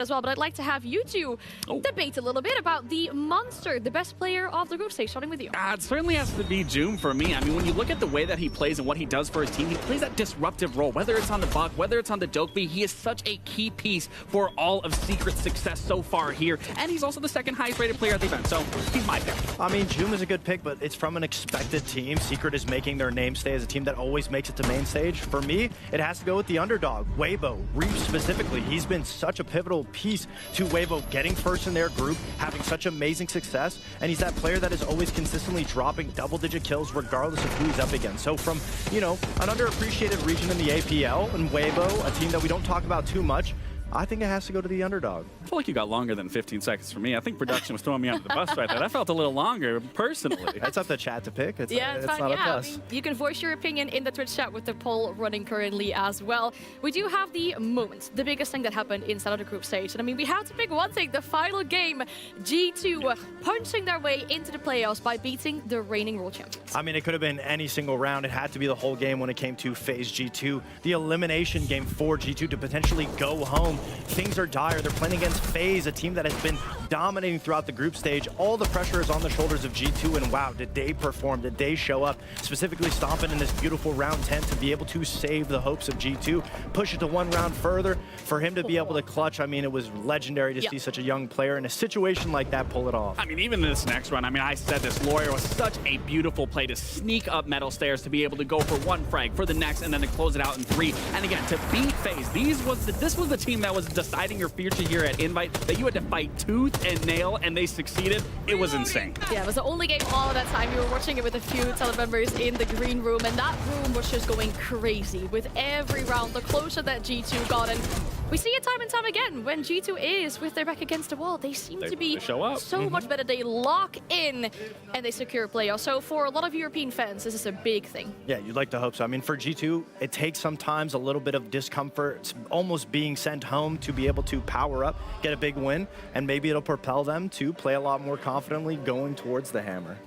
as well, but I'd like to have you two debate a little bit about the monster, the best player of the group stage, starting with you. It certainly has to be June for me. I mean, when you look at the way that he plays and what he does for his team, he plays that disruptive role, whether it's on the Buck, whether it's on the Dokbi. He is such a key piece for all of Secret's success so far here, and he's also the second highest rated player at the event, so he's my pick. I mean, June is a good pick, but it's from an expected team. Secret is making their name stay as a team that always makes it to main stage. For me, it has to go with the underdog, Weibo. Reef specifically, he's been such a pivotal piece to Weibo getting first in their group, having such amazing success, and he's that player that is always consistently dropping double-digit kills regardless of who he's up against. So from, you know, an underappreciated region in the APL, and Weibo, a team that we don't talk about too much, I think it has to go to the underdog. I feel like you got longer than 15 seconds for me. I think production was throwing me under the bus right there. That felt a little longer, personally. It's up to chat to pick. It's it's fine. not Yeah, up to us. I mean, you can voice your opinion in the Twitch chat with the poll running currently as well. We do have the moment, the biggest thing that happened inside of the group stage. And I mean, we have to pick one thing, the final game, G2 punching their way into the playoffs by beating the reigning world champions. I mean, it could have been any single round. It had to be the whole game when it came to FaZe G2. The elimination game for G2 to potentially go home. Things are dire. They're playing against FaZe, a team that has been dominating throughout the group stage. All the pressure is on the shoulders of G2, and wow, did they perform? Did they show up? Specifically stomping in this beautiful round 10 to be able to save the hopes of G2, push it to one round further. For him to be able to clutch, I mean, it was legendary to see such a young player in a situation like that pull it off. I mean, even this next run, I mean, I said this, Lawyer was such a beautiful play to sneak up metal stairs to be able to go for one frag, for the next, and then to close it out in 3. And again, to beat FaZe, this was the team that was deciding your future here at Invite, that you had to fight tooth and nail, and they succeeded. It was insane. Yeah, it was the only game all of that time. You were watching it with a few telemembers in the green room, and that room was just going crazy with every round, the closer that G2 got. And we see it time and time again, when G2 is with their back against the wall, they seem to be so much better. They lock in and they secure playoffs. So for a lot of European fans, this is a big thing. Yeah, you'd like to hope so. I mean, for G2, it takes sometimes a little bit of discomfort, almost being sent home to be able to power up, get a big win, and maybe it'll propel them to play a lot more confidently going towards the hammer.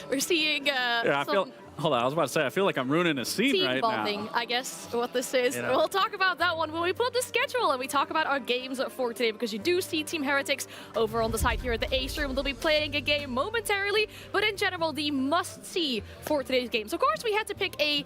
We're seeing Hold on, I was about to say, I feel like I'm ruining a scene team right bonding, now. I guess, what this is. You know. We'll talk about that one when we pull up the schedule and we talk about our games for today, because you do see Team Heretics over on the side here at the Ace Room. They'll be playing a game momentarily, but in general, the must-see for today's games. Of course, we had to pick a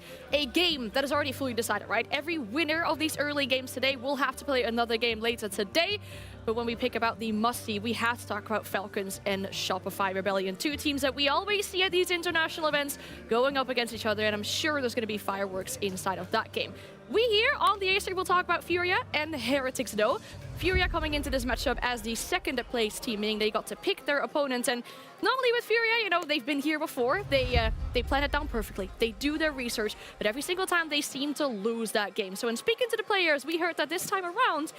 game that is already fully decided, right? Every winner of these early games today will have to play another game later today. But when we pick about the must-see, we have to talk about Falcons and Shopify Rebellion. Two teams that we always see at these international events going up against each other, and I'm sure there's going to be fireworks inside of that game. We here on the Acer will talk about Furia and Heretics though. Furia coming into this matchup as the second place team, meaning they got to pick their opponents. And normally with Furia, you know, they've been here before. They plan it down perfectly. They do their research, but every single time they seem to lose that game. So in speaking to the players, we heard that this time around,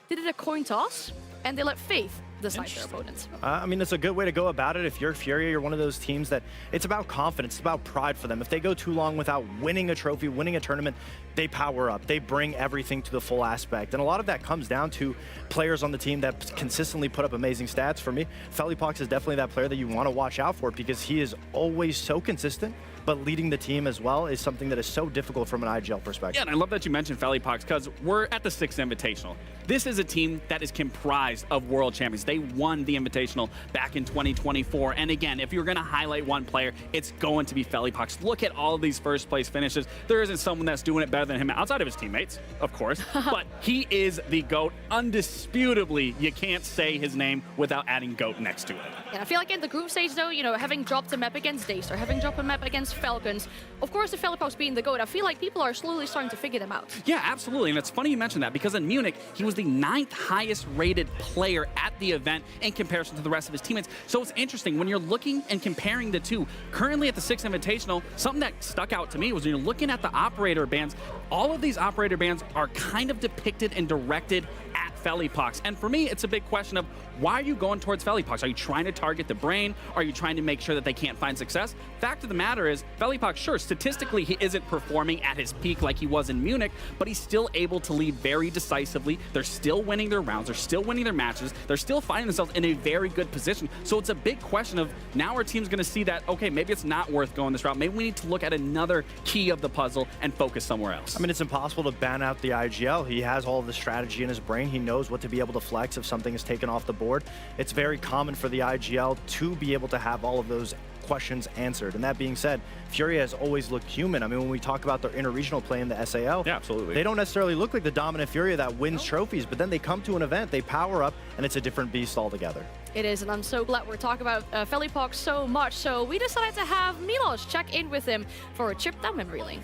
they did a coin toss, and they let Faith decide their opponents. I mean, it's a good way to go about it. If you're Furia, you're one of those teams that it's about confidence, it's about pride for them. If they go too long without winning a trophy, winning a tournament, they power up. They bring everything to the full aspect. And a lot of that comes down to players on the team that consistently put up amazing stats. For me, Felipox is definitely that player that you want to watch out for, because he is always so consistent, but leading the team as well is something that is so difficult from an IGL perspective. Yeah, and I love that you mentioned Felipox, because we're at the 6th Invitational. This is a team that is comprised of world champions. They won the Invitational back in 2024. And again, if you're going to highlight one player, it's going to be Felipox. Look at all of these first place finishes. There isn't someone that's doing it better than him outside of his teammates, of course. But he is the GOAT. Undisputably, you can't say his name without adding GOAT next to it. Yeah, I feel like in the group stage though, you know, having dropped a map against Dacer, having dropped a map against Falcons, of course the Felipox being the GOAT, I feel like people are slowly starting to figure them out. Yeah, absolutely. And it's funny you mentioned that, because in Munich, he was the 9th highest rated player at the event in comparison to the rest of his teammates. So it's interesting when you're looking and comparing the two. Currently at the 6th Invitational, something that stuck out to me was when you're looking at the operator bands, all of these operator bands are kind of depicted and directed at Felipox. And for me, it's a big question of, why are you going towards Felipox? Are you trying to target the brain? Are you trying to make sure that they can't find success? Fact of the matter is, Felipox, sure, statistically, he isn't performing at his peak like he was in Munich, but he's still able to lead very decisively. They're still winning their rounds. They're still winning their matches. They're still finding themselves in a very good position. So it's a big question of, now our team's going to see that, okay, maybe it's not worth going this route. Maybe we need to look at another key of the puzzle and focus somewhere else. I mean, it's impossible to ban out the IGL. He has all of the strategy in his brain. He knows knows what to be able to flex if something is taken off the board. It's very common for the IGL to be able to have all of those questions answered. And that being said, Furia has always looked human. I mean, when we talk about their interregional play in the SAL, yeah, absolutely, they don't necessarily look like the dominant Furia that wins trophies, but then they come to an event, they power up, and it's a different beast altogether. It is, and I'm so glad we're talking about Felipok so much. So we decided to have Milos check in with him for a trip down memory lane.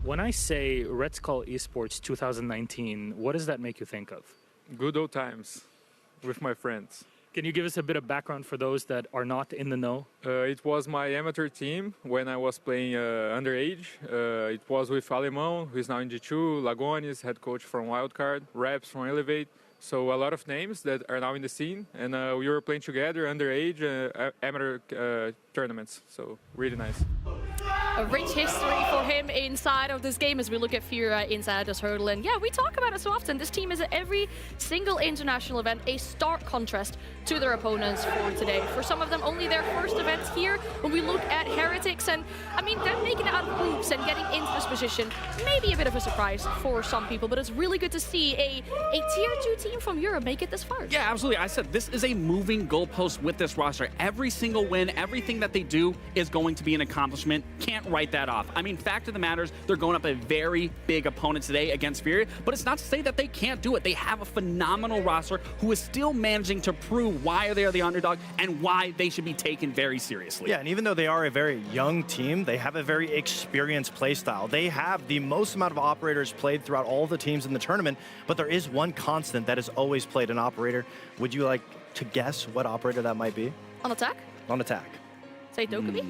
When I say Red Skull Esports 2019, what does that make you think of? Good old times with my friends. Can you give us a bit of background for those that are not in the know? It was my amateur team when I was playing underage. It was with Alemão, who is now in G2, Lagones, head coach from Wildcard, Raps from Elevate. So a lot of names that are now in the scene. And we were playing together underage amateur tournaments. So really nice. A rich history for him inside of this game as we look at Furia inside this hurdle. And yeah, we talk about it so often. This team is at every single international event a stark contrast to their opponents for today. For some of them, only their first event here. When we look at Heretics, and I mean, them making it out of groups and getting into this position, maybe a bit of a surprise for some people, but it's really good to see a tier 2 team from Europe make it this far. Yeah, absolutely. I said this is a moving goalpost with this roster. Every single win, everything that they do is going to be an accomplishment. Can't write that off. I mean, fact of the matter is they're going up a very big opponent today against Furia, but it's not to say that they can't do it. They have a phenomenal roster who is still managing to prove why they are the underdog and why they should be taken very seriously. Yeah, and even though they are a very young team, they have a very experienced playstyle. They have the most amount of operators played throughout all the teams in the tournament, but there is one constant that has always played an operator. Would you like to guess what operator that might be? On attack? On attack. Say Dokkaebi?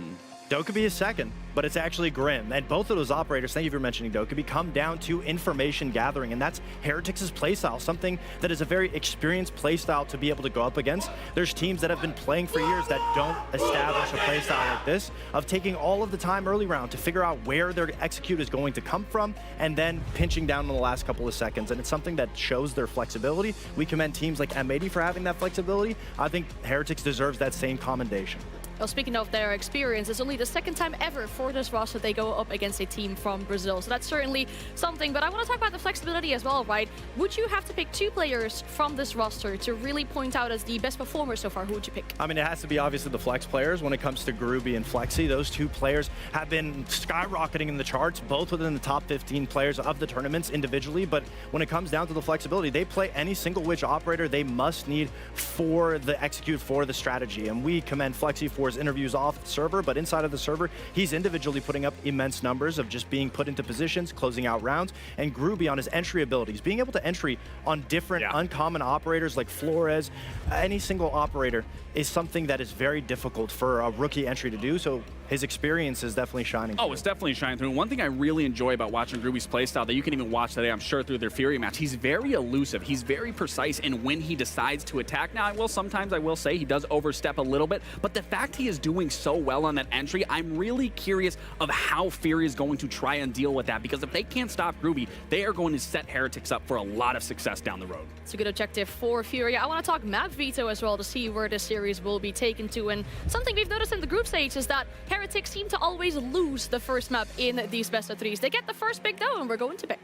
Dokkaebi is second, but it's actually Grim. And both of those operators, thank you for mentioning Dokkaebi, come down to information gathering, and that's Heretics' playstyle, something that is a very experienced playstyle to be able to go up against. There's teams that have been playing for years that don't establish a playstyle like this, of taking all of the time early round to figure out where their execute is going to come from, and then pinching down in the last couple of seconds. And it's something that shows their flexibility. We commend teams like M80 for having that flexibility. I think Heretics deserves that same commendation. Well, speaking of their experience, it's only the second time ever for this roster they go up against a team from Brazil. So that's certainly something. But I want to talk about the flexibility as well, right? Would you have to pick 2 players from this roster to really point out as the best performers so far? Who would you pick? I mean, it has to be obviously the flex players when it comes to Groovy and Flexi. Those 2 players have been skyrocketing in the charts, both within the top 15 players of the tournaments individually. But when it comes down to the flexibility, they play any single which operator they must need for the execute, for the strategy. And we commend Flexi for his interviews off the server, but inside of the server, he's individually putting up immense numbers of just being put into positions, closing out rounds, and Groovy on his entry abilities, being able to entry on different uncommon operators like Flores, any single operator is something that is very difficult for a rookie entry to do, so his experience is definitely shining through. Oh, it's definitely shining through. One thing I really enjoy about watching Groovy's playstyle that you can even watch today, I'm sure, through their Fury match, he's very elusive. He's very precise in when he decides to attack. Now, sometimes I will say he does overstep a little bit, but the fact he is doing so well on that entry, I'm really curious of how Fury is going to try and deal with that, because if they can't stop Groovy, they are going to set Heretics up for a lot of success down the road. It's a good objective for Fury. I want to talk map veto as well to see where this series will be taken to. And something we've noticed in the group stage is that Heretics seem to always lose the first map in these best of 3s. They get the first pick though, and we're going to Bank.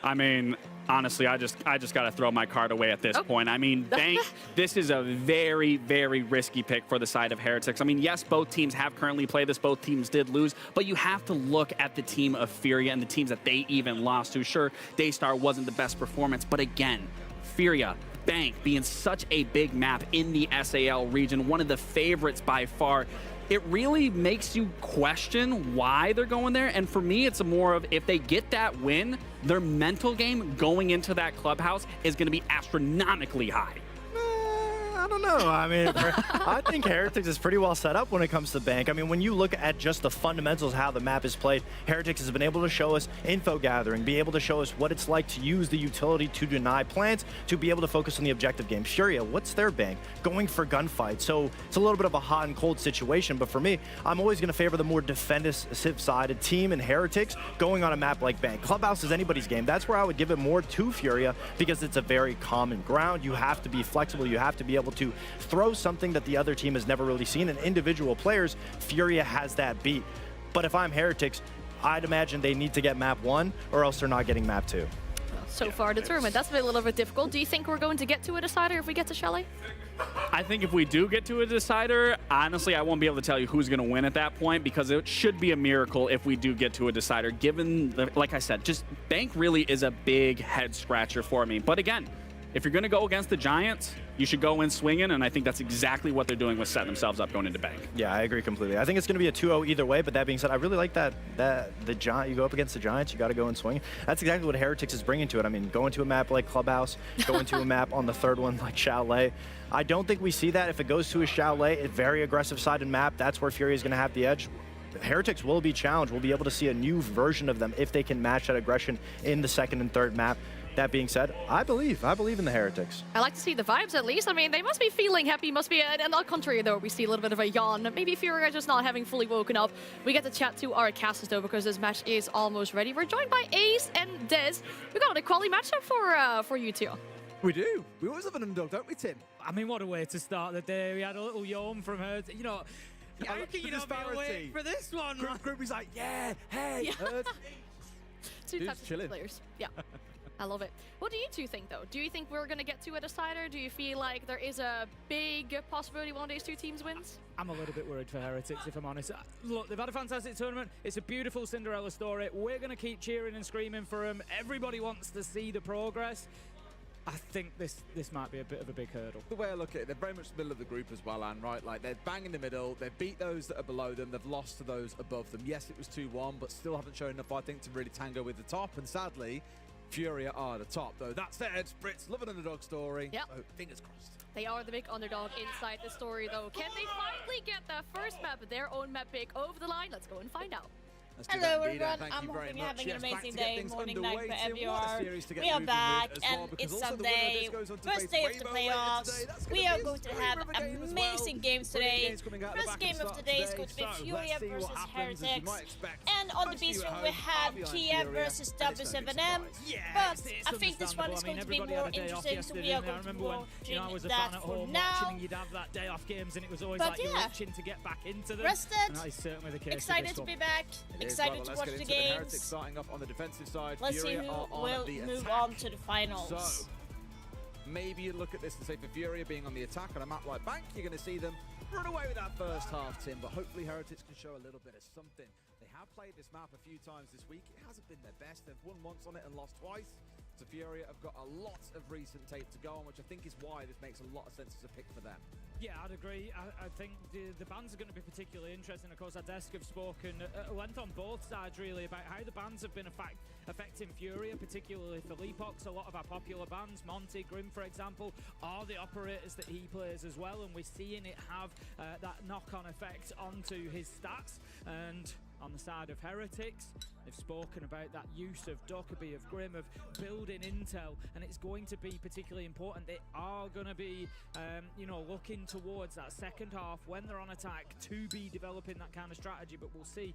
I mean, honestly, I just got to throw my card away at this point. I mean, Bank, this is a very, very risky pick for the side of Heretics. I mean, yes, both teams have currently played this. Both teams did lose, but you have to look at the team of Furia and the teams that they even lost to. Sure, Daystar wasn't the best performance, but again, Furia, Bank being such a big map in the SAL region, one of the favorites by far, it really makes you question why they're going there. And for me, it's more of if they get that win, their mental game going into that clubhouse is going to be astronomically high. I don't know. I mean, I think Heretics is pretty well set up when it comes to Bank. I mean, when you look at just the fundamentals of how the map is played, Heretics has been able to show us info gathering, be able to show us what it's like to use the utility to deny plants, to be able to focus on the objective game. Furia, what's their Bank? Going for gunfight. So it's a little bit of a hot and cold situation, but for me, I'm always going to favor the more defensive-sided team in Heretics going on a map like Bank. Clubhouse is anybody's game. That's where I would give it more to Furia because it's a very common ground. You have to be flexible. You have to be able to throw something that the other team has never really seen. And individual players, Furia has that beat. But if I'm Heretics, I'd imagine they need to get map 1 or else they're not getting map 2. so far in the tournament. That's been a little bit difficult. Do you think we're going to get to a decider if we get to Chalet? I think if we do get to a decider, honestly, I won't be able to tell you who's going to win at that point because it should be a miracle if we do get to a decider, given, like I said, just Bank really is a big head scratcher for me. But again, if you're going to go against the Giants, you should go in swinging, and I think that's exactly what they're doing with setting themselves up going into Bank. Yeah, I agree completely. I think it's going to be a 2-0 either way, but that being said, I really like that you go up against the Giants, you got to go and swing. That's exactly what Heretics is bringing to it. I mean, going to a map like Clubhouse, going to a map on the third one like Chalet. I don't think we see that. If it goes to a Chalet, a very aggressive-sided map, that's where Fury is going to have the edge. Heretics will be challenged. We'll be able to see a new version of them if they can match that aggression in the second and third map. That being said, I believe in the Heretics. I like to see the vibes at least. I mean, they must be feeling happy. Must be, and on the contrary though, we see a little bit of a yawn. Maybe Fury are just not having fully woken up. We get to chat to our casters though, because this match is almost ready. We're joined by Ace and Dez. We got a quality matchup for you two. We do. We always have an underdog, don't we, Tim? I mean, what a way to start the day. We had a little yawn from her. You know, how can you not be awake for this one? Groupie's like, yeah, hey, Two Dude's types of chilling. players. Yeah. I love it. What do you two think, though? Do you think we're going to get to a decider? Do you feel like there is a big possibility one of these two teams wins? I'm a little bit worried for Heretics, if I'm honest. Look, they've had a fantastic tournament. It's a beautiful Cinderella story. We're going to keep cheering and screaming for them. Everybody wants to see the progress. I think this might be a bit of a big hurdle. The way I look at it, they're very much the middle of the group as well, Anne, right? Like, they're bang in the middle. They've beat those that are below them. They've lost to those above them. Yes, it was 2-1, but still haven't shown enough, I think, to really tango with the top. And sadly, Furia are the top, though. That said, Brits love an underdog story. Yep. So fingers crossed. They are the big underdog inside the story, though. Can they finally get that first map, their own map pick, over the line? Let's go and find out. Hello everyone, I'm hoping you're having an amazing day, morning, night, wherever you are. We are back and it's Sunday, first day of the playoffs. We are going to have amazing games today. First game of the day is going to be Furia versus Heretics. And on the B stream we have Kia versus W7M. But I think this one is going to be more interesting, so we are going to be watching that for now. You'd have that day off games and it was always But like you're yeah, itching to get back into them. rested, And that is certainly the case excited to be back. Excited to watch the games. Starting off on the defensive side. Let's see Furia who are will the move attack. on to the finals. So, maybe you look at this and say for Furia being on the attack on a map like Bank, you're going to see them run away with that first half, Tim. But hopefully Heretics can show a little bit of something. They have played this map a few times this week. It hasn't been their best. They've won once on it and lost twice. So Furia have got a lot of recent tape to go on, which I think is why this makes a lot of sense as a pick for them. Yeah, I'd agree. I think the bans are going to be particularly interesting. Of course, our desk have spoken at length on both sides, really, about how the bans have been affecting Furia, particularly for Leapox. A lot of our popular bans, Monty, Grim, for example, are the operators that he plays as well, and we're seeing it have that knock-on effect onto his stats. And on the side of Heretics, they've spoken about that use of Dokkaebi, of Grim, of building intel, and it's going to be particularly important. They are going to be, you know, looking towards that second half when they're on attack to be developing that kind of strategy. But we'll see,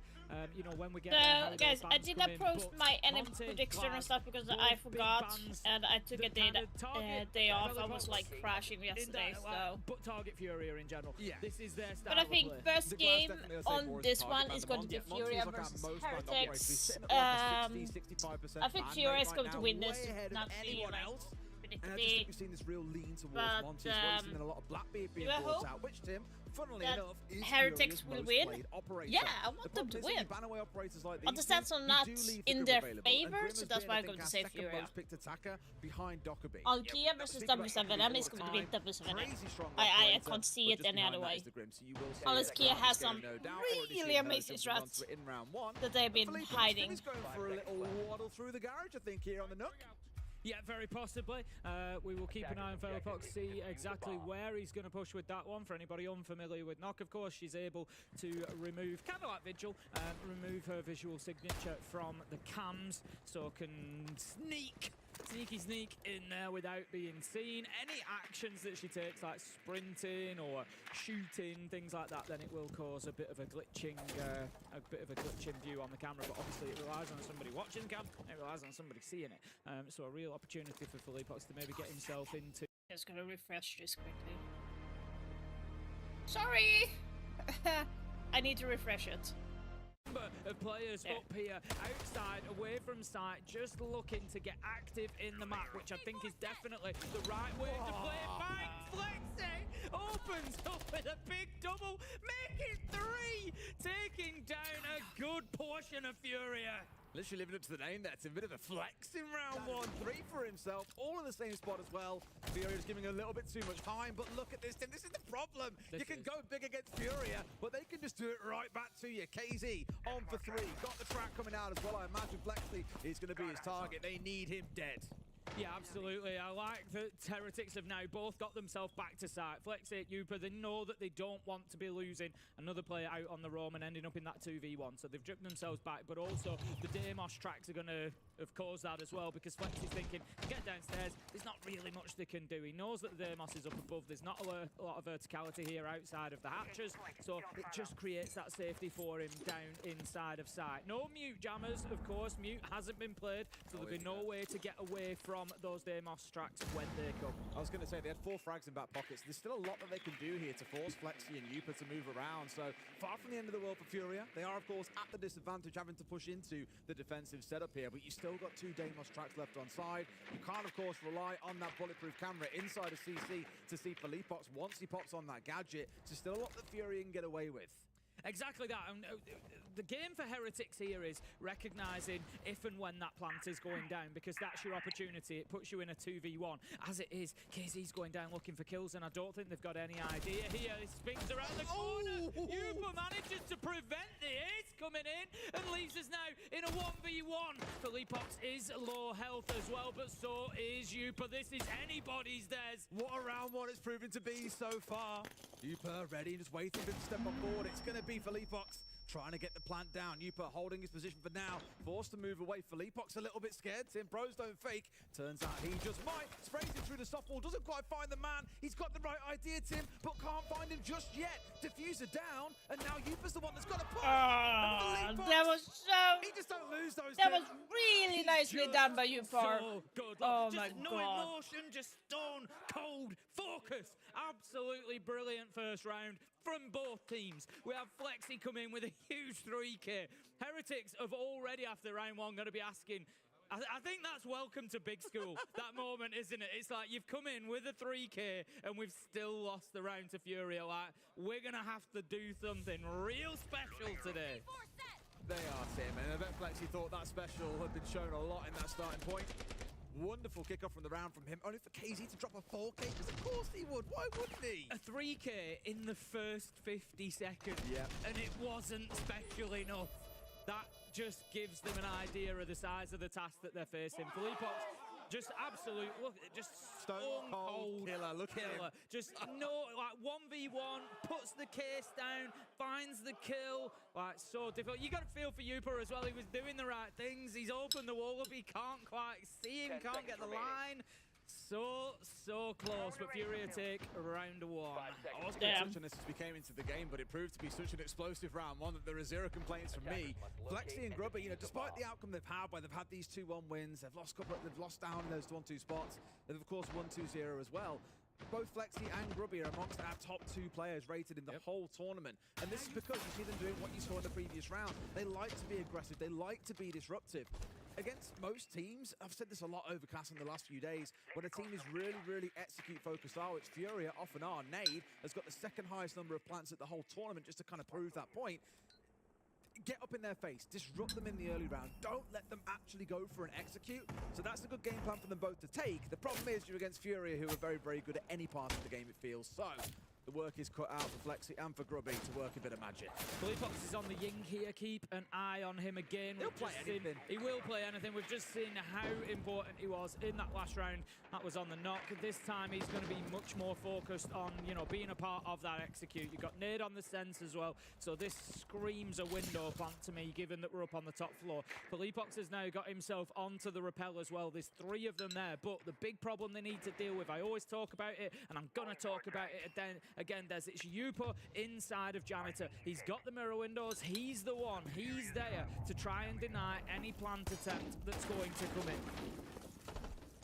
you know, when we get there. So, guys, I did not post my NF prediction and stuff because I forgot, and I took a day off. I was like crashing yesterday, so. But target Furia in general. Yeah. This is their style But I of think play. first game on this one is going to be Furia versus Heretics. I think Furia is going to win this, not be like And I just think we've seen this real lean towards Monty as well. We've seen a lot of Blackbeard being brought out, which, Tim, funnily enough, is Heretics will win. Yeah, I want them to win. But the stats are not in their favor, so that's why I'm going to say Furia. On Kia versus W7M, it's going to be W7M. I can't see it any other way. Unless Kia has some really amazing strats that they've been hiding. Going for a little waddle through the garage, I think, here on the Nook. Yeah, very possibly. We will keep an eye on Fellapox, see exactly where he's going to push with that one. For anybody unfamiliar with Nock, of course, she's able to remove, kind of like Vigil, remove her visual signature from the cams, so can sneak in there without being seen. Any actions that she takes, like sprinting or shooting, things like that, then it will cause a bit of a glitching view on the camera. But obviously, it relies on somebody watching the cam. It relies on somebody seeing it. So a real opportunity for Fellapox to maybe get himself into. Just gonna refresh this quickly. Sorry! I need to refresh it. number of players up here, outside, away from site, just looking to get active in the map, which I think is definitely the right way to play it. Bang! Flexi opens up with a big double, making 3, taking down a good portion of Furia. Literally living up to the name there. It's a bit of a flex in round 1. 3 for himself, all in the same spot as well. Furia's giving a little bit too much time, but look at this, Tim. This is the problem. You can go big against Furia, but they can just do it right back to you. KZ on for 3. Got the track coming out as well. I imagine Flexi is going to be his target. They need him dead. Yeah, absolutely. I like that Heretics have now both got themselves back to site. Flexi, Yupa, they know that they don't want to be losing another player out on the roam and ending up in that 2v1. So they've dripped themselves back, but also the Deimos tracks are going to have caused that as well, because Flexi's thinking, get downstairs, there's not really much they can do. He knows that the Deimos is up above. There's not a lot of verticality here outside of the hatches, so it just creates that safety for him down inside of site. No Mute jammers, of course. Mute hasn't been played, so there'll be no way to get away from those Deimos tracks when they come. I was going to say, they had 4 frags in back pockets. There's still a lot that they can do here to force Flexi and Yupa to move around. So far from the end of the world for Furia. They are, of course, at the disadvantage, having to push into the defensive setup here, but you still got 2 Deimos tracks left on side. You can't, of course, rely on that bulletproof camera inside of CC to see Felipox once he pops on that gadget. So still a lot that Furia can get away with. Exactly that. The game for Heretics here is recognising if and when that plant is going down, because that's your opportunity. It puts you in a 2v1. As it is, KZ's going down looking for kills, and I don't think they've got any idea here. He spins around the corner. Yupa manages to prevent the ace coming in and leaves us now in a 1v1. Felipox is low health as well, but so is Yupa. This is anybody's Des. What a round 1 it's proven to be so far. Yupa ready, just waiting for him to step on board. It's going to be Felipox trying to get the plant down. Yupa holding his position for now, forced to move away. Felipox a little bit scared. Tim, pros don't fake. Turns out he just might. Sprays him through the softball, doesn't quite find the man. He's got the right idea, Tim, but can't find him just yet. Diffuser down, and now Yupa's the one that's got to push. That was so... He just don't lose those. That was really nicely done by Yupa. So good. Oh just my no God. emotion, just stone cold focus. Absolutely brilliant first round from both teams. We have Flexi come in with a huge 3K. Heretics have already, after round 1, going to be asking, I think that's welcome to big school, that moment, isn't it? It's like you've come in with a 3K and we've still lost the round to Furia. Like, we're going to have to do something real special today. They are, Tim, and I bet Flexi thought that special had been shown a lot in that starting point. Wonderful kickoff from the round from him, only for KZ to drop a 4K, because of course he would. Why wouldn't he? A 3K in the first 50 seconds, yeah, and it wasn't special enough. That just gives them an idea of the size of the task that they're facing. Felipox, just absolute, look, just stone cold killer. Look at him. Just no, like 1v1, puts the case down, finds the kill. Like, so difficult. You got to feel for Yupa as well. He was doing the right things. He's opened the wall up. He can't quite see him, can't get the line. So close, but Furia take round 1. I was going to touch on this as we came into the game, but it proved to be such an explosive round 1 that there are 0 complaints from me. Flexi and Grubby, you know, despite the outcome they've had, where they've had these 2-1 wins, they've lost down in those 1-2 spots, they've of course won 2-0 as well. Both Flexi and Grubby are amongst our top 2 players rated in the whole tournament. And this is because you see them doing what you saw in the previous round. They like to be aggressive. They like to be disruptive. Against most teams, I've said this a lot over Cass in the last few days, when a team is really execute-focused are, which Furia often are. Nade has got the 2nd highest number of plants at the whole tournament, just to kind of prove that point. Get up in their face, disrupt them in the early round. Don't let them actually go for an execute. So that's a good game plan for them both to take. The problem is you're against Furia, who are very good at any part of the game, it feels. So the work is cut out for Flexi and for Grubby to work a bit of magic. Felipox is on the Ying here. Keep an eye on him again. He'll play anything. He will play anything. We've just seen how important he was in that last round. That was on the knock. This time he's going to be much more focused on, you know, being a part of that execute. You've got Nade on the sense as well. So this screams a window plant to me, given that we're up on the top floor. Felipox has now got himself onto the rappel as well. There's 3 of them there, but the big problem they need to deal with, I always talk about it, and I'm going to talk about it again, Des. It's Yupa inside of Janitor. He's got the mirror windows. He's the one. He's there to try and deny any plant attempt that's going to come in.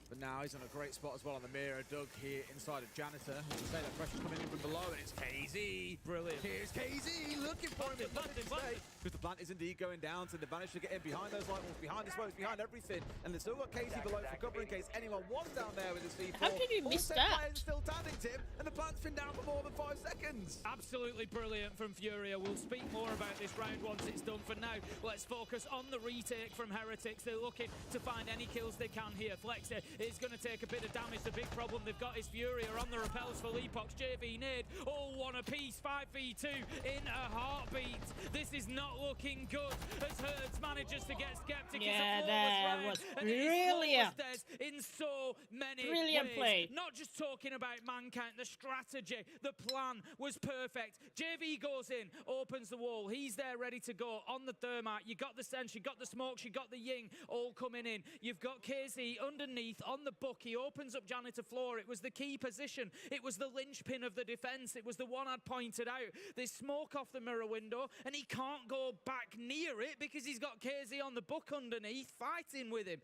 For But now he's on a great spot as well on the mirror. Doug here inside of Janitor. As I say, that pressure's coming in from below, and it's KZ. Brilliant. Here's KZ looking for him. Because the plant is indeed going down, so they managed to get in behind those light walls, behind the smokes, behind everything. And they've still got KZ below for cover in case anyone was down there with his C4. How did you miss that? Players are still standing, Tim, and the plant's been down for more than 5 seconds. Absolutely brilliant from Furia. We'll speak more about this round once it's done. For now, let's focus on the retake from Heretics. They're looking to find any kills they can here. Flexer is going to take a bit of damage. The big problem they've got is Furia on the repels for Leapox. JV Nade, all one apiece. 5v2 in a heartbeat. This is not looking good as Herds manages to get Skeptic. Yeah, that was brilliant. In so many Brilliant ways. play. Not just talking about man count, the strategy, the plan was perfect. JV goes in, opens the wall. He's there ready to go on the thermite. You got the sense, you got the smokes, you got the ying all coming in. You've got KZ underneath on the book. He opens up janitor floor. It was the key position. It was the linchpin of the defense. It was the one I'd pointed out. There's smoke off the mirror window and he can't go back near it because he's got KZ on the book underneath fighting with him.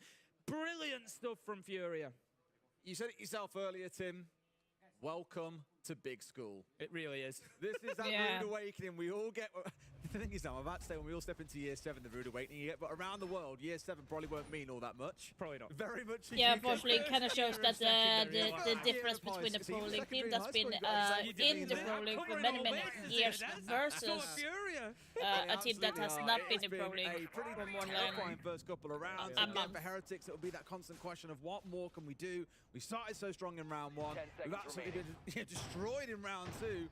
Brilliant stuff from Furia. You said it yourself earlier, Tim. Welcome to big school. It really is. This is that rude awakening. We all get... The thing is now, I'm about to say when we all step into year 7, the rude awakening you get, but around the world, year 7 probably won't mean all that much. Probably not. Very much. Yeah, unfortunately, it kind of shows that the difference between the Pro League team that's been in the Pro League for many, many years versus a team that has not been in Pro League for more than first couple of rounds. Again, for Heretics, it'll be that constant question of what more can we do? We started so strong in round 1. We've absolutely been destroyed in round 2.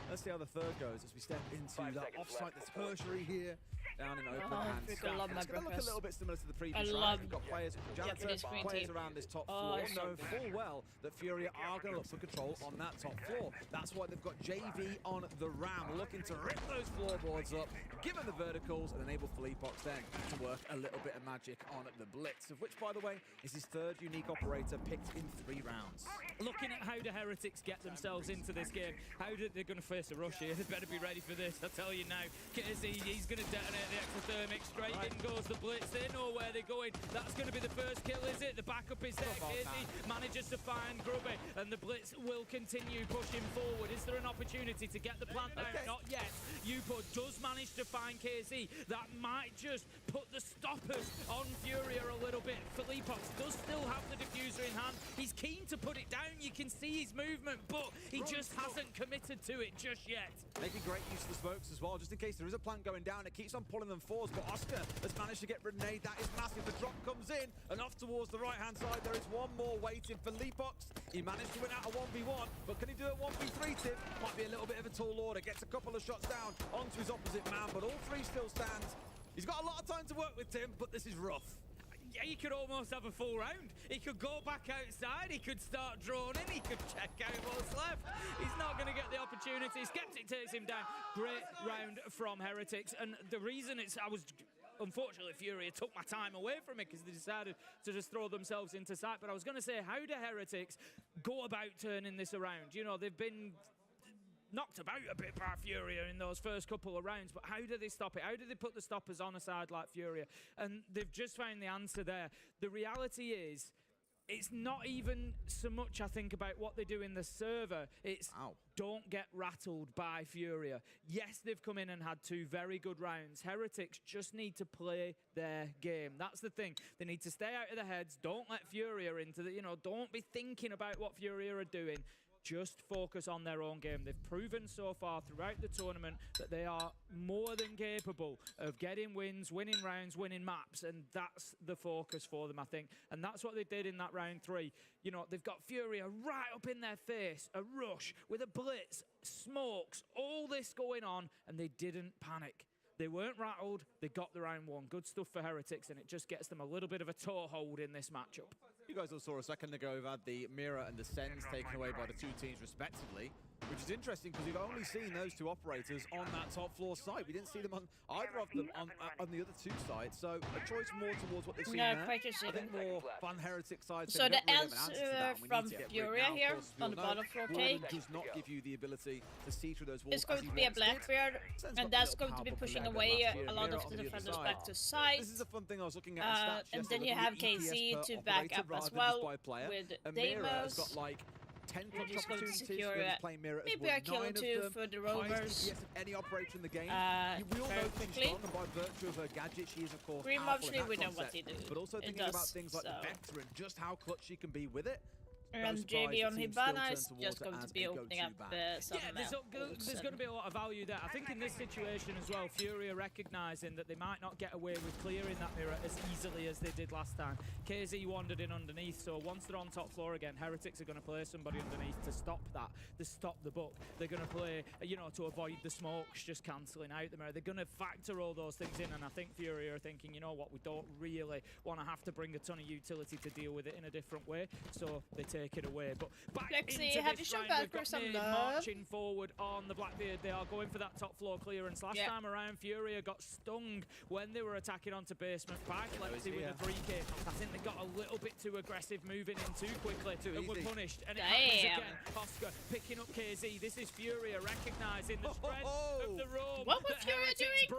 Let's see how the third goes as we step into that offsite, the tertiary here, down in open hands. It's going to look a little bit similar to the previous round. We've got players with Janitor, players around this top floor, know full well that Furia are going to look for control on that top floor. That's why they've got JV on the ram, looking to rip those floorboards up, give them the verticals, and enable Felipox then to work a little bit of magic on the Blitz, of which, by the way, is his 3rd unique operator picked in 3 rounds. Looking at how the Heretics get themselves into this game, how they're going to face a rush here. They better be ready for this, I'll tell you now. KZ, he's going to detonate the exothermic. Straight in goes the Blitz. They know where they're going. That's going to be the first kill, is it? The backup is there. KZ manages to find Grubby, and the Blitz will continue pushing forward. Is there an opportunity to get the plant down? Not yet. Yupo does manage to find KZ. That might just put the stoppers on Furia a little bit. Felipox does still have the diffuser in hand. He's keen to put it down. You can see his movement, but he just hasn't committed to it just yet. Making great use of the smokes as well, just in case there is a plant going down. It keeps on pulling them forwards, but Oscar has managed to get grenade. That is massive. The drop comes in, and off towards the right-hand side, there is one more waiting for Leapox. He managed to win out a 1v1, but can he do a 1v3, Tim? Might be a little bit of a tall order. Gets a couple of shots down onto his opposite man, but all 3 still stand. He's got a lot of time to work with, Tim, but this is rough. Yeah, he could almost have a full round. He could go back outside, he could start drawing in, he could check out what's left. He's not going to get the opportunity. Skeptic takes him down. Great round from Heretics, and the reason unfortunately, Furia took my time away from it because they decided to just throw themselves into sight. But I was going to say, how do Heretics go about turning this around? You know, they've been knocked about a bit by Furia in those first couple of rounds, but how do they stop it? How do they put the stoppers on a side like Furia? And they've just found the answer there. The reality is, it's not even so much, I think, about what they do in the server. It's don't get rattled by Furia. Yes, they've come in and had 2 very good rounds. Heretics just need to play their game. That's the thing. They need to stay out of the heads. Don't let Furia into the, don't be thinking about what Furia are doing. Just focus on their own game. They've proven so far throughout the tournament that they are more than capable of getting wins, winning rounds, winning maps, and that's the focus for them, I think. And that's what they did in that round 3. You know, they've got Furia right up in their face, a rush with a blitz, smokes, all this going on, and they didn't panic. They weren't rattled, they got the round 1. Good stuff for Heretics, and it just gets them a little bit of a toehold in this matchup. You guys all saw a second ago, we've had the Mirror and the Sens taken away by the 2 teams respectively, which is interesting because we've only seen those 2 operators on that top floor site. We didn't see them on either of them on the other 2 sides, so a choice more towards what they've seen there. Quite I think more fun Heretic side. So the answer from Furia here on the bottom floor take does not give you the ability to see through those walls. It's going to be a Blackbeard, and that's going to be pushing away a lot of the defenders back to side. This is a fun thing I was looking at. And then you have KZ to back up as as well player. with and Mira has Deimos. got like 10 We're clutch just going to opportunities. secure We're it. playing Mira as Maybe well. a kill 9 or of 2 them. for the Highest roamers. DPS of any operator in the game. We all very know she's quickly. strong, and by virtue of her gadget, she is of course Grim, powerful in obviously, that we know what concept. he do. But also It thinking about does, things like the so. Vector and just how clutch she can be with it. And JB on Hibana is just going to be opening up some there's going to be a lot of value there. I think in this situation as well, Fury are recognising that they might not get away with clearing that mirror as easily as they did last time. KZ wandered in underneath, so once they're on top floor again, Heretics are going to play somebody underneath to stop that, to stop the book. They're going to play, you know, to avoid the smokes just cancelling out the mirror. They're going to factor all those things in, and I think Fury are thinking, you know what, we don't really want to have to bring a ton of utility to deal with it in a different way, so they take it away. But back Lexi, into have this you shown round, we've Valkyrie got some Nade love? marching forward on the Blackbeard. They are going for that top floor clearance. Last time around, Furia got stung when they were attacking onto basement by Lexi with the 3K. I think they got a little bit too aggressive moving in too quickly and were punished. And it happens again. Oscar picking up KZ. This is Furia recognising the strength of the roam. What was Furia doing?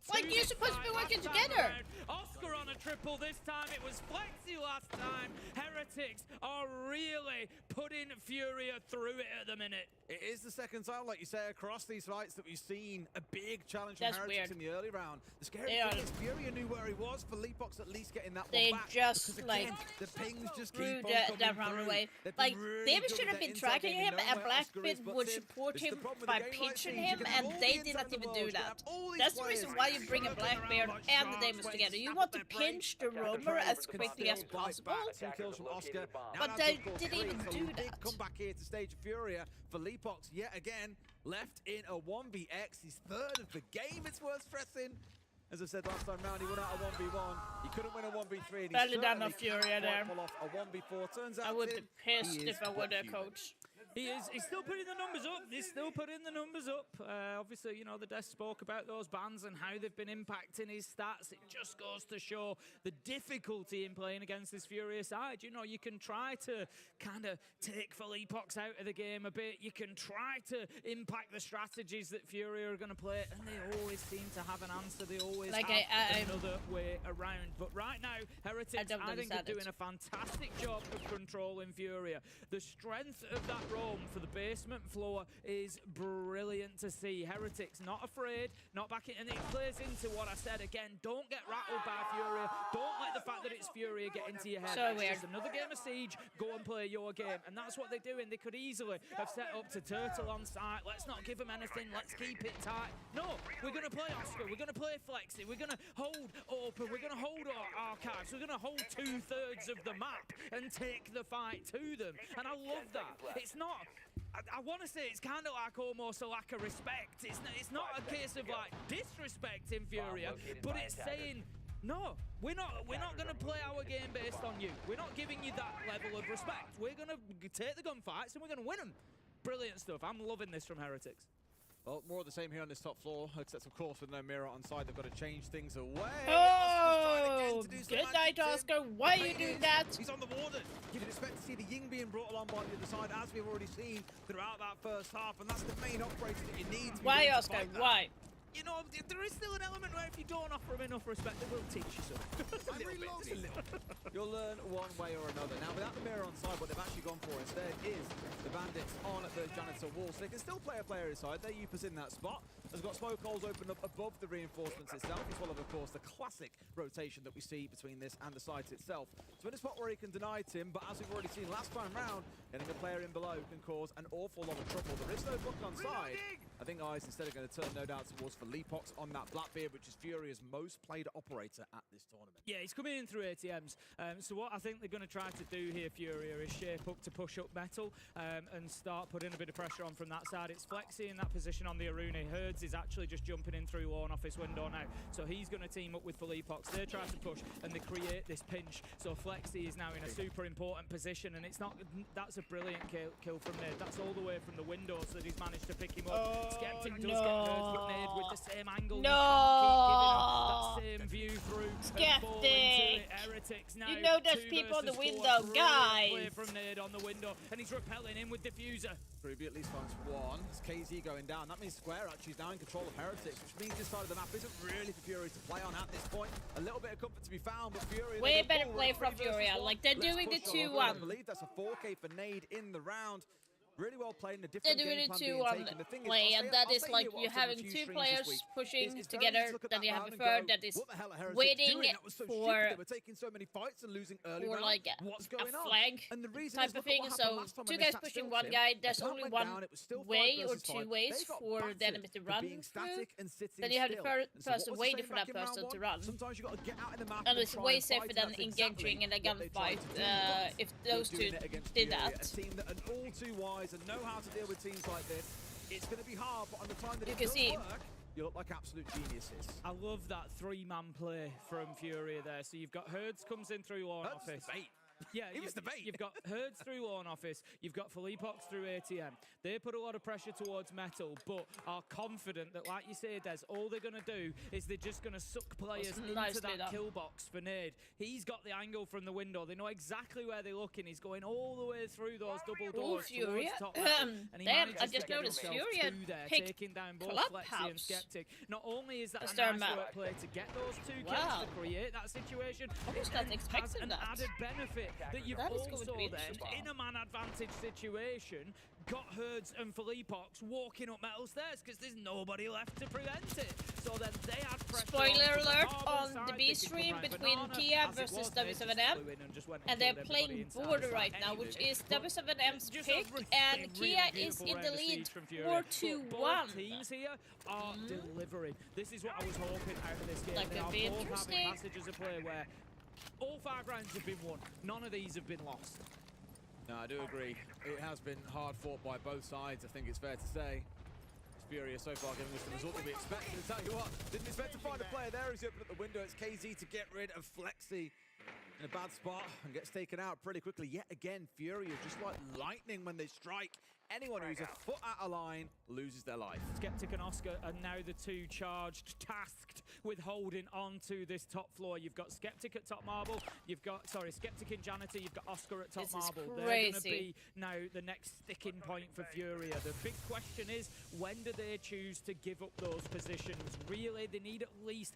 Like, you're supposed to be working together. Oscar on a triple this time. It was Flexi last time. Heretics are really putting Furia through it at the minute. It is the second time, like you say, across these fights that we've seen a big challenge from Heretics in the early round. The scary thing is Furia knew where he was. For Leapbox at least getting that one back. They just, again, the pings just keep on that coming round through. away. Like, David should have been tracking him, and Blackbeard would support him by pinching him, and they did not even do that. That's the reason why you bring a Blackbeard and the Deimos together. You want to pinch the roamer as quickly as possible, kills from Oscar. but they didn't even do that. Come back here to stage Furia for Leapbox yet again, left in a 1vx. He's third of the game, it's worth stressing. As I said last time round, he won out a 1v1. He couldn't win a 1v3. And Barely done enough Furia there. Pull off a 1v4. Turns out I would be pissed if I were their coach. He's still putting the numbers up. He's still putting the numbers up. Obviously, you know, the desk spoke about those bans and how they've been impacting his stats. It just goes to show the difficulty in playing against this Furia side. You know, you can try to kind of take Philippox out of the game a bit. You can try to impact the strategies that Furia are going to play, and they always seem to have an answer. They always have another way around. But right now, Heretics, I think, are doing a fantastic job of controlling Furia. The strength of that roam for the basement floor is brilliant to see. Heretics not afraid, not backing, and it plays into what I said again. Don't get rattled by Furia. Don't let the fact that it's Furia get into your head. So it's weird. just another game of Siege. Go and play your game, and that's what they're doing. They could easily have set up to Turtle on site. Let's not give them anything. Let's keep it tight. No, we're going to play Oscar. We're going to play Flexi. We're going to hold open. We're going to hold our archives. We're going to hold 2/3 of the map and take the fight to them. And I love that. It's not. I want to say it's kind of like almost a lack of respect. It's not a case of like disrespecting Furia, but it's saying, no, we're not going to play our game based on you. We're not giving you that level of respect. We're going to take the gunfights and we're going to win them. Brilliant stuff. I'm loving this from Heretics. Well, more of the same here on this top floor, except of course with no mirror on side, they've got to change things away. Oh, good night, Oscar. Why are you doing that? He's on the warden. You'd expect to see the Ying being brought along by the other side, as we've already seen throughout that first half, and that's the main operator that you need. Why, Oscar? Why? You know, there is still an element where if you don't offer them enough respect, they will teach you something. Just a little bit. You'll learn one way or another. Now, without the mirror on side, what they've actually gone for instead is the bandits on the janitor wall. So they can still play a player inside. Their Yupa's in that spot. Has got smoke holes opened up above the reinforcements itself, as well as, of course, the classic rotation that we see between this and the site itself. So in a spot where he can deny Tim, but as we've already seen last time round, getting a player in below can cause an awful lot of trouble. There is no book on side. I think Eyes instead are going to turn no doubt towards Philippox on that Blackbeard, which is Furia's most played operator at this tournament. Yeah, he's coming in through ATMs. So what I think they're going to try to do here, Furia, is shape up to push up Metal and start putting a bit of pressure on from that side. It's Flexi in that position on the Aruna. Herds is actually just jumping in through Lawn Office window now. So he's going to team up with Philippox. They're trying to push and they create this pinch. So Flexi is now in a super important position, and it's not. That's a brilliant kill from Nade. That's all the way from the window so that he's managed to pick him up. Skeptic does get Herds with Nade with the same angle. No. You can't keep giving him that same view through. Skeptic. Heretics now. You know there's people on the window, guys. Play from Nade on the window, and he's repelling him with Diffuser. Ruby at least finds one. It's KZ going down. That means Square actually down now in control of Heretics, which means this side of the map isn't really for Fury to play on at this point. A little bit of comfort to be found, but Fury... Way better play from Fury. Like, they're doing the 2-1. I believe that's a 4K for Nade in the round. Really well played in a different They're doing game it plan being to taken. play, and that is like you're having two players pushing together, then you have a third that is waiting for like a flag type of thing. So two guys pushing one guy, there's only one way or two ways for the enemy to run through. Then you have the third person waiting for that person to run. And it's way safer than engaging in a gunfight if those two did that. Team that are all too wise and know how to deal with teams like this. It's going to be hard, but on the time that it does work, you look like absolute geniuses. I love that three-man play from Fury there. So you've got Herds comes in through Lawn Office. Yeah, you've got Herds through Lawn Office, you've got Philippox through ATM. They put a lot of pressure towards Metal, but are confident that, like you say, Des, all they're going to do is they're just going to suck players into that kill box for Nade. He's got the angle from the window. They know exactly where they're looking. He's going all the way through those double doors towards top level. And he manages to get himself through there, taking down both Flexi and Skeptic. Not only is that a nice work play to get those two kills, to create that situation, it has an added benefit that you've also then, in a man advantage situation, got Herds and Philippox walking up metal stairs because there's nobody left to prevent it. So then they had pressure. Spoiler alert on the B stream between Kia versus W7M, and they're playing border right now, which is W7M's pick, and Kia is in the lead 4-2-1. Teams here are delivering. This is what I was hoping out of this game. That could be interesting. Passages of play where all 5 rounds have been won. None of these have been lost. No, I do agree. It has been hard fought by both sides, I think it's fair to say. Fury so far giving us the result that we expected. And tell you what, didn't expect to find a player there. He's open at the window. It's KZ to get rid of Flexi in a bad spot and gets taken out pretty quickly. Yet again, Fury are just like lightning when they strike. Anyone who's a foot out of line loses their life. Skeptic and Oscar are now the two charged, tasked with holding on to this top floor. You've got Skeptic at top marble. You've got, Skeptic in Janitor. You've got Oscar at top marble. They're going to be now the next sticking point for Furia. The big question is, when do they choose to give up those positions? Really, they need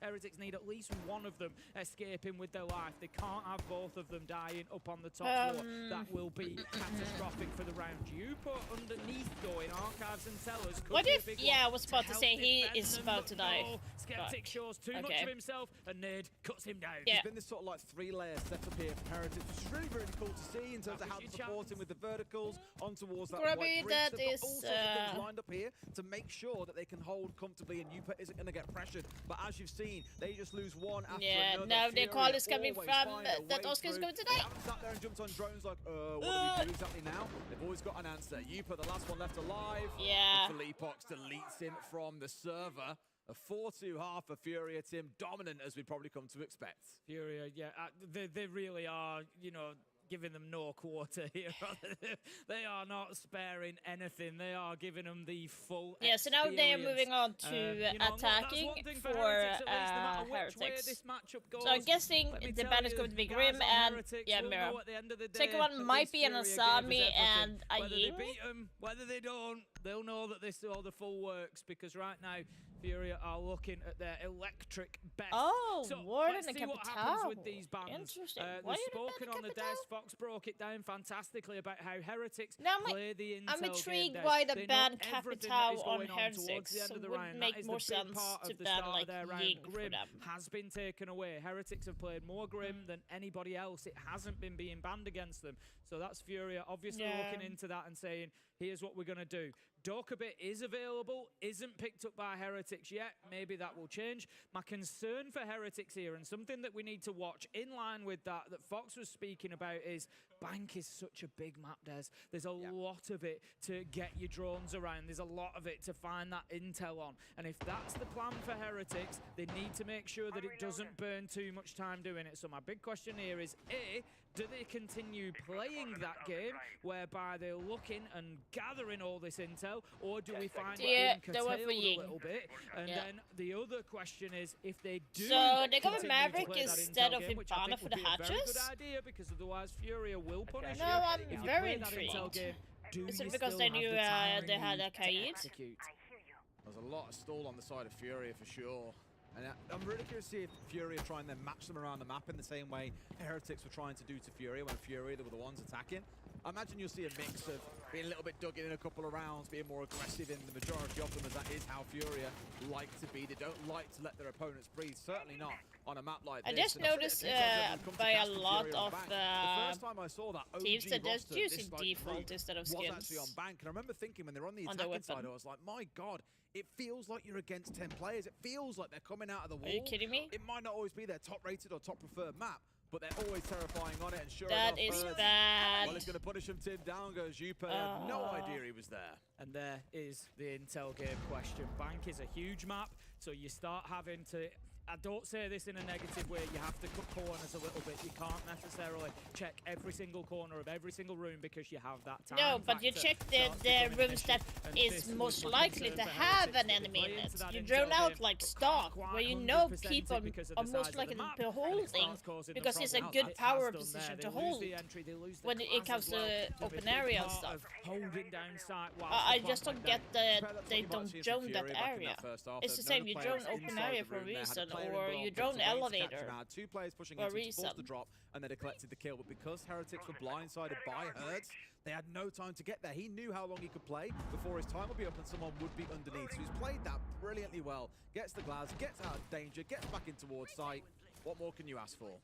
Heretics need at least one of them escaping with their life. They can't have both of them dying up on the top floor. That will be catastrophic for the round. You put underneath going Archives and Tellers. What if, I was about to say he is about to die. Skeptic shows too much of himself, and Nade cuts him down. There's been this sort of like 3-layer setup here for Heretics, which is really, really cool to see in terms of how they're supporting with the verticals on towards that white breach. That is all sorts of things lined up here to make sure that they can hold comfortably, and Upa isn't going to get pressured. But as you've seen, they just lose one after another. Now the call is coming from that Oscar's going to die. They haven't sat there and jumped on drones like, what do we do exactly now? They've always got an answer. Upa, the last one left alive. Yeah. Philippox deletes him from the server. A 4-2 half for Furia, Tim. Dominant as we probably come to expect. Furia, they really are, giving them no quarter here. They are not sparing anything. They are giving them the full experience. So now they are moving on to attacking for Heretics. So I'm guessing the ban is going to be Grim and Mirror. Second one might be an Asami and a Whether Ying. they beat them, whether they don't, they'll know that this all the full works, because right now Furia are looking at their electric best. Oh, so Warden let's and see what Capital. happens with these bans. Interesting. They've spoken on the Des. Fox broke it down fantastically about how Heretics now play the intel I'm intrigued game. why the They ban know everything Capital that on is going Heretics. the end So of the it would round. make That is more the big sense part to of the ban start of their round. Ying for Grim them. has been taken away. Heretics have played more Grim than anybody else. It hasn't been being banned against them. So that's Furia obviously looking into that and saying, here's what we're going to do. Dokabit is available, isn't picked up by Heretics yet. Maybe that will change. My concern for Heretics here, and something that we need to watch in line with that Fox was speaking about, is Bank is such a big map, Des. There's a lot of it to get your drones around. There's a lot of it to find that intel on. And if that's the plan for Heretics, they need to make sure that it doesn't burn too much time doing it. So my big question here is, A, do they continue playing that game whereby they're looking and gathering all this intel, or do we find it being curtailed a little bit? And then the other question is, if they do, so they go with Maverick instead of Hibana for the hatches? Very good idea, because otherwise Furia will punish you. No, I'm if you very play that intel intrigued. game, do Is you it because still they have knew the time they had a to Kaid? execute? There's a lot of stall on the side of Furia for sure. And I'm really curious to see if Fury are trying to match them around the map in the same way Heretics were trying to do to Fury when Fury were the ones attacking. I imagine you'll see a mix of being a little bit dug in a couple of rounds, being more aggressive in the majority of them, as that is how Fury like to be. They don't like to let their opponents breathe, certainly not on a map like this. I just noticed by a lot of the first time I saw that teams that just roster, using default instead of skins. Was actually on Bank, and I remember thinking when they're on the attacking side, I was like, my God, it feels like you're against 10 players. It feels like they're coming out of the wall. Are you kidding me? It might not always be their top rated or top preferred map, but they're always terrifying on it. And sure that enough, is bad. Well, it's going to punish him. Tim, down goes Yupa. Had no idea he was there. And there is the intel game question. Bank is a huge map, so you start having to... I don't say this in a negative way, you have to cut corners a little bit. You can't necessarily check every single corner of every single room because you have that time. No, but you check the rooms that is most likely to have an enemy in it. You drone out like stock, where you know people are most likely to be holding because it's a good power position to hold when it comes to open area and stuff. I just don't get that they don't drone that area. It's the same, you drone open area for a reason. Or you drone the elevator. Two players pushing in to force the drop, and then they collected the kill. But because Heretics were blindsided by Hertz, they had no time to get there. He knew how long he could play before his time would be up and someone would be underneath. So he's played that brilliantly well. Gets the glass, gets out of danger, gets back in towards sight. What more can you ask for?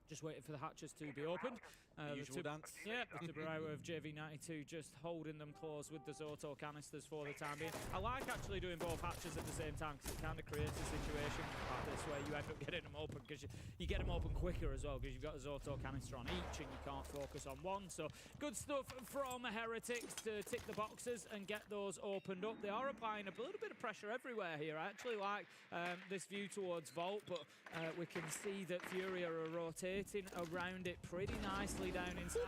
Just waiting for the hatches to be opened. The usual dance. Yeah, the Tubarao of JV92 just holding them close with the Zoto canisters for the time being. I like actually doing both hatches at the same time because it kind of creates a situation like this where you end up getting them open because you get them open quicker as well because you've got a Zoto canister on each and you can't focus on one. So good stuff from Heretics to tick the boxes and get those opened up. They are applying a little bit of pressure everywhere here. I actually like this view towards Vault, but we can see that Fury are rotating around it pretty nicely down inside.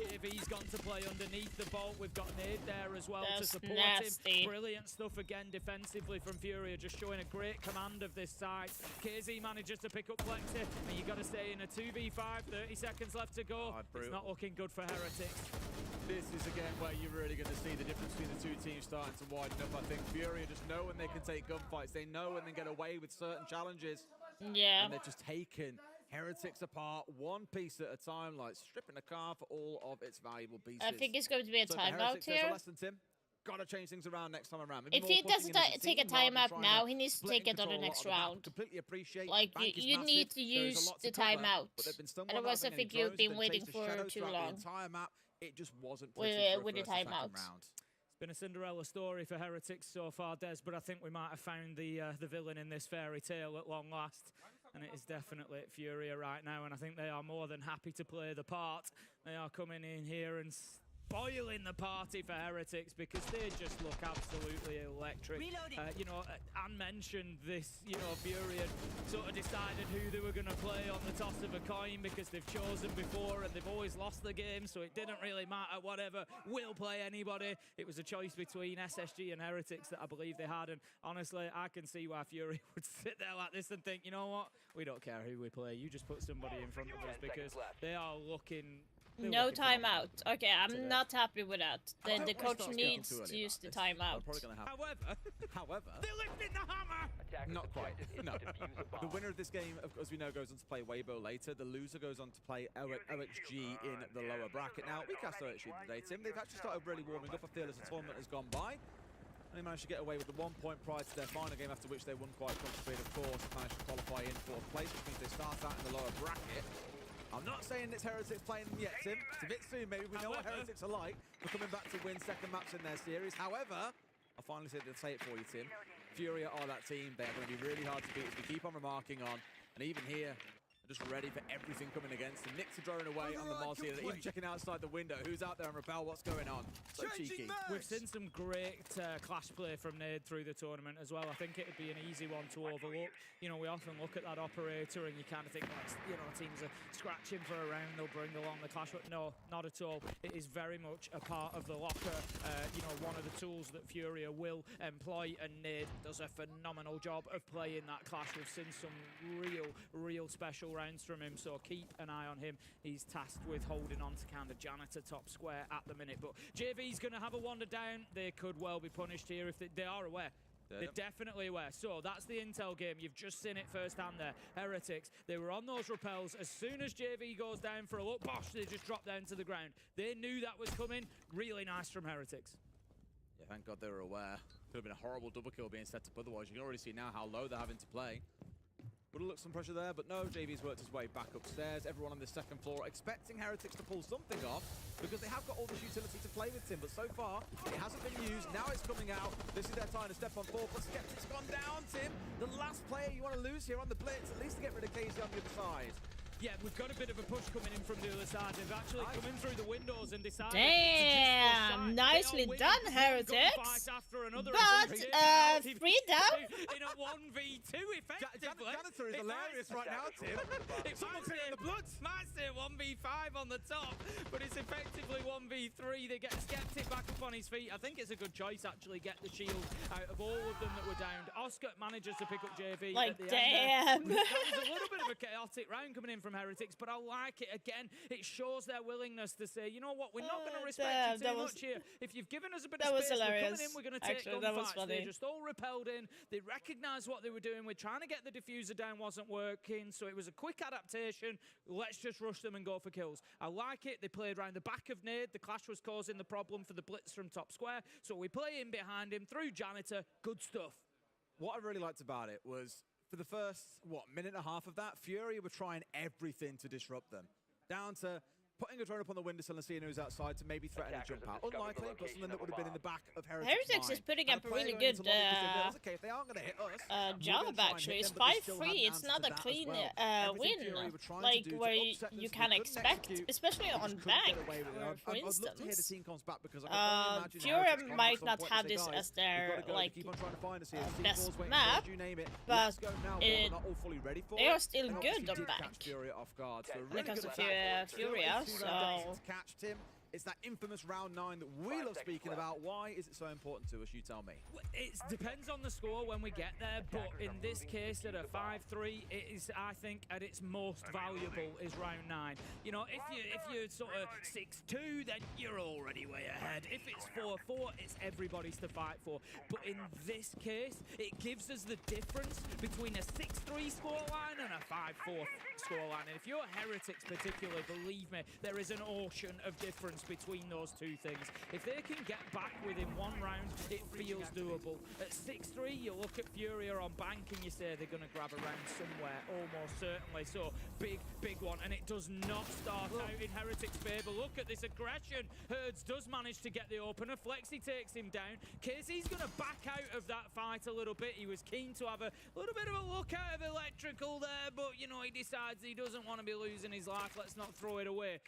JV's gone to play underneath the Vault. We've got Nade there as well to support him. Brilliant stuff again defensively from Fury, just showing a great command of this side. KZ manages to pick up Flexi, and you got to stay in a 2v5, 30 seconds left to go. It's not looking good for Heretics. This is again where you're really going to see the difference between the two teams starting to widen up. I think Fury just know when they can take gunfights. They know when they get away with certain challenges. Yeah. And they're just taking Heretics apart one piece at a time, like stripping the car for all of its valuable pieces. I think it's going to be a timeout here. There's a lesson, Tim. Got to change things around next time around. If he doesn't take a timeout now, he needs to take it on the next round. Completely appreciate. Like, you need to use the timeout. Otherwise, I think you've been waiting for too long. The entire map, it just wasn't with the timeout. It's been a Cinderella story for Heretics so far, Des, but I think we might have found the villain in this fairy tale at long last. And it is definitely Furia right now, and I think they are more than happy to play the part. They are coming in here and spoiling the party for Heretics because they just look absolutely electric. You know, Anne mentioned this, you know, Fury had sort of decided who they were going to play on the toss of a coin because they've chosen before and they've always lost the game, so it didn't really matter, whatever, we'll play anybody. It was a choice between SSG and Heretics that I believe they had, and honestly, I can see why Fury would sit there like this and think, you know what, we don't care who we play, you just put somebody in front of us because they are looking... No timeout. Okay, I'm not happy with that. Then the coach needs to use the timeout. However, they're lifting the hammer! Not quite. No. The winner of this game, as we know, goes on to play Weibo later. The loser goes on to play OXG in the lower bracket. Now, we cast OXG today, Tim. They've actually started really warming up, I feel, as the tournament has gone by. And they managed to get away with the 1 point prior to their final game, after which they won quite comfortably. Of course, managed to qualify in 4th place, which means they start out in the lower bracket. I'm not saying it's Heretics playing them yet, Tim. It's a bit soon, maybe. We know what Heretics are like. We're coming back to win second maps in their series. However, I finally said to say it for you, Tim. Furia are that team. They're going to be really hard to beat, as we keep on remarking on. And even here, just ready for everything coming against them. Knicks are drone away on the Moz here. They're even checking outside the window. Who's out there and Repel? What's going on? So cheeky. We've seen some great clash play from Nade through the tournament as well. I think it would be an easy one to overlook. You know, we often look at that operator and you kind of think, like, you know, teams are scratching for a round, they'll bring along the clash. But no, not at all. It is very much a part of the locker. You know, one of the tools that Furia will employ, and Nade does a phenomenal job of playing that clash. We've seen some real special rounds from him, so keep an eye on him. He's tasked with holding on to kind of janitor top square at the minute. But JV's going to have a wander down. They could well be punished here if they are aware. They're definitely aware. So that's the intel game. You've just seen it firsthand there. Heretics, they were on those rappels. As soon as JV goes down for a look, bosh, they just drop down to the ground. They knew that was coming. Really nice from Heretics. Yeah, thank God they were aware. Could have been a horrible double kill being set up otherwise. You can already see now how low they're having to play. Would have looked some pressure there, but no, JV's worked his way back upstairs. Everyone on the second floor expecting Heretics to pull something off because they have got all this utility to play with him, but so far it hasn't been used. Now it's coming out. This is their time to step on forward, but Skeptic's gone down, Tim. The last player you want to lose here on the blitz, at least to get rid of KZ on the other side. Yeah, we've got a bit of a push coming in from the other side. They've actually come in through the windows and decided Damn, nicely done, Heretics. But 3 down. In a 1v2, effectively. Janitor is hilarious right now, Tim. Someone's in the blood. Might say 1v5 on the top, but it's effectively 1v3. They get Skeptic back up on his feet. I think it's a good choice, actually, get the shield out of all of them that were downed. Oscar manages to pick up JV. Like, at the damn. End there. That was a little bit of a chaotic round coming in from Heretics, but I like it. Again, it shows their willingness to say, you know what, we're not going to respect you too much here. If you've given us a bit of space, we're coming in, we're going to take gunfights. They just all repelled in. They recognised what they were doing. We're trying to get the diffuser down, wasn't working, so it was a quick adaptation. Let's just rush them and go for kills. I like it. They played around the back of Nade. The clash was causing the problem for the blitz from top square, so we play in behind him through Janitor. Good stuff. What I really liked about it was for the first, minute and a half of that, Fury were trying everything to disrupt them. Down to putting a drone up on the windowsill and seeing who's outside to maybe threaten a jump out. Unlikely, but something that would have been in the back of Heretics' is putting up a really good okay, if they aren't going to hit us, job, actually. It's 5-3. It's not a clean win, like where you can expect, especially on bank, for instance. Fury might not have this as their best map, but they are still good on bank when it comes to Fury. So it's that infamous round 9 that we love speaking about. Why is it so important to us? You tell me. It depends on the score when we get there, but in this case, at a 5-3, it is, I think, at its most valuable is round 9. You know, if you're sort of 6-2, then you're already way ahead. If it's 4-4, it's everybody's to fight for. But in this case, it gives us the difference between a 6-3 scoreline and a 5-4 scoreline. And if you're Heretics particularly, believe me, there is an ocean of difference between those two things. If they can get back within one round, it feels doable. At 6-3, you look at Furia on bank and you say they're going to grab a round somewhere, almost certainly. So, big one. And it does not start out in Heretics' favour. Look at this aggression. Herds does manage to get the opener. Flexi takes him down. KZ's going to back out of that fight a little bit. He was keen to have a little bit of a look out of electrical there, but, you know, he decides he doesn't want to be losing his life. Let's not throw it away.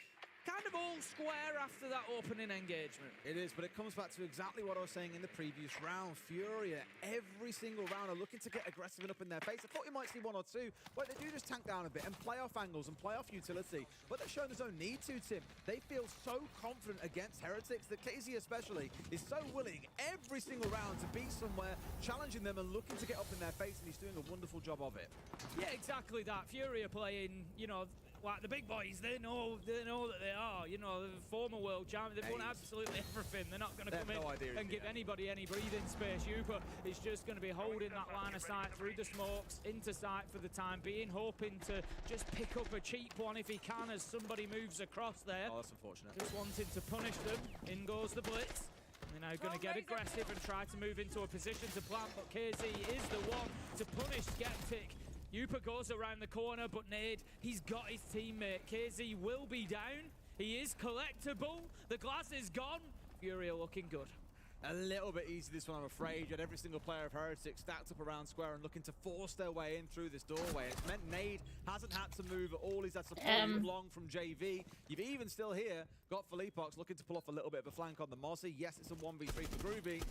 Kind of all square after that opening engagement. It is, but it comes back to exactly what I was saying in the previous round. Furia, every single round, are looking to get aggressive and up in their face. I thought you might see 1 or 2, but they do just tank down a bit and play off angles and play off utility. But they're showing there's no need to, Tim. They feel so confident against Heretics that KZ especially is so willing every single round to be somewhere, challenging them and looking to get up in their face, and he's doing a wonderful job of it. Yeah, exactly that. Furia playing, you know, like the big boys, they know that they are, you know, the former world champions. They've won absolutely everything. They're not going to come in and give anybody any breathing space. Yupa is just going to be holding that line of sight through the smokes into sight for the time being, hoping to just pick up a cheap one if he can as somebody moves across there. Oh, that's unfortunate. Just wanting to punish them. In goes the blitz. They're now going to get aggressive and try to move into a position to plant, but KZ is the one to punish Skeptic. Yupa goes around the corner, but Nade, he's got his teammate. KZ will be down. He is collectible. The glass is gone. Furia looking good. A little bit easy this one, I'm afraid. You had every single player of Heretics stacked up around square and looking to force their way in through this doorway. It's meant Nade hasn't had to move at all. He's had support long from JV. You've even still here got Felipox looking to pull off a little bit of a flank on the Mozzie. Yes, it's a 1v3 for Groovy.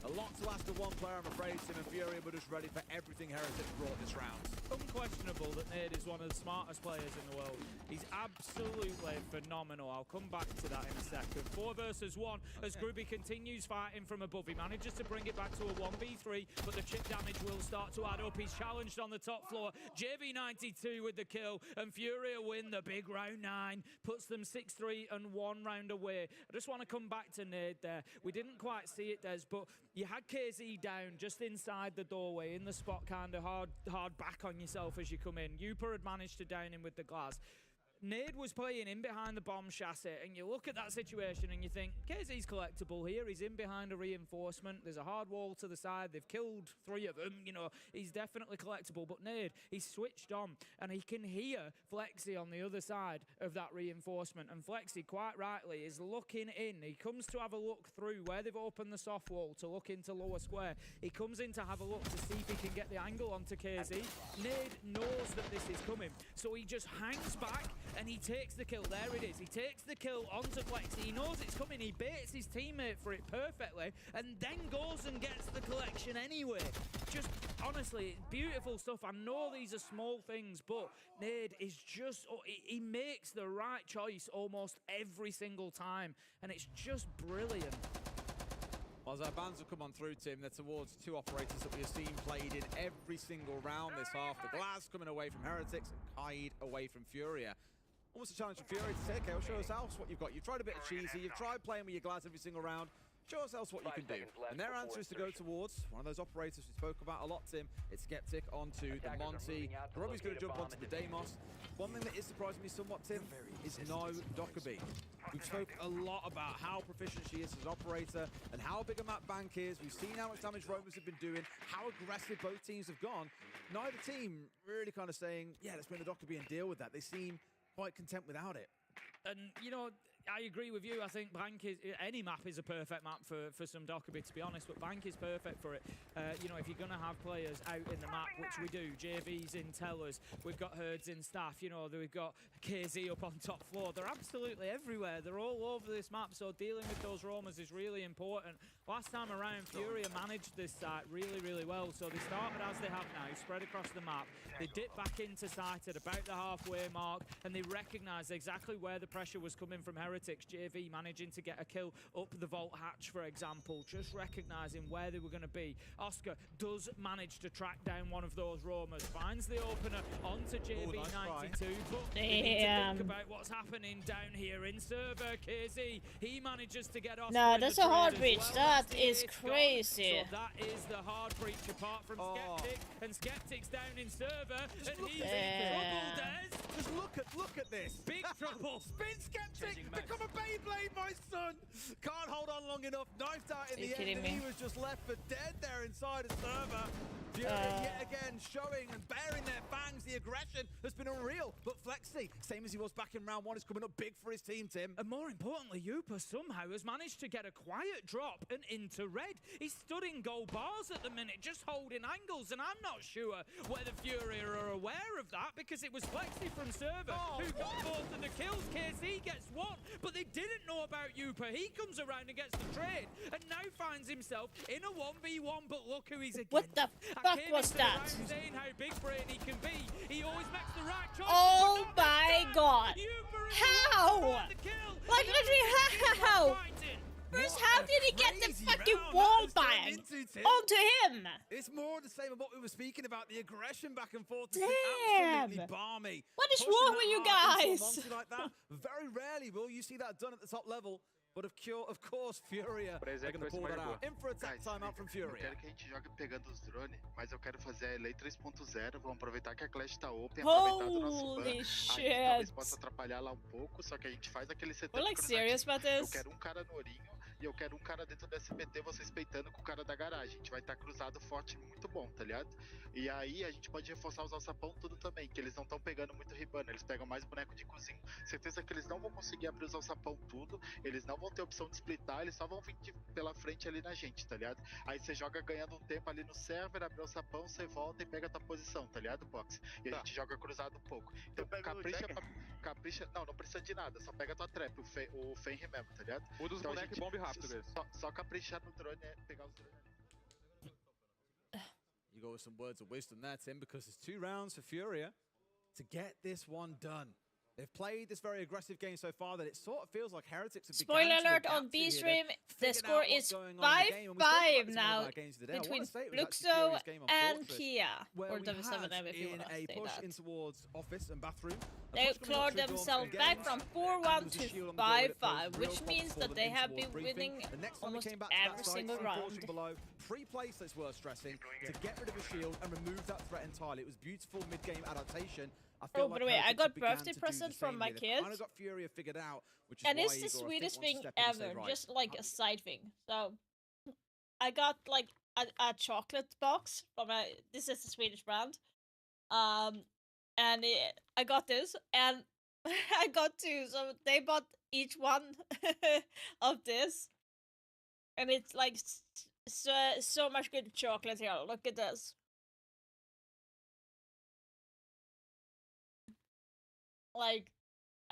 A lot to ask of one player, I'm afraid. Tim and Fury were just ready for everything Heretics brought this round. Unquestionable that Nade is one of the smartest players in the world. He's absolutely phenomenal. I'll come back to that in a second. 4 versus 1 as Grubby continues fighting from above. He manages to bring it back to a 1v3, but the chip damage will start to add up. He's challenged on the top floor. JV92 with the kill, and Furia win the big round 9. Puts them 6-3 and 1 round away. I just want to come back to Nade there. We didn't quite see it, Des, but you had KZ down just inside the doorway, in the spot, kind of hard back on yourself as you come in. Upa had managed to down him with the glass. Nade was playing in behind the bomb chassis, and you look at that situation and you think, KZ's collectible here. He's in behind a reinforcement. There's a hard wall to the side. They've killed 3 of them. You know, he's definitely collectible. But Nade, he's switched on, and he can hear Flexi on the other side of that reinforcement. And Flexi, quite rightly, is looking in. He comes to have a look through where they've opened the soft wall to look into lower square. He comes in to have a look to see if he can get the angle onto KZ. Nade knows that this is coming, so he just hangs back, and he takes the kill. There it is. He takes the kill onto Flexi. He knows it's coming. He baits his teammate for it perfectly, and then goes and gets the collection anyway. Just, honestly, beautiful stuff. I know these are small things, but Nade is just, he makes the right choice almost every single time, and it's just brilliant. Well, as our bans have come on through, Tim, they're towards 2 operators that we have seen played in every single round this half. The Glass coming away from Heretics, and Kaid away from Furia. Almost a challenge for Fury to say, okay, well, show us else what you've got. You've tried a bit of cheesy, you've tried playing with your Glass every single round. Show us else what you can do. And their answer is to go towards one of those operators we spoke about a lot, Tim. It's Skeptic onto the Monty. Robbie's going to jump onto the Deimos. One thing that is surprising me somewhat, Tim, is no Dockerby. We've spoken a lot about how proficient she is as an operator and how big a map bank is. We've seen how much damage Romans have been doing, how aggressive both teams have gone. Neither team really kind of saying, yeah, let's bring the Dockerby and deal with that. They seem quite content without it. And, you know, I agree with you. I think Bank is, any map is a perfect map for some Dockerby, to be honest, but Bank is perfect for it. You know, if you're going to have players out in the map, which we do, JV's in Tellers, we've got Herds in Staff, you know, we've got KZ up on top floor. They're absolutely everywhere. They're all over this map, so dealing with those roamers is really important. Last time around, Furia managed this site really, really well, so they started as they have now, spread across the map. They dip back into site at about the halfway mark, and they recognise exactly where the pressure was coming from Heretics. JV managing to get a kill up the vault hatch, for example, just recognising where they were going to be. Oscar does manage to track down one of those roamers, finds the opener onto JV92, but we need to think about what's happening down here in server. KZ, he manages to get Oscar. No, that's a hard breach. Well. That is crazy. So that is the hard breach apart from Skeptic, and Skeptic's down in server, and he's in trouble, Des. Just look at this. Big trouble. Spin Skeptic, become a Beyblade, my son. Can't hold on long enough. Knifed out in the end, and he was just left for dead there inside a server. Fury yet again showing and bearing their fangs. The aggression has been unreal. But Flexi, same as he was back in round 1, is coming up big for his team, Tim. And more importantly, Upa somehow has managed to get a quiet drop and into red. He's stood in gold bars at the minute, just holding angles, and I'm not sure whether Fury are aware of that, because it was Flexi from server who got both of the kills. KZ gets 1, but they didn't know about Upa. He comes around and gets the trade, and now finds himself in a 1v1, but look who he's against. What the fuck was that? Saying how big brain he can be. He always makes the right choice. Oh my god. How? Like, literally, how? First, how did he get the fucking wall bang onto him? It's more the same of what we were speaking about. The aggression back and forth is Damn. absolutely balmy. What is wrong with you guys? Like that. Very rarely will you see that done at the top level. But of course, Furia are going to pull that out. In for attack timeout from Furia. Eu quero que a gente jogue pegando os drones, mas eu quero fazer a Lei 3.0. Vamos aproveitar que a Clash tá open, aproveitar do nosso ban. Aí talvez possa atrapalhar lá um pouco, só que a gente faz aquele setup. We're like serious about Eu this. quero um cara no Ourinho e eu quero um cara dentro do SPT, vocês peitando com o cara da garagem. A gente vai estar cruzado forte muito bom, tá ligado? E aí a gente pode reforçar os alçapão tudo também, que eles não estão pegando muito ribana, eles pegam mais boneco de cozinha. Certeza que eles não vão conseguir abrir os alçapão tudo, eles não vão ter opção de splitar, eles só vão vir pela frente ali na gente, tá ligado? Aí você joga ganhando um tempo ali no server, abre o alçapão, você volta e pega a tua posição, tá ligado, Box? E a gente joga cruzado um pouco. Então capricha, não precisa de nada, só pega a tua trap, o Fenrir mesmo, tá ligado? O dos então, bonecos bombe rápido, só caprichar no drone é pegar os drones ali. you go with some words of wisdom there, Tim, because there's 2 rounds for Furia to get this one done. They've played this very aggressive game so far that it sort of feels like Heretics have Spoiler alert on B-Stream, the score is 5-5 now between Fluxo and Kia. Or W7M if you want to say that. In towards office and bathroom. They clawed themselves back from 4-1 to 5-5, which means that they have been winning almost every single round. 3 places worth stressing to get rid of the shield and remove that threat entirely. It was beautiful mid-game adaptation. Oh, by the way, I got birthday present from my kids. I got Furia figured out, which is and why it's the Igor, sweetest think, thing wants to ever, say, right, just like a side thing. So, I got like a chocolate box from this is a Swedish brand. And I got this, and I got 2, so they bought each one of this. And it's like so much good chocolate here. Look at this. Like,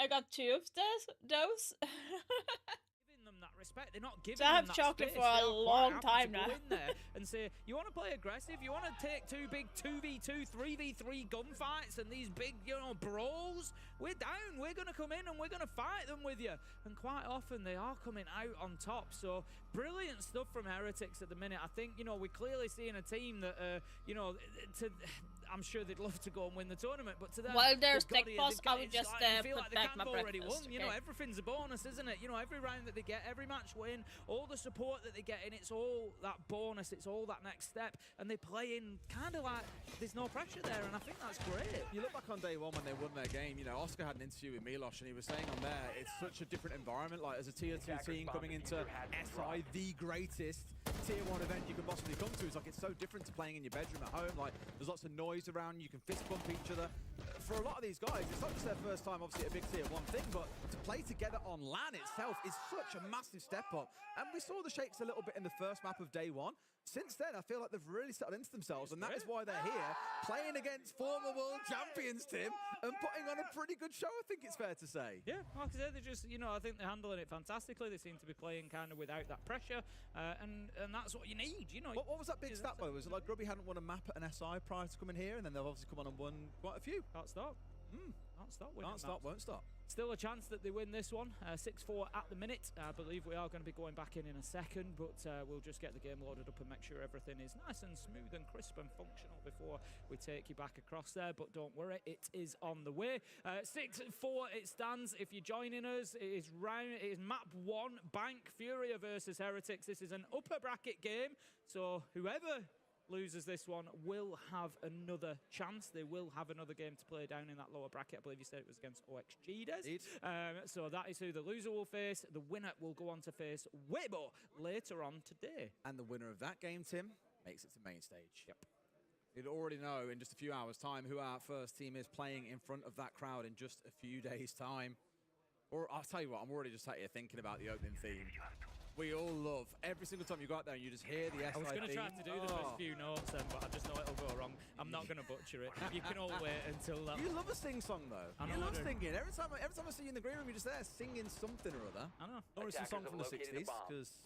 I got 2 of those. Giving them that respect. They're not giving so I have chocolate for a long time now. Go in there and say, you want to play aggressive? You want to take 2 big 2v2, 3v3 gunfights and these big, brawls? We're down. We're going to come in and we're going to fight them with you. And quite often they are coming out on top. So brilliant stuff from Heretics at the minute. I think, we're clearly seeing a team that, I'm sure they'd love to go and win the tournament, but to them, while there's tech boss, I would just put back my already breakfast. Won. Okay. Everything's a bonus, isn't it? Every round that they get, every match win, all the support that they get, and it's all that bonus, it's all that next step, and they play in kind of like there's no pressure there, and I think that's great. You look back on day 1 when they won their game, Oscar had an interview with Milosh, and he was saying on there, it's such a different environment, like as a tier 2 team coming into SI, the greatest tier 1 event you can possibly come to. It's like it's so different to playing in your bedroom at home. Like there's lots of noise around, you can fist bump each other. For a lot of these guys, it's not just their first time obviously at a big tier 1 thing, but to play together on LAN itself is such a massive step up. And we saw the shakes a little bit in the first map of day 1. Since then, I feel like they've really settled into themselves, and that is why they're here, playing against former world champions, Tim, and putting on a pretty good show, I think it's fair to say. Yeah, like I said, they're just, I think they're handling it fantastically. They seem to be playing kind of without that pressure, and that's what you need, What was that big stat, though? Was it like Grubby hadn't won a map at an SI prior to coming here, and then they've obviously come on and won quite a few? Can't stop. Can't stop winning. Can't stop, won't stop. Still a chance that they win this one. 6-4 at the minute. I believe we are going to be going back in a second, but we'll just get the game loaded up and make sure everything is nice and smooth and crisp and functional before we take you back across there. But don't worry, it is on the way. 6-4 it stands. If you're joining us, it is map 1, Bank Furia versus Heretics. This is an upper bracket game, so whoever loses this one will have another chance. They will have another game to play down in that lower bracket. I believe you said it was against OXG, Des. So that is who the loser will face. The winner will go on to face Weibo later on today. And the winner of that game, Tim, makes it to main stage. Yep. You'd already know in just a few hours' time who our first team is playing in front of that crowd in just a few days' time. Or I'll tell you what, I'm already just sat here thinking about the opening theme. We all love every single time you go out there and you just hear the SI I was going to try to do the first few notes then, but I just know it'll go wrong. I'm not going to butcher it. You can all wait until that. You love a sing-song though. You love singing. Every time I see you in the green room, you're just there singing something or other. I know. Or it's a song from the 60s, because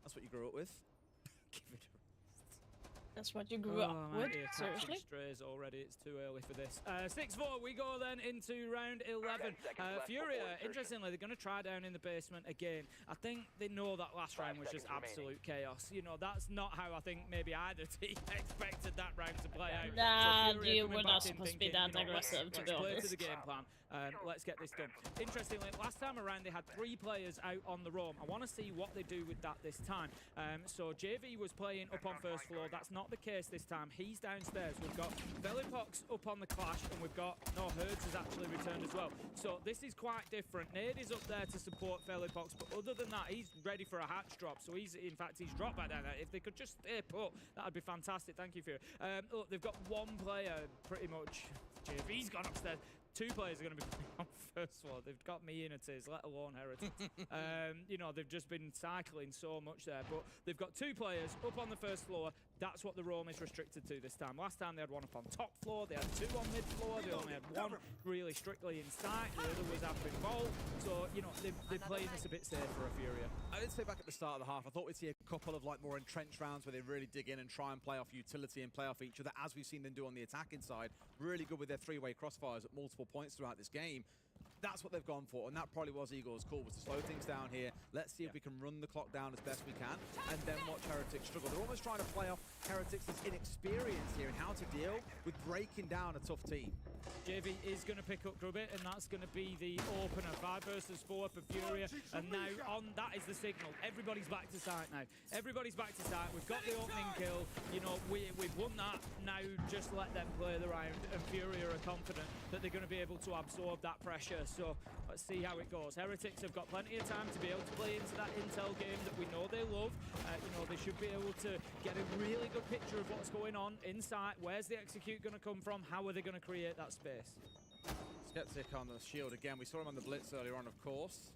that's what you grew up with. Give it a That's what you grew up with, seriously? Strays already, it's too early for this. 6-4, we go then into round 11. Furia, interestingly, they're going to try down in the basement again. I think they know that last round was just absolute chaos. That's not how I think maybe either team expected that round to play out. Nah, so you were not supposed to be that aggressive, to be honest. Let's play to the game plan. Let's get this done. Interestingly, last time around they had 3 players out on the roam. I want to see what they do with that this time. So JV was playing up on first floor. That's not the case this time. He's downstairs. We've got Velipox up on the Clash, and we've got Herds has actually returned as well. So this is quite different. Nade is up there to support Velipox, but other than that, he's ready for a hatch drop. So he's dropped back down there. If they could just stay put, that'd be fantastic. Thank you, Fury. Look, they've got 1 player pretty much. JV's gone upstairs. 2 players are going to be playing on first floor. They've got me in it is, let alone Heretics. They've just been cycling so much there. But they've got 2 players up on the first floor. That's what the roam is restricted to this time. Last time they had one up on top floor, they had 2 on mid floor, they only had 1 really strictly in sight, the other was up in vault. So, you know, they're playing this a bit safer for Furia. I did say back at the start of the half, I thought we'd see a couple of like more entrenched rounds where they really dig in and try and play off utility and play off each other, as we've seen them do on the attacking side. Really good with their 3-way crossfires at multiple points throughout this game. That's what they've gone for, and that probably was Igor's call, was to slow things down here. Let's see if we can run the clock down as best we can, and then watch Heretics struggle. They're almost trying to play off Heretics' inexperience here and how to deal with breaking down a tough team. JV is going to pick up Grubbit, and that's going to be the opener. 5 versus 4 for Furia, and now that is the signal. Everybody's back to site now. Everybody's back to site. We've got the opening kill. You know, we've won that. Now just let them play the round, and Furia are confident that they're going to be able to absorb that pressure. So let's see how it goes. Heretics have got plenty of time to be able to play into that intel game that we know they love. You know, they should be able to get a really good picture of what's going on inside. Where's the execute going to come from? How are they going to create that space? Skeptic on the shield again. We saw him on the blitz earlier on, of course.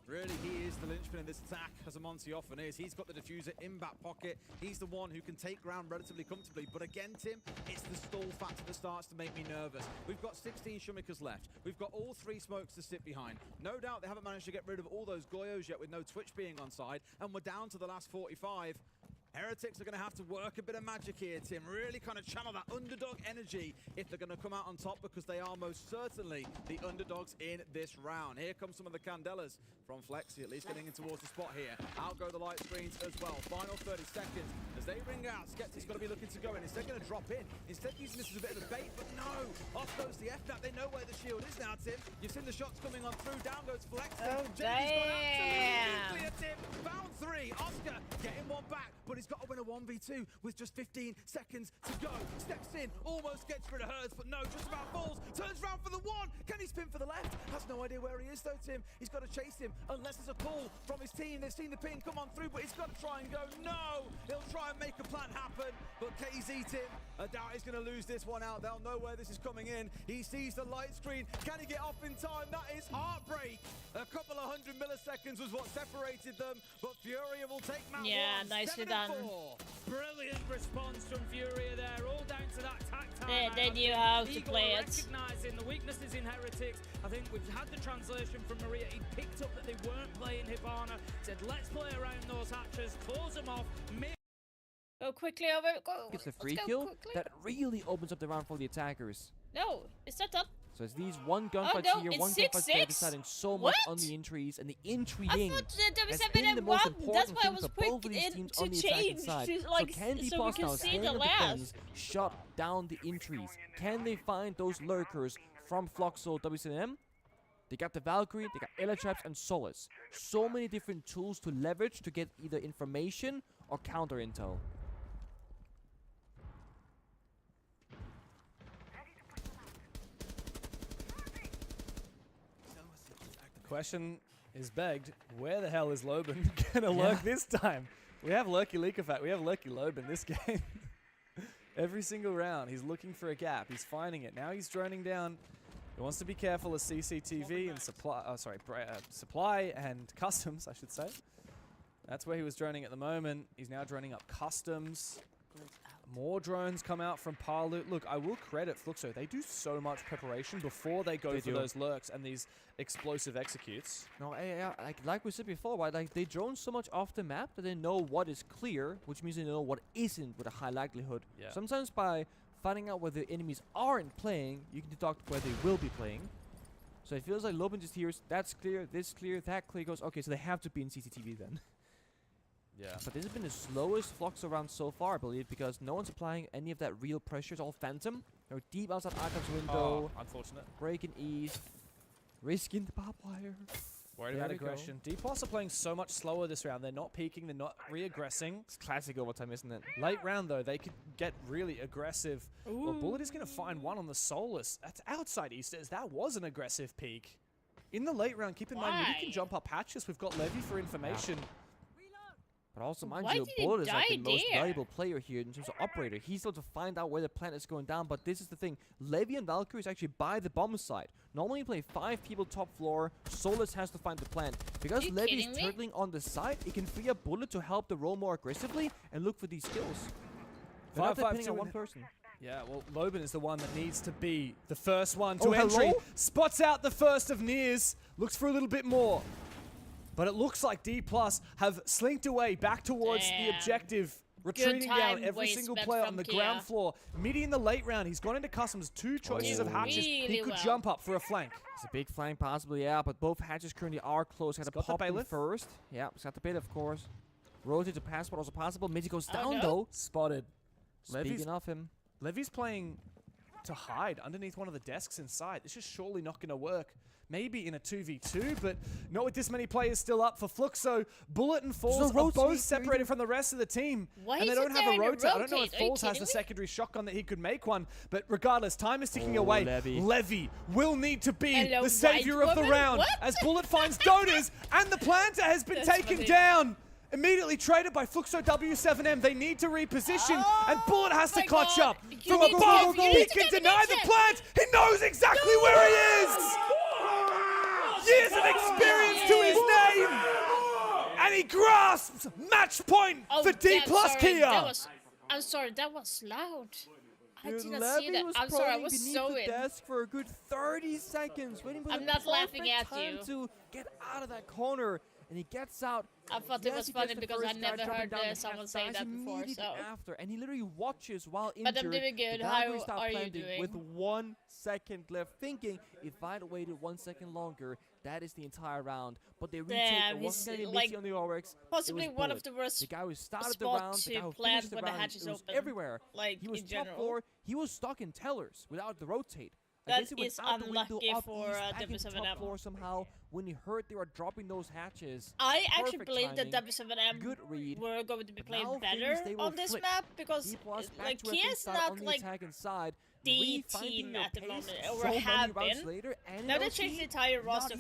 Really, he is the linchpin in this attack, as Amonte often is. He's got the diffuser in back pocket. He's the one who can take ground relatively comfortably. But again, Tim, it's the stall factor that starts to make me nervous. We've got 16 Shumikers left. We've got all 3 smokes to sit behind. No doubt they haven't managed to get rid of all those Goyos yet with no Twitch being on side. And we're down to the last 45. Heretics are going to have to work a bit of magic here, Tim. Really kind of channel that underdog energy if they're going to come out on top, because they are most certainly the underdogs in this round. Here come some of the Candelas from Flexi, at least getting in towards the spot here. Out go the light screens as well. Final 30 seconds as they ring out. Skeptic's got to be looking to go in. Instead, going to drop in. Instead, using this as a bit of a bait, but no. Off goes the FNAT. They know where the shield is now, Tim. You've seen the shots coming on through. Down goes Flexi. Oh, damn. Clear, Tim. Found 3. Oscar getting one back, but he's got to win a 1v2 with just 15 seconds to go. Steps in, almost gets rid of hers, but no, just about falls. Turns around for the 1. Can he spin for the left? Has no idea where he is though, Tim. He's got to chase him unless there's a call from his team. They've seen the ping come on through, but he's got to try and go. No, he'll try and make a plan happen, but KZ, Tim, I doubt he's going to lose this one out. They'll know where this is coming in. He sees the light screen. Can he get off in time? That is heartbreak. A couple of 100 milliseconds was what separated them, but Furia will take map 1. Nicely done. Brilliant response from Furia there, all down to that tactile. They knew how to play it. Recognizing the weaknesses in Heretics. I think we've had the translation from Maria. He picked up that they weren't playing Hibana. Said, let's play around those hatches, close them off. Go quickly over. Go. It's a free kill that really opens up the round for the attackers. No, it's not up. So it's these one gunfight here, one gunfight there, deciding so much on the entries, and the intriguing has been the most important thing for both of these teams on the attacking side. So can the boss now staying on the defense shut down the entries? Can they find those lurkers from Floxo WCM? They got the Valkyrie, they got Ela Traps and Solace. So many different tools to leverage to get either information or counter intel. Question is begged, where the hell is Loban gonna lurk this time? We have Lurky Leakafat, we have Lurky Loban in this game. Every single round, he's looking for a gap, he's finding it. Now he's droning down. He wants to be careful of CCTV and supply and customs, I should say. That's where he was droning at the moment. He's now droning up customs. More drones come out from Palu. Look, I will credit Fluxo. They do so much preparation before they go for those lurks and these explosive executes. No, like we said before, right? Like they drone so much off the map that they know what is clear, which means they know what isn't with a high likelihood. Yeah. Sometimes by finding out where the enemies aren't playing, you can deduct where they will be playing. So it feels like Loban just hears, that's clear, this clear, that clear, goes, okay, so they have to be in CCTV then. Yeah. But this has been the slowest Floxo round so far, I believe, because no one's applying any of that real pressure. It's all Phantom. They're deep outside Archive's window. Oh, unfortunate. Breaking ease. Risking the barbed wire. Worried about aggression. Deepos are playing so much slower this round. They're not peeking. They're not re-aggressing. It's classic overtime, isn't it? Late round, though, they could get really aggressive. Well, Bullet is going to find one on the Solus. That's outside Easters. That was an aggressive peek. In the late round, keep in mind, we can jump up hatches. We've got Levy for information. But also, mind Why you, did he Bullet is like the die most there? valuable player here in terms of operator. He's able to find out where the plant is going down, but this is the thing. Levy and Valkyrie is actually by the bomb site. Normally you play 5 people top floor, Solus has to find the plant. Because Levy is turtling on the side, it can free up Bullet to help the roll more aggressively and look for these kills. They're not depending on one person. Yeah, well, Loben is the one that needs to be the first one to entry. Spots out the first of Nears, looks for a little bit more. But it looks like D+ have slinked away back towards the objective, retreating down every single player on the ground floor. Midi in the late round, he's gone into customs, 2 choices of hatches. He could jump up for a flank. It's a big flank possibly, yeah, but both hatches currently are close. Got to pop them first. Yeah, he's got the bait, of course. Rotate to passport also possible. Midi goes down though. Spotted. Speaking of him. Levy's playing to hide underneath one of the desks inside. This is surely not going to work. Maybe in a 2v2, but not with this many players still up for Fluxo. Bullet and Falls are both separated from the rest of the team. Why and they don't have a rotate. I don't know if Falls has the secondary shotgun that he could make one, but regardless, time is ticking away. Levy will need to be the savior of the round as Bullet finds Dotas and the planter has been taken down. Immediately traded by Fluxo W7M. They need to reposition, and Bullet has to clutch up. From above, he can deny the plant. He knows exactly where he is. Years of experience to his name, and he grasps match point for D+ Kia. I'm sorry, that was loud. I did not Levy see that. was I'm sorry, I was beneath so the in. desk for a good 30 seconds, waiting for I'm not laughing at time you. to get out of that corner, and he gets out. I thought it was funny because I never heard someone say that before. So. After, and he literally watches while injured. But I'm doing good. How are you doing? With 1 second left, thinking if I'd waited 1 second longer, that is the entire round. But they retake. It wasn't getting Mitzi on the Oryx. Possibly one of the worst. The guy who started the round, the guy who finished the round, hatch is was open. everywhere. Like he was in top general. floor. He was stuck in tellers without the rotate. That is unlucky for W7M. Floor somehow when he heard they were dropping those hatches. I actually believe that W7M were going to be playing better on this map because like Kia's not like the team at the moment, or have been. Now they changed the entire roster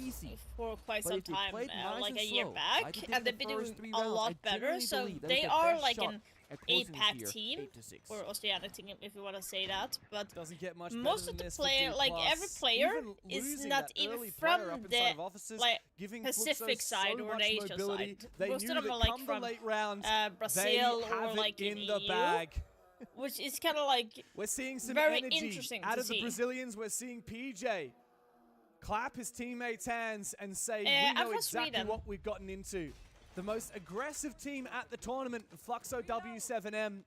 for quite some time, like a year back, and they've been doing a lot better. So they are like an APAC team, or Oceanic team, if you want to say that. But most of the player, like every player, is not even from the like Pacific side or the Asian side. Most of them are like from Brazil or like in the EU. Which is kind of like we're seeing some very energy interesting out to of the see. Brazilians. We're seeing PJ clap his teammates' hands and say, "We know exactly what we've gotten into." The most aggressive team at the tournament, Fluxo W7M.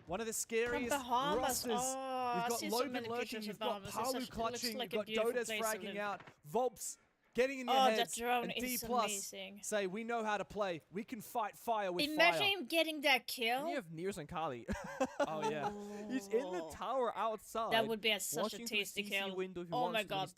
One of the scariest rosters. We've got Loben lurking, you've got Palu clutching, you've got Dotas fragging out, Volps getting in your heads, and D+ say, we know how to play. We can fight fire with fire. Imagine him getting that kill. And you have Nears and Kali. Oh, yeah. He's in the tower outside. That would be such a tasty kill. Oh my god.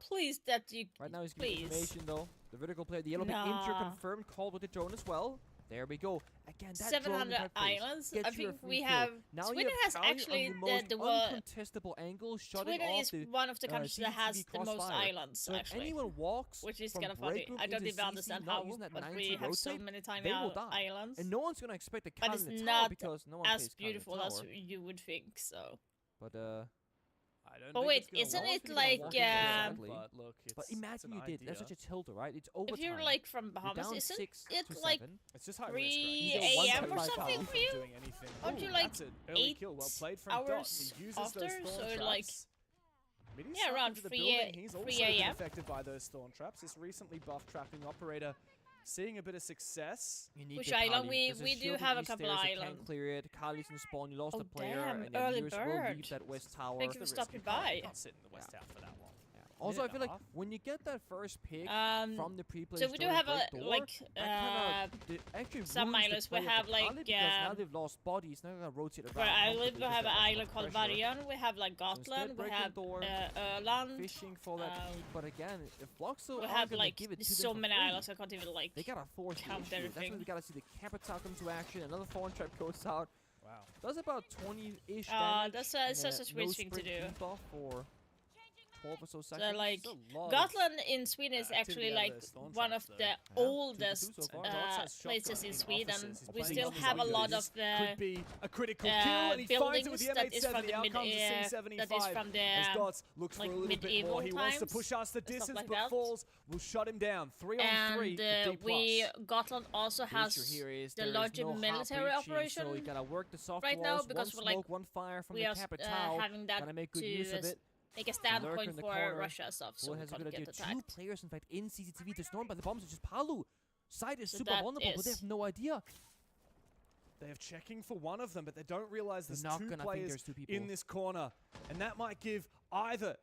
Please, that you... Right now he's getting information, though. The vertical player, the yellow big injure confirmed, called with the drone as well. There we go. Again, that 700 islands. I think we have. Sweden has actually the uncontestable angle. Sweden is one of the countries that has the most islands, actually. Anyone walks, which is kind of funny. I don't even understand how, but we have so many tiny islands. And no one's gonna expect a but it's not because no one as beautiful as you would think. So. But But wait, isn't it like but imagine you did. That's such a tilt, right? It's overtime. If you're like from Bahamas, isn't it like it's just 3 a.m. or something for you? Aren't you like 8 hours after? So like yeah, around 3 a.m. affected by those storm traps. This recently buffed trapping operator. Seeing a bit of success. Which island? We do have a couple of islands. Can't clear it. Kali's in spawn. You lost the player. Damn, and early Nears bird. will leave that west tower. Thank you for stopping by. Not sit in the west tower for that long. Also, I feel like when you get that first pick from the pre-play, so we do have some islands. We have like now they've lost bodies. Now they're gonna rotate around. Where I live, we have an island called Varian. We have like Gotland. We have Öland. Fishing for that peak, but again, if Fluxo we have like so many islands. I can't even like they gotta force count everything. That's when we gotta see the Capital come to action. Another thorn trap goes out. Wow, does about 20-ish damage. That's such a weird thing to do. For 12 or so seconds. So like, Gotland in Sweden is actually like one of the oldest places in Sweden. We still have a lot of could be a critical kill, and he finds it with the M870. Out comes the C75. That is from the as Dots looks for a little bit more. He wants to push us the distance, like but Falls will shut him down. 3-on-3. And Gotland also has the larger military operation so you gotta work the soft right now because one smoke, one fire from we the are capital. having that gotta make good use of it. Make a standpoint for Russia stuff, so we has a can't good idea. get attacked. 2 players, in fact, in CCTV. They're known by the bombs, which is Palu. Side is super vulnerable, but they have no idea. They have checking for one of them, but they don't realize there's not 2 gonna players think there's 2 people in this corner. And that might give either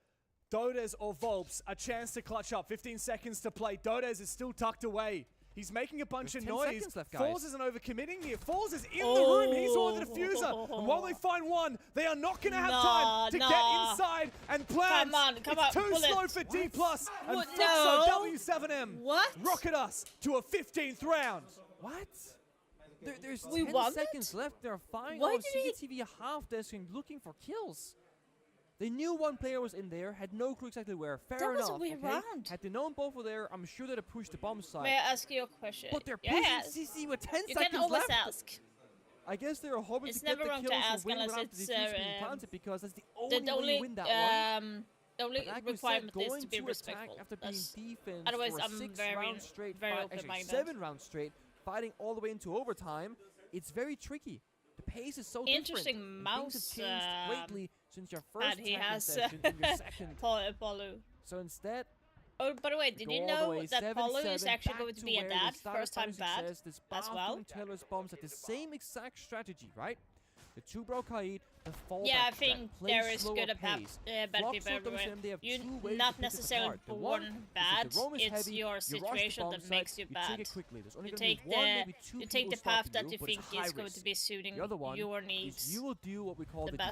Dodes or Volps a chance to clutch up. 15 seconds to play. Dodes is still tucked away. He's making a bunch of noise. Left, Falls isn't overcommitting here. Falls is in the room. He's on the diffuser. And while they find one, they are not going to have time to get inside and plan. Come it's on, too slow for D+. And no. W7M What? rocket us to a 15th round. What? There's we 10 seconds left. They're firing on CCTV half desk and looking for kills. They knew one player was in there, had no clue exactly where. Fair enough. That was a weird round. Had they known both were there, I'm sure they'd have pushed the bomb side. May I ask you a question? But they're pushing CC with 10 seconds left. You can always ask. I guess they're hoping to get the wrong kills to ask and win unless without the it's defense being planted because that's the only way you win that one. The only requirement is to be attack respectful. after being defense Otherwise, for I'm 6 very rounds straight, open-minded. 7 rounds straight, fighting all the way into overtime. It's very tricky. The pace is so interesting different. mouse. Things have changed greatly since your first he has session and your second. Polu. So instead. Oh, by the way, did you know that Polu is actually going to be a dad, first-time dad, as well? Taylor's bombs at the same exact strategy, right? The 2 Brokaid, the fallback. Yeah, I think there is good and bad people everywhere. You're not necessarily born bad. It's your situation that makes you bad. You take the path that you think is going to be suiting your needs. You will do what we call the D+.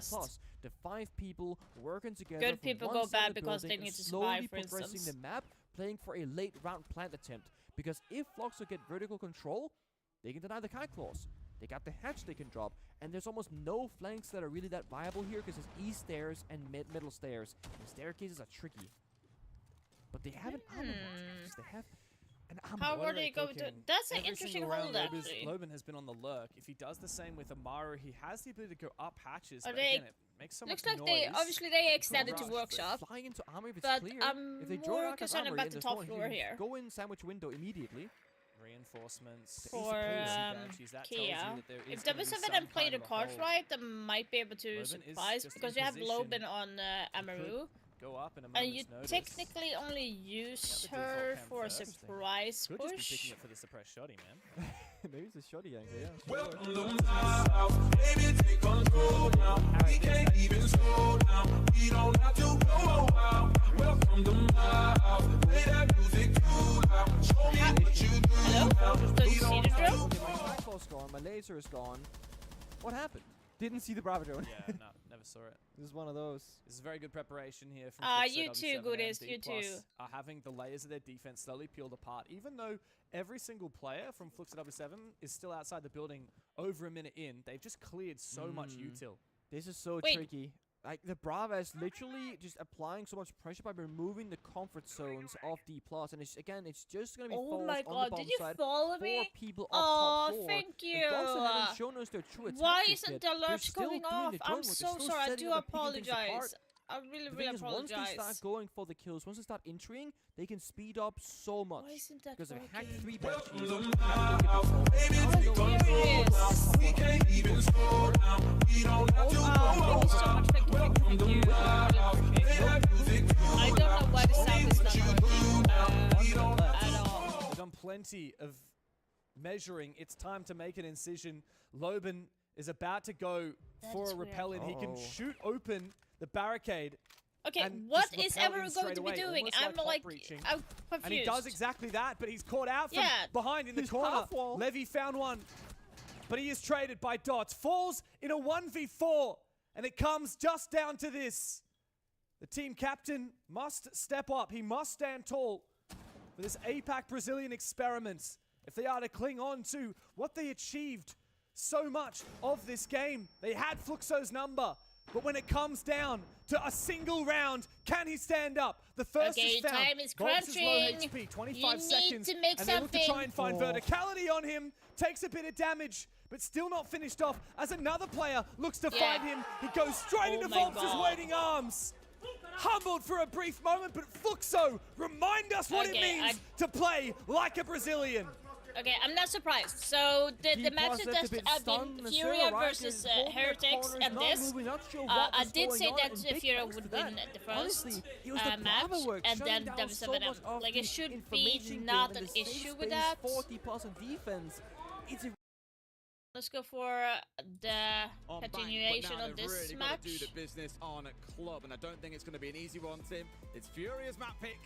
The 5 people working together. Good people go bad because they need to survive, for instance. Progressing the map, playing for a late round plant attempt. Because if Floxo get vertical control, they can deny the kite claws. They got the hatch they can drop, and there's almost no flanks that are really that viable here because there's east stairs and middle stairs. And staircases are tricky. But they have an armor box. They have an armor. How are they going to? That's an interesting hold, actually. Loban has been on the lurk. If he does the same with Amaru, he has the ability to go up hatches. Are but they? Again, it makes so looks much like noise. obviously they extended to workshop. Flying into armor if it's but clear. I'm if they more concerned about the top floor here. Go in sandwich window immediately. Reinforcements for Kia. If W7M played the cards right, they might be able to surprise because you have Loban on Amaru. Go up in a and you technically only use her for a surprise push. Could just be picking it for the suppressed shoddy, man. Maybe it's a shoddy angle, yeah. Welcome to my house. Baby, take control now. We can't even slow down. We don't have to go out. Welcome to my house. Play that music too loud. Show me what you do. Hello? Don't you see the drill? My cycle's gone, my laser is gone. What happened? Didn't see the Bravo drone. Yeah, no, never saw it. This is one of those. This is very good preparation here from you too, Goodest, you too. Are having the layers of their defense slowly peeled apart, even though every single player from Flux at W7 is still outside the building over a minute in. They've just cleared so much util. This is so tricky. Like, the Brava is literally just applying so much pressure by removing the comfort zones of D+. And it's, again, it's just going to be oh my on god, the bomb did you side. follow me? 4 people up top floor. Thank you. Haven't shown us their true why isn't the alerts going off? I'm so sorry, I do apologize. I really apologize. Once they start going for the kills, once they start entering, they can speed up so much. Why isn't that because of working? hack 3 We can't even slow down. We don't have to go out. Welcome to my house. I don't know why the sound is not at all. They've done plenty of measuring. It's time to make an incision. Loban is about to go for a repel in. He can shoot open the barricade. Okay, what is Ever going to be doing? I'm like, I'm confused. And he does exactly that, but he's caught out from behind in the corner. Levy found one, but he is traded by Dots. Falls in a 1v4, and it comes just down to this. The team captain must step up. He must stand tall for this APAC Brazilian experiment if they are to cling on to what they achieved so much of this game. They had Fluxo's number. But when it comes down to a single round, can he stand up? The first is found. Time is Volks is low crunching. HP, 25 You seconds. need to make and they look to try something. and find verticality on him. Takes a bit of damage, but still not finished off as another player looks to find him. He goes straight into Volks' waiting arms. Humbled for a brief moment, but Fuxo, remind us what it means to play like a Brazilian. Okay, I'm not surprised. So the matches that have been Furia versus Heretics and this, I did say that Furia would win the first match, and then W7M. Like, it should be not an issue with that. 40% defense. Let's go for the continuation of this really match. Do the business on club, and I don't think it's going to be an easy one, Tim. It's Furia's map pick.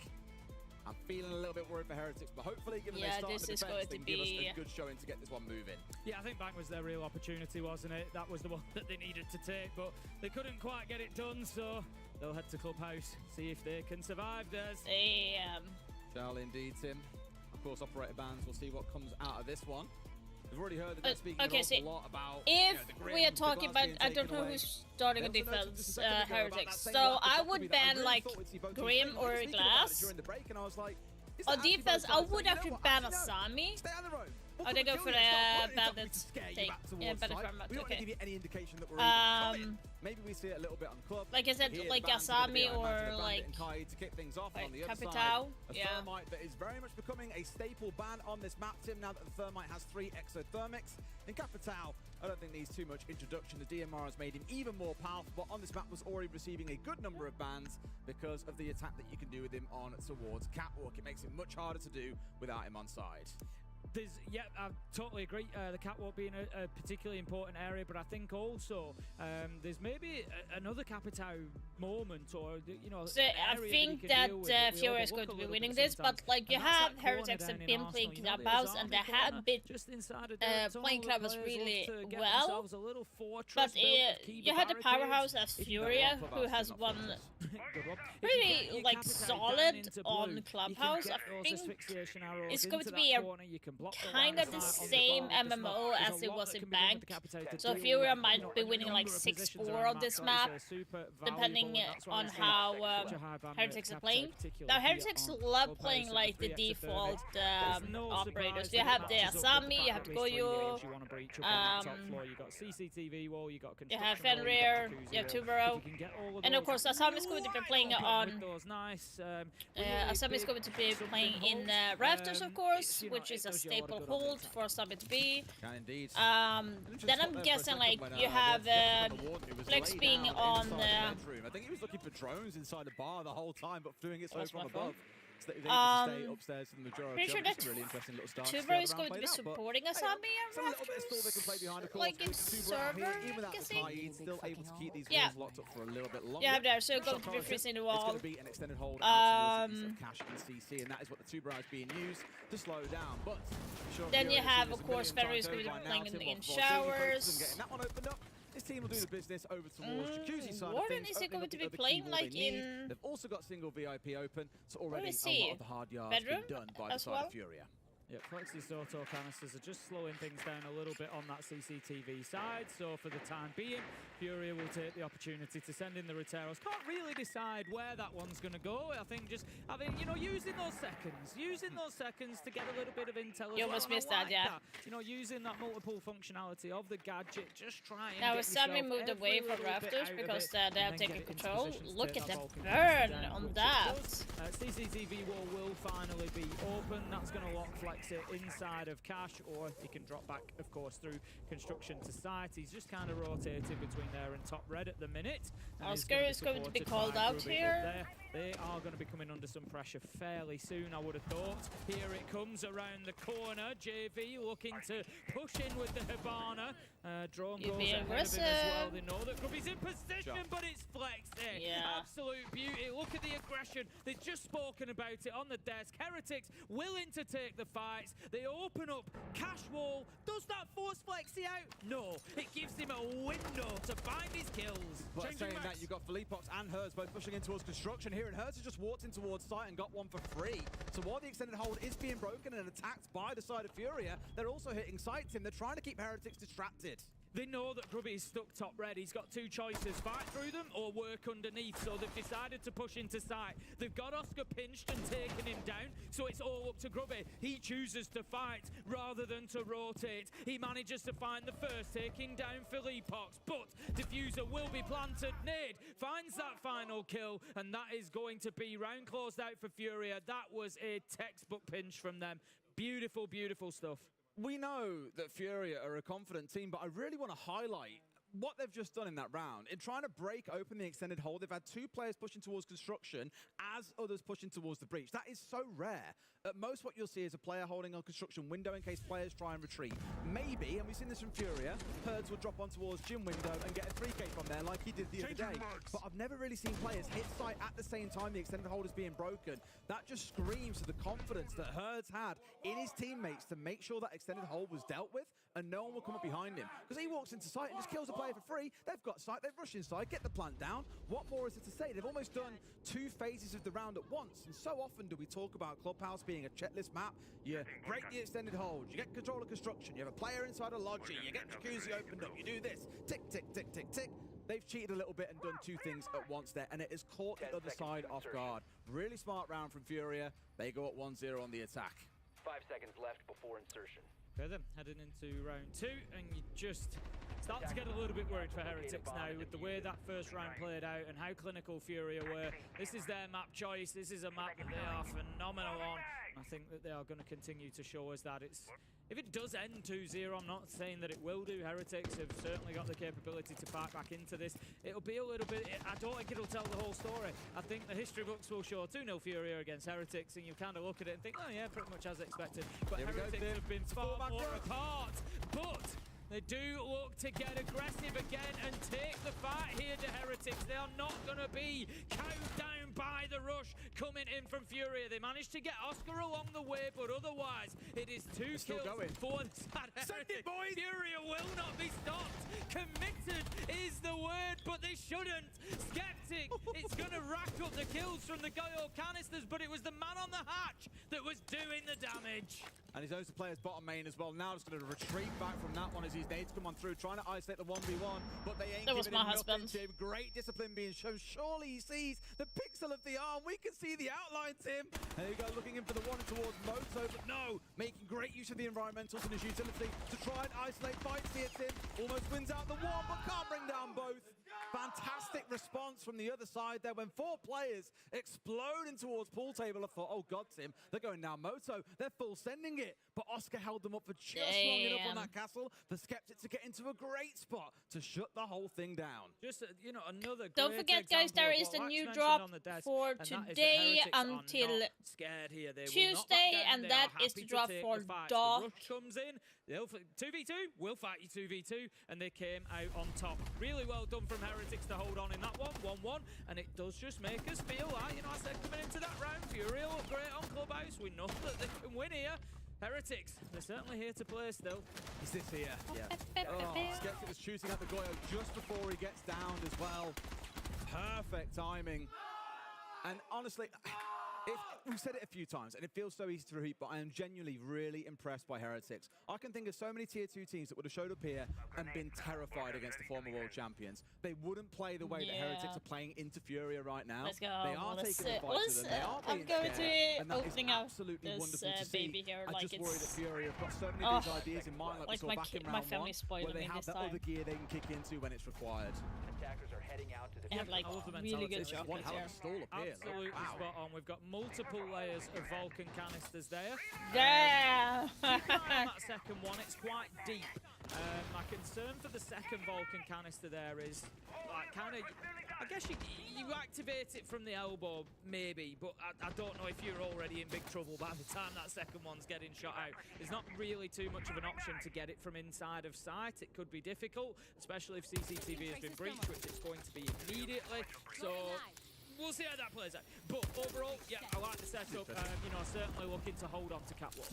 I'm feeling a little bit worried for Heretics, but hopefully, given they start this the is defense, going they to can give us be a good showing to get this one moving. Yeah, I think Bank was their real opportunity, wasn't it? That was the one that they needed to take, but they couldn't quite get it done, so they'll head to Clubhouse, see if they can survive this. Shall indeed, Tim. Of course, operator bans. We'll see what comes out of this one. We've already heard that they're speaking an awful lot about. If we are talking about, I don't know who's starting a defense, Heretics. So I would ban like Grim or Glass. On defense, I would actually ban Asami. Oh, they go for the bandit thing. Yeah, bandit format. We don't Okay. give you any indication that we're coming. Maybe we see it a little bit on club. Like I said, like Asami or like to kick things off on the other Capitao. side. A Yeah. Thermite that is very much becoming a staple ban on this map, Tim, now that the Thermite has 3 exothermics. In Capitao, I don't think needs too much introduction. The DMR has made him even more powerful, but on this map was already receiving a good number of bans because of the attack that you can do with him on towards Catwalk. It makes it much harder to do without him on side. Yeah, I totally agree. The catwalk being a particularly important area, but I think also there's maybe another Capitao moment, or you know. So I think that Furia is going to be winning this, but like you have Heretics have been playing Clubhouse, and they have been playing Clubhouse really well. But you had the powerhouse as Furia, who has won really like solid on Clubhouse. I think it's going to be a kind of the same MMO as it was in Bank. So Furia might be winning like 6-4 on this map, depending on how Heretics are playing. Now Heretics love playing like the default operators. You have the Asami, you have the Goyo, you have Fenrir, you have Tubero, and of course Asami is going to be playing on Asami is going to be playing in Rafters, of course, which is a staple hold for Summit to be. Indeed. Then I'm guessing like you have Flex being on I think he was looking for drones inside the bar the whole time, but doing it so from above. So that he was able to stay upstairs for the majority. Pretty sure that really interesting little start. Tubero is going to be supporting Asami and Rafters, like in server, even without the tie, he's still able to keep these walls locked up for a little bit longer. Yeah, there, so going to be freezing the wall. It's going to be an extended hold out towards Cash and CC, and that is what the Tubero is being used to slow down. But then you have, of course, Fenrir is going to be playing in showers. Getting that one opened up. This team will do the business over towards Jacuzzi side Warden of things. is he going to be playing like in... They've also got single VIP open, so already a lot of the hard yards been done by the side of Furia. Yeah, Flex's auto canisters are just slowing things down a little bit on that CCTV side. So for the time being, Furia will take the opportunity to send in the Reteros. Can't really decide where that one's going to go. I think just having, you know, using those seconds to get a little bit of intel. You almost missed that, yeah. You know, using that multiple functionality of the gadget, just trying. Now Asami moved away from Rafters because they have taken control. Look at the burn on that. CCTV wall will finally be open. That's going to lock Flex it inside of Cash, or he can drop back, of course, through construction to site. He's just kind of rotating between there and top red at the minute. Oscar is going to be called out here. They are going to be coming under some pressure fairly soon, I would have thought. Here it comes around the corner. JV looking to push in with the Hibana. Drone goes ahead of him as well. They know that Grubby's in position, but it's Flex there. Yeah. Absolute beauty. Look at the aggression. They've just spoken about it on the desk. Heretics willing to take the fights. They open up Cash wall. Does that force Flexi out? No. It gives him a window to find his kills. But saying that, you've got Philippox and Hertz both pushing in towards construction here, and Hertz has just walked in towards site and got one for free. So while the extended hold is being broken and attacked by the side of Furia, they're also hitting site, Tim. They're trying to keep Heretics distracted. They know that Grubby is stuck top red. He's got two choices, fight through them or work underneath. So they've decided to push into sight. They've got Oscar pinched and taken him down. So it's all up to Grubby. He chooses to fight rather than to rotate. He manages to find the first, taking down Philippox. But Diffuser will be planted. Nade finds that final kill. And that is going to be round closed out for Furia. That was a textbook pinch from them. Beautiful, beautiful stuff. We know that Furia are a confident team, but I really want to highlight what they've just done in that round. In trying to break open the extended hold, they've had two players pushing towards construction as others pushing towards the breach. That is so rare. At most, what you'll see is a player holding a construction window in case players try and retreat. Maybe, and we've seen this from Furia, Herds will drop on towards gym window and get a 3K from there like he did the other day. But I've never really seen players hit site at the same time the extended hold is being broken. That just screams to the confidence that Herds had in his teammates to make sure that extended hold was dealt with and no one will come up behind him. Because he walks into site and just kills a player for free. They've got sight, they've rushed inside, get the plant down. What more is there to say? They've almost done two phases of the round at once. And so often do we talk about Clubhouse being a checklist map. You break the extended hold, you get control of construction, you have a player inside a lodgy, you get Jacuzzi opened up, you do this. Tick, tick, tick, tick, tick. They've cheated a little bit and done two things at once there, and it has caught the other side off guard. Really smart round from Furia. They go up 1-0 on the attack. 5 seconds left before insertion. Okay then, heading into round two, and you just start to get a little bit worried for Heretics now with the way that first round played out and how clinical Furia were. This is their map choice. This is a map that they are phenomenal on. I think that they are going to continue to show us that. If it does end 2-0, I'm not saying that it will do. Heretics have certainly got the capability to pack back into this. It'll be a little bit, I don't think it'll tell the whole story. I think the history books will show 2-0 Furia against Heretics, and you kind of look at it and think, oh yeah, pretty much as expected. But Heretics have been far more apart. But they do look to get aggressive again and take the fight here to Heretics. They are not going to be cowed down by the rush coming in from Furia. They managed to get Oscar along the way, but otherwise it is two kills for the side Heretics. Boys. Furia will not be stopped. Committed is the word, but they shouldn't. Skeptic, it's going to rack up the kills from the Goyo canisters, but it was the man on the hatch that was doing the damage. And he's knows the player's bottom main as well. Now just going to retreat back from that one as his nades come on through, trying to isolate the 1v1, but they ain't giving him nothing to him. Great discipline being shown. Surely he sees the pixel of the arm. We can see the outline, Tim. There you go, looking in for the one towards Moto, but no, making great use of the environmentals and his utility to try and isolate fights here, Tim. Almost wins out the one, but can't bring down both. Fantastic response from the other side there when 4 players exploding towards pool table. I thought, oh God, Tim, they're going down Moto. They're full sending it, but Oscar held them up for just long enough on that castle for Skeptic to get into a great spot to shut the whole thing down. Just, you know, another Don't forget, guys, there is a new drop for today until Tuesday, and that is the drop for Dark. Rush comes in, 2v2, we'll fight you 2v2, and they came out on top. Really well done from Heretics to hold on in that one, 1-1, and it does just make us feel like, you know, I said coming into that round, Furia look great on Clubhouse. We know that they can win here. Heretics, they're certainly here to play still. Is this here? Yeah. Oh, Skeptic was shooting at the Goyo just before he gets downed as well. Perfect timing. And honestly, we've said it a few times, and it feels so easy to repeat, but I am genuinely really impressed by Heretics. I can think of so many Tier 2 teams that would have showed up here and been terrified against the former world champions. They wouldn't play the way that Heretics are playing into Furia right now. Let's go. They are taking the fight to them. They are being scared, and that is absolutely wonderful to see. Here, I just worry that Furia have got so many of these ideas in mind, like we saw back in round 1, where they have that other gear they can kick into when it's required. Attackers are heading out to the have like really good shots here. Absolutely spot on. We've got multiple layers of Vulcan canisters there. Yeah! Keep an eye on that second one, it's quite deep. My concern for the second Vulcan canister there is, like, kind of, I guess you activate it from the elbow, maybe, but I don't know if you're already in big trouble by the time that second one's getting shot out. There's not really too much of an option to get it from inside of sight. It could be difficult, especially if CCTV has been breached, which it's going to be immediately. So we'll see how that plays out. But overall, yeah, I like the setup. You know, certainly looking to hold on to Catwalk.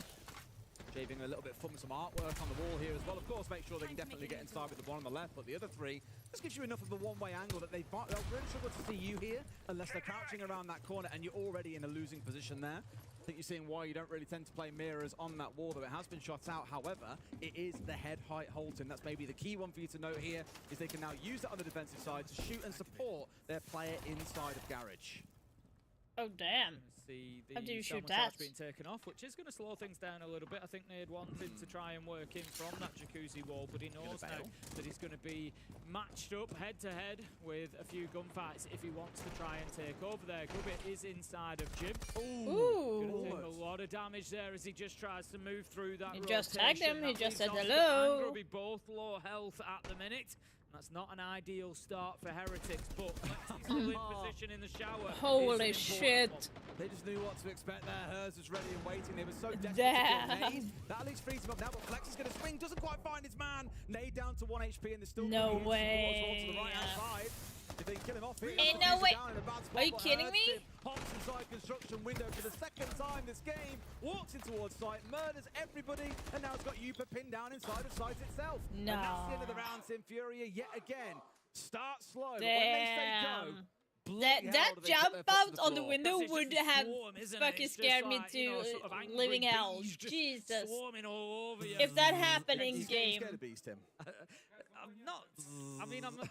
Shaving a little bit of fun with some artwork on the wall here as well. Of course, make sure they can definitely get inside with the one on the left, but the other three, this gives you enough of a one-way angle that they'll really struggle to see you here unless they're crouching around that corner and you're already in a losing position there. I think you're seeing why you don't really tend to play mirrors on that wall, though it has been shot out. However, it is the head height halting. That's maybe the key one for you to note here, is they can now use that on the defensive side to shoot and support their player inside of Garage. Oh, damn. See How do you the shoot charge that? being taken off, which is going to slow things down a little bit. I think they'd wanted to try and work in from that jacuzzi wall, but he knows now that he's going to be matched up head-to-head with a few gunfights if he wants to try and take over there. Grubby is inside of Jib. Ooh. Going to take a lot of damage there as he just tries to move through that He rotation. just tagged him, he That just leaves said Oscar hello. and Grubby both low health at the minute. That's not an ideal start for Heretics, but he's still in position in the shower. Holy shit. They just knew what to expect there. Hers was ready and waiting. They were so desperate Damn. to kill Nade. That at least frees him up now, but Flex is going to swing. Doesn't quite find his man. Nade down to 1 HP, and they're still No moving way. towards the right-hand side. If they can kill him off here, Ain't no way. Are you kidding me? Hops inside construction window for the second time this game. Walks in towards site, murders everybody, and now it's got Yupa pinned down inside of site itself. No. And that's the end of the round, Team Furia, yet again. Start slow, but when Damn. they say go, That jump bounce on the window would have fucking scared me to living hell. Jesus. Swarming all over you. If that happened in game. scared of Beast, Tim. I'm not. I mean, I'm not.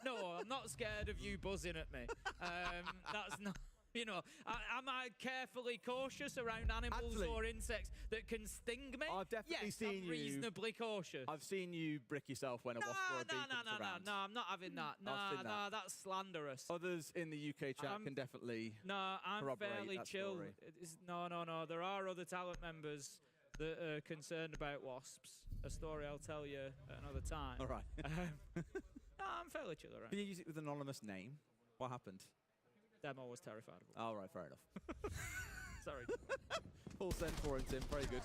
No, I'm not scared of you buzzing at me. That's not. You know, am I carefully cautious around animals or insects that can sting me? I've definitely seen you. Reasonably cautious. I've seen you brick yourself when a wasp or a bee comes around. No, I'm not having that. No, that's slanderous. Others in the UK chat can definitely I'm fairly chill. Story. No. There are other talent members that are concerned about wasps. A story I'll tell you at another time. All right. No, I'm fairly chill around. Can you use it with an anonymous name? What happened? Demo was terrified of it. All right, fair enough. Sorry. Full send for him, Tim. Very good.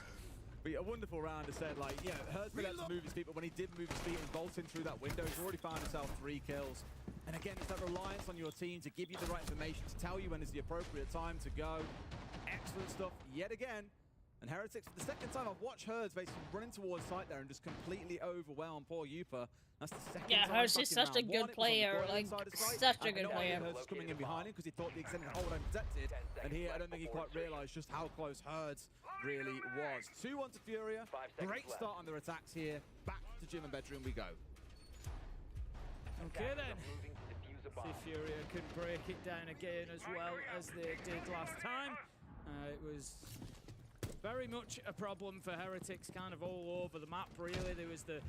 But yeah, a wonderful round. I said, like, yeah, Hurt's been able to move his feet, but when he did move his feet and bolting through that window, he's already found himself 3 kills. And again, it's that reliance on your team to give you the right information, to tell you when is the appropriate time to go. Excellent stuff yet again. And Heretics, for the second time, I've watched Herds basically running towards site there and just completely overwhelm poor Yupa. That's the second time. Herds is such a good player, like, such a good player. Herds is coming in behind him because he thought the extended hold home protected. And here, I don't think he quite realized just how close Herds really was. 2-1 to Furia. Great start on their attacks here. Back to gym and bedroom we go. Okay then. See Furia can break it down again as well as they did last time. It was very much a problem for Heretics, kind of all over the map, really. There was the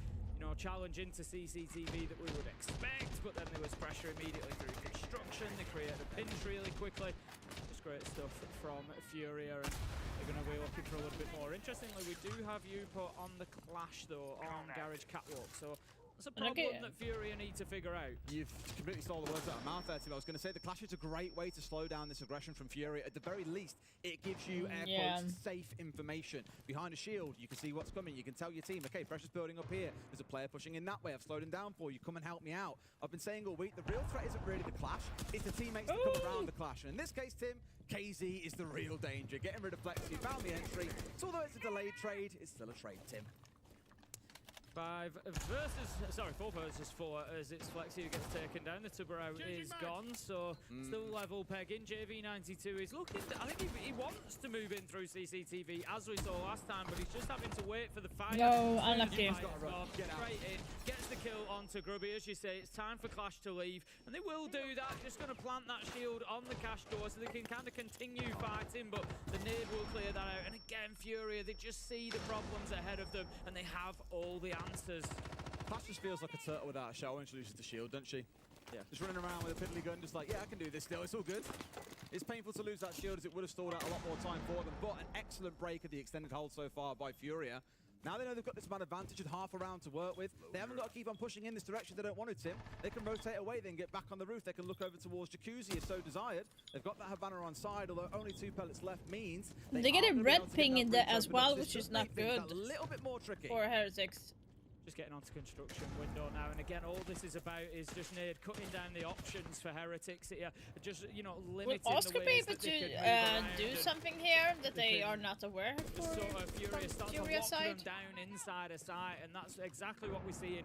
challenge into CCTV that we would expect, but then there was pressure immediately through construction. They created a pinch really quickly. Just great stuff from Furia, and they're going to be looking for a little bit more. Interestingly, we do have Yupa on the Clash, though, on Garage Catwalk, so that's a problem that Furia need to figure out. You've completely stole the words out of my mouth there, Tim. I was going to say the Clash is a great way to slow down this aggression from Furia. At the very least, it gives you, air quotes, safe information. Behind a shield, you can see what's coming. You can tell your team, okay, pressure's building up here. There's a player pushing in that way. I've slowed him down for you. Come and help me out. I've been saying all week, the real threat isn't really the Clash. It's the teammates that come around the Clash. And in this case, Tim, KZ is the real danger. Getting rid of Flex, he found the entry. So although it's a delayed trade, it's still a trade, Tim. 4 versus 4 as it's Flexi who gets taken down. The Tubarão is gone, so still level pegging. JV92 is looking, I think he wants to move in through CCTV as we saw last time, but he's just having to wait for the fire. No, unlucky. Straight in, gets the kill onto Grubby. As you say, it's time for Clash to leave, and they will do that. Just going to plant that shield on the cash door so they can kind of continue fighting, but the nade will clear that out. And again, Furia, they just see the problems ahead of them, and they have all the answers. Clash just feels like a turtle without a shell when she loses the shield, doesn't she? Yeah. Just running around with a piddly gun, just like, yeah, I can do this still, it's all good. It's painful to lose that shield as it would have stalled out a lot more time for them, but an excellent break of the extended hold so far by Furia. Now they know they've got this man advantage and half a round to work with. They haven't got to keep on pushing in this direction they don't want to, Tim. They can rotate away, then get back on the roof. They can look over towards Jacuzzi if so desired. They've got that Havana on side, although only 2 pellets left means they get a red ping in there as well, which is not good a little bit more tricky for Heretics. Just getting onto construction window now, and again, all this is about is just Nade cutting down the options for Heretics here. Just, you know, limiting Will Oscar the be ways able that they to do something here that they are not aware of? Sort of Furia starts to lock side? them down inside a site, and that's exactly what we're seeing.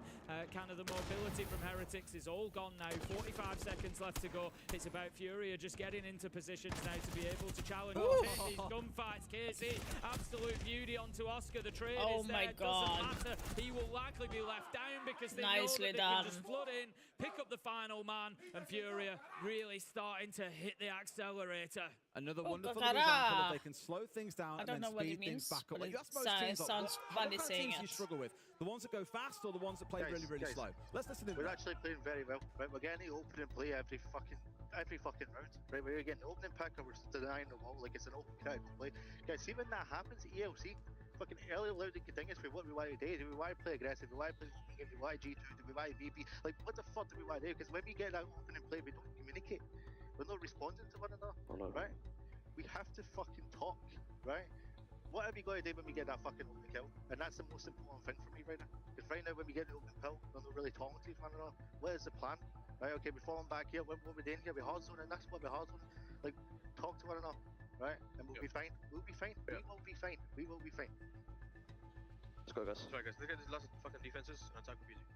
Kind of the mobility from Heretics is all gone now. 45 seconds left to go. It's about Furia just getting into positions now to be able to challenge these gunfights. KC, absolute beauty onto Oscar. The trade is there. My God. Doesn't matter. He will likely be left down because they Nicely know that they done. can just flood in, pick up the final man, and Furia really starting to hit the accelerator. Another wonderful example of they can slow things down and then speed things back up. Like, that's most teams. Sounds funny saying it. You struggle with the ones that go fast or the ones that play really slow. Let's listen to We're actually playing very well. Right, we're getting the opening play every fucking round. Right, we're getting the opening pick and we're denying the wall like it's an open crowd play. Guys, see when that happens at ELC. Fucking early loud and continuous for what we want to do. Do we want to play aggressive? Do we want to play game? Do we want G2? Do we want VP? Like, what the fuck do we want to do? Because when we get that opening play, we don't communicate. We're not responding to one another, right? We have to fucking talk, right? What are we going to do when we get that fucking open kill? And that's the most important thing for me right now. Because right now, when we get the open kill, we're not really talking to one another. What is the plan? Right, okay, we're falling back here. What we're doing here, we're hard zoning, that's what we're hard zoning. Like, talk to one another, right? And we'll be fine. We'll be fine. We will be fine. We will be fine. Let's go, guys. Sorry, guys. Look at these last fucking defenses and attack with easy.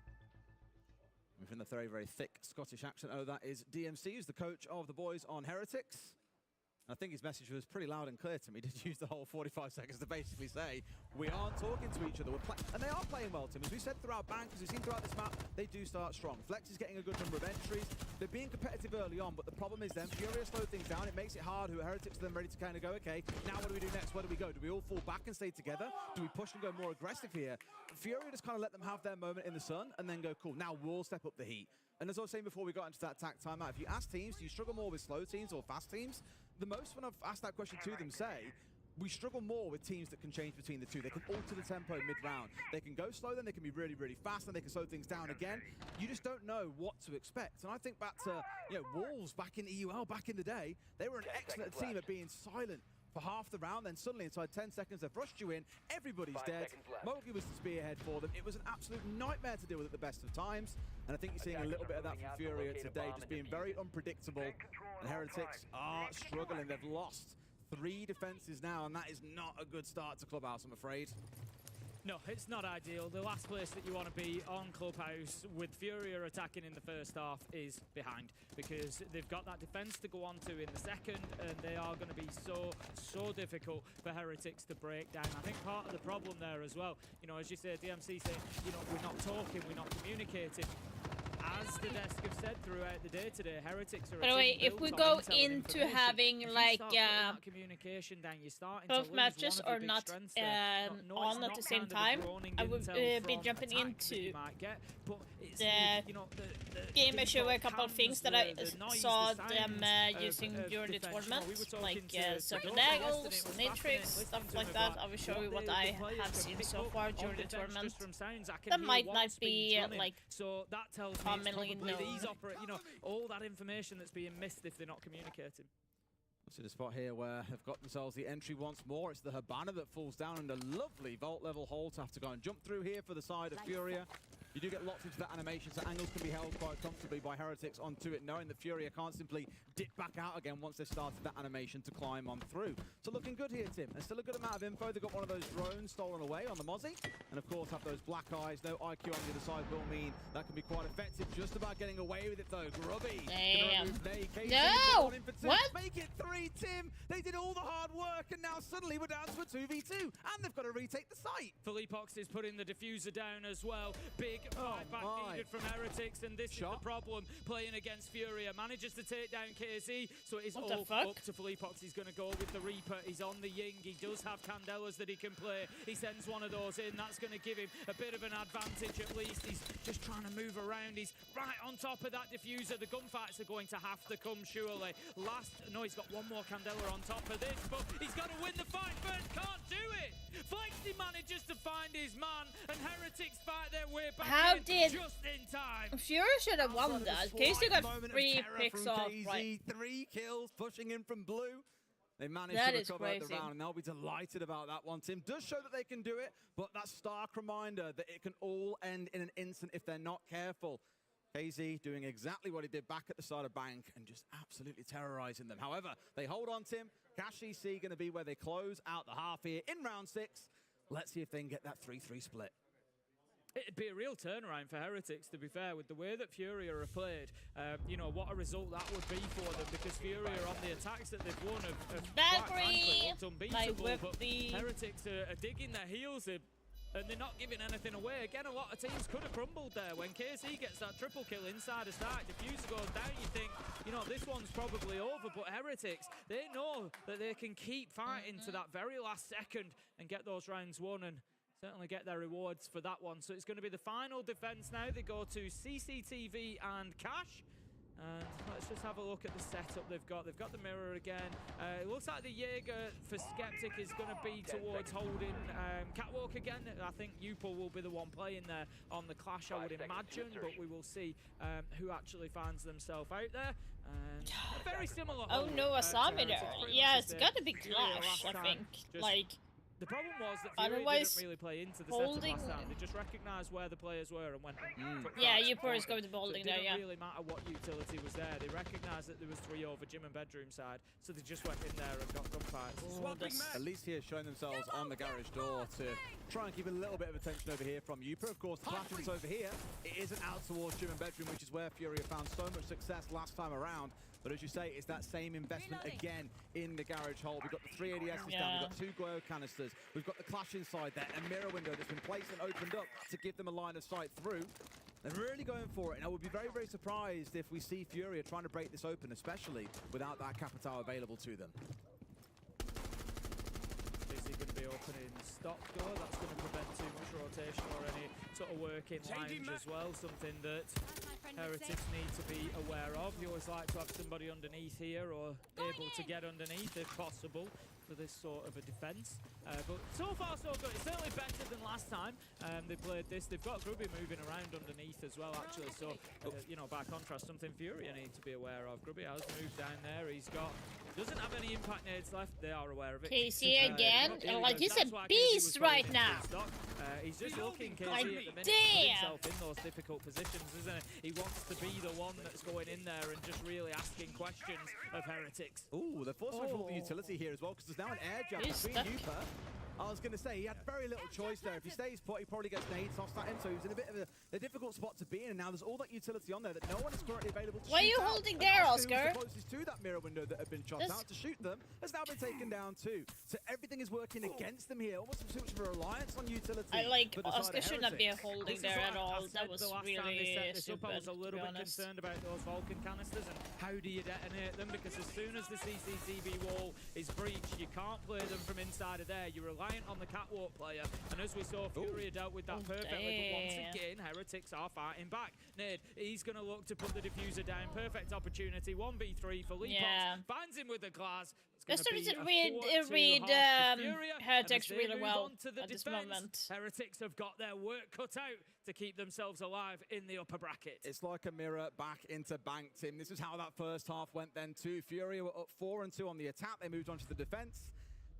Within the very thick Scottish accent. Oh, that is DMC, who's the coach of the boys on Heretics. I think his message was pretty loud and clear to me. He did use the whole 45 seconds to basically say, we aren't talking to each other. And they are playing well, Tim. As we said throughout Bank, as we've seen throughout this map, they do start strong. Flex is getting a good number of entries. They're being competitive early on, but the problem is then Furia slow things down. It makes it hard. Who Heretics are then ready to kind of go, okay, now what do we do next? Where do we go? Do we all fall back and stay together? Do we push and go more aggressive here? Furia just kind of let them have their moment in the sun and then go, cool, now we'll step up the heat. And as I was saying before we got into that attack timeout, if you ask teams, do you struggle more with slow teams or fast teams? The most when I've asked that question to them say, we struggle more with teams that can change between the two. They can alter the tempo mid-round. They can go slow, then they can be really fast, and they can slow things down again. You just don't know what to expect. And I think back to Wolves back in EUL, back in the day, they were an excellent team at being silent for half the round, then suddenly inside 10 seconds they've rushed you in, everybody's dead. Mogi was the spearhead for them. It was an absolute nightmare to deal with at the best of times, and I think you're seeing a little bit of that from Furia today, just being very unpredictable, and Heretics are struggling. They've lost 3 defenses now, and that is not a good start to Clubhouse, I'm afraid. No, it's not ideal. The last place that you want to be on Clubhouse with Furia attacking in the first half is behind, because they've got that defense to go on to in the second, and they are going to be so difficult for Heretics to break down. I think part of the problem there as well, you know, as you say, DMC saying, you know, we're not talking, we're not communicating. As the desk have said throughout the day today, Heretics are. By the way, if we go into having like communication down, you're starting both matches are not on at the same time, I would be jumping into the game and show a couple of things that I saw them using during the tournament, like certain angles, matrix, stuff like that. I will show you what I have seen so far during the tournament. That might not be like so that tells me commonly known. These all that information that's being missed if they're not communicating. See the spot here where they've got themselves the entry once more. It's the Habana that falls down, and a lovely vault level hole to have to go and jump through here for the side of Furia. You do get locked into that animation, so angles can be held quite comfortably by Heretics onto it, knowing that Furia can't simply dip back out again once they've started that animation to climb on through. So looking good here, Tim. There's still a good amount of info. They've got one of those drones stolen away on the Mozzie, and of course have those black eyes. No IQ on the other side will mean that can be quite effective. Just about getting away with it though. Grubby. Damn. No! What? Make it 3, Tim. They did all the hard work, and now suddenly we're down to a 2v2, and they've got to retake the site. Philippox is putting the diffuser down as well. Big fight back needed from Heretics, and this is the problem playing against Furia. Manages to take down KZ, so it is all up to Philippox. He's going to go with the Reaper. He's on the Ying. He does have Candelas that he can play. He sends one of those in. That's going to give him a bit of an advantage at least. He's just trying to move around. He's right on top of that diffuser. The gunfights are going to have to come surely. No, he's got one more Candela on top of this, but he's got to win the fight first. Can't do it. Flexi manages to find his man, and Heretics fight their way back. How did just in time? Furia should have won that. KC got 3 picks off, right? 3 kills pushing in from blue. They managed to recover the round, and they'll be delighted about that one. Tim does show that they can do it, but that stark reminder that it can all end in an instant if they're not careful. KZ doing exactly what he did back at the side of Bank and just absolutely terrorizing them. However, they hold on, Tim. Cash EC going to be where they close out the half here in round 6. Let's see if they can get that 3-3 split. It'd be a real turnaround for Heretics, to be fair, with the way that Furia are played. You know, what a result that would be for them, because Furia on the attacks that they've won have quite frankly looked unbeatable, but Heretics are digging their heels in, and they're not giving anything away. Again, a lot of teams could have crumbled there. When KC gets that triple kill inside a start, Diffuser goes down, you think, you know, this one's probably over, but Heretics, they know that they can keep fighting to that very last second and get those rounds won, and certainly get their rewards for that one. So it's going to be the final defense now. They go to CCTV and Cash. And let's just have a look at the setup they've got. They've got the mirror again. It looks like the Jaeger for Skeptic is going to be towards holding Catwalk again. I think Upol will be the one playing there on the Clash, I would imagine, but we will see who actually finds themselves out there. And a very similar. Oh no, Asami. Yeah, it's got to be Clash, I think. Like. The problem was that Fury didn't really play into the setup last time. They just recognised where the players were and went. Yeah, Upor is going to be holding there, yeah. It didn't really matter what utility was there. They recognised that there was 3 over gym and bedroom side, so they just went in there and got gunfights. At least here showing themselves on the garage door to try and keep a little bit of attention over here from Upor. Of course, the Clash over here. It isn't out towards gym and bedroom, which is where Fury found so much success last time around. But as you say, it's that same investment again in the garage hole. We've got the 3 ADSs down, we've got 2 glow canisters, we've got the Clash inside there, a mirror window that's been placed and opened up to give them a line of sight through. They're really going for it, and I would be very, very surprised if we see Furia trying to break this open, especially without that Capital available to them. Is he going to be opening stock door? That's going to prevent too much rotation or any sort of working lounge as well, something that Heretics need to be aware of. You always like to have somebody underneath here or able to get underneath if possible for this sort of a defense. But so far so good. It's certainly better than last time they played this. They've got Grubby moving around underneath as well, actually. So, you know, by contrast, something Furia need to be aware of. Grubby has moved down there. He's got, doesn't have any impact nades left. They are aware of it. KC again. Like, he's a beast right now. He's just looking, KC, at the minute, put himself in those difficult positions, isn't he? He wants to be the one that's going in there and just really asking questions of Heretics. Ooh, they're forcing all the utility here as well, because there's now an air jab between Upor. I was going to say, he had very little choice there. If he stays put, he probably gets nades off that in, so he was in a bit of a difficult spot to be in, and now there's all that utility on there that no one is currently available to shoot. What are you holding there, Oscar? The closest to that mirror window that had been shot out to shoot them has now been taken down too. So everything is working against them here. Almost too much of a reliance on utility. I like, Oscar should not be holding there at all. That was really stupid, I was a little bit concerned about those Vulcan canisters and how do you detonate them, because as soon as the CCTV wall is breached, you can't play them from inside of there. You're reliant on the catwalk player, and as we saw, Furia dealt with that perfectly, but once again, Heretics are fighting back. Nade, he's going to look to put the diffuser down. Perfect opportunity, 1v3 for Leapox. Finds him with the glass. Just to read Heretics really well at this moment. Heretics have got their work cut out to keep themselves alive in the upper bracket. It's like a mirror back into Bank, Tim. This is how that first half went then too. Furia were up 4-2 on the attack. They moved on to the defense.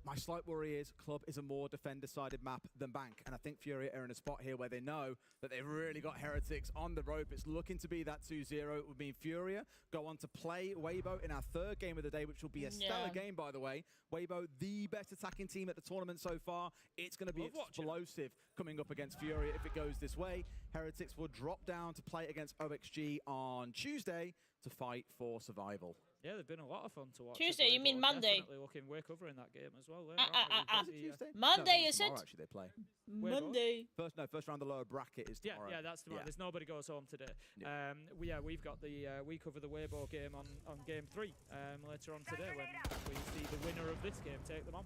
My slight worry is Club is a more defender-sided map than Bank, and I think Furia are in a spot here where they know that they've really got Heretics on the rope. It's looking to be that 2-0. It would mean Furia go on to play Weibo in our 3rd game of the day, which will be a stellar game, by the way. Weibo, the best attacking team at the tournament so far. It's going to be explosive coming up against Furia if it goes this way. Heretics will drop down to play against OXG on Tuesday to fight for survival. Yeah, they've been a lot of fun to watch. Tuesday, you mean Monday? We're covering that game as well. Monday, is it? Actually, they play. Monday. First round, the lower bracket is tomorrow. Yeah, that's tomorrow. There's nobody goes home today. We've got the we cover the Weibo game on game 3 later on today when we see the winner of this game take them on.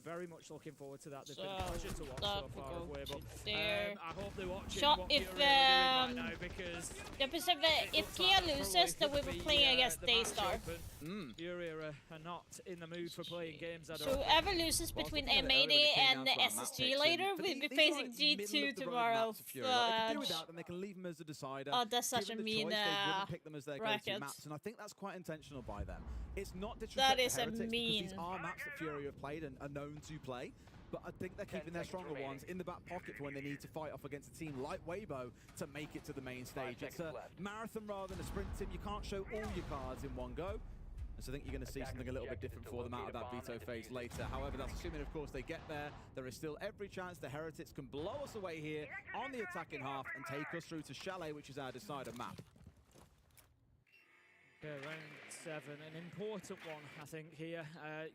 Very much looking forward to that. They've been a pleasure to watch so far of Weibo. I hope they're watching what Furia are doing right now, because if Kia loses, then we will be playing against Daystar. Furia are not in the mood for playing games at all. So whoever loses between M80 and the SSG later will be facing G2 tomorrow. Then they can leave them as a decider. Oh, that's such a mean pick them as their go-to maps, and I think that's quite intentional by them. It's not that is Heretics, a mean. because these are maps that Fury have played and are known to play. But I think they're keeping their stronger ones in the back pocket for when they need to fight off against a team like Weibo to make it to the main stage. It's a marathon rather than a sprint team. You can't show all your cards in one go. And so I think you're going to see something a little bit different for them out of that veto phase later. However, that's assuming, of course, they get there. There is still every chance the Heretics can blow us away here on the attacking half and take us through to Chalet, which is our decider map. Yeah, round 7, an important one, I think, here.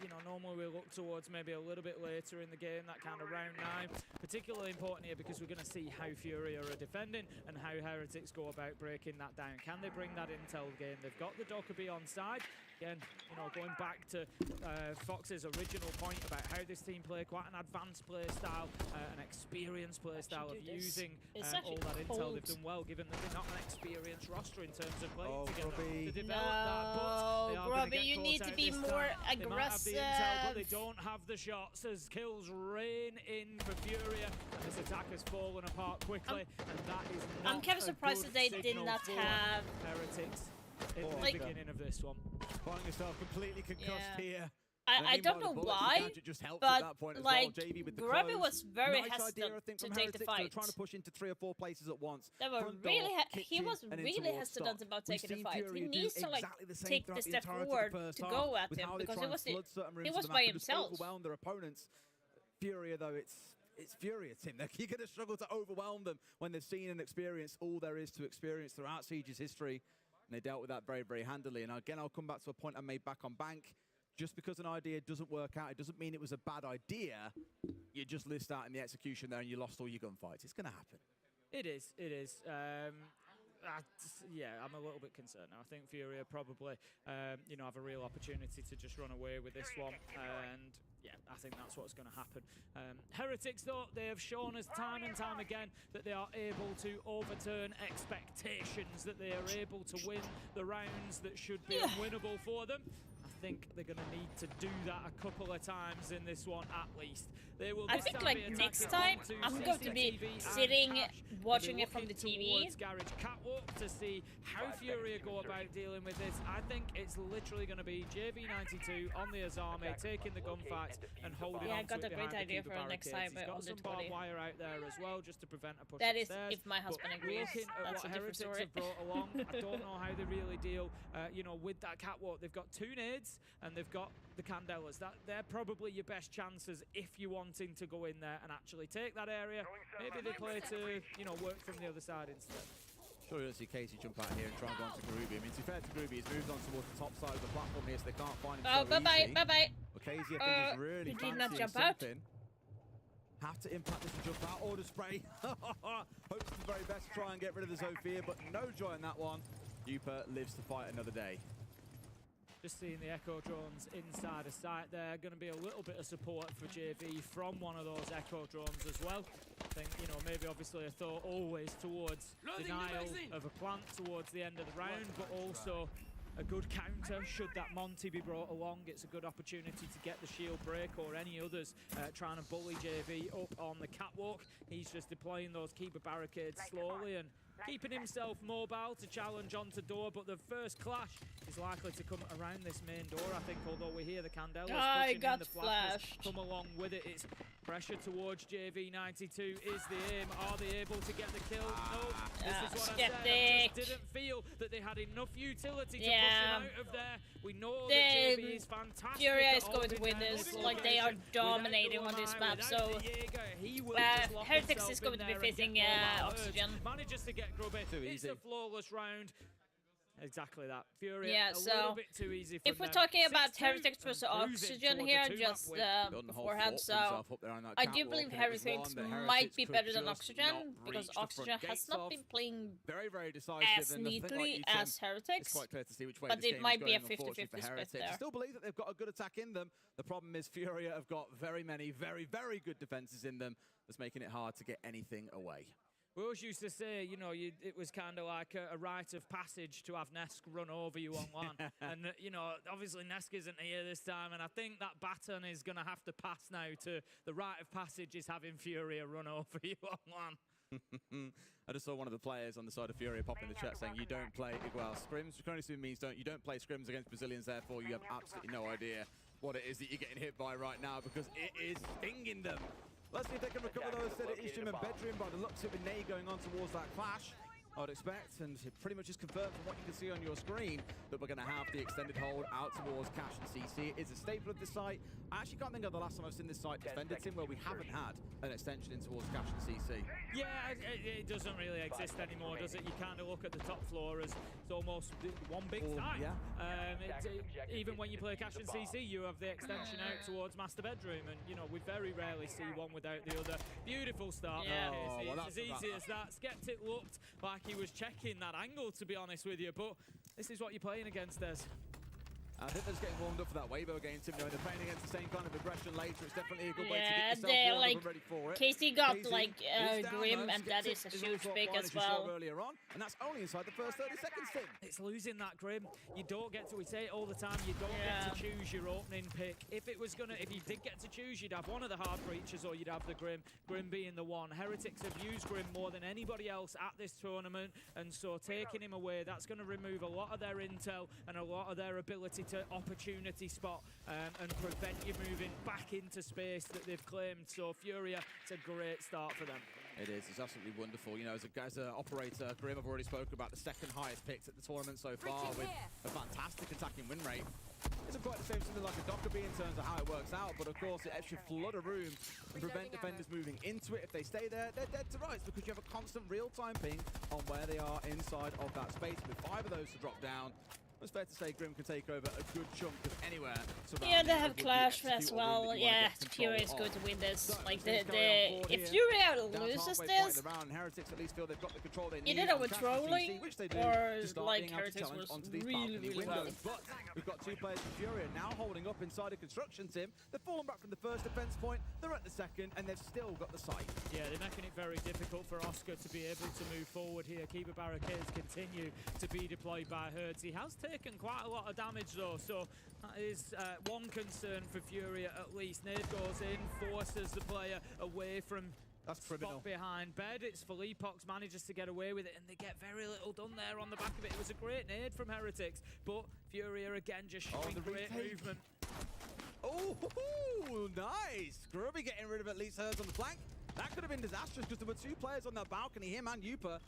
You know, normally we look towards maybe a little bit later in the game, that kind of round 9. Particularly important here because we're going to see how Fury are defending and how Heretics go about breaking that down. Can they bring that intel game? They've got the Dokkaebi on side. Again, you know, going back to Fox's original point about how this team play, quite an advanced play style, an experienced play style of using all that intel. They've done well, given that they're not an experienced roster in terms of playing together. To develop that, but Grubby, you need to be more aggressive. They might have the intel, but they don't have the shots as kills rain in for Furia. And this attack has fallen apart quickly, and that is not I'm kind of surprised that they did not have Heretics in the beginning of this one. Finding yourself completely concussed here. I don't know why, but like Grubby was very hesitant to take the fight. Trying to push into 3 or 4 places at once. They were really he was really hesitant about taking the fight. He needs to like take the step forward to go at him because he was by himself. Overwhelm their opponents. Furia though, it's Furia, Tim. You're going to struggle to overwhelm them when they've seen and experienced all there is to experience throughout Siege's history. And they dealt with that very, very handily. And again, I'll come back to a point I made back on Bank. Just because an idea doesn't work out, it doesn't mean it was a bad idea. You just list out in the execution there and you lost all your gunfights. It's going to happen. It is. It is. Yeah, I'm a little bit concerned now. I think Furia probably, you know, have a real opportunity to just run away with this one. And yeah, I think that's what's going to happen. Heretics, though, they have shown us time and time again that they are able to overturn expectations, that they are able to win the rounds that should be unwinnable for them. I think they're going to need to do that a couple of times in this one at least. They will. I think like next time I'm going to be sitting watching it from the TV. Garage Catwalk to see how Furia go about dealing with this. I think it's literally going to be JV92 on the Azame taking the gunfights and holding on to it. Yeah, I got a great idea for next time. He's got some barbed wire out there as well just to prevent a push. That is upstairs. if my husband agrees. That's a different story. Have brought along, I don't know how they really deal. You know, with that Catwalk, they've got 2 nades. And they've got the Candelas. They're probably your best chances if you're wanting to go in there and actually take that area. Maybe they play to, you know, work from the other side instead. Sure, you'll see Casey jump out here and try and go on to Garubi. I mean, to be fair to Garubi, he's moved on towards the top side of the platform here, so they can't find him so easy. Bye-bye. Well, Casey, I think, is really fancying something. Have to impact this and jump out. Order spray. Hopes for the very best to try and get rid of the Zofia, but no joy in that one. Upa lives to fight another day. Just seeing the Echo drones inside a site there. Going to be a little bit of support for JV from one of those Echo drones as well. I think, you know, maybe obviously a thought always towards denial of a plant towards the end of the round, but also a good counter should that Monty be brought along. It's a good opportunity to get the shield break or any others trying to bully JV up on the catwalk. He's just deploying those keeper barricades slowly and keeping himself mobile to challenge onto door, but the first clash is likely to come around this main door, I think, although we hear the Candelas pushing in, the flashes come along with it. It's pressure towards JV92 is the aim. Are they able to get the kill? No, this is what I said. I just didn't feel that they had enough utility to push him out of there. We know that JV is fantastic. Furia is going to win this, like they are dominating on this map, so Heretics is going to be facing Oxygen. Manages to get Grubby. It's a flawless round. Exactly that. Fury, yeah, a so little bit too easy for if we're talking about Heretics versus Oxygen here, just beforehand, so I do believe Heretics might be better than Oxygen because Oxygen has not been playing very as neatly as Heretics. It's quite clear to see which way but this it might be a 50-50 split there. I still believe that they've got a good attack in them. The problem is Furia have got very many, very good defenses in them that's making it hard to get anything away. We always used to say, you know, it was kind of like a rite of passage to have Nesk run over you on LAN. And, you know, obviously Nesk isn't here this time, and I think that baton is going to have to pass now to the rite of passage is having Furia run over you on LAN. I just saw one of the players on the side of Furia pop in the chat saying you don't play, well, scrims currently means you don't play scrims against Brazilians, therefore you have absolutely no idea what it is that you're getting hit by right now, because it is stinging them. Let's see if they can recover those. Said it is Jim and Bedroom by the looks of it, Ney going on towards that clash. I would expect, and it pretty much is confirmed from what you can see on your screen, that we're going to have the extended hold out towards Cash and CC. It is a staple of this site. I actually can't think of the last time I've seen this site defended, Tim, where we haven't had an extension in towards Cash and CC. Yeah, it doesn't really exist anymore, does it? You kind of look at the top floor as it's almost one big site. Yeah. Even when you play Cash and CC, you have the extension out towards Master Bedroom, and you know we very rarely see one without the other. Beautiful start. Yeah. It's as easy as that. Skeptic looked like he was checking that angle, to be honest with you, but this is what you're playing against, Des. I think they're just getting warmed up for that Weibo game, Tim. They're playing against the same kind of aggression later. It's definitely a good way to get yourself warmed up and ready for it. Casey got like Grim, and that is a huge pick as well. Earlier on, and that's only inside the first 30 seconds, Tim. It's losing that Grim. You don't get to, we say it all the time, you don't get to choose your opening pick. If you did get to choose, you'd have one of the hard breaches or you'd have the Grim. Grim being the one. Heretics have used Grim more than anybody else at this tournament, and so taking him away, that's going to remove a lot of their intel and a lot of their ability to opportunity spot and prevent you moving back into space that they've claimed. So Furia, it's a great start for them. It is. It's absolutely wonderful. You know, as an operator, Grim, I've already spoken about the second highest picks at the tournament so far with a fantastic attacking win rate. Isn't quite the same something like a Dockerbee in terms of how it works out, but of course it should flood a room and prevent defenders moving into it. If they stay there, they're dead to rights because you have a constant real-time ping on where they are inside of that space. With 5 of those to drop down, it's fair to say Grim can take over a good chunk of anywhere. Yeah, they have Clash as well. Yeah, Furia is going to win this. Like if Furia loses this, either with trolling or like Heretics was really well. But we've got 2 players from Furia now holding up inside a construction, Tim. They've fallen back from the first defense point. They're at the second, and they've still got the site. Yeah, they're making it very difficult for Oscar to be able to move forward here. Keeper barricades continue to be deployed by Hertz. He has taken quite a lot of damage though, so that is one concern for Furia at least. Nade goes in, forces the player away from spot behind bed. It's Philippox manages to get away with it, and they get very little done there on the back of it. It was a great nade from Heretics, but Furia again just showing great movement. Oh, nice! Grubby getting rid of at least Hertz on the flank. That could have been disastrous because there were 2 players on that balcony, him and Yupa.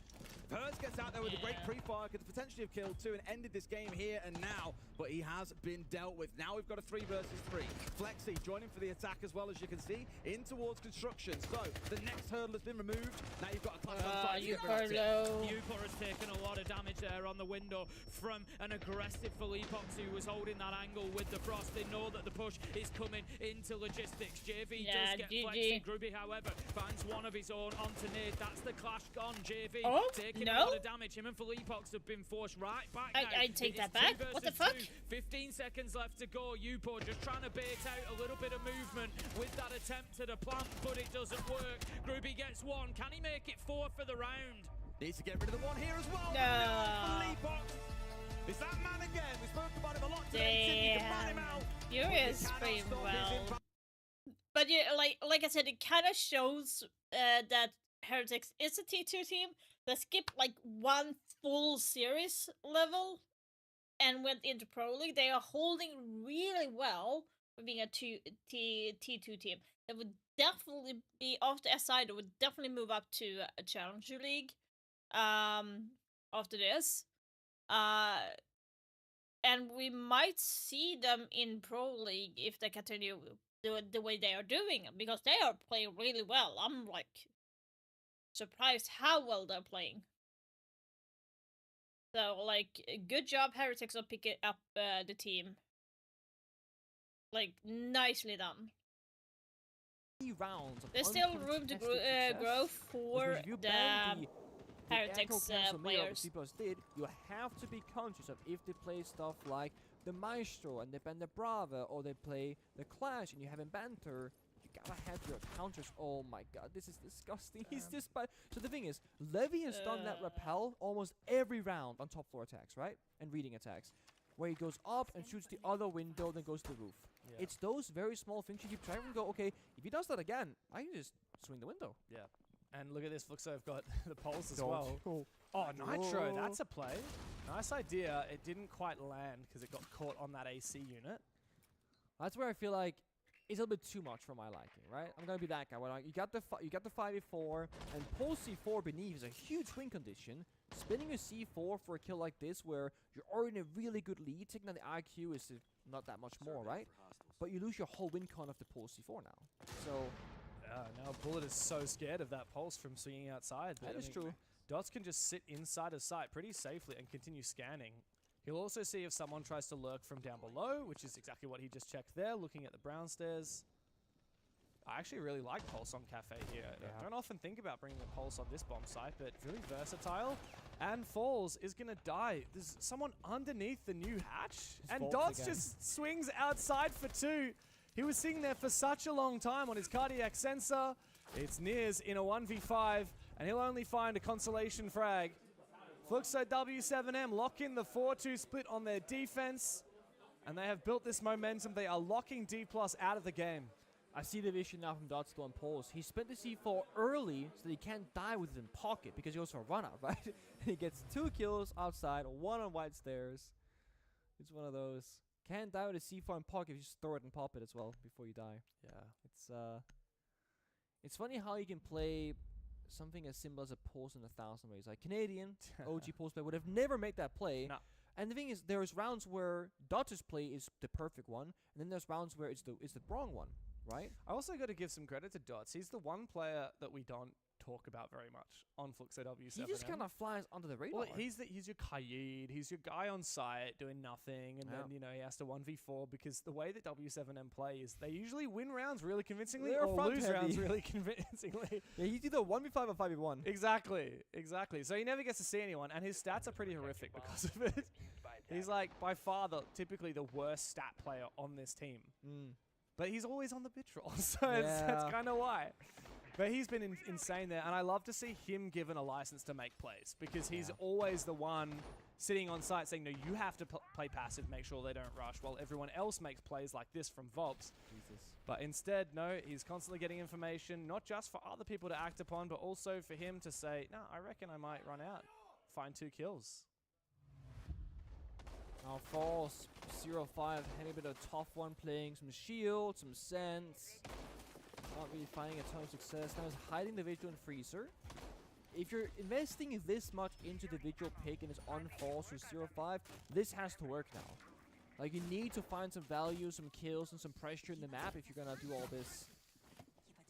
If Hertz gets out there with a great pre-fire, could potentially have killed 2 and ended this game here and now, but he has been dealt with. Now we've got a 3 versus 3. Flexi joining for the attack as well, as you can see, in towards construction. So the next hurdle has been removed. Now you've got a clash on site. Yupa has taken a lot of damage there on the window from an aggressive Philippox who was holding that angle with the frost. They know that the push is coming into logistics. JV does get Flexi. Grubby, however, finds one of his own onto Nade. That's the clash gone. JV taking a lot of damage. Him and Philippox have been forced right back now. I take that back. What the fuck? 15 seconds left to go. Yupo just trying to bait out a little bit of movement with that attempt at a plant, but it doesn't work. Grubby gets 1. Can he make it 4 for the round? Needs to get rid of the 1 here as well. No. Philippox. It's that man again. We spoke about him a lot today. You can ban him out. Furious playing well. But yeah, like I said, it kind of shows that Heretics is a T2 team that skipped like 1 full series level and went into Pro League. They are holding really well for being a T2 team. They would definitely be, after SI, they would definitely move up to a Challenger League after this. And we might see them in Pro League if they continue the way they are doing, because they are playing really well. I'm like surprised how well they're playing. So like, good job Heretics on picking up the team. Like, nicely done. There's still room to grow for the Heretics players. Did, you have to be conscious of if they play stuff like the Maestro and they ban the Brava, or they play the Clash and you have a banter, you gotta have your counters. Oh my god, this is disgusting. He's just by. So the thing is, Levy has done that repel almost every round on top floor attacks, right? And reading attacks. Where he goes up and shoots the other window, then goes to the roof. Yeah. It's those very small things you keep trying to go, okay, if he does that again, I can just swing the window. Yeah. And look at this, Fluxo have got the pulse as well. Oh, Nitro, that's a play. Nice idea. It didn't quite land because it got caught on that AC unit. That's where I feel like it's a little bit too much for my liking, right? I'm gonna be that guy. Well, you got the 5v4, and pulse C4 beneath is a huge win condition. Spinning a C4 for a kill like this, where you're already in a really good lead, taking on the IQ is not that much more, right? But you lose your whole win con of the pulse C4 now. So now Bullet is so scared of that pulse from swinging outside. That is true. Dots can just sit inside of sight pretty safely and continue scanning. He'll also see if someone tries to lurk from down below, which is exactly what he just checked there, looking at the brown stairs. I actually really like Pulse on Cafe here. Yeah. I don't often think about bringing the Pulse on this bomb site, but really versatile. And Falls is going to die. There's someone underneath the new hatch. And Dots just swings outside for 2. He was sitting there for such a long time on his cardiac sensor. It's Niers in a 1v5, and he'll only find a consolation frag. Fluxo W7M lock in the 4-2 split on their defense, and they have built this momentum. They are locking D+ out of the game. I see the vision now from Dots on Pulse. He spent the C4 early so that he can't die with it in pocket because he goes for a run out, right? And he gets 2 kills outside, 1 on white stairs. It's one of those. Can't die with a C4 in pocket if you just throw it and pop it as well before you die. Yeah. It's funny how you can play something as simple as a pulse in 1,000 ways. Like Canadian OG pulse player would have never made that play. No. And the thing is, there's rounds where Dots' play is the perfect one, and then there's rounds where it's the wrong one, right? I also got to give some credit to Dots. He's the one player that we don't talk about very much on Fluxo W7M. He just kind of flies under the radar. Well, he's your Kaid, he's your guy on site doing nothing, and then, he has to 1v4 because the way that W7M play is they usually win rounds really convincingly or lose rounds really convincingly. Yeah, he's either 1v5 or 5v1. Exactly. So he never gets to see anyone, and his stats are pretty horrific because of it. He's like by far typically the worst stat player on this team. But he's always on the pitch roll, so that's kind of why. But he's been insane there, and I love to see him given a license to make plays because he's always the one sitting on site saying, no, you have to play passive, make sure they don't rush, while everyone else makes plays like this from Vops. But instead, no, he's constantly getting information, not just for other people to act upon, but also for him to say, no, I reckon I might run out, find 2 kills. Now Falls, 0-5, having a bit of a tough one, playing some shield, some sense. Not really finding a ton of success. Now he's hiding the Vigil and Freezer. If you're investing this much into the Vigil pick and it's on Falls for 0-5, this has to work now. Like, you need to find some value, some kills, and some pressure in the map if you're gonna do all this.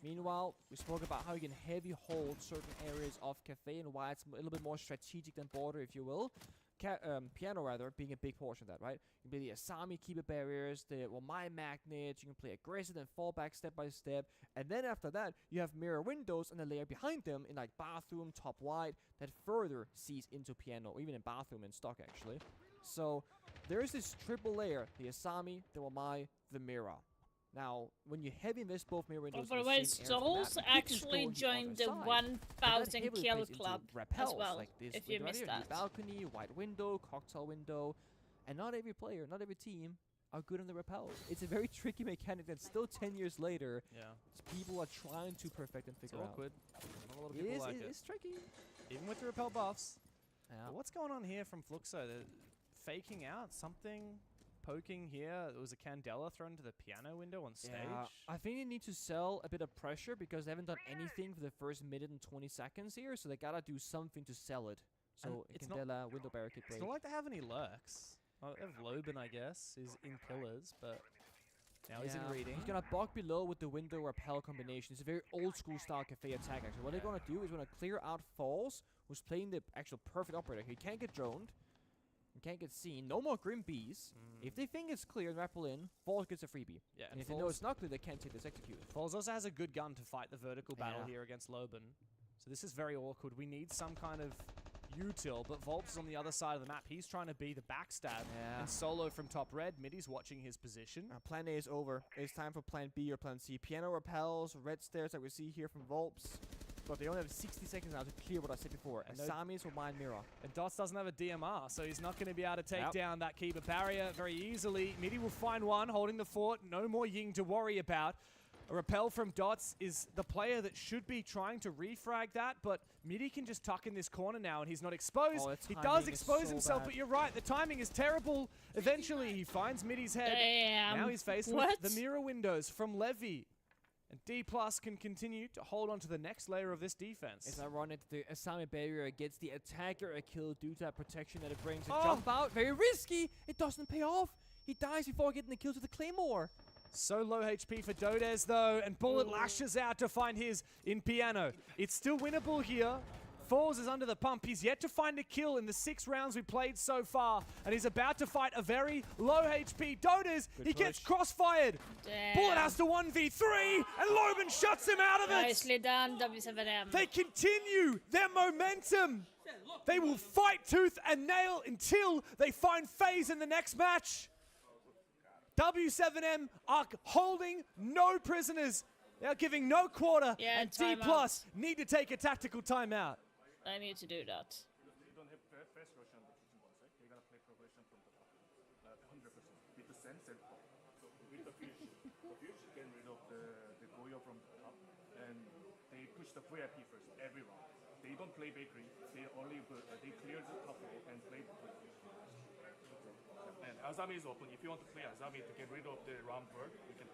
Meanwhile, we spoke about how you can heavy hold certain areas of Cafe and why it's a little bit more strategic than Border, if you will. Piano rather being a big portion of that, right? You can play the Asami keeper barriers, the mine magnets, you can play aggressive and fall back step by step, and then after that you have mirror windows and a layer behind them in like bathroom, top wide, that further sees into piano, or even in bathroom in stock actually. So there's this triple layer, the Asami, the Wamai, the mirror. Now, when you heavy invest both mirror windows, by the way, Souls actually joined the 1,000 kill club as well, like this if you missed that. Balcony, white window, cocktail window, and not every player, not every team are good on the repels. It's a very tricky mechanic that still 10 years later, people are trying to perfect and figure out. Awkward. Not a lot of people like it. It's tricky. Even with the repel buffs. But what's going on here from Fluxo? They're faking out something. Poking here. There was a Candela thrown into the piano window on stage. Yeah, I think they need to sell a bit of pressure because they haven't done anything for the first minute and 20 seconds here, so they gotta do something to sell it. So Candela, window barricade break. It's not like they have any lurks. Well, they have Loban, I guess, is in pillars, but now he's in reading. He's gonna bog below with the window repel combination. It's a very old school style Cafe attack actually. What they're gonna do is gonna clear out Falls, who's playing the actual perfect operator. He can't get droned. You can't get seen. No more Grim Bees. If they think it's clear and rappel in, Falls gets a freebie. Yeah, and if they know it's not clear, they can't take this execute. Falls also has a good gun to fight the vertical battle here against Loban. So this is very awkward. We need some kind of util, but Volps is on the other side of the map. He's trying to be the backstab. And solo from top red. Middy's watching his position. Plan A is over. It's time for plan B or plan C. Piano repels, red stairs like we see here from Volps. But they only have 60 seconds now to clear what I said before. And Samis will mind mirror. And Dots doesn't have a DMR, so he's not going to be able to take down that Keeper barrier very easily. Middy will find one, holding the fort. No more Ying to worry about. A repel from Dots is the player that should be trying to refrag that, but Middy can just tuck in this corner now and he's not exposed. He does expose himself, but you're right, the timing is terrible. Eventually, he finds Middy's head. Damn. Now he's faced with the mirror windows from Levy. And D+ can continue to hold on to the next layer of this defense. It's ironic that the Asami barrier gets the attacker a kill due to that protection that it brings. A jump out, very risky. It doesn't pay off. He dies before getting the kill to the Claymore. So low HP for Dodez though, and Bullet lashes out to find his in Piano. It's still winnable here. Falls is under the pump. He's yet to find a kill in the 6 rounds we played so far, and he's about to fight a very low HP Dodez. He gets crossfired. Damn. Bullet has to 1v3, and Loban shuts him out of it. Nicely done, W7M. They continue their momentum. They will fight tooth and nail until they find FaZe in the next match. W7M are holding no prisoners. They're giving no quarter, and D+ need to take a tactical timeout. I need to do that. You don't have fast rush on the kitchen boss, right? They're gonna play progression from the top, 100%. With the sense and pop. So with the Fuchs get rid of the Goyo from the top, and they push the VIP first every round. They don't play bakery. They only they clear the top row and play the bakery. And Azami is open. If you want to play Azami to get rid of the round bird, you can.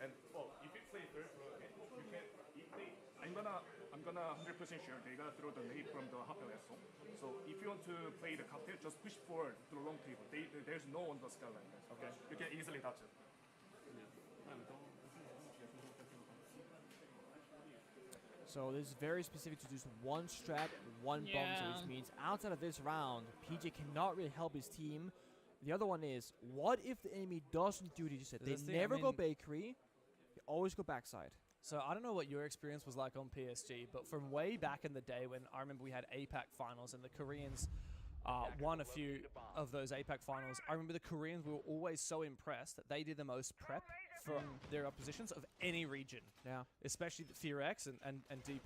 And if you play third row again, you can. If they, I'm gonna 100% sure they're gonna throw the nade from the Hoppel Esso. So if you want to play the cocktail, just push forward to the long table. There's no on the skyline. Okay, you can easily touch it. So this is very specific to just one strat, one bomb, which means outside of this round, PJ cannot really help his team. The other one is, what if the enemy doesn't do what you just said? They never go bakery, they always go backside. So I don't know what your experience was like on PSG, but from way back in the day when I remember we had APAC finals and the Koreans won a few of those APAC finals, I remember the Koreans were always so impressed that they did the most prep for their oppositions of any region. Yeah. Especially the Fear-X and D+.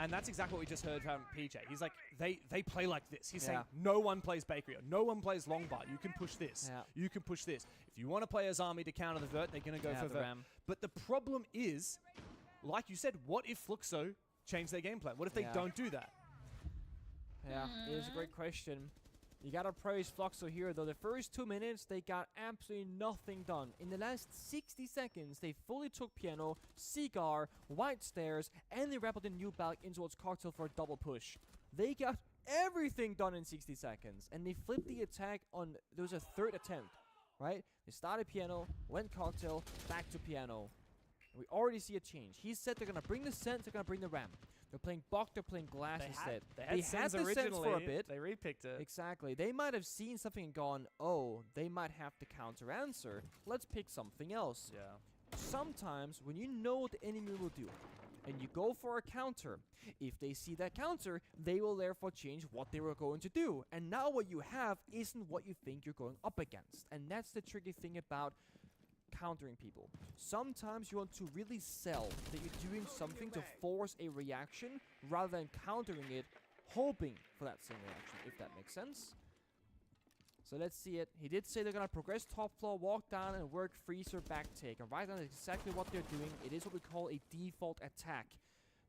And that's exactly what we just heard from PJ. He's like, they play like this. He's saying, no one plays bakery, or no one plays long bar. You can push this. Yeah. You can push this. If you want to play Azami to counter the vert, they're going to go for vert. Ram. But the problem is, like you said, what if Fluxo change their game plan? What if they don't do that? Yeah, it is a great question. You gotta praise Fluxo here, though. The first 2 minutes, they got absolutely nothing done. In the last 60 seconds, they fully took Piano, Cigar, White Stairs, and they rappelled in New Balk in towards Cocktail for a double push. They got everything done in 60 seconds, and they flipped the attack on, there was a third attempt, right? They started Piano, went Cocktail, back to Piano. And we already see a change. He said they're gonna bring the Sense, they're gonna bring the Ram. They're playing Bok, they're playing Glass instead. They had the Sense for a bit. They repicked it. Exactly. They might have seen something and gone, oh, they might have to counter answer. Let's pick something else. Yeah. Sometimes when you know what the enemy will do and you go for a counter, if they see that counter, they will therefore change what they were going to do. And now what you have isn't what you think you're going up against. And that's the tricky thing about countering people. Sometimes you want to really sell that you're doing something to force a reaction rather than countering it, hoping for that same reaction, if that makes sense. So let's see it. He did say they're going to progress top floor, walk down, and work freezer back take. And right now, that's exactly what they're doing. It is what we call a default attack.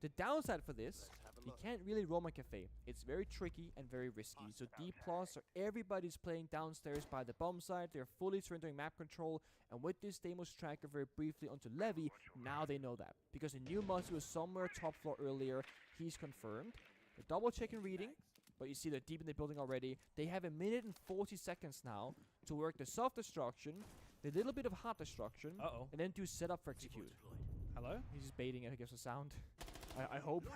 The downside for this, you can't really roam a cafe. It's very tricky and very risky. So D+, or everybody's playing downstairs by the bomb site. They're fully surrendering map control. And with this Deimos tracker very briefly onto Levy, now they know that. Because the new Muzzy was somewhere top floor earlier. He's confirmed. They're double checking reading. But you see they're deep in the building already. They have 1 minute and 40 seconds now to work the soft destruction, the little bit of hard destruction, and then do setup for execute. Hello? He's just baiting it, I guess, a sound. I hope.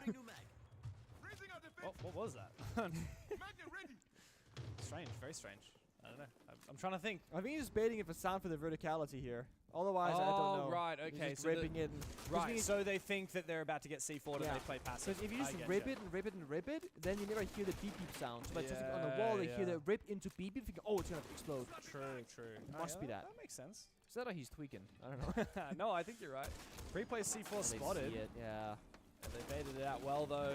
What was that? Strange, very strange. I don't know. I'm trying to think. I think he's just baiting it for sound for the verticality here. Otherwise, I don't know. Right, okay. He's just ripping it. Right, so they think that they're about to get C4 and they play passive. Because if you just rip it and rip it and rip it, then you never hear the beep beep sound. But just on the wall, they hear the rip into beep beep, thinking, oh, it's going to explode. True. Must be that. That makes sense. Is that how he's tweaking? I don't know. No, I think you're right. Pre-play C4 spotted. See it, yeah. They baited it out well, though.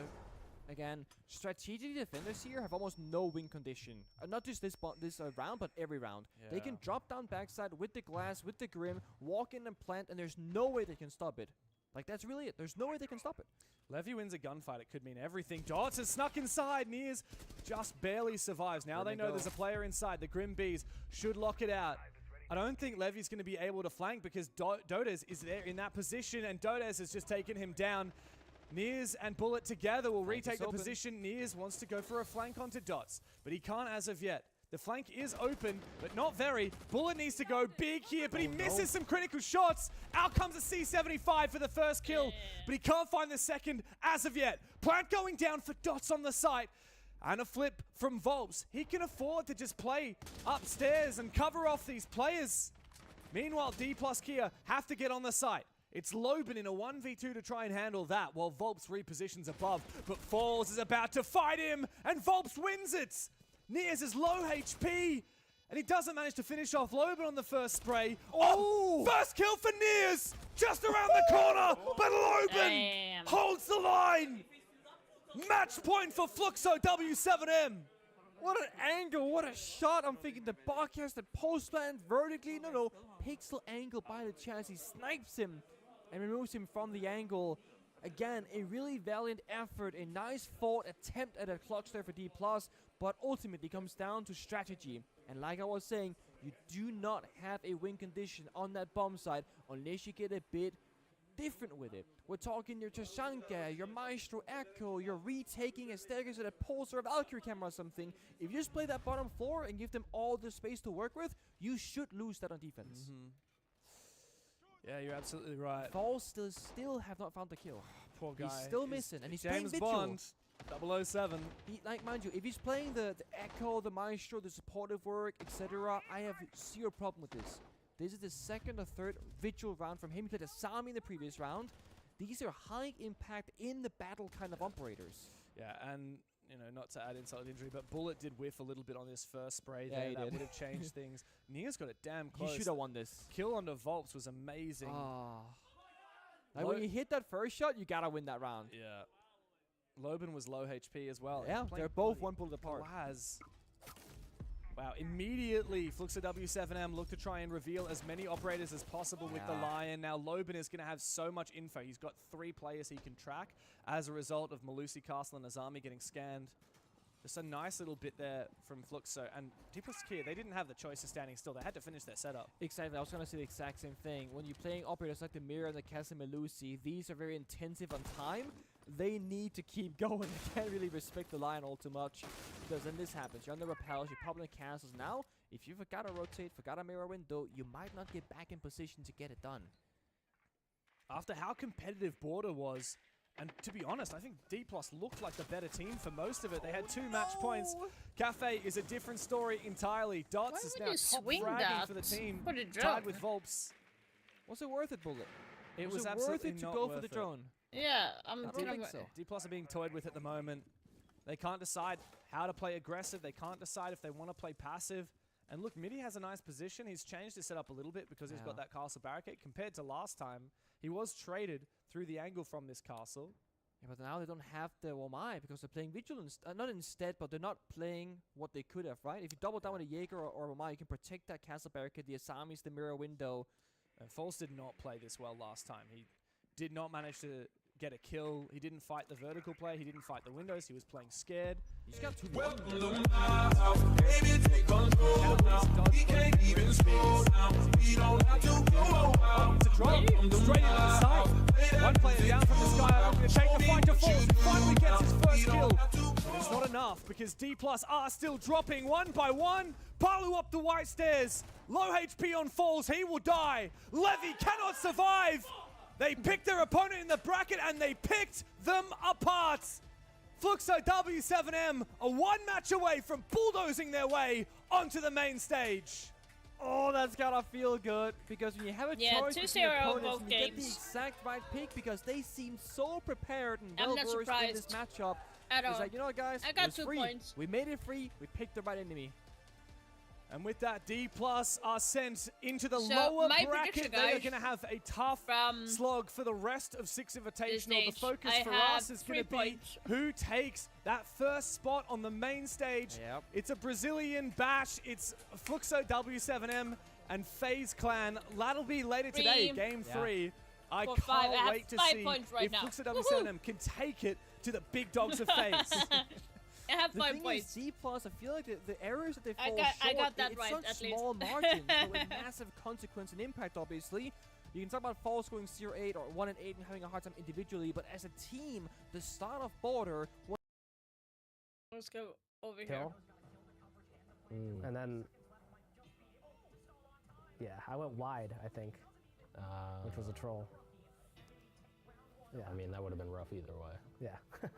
Again, strategic defenders here have almost no win condition. Not just this round, but every round. Yeah. They can drop down backside with the glass, with the Grim, walk in and plant, and there's no way they can stop it. Like, that's really it. There's no way they can stop it. Levy wins a gunfight. It could mean everything. Dots has snuck inside. Nears just barely survives. Now they know there's a player inside. The Grim Bees should lock it out. I don't think Levy's going to be able to flank because Dodes is there in that position, and Dodes has just taken him down. Nears and Bullet together will retake the position. Nears wants to go for a flank onto Dots, but he can't as of yet. The flank is open, but not very. Bullet needs to go big here, but he misses some critical shots. Out comes a C75 for the first kill, but he can't find the second as of yet. Plant going down for Dots on the site. And a flip from Volps. He can afford to just play upstairs and cover off these players. Meanwhile, D plus Kia have to get on the site. It's Loben in a 1v2 to try and handle that while Volps repositions above. But Falls is about to fight him, and Volps wins it. Nears is low HP, and he doesn't manage to finish off Loben on the first spray. Oh! First kill for Nears! Just around the corner, but Loben holds the line! Match point for Fluxo W7M! What an angle, what a shot. I'm thinking the Barcast and post-plant vertically. No. Pixel angle by the chance. He snipes him and removes him from the angle. Again, a really valiant effort, a nice fought attempt at a clock stare for D+, but ultimately comes down to strategy. And like I was saying, you do not have a win condition on that bomb side unless you get a bit different with it. We're talking your Tashanka, your Maestro Echo, you're retaking a staircase at a pulse or a Valkyrie camera or something. If you just play that bottom floor and give them all the space to work with, you should lose that on defense. Yeah, you're absolutely right. Falls still have not found the kill. Poor guy. He's still missing, and he's James playing Bond, 007. Like, mind you, if he's playing the Echo, the Maestro, the supportive work, etc., I have zero problem with this. This is the second or third Vigil round from him. He played Asami in the previous round. These are high impact in the battle kind of operators. Yeah, and you know, not to add insult to injury, but Bullet did whiff a little bit on this first spray Yeah, there. That would have changed things. Nia's got it damn close. He should have won this. Kill onto Volps was amazing. Like when you hit that first shot, you gotta win that round. Yeah. Loben was low HP as well. Yeah, they're both one bullet apart. Wow, immediately Fluxo W7M look to try and reveal as many operators as possible with the Lion. Now Loben is going to have so much info. He's got 3 players he can track as a result of Malusi, Castle, and Azami getting scanned. Just a nice little bit there from Fluxo. And D+ Kia, they didn't have the choice of standing still. They had to finish their setup. Exactly. I was going to say the exact same thing. When you're playing operators like the Mirror and the Castle Malusi, these are very intensive on time. They need to keep going. They can't really respect the Lion all too much. Because then this happens. You're on the repels, you're popping the castles. Now, if you forgot to rotate, forgot a mirror window, you might not get back in position to get it done. After how competitive Border was, and to be honest, I think D+ looked like the better team for most of it. They had 2 match points. Cafe is a different story entirely. Dots is now top fragging for the team, tied with Volps. Was it worth it, Bullet? It was worth it to go for the it. drone? Yeah, I don't think so. D+ are being toyed with at the moment. They can't decide how to play aggressive. They can't decide if they want to play passive. And look, Midi has a nice position. He's changed his setup a little bit because he's got that castle barricade. Compared to last time, he was traded through the angle from this castle. Yeah, but now they don't have the Wamai because they're playing Vigilance. Not instead, but they're not playing what they could have, right? If you double down with a Jaeger or Wamai, you can protect that castle barricade, the Asamis, the mirror window. And Falls did not play this well last time. He did not manage to get a kill. He didn't fight the vertical play. He didn't fight the windows. He was playing scared. He just got 2 Welcome to my house. Baby, take control now. We can't even slow down. We don't have to go out. It's a drop. Straight into the side. One player down from the sky. I'm going to take the fight to Falls. He finally gets his first kill. But it's not enough because D+ are still dropping one by one. Palu up the white stairs. Low HP on Falls. He will die. Levy cannot survive. They picked their opponent in the bracket and they picked them apart. Fluxo W7M are one match away from bulldozing their way onto the main stage. Oh, that's gotta feel good, because when you have a choice between 2-0 opponents both and you get the games. exact right pick, because they seem so prepared and I'm not well-versed in surprised this matchup. at all. It's like, you know what, guys? I got It was 2 free. points. We made it free. We picked the right enemy. And with that, D+ are sent into the So, lower my bracket. prediction, They are guys, going to have a tough slog for the rest of Six Invitational. The stage, focus I for have us is going 3 to be points. who takes that first spot on the main stage. Yep. It's a Brazilian bash. It's Fluxo W7M and FaZe Clan. That'll be later today, game 3. I For can't 5. I have wait to 5 see points right if now. Fluxo W7M can take it to the big dogs of FaZe. I have The 5 thing points. is, D+, I feel like the errors that they fall I got short, that it's right, such at least. small margins, but with massive consequence and impact, obviously. You can talk about Falls going 0-8 or 1-8 and having a hard time individually, but as a team, the start of Border... Let's go over here. Kill. And then, yeah, I went wide, I think, which was a troll. Yeah. I mean, that would have been rough either way. Yeah.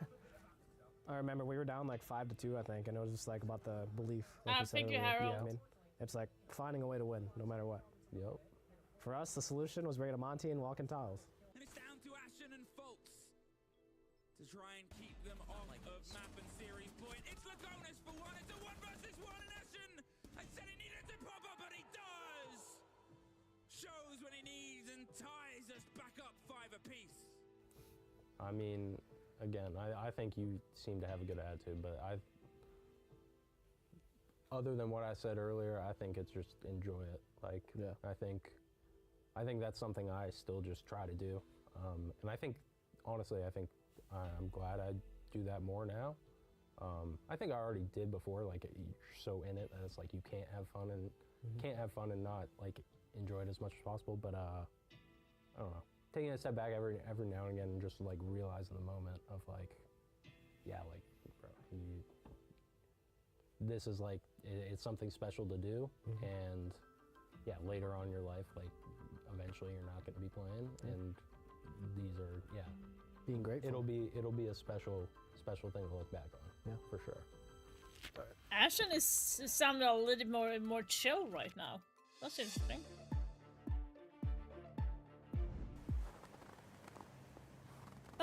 I remember we were down like 5-2, I think, and it was just like about the belief. Like you said thank you, earlier. Harold. Yeah, I mean, it's like finding a way to win, no matter what. Yep. For us, the solution was bringing a Monty and walking tiles. And it's down to Ashen and Folks to try and keep them off of map and series point. It's Lagonis for one. It's a 1 versus 1, and Ashen, I said he needed to pop up, but he does. Shows when he needs and ties us back up 5 apiece. I mean, again, I think you seem to have a good attitude, but other than what I said earlier, I think it's just enjoy it. Like, yeah. I think that's something I still just try to do. And I think, honestly, I'm glad I do that more now. I think I already did before, like, you're so in it that it's like you can't have fun and not, like, enjoy it as much as possible, but I don't know. Taking a step back every now and again and just like realizing the moment of like, yeah, like, bro, this is like, it's something special to do, and yeah, later on in your life, like, eventually you're not going to be playing, and these are, yeah, being grateful. It'll be a special thing to look back on, yeah, for sure. Ashen is sounding a little more chill right now. That's interesting.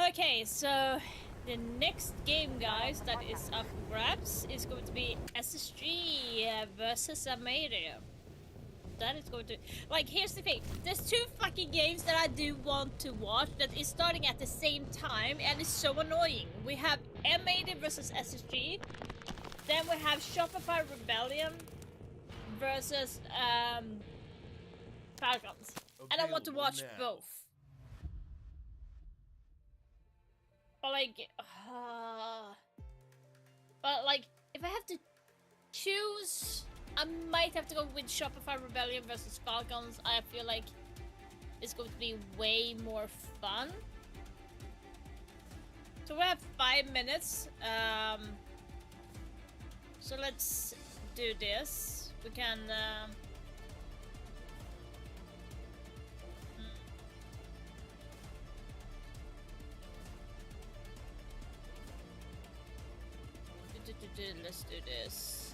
Okay, so the next game, guys, that is up for grabs is going to be SSG versus Amadia. That is going to... Like, here's the thing. There's 2 fucking games that I do want to watch that is starting at the same time, and it's so annoying. We have Amadia versus SSG. Then we have Shopify Rebellion versus Falcons. And I want to watch both. But like, if I have to choose, I might have to go with Shopify Rebellion versus Falcons. I feel like it's going to be way more fun. So we have 5 minutes. So let's do this. We can. Let's do this.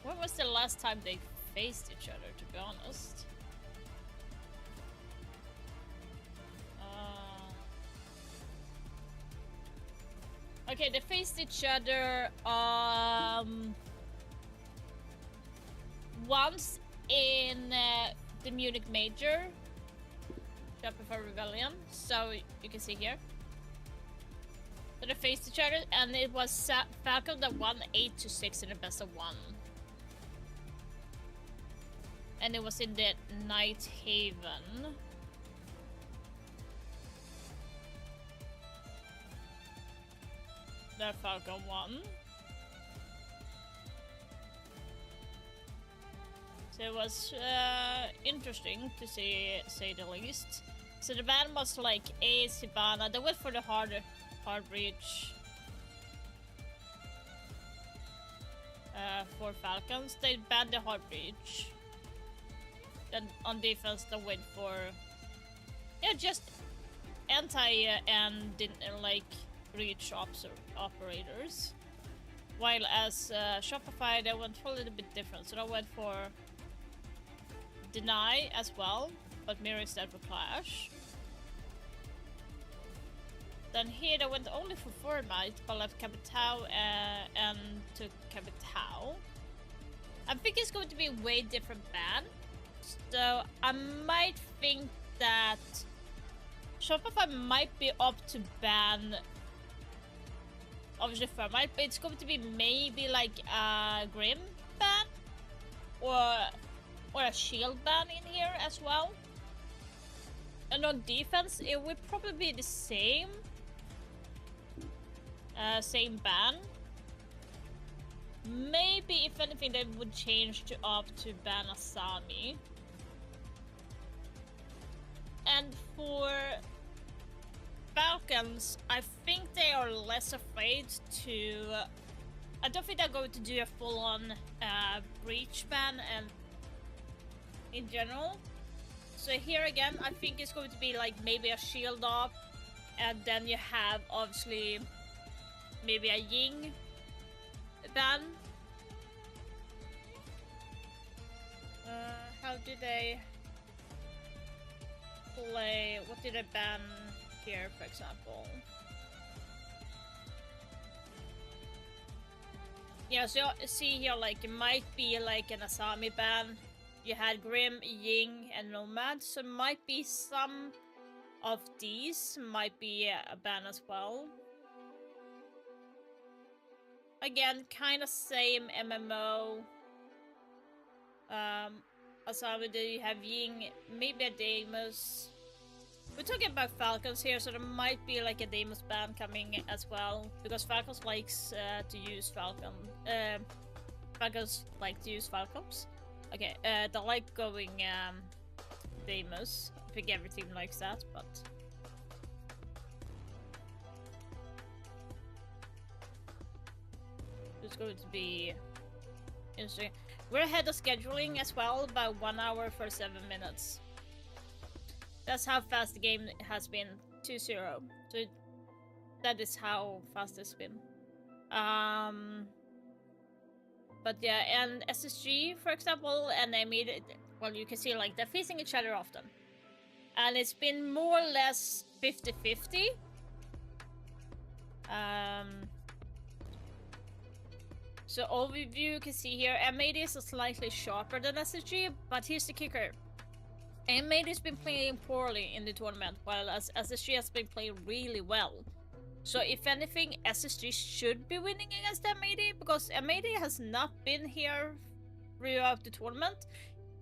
When was the last time they faced each other, to be honest? Okay, they faced each other once in the Munich Major. Shopify Rebellion, so you can see here. So they faced each other, and it was Falcon that won 8-6 in the best of 1. And it was in the Night Haven. That Falcon won. So it was interesting to say the least. So the ban was like Ace, Hibana. They went for the hard breach for Falcons. They banned the hard breach. Then on defense, they went for just anti and didn't like reach operators. While as Shopify, they went for a little bit different. So they went for deny as well, but mirror instead for clash. Then here they went only for Fortnite, but left Capitao and took Capitao. I think it's going to be a way different ban. So I might think that Shopify might be up to ban obviously Fortnite, but it's going to be maybe like a Grim ban or a shield ban in here as well. And on defense, it would probably be the same ban. Maybe if anything, they would change to up to ban Asami. And for Falcons, I think they are less afraid to. I don't think they're going to do a full-on breach ban and in general. So here again, I think it's going to be like maybe a shield up, and then you have obviously maybe a Ying ban. How do they play? What did they ban here, for example? Yeah, so see here, like it might be like an Asami ban. You had Grim, Ying, and Nomad, so might be some of these might be a ban as well. Again, kind of same MMO. Asami, do you have Ying, maybe a Deimos. We're talking about Falcons here, so there might be like a Deimos ban coming as well, because Falcons likes to use Falcons like to use Falcons. Okay, they like going Deimos. I think every team likes that, but it's going to be interesting. We're ahead of scheduling as well by 1 hour for 7 minutes. That's how fast the game has been. 2-0. So that is how fast it's been. But yeah, and SSG, for example, and Emid, well, you can see like they're facing each other often. And it's been more or less 50-50. So overview, you can see here, M80 is slightly sharper than SSG, but here's the kicker. M80 has been playing poorly in the tournament, while SSG has been playing really well. So if anything, SSG should be winning against M80, because M80 has not been here throughout the tournament.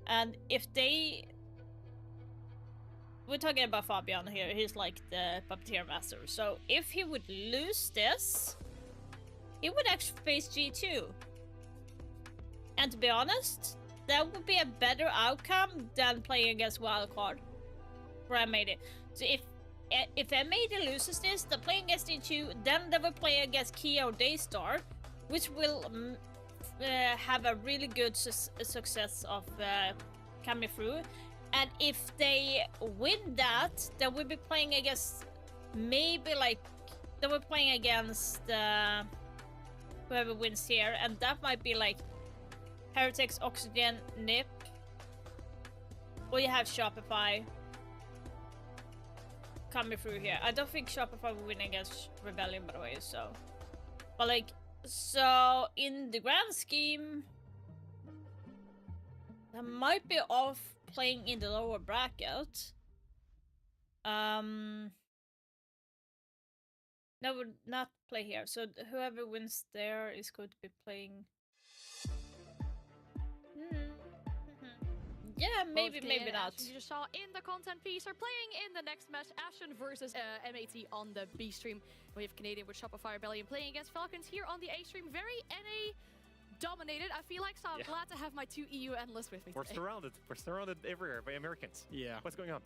And if they... We're talking about Fabian here, he's like the puppeteer master. So if he would lose this, he would actually face G2. And to be honest, that would be a better outcome than playing against Wildcard for M80. So if M80 loses this, they're playing against G2, then they will play against Kia or Daystar, which will have a really good success of coming through. And if they win that, they will be playing against maybe like they were playing against whoever wins here, and that might be like Heretics, Oxygen, Nip, or you have Shopify coming through here. I don't think Shopify will win against Rebellion, by the way, so. But like, so in the grand scheme, that might be off playing in the lower bracket. That would not play here, so whoever wins there is going to be playing. Yeah, maybe not. You just saw in the content piece are playing in the next match, Ashen versus M80 on the B stream. We have Canadian with Shopify Rebellion playing against Falcons here on the A stream. Very NA dominated, I feel like, so I'm glad to have my two EU analysts with me today. We're surrounded everywhere by Americans. Yeah. What's going on?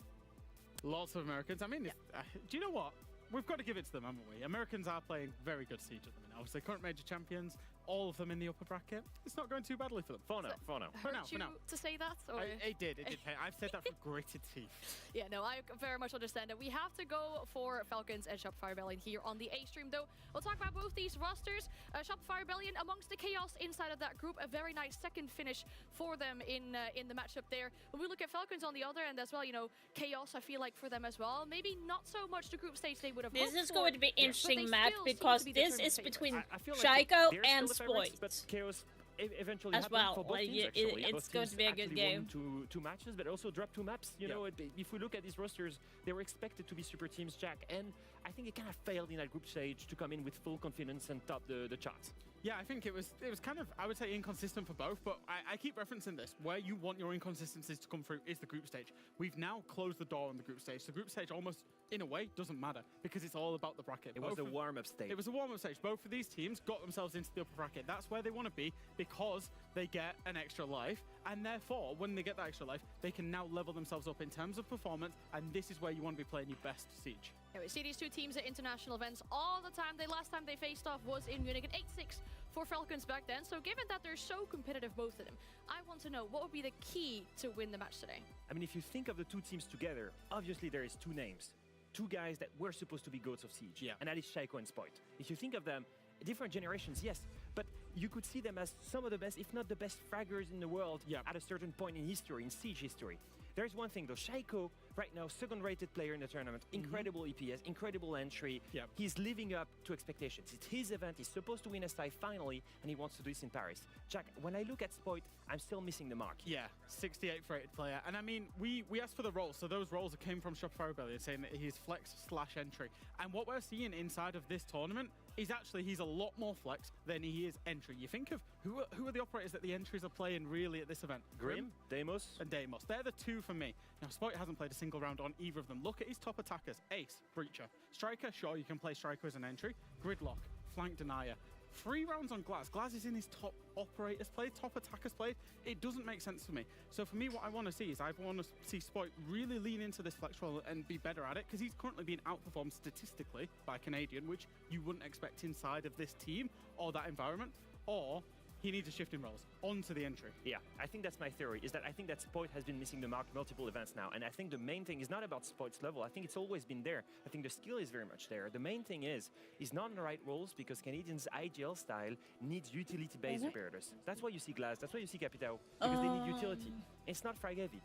Lots of Americans. I mean, do you know what? We've got to give it to them, haven't we? Americans are playing very good Siege at the minute. Obviously, current major champions, all of them in the upper bracket. It's not going too badly for them. For now. Hurt you to say that? Or? It did. I've said that for gritted teeth. Yeah, no, I very much understand it. We have to go for Falcons and Shopify Rebellion here on the A stream, though. We'll talk about both these rosters. Shopify Rebellion amongst the chaos inside of that group. A very nice second finish for them in the matchup there. When we look at Falcons on the other end as well, you know, chaos, I feel like, for them as well. Maybe not so much the group stage they would have hoped This is for, going to be interesting match because this is between I feel like Shaiko they're and still the favorites, Spoit. but Chaos eventually as well. for both Like, teams, actually. it's Both going teams to be a good actually game. won two matches, but also dropped 2 maps. You know, if we look at these rosters, they were expected to be super teams, Jack, and I think they kind of failed in that group stage to come in with full confidence and top the charts. Yeah, I think it was kind of, I would say, inconsistent for both, but I keep referencing this. Where you want your inconsistencies to come through is the group stage. We've now closed the door on the group stage. The group stage almost, in a way, doesn't matter because it's all about the bracket. It was a warm-up stage. It was a warm-up stage. Both of these teams got themselves into the upper bracket. That's where they want to be because they get an extra life, and therefore, when they get that extra life, they can now level themselves up in terms of performance, and this is where you want to be playing your best Siege. Yeah, we see these two teams at international events all the time. The last time they faced off was in Munich, an 8-6 for Falcons back then. So given that they're so competitive, both of them, I want to know what would be the key to win the match today? I mean, if you think of the two teams together, obviously there is 2 names. 2 guys that were supposed to be goats of Siege, and that is Shaiko and Spoit. If you think of them, different generations, yes, but you could see them as some of the best, if not the best fraggers in the world at a certain point in history, in Siege history. There's one thing though, Shaiko, right now, second-rated player in the tournament, incredible EPS, incredible entry. He's living up to expectations. It's his event, he's supposed to win SI finally, and he wants to do this in Paris. Jack, when I look at Spoit, I'm still missing the mark. Yeah, 68th rated player. And I mean, we asked for the roles, so those roles came from Shopify Rebellion saying that he's flex/entry. And what we're seeing inside of this tournament is actually he's a lot more flex than he is entry. You think of who are the operators that the entries are playing really at this event? Grim, Deimos. And Deimos. They're the 2 for me. Now, Spoit hasn't played a single round on either of them. Look at his top attackers. Ace, Breacher. Striker, sure, you can play Striker as an entry. Gridlock, Flank Denier. 3 rounds on Glaz. Glaz is in his top operators played, top attackers played. It doesn't make sense for me. So for me, what I want to see is I want to see Spoit really lean into this flex role and be better at it because he's currently being outperformed statistically by Canadian, which you wouldn't expect inside of this team or that environment, or he needs a shift in roles onto the entry. Yeah, I think that's my theory, is that I think that Spoit has been missing the mark multiple events now. And I think the main thing is not about Spoit's level. I think it's always been there. I think the skill is very much there. The main thing is he's not in the right roles because Canadians' IGL style needs utility-based operators. That's why you see Glass, that's why you see Capitao, because they need utility. It's not frag heavy.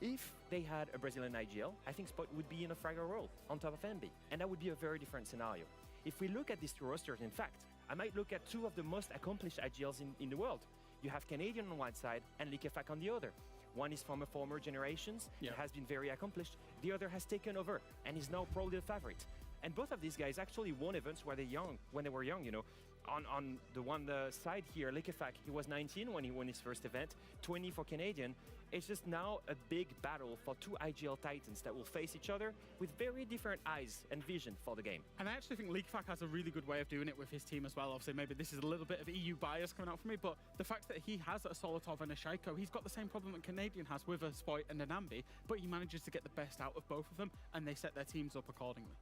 If they had a Brazilian IGL, I think Spoit would be in a fragger role on top of MB. And that would be a very different scenario. If we look at these 2 rosters, in fact, I might look at 2 of the most accomplished IGLs in the world. You have Canadian on one side and Likefak on the other. One is from a former generations and has been very accomplished. The other has taken over and is now probably the favorite. And both of these guys actually won events when they were young, you know. On the side here, Likefak, he was 19 when he won his first event, 20 for Canadian. It's just now a big battle for 2 IGL titans that will face each other with very different eyes and vision for the game. And I actually think Likefak has a really good way of doing it with his team as well. Obviously, maybe this is a little bit of EU bias coming out for me, but the fact that he has a Solotov and a Shaiko, he's got the same problem that Canadian has with a Spoit and an Ambi, but he manages to get the best out of both of them, and they set their teams up accordingly.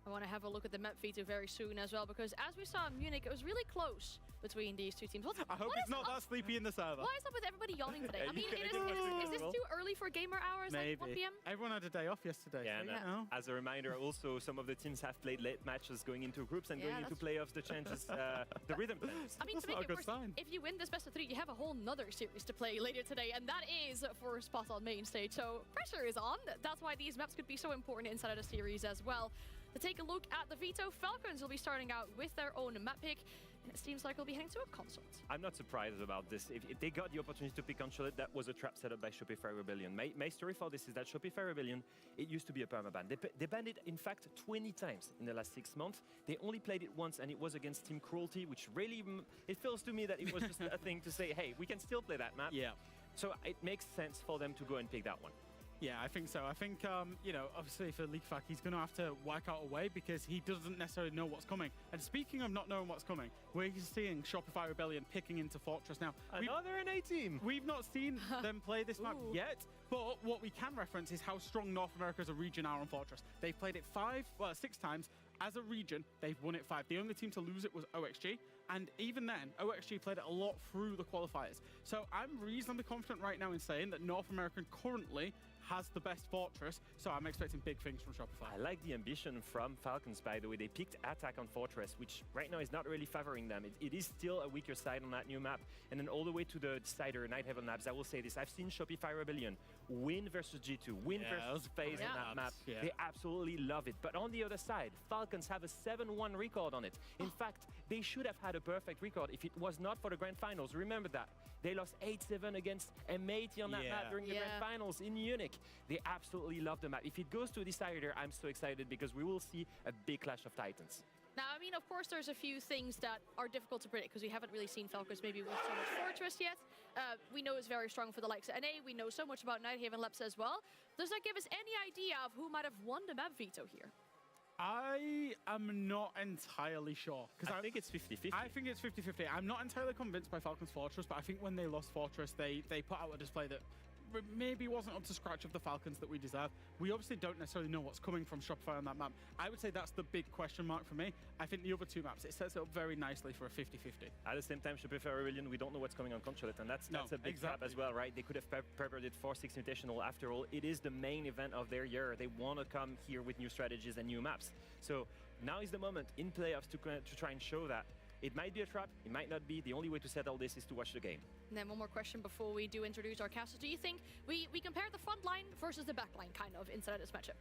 I want to have a look at the map feature very soon as well, because as we saw in Munich, it was really close between these 2 teams. I hope it's not that sleepy in the server. Why is up with everybody yawning today? I mean, is this too early for gamer hours, Maybe. like 1 p.m.? Everyone had a day off yesterday. Yeah, so as a reminder, also, some of the teams have played late matches going into groups and going into playoffs. The chances, the rhythm changes. I mean, to make it worse, if you win this best of 3, you have a whole nother series to play later today, and that is for spot on main stage. So pressure is on. That's why these maps could be so important inside of the series as well. To take a look at the Veto, Falcons will be starting out with their own map pick, and it seems like we'll be heading to a consult. I'm not surprised about this. If they got the opportunity to pick Consulate, that was a trap set up by Shopify Rebellion. My story for this is that Shopify Rebellion, it used to be a permaban. They banned it, in fact, 20 times in the last 6 months. They only played it once, and it was against Team Cruelty, which really, it feels to me that it was just a thing to say, hey, we can still play that map. Yeah. So it makes sense for them to go and pick that one. Yeah, I think so. I think, you know, obviously for Likefak, he's going to have to wipe out away because he doesn't necessarily know what's coming. And speaking of not knowing what's coming, we're seeing Shopify Rebellion picking into Fortress now. Another NA team. We've not seen them play this map yet, but what we can reference is how strong North America as a region are on Fortress. They've played it 6 times. as a region, they've won it 5. The only team to lose it was OXG, and even then, OXG played it a lot through the qualifiers. So I'm reasonably confident right now in saying that North American currently has the best Fortress, so I'm expecting big things from Shopify. I like the ambition from Falcons, by the way. They picked attack on Fortress, which right now is not really favoring them. It is still a weaker side on that new map. And then all the way to the Decider, Nighthaven Labs, I will say this. I've seen Shopify Rebellion win versus G2, win versus FaZe on that map. Yeah. They absolutely love it. But on the other side, Falcons have a 7-1 record on it. In fact, they should have had a perfect record if it was not for the Grand Finals. Remember that. They lost 8-7 against M80 on that map during the Grand Finals in Munich. They absolutely love the map. If it goes to a Decider, I'm so excited because we will see a big clash of titans. Now, I mean, of course, there's a few things that are difficult to predict because we haven't really seen Falcons maybe with so much Fortress yet. We know it's very strong for the likes of NA. We know so much about Nighthaven Labs as well. Does that give us any idea of who might have won the map veto here? I am not entirely sure. Because I think it's 50-50. I think it's 50-50. I'm not entirely convinced by Falcons Fortress, but I think when they lost Fortress, they put out a display that maybe wasn't up to scratch of the Falcons that we deserve. We obviously don't necessarily know what's coming from Shopify on that map. I would say that's the big question mark for me. I think the other two maps, it sets it up very nicely for a 50-50. At the same time, Shopify Rebellion, we don't know what's coming on Consulate, and that's a big trap as well, right? They could have prepared it for 6 Invitational. After all, it is the main event of their year. They want to come here with new strategies and new maps. So now is the moment in playoffs to try and show that. It might be a trap, it might not be. The only way to settle this is to watch the game. And then one more question before we do introduce our casters. Do you think we compare the front line versus the back line, kind of, inside of this matchup?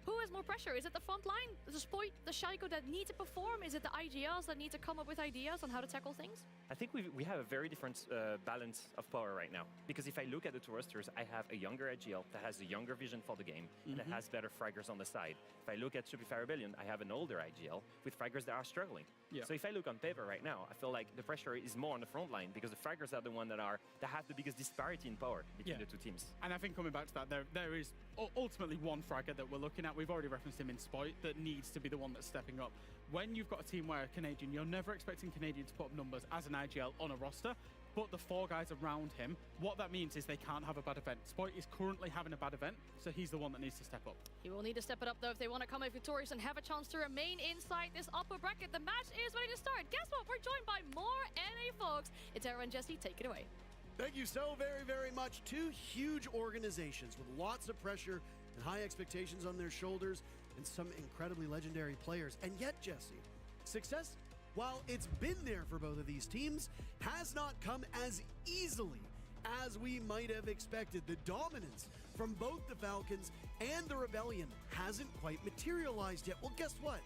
Who has more pressure? Is it the front line, the Spoit, the Shaiko that need to perform? Is it the IGLs that need to come up with ideas on how to tackle things? I think we have a very different balance of power right now. Because if I look at the two rosters, I have a younger IGL that has a younger vision for the game and that has better fraggers on the side. If I look at Shopify Rebellion, I have an older IGL with fraggers that are struggling. So if I look on paper right now, I feel like the pressure is more on the front line because the fraggers are the one that have the biggest disparity in power between the two teams. And I think coming back to that, there is ultimately one fragger that we're looking at. We've already referenced him in Spoit, that needs to be the one that's stepping up. When you've got a team where Canadian, you're never expecting Canadian to put up numbers as an IGL on a roster, but the 4 guys around him, what that means is they can't have a bad event. Spoit is currently having a bad event, so he's the one that needs to step up. He will need to step it up, though, if they want to come out victorious and have a chance to remain inside this upper bracket. The match is ready to start. Guess what? We're joined by more NA folks. It's Era and Jesse. Take it away. Thank you so very, very much. 2 huge organizations with lots of pressure and high expectations on their shoulders and some incredibly legendary players. And yet, Jesse, success, while it's been there for both of these teams, has not come as easily as we might have expected. The dominance from both the Falcons and the Rebellion hasn't quite materialized yet. Well, guess what?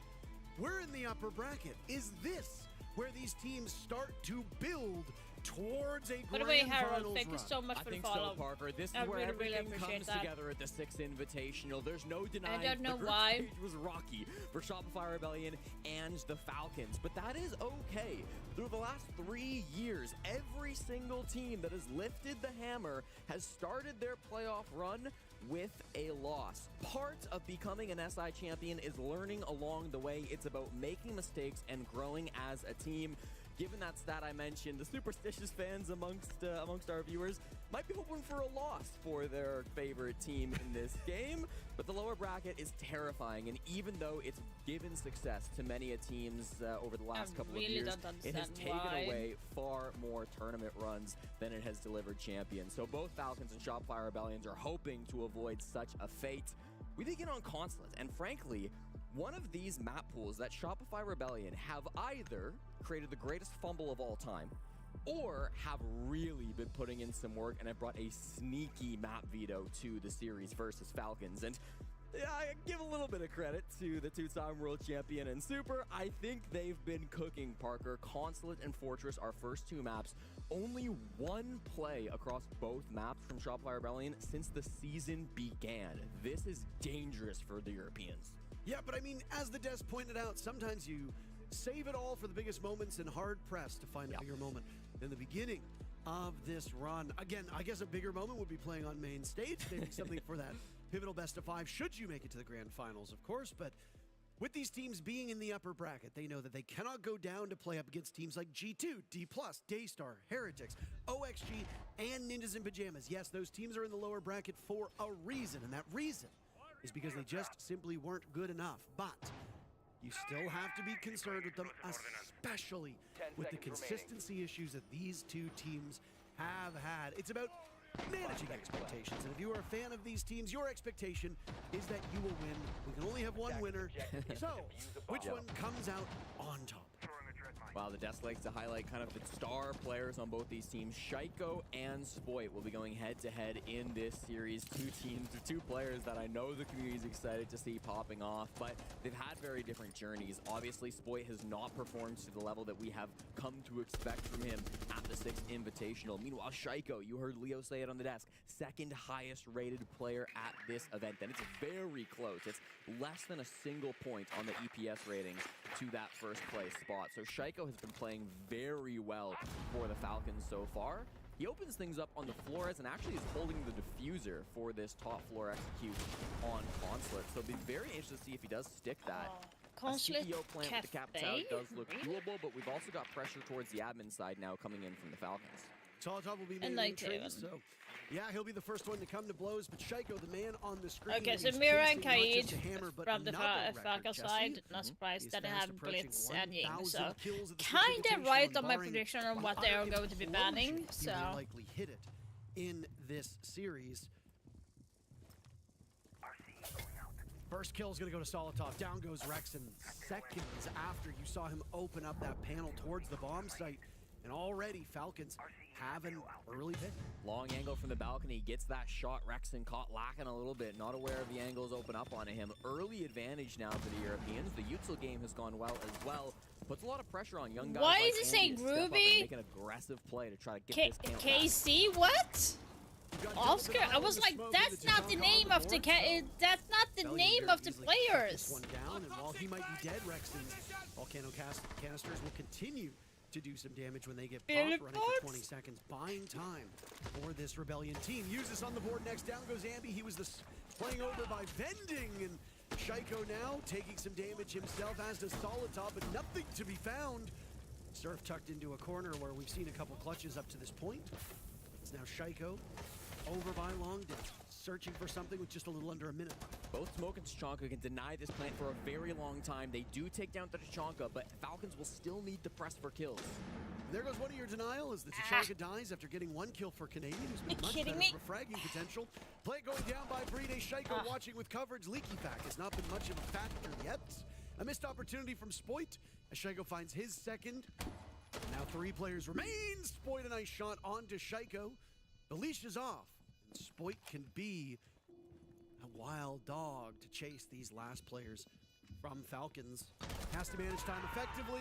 We're in the upper bracket. Is this where these teams start to build towards a grand finals thank you so much for the follow. I think so, Parker. This is where everything comes together at the 6th Invitational. There's no denying I don't know the why. group stage was rocky for Shopify Rebellion and the Falcons, but that is okay. Through the last 3 years, every single team that has lifted the hammer has started their playoff run with a loss. Part of becoming an SI champion is learning along the way. It's about making mistakes and growing as a team. Given that stat I mentioned, the superstitious fans amongst our viewers might be hoping for a loss for their favorite team in this game, but the lower bracket is terrifying, and even though it's given success to many teams over the last couple of years, it has taken away far more tournament runs than it has delivered champions. So both Falcons and Shopify Rebellions are hoping to avoid such a fate. We begin on Consulate, and frankly, one of these map pools that Shopify Rebellion have either created the greatest fumble of all time or have really been putting in some work and have brought a sneaky map veto to the series versus Falcons. And I give a little bit of credit to the 2-time world champion and Super. I think they've been cooking, Parker. Consulate and Fortress, our first 2 maps. Only 1 play across both maps from Shopify Rebellion since the season began. This is dangerous for the Europeans. Yeah, but I mean, as the Des pointed out, sometimes you save it all for the biggest moments and hard pressed to find a bigger moment than the beginning of this run. Again, I guess a bigger moment would be playing on main stage, maybe something for that pivotal best of 5, should you make it to the grand finals, of course. But with these teams being in the upper bracket, they know that they cannot go down to play up against teams like G2, D+, Daystar, Heretics, OXG, and Ninjas in Pajamas. Yes, those teams are in the lower bracket for a reason, and that reason is because they just simply weren't good enough. But you still have to be concerned with them, especially with the consistency issues that these two teams have had. It's about managing expectations, and if you are a fan of these teams, your expectation is that you will win. We can only have one winner, so which one comes out on top? Wow, the desk likes to highlight kind of the star players on both these teams. Shaiko and Spoit will be going head-to-head in this series. Two teams, two players that I know the community is excited to see popping off, but they've had very different journeys. Obviously, Spoit has not performed to the level that we have come to expect from him at the 6th Invitational. Meanwhile, Shaiko, you heard Leo say it on the desk, second highest rated player at this event. And it's very close. It's less than a single point on the EPS ratings to that first place spot. So Shaiko has been playing very well for the Falcons so far. He opens things up on the Flores and actually is holding the diffuser for this top floor execute on Consulate. So it'll be very interesting to see if he does stick that. A CEO plant with the cap tower does look doable, but we've also got pressure towards the admin side now coming in from the Falcons. Solotov will be making trees, so yeah, he'll be the first one to come to blows, but Shaiko, the man on the screen. Okay, so Mira and Kaid from the Falcon side, not surprised that they have Blitz and Ying, so kinda right on my prediction on what they are going to be banning, so. He will likely hit it in this series. First kill is going to go to Solotov. Down goes Rexen seconds after you saw him open up that panel towards the bomb site. And already Falcons have an early pick. Long angle from the balcony, gets that shot. Rexen caught lacking a little bit, not aware of the angles open up onto him. Early advantage now for the Europeans. The Utsil game has gone well as well. Puts a lot of pressure on young guys. Why like is it saying Ruby? Make an aggressive play to try to get this camp KC, what? Oscar, I was like, that's not the name of the that's not the name of the players. One down, and while he might be dead, Rexen's volcano canisters will continue to do some damage when they get popped, running for 20 seconds, buying time for this Rebellion team. Uses on the board next. Down goes Ambi. He was playing over by Vending, and Shaiko now taking some damage himself, as does Solotov, but nothing to be found. Surf tucked into a corner where we've seen a couple clutches up to this point. It's now Shaiko over by Long Dead, searching for something with just a little under a minute. Both Smoke and Tachanka can deny this plant for a very long time. They do take down the Tachanka, but Falcons will still need to press for kills. There goes one of your denial as the Tachanka dies after getting one kill for Canadian, who's been much better for fragging potential. Play going down by Brede. Shaiko watching with coverage. Leaky Fact has not been much of a factor yet. A missed opportunity from Spoit as Shaiko finds his second. Now 3 players remain. Spoit a nice shot onto Shaiko. The leash is off. Spoit can be a wild dog to chase these last players from Falcons. Has to manage time effectively.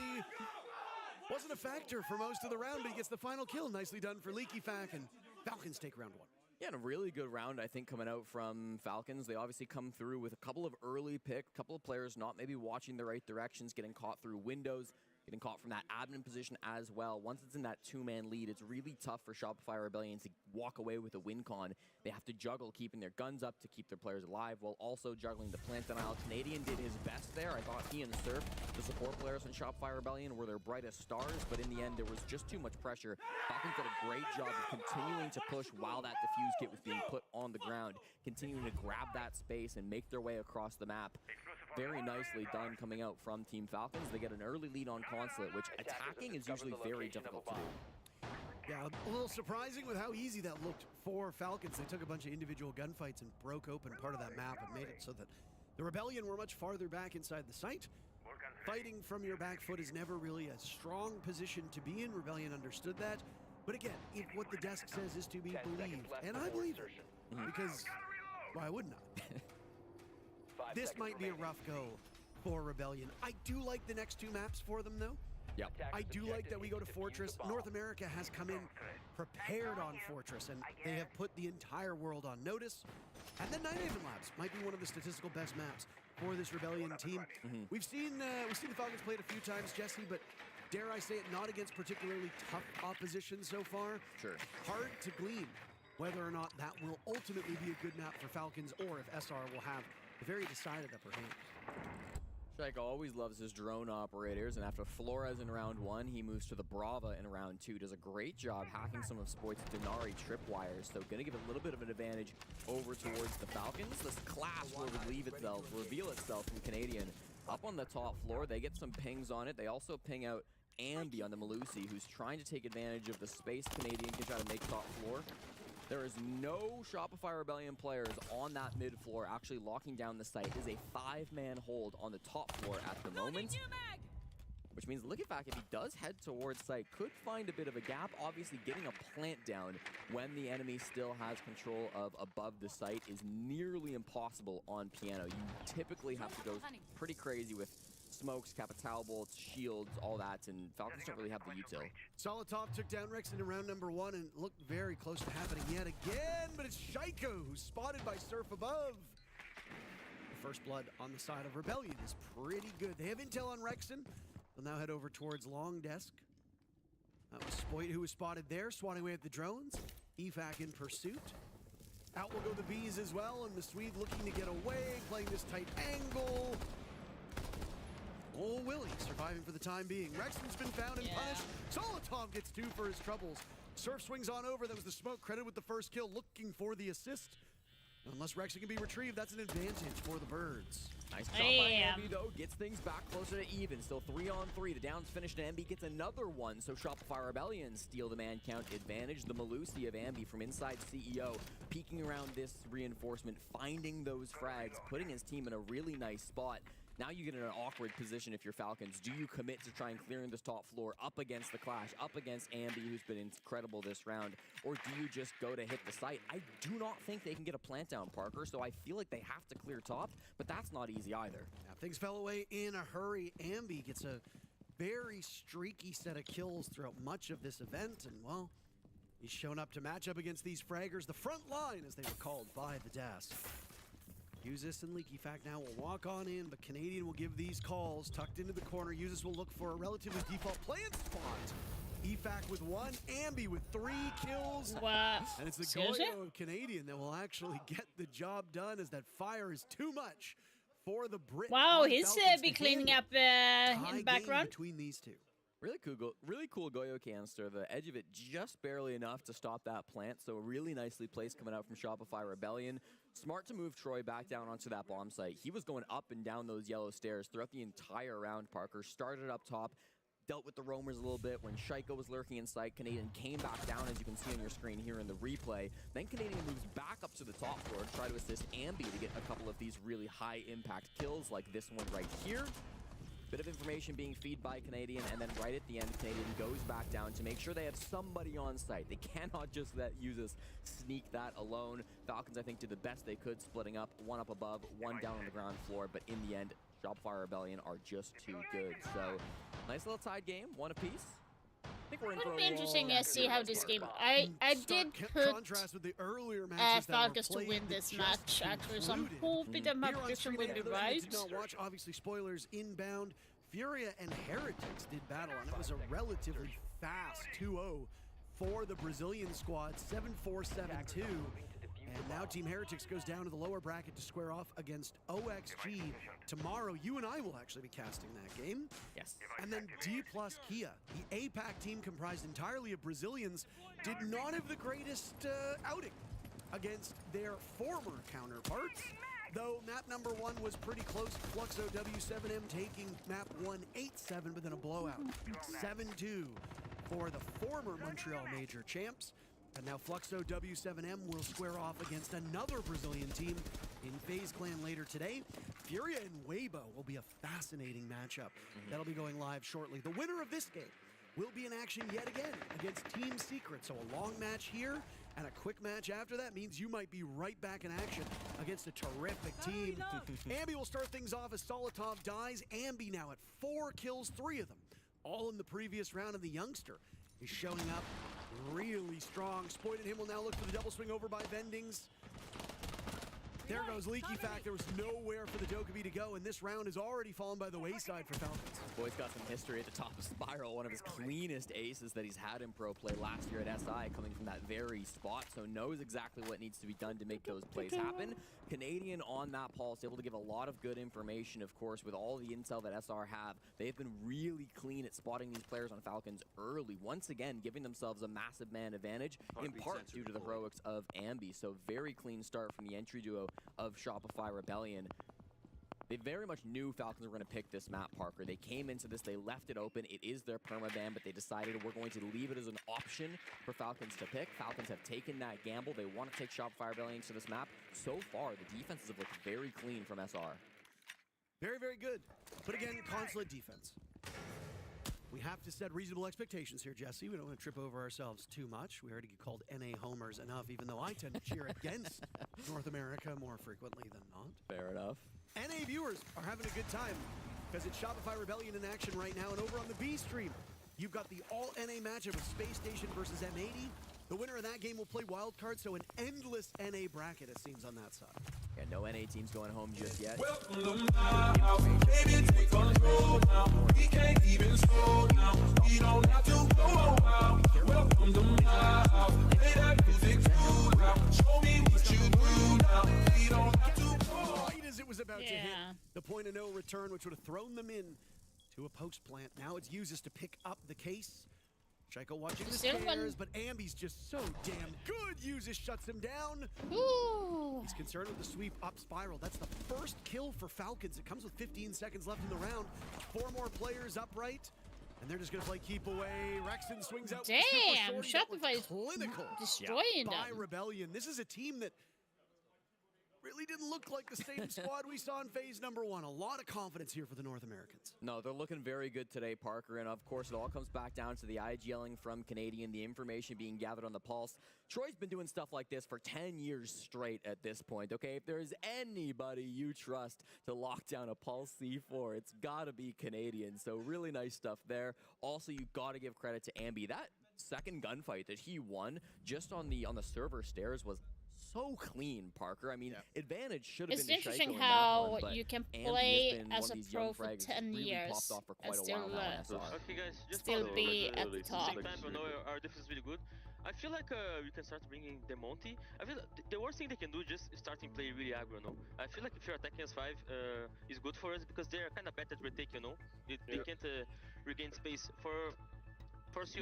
Wasn't a factor for most of the round, but he gets the final kill. Nicely done for Leaky Fack, and Falcons take round 1. Yeah, and a really good round, I think, coming out from Falcons. They obviously come through with a couple of early picks, a couple of players not maybe watching the right directions, getting caught through windows, getting caught from that admin position as well. Once it's in that 2-man lead, it's really tough for Shopify Rebellion to walk away with a win con. They have to juggle keeping their guns up to keep their players alive while also juggling the plant denial. Canadian did his best there. I thought he and Surf, the support players in Shopify Rebellion, were their brightest stars, but in the end, there was just too much pressure. Falcons did a great job of continuing to push while that defuse kit was being put on the ground, continuing to grab that space and make their way across the map. Very nicely done coming out from Team Falcons. They get an early lead on Consulate, which attacking is usually very difficult to do. Yeah, a little surprising with how easy that looked for Falcons. They took a bunch of individual gunfights and broke open part of that map and made it so that the Rebellion were much farther back inside the site. Fighting from your back foot is never really a strong position to be in. Rebellion understood that. But again, if what the desk says is to be believed, and I believe it, because why wouldn't I? This might be a rough go for Rebellion. I do like the next 2 maps for them, though. Yep. I do like that we go to Fortress. North America has come in prepared on Fortress, and they have put the entire world on notice. And then Nighthaven Labs might be one of the statistical best maps for this Rebellion team. We've seen the Falcons play it a few times, Jesse, but dare I say it, not against particularly tough opposition so far. Sure. Hard to glean whether or not that will ultimately be a good map for Falcons, or if SR will have a very decided upper hand. Shaiko always loves his drone operators, and after Flores in round 1, he moves to the Brava in round 2. Does a great job hacking some of Spoit's Denari tripwires, so gonna give a little bit of an advantage over towards the Falcons. This clash will reveal itself from Canadian up on the top floor. They get some pings on it. They also ping out Ambi on the Malusi, who's trying to take advantage of the space Canadian can try to make top floor. There is no Shopify Rebellion players on that mid floor actually locking down the site. It is a 5-man hold on the top floor at the moment. Which means Liquefact, if he does head towards site, could find a bit of a gap. Obviously, getting a plant down when the enemy still has control of above the site is nearly impossible on Piano. You typically have to go pretty crazy with smokes, Capital bolts, shields, all that, and Falcons don't really have the util. Solotov took down Rexon in round number 1 and looked very close to happening yet again, but it's Shaiko who's spotted by Surf above. The first blood on the side of Rebellion is pretty good. They have intel on Rexon. They'll now head over towards Long Desk. That was Spoit who was spotted there, swatting away at the drones. EFAC in pursuit. Out will go the Bees as well, and the Swede looking to get away, playing this tight angle. Oh, Willie surviving for the time being. Rexon's been found and punished. Solotov gets 2 for his troubles. Surf swings on over. That was the smoke, credited with the first kill, looking for the assist. Unless Rexon can be retrieved, that's an advantage for the Birds. Nice job by Ambi, though. Gets things back closer to even. Still 3-on-3. The down's finished, and Ambi gets another one. So Shopify Rebellion steal the man count advantage. The Malusi of Ambi from inside CEO, peeking around this reinforcement, finding those frags, putting his team in a really nice spot. Now you get in an awkward position if you're Falcons. Do you commit to trying clearing this top floor up against the Clash, up against Ambi, who's been incredible this round, or do you just go to hit the site? I do not think they can get a plant down, Parker, so I feel like they have to clear top, but that's not easy either. Yeah, things fell away in a hurry. Ambi gets a very streaky set of kills throughout much of this event, and well, he's shown up to match up against these fraggers. The front line, as they were called by the desk. Usis and Liquefact now will walk on in, but Canadian will give these calls. Tucked into the corner, Usis will look for a relatively default plant spot. EFAC with 1, Ambi with 3 kills. Wow. And it's the Goyo of Canadian that will actually get the job done, as that fire is too much for the Brit. Wow, he's be cleaning up in the background. Between these two. Really cool Goyo canister. The edge of it just barely enough to stop that plant, so really nicely placed coming out from Shopify Rebellion. Smart to move Troy back down onto that bomb site. He was going up and down those yellow stairs throughout the entire round, Parker. Started up top, dealt with the roamers a little bit. When Shaiko was lurking in sight, Canadian came back down, as you can see on your screen here in the replay. Then Canadian moves back up to the top floor to try to assist Ambi to get a couple of these really high-impact kills, like this one right here. Bit of information being fed by Canadian, and then right at the end, Canadian goes back down to make sure they have somebody on site. They cannot just let Usis sneak that alone. Falcons, I think, did the best they could, splitting up, 1 up above, 1 down on the ground floor, but in the end, Shopify Rebellion are just too good. So, nice little tied game, 1 apiece. I think we're in for It'll be interesting to see how this game. I did put Falcons to win this match, actually, so I'm hoping that my prediction will be right. Did not watch, obviously, spoilers inbound. Furia and Heretics did battle, and it was a relatively fast 2-0 for the Brazilian squad, 7-4, 7-2. And now Team Heretics goes down to the lower bracket to square off against OXG. Tomorrow, you and I will actually be casting that game. Yes. And then D plus Kia, the APAC team comprised entirely of Brazilians, did not have the greatest outing against their former counterparts. Though map number 1 was pretty close, Fluxo W7M taking map 1-8-7, but then a blowout, 7-2 for the former Montreal Major champs. And now Fluxo W7M will square off against another Brazilian team in FaZe Clan later today. Furia and Weibo will be a fascinating matchup. That'll be going live shortly. The winner of this game will be in action yet again against Team Secret. So a long match here and a quick match after that means you might be right back in action against a terrific team. Ambi will start things off as Solotov dies. Ambi now at 4 kills, 3 of them, all in the previous round, and the youngster is showing up really strong. Spoit and him will now look for the double swing over by Vendings. There goes Liquefact. There was nowhere for the Dokkaebi to go, and this round has already fallen by the wayside for Falcons. Boy's got some history at the top of Spiral, one of his cleanest aces that he's had in pro play last year at SI, coming from that very spot, so knows exactly what needs to be done to make those plays happen. Canadian on that pulse, able to give a lot of good information, of course, with all the intel that SR have. They've been really clean at spotting these players on Falcons early, once again giving themselves a massive man advantage, in part due to the heroics of Ambi. So very clean start from the entry duo of Shopify Rebellion. They very much knew Falcons were going to pick this map, Parker. They came into this, they left it open. It is their permaban, but they decided we're going to leave it as an option for Falcons to pick. Falcons have taken that gamble. They want to take Shopify Rebellion to this map. So far, the defenses have looked very clean from SR. Very, very good. But again, consulate defense. We have to set reasonable expectations here, Jesse. We don't want to trip over ourselves too much. We already get called NA homers enough, even though I tend to cheer against North America more frequently than not. Fair enough. NA viewers are having a good time because it's Shopify Rebellion in action right now. And over on the B stream, you've got the all-NA matchup of Space Station versus M80. The winner of that game will play wildcard, so an endless NA bracket, it seems, on that side. Yeah, no NA teams going home just yet. Welcome to my house. Baby, take control now. We can't even slow now. We don't have to go out. Welcome to my house. Play that music too loud. Show me what you do now. We don't have to go. Right as it was about to hit the point of no return, which would have thrown them in to a post plant. Now it's uses to pick up the case. Shaiko watching the stairs, but Ambi's just so damn good. Uses shuts him down. Ooh. He's concerned with the sweep up spiral. That's the first kill for Falcons. It comes with 15 seconds left in the round. 4 more players upright, and they're just going to play keep away. Rexton swings out. Damn, Shopify is clinical. Destroying them. By Rebellion. This is a team that really didn't look like the same squad we saw in phase number 1. A lot of confidence here for the North Americans. No, they're looking very good today, Parker. And of course, it all comes back down to the IGLing from Canadian, the information being gathered on the Pulse. Troy's been doing stuff like this for 10 years straight at this point, okay? If there's anybody you trust to lock down a Pulse C4, it's gotta be Canadian. So really nice stuff there. Also, you gotta give credit to Ambi. That second gunfight that he won just on the server stairs was so clean, Parker. I mean, advantage should have been It's interesting how you can play as a pro for 10 years and still, Okay, guys, just still be at the top. Same time, I know our defense is really good. I feel like we can start bringing the Monty. I feel the worst thing they can do is just starting play really aggro, no? I feel like if you're attacking S5 is good for us because they're kind of bad at retake, you know? They can't regain space for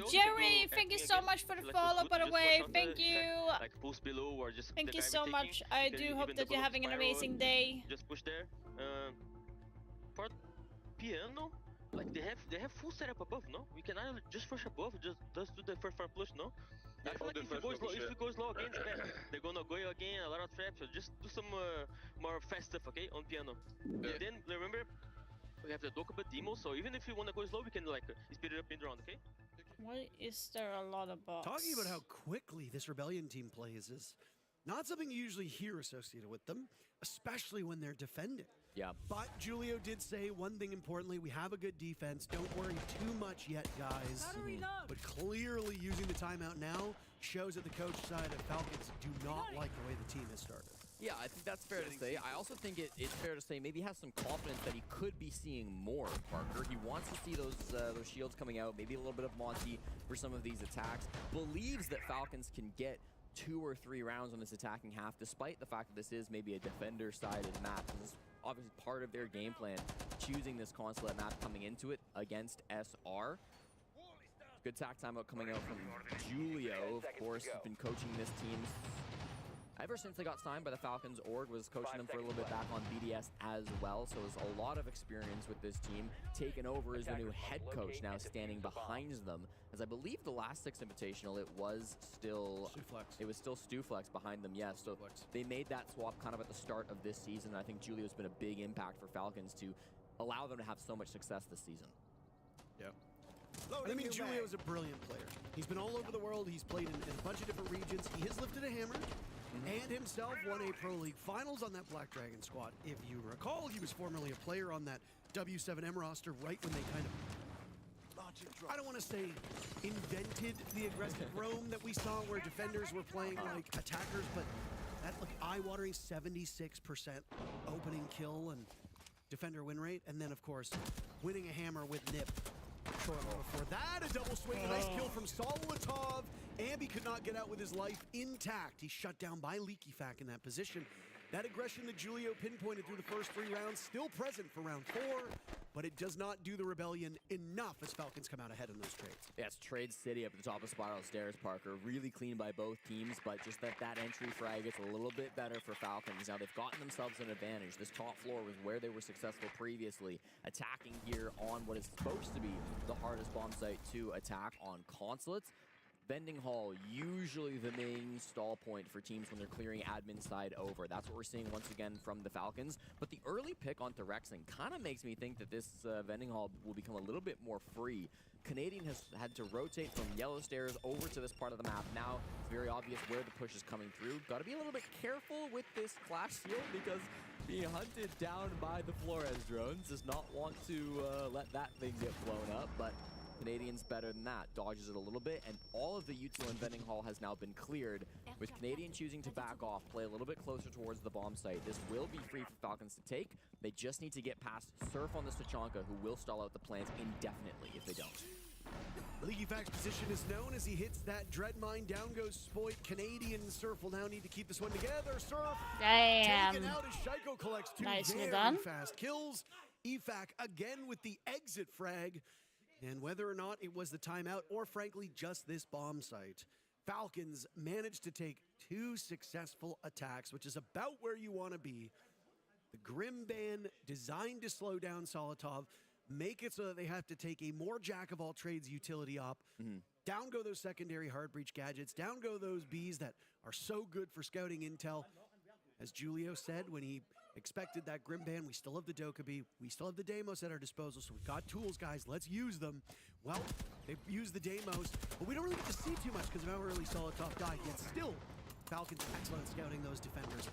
Jerry, thank you so much for the follow, by the way. Thank you. Like push below or just thank you so much. I do hope that you're having an amazing day. Just push there. For piano, like they have full setup above, no? We can either just push above, just do the first far push, no? I feel like if we go slow again, it's bad. They're gonna go again, a lot of traps, so just do some more fast stuff, okay, on piano. And then remember, we have the Dokuba demo, so even if you wanna go slow, we can like speed it up in the round, okay? Why is there a lot of bots? Talking about how quickly this Rebellion team plays is not something you usually hear associated with them, especially when they're defending. Yeah. But Julio did say one thing importantly, we have a good defense. Don't worry too much yet, guys. But clearly using the timeout now shows that the coach side of Falcons do not like the way the team has started. Yeah, I think that's fair to say. I also think it's fair to say maybe he has some confidence that he could be seeing more, Parker. He wants to see those shields coming out, maybe a little bit of Monty for some of these attacks. Believes that Falcons can get 2 or 3 rounds on this attacking half, despite the fact that this is maybe a defender-sided map. This is obviously part of their game plan, choosing this consulate map coming into it against SR. Good tack timeout coming out from Julio, of course, who's been coaching this team ever since they got signed by the Falcons. Org was coaching them for a little bit back on BDS as well, so there's a lot of experience with this team. Taken over as the new head coach, now standing behind them. As I believe the last 6 Invitational, it was still Stuflex behind them, yes. So they made that swap kind of at the start of this season. I think Julio's been a big impact for Falcons to allow them to have so much success this season. Yeah. I mean, Julio is a brilliant player. He's been all over the world. He's played in a bunch of different regions. He has lifted a hammer. And himself won a Pro League Finals on that Black Dragon squad. If you recall, he was formerly a player on that W7M roster right when they kind of, I don't want to say invented the aggressive roam that we saw where defenders were playing like attackers, but that eye-watering 76% opening kill and defender win rate. And then, of course, winning a hammer with Nip. Shortly before that, a double swing, a nice kill from Solotov. Ambi could not get out with his life intact. He's shut down by Leaky Fack in that position. That aggression that Julio pinpointed through the first 3 rounds, still present for round 4. but it does not do the Rebellion enough as Falcons come out ahead in those trades. Yeah, it's Trade City up at the top of Spiral Stairs, Parker. Really clean by both teams, but just that entry frag gets a little bit better for Falcons. Now, they've gotten themselves an advantage. This top floor was where they were successful previously, attacking here on what is supposed to be the hardest bomb site to attack on consulates. Vending Hall, usually the main stall point for teams when they're clearing admin side over. That's what we're seeing once again from the Falcons. But the early pick onto Rexing kind of makes me think that this Vending Hall will become a little bit more free. Canadian has had to rotate from yellow stairs over to this part of the map. Now it's very obvious where the push is coming through. Got to be a little bit careful with this Clash Seal because being hunted down by the Flores drones does not want to let that thing get blown up. But Canadian's better than that. Dodges it a little bit, and all of the util and Vending Hall has now been cleared, with Canadian choosing to back off, play a little bit closer towards the bomb site. This will be free for Falcons to take. They just need to get past Surf on the Tachanka, who will stall out the plans indefinitely if they don't. Legifac's position is known as he hits that Dread Mine. Down goes Spoit. Canadian Surf will now need to keep this one together. Surf taken out as Shaiko collects two very fast kills. EFAC again with the exit frag. And whether or not it was the timeout or frankly just this bomb site, Falcons managed to take two successful attacks, which is about where you want to be. The Grim Ban designed to slow down Solotov, make it so that they have to take a more jack-of-all-trades utility op. Down go those secondary hard breach gadgets. Down go those bees that are so good for scouting intel. As Julio said when he expected that Grim Ban, we still have the Dokkaebi, we still have the Deimos at our disposal, so we've got tools, guys. Let's use them. Well, they've used the Deimos, but we don't really get to see too much because of how early Solotov died. Yet still, Falcons excellent scouting those defenders.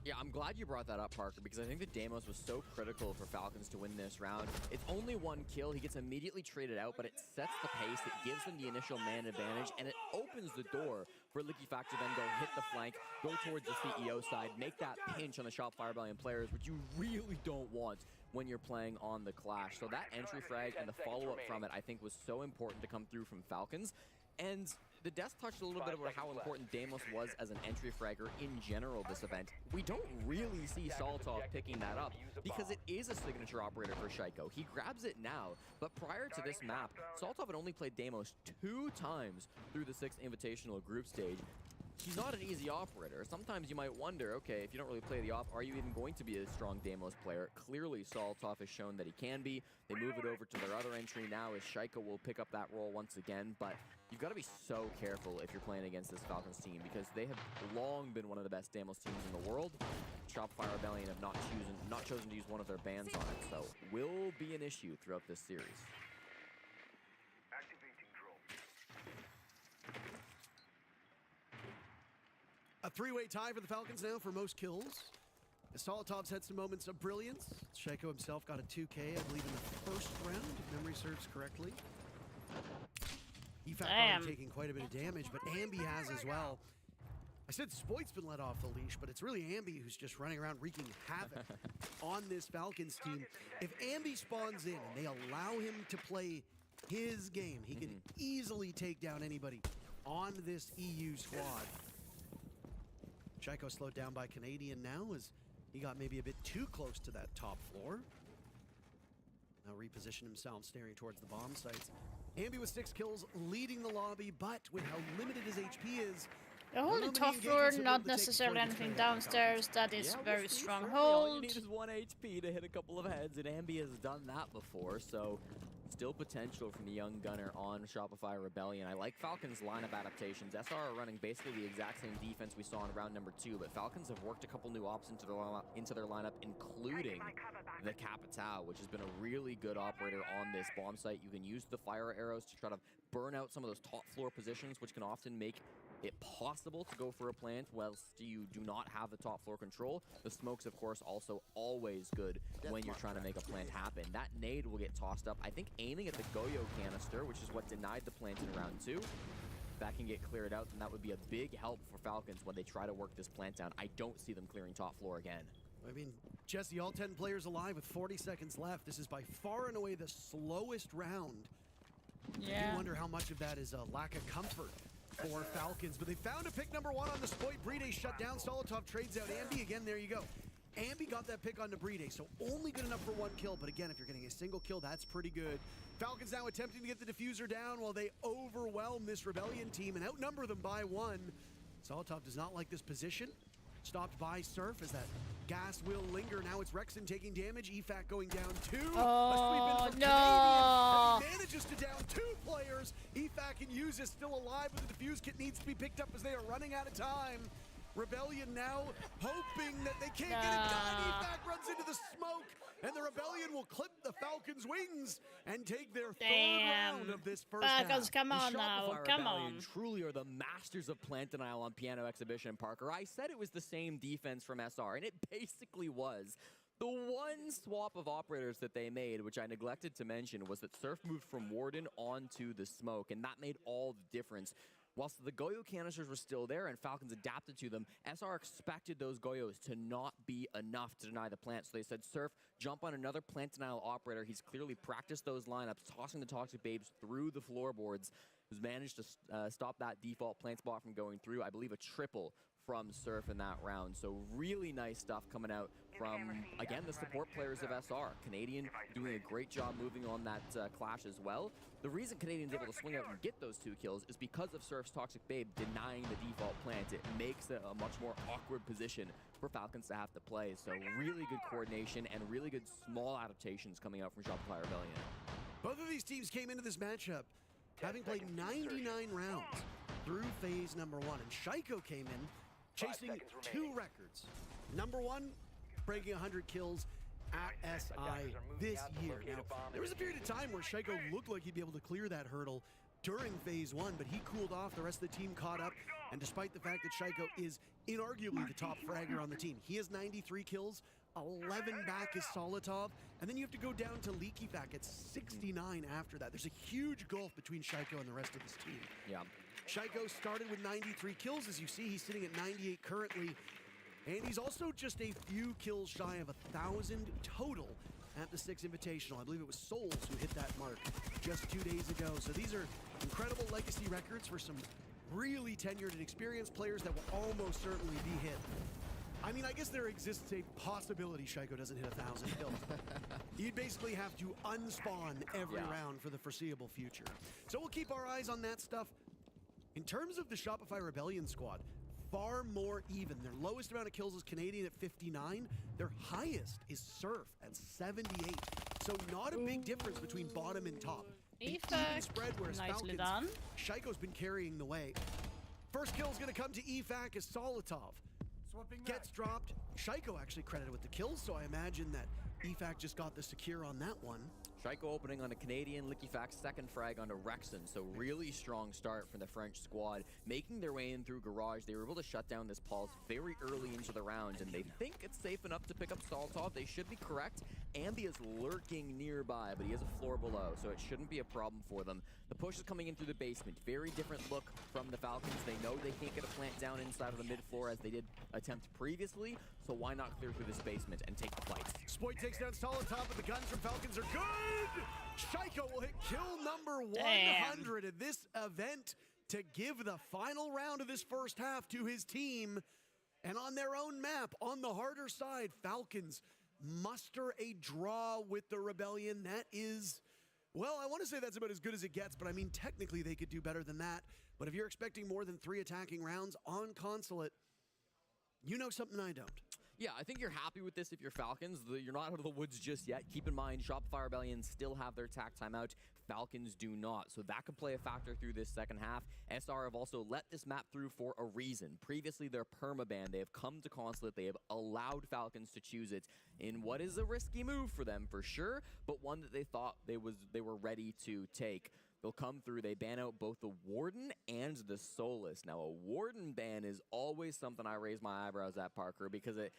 Yeah, I'm glad you brought that up, Parker, because I think the Deimos was so critical for Falcons to win this round. It's only one kill. He gets immediately traded out, but it sets the pace. It gives them the initial man advantage, and it opens the door for Liquifact to then go hit the flank, go towards the CEO side, make that pinch on the Shopify Rebellion players, which you really don't want when you're playing on the Clash. So that entry frag and the follow-up from it, I think, was so important to come through from Falcons. And the Death touched a little bit about how important Deimos was as an entry fragger in general this event. We don't really see Solotov picking that up because it is a signature operator for Shaiko. He grabs it now, but prior to this map, Solotov had only played Deimos 2 times through the 6th Invitational group stage. He's not an easy operator. Sometimes you might wonder, okay, if you don't really play the op, are you even going to be a strong Deimos player? Clearly, Solotov has shown that he can be. They move it over to their other entry now as Shaiko will pick up that role once again, but you've got to be so careful if you're playing against this Falcons team because they have long been one of the best Deimos teams in the world. Shopify Rebellion have not chosen to use one of their bans on it, so will be an issue throughout this series. A 3-way tie for the Falcons now for most kills. Solotov's had some moments of brilliance. Shaiko himself got a 2K, I believe, in the first round, if memory serves correctly. EFAC already taking quite a bit of damage, but Ambi has as well. I said Spoit's been let off the leash, but it's really Ambi who's just running around wreaking havoc on this Falcons team. If Ambi spawns in and they allow him to play his game, he can easily take down anybody on this EU squad. Shaiko slowed down by Canadian now as he got maybe a bit too close to that top floor. Now reposition himself, staring towards the bomb sites. Ambi with 6 kills, leading the lobby, but with how limited his HP is, they're holding top floor, not necessarily anything downstairs. That is very strong hold. All you need is 1 HP to hit a couple of heads, and Ambi has done that before, so still potential from the young gunner on Shopify Rebellion. I like Falcons' lineup adaptations. SR are running basically the exact same defense we saw in round number 2, but Falcons have worked a couple new ops into their lineup, including the Capitao, which has been a really good operator on this bomb site. You can use the fire arrows to try to burn out some of those top floor positions, which can often make it possible to go for a plant whilst you do not have the top floor control. The smokes, of course, also always good when you're trying to make a plant happen. That nade will get tossed up, I think, aiming at the Goyo canister, which is what denied the plant in round 2. If that can get cleared out, then that would be a big help for Falcons when they try to work this plant down. I don't see them clearing top floor again. I mean, Jesse, all 10 players alive with 40 seconds left. This is by far and away the slowest round. Yeah. You wonder how much of that is a lack of comfort for Falcons, but they found a pick number 1 on the Spoit. Bride shut down. Solotov trades out Ambi again. There you go. Ambi got that pick on Nebride, so only good enough for 1 kill. But again, if you're getting a single kill, that's pretty good. Falcons now attempting to get the diffuser down while they overwhelm this Rebellion team and outnumber them by 1. Solotov does not like this position. Stopped by Surf as that gas will linger. Now it's Rexon taking damage. EFAC going down 2. Oh, no. And he manages to down 2 players. EFAC and Use is still alive, but the defuse kit needs to be picked up as they are running out of time. Rebellion now hoping that they can't get it done. EFAC runs into the smoke, and the Rebellion will clip the Falcons' wings and take their 3rd round of this first half. Come on the now, Shopify come Rebellion on. truly are the masters of plant denial on Piano Exhibition, Parker. I said it was the same defense from SR, and it basically was. The one swap of operators that they made, which I neglected to mention, was that Surf moved from Warden onto the smoke, and that made all the difference. Whilst the Goyo canisters were still there and Falcons adapted to them, SR expected those Goyos to not be enough to deny the plant. So they said, Surf, jump on another plant denial operator. He's clearly practiced those lineups, tossing the Toxic Babes through the floorboards. Who's managed to stop that default plant spot from going through. I believe a triple from Surf in that round. So really nice stuff coming out from, again, the support players of SR. Canadian doing a great job moving on that clash as well. The reason Canadian's able to swing out and get those 2 kills is because of Surf's Toxic Babe denying the default plant. It makes it a much more awkward position for Falcons to have to play. So really good coordination and really good small adaptations coming out from Shopify Rebellion. Both of these teams came into this matchup having played 99 rounds through phase number 1. And Shaiko came in chasing 2 records. Number 1, breaking 100 kills at SI this year. Now, there was a period of time where Shaiko looked like he'd be able to clear that hurdle during phase 1, but he cooled off. The rest of the team caught up. And despite the fact that Shaiko is inarguably the top fragger on the team, he has 93 kills. 11 back is Solotov, and then you have to go down to Leaky Fac at 69 after that. There's a huge gulf between Shaiko and the rest of this team. Yeah. Shaiko started with 93 kills. As you see, he's sitting at 98 currently, and he's also just a few kills shy of 1,000 total at the 6 Invitational. I believe it was Souls who hit that mark just 2 days ago. So these are incredible legacy records for some really tenured and experienced players that will almost certainly be hit. I mean, I guess there exists a possibility Shaiko doesn't hit 1,000 kills. You'd basically have to unspawn every round for the foreseeable future. So we'll keep our eyes on that stuff. In terms of the Shopify Rebellion squad, far more even. Their lowest amount of kills is Canadian at 59. Their highest is Surf at 78. So not a big difference between bottom and top. Even spread, whereas Nicely Falcons, done. Shaiko's been carrying the way. First kill is going to come to EFAC as Solotov gets dropped. Shaiko actually credited with the kills, so I imagine that EFAC just got the secure on that one. Shaiko opening on a Canadian, Lickyfax second frag onto Rexon, so really strong start from the French squad. Making their way in through Garage, they were able to shut down this pulse very early into the round, and they think it's safe enough to pick up Solotov. They should be correct. Ambi is lurking nearby, but he has a floor below, so it shouldn't be a problem for them. The push is coming in through the basement. Very different look from the Falcons. They know they can't get a plant down inside of the mid-floor as they did attempt previously, so why not clear through this basement and take the fight? Spoit takes down Solotov, but the guns from Falcons are good! Shaiko will hit kill number 100 Damn. at this event to give the final round of this first half to his team. And on their own map, on the harder side, Falcons muster a draw with the Rebellion. That is, well, I want to say that's about as good as it gets, but I mean, technically they could do better than that. But if you're expecting more than 3 attacking rounds on Consulate, you know something I don't. Yeah, I think you're happy with this if you're Falcons. You're not out of the woods just yet. Keep in mind, Shopify Rebellion still have their tack timeout. Falcons do not. So that could play a factor through this second half. SR have also let this map through for a reason. Previously, they're permaban. They have come to Consulate. They have allowed Falcons to choose it in what is a risky move for them, for sure, but one that they thought they were ready to take. They'll come through, they ban out both the Warden and the Solus. Now, a Warden ban is always something I raise my eyebrows at, Parker, because it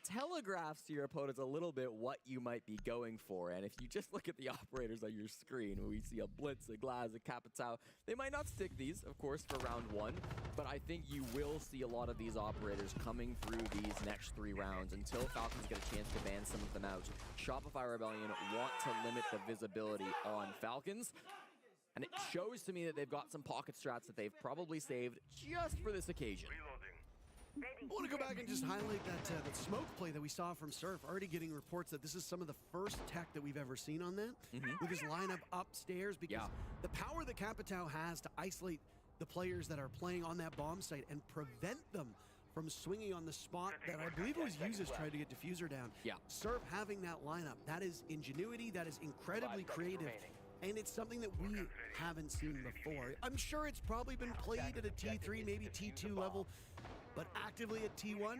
telegraphs to your opponents a little bit what you might be going for. And if you just look at the operators on your screen, we see a Blitz, a Glaz, a Capitao. They might not stick these, of course, for round 1, but I think you will see a lot of these operators coming through these next 3 rounds until Falcons get a chance to ban some of them out. Shopify Rebellion want to limit the visibility on Falcons. And it shows to me that they've got some pocket strats that they've probably saved just for this occasion. I want to go back and just highlight that smoke play that we saw from Surf. Already getting reports that this is some of the first tech that we've ever seen on that. With his lineup upstairs, because the power that Capitao has to isolate the players that are playing on that bomb site and prevent them from swinging on the spot that I believe it was Uses tried to get Diffuser down. Surf having that lineup, that is ingenuity, that is incredibly creative. And it's something that we haven't seen before. I'm sure it's probably been played at a T3, maybe T2 level, but actively at T1,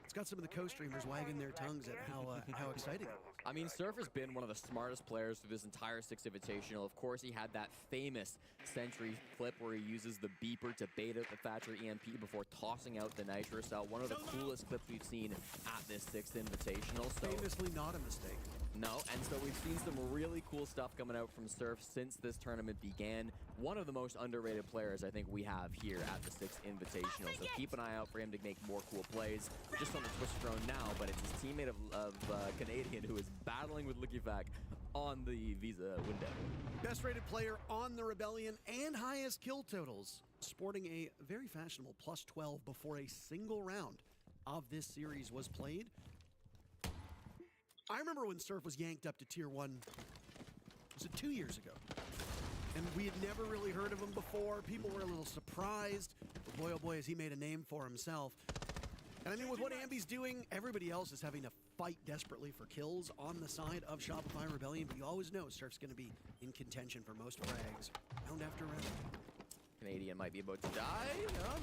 it's got some of the co-streamers wagging their tongues at how exciting it is. I mean, Surf has been one of the smartest players through this entire Six Invitational. Of course, he had that famous Sentry clip where he uses the beeper to bait out the Thatcher EMP before tossing out the Nitro Cell. One of the coolest clips we've seen at this Sixth Invitational. So, famously not a mistake. No, and so we've seen some really cool stuff coming out from Surf since this tournament began. One of the most underrated players I think we have here at the Sixth Invitational. So keep an eye out for him to make more cool plays. We're just on the Twitch drone now, but it's his teammate of Canadian who is battling with Likifac on the Visa window. Best rated player on the Rebellion and highest kill totals, sporting a very fashionable +12 before a single round of this series was played. I remember when Surf was yanked up to Tier 1, was it 2 years ago? And we had never really heard of him before. People were a little surprised. But boy, oh boy, has he made a name for himself. And I mean, with what Ambi's doing, everybody else is having to fight desperately for kills on the side of Shopify Rebellion, but you always know Surf's going to be in contention for most frags round after round. Canadian might be about to die.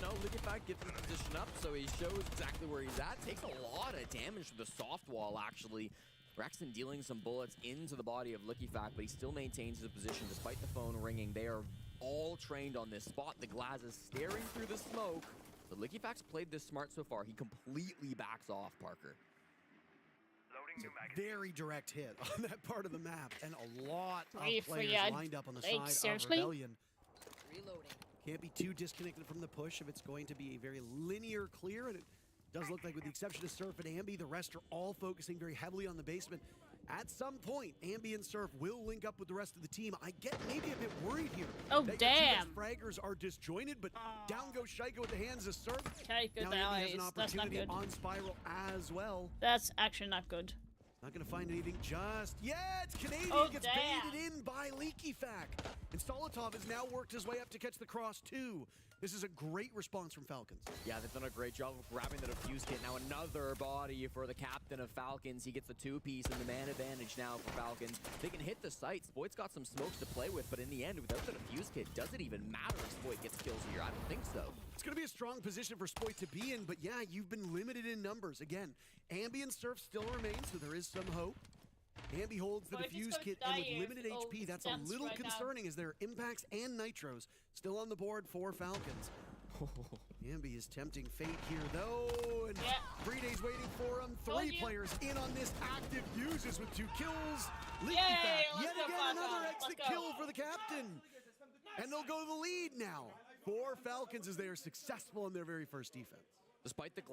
No, Likifac gets his position up, so he shows exactly where he's at. Takes a lot of damage to the soft wall, actually. Rexon dealing some bullets into the body of Likifac, but he still maintains his position despite the phone ringing. They are all trained on this spot. The Glaz is staring through the smoke. So Likifac's played this smart so far. He completely backs off, Parker. Very direct hit on that part of the map, and a lot of players lined up on the side of Rebellion. Reloading. Can't be too disconnected from the push if it's going to be a very linear clear, and it does look like, with the exception of Surf and Ambi, the rest are all focusing very heavily on the basement. At some point, Ambi and Surf will link up with the rest of the team. I get maybe a bit worried here. Oh, that damn. Fraggers are disjointed, but down goes Shaiko with the hands of Surf. Okay, good. Now Ambi has an That's not opportunity good. on Spiral as well. That's actually not good. Not going to find anything just yet. Canadian gets baited in by Likifac. And Solotov has now worked his way up to catch the cross too. This is a great response from Falcons. Yeah, they've done a great job of grabbing the defuse kit. Now another body for the captain of Falcons. He gets the two-piece and the man advantage now for Falcons. They can hit the sites. Spoit's got some smokes to play with, but in the end, without the defuse kit, does it even matter if Spoit gets kills here? I don't think so. It's going to be a strong position for Spoit to be in, but yeah, you've been limited in numbers. Again, Ambi and Surf still remain, so there is some hope. Ambi holds the defuse kit, and with limited HP, that's a little concerning as there are impacts and nitros still on the board for Falcons. Ambi is tempting fate here, though, and 3 days waiting for him. 3 players in on this active Uses with 2 kills. Likifac, yet again, another exit kill for the captain. And they'll go to the lead now for Falcons as they are successful in their very first defense. Despite the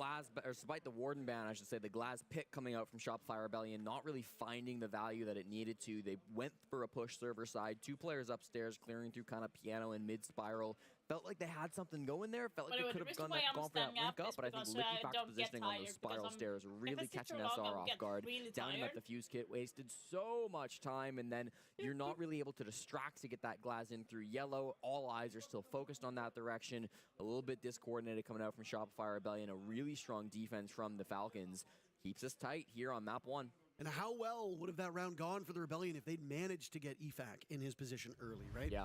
despite the Warden ban, I should say, the Glaz pick coming out from Shopify Rebellion, not really finding the value that it needed to. They went for a push server side, 2 players upstairs, clearing through kind of piano and mid-spiral. Felt like they had something going there. Felt like they could have gone for that link up, but I think Likifac's positioning on those spiral stairs really catching SR off guard. Down in that defuse kit, wasted so much time, and then you're not really able to distract to get that Glaz in through yellow. All eyes are still focused on that direction. A little bit discoordinated coming out from Shopify Rebellion. A really strong defense from the Falcons. Keeps us tight here on map 1. And how well would have that round gone for the Rebellion if they'd managed to get EFAC in his position early, right? Yeah.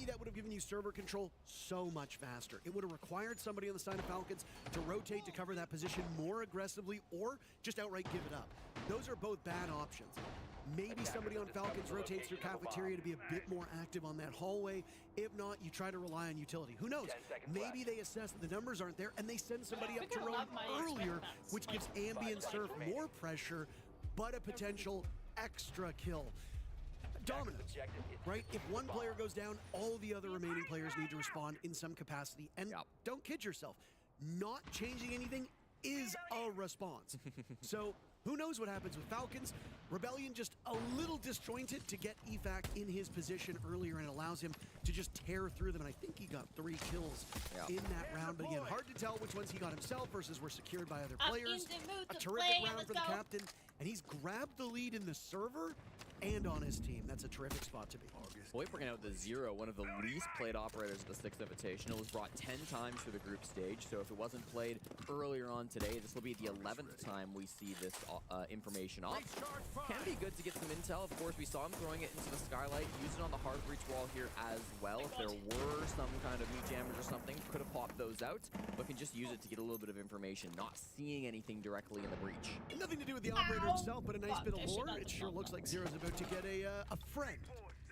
That would have given you server control so much faster. It would have required somebody on the side of Falcons to rotate to cover that position more aggressively or just outright give it up. Those are both bad options. Maybe somebody on Falcons rotates through cafeteria to be a bit more active on that hallway. If not, you try to rely on utility. Who knows? Maybe they assess that the numbers aren't there and they send somebody up to roam earlier, which gives Ambi and Surf more pressure, but a potential extra kill. Dominance, right? If one player goes down, all the other remaining players need to respond in some capacity. And don't kid yourself, not changing anything is a response. So Who knows what happens with Falcons? Rebellion just a little disjointed to get EFAC in his position earlier, and it allows him to just tear through them. And I think he got 3 kills in that round. But again, hard to tell which ones he got himself versus were secured by other players. A terrific round for the captain, and he's grabbed the lead in the server and on his team. That's a terrific spot to be. Void bringing out the Zero, one of the least played operators of the 6th Invitational, was brought 10 times through the group stage, so if it wasn't played earlier on today, this will be the 11th time we see this information up. Can be good to get some intel. Of course, we saw him throwing it into the skylight, use it on the hard breach wall here as well. If there were some kind of meat jammers or something, could have popped those out, but can just use it to get a little bit of information, not seeing anything directly in the breach. And nothing to do with the operator himself, but a nice bit of lore. It sure looks like Zero's about to get a friend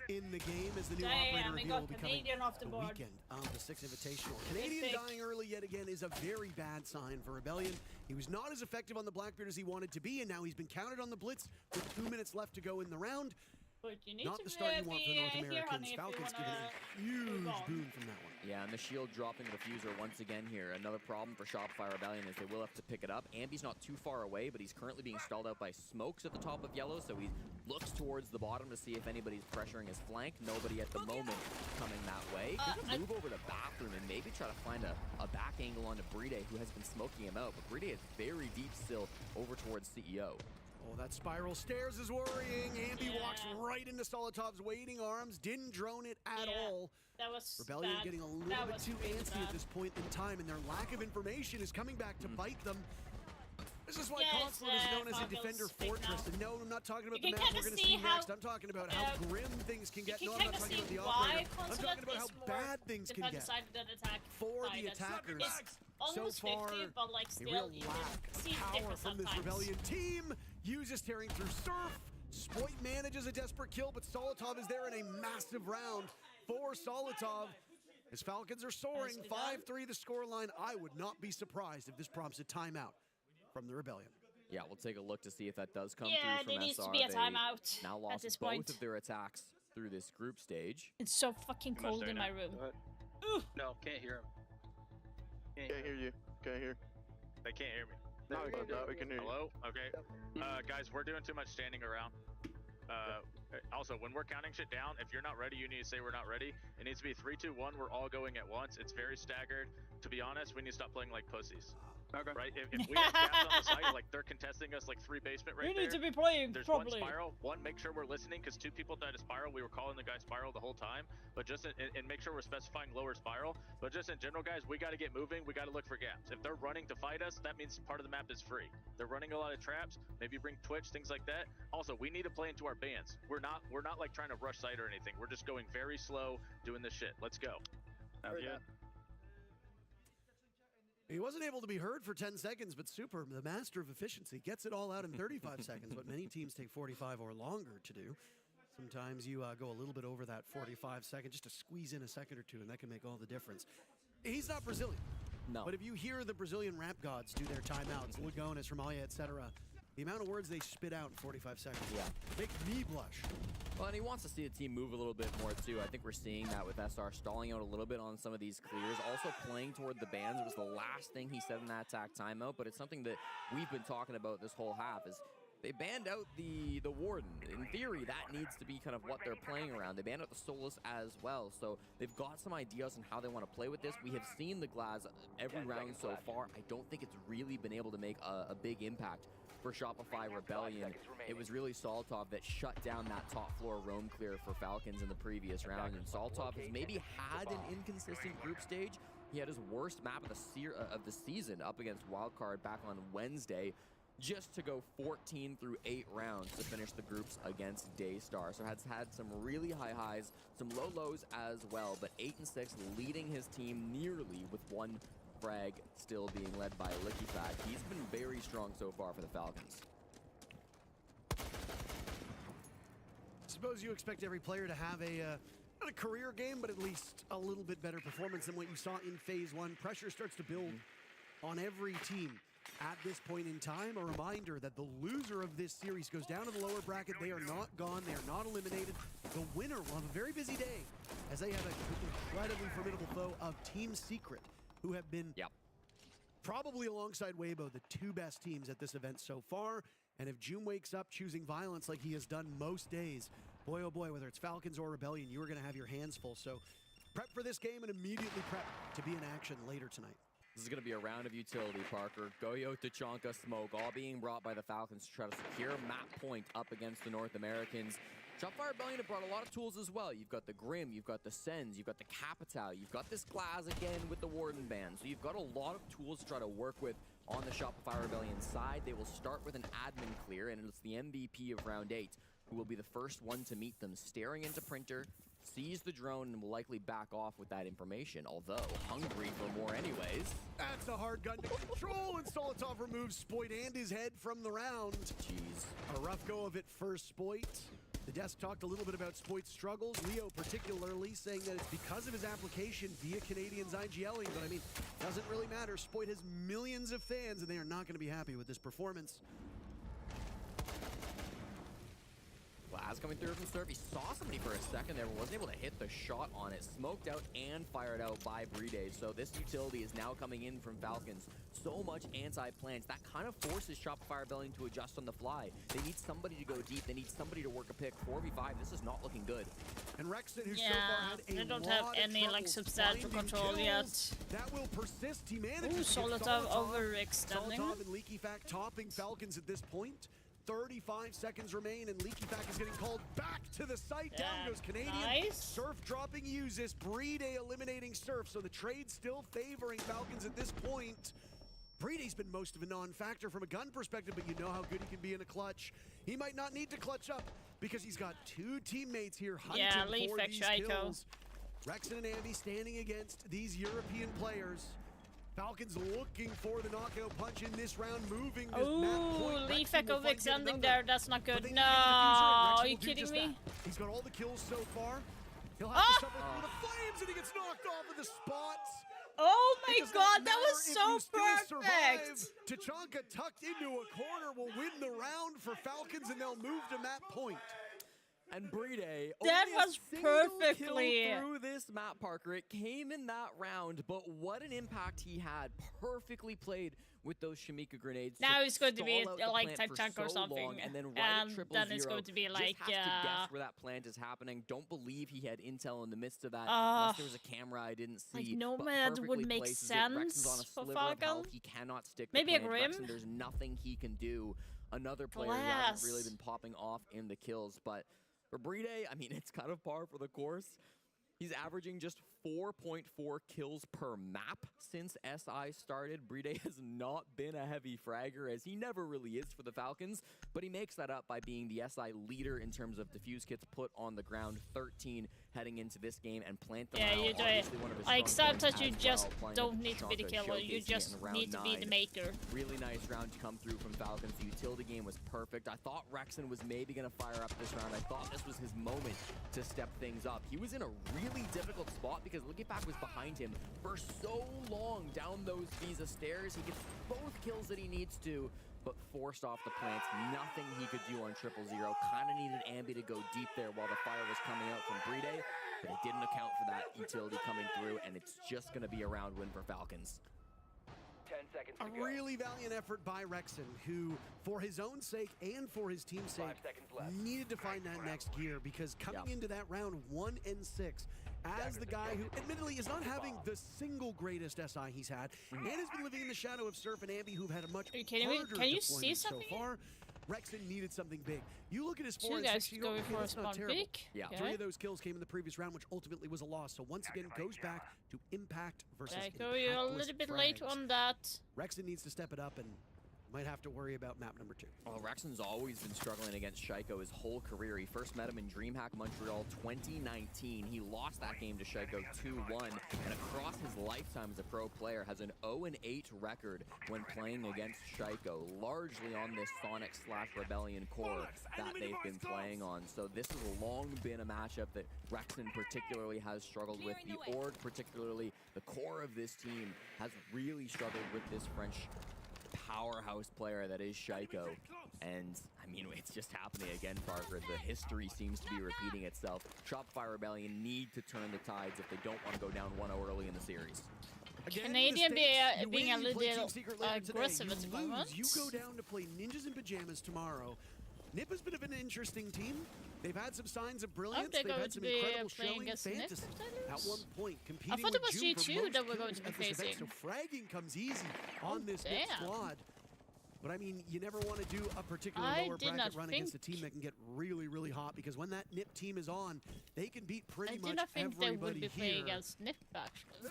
in the game as the new operator reveal will be coming off the board. Weekend of the 6th Invitational. Canadian dying early yet again is a very bad sign for Rebellion. He was not as effective on the Blackbeard as he wanted to be, and now he's been counted on the Blitz with 2 minutes left to go in the round. But you need Not to the start you want for the North here, Americans. Falcons given a huge boon from that one. Yeah, and the shield dropping the diffuser once again here. Another problem for Shopify Rebellion is they will have to pick it up. Ambi's not too far away, but he's currently being stalled out by smokes at the top of yellow, so he looks towards the bottom to see if anybody's pressuring his flank. Nobody at the moment coming that way. Could move over to bathroom and maybe try to find a back angle onto Bride, who has been smoking him out, but Bride is very deep still over towards CEO. Oh, that spiral stairs is worrying. Ambi walks right into Solitov's waiting arms. Didn't drone it at all. That was Rebellion bad. getting a little bit too antsy at this point in time, and their lack of information is coming back to bite them. This is why Consulate is known as a defender fortress. And no, I'm not talking about the map we're going to see next. I'm talking about how grim things can get. No, I'm not talking about the operator. I'm talking about how bad things can get for the attackers. So far, but like a real lack of power from this Rebellion team. Uses tearing through Surf. Spoit manages a desperate kill, but Solitov is there in a massive round for Solitov. His Falcons are soaring, 5-3 the scoreline. I would not be surprised if this prompts a timeout from the Rebellion. Yeah, we'll take a look to see if that does come Yeah, through from there needs SR. to be a timeout now at lost this both point. of their attacks through this group stage. It's so fucking cold in my room. No, can't hear him. Can't hear you. Can't hear. They can't hear me. No, we can hear you. Hello? Okay. Guys, we're doing too much standing around. Also, when we're counting shit down, if you're not ready, you need to say we're not ready. It needs to be 3, 2, 1. We're all going at once. It's very staggered. To be honest, we need to stop playing like pussies. Okay. Right? If we have gaps on the site, like they're contesting us like 3 basement right there. You need to be playing There's properly. 1 spiral. 1, make sure we're listening because 2 people died to spiral. We were calling the guy spiral the whole time. But just and make sure we're specifying lower spiral. But just in general, guys, we got to get moving. We got to look for gaps. If they're running to fight us, that means part of the map is free. They're running a lot of traps. Maybe bring Twitch, things like that. Also, we need to play into our bands. We're not like trying to rush site or anything. We're just going very slow, doing this shit. Let's go. Yeah. He wasn't able to be heard for 10 seconds, but Super, the master of efficiency, gets it all out in 35 seconds, what many teams take 45 or longer to do. Sometimes you go a little bit over that 45 seconds just to squeeze in a second or two, and that can make all the difference. He's not Brazilian. No. But if you hear the Brazilian rap gods do their timeouts, Lagones, Romalia, etc., the amount of words they spit out in 45 seconds make me blush. Well, and he wants to see the team move a little bit more, too. I think we're seeing that with SR stalling out a little bit on some of these clears. Also playing toward the bans was the last thing he said in that attack timeout, but it's something that we've been talking about this whole half is they banned out the Warden. In theory, that needs to be kind of what they're playing around. They banned out the Solus as well, so they've got some ideas on how they want to play with this. We have seen the Glaz every round so far. I don't think it's really been able to make a big impact for Shopify Rebellion. It was really Solitov that shut down that top floor roam clear for Falcons in the previous round, and Solitov has maybe had an inconsistent group stage. He had his worst map of the season up against Wildcard back on Wednesday, just to go 14 through 8 rounds to finish the groups against Daystar. So has had some really high highs, some low lows as well, but 8-6 leading his team nearly with 1 frag still being led by Lickifat. He's been very strong so far for the Falcons. I suppose you expect every player to have not a career game, but at least a little bit better performance than what you saw in Phase 1. Pressure starts to build on every team at this point in time. A reminder that the loser of this series goes down to the lower bracket. They are not gone. They are not eliminated. The winner will have a very busy day as they have an incredibly formidable foe of Team Secret, who have been probably alongside Weibo the 2 best teams at this event so far. And if June wakes up choosing violence like he has done most days, boy, oh boy, whether it's Falcons or Rebellion, you are going to have your hands full. So prep for this game and immediately prep to be in action later tonight. This is going to be a round of utility, Parker. Goyo, Tachanka, Smoke, all being brought by the Falcons to try to secure map point up against the North Americans. Shopify Rebellion have brought a lot of tools as well. You've got the Grim, you've got the Sens, you've got the Capital, you've got this Glass again with the Warden Band. So you've got a lot of tools to try to work with on the Shopify Rebellion side. They will start with an admin clear, and it's the MVP of round 8 who will be the first one to meet them, staring into Printer, sees the drone, and will likely back off with that information, although hungry for more anyways. That's a hard gun to control, and Solotov removes Spoit and his head from the round. Jeez. A rough go of it for Spoit. The desk talked a little bit about Spoit's struggles, Leo particularly saying that it's because of his application via Canadians IGLing, but I mean, doesn't really matter. Spoit has millions of fans, and they are not going to be happy with this performance. Glass coming through from Surf. He saw somebody for a second there, but wasn't able to hit the shot on it. Smoked out and fired out by Brede. So this utility is now coming in from Falcons. So much anti-plants. That kind of forces Shopify Rebellion to adjust on the fly. They need somebody to go deep. They need somebody to work a pick. 4v5, this is not looking good. And Rexon, who so far had a they don't have any like substantial control yet. That will persist. He manages Solotov overextending. Solotov and Leaky Fact topping Falcons at this point. 35 seconds remain, and Leaky Fact is getting called back to the site. Down goes Canadian. Nice. Surf dropping Usis. Brede eliminating Surf, so the trade still favoring Falcons at this point. Brede's been most of a non-factor from a gun perspective, but you know how good he can be in a clutch. He might not need to clutch up because he's got two teammates here hunting for these kills. Rexon and Ambi standing against these European players. Falcons looking for the knockout punch in this round, moving this map point. Leaf Echo extending there, that's not good. No, are you kidding me? He's got all the kills so far. He'll have to suffer through the flames, and he gets knocked off of the spots. Oh my god, that was so perfect! Tachanka tucked into a corner will win the round for Falcons, and they'll move to map point. And Brede, that was perfectly through this map, Parker. It came in that round, but what an impact he had. Perfectly played with those Shamika grenades. Now it's going to be like type chunk or something, and then then it's going to be like just has to guess where that plant is happening. Don't believe he had intel in the midst of that. Unless there was a camera I didn't see. Like Nomad would make sense for Falcon. He cannot stick. Maybe a Grim. Rexon, there's nothing he can do. Another player who hasn't really been popping off in the kills, but. For Brede, I mean, it's kind of par for the course. He's averaging just 4.4 kills per map since SI started. Brede has not been a heavy fragger, as he never really is for the Falcons, but he makes that up by being the SI leader in terms of defuse kits put on the ground. 13 heading into this game, and plant them out. You do it. Like sometimes you just don't need to be the killer, you just need to be the maker. Really nice round to come through from Falcons. The utility game was perfect. I thought Rexon was maybe going to fire up this round. I thought this was his moment to step things up. He was in a really difficult spot because Licketback was behind him for so long down those Visa stairs. He gets both kills that he needs to, but forced off the plants. Nothing he could do on 000. Kind of needed Ambi to go deep there while the fire was coming out from Brede, but it didn't account for that utility coming through, and it's just going to be a round win for Falcons. 10 seconds to go. A really valiant effort by Rexon, who, for his own sake and for his team's sake, needed to find that next gear, because coming into that round 1 and 6, as the guy who admittedly is not having the single greatest SI he's had, and has been living in the shadow of Surf and Ambi, who've had a much harder deployment so far. Rexon needed something big. You look at his 4 and 6, you go, okay, that's not terrible. Yeah. 3 of those kills came in the previous round, which ultimately was a loss. So once again, goes back to impact versus impact. You're a little bit late on that. Rexon needs to step it up and might have to worry about map number 2. Well, Rexon's always been struggling against Shaiko his whole career. He first met him in DreamHack Montreal 2019. He lost that game to Shaiko 2-1, and across his lifetime as a pro player has an 0-8 record when playing against Shaiko, largely on this Sonic/Rebellion core that they've been playing on. So this has long been a matchup that Rexon particularly has struggled with. The org, particularly the core of this team, has really struggled with this French powerhouse player that is Shaiko. And, I mean, it's just happening again, Parker. The history seems to be repeating itself. Shopify Rebellion need to turn the tides if they don't want to go down 1-0 early in the series. Canadian being a little aggressive at the moment. You go down to play Ninjas in Pajamas tomorrow. NiP has been a bit of an interesting team. They've had some signs of brilliance. They've had some incredible showing. Fantasy. At one point, competing I thought it was with G2 that we're going to be facing. So fragging comes easy on this NiP squad. But I mean, you never want to do a particular lower bracket run against a team that can get really, really hot, because when that NiP team is on, they can beat pretty much everybody here. I did not think they would be playing against NiP, actually.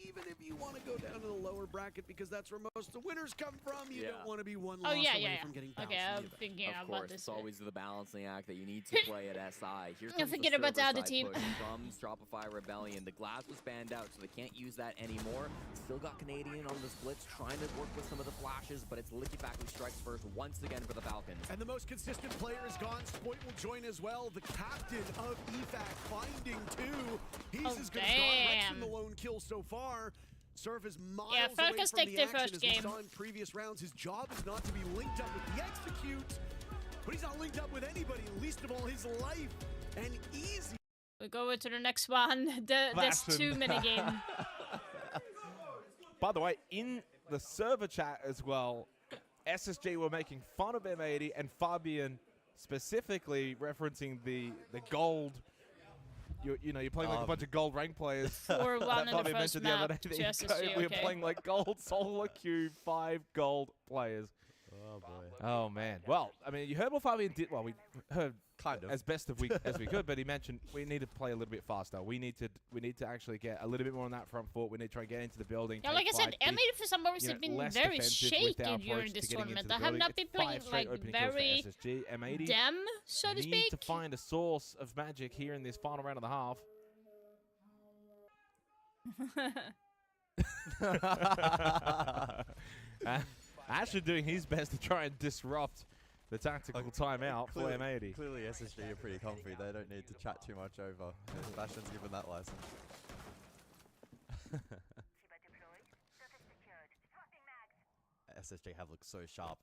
Even if you want to go down to the lower bracket, because that's where most of the winners come from, you don't want to be one loss away from getting bounced. Okay, I'm thinking about this. It's always the balancing act that you need to play at SI. Here comes forget about the other team. From Shopify Rebellion. The glass was banned out, so they can't use that anymore. Still got Canadian on the splits, trying to work with some of the flashes, but it's Licky back who strikes first once again for the Falcons. And the most consistent player is gone. Spoit will join as well. The captain of EFAC finding two. He's as good as gone. Rex in the lone kill so far. Surf is miles away from the action. As we saw in previous rounds, his job is not to be linked up with the execute, but he's not linked up with anybody, least of all his life. And easy. We go into the next one. There's two minigame. By the way, in the server chat as well, SSG were making fun of M80 and Fabian specifically referencing the gold. You know, you're playing like a bunch of gold rank players. 4-1 in the first map to SSG. We're playing like gold solo queue, 5 gold players. Oh boy. Oh man. Well, I mean, you heard what Fabian did. Well, we heard kind of as best as we could, but he mentioned we need to play a little bit faster. We need to actually get a little bit more on that front foot. We need to try and get into the building. Yeah, like I said, M80 for some reason has been very shaky during this tournament. I have not been playing like very them, so to speak. Need to find a source of magic here in this final round of the half. Asher doing his best to try and disrupt the tactical timeout for M80. Clearly SSG are pretty comfy. They don't need to chat too much over. Bastion's given that license. SSG have looked so sharp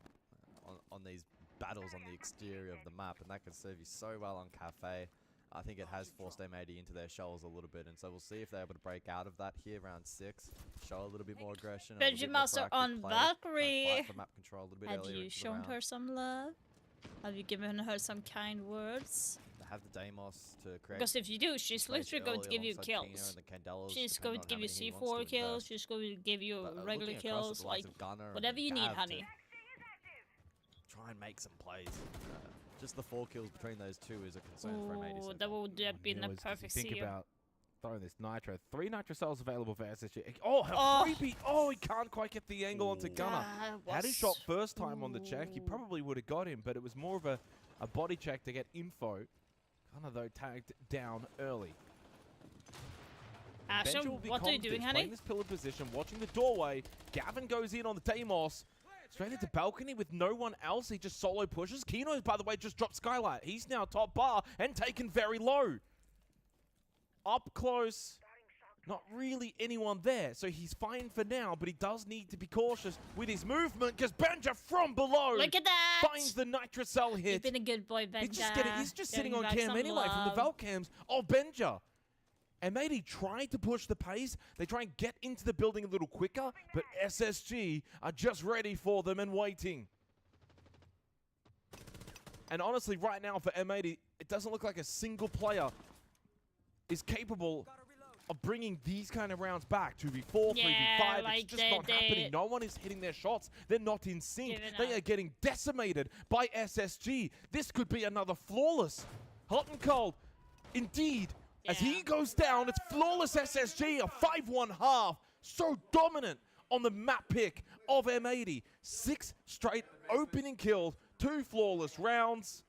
on these battles on the exterior of the map, and that can serve you so well on Cafe. I think it has forced M80 into their shells a little bit, and so we'll see if they're able to break out of that here, round 6. Show a little bit more aggression. Benjimaster on Valkyrie. Map control a little bit Have you shown her some love? Have you given her some kind words? They have the Deimos to create. Because if you do, she's literally going to give you kills. She's going to give you C4 kills. She's going to give you regular kills. Like, whatever you need, honey. Try and make some plays. Just the 4 kills between those two is a concern for M80. So that would have been a perfect Think seal. about throwing this Nitro. 3 Nitro cells available for SSG. Oh, how creepy. Oh, he can't quite get the angle onto Gunner. Had he shot first time on the check, he probably would have got him, but it was more of a body check to get info. Gunner, though, tagged down early. Asher, what are you doing, honey? Playing this pillar position, watching the doorway. Gavin goes in on the Deimos. Straight into balcony with no one else. He just solo pushes. Kino, by the way, just dropped Skylight. He's now top bar and taken very low. Up close. Not really anyone there. So he's fine for now, but he does need to be cautious with his movement because Benja from below look at that! Finds the Nitrocell hit. You've been a good boy, Benja. He's just sitting on cam anyway from the Valk cams of Benja. M80 tried to push the pace. They try and get into the building a little quicker, but SSG are just ready for them and waiting. And honestly, right now for M80, it doesn't look like a single player is capable of bringing these kind of rounds back. 2v4, 3v5, like it's just not happening. No one is hitting their shots. They're not in sync. They are getting decimated by SSG. This could be another flawless. Hot and cold, indeed. As he goes down, it's flawless SSG, a 5-1 half. So dominant on the map pick of M80. 6 straight opening kills, 2 flawless rounds.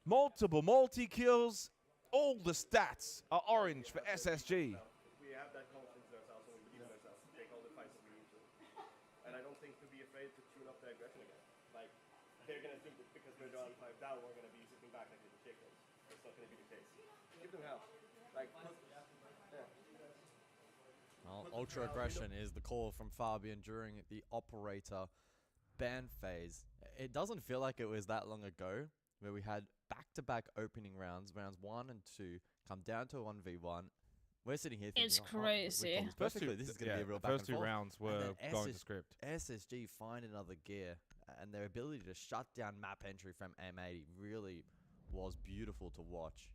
Multiple multi-kills. All the stats are orange for SSG. We have that confidence in ourselves and we believe in ourselves to take all the fights that we need to. And I don't think to be afraid to tune up their aggression again. Like, they're going to think that because we're down 5 down, we're going to be sitting back like the chickens. That's not going to be the case. Give them hell. Like, yeah. Well, Ultra Aggression is the call from Fabian during the Operator ban phase. It doesn't feel like it was that long ago where we had back-to-back opening rounds 1 and 2, come down to a 1v1. We're sitting here thinking, it's crazy. Perfectly. This is going to be a real back first and two forth. rounds were going to script. SSG find another gear, and their ability to shut down map entry from M80 really was beautiful to watch.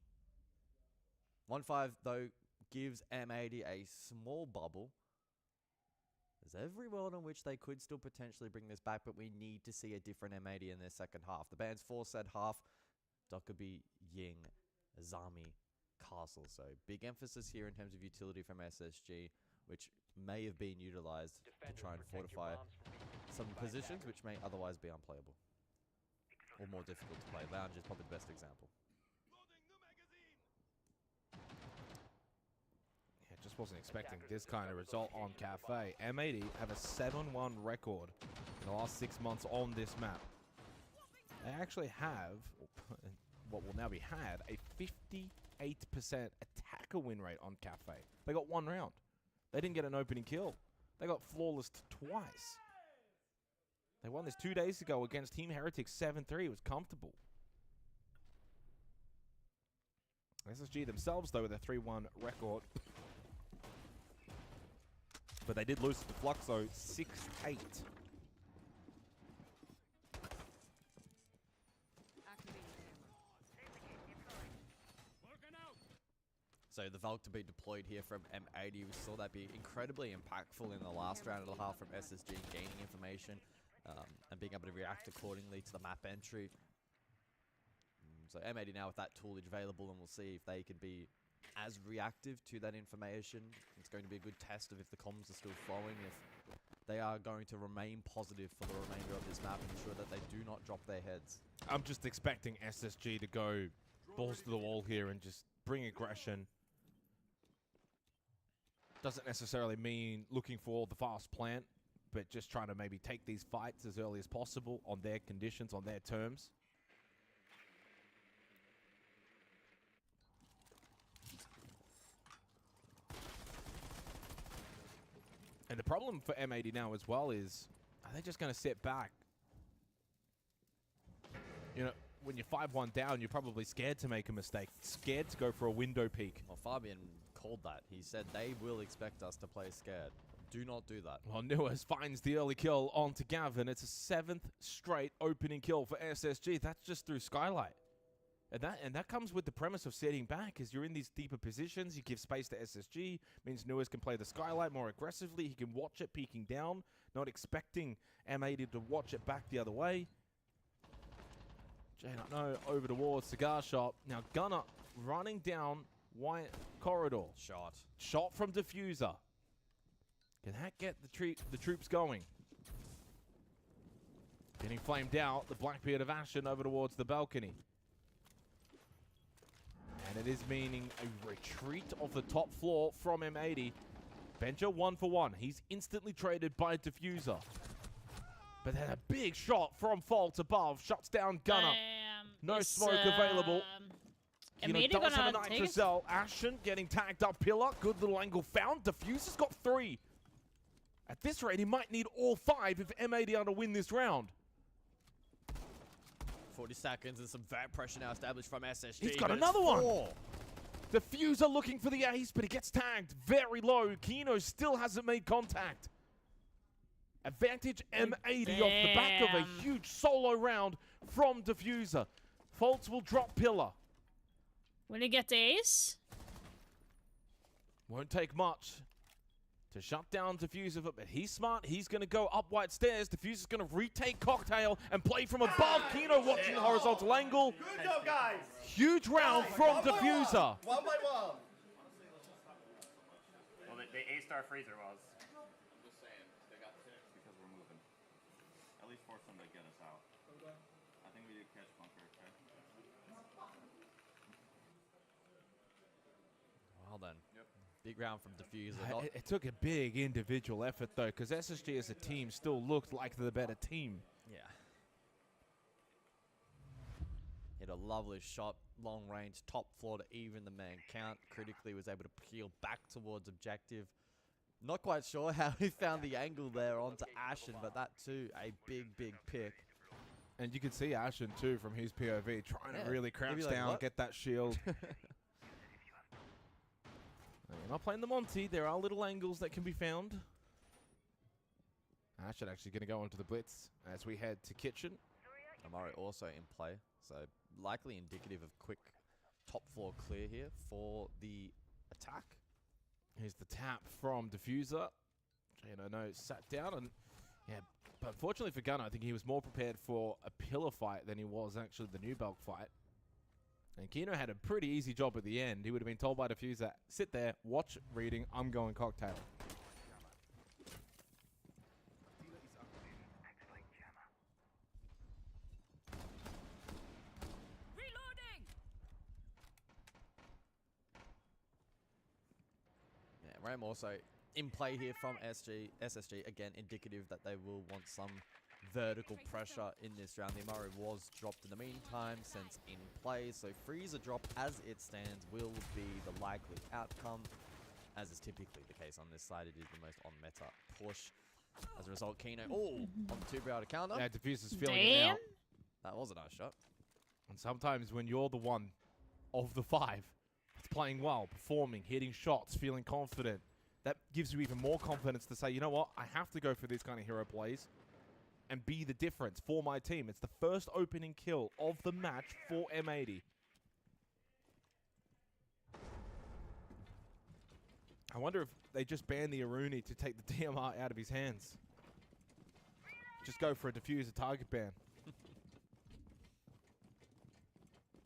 1-5, though, gives M80 a small bubble. There's every world in which they could still potentially bring this back, but we need to see a different M80 in their second half. The band's 4 set half, Dokkaebi, Ying, Azami, Castle. So big emphasis here in terms of utility from SSG, which may have been utilized to try and fortify some positions which may otherwise be unplayable or more difficult to play. Lounge is probably the best example. Yeah, just wasn't expecting this kind of result on Cafe. M80 have a 7-1 record in the last 6 months on this map. They actually have what will now be had a 58% attacker win rate on Cafe. They got 1 round. They didn't get an opening kill. They got flawless twice. They won this 2 days ago against Team Heretics 7-3. It was comfortable. SSG themselves, though, with a 3-1 record. But they did lose to Fluxo 6-8. So the Valk to be deployed here from M80, we saw that be incredibly impactful in the last round and a half from SSG, gaining information and being able to react accordingly to the map entry. So M80 now with that tool available, and we'll see if they can be as reactive to that information. It's going to be a good test of if the comms are still flowing, if they are going to remain positive for the remainder of this map and ensure that they do not drop their heads. I'm just expecting SSG to go balls to the wall here and just bring aggression. Doesn't necessarily mean looking for the fast plant, but just trying to maybe take these fights as early as possible on their conditions, on their terms. And the problem for M80 now as well is, are they just going to sit back? You know, when you're 5-1 down, you're probably scared to make a mistake, scared to go for a window peek. Well, Fabian called that. He said they will expect us to play scared. Do not do that. Well, Nuas finds the early kill onto Gavin. It's a 7th straight opening kill for SSG. That's just through Skylight. And that comes with the premise of sitting back, as you're in these deeper positions. You give space to SSG, means Nuas can play the Skylight more aggressively. He can watch it peeking down, not expecting M80 to watch it back the other way. J.No over towards Cigar Shop. Now Gunner running down White Corridor. Shot from Diffuser. Can that get the troops going? Getting flamed out, the Blackbeard of Ashen over towards the balcony. And it is meaning a retreat of the top floor from M80. Benja 1 for 1. He's instantly traded by Diffuser. But then a big shot from Fault above. Shuts down Gunner. No smoke available. Kino does have a Nitrocell. Ashen getting tagged up Pillar. Good little angle found. Diffuser's got 3. At this rate, he might need all 5 if M80 are to win this round. 40 seconds and some vat pressure now established from SSG. He's got another one. Diffuser looking for the ace, but he gets tagged very low. Kino still hasn't made contact. Advantage M80 off the back of a huge solo round from Diffuser. Faults will drop Pillar. Will he get the ace? Won't take much to shut down Diffuser, but he's smart. He's going to go up White Stairs. Diffuser's going to retake Cocktail and play from above. Kino watching the horizontal angle. Good job, guys. Huge round from Diffuser. One by one. Well, the A-star freezer was. I'm just saying, they got 6 because we're moving. At least force them to get us out. Okay. I think we do catch bunker, okay? Well then. Yep. Big round from Diffuser. It took a big individual effort, though, because SSG as a team still looked like the better team. Yeah. Hit a lovely shot, long range, top floor to even the man count. Critically was able to peel back towards objective. Not quite sure how he found the angle there onto Ashen, but that too, a big pick. And you can see Ashen too from his POV trying to really crouch like, down, what? get that shield. You're not playing the Monty. There are little angles that can be found. Ashen actually going to go onto the blitz as we head to kitchen. Amari also in play, so likely indicative of quick top floor clear here for the attack. Here's the tap from Diffuser. No, sat down and yeah, but unfortunately for Gunnar, I think he was more prepared for a pillar fight than he was actually the new bulk fight. And Kino had a pretty easy job at the end. He would have been told by Diffuser, sit there, watch reading, I'm going cocktail. Ram also in play here from SSG. Again, indicative that they will want some vertical pressure in this round. The Amari was dropped in the meantime, since in play. So freezer drop as it stands will be the likely outcome. As is typically the case on this side, it is the most on-meta push. As a result, Kino, on the 2-brow to counter. Yeah, Diffuser's feeling it now. That was a nice shot. And sometimes when you're the one of the 5 that's playing well, performing, hitting shots, feeling confident, that gives you even more confidence to say, you know what, I have to go for these kind of hero plays and be the difference for my team. It's the first opening kill of the match for M80. I wonder if they just ban the Aruni to take the DMR out of his hands. Just go for a Diffuser target ban.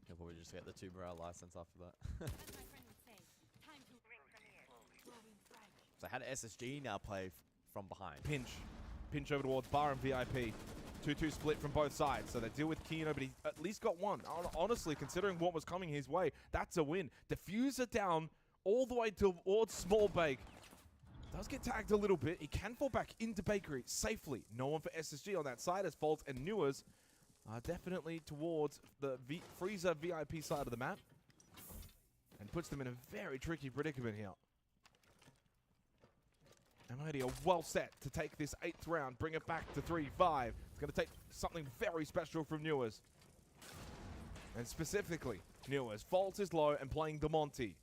He'll probably just get the 2-brow license after that. So how did SSG now play from behind? Pinch over towards Bar and VIP. 2-2 split from both sides. So they deal with Kino, but he at least got one. Honestly, considering what was coming his way, that's a win. Diffuser down all the way towards Small Bake. Does get tagged a little bit. He can fall back into Bakery safely. No one for SSG on that side as Fault and Newers are definitely towards the Freezer VIP side of the map. And puts them in a very tricky predicament here. M80 are well set to take this 8th round, bring it back to 3-5. It's going to take something very special from Newers. And specifically, Newers. Fault is low and playing DeMonte.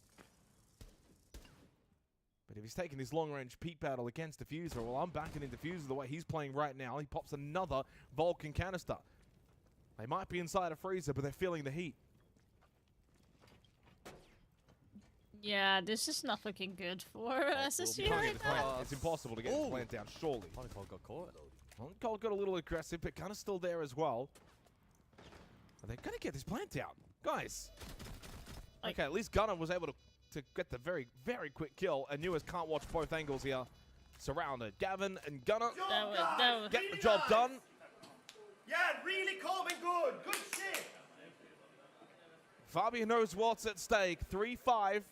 But if he's taking this long-range peak battle against Diffuser, well, I'm backing in Diffuser the way he's playing right now. He pops another Vulcan canister. They might be inside a freezer, but they're feeling the heat. Yeah, this is not looking good for SSG right now. It's impossible to get the plant down, surely. Cold got caught. Cold got a little aggressive, but Gunner's still there as well. Are they going to get this plant out? Guys. Okay, at least Gunner was able to get the very, very quick kill, and Newers can't watch both angles here. Surrounded. Gavin and Gunner get the job done. Yeah, really calm and good. Good shit. Fabian knows what's at stake. 3-5.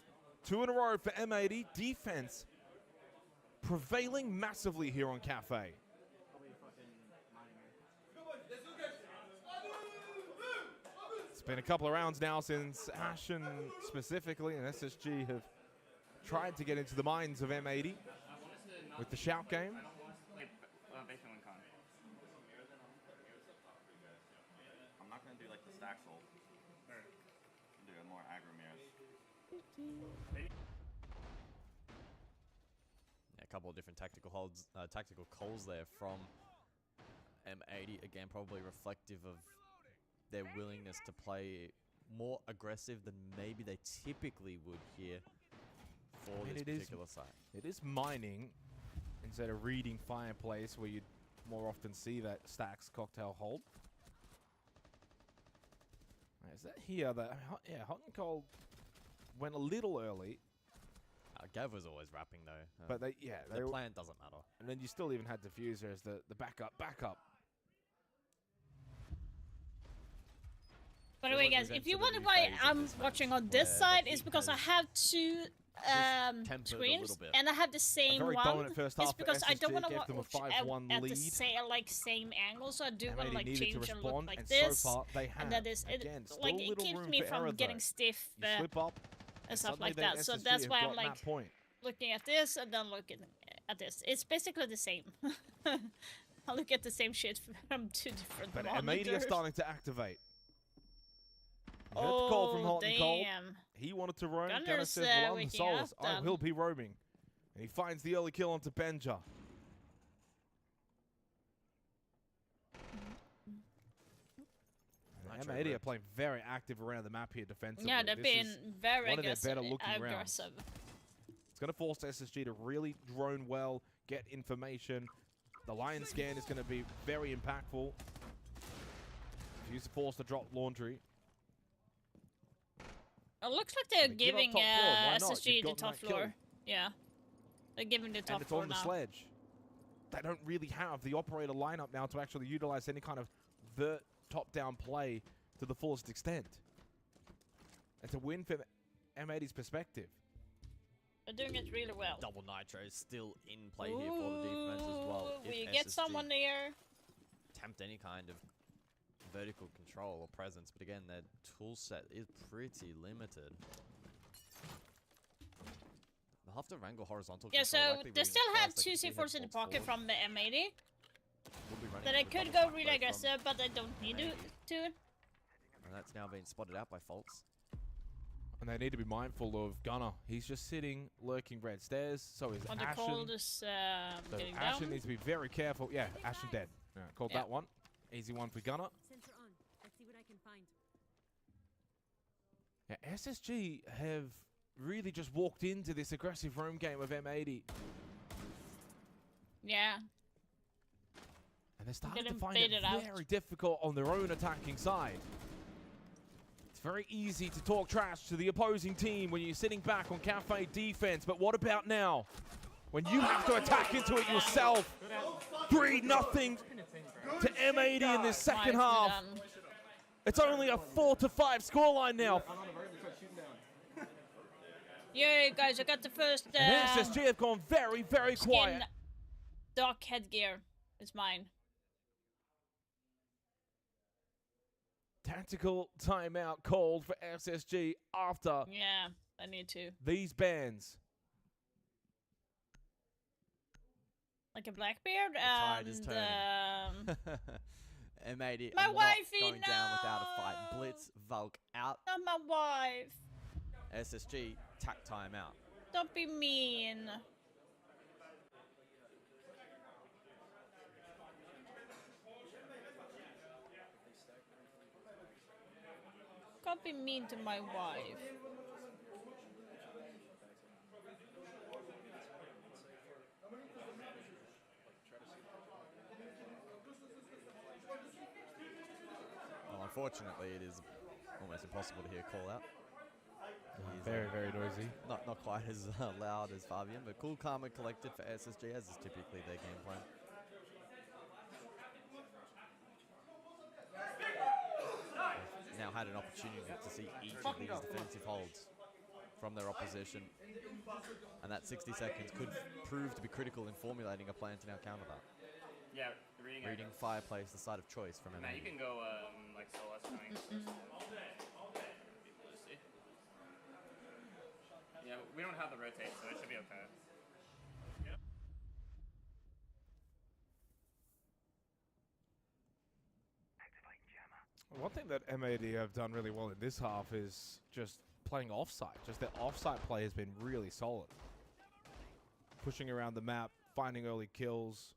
2 in a row for M80. Defense prevailing massively here on Cafe. It's been a couple of rounds now since Ashen specifically and SSG have tried to get into the minds of M80 with the shout game. I'm not going to do like the stack soul. Do a more aggro mirrors. A couple of different tactical calls there from M80. Again, probably reflective of their willingness to play more aggressive than maybe they typically would here for this particular site. It is mining instead of reading Fireplace, where you'd more often see that Stacks cocktail hold. Is that here? Yeah, Hot and Cold went a little early. Gav was always rapping though. But the plan doesn't matter. And then you still even had Diffuser as the backup. By the way, guys, if you wonder why I'm watching on this side, it's because I have two screens and I have the same one. It's because I don't want to watch at the same angle, so I do want to change and look like this. And that is it keeps me from getting stiff and stuff like that. So that's why I'm looking at this and then looking at this. It's basically the same. I look at the same shit from 2 different But monitors. M80 are starting to activate. You heard the call from Hot and Cold. He wanted to roam. Gunner says, well, I'm the Solus. I will be roaming. And he finds the early kill onto Benja. M80 are playing very active around the map here defensively. Yeah, they've been very aggressive. aggressive. It's going to force SSG to really drone well, get information. The line scan is going to be very impactful. Use the force to drop laundry. It looks like they're giving SSG the top floor. Yeah. They're giving the top floor now. And it's on the sledge. They don't really have the operator lineup now to actually utilize any kind of top-down play to the fullest extent. It's a win from M80's perspective. They're doing it really well. Double Nitro is still in play here for the defense as well. Will you get someone there? Attempt any kind of vertical control or presence, but again, their tool set is pretty limited. They'll have to wrangle horizontal control. Yeah, so they still have 2 C4s in the pocket from the M80. That I could go really aggressive, but I don't need to. And that's now being spotted out by Faults. And they need to be mindful of Gunner. He's just sitting, lurking red stairs. So is On Ashen. the cold is getting Ashen down. needs to be very careful. Yeah, Ashen dead. Called that one. Easy one for Gunner. Sensor on. Let's see what I can find. Yeah, SSG have really just walked into this aggressive roam game of M80. Yeah. And they're starting to find it very difficult on their own attacking side. It's very easy to talk trash to the opposing team when you're sitting back on Cafe defense, but what about now? When you have to attack into it yourself. 3-0 to M80 in this second half. It's only a 4-5 scoreline now. Yeah, guys, I got the first. SSG have gone very, very quiet. Dark headgear is mine. Tactical timeout called for SSG after. Yeah, I need to. These bans. Like a Blackbeard The tide is turning. M80 my not wifey, going down without a fight. Blitz, Valk out. Not my wife. SSG, tack timeout. Don't be mean. Can't be mean to my wife. Well, unfortunately, it is almost impossible to hear a call out. Very, very noisy. Not quite as loud as Fabian, but cool, calm, and collected for SSG, as is typically their game plan. They've now had an opportunity to see each of these defensive holds from their opposition, and that 60 seconds could prove to be critical in formulating a plan to now counter that. Yeah, reading Fireplace, the side of choice from Now M80. you can go like Solus coming. Yeah, we don't have the rotate, so it should be okay. One thing that M80 have done really well in this half is just playing offside. Just their offside play has been really solid. Pushing around the map, finding early kills,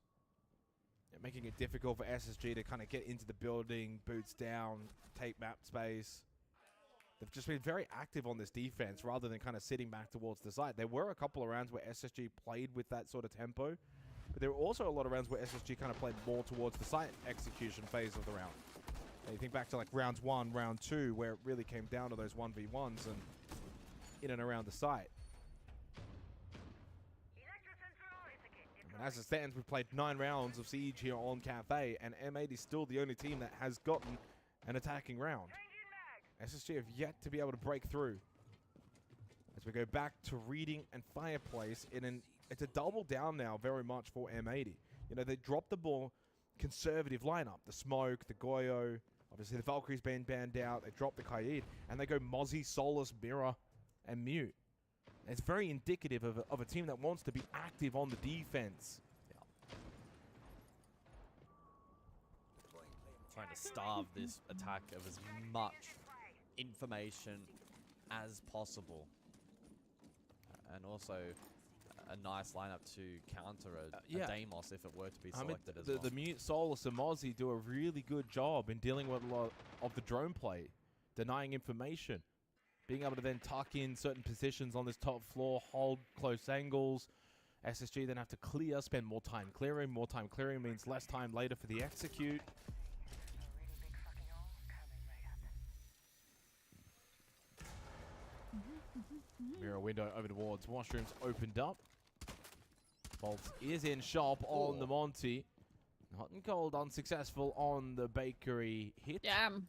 and making it difficult for SSG to kind of get into the building, boots down, take map space. They've just been very active on this defense rather than kind of sitting back towards the side. There were a couple of rounds where SSG played with that sort of tempo, but there were also a lot of rounds where SSG kind of played more towards the site execution phase of the round. And you think back to like rounds 1, round 2, where it really came down to those 1v1s and in and around the site. And as it stands, we've played 9 rounds of Siege here on Cafe, and M80 is still the only team that has gotten an attacking round. SSG have yet to be able to break through. As we go back to Reading and Fireplace, it's a double down now very much for M80. You know, they dropped the ball, conservative lineup. The Smoke, the Goyo, obviously the Valkyrie's been banned out. They dropped the Kaid, and they go Mozzie, Solus, Mirror, and Mute. It's very indicative of a team that wants to be active on the defense. Trying to starve this attack of as much information as possible. And also a nice lineup to counter a Deimos if it were to be selected as well. The Mute, Solus, and Mozzie do a really good job in dealing with a lot of the drone play, denying information, being able to then tuck in certain positions on this top floor, hold close angles. SSG then have to clear, spend more time clearing. More time clearing means less time later for the execute. Mirror window over towards washrooms opened up. Bolts is in shop on the Monty. Hot and cold, unsuccessful on the bakery hit. Damn.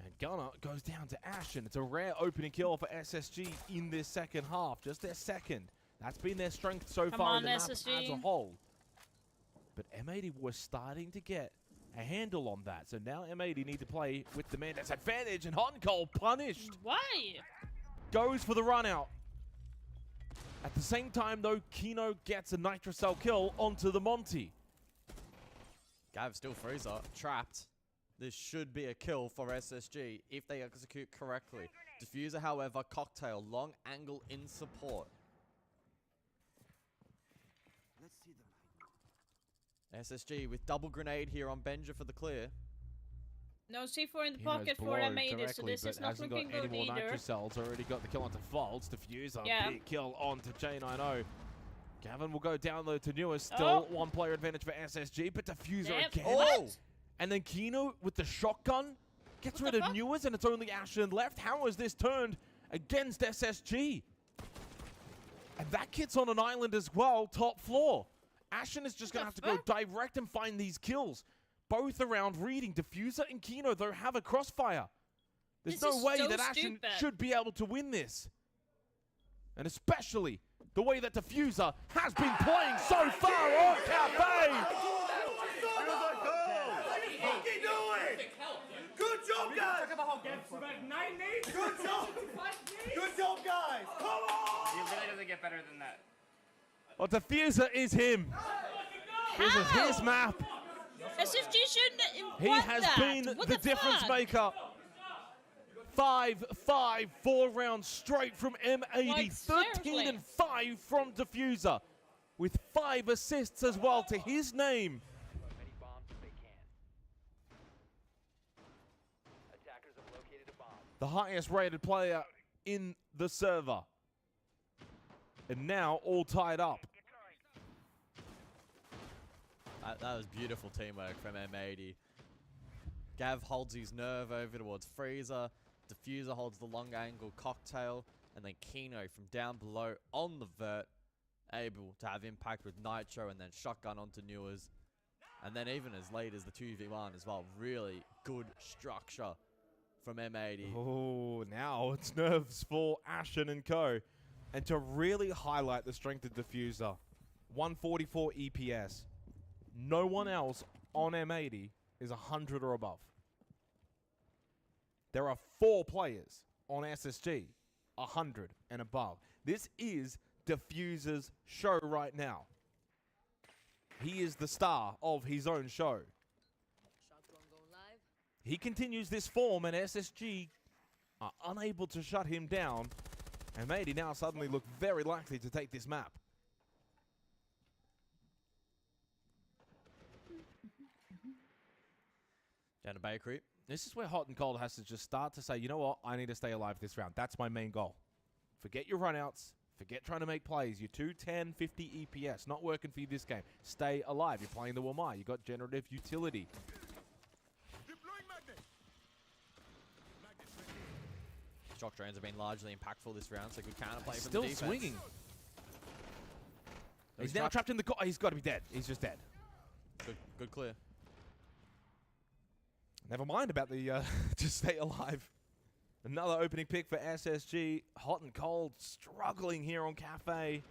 And Gunner goes down to Ashen. It's a rare opening kill for SSG in this second half. Just their second. That's been their strength so far in the map as a whole. But M80 was starting to get a handle on that. So now M80 need to play with the man that's advantage. And Hot and Cold punished. Why? Goes for the run out. At the same time, though, Kino gets a Nitrocell kill onto the Monty. Gav still Freezer, trapped. This should be a kill for SSG if they execute correctly. Diffuser, however, Cocktail, long angle in support. Let's see them. SSG with double grenade here on Benja for the clear. No C4 in the pocket for M80, so this is not looking good either. Nitrocells, already got the kill onto Faults. Diffuser, big kill onto J90. Gavin will go down low to Newest. Still one player advantage for SSG, but Diffuser again. Oh! And then Kino with the shotgun gets rid of Newest, and it's only Ashen left. How has this turned against SSG? And that kid's on an island as well, top floor. Ashen is just going to have to go direct and find these kills. Both around reading. Diffuser and Kino, though, have a crossfire. There's no way that Ashen should be able to win this. And especially the way that Diffuser has been playing so far on Cafe. Good job, guys! Good job! Good job, guys! Come on! He really doesn't get better than that. Well, Diffuser is him. This is his map. SSG shouldn't He has been the difference maker. 5-5, 4 rounds straight from M80. 13 and 5 from Diffuser. With 5 assists as well to his name. The highest rated player in the server. And now all tied up. That was beautiful teamwork from M80. Gav holds his nerve over towards Freezer. Diffuser holds the long angle Cocktail. And then Kino from down below on the vert. Able to have impact with Nitro and then shotgun onto Newers. And then even as late as the 2v1 as well. Really good structure from M80. Oh, now it's nerves for Ashen and co. And to really highlight the strength of Diffuser, 144 EPS. No one else on M80 is 100 or above. There are 4 players on SSG, 100 and above. This is Diffuser's show right now. He is the star of his own show. He continues this form, and SSG are unable to shut him down. And M80 now suddenly look very likely to take this map. Down to Bakery. This is where Hot and Cold has to just start to say, you know what, I need to stay alive this round. That's my main goal. Forget your runouts. Forget trying to make plays. You're 210, 50 EPS. Not working for you this game. Stay alive. You're playing the Wamai. You got generative utility. Shock Drones have been largely impactful this round, so good counterplay from Still the defense. swinging. He's now trapped in the... He's got to be dead. He's just dead. Good clear. Never mind about the just stay alive. Another opening pick for SSG. Hot and Cold struggling here on Cafe.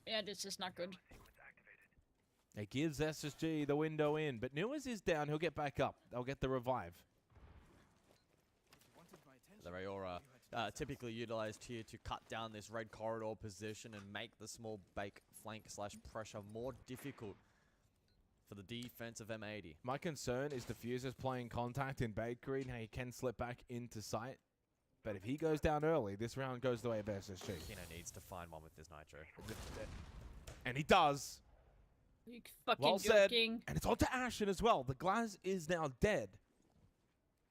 Yeah, this is not good. It gives SSG the window in, but Newers is down. He'll get back up. They'll get the revive. The Rayora typically utilized here to cut down this red corridor position and make the small bake flank / pressure more difficult for the defense of M80. My concern is Diffuser's playing contact in Bakery, and how he can slip back into sight. But if he goes down early, this round goes the way of SSG. Kino needs to find one with this Nitro. And he does. You fucking Well said. joking. And it's on to Ashen as well. The Glaz is now dead.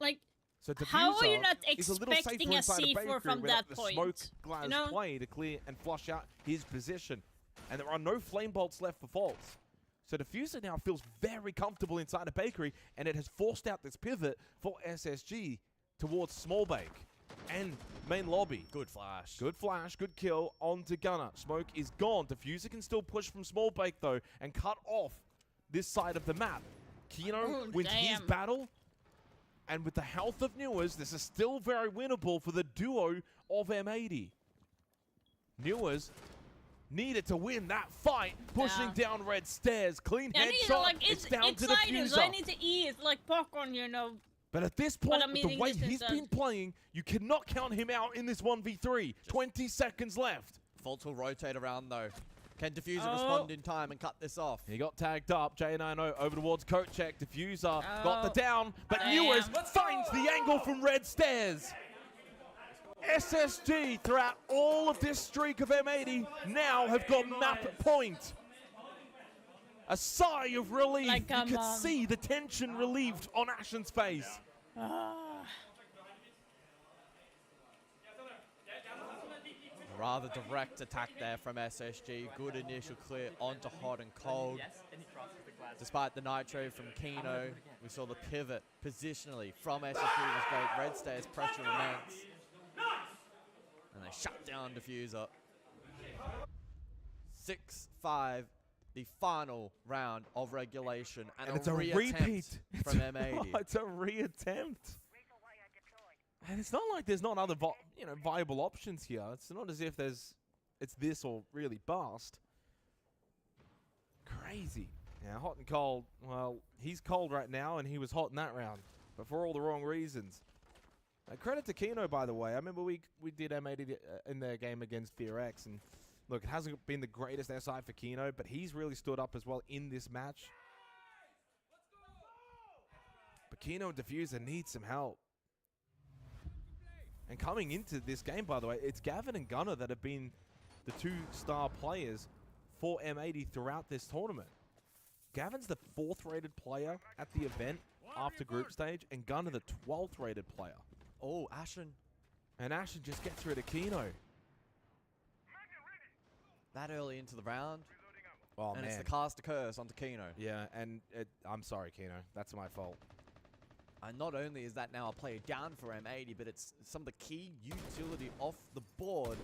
Like, so how are you Diffuser not is a little expecting a safer inside of C4 from Bakery that without the point? smoke Glaz You know? play to clear and flush out his position. And there are no flame bolts left for Faults. So Diffuser now feels very comfortable inside of Bakery, and it has forced out this pivot for SSG towards Small Bake and main lobby. Good flash. Good flash, good kill onto Gunner. Smoke is gone. Diffuser can still push from Small Bake, though, and cut off this side of the map. Kino wins his battle, and with the health of Newers, this is still very winnable for the duo of M80. Newers needed to win that fight, pushing down red stairs. Clean headshot. Like, it's down to Diffuser. Diffuser. I need to eat like popcorn, you know. But at this point, I'm with the eating way this he's instead. been playing, you cannot count him out in this 1v3. 20 seconds left. Faults will rotate around, though. Can Diffuser respond in time and cut this off? He got tagged up. J90 over towards coat check. Diffuser got the down, but Damn. Newers finds the angle from red stairs. SSG, throughout all of this streak of M80, now have got map point. A sigh of relief. Like, you could see the tension relieved on Ashen's face. Rather direct attack there from SSG. Good initial clear onto Hot and Cold. Despite the Nitro from Kino, we saw the pivot positionally from SSG was great. Red Stairs pressure immense. And they shut down Diffuser. 6-5, the final round of regulation. And it's a reattempt repeat from M80. It's a reattempt. And it's not like there's not other viable options here. It's not as if it's this or really bust. Crazy. Now, Hot and Cold, well, he's cold right now, and he was hot in that round, but for all the wrong reasons. Credit to Kino, by the way. I remember we did M80 in their game against FearX, and look, it hasn't been the greatest SI for Kino, but he's really stood up as well in this match. But Kino and Diffuser need some help. And coming into this game, by the way, it's Gavin and Gunner that have been the 2-star players for M80 throughout this tournament. Gavin's the 4th rated player at the event after group stage, and Gunner the 12th rated player. Oh, Ashen. And Ashen just gets rid of Kino. That early into the round. Oh, and man. it's the cast a curse onto Kino. Yeah, and I'm sorry, Kino. That's my fault. And not only is that now a player down for M80, but it's some of the key utility off the board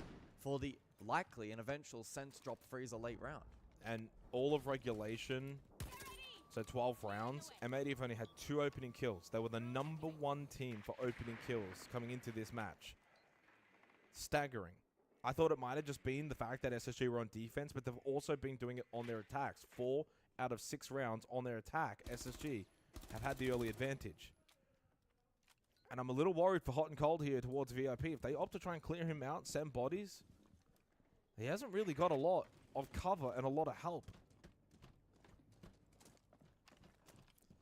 for the likely and eventual sense drop freezer late round. And all of regulation, so 12 rounds, M80 have only had 2 opening kills. They were the #1 team for opening kills coming into this match. Staggering. I thought it might have just been the fact that SSG were on defense, but they've also been doing it on their attacks. 4 out of 6 rounds on their attack, SSG have had the early advantage. And I'm a little worried for Hot and Cold here towards VIP. If they opt to try and clear him out, send bodies, he hasn't really got a lot of cover and a lot of help.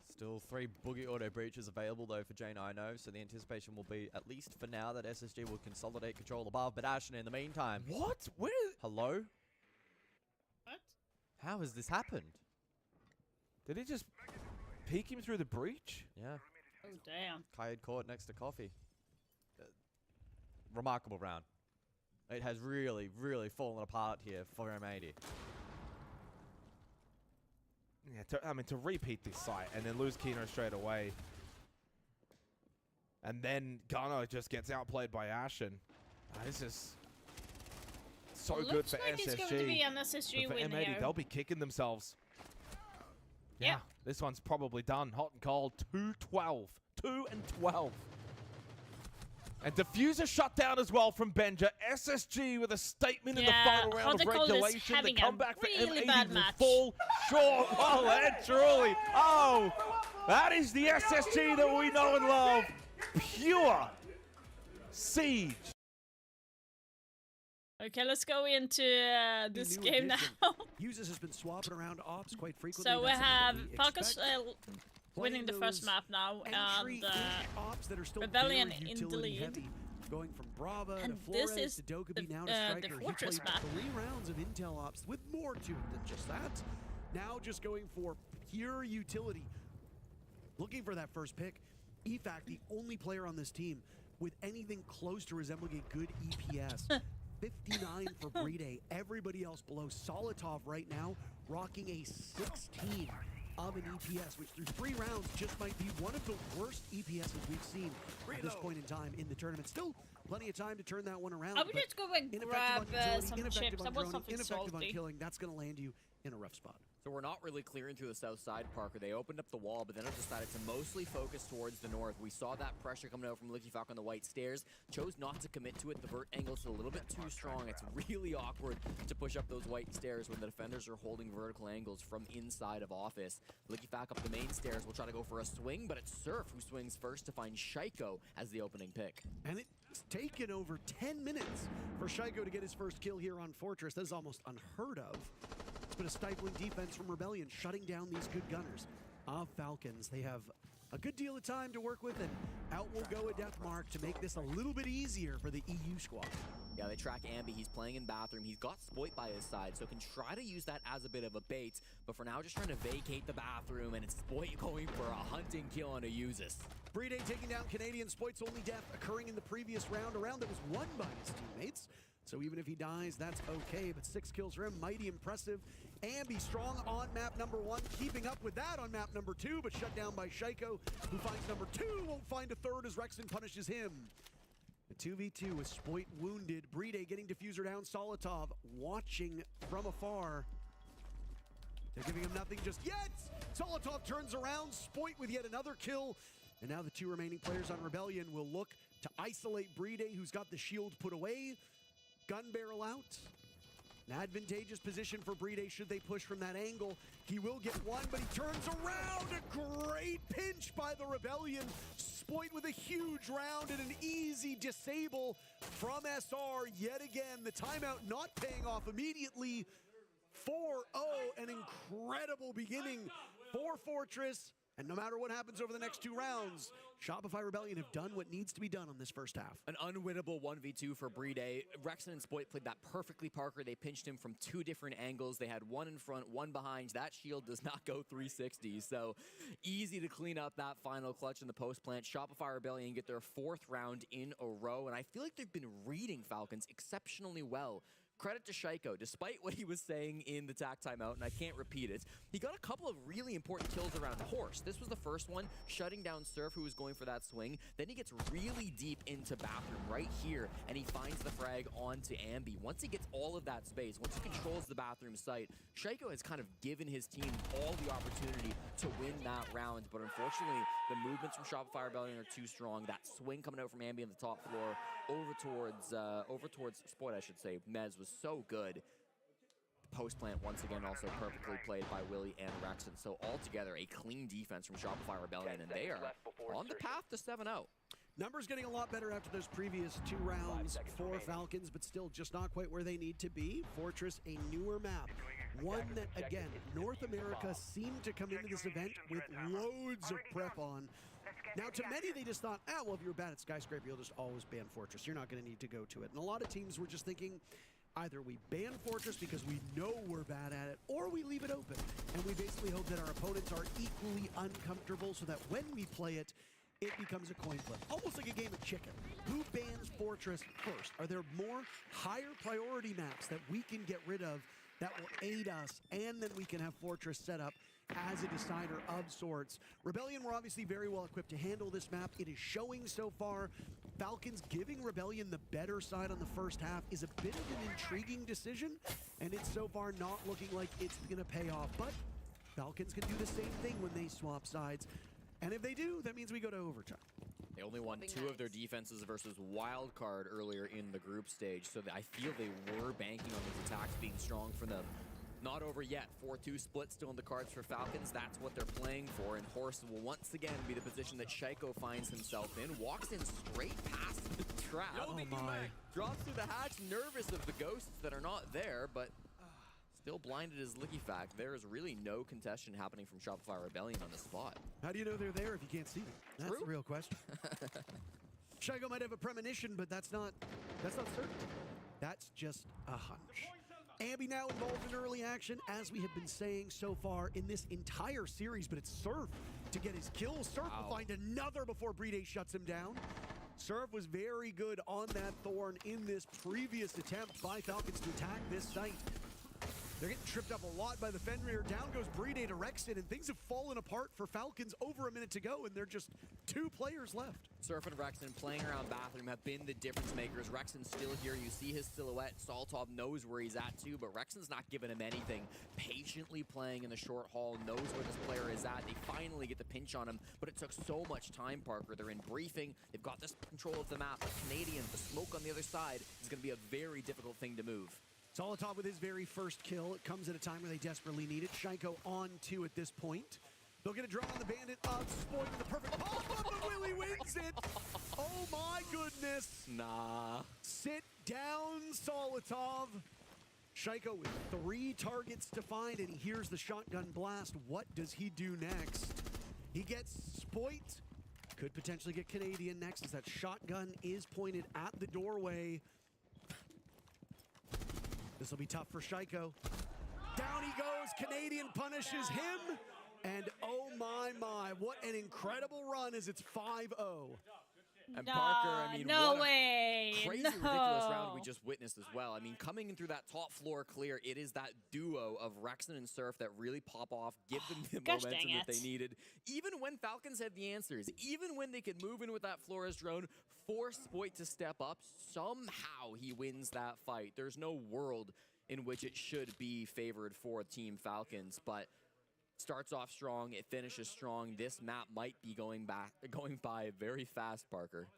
Still 3 Boogie Auto Breaches available though for J90, so the anticipation will be, at least for now, that SSG will consolidate control above, but Ashen in the meantime. What? Where? Hello? What? How has this happened? Did he just peek him through the breach? Yeah. Oh, damn. Kayed caught next to Coffee. Remarkable round. It has really, really fallen apart here for M80. Yeah, to repeat this site and then lose Kino straight away. And then Gunner just gets outplayed by Ashen. This is so good for like SSG. It's going to be an SSG But for win M80, here. they'll be kicking themselves. Yeah, this one's probably done. Hot and Cold, 2-12. 2-12. And Diffuser shut down as well from Benja. SSG with a statement in the final round of regulation. The comeback for M80 will fall short. Well and truly. Oh, that is the SSG that we know and love. Pure Siege. Okay, let's go into this New game addition. now. Users has been swapping around ops quite frequently. So we That's something have that we Falcons expect. winning the first map now, Entry and ops that are still Rebellion very in the utility lead. heavy. Going from Brava And to this Flores is to Dokkaebi the, now to the Striker. Fortress He played map. 3 rounds of intel ops with more to it than just that. Now just going for pure utility. Looking for that first pick. EFAC, the only player on this team with anything close to resembling a good EPS. 59 for Bride. Everybody else below. Solitov right now rocking a 16 of an EPS, which through 3 rounds just might be one of the worst EPSs we've seen at this point in time in the tournament. Still plenty of time to turn that one around. I would just go and grab some chips. I want something ineffective on salty. killing. That's going to land you in a rough spot. So we're not really clearing through the south side, Parker. They opened up the wall, but then have decided to mostly focus towards the north. We saw that pressure coming out from LickyFalcon on the white stairs. Chose not to commit to it. The vert angle's a little bit too strong. It's really awkward to push up those white stairs when the defenders are holding vertical angles from inside of office. LickyFalcon up the main stairs will try to go for a swing, but it's Surf who swings first to find Shaiko as the opening pick. And it's taken over 10 minutes for Shaiko to get his first kill here on Fortress. That is almost unheard of. It's been a stifling defense from Rebellion, shutting down these good gunners of Falcons. They have a good deal of time to work with, and out will go a death mark to make this a little bit easier for the EU squad. Yeah, they track Ambi. He's playing in bathroom. He's got Spoit by his side, so can try to use that as a bit of a bait. But for now, just trying to vacate the bathroom, and it's Spoit going for a hunting kill on a Usus. Bride taking down Canadian. Spoit's only death occurring in the previous round, a round that was won by his teammates. So even if he dies, that's okay, but 6 kills for him, mighty impressive. Ambi strong on map number 1, keeping up with that on map number 2, but shut down by Shaiko, who finds number 2, won't find a third as Rexon punishes him. A 2v2 with Spoit wounded. Bride getting diffuser down. Solitov watching from afar. They're giving him nothing just yet. Solitov turns around. Spoit with yet another kill. And now the 2 remaining players on Rebellion will look to isolate Bride, who's got the shield put away. Gun barrel out. An advantageous position for Bride should they push from that angle. He will get one, but he turns around. A great pinch by the Rebellion. Spoit with a huge round and an easy disable from SR. Yet again, the timeout not paying off immediately. 4-0, an incredible beginning for Fortress. And no matter what happens over the next 2 rounds, Shopify Rebellion have done what needs to be done on this first half. An unwinnable 1v2 for Bride. Rexon and Spoit played that perfectly, Parker. They pinched him from 2 different angles. They had 1 in front, 1 behind. That shield does not go 360, so easy to clean up that final clutch in the post plant. Shopify Rebellion get their 4th round in a row, and I feel like they've been reading Falcons exceptionally well. Credit to Shaiko, despite what he was saying in the TAC timeout, and I can't repeat it, he got a couple of really important kills around Horse. This was the first one, shutting down Surf, who was going for that swing. Then he gets really deep into bathroom right here, and he finds the frag onto Ambi. Once he gets all of that space, once he controls the bathroom site, Shaiko has kind of given his team all the opportunity to win that round, but unfortunately, the movements from Shopify Rebellion are too strong. That swing coming out from Ambi on the top floor over towards Spoit, I should say. Mez was so good. Post plant once again also perfectly played by Willie and Rexon. So altogether a clean defense from Shopify Rebellion, and they are on the path to 7-0. Numbers getting a lot better after those previous 2 rounds for Falcons, but still just not quite where they need to be. Fortress, a newer map. One that, again, North America seemed to come into this event with loads of prep on. Now, to many, they just thought, well, if you're bad at Skyscraper, you'll just always ban Fortress. You're not going to need to go to it. And a lot of teams were just thinking, either we ban Fortress because we know we're bad at it, or we leave it open. And we basically hope that our opponents are equally uncomfortable so that when we play it, it becomes a coin flip. Almost like a game of chicken. Who bans Fortress first? Are there more higher priority maps that we can get rid of that will aid us, and then we can have Fortress set up as a decider of sorts? Rebellion were obviously very well equipped to handle this map. It is showing so far. Falcons giving Rebellion the better side on the first half is a bit of an intriguing decision, and it's so far not looking like it's going to pay off. But Falcons can do the same thing when they swap sides. And if they do, that means we go to overtime. They only won 2 of their defenses versus Wildcard earlier in the group stage, so I feel they were banking on these attacks being strong for them. Not over yet. 4-2 split still in the cards for Falcons. That's what they're playing for, and Horse will once again be the position that Shaiko finds himself in. Walks in straight past the trap. Oh my. Drops through the hatch, nervous of the ghosts that are not there, but still blinded as Lickyfact. There is really no contestation happening from Shopify Rebellion on the spot. How do you know they're there if you can't see them? That's the real question. Shigo might have a premonition, but that's not certain. That's just a hunch. Ambi now involved in early action, as we have been saying so far in this entire series, but it's Surf to get his kill. Surf will find another before Brede shuts him down. Surf was very good on that Thorn in this previous attempt by Falcons to attack this site. They're getting tripped up a lot by the Fenrir. Down goes Brede to Rexon, and things have fallen apart for Falcons over a minute to go, and they're just 2 players left. Surf and Rexon playing around Bathroom have been the difference makers. Rexon's still here. You see his silhouette. Saltov knows where he's at too, but Rexon's not giving him anything. Patiently playing in the short hall, knows where this player is at. They finally get the pinch on him, but it took so much time, Parker. They're in briefing. They've got this control of the map. The Canadian, the smoke on the other side is going to be a very difficult thing to move. Solitov with his very first kill. It comes at a time where they desperately need it. Shaiko on 2 at this point. They'll get a draw on the bandit of Spoil with the perfect pop-up, but Willie wins it. Oh my goodness. Nah. Sit down, Solitov. Shaiko with 3 targets to find, and he hears the shotgun blast. What does he do next? He gets Spoit. Could potentially get Canadian next, as that shotgun is pointed at the doorway. This will be tough for Shaiko. Down he goes. Canadian punishes him. And oh my, what an incredible run as it's 5-0. And Parker, I mean, no what way. a crazy, ridiculous round we just witnessed as well. I mean, coming in through that top floor clear, it is that duo of Rexon and Surf that really pop off, give them the momentum that they needed. Even when Falcons had the answers, even when they could move in with that Flores drone, force Spoit to step up, somehow he wins that fight. There's no world in which it should be favored for Team Falcons, but starts off strong, it finishes strong. This map might be going by very fast, Parker.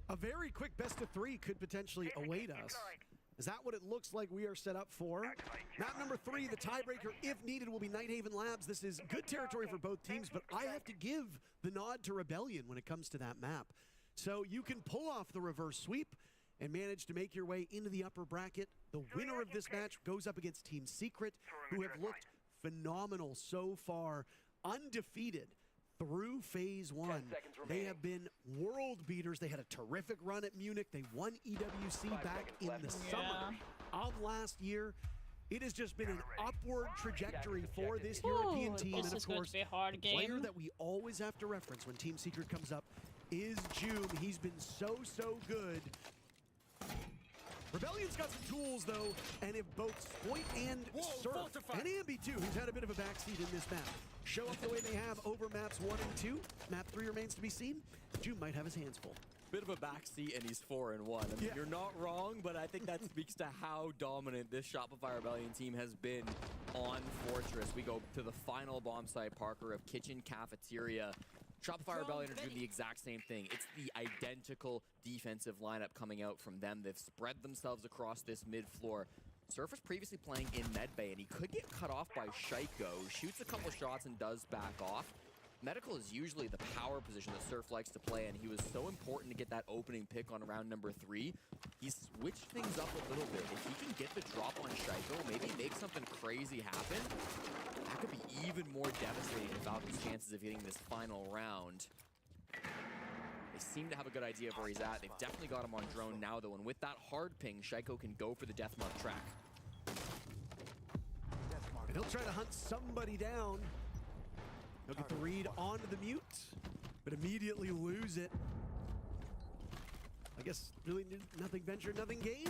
A very quick best of 3 could potentially await us. Is that what it looks like we are set up for? Map number 3, the tiebreaker, if needed, will be Nighthaven Labs. This is good territory for both teams, but I have to give the nod to Rebellion when it comes to that map. So you can pull off the reverse sweep and manage to make your way into the upper bracket. The winner of this match goes up against Team Secret, who have looked phenomenal so far, undefeated through phase 1. They have been world beaters. They had a terrific run at Munich. They won EWC back in the summer of last year. It has just been an upward trajectory for this European team. And of course, the player that we always have to reference when Team Secret comes up is Joom. He's been so good. Rebellion's got some tools, though, and if both Spoit and Surf, and Ambi, too, who's had a bit of a backseat in this map, show up the way they have over maps 1 and 2, map 3 remains to be seen, Joom might have his hands full. Bit of a backseat, and he's 4-1. I mean, you're not wrong, but I think that speaks to how dominant this Shopify Rebellion team has been on Fortress. We go to the final bomb site, Parker, of Kitchen Cafeteria. Shopify Rebellion are doing the exact same thing. It's the identical defensive lineup coming out from them. They've spread themselves across this mid-floor. Surf was previously playing in medbay, and he could get cut off by Shaiko. Shoots a couple shots and does back off. Medical is usually the power position that Surf likes to play, and he was so important to get that opening pick on round number 3. He switched things up a little bit. If he can get the drop on Shaiko, maybe make something crazy happen, that could be even more devastating to Falcons' chances of hitting this final round. They seem to have a good idea of where he's at. They've definitely got him on drone now, though, and with that hard ping, Shaiko can go for the Deathmark track. And he'll try to hunt somebody down. He'll get the read onto the mute, but immediately lose it. I guess really nothing ventured, nothing gained.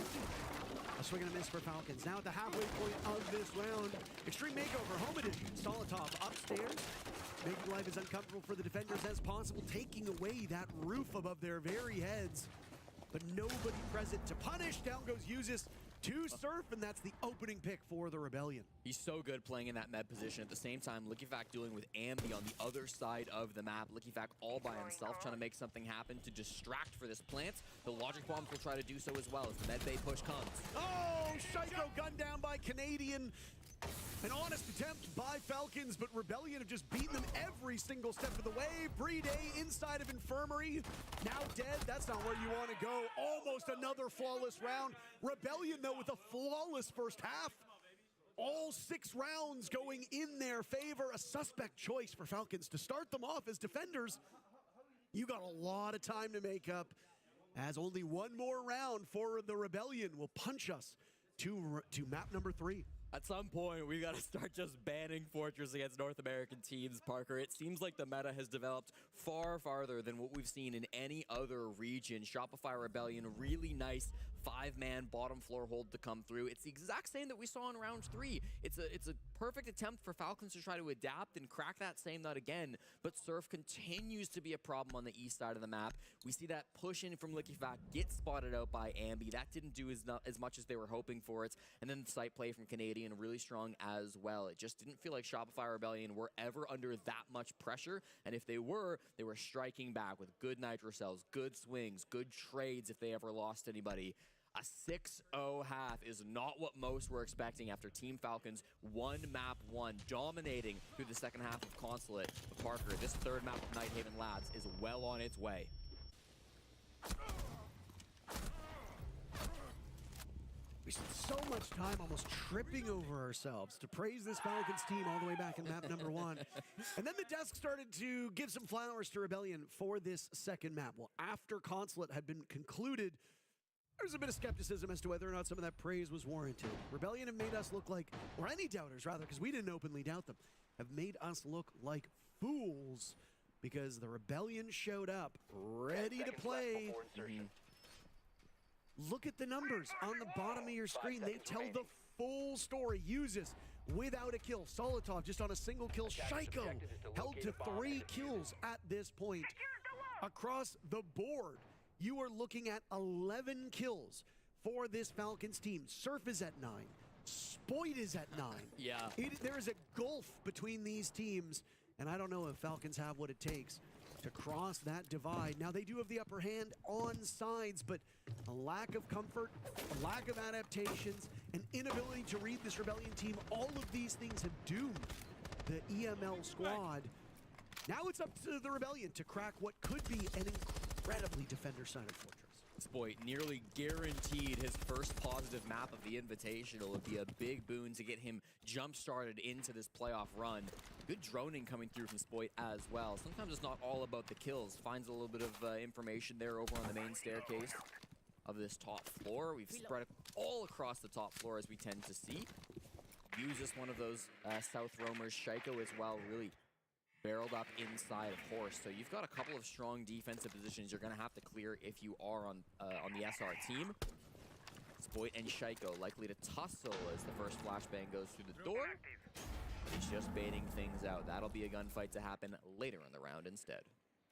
A swing and a miss for Falcons. Now at the halfway point of this round, Extreme Makeover, Home Edition. Solitov upstairs, making life as uncomfortable for the defenders as possible, taking away that roof above their very heads. But nobody present to punish. Down goes Uzis to Surf, and that's the opening pick for the Rebellion. He's so good playing in that med position. At the same time, Lickyfact dealing with Ambi on the other side of the map. Lickyfact all by himself trying to make something happen to distract for this plant. The logic bombs will try to do so as well as the med bay push comes. Oh, Shaiko gunned down by Canadian. An honest attempt by Falcons, but Rebellion have just beaten them every single step of the way. Brede inside of Infirmary, now dead. That's not where you want to go. Almost another flawless round. Rebellion, though, with a flawless first half. All 6 rounds going in their favor. A suspect choice for Falcons to start them off as defenders. You got a lot of time to make up, as only one more round for the Rebellion will punch us to map number 3. At some point, we got to start just banning Fortress against North American teams, Parker. It seems like the meta has developed far farther than what we've seen in any other region. Shopify Rebellion, really nice 5-man bottom floor hold to come through. It's the exact same that we saw in round 3. It's a perfect attempt for Falcons to try to adapt and crack that same nut again, but Surf continues to be a problem on the east side of the map. We see that push in from Liquifact get spotted out by Ambi. That didn't do as much as they were hoping for it. And then the site play from Canadian, really strong as well. It just didn't feel like Shopify Rebellion were ever under that much pressure. And if they were striking back with good nitro cells, good swings, good trades if they ever lost anybody. A 6-0 half is not what most were expecting after Team Falcons won map 1, dominating through the second half of Consulate. But Parker, this third map of Nighthaven Labs is well on its way. We spent so much time almost tripping over ourselves to praise this Falcons team all the way back in map number 1. And then the desk started to give some flowers to Rebellion for this second map. Well, after Consulate had been concluded, there was a bit of skepticism as to whether or not some of that praise was warranted. Rebellion have made us look like, or any doubters rather, because we didn't openly doubt them, have made us look like fools because the Rebellion showed up ready to play. Look at the numbers on the bottom of your screen. They tell the full story. Uses without a kill. Solotov just on a single kill. Shaiko held to 3 kills at this point. Across the board, you are looking at 11 kills for this Falcons team. Surf is at 9. Spoit is at 9. Yeah. There is a gulf between these teams, and I don't know if Falcons have what it takes to cross that divide. Now, they do have the upper hand on sides, but a lack of comfort, a lack of adaptations, an inability to read this Rebellion team, all of these things have doomed the EML squad. Now it's up to the Rebellion to crack what could be an incredibly defender-sided fortress. Spoit nearly guaranteed his first positive map of the Invitational would be a big boon to get him jump-started into this playoff run. Good droning coming through from Spoit as well. Sometimes it's not all about the kills. Finds a little bit of information there over on the main staircase of this top floor. We've spread it all across the top floor as we tend to see. Uses one of those South roamers, Shaiko as well, really barreled up inside of Horse. So you've got a couple of strong defensive positions you're going to have to clear if you are on the SR team. Spoit and Shaiko likely to tussle as the first flashbang goes through the door. He's just baiting things out. That'll be a gunfight to happen later in the round instead.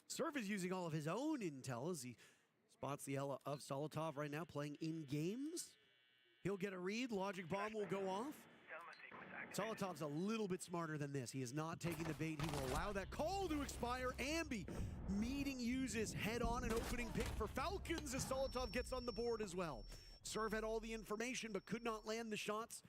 Surf is using all of his own intel as he spots the Ella of Solotov right now playing in games. He'll get a read. Logic bomb will go off. Solotov's a little bit smarter than this. He is not taking the bait. He will allow that call to expire. Ambi meeting uses head-on an opening pick for Falcons as Solotov gets on the board as well. Surf had all the information but could not land the shots.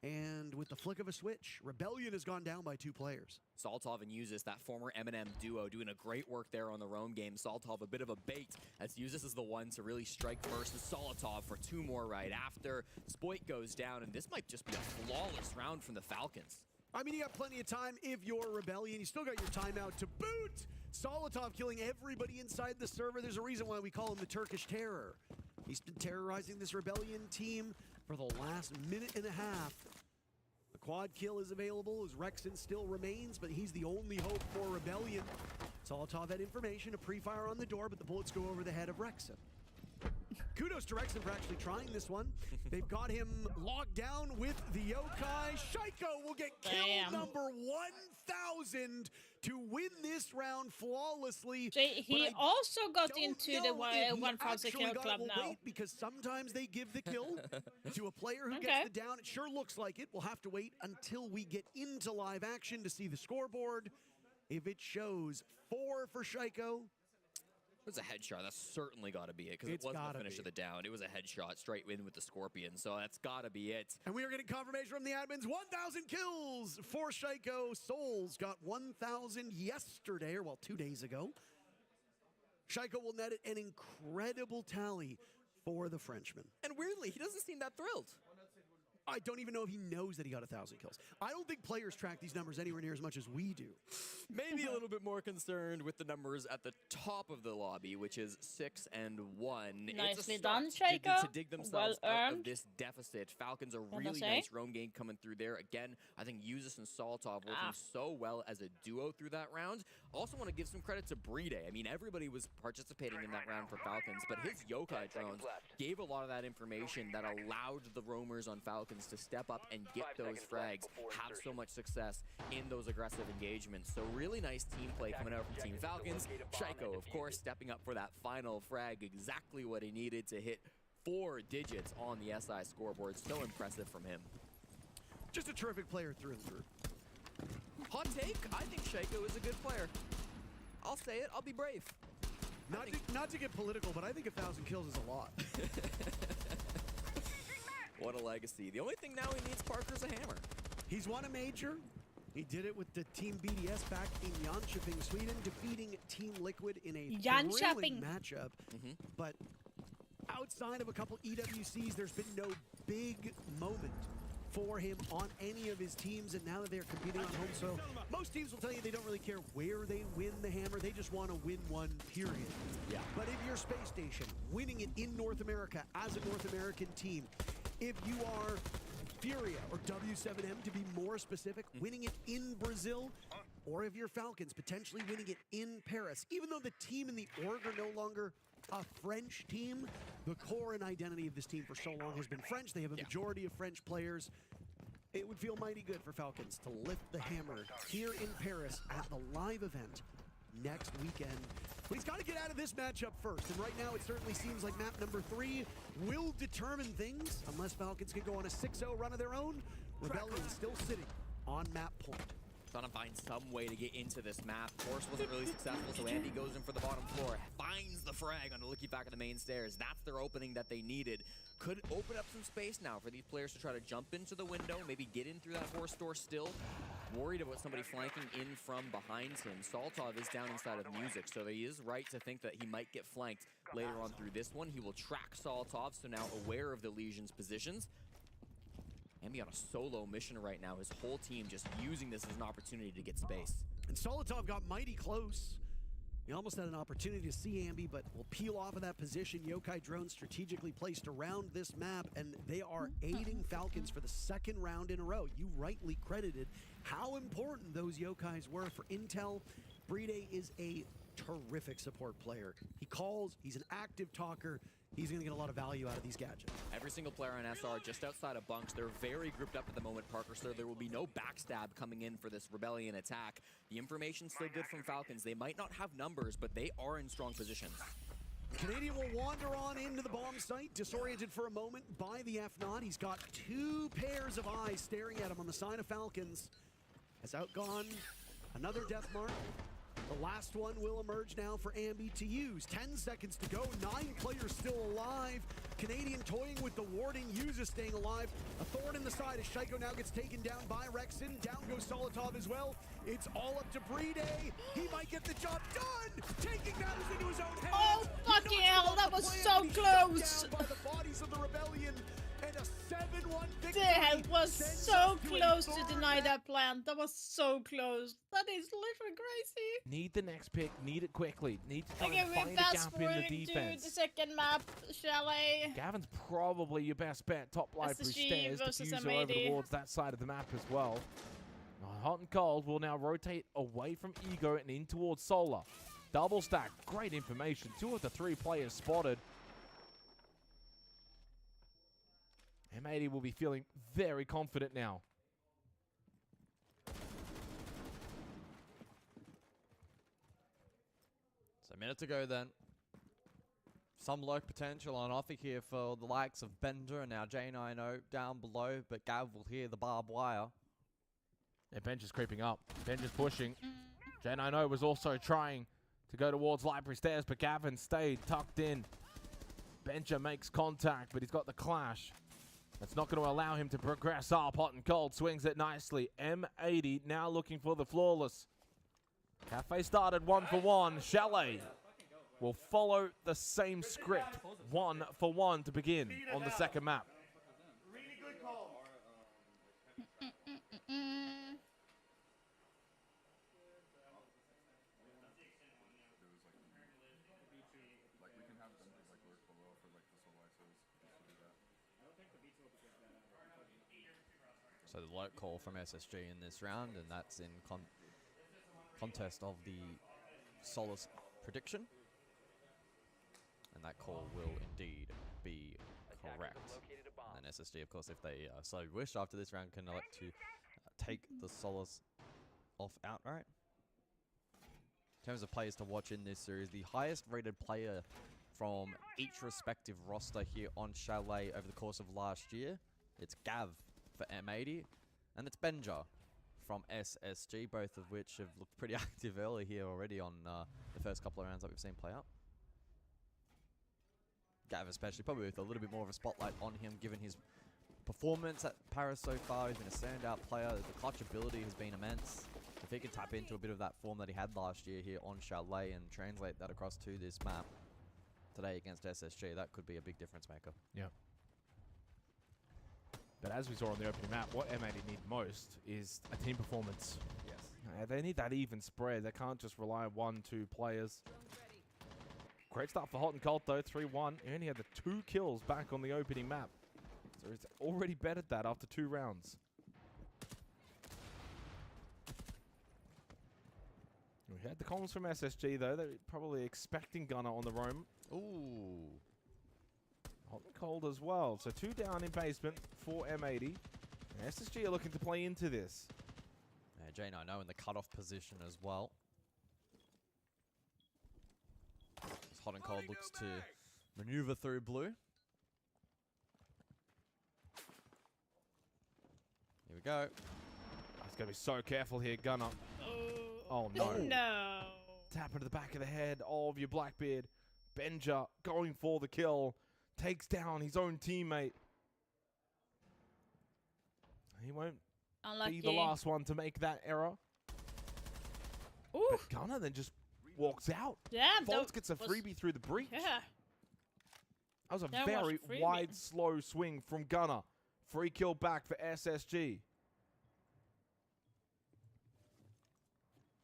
And with the flick of a switch, Rebellion has gone down by 2 players. Solotov and Usis, that former M&M duo, doing a great work there on the roam game. Solotov a bit of a bait, as Usis is the one to really strike first. And Solotov for 2 more right after. Spoit goes down, and this might just be a flawless round from the Falcons. I mean, you got plenty of time if you're Rebellion. You still got your timeout to boot. Solotov killing everybody inside the server. There's a reason why we call him the Turkish Terror. He's been terrorizing this Rebellion team for the last minute and a half. The quad kill is available as Rexon still remains, but he's the only hope for Rebellion. Solotov had information, a pre-fire on the door, but the bullets go over the head of Rexon. Kudos to Rexon for actually trying this one. They've got him locked down with the Yokai. Shaiko will get kill number 1,000 to win this round flawlessly. He also got into the 1,000 kill club now. Wait, because sometimes they give the kill to a player who gets the down. It sure looks like it. We'll have to wait until we get into live action to see the scoreboard. If it shows 4 for Shaiko, It was a headshot. That's certainly got to be it, because it wasn't the finish of the down. It was a headshot straight in with the Scorpion, so that's got to be it. And we are getting confirmation from the admins. 1,000 kills for Shaiko. Souls got 1,000 yesterday, or well, 2 days ago. Shaiko will net an incredible tally for the Frenchman. And weirdly, he doesn't seem that thrilled. I don't even know if he knows that he got 1,000 kills. I don't think players track these numbers anywhere near as much as we do. Maybe a little bit more concerned with the numbers at the top of the lobby, which is 6 and 1. Nicely done, Shaiko. To dig themselves out of this deficit. Falcons a really nice roam game coming through there. Again, I think Yuzis and Saltov working so well as a duo through that round. Also want to give some credit to Brede. I mean, everybody was participating in that round for Falcons, but his yokai drones gave a lot of that information that allowed the roamers on Falcons to step up and get those frags, have so much success in those aggressive engagements. So really nice team play coming out from Team Falcons. Shaiko, of course, stepping up for that final frag, exactly what he needed to hit 4 digits on the SI scoreboard. So impressive from him. Just a terrific player through and through. Hot take, I think Shaiko is a good player. I'll say it, I'll be brave. Not to get political, but I think 1,000 kills is a lot. What a legacy. The only thing now he needs, Parker's a hammer. He's won a major. He did it with the Team BDS back in Jönköping, Sweden, defeating Team Liquid in a thrilling matchup. But outside of a couple EWCs, there's been no big moment for him on any of his teams, and now that they're competing on home soil, most teams will tell you they don't really care where they win the hammer, they just want to win one, period. Yeah. But if you're Space Station, winning it in North America as a North American team, if you are Furia or W7M to be more specific, winning it in Brazil, or if you're Falcons, potentially winning it in Paris, even though the team and the org are no longer a French team, the core and identity of this team for so long has been French. They have a majority of French players. It would feel mighty good for Falcons to lift the hammer here in Paris at the live event next weekend. But he's got to get out of this matchup first, and right now it certainly seems like map number 3 will determine things unless Falcons can go on a 6-0 run of their own. Rebellion is still sitting on map point. Trying to find some way to get into this map. Course wasn't really successful, so Andy goes in for the bottom floor, finds the frag on the looky back at the main stairs. That's their opening that they needed. Could open up some space now for these players to try to jump into the window, maybe get in through that horse door still. Worried about somebody flanking in from behind him. Saltov is down inside of Music, so he is right to think that he might get flanked later on through this one. He will track Saltov, so now aware of the Legion's positions. Emmy on a solo mission right now. His whole team just using this as an opportunity to get space. And Solotov got mighty close. He almost had an opportunity to see Ambi, but will peel off of that position. Yokai drones strategically placed around this map, and they are aiding Falcons for the 2nd round in a row. You rightly credited how important those Yokais were for intel. Brede is a terrific support player. He calls, he's an active talker. He's going to get a lot of value out of these gadgets. Every single player on SR just outside of bunks. They're very grouped up at the moment, Parker, so there will be no backstab coming in for this Rebellion attack. The information's still good from Falcons. They might not have numbers, but they are in strong positions. Canadian will wander on into the bomb site, disoriented for a moment by the F-Naught. He's got 2 pairs of eyes staring at him on the side of Falcons. Has outgone another death mark. The last one will emerge now for Ambi to use. 10 seconds to go, 9 players still alive. Canadian toying with the warding, Yuza staying alive. A thorn in the side as Shaiko now gets taken down by Rexon. Down goes Solotov as well. It's all up to Brede. He might get the job done. Taking matters into his own hands. Oh, fucking hell, that was so close. Down by the bodies of the Rebellion. And a 7-1 victory. That was so close to deny that plan. That was so close. That is literally crazy. Need the next pick. Need it quickly. Need to try Okay, and find we're a fast gap in the forwarding to defense. the 2nd map, shall I? Gavin's probably your best bet. Top live through SSG stairs. versus Diffuser over M80. towards that side of the map as well. Hot and Cold will now rotate away from Ego and in towards Solar. Double stack. Great information. 2 of the 3 players spotted. M80 will be feeling very confident now. So a minute to go then. Some lurk potential on offer here for the likes of Bender and now J90 down below, but Gav will hear the barbed wire. Yeah, Bench is creeping up. Bench is pushing. J90 was also trying to go towards Library Stairs, but Gavin stayed tucked in. Benja makes contact, but he's got the clash. That's not going to allow him to progress up. Hot and Cold swings it nicely. M80 now looking for the flawless. Cafe started 1 for 1. Chalet will follow the same script. 1 for 1 to begin on the second map. Really good call. So the low call from SSG in this round, and that's in contest of the Solace prediction. And that call will indeed be correct. And SSG, of course, if they so wish after this round, can elect to take the Solace off outright. In terms of players to watch in this series, the highest rated player from each respective roster here on Chalet over the course of last year, it's Gav for M80, and it's Benja from SSG, both of which have looked pretty active early here already on the first couple of rounds that we've seen play out. Gav especially, probably with a little bit more of a spotlight on him, given his performance at Paris so far. He's been a standout player. The clutch ability has been immense. If he can tap into a bit of that form that he had last year here on Chalet and translate that across to this map today against SSG, that could be a big difference maker. Yeah. But as we saw on the opening map, what M80 need most is a team performance. Yes. They need that even spread. They can't just rely on 1-2 players. Great start for Hot and Cold, though. 3-1. He only had the 2 kills back on the opening map. So he's already bettered that after 2 rounds. We had the comms from SSG, though. They're probably expecting Gunner on the roam. Ooh. Hot and Cold as well. So 2 down in basement for M80. And SSG are looking to play into this. Jane, I know, in the cutoff position as well. As Hot and Cold looks to maneuver through blue. Here we go. He's got to be so careful here, Gunner. Oh, no. No. Tap into the back of the head of your Blackbeard. Benja going for the kill. Takes down his own teammate. He won't be the last one to make that error. Ooh. But Gunner then just walks out. Damn. Faults gets a freebie through the breach. Yeah. That was a very wide, slow swing from Gunner. Free kill back for SSG.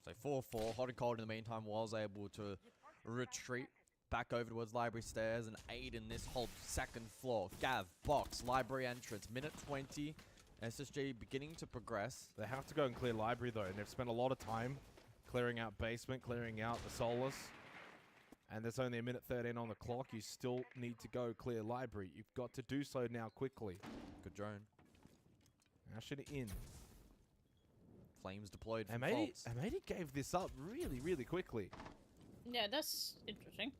So 4-4. Hot and Cold in the meantime was able to retreat back over towards Library Stairs and aid in this whole second floor. Gav, box, library entrance, minute 20. SSG beginning to progress. They have to go and clear library, though, and they've spent a lot of time clearing out basement, clearing out the Solace. And there's only a minute 13 on the clock. You still need to go clear library. You've got to do so now quickly. Good drone. Ashen in. Flames deployed from M80 gave this up really, really quickly. Yeah, that's interesting,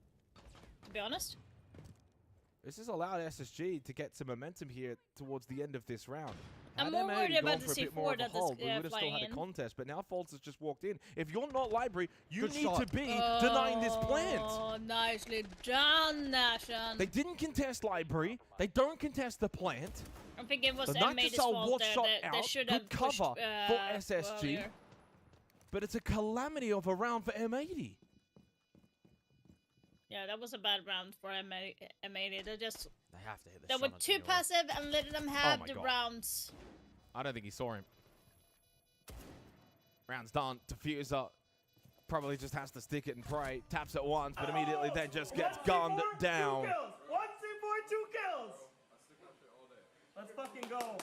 to be honest. This has allowed SSG to get some momentum here towards the end of this round. I'm more worried about the C4 that this we would have still had a contest, but now Faults has just walked in. If you're not library, you Good need shot. to be denying this plant. Oh, nicely done, Ashen. They didn't contest library. They don't contest the plant. I think it was the M80's fault there. They should have Good cover pushed, for SSG. earlier. But it's a calamity of a round for M80. Yeah, that was a bad round for M80. They just... They have to hit the They shot were on too Senor. passive and letting them have my the God. rounds. I don't think he saw him. Round's done. Diffuser probably just has to stick it and pray. Taps it once, but immediately then just gets gunned down. 1 C4, 2 kills. Let's fucking go.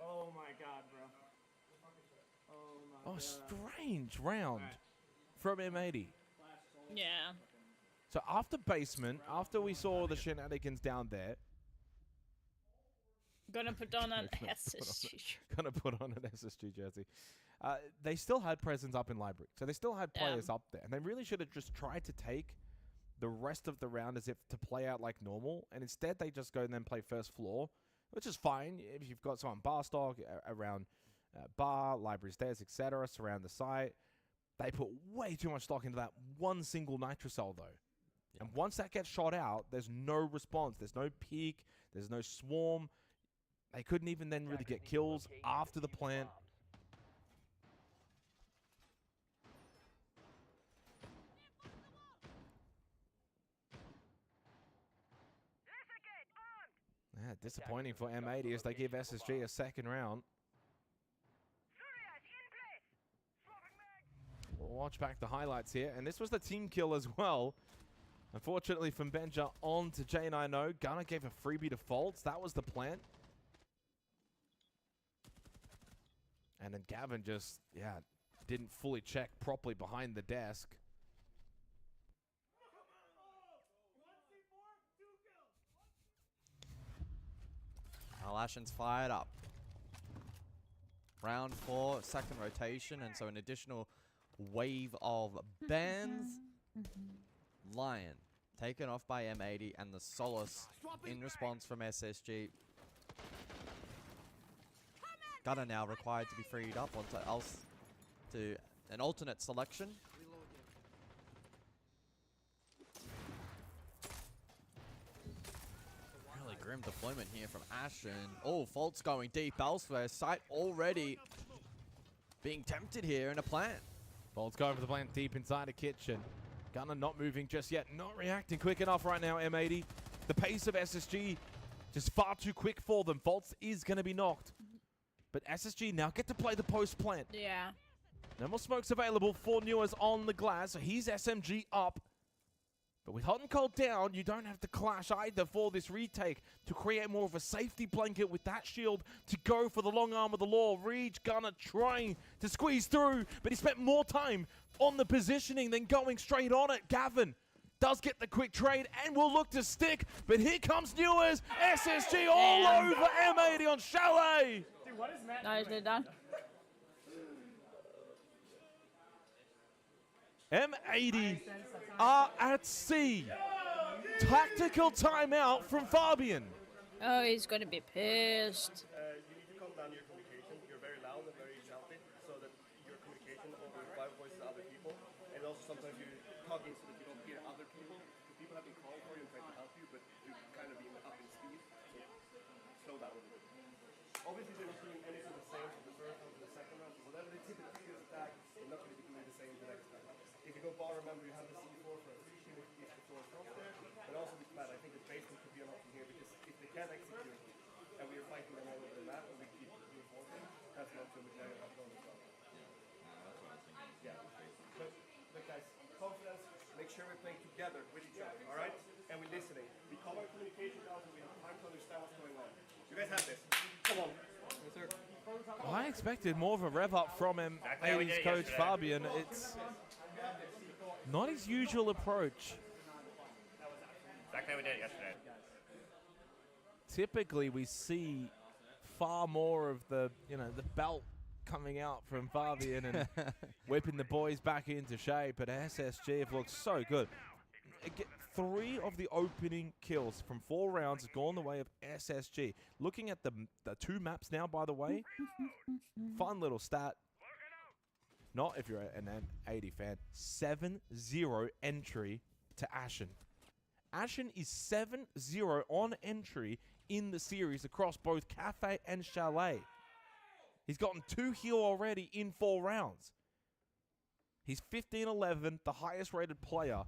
Oh my god, bro. Oh my god. Strange round from M80. Yeah. So after basement, after we saw the shenanigans down there, Gonna put on an SSG. Gonna put on an SSG jersey. They still had presence up in library. So they still had players up there. And they really should have just tried to take the rest of the round as if to play out like normal. And instead they just go and then play first floor, which is fine. If you've got someone bar stock around bar, library stairs, etc., surround the site. They put way too much stock into that one single nitrocell, though. Yeah. And once that gets shot out, there's no response. There's no peek. There's no swarm. They couldn't even then really get kills after the plant. Yeah, disappointing for M80 as they give SSG a second round. We'll watch back the highlights here, and this was the team kill as well. Unfortunately, from Benja on to J90. Gunner gave a freebie to Faults. That was the plant. And then Gavin just, yeah, didn't fully check properly behind the desk. Now Ashen's fired up. Round 4, second rotation, and so an additional wave of bans. Lion taken off by M80, and the Solace in response from SSG. Gunner now required to be freed up onto to an alternate selection. Really grim deployment here from Ashen. Oh, Fault's going deep elsewhere. Sight already being tempted here in a plant. Fault's going for the plant deep inside a kitchen. Gunner not moving just yet, not reacting quick enough right now, M80. The pace of SSG just far too quick for them. Faults is going to be knocked. But SSG now get to play the post plant. Yeah. No more smokes available for Newers on the glass, so he's SMG up. But with Hot and Cold down, you don't have to clash either for this retake to create more of a safety blanket with that shield to go for the long arm of the law. Reach Gunner trying to squeeze through, but he spent more time on the positioning than going straight on it. Gavin does get the quick trade and will look to stick, but here comes Newers. SSG all over M80 on Chalet. Dude, what is Matt? Nicely done. M80 are at sea. Tactical timeout from Fabian. Oh, he's going to be pissed. You need to calm down your communication. You're very loud and very shouty, so that your communication over voices other people. And also sometimes you're talking so that you don't hear other people. The people have been calling for you and trying to help you, but you're kind of being up in speed. So slow down a little bit. Obviously, they're not doing anything the same for the first round to the second round. So whatever they typically do is attack, they're not going to be doing the same the next time. If you go bar, remember you have the C4 for a free shield if the floor is from there. But also with Matt, I think the basement could be an option here because if they can execute and we are fighting them all over the map and we keep reinforcing, that's an option which I have done as well. Yeah. But guys, confidence, make sure we play together with each other, alright? And we're listening. We call our communication down so we have time to understand what's going on. You guys have this. Come on. Yes, sir. Well, I expected more of a rev up from M80's coach Fabian. It's not his usual approach. Exactly how we did it yesterday. Typically, we see far more of the belt coming out from Fabian and whipping the boys back into shape. But SSG have looked so good. 3 of the opening kills from 4 rounds have gone the way of SSG. Looking at the 2 maps now, by the way. Fun little stat. Not if you're an M80 fan. 7-0 entry to Ashen. Ashen is 7-0 on entry in the series across both Cafe and Chalet. He's gotten 2 heal already in 4 rounds. He's 15-11, the highest rated player.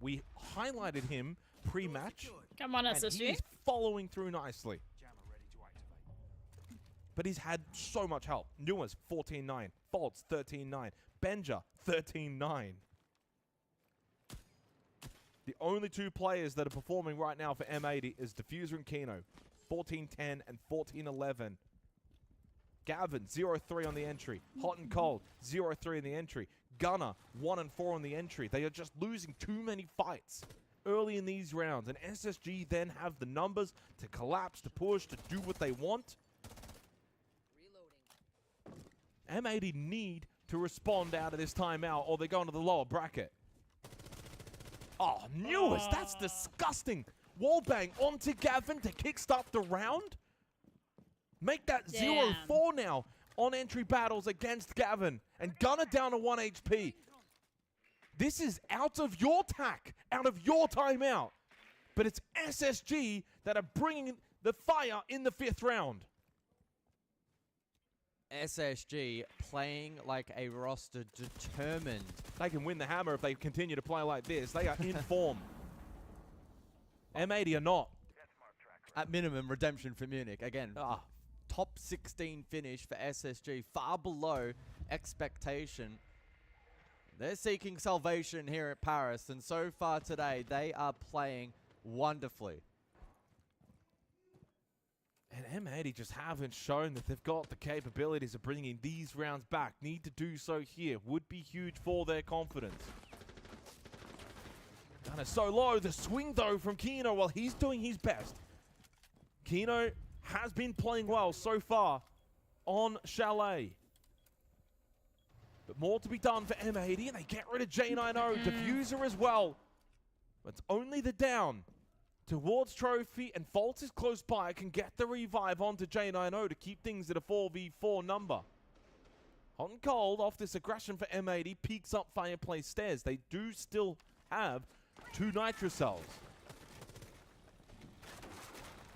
We highlighted him pre-match. Come on, SSG. He's following through nicely. But he's had so much help. Newers, 14-9. Faults, 13-9. Benja, 13-9. The only 2 players that are performing right now for M80 is Diffuser and Kino. 14-10 and 14-11. Gavin, 0-3 on the entry. Hot and Cold, 0-3 on the entry. Gunner, 1-4 on the entry. They are just losing too many fights early in these rounds. And SSG then have the numbers to collapse, to push, to do what they want. M80 need to respond out of this timeout or they go into the lower bracket. Oh, Newers, that's disgusting. Wallbang onto Gavin to kickstart the round. Make that 0-4 now on entry battles against Gavin. And Gunner down to 1 HP. This is out of your tack, out of your timeout. But it's SSG that are bringing the fire in the 5th round. SSG playing like a roster determined. They can win the hammer if they continue to play like this. They are in form. M80 are not. At minimum, redemption for Munich. Again, top 16 finish for SSG, far below expectation. They're seeking salvation here at Paris, and so far today, they are playing wonderfully. And M80 just haven't shown that they've got the capabilities of bringing these rounds back. Need to do so here. Would be huge for their confidence. Gunner so low. The swing, though, from Kino while he's doing his best. Kino has been playing well so far on Chalet. But more to be done for M80, and they get rid of J90. Diffuser as well. But it's only the down towards Trophy, and Fault is close by. Can get the revive onto J90 to keep things at a 4v4 number. Hot and cold off this aggression for M80. Peaks up Fireplace Stairs. They do still have 2 Nitro Cells.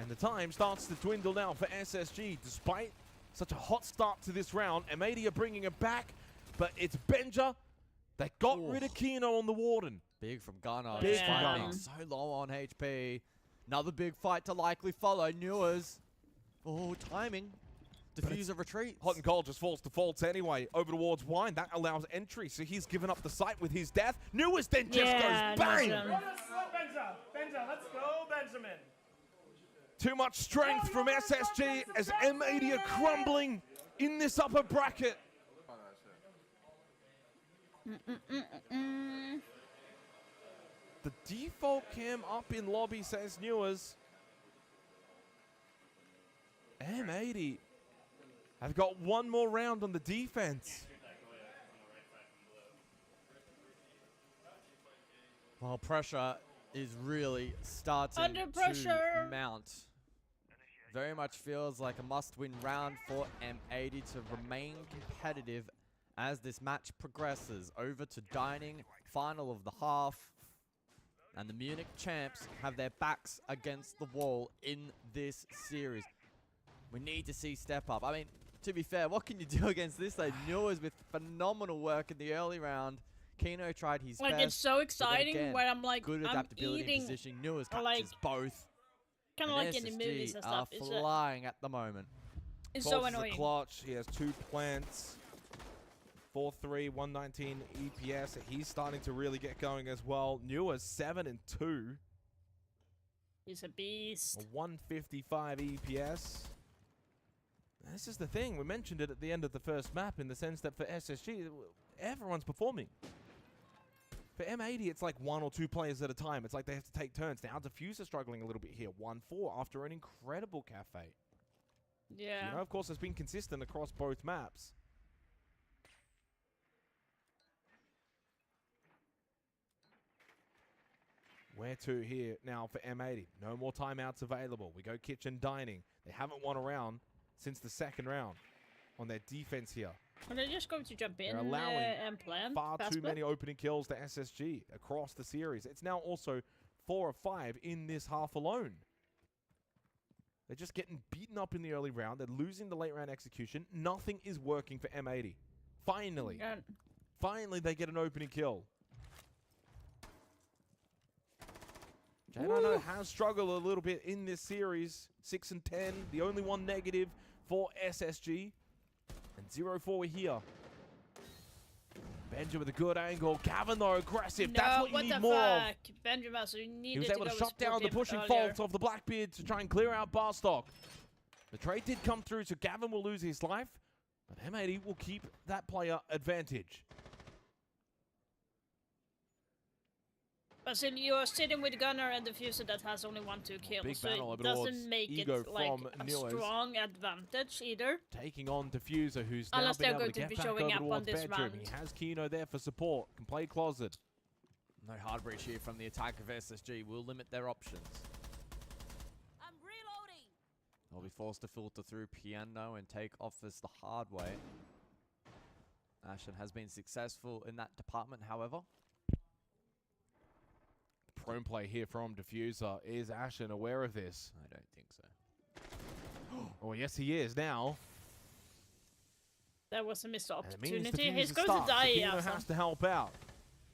And the time starts to dwindle now for SSG. Despite such a hot start to this round, M80 are bringing it back, but it's Benja that got rid of Kino on the Warden. Big from Gunner. Big from Gunner. So low on HP. Another big fight to likely follow. Newers. Oh, timing. Diffuser retreat. Hot and cold just falls to Faults anyway. Over towards Wine. That allows entry, so he's given up the site with his death. Newers then just goes bang! Benja, let's go, Benjamin. Too much strength from SSG as M80 are crumbling in this upper bracket. The default cam up in lobby, says Newers. M80 have got one more round on the defense. Well, pressure is really starting Under pressure to mount. Very much feels like a must-win round for M80 to remain competitive as this match progresses. Over to Dining, final of the half. And the Munich champs have their backs against the wall in this series. We need to see step up. I mean, to be fair, what can you do against this? They knew us with phenomenal work in the early round. Kino tried his best. Like, it's so exciting again, when I'm like, good I'm adaptability eating, and positioning. Newers catches like, both. Kind of And like in the SSG movies and are stuff. flying at the moment. It's Faults so is a annoying. clutch. He has 2 plants. 4-3, 119 EPS. He's starting to really get going as well. Newers 7-2. He's a beast. A 155 EPS. This is the thing. We mentioned it at the end of the first map in the sense that for SSG, everyone's performing. For M80, it's like 1 or 2 players at a time. It's like they have to take turns. Now Diffuser struggling a little bit here. 1-4 after an incredible cafe. Yeah. You know, of course, it's been consistent across both maps. Where to here now for M80? No more timeouts available. We go kitchen dining. They haven't won a round since the 2nd round on their defense here. Are they just going to jump in They're allowing and plan? far too many opening kills to SSG across the series. It's now also 4 of 5 in this half alone. They're just getting beaten up in the early round. They're losing the late round execution. Nothing is working for M80. Finally. Finally, they get an opening kill. J90 has struggled a little bit in this series. 6-10, the only one negative for SSG. And 0-4 here. Benja with a good angle. Gavin, though, aggressive. No, that's what you need more of. Benjamin, so you needed He was able to go shut down the pushing fault of the Blackbeard to try and clear out Barstock. The trade did come through, so Gavin will lose his life. But M80 will keep that player advantage. But still, you're sitting with Gunner and Diffuser that has only 1-2 kills, Big so battle it over doesn't towards make it Ego like from a Newers. strong advantage either. Taking on Diffuser, who's now Unless been they're able going to to get be back showing over up on towards this bedroom. round. He has Kino there for support. Can play Closet. No hard breach here from the attack of SSG will limit their options. I'm reloading. They'll be forced to filter through Piano and take Office the hard way. Ashen has been successful in that department, however. drone play here from Diffuser. Is Ashen aware of this? I don't think so. Oh, yes, he is now. That was a missed And it means opportunity. He's Diffuser going to starts. die. Aquino has to help out.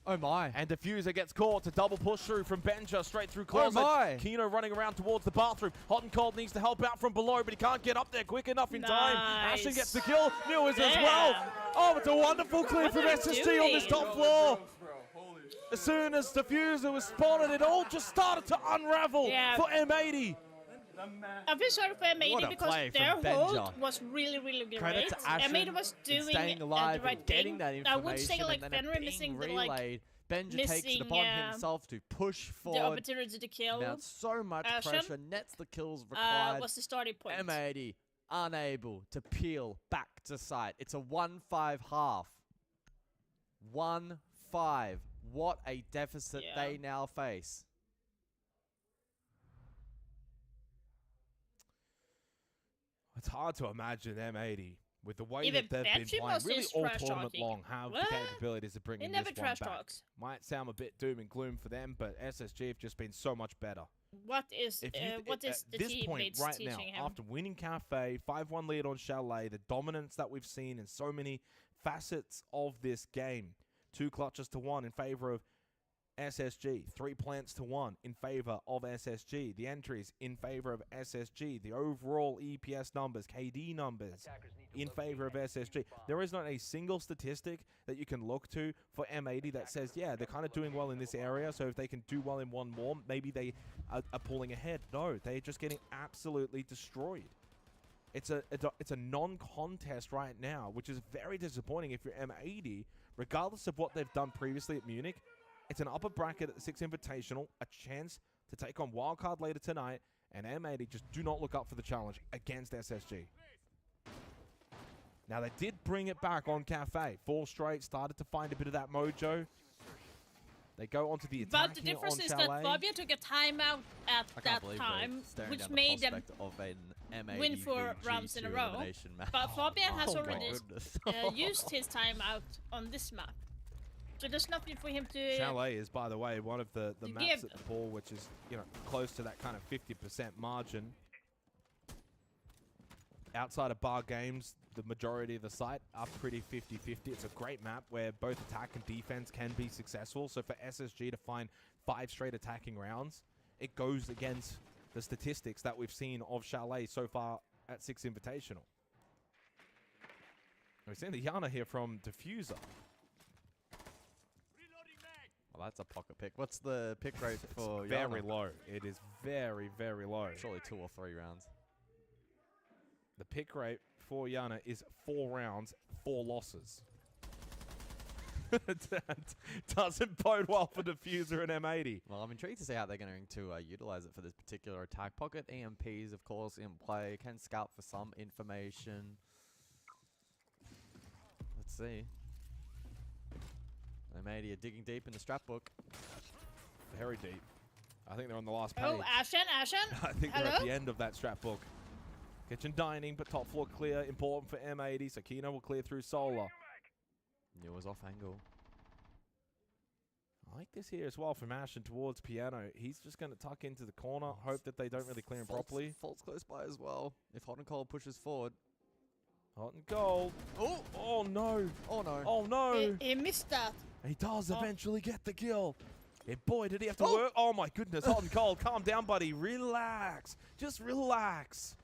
Oh my. And Diffuser gets caught to double push through from Benja straight through closet. Oh my. Kino running around towards the bathroom. Hot and Cold needs to help out from below, but he can't get up there quick enough in time. Ashen gets the kill. Newers as well. Oh, it's a wonderful clear from SSG on this top floor. As soon as Diffuser was spotted, it all just started to unravel for M80. I feel sorry for M80 because their hold was really, really great. M80 was doing staying alive the right and getting thing. that information. I would say like and Fenrir missing the like Benja takes it upon himself to push forward. The opportunity to kill. Now so much Ashen, pressure, nets the kills required. was the starting point. M80 unable to peel back to site. It's a 1-5 half. 1-5. What a deficit they now face. It's hard to imagine M80 with the way Even that they've been playing. Really all tournament talking. long have the capabilities to bring He in never this one trash back. talks. Might sound a bit doom and gloom for them, but SSG have just been so much better. What is the this point teammates right teaching now, him? after winning Cafe, 5-1 lead on Chalet, the dominance that we've seen in so many facets of this game, 2 clutches to 1 in favor of SSG, 3 plants to 1 in favor of SSG, the entries in favor of SSG, the overall EPS numbers, KD numbers in favor of SSG. There is not a single statistic that you can look to for M80 that says, yeah, they're kind of doing well in this area, so if they can do well in one more, maybe they are pulling ahead. No, they're just getting absolutely destroyed. It's a non-contest right now, which is very disappointing if you're M80, regardless of what they've done previously at Munich. It's an upper bracket at the 6 Invitational, a chance to take on Wildcard later tonight, and M80 just do not look up for the challenge against SSG. Now, they did bring it back on Cafe. 4 straight, started to find a bit of that mojo. They go onto the attack. But the difference is that Fabia took a timeout at that time, which made them win 4 rounds in a row. But Fabia has already used his timeout on this map. So there's nothing for him to... Chalet is, by the way, one of the maps at the ball, which is, you know, close to that kind of 50% margin. Outside of bar games, the majority of the site are pretty 50-50. It's a great map where both attack and defense can be successful. So for SSG to find 5 straight attacking rounds, it goes against the statistics that we've seen of Chalet so far at 6 Invitational. We've seen the Yana here from Diffuser. Well, that's a pocket pick. What's the pick rate for Very Yana? low. It is very, very low. Surely 2 or 3 rounds. The pick rate for Yana is 4 rounds, 4 losses. That doesn't bode well for Diffuser and M80. Well, I'm intrigued to see how they're going to utilize it for this particular attack. Pocket EMPs, of course, in play. Can scout for some information. Let's see. M80 are digging deep in the strat book. Very deep. I think they're on the last page. Oh, Ashen! I think they're at the end of that strat book. Kitchen dining, but top floor clear. Important for M80. So Kino will clear through Solar. Newell's off angle. I like this here as well from Ashen towards Piano. He's just going to tuck into the corner, hope that they don't really clear him properly. Fault's close by as well. If Hot and Cold pushes forward. Hot and Cold. Oh! Oh no! Oh no! Oh no! He missed that. He does eventually get the kill. And boy, did he have to work. Oh my goodness, Hot and Cold. Calm down, buddy. Relax. Just relax.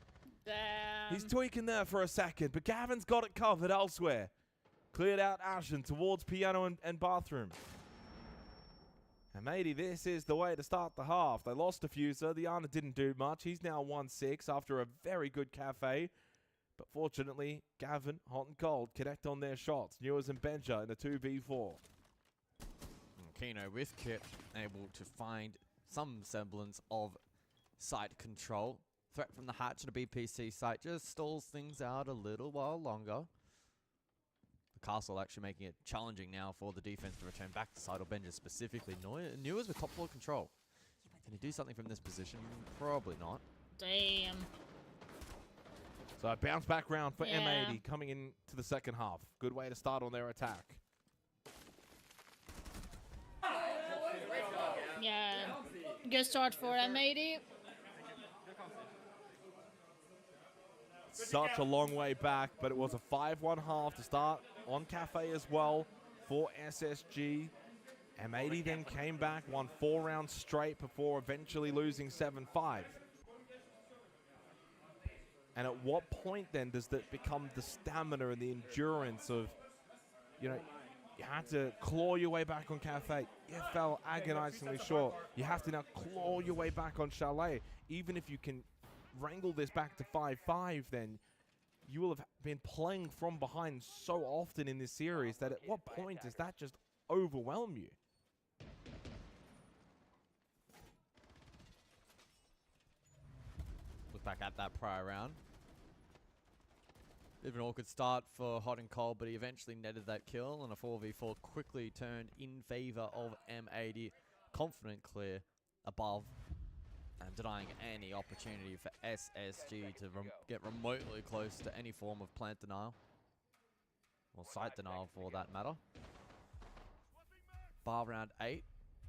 Damn. He's tweaking there for a second, but Gavin's got it covered elsewhere. Cleared out Ashen towards Piano and Bathroom. And maybe this is the way to start the half. They lost Diffuser. The Yana didn't do much. He's now 1-6 after a very good Cafe. But fortunately, Gavin, Hot and Cold, connect on their shots. Newers and Benja in the 2v4. Kino with Kit able to find some semblance of site control. Threat from the hatch at a BPC site just stalls things out a little while longer. The castle actually making it challenging now for the defense to return back to site, or Benja specifically. Newers with top floor control. Can he do something from this position? Probably not. Damn. So a bounce back round for M80 coming into the second half. Good way to start on their attack. Yeah. Good start for M80. Such a long way back, but it was a 5-1 half to start on Cafe as well for SSG. M80 then came back, won 4 rounds straight before eventually losing 7-5. And at what point then does that become the stamina and the endurance of, you know, you had to claw your way back on Cafe. You fell agonizingly short. You have to now claw your way back on Chalet. Even if you can wrangle this back to 5-5, then you will have been playing from behind so often in this series that at what point does that just overwhelm you? Look back at that prior round. Bit of an awkward start for Hot and Cold, but he eventually netted that kill, and a 4v4 quickly turned in favor of M80. Confident clear above, and denying any opportunity for SSG to get remotely close to any form of plant denial. Or site denial for that matter. Bar round 8,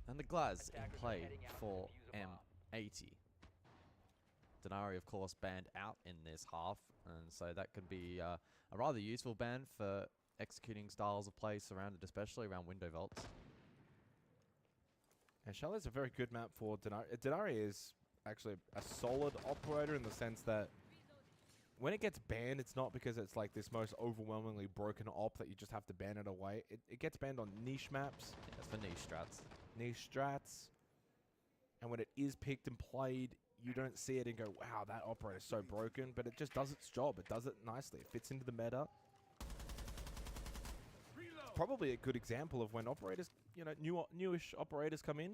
and the Glaz in play for M80. Denari, of course, banned out in this half, and so that could be a rather useful ban for executing styles of play surrounded, especially around window vaults. And Chalet's a very good map for Denari. Denari is actually a solid operator in the sense that when it gets banned, it's not because it's like this most overwhelmingly broken op that you just have to ban it away. It gets banned on niche maps. Yeah, that's for niche strats. Niche strats. And when it is picked and played, you don't see it and go, wow, that operator is so broken, but it just does its job. It does it nicely. It fits into the meta. It's probably a good example of when operators, you know, newish operators come in.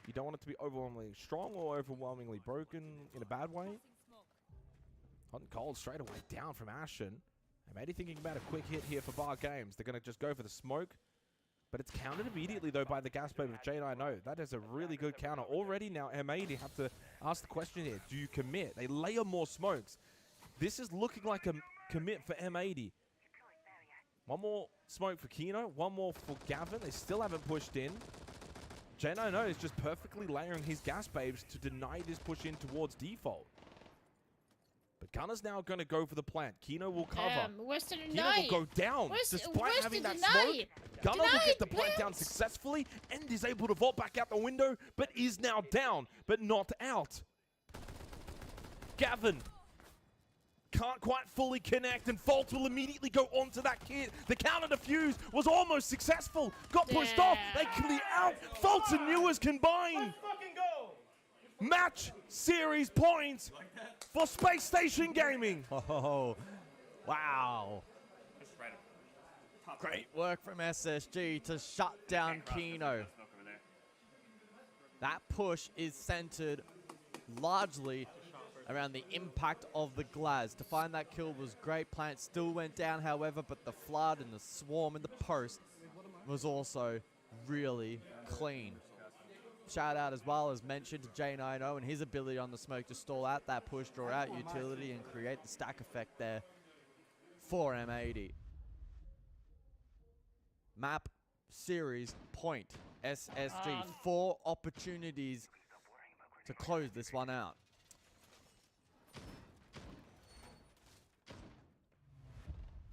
You don't want it to be overwhelmingly strong or overwhelmingly broken in a bad way. Hot and Cold straight away down from Ashen. I'm maybe thinking about a quick hit here for Bar Games. They're going to just go for the smoke. But it's countered immediately, though, by the gas pipe of J9O. That is a really good counter. Already now, M80 have to ask the question here. Do you commit? They layer more smokes. This is looking like a commit for M80. One more smoke for Kino. One more for Gavin. They still haven't pushed in. J9O is just perfectly layering his gas babes to deny this push in towards default. But Gunner's now going to go for the plant. Kino will cover. Kino will go down despite having that smoke. Gunner will get the plant down successfully and is able to vault back out the window, but is now down, but not out. Gavin can't quite fully connect, and Fault will immediately go onto that kid. The counter defuse was almost successful. Got pushed off. They clear out. Fault and Newers combine. Match series points for Space Station Gaming. Oh, wow. Great work from SSG to shut down Kino. That push is centered largely around the impact of the Glaz. To find that kill was great. Plant still went down, however, but the flood and the swarm in the post was also really clean. Shout out as well as mentioned to J9O and his ability on the smoke to stall out that push, draw out utility, and create the stack effect there for M80. Map series point. SSG, 4 opportunities to close this one out.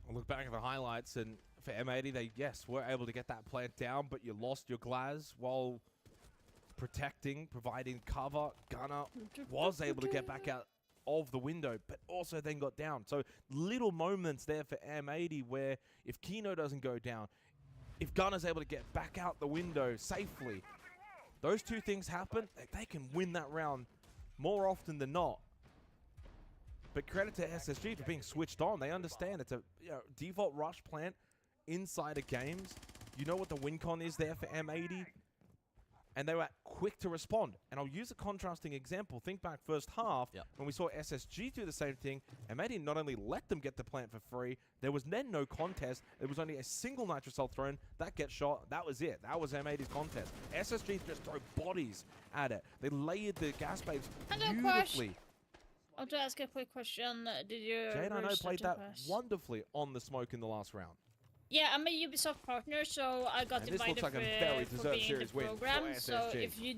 I'll look back at the highlights, and for M80, they, yes, were able to get that plant down, but you lost your Glaz while protecting, providing cover. Gunner was able to get back out of the window, but also then got down. So little moments there for M80 where if Kino doesn't go down, if Gunner's able to get back out the window safely, those two things happen, they can win that round more often than not. But credit to SSG for being switched on. They understand it's a default rush plant inside of games. You know what the win con is there for M80. And they were quick to respond. And I'll use a contrasting example. Think back first half when we saw SSG do the same thing. M80 not only let them get the plant for free, there was then no contest. There was only a single nitrocell thrown. That gets shot. That was it. That was M80's contest. SSG just throw bodies at it. They layered the gas babes beautifully. I'll just ask a quick question. Did you... J9O played that wonderfully on the smoke in the last round. Yeah, I'm a Ubisoft partner, so I got invited for being in the program. So if you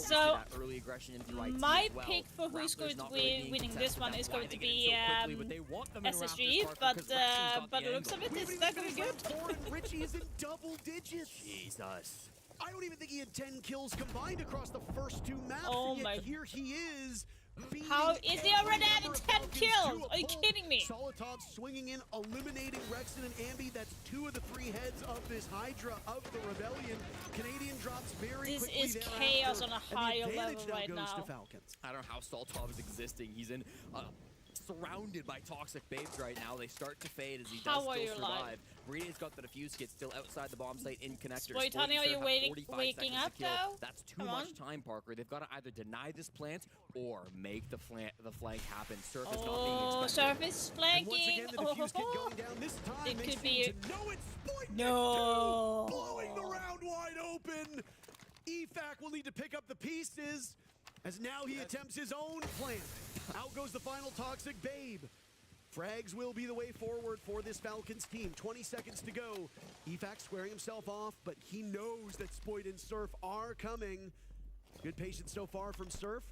So my pick for who's going to be winning this one is going to be SSG, but the looks of it is not going to be good. Richie is in double digits. Jesus. I don't even think he had 10 kills combined across the first 2 maps. Oh and my! Yet here he is How is he already having 10 kills? Are you kidding me? Solotov swinging in, eliminating Rexon and Ambi. That's 2 of the 3 heads of this Hydra of the Rebellion. Canadian drops very this quickly. This is chaos on a higher level right goes now. To Falcons. I don't know how Solotov is existing. He's in surrounded by toxic babes right now. They start to fade as he does still survive. Bride's got the defuse kit still outside the bomb site in connector. Spoitani, are you waking up though? That's too much time, Parker. They've got to either deny this plant or make the flank happen. Surf is not being expected. Surf is flanking. Once again, the defuse kit going down. This time it makes could be. No, it's Spoitani. No. Blowing the round wide open. EFAC will need to pick up the pieces as now he attempts his own plant. Out goes the final toxic babe. Frags will be the way forward for this Falcons team. 20 seconds to go. EFAC squaring himself off, but he knows that Spoit and Surf are coming. Good patience so far from Surf.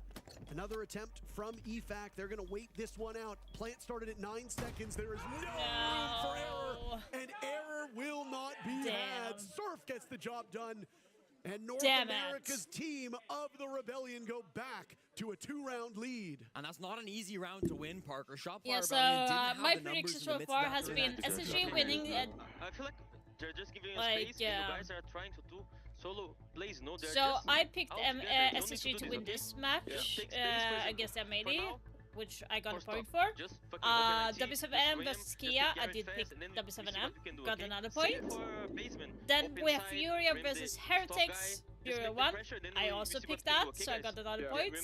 Another attempt from EFAC. They're going to wait this one out. Plant started at 9 seconds. There is no room for error, and error will not be had. Surf gets the job done. And North America's team of the Rebellion go back to a 2-round lead. And that's not an easy round to win, Parker. Shopfire yeah, so my prediction so far has been SSG winning. I feel like they're just giving us space. You guys are trying to do solo plays. No, they're so I picked SSG to win this match against M80. Which I got a point for. W7M versus Kia, I did pick W7M, got another point. Then we have Furia versus Heretics, Furia won. I also picked that, so I got another point.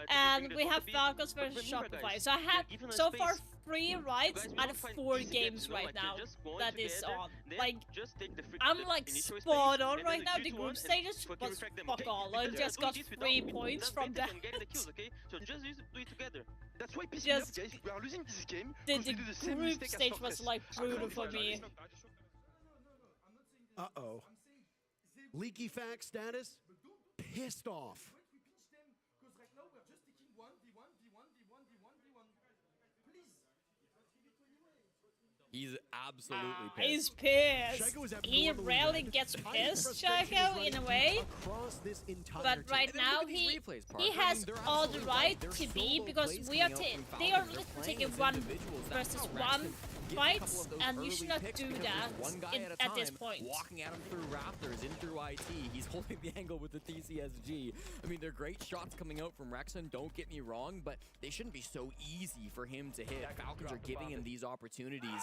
And we have Falcons versus Shopify. So I have so far 3 rights out of 4 games right now that is on. Like, I'm like spot on right now. The group stages was fuck all. I just got 3 points from that. So just do it together. That's why pissing off, guys. We are losing this game. The group stage was like brutal for me. Uh-oh. Leaky fact status. Pissed off. He's absolutely pissed. He's pissed. He rarely gets pissed, Shaiko, in a way. But right now, he has all the right to be, because they are taking 1 versus 1 fights, and you should not do that at this point. Walking at him through Raptors, in through IT. He's holding the angle with the TCSG. I mean, they're great shots coming out from Rexon, don't get me wrong, but they shouldn't be so easy for him to hit. Falcons are giving him these opportunities.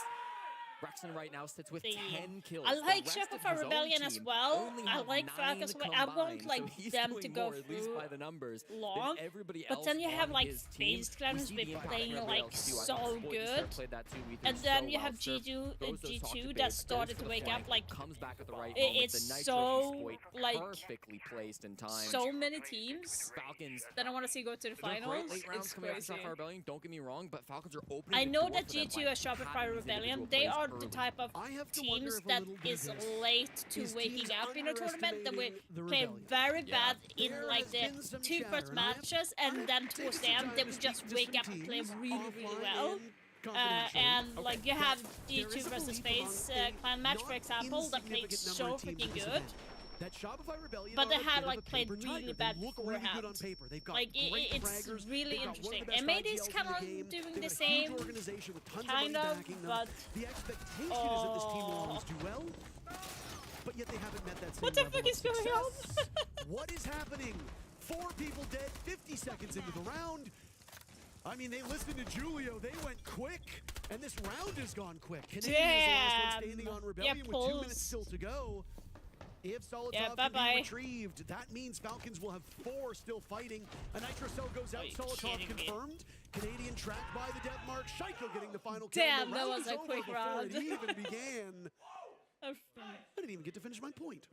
Rexon right now sits with 10 kills. I like Shopify Rebellion as well. I like Falcons. I won't like them to go through by the numbers long, but then you have like Space Clowns playing like so good, and then you have G2 that started to wake up. Like it's so like perfectly placed in time. So many teams that I want to see go to the finals. It's crazy. Don't get me wrong, but Falcons are opening. I know that G2 and Shopify Rebellion, they are the type of teams that is late to waking up in a tournament, that we play very bad in like the 2 first matches, and then towards the end they would just wake up and play really, really well. And like you have G2 versus Space clan match, for example, that played so freaking good. That Shopify Rebellion, but they had like played really bad beforehand. Like it's really interesting. M80 is kind of doing the same, kind of, but the expectation is that this team will always do well, but yet they haven't met that same What the fuck is going on? What is happening? 4 people dead, 50 seconds into the round. I mean, they listened to Julio. They went quick, and this round has gone quick. Canadian is the last one standing on Rebellion with 2 minutes still to go. If Solotov can be retrieved, that means Falcons will have 4 still fighting. A Nitro Cell goes out, Solotov confirmed. Canadian tracked by the death mark. Shaiko getting the final kill. Damn, that was a quick round. It even began. I didn't even get to finish my point.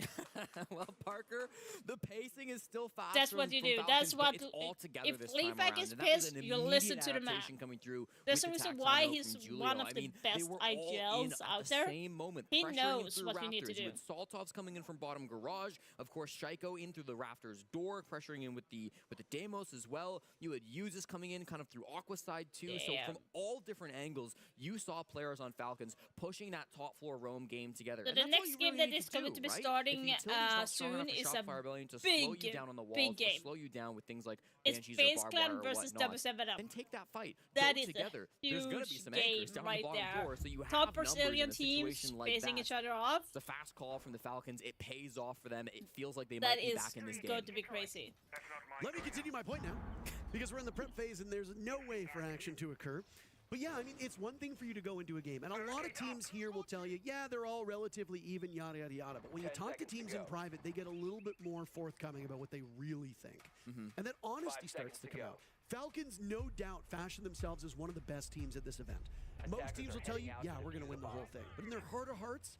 Well, Parker, the pacing is still faster. That's what you do. That's what. If Leafback is pissed, you listen to the man. There's a reason why he's one of the best IGLs out there. He knows what you need to do. With Soltov's coming in from bottom garage, of course, Shaiko in through the Rafters door, pressuring in with the Deimos as well. You had Uzis coming in kind of through Aqua side too. So from all different angles, you saw players on Falcons pushing that top floor roam game together. So the next game that is going to be starting soon is a big game. Slow you down with things like it's FaZe Clan versus W7M. And take that fight. That is together. a huge There's going to be some game right there. Floor, so you Top have Brazilian teams facing each other off. It's a fast call from the Falcons. It pays off for them. It feels like they might be back in this game. That is going to be crazy. Let me continue my point now, because we're in the prep phase and there's no way for action to occur. But yeah, I mean, it's one thing for you to go into a game, and a lot of teams here will tell you, yeah, they're all relatively even, yada, yada, yada. But when you talk to teams in private, they get a little bit more forthcoming about what they really think. And that honesty starts to come out. Falcons, no doubt, fashion themselves as one of the best teams at this event. Most teams will tell you, yeah, we're going to win the whole thing. But in their heart of hearts,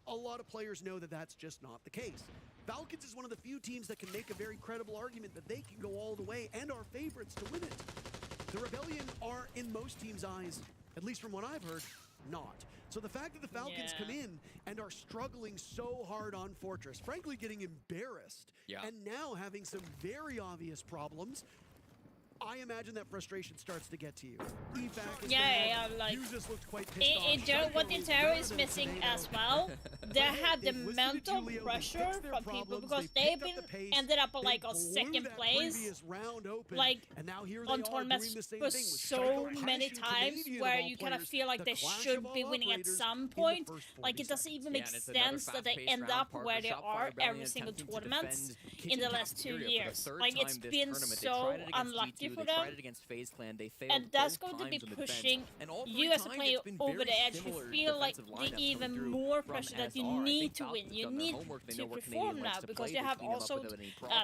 a lot of players know that that's just not the case. Falcons is one of the few teams that can make a very credible argument that they can go all the way and are favorites to win it. The Rebellion are, in most teams' eyes, at least from what I've heard, not. So the fact that the Falcons come in and are struggling so hard on Fortress, frankly getting embarrassed, and now having some very obvious problems, I imagine that frustration starts to get to you. Like Usus looked quite pissed off. what Intero is missing as well, they have the mental pressure from people because they've been ended up like on second place, like on tournaments for so many times where you kind of feel like they should be winning at some point. Like it doesn't even make sense that they end up where they are every single tournament in the last 2 years. Like it's been so unlucky for them, and that's going to be pushing you as a player over the edge. You feel like the even more pressure that you need to win, you need to perform now, because you have also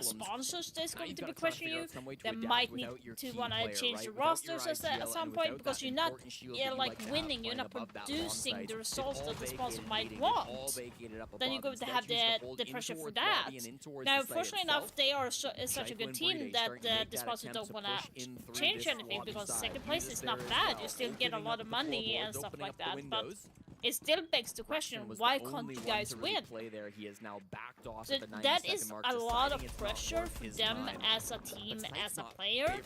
sponsors that's going to be questioning you. They might need to want to change the rosters at some point, because you're not like winning, you're not producing the results that the sponsor might want. Then you're going to have the pressure for that. Now, fortunately enough, they are such a good team that the sponsor don't want to change anything, because second place is not bad. You still get a lot of money and stuff like that, but it still begs the question, why can't you guys win? So that is a lot of pressure for them as a team, as a player.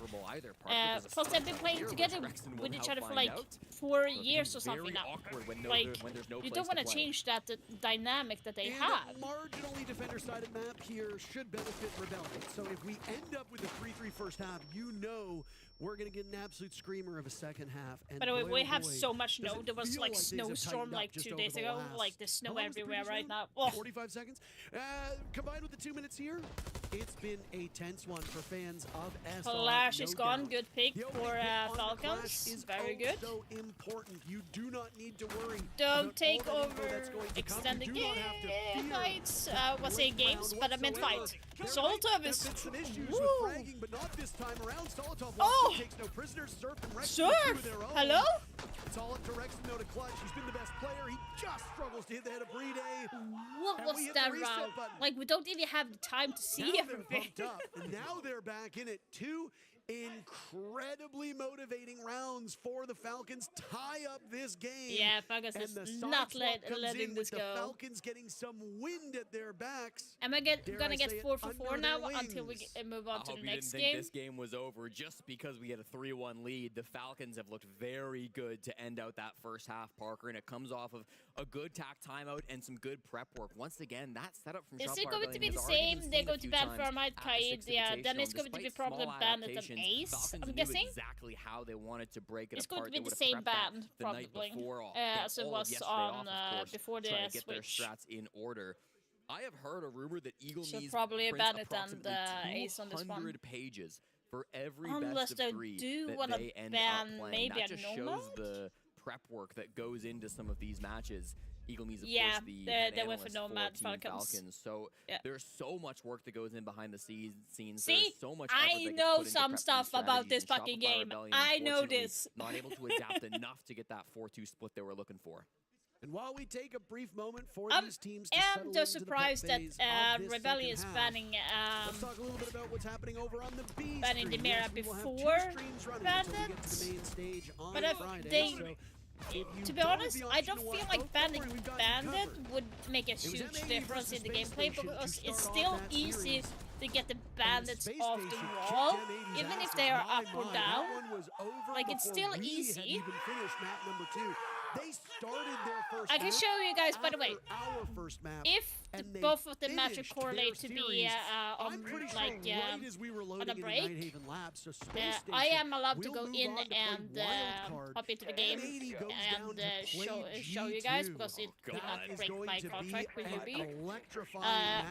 Plus they've been playing together with each other for like 4 years or something now. Like, you don't want to change that dynamic that they have. Marginally defender-sided map here should benefit Rebellion. So if we end up with a 3-3 first half, you know we're going to get an absolute screamer of a second half. And by the way, we have so much snow. There was like snowstorm like 2 days ago. Like there's snow everywhere right now. Oh. 45 seconds. Combined with the 2 minutes here, it's been a tense one for fans of SR. Clash is gone. Good pick for Falcons. Very good. So important. You do not need to worry. Don't take over extended fights. Was say games, but I meant fight. Solotov is. But not this time around. Solotov takes no prisoners. Surf! Hello? It's all up to Rexon though to clutch. He's been the best player. He just struggles to hit the head of Bride. What was that round? Like, we don't even have the time to see everything. And now they're back in it. 2 incredibly motivating rounds for the Falcons. Tie up this game. Yeah, Falcons is not letting this go. The Falcons getting some wind at their backs. Am I gonna get 4 for 4 now until we move on to the next game? This game was over just because we had a 3-1 lead. The Falcons have looked very good to end out that first half, Parker, and it comes off of a good tack timeout and some good prep work. Once again, that setup from Is it going to be the same? They're going to ban Fermite, Kaid, then it's going to be probably Bandit and Ace, I'm guessing. Exactly how they wanted to break it it's apart. Going to be the same ban, probably, as it was on before the trying to get switch. Their strats in order. I have heard a rumor that Eagle needs probably Bandit and Ace on this one. 200 pages for every Unless best of 3 that they end up playing. Maybe that just shows the prep work that goes into some of these matches. Eagle needs, of course, the they went for Nomad Falcons. So there's so much work that goes in behind the scenes. See, so much I know some stuff about this fucking game. I know this. Not able to adapt enough to get that 4-2 split they were looking for. And while we take a brief moment for these teams to I'm just surprised that Rebellion is banning let's talk a little bit about what's happening over on the B banning stream. Demira before Bandit. But they to be honest, I don't feel like banning Bandit would make a huge difference in the gameplay, because it's still easy to get the bandits off the wall, even if they are up or down. Like, it's still easy. They started their first I can show you guys, by the way, our first map, if both of them match correlate to be on like on a break, I am allowed to go in and hop into the game and show you guys because it did not break my contract with UB.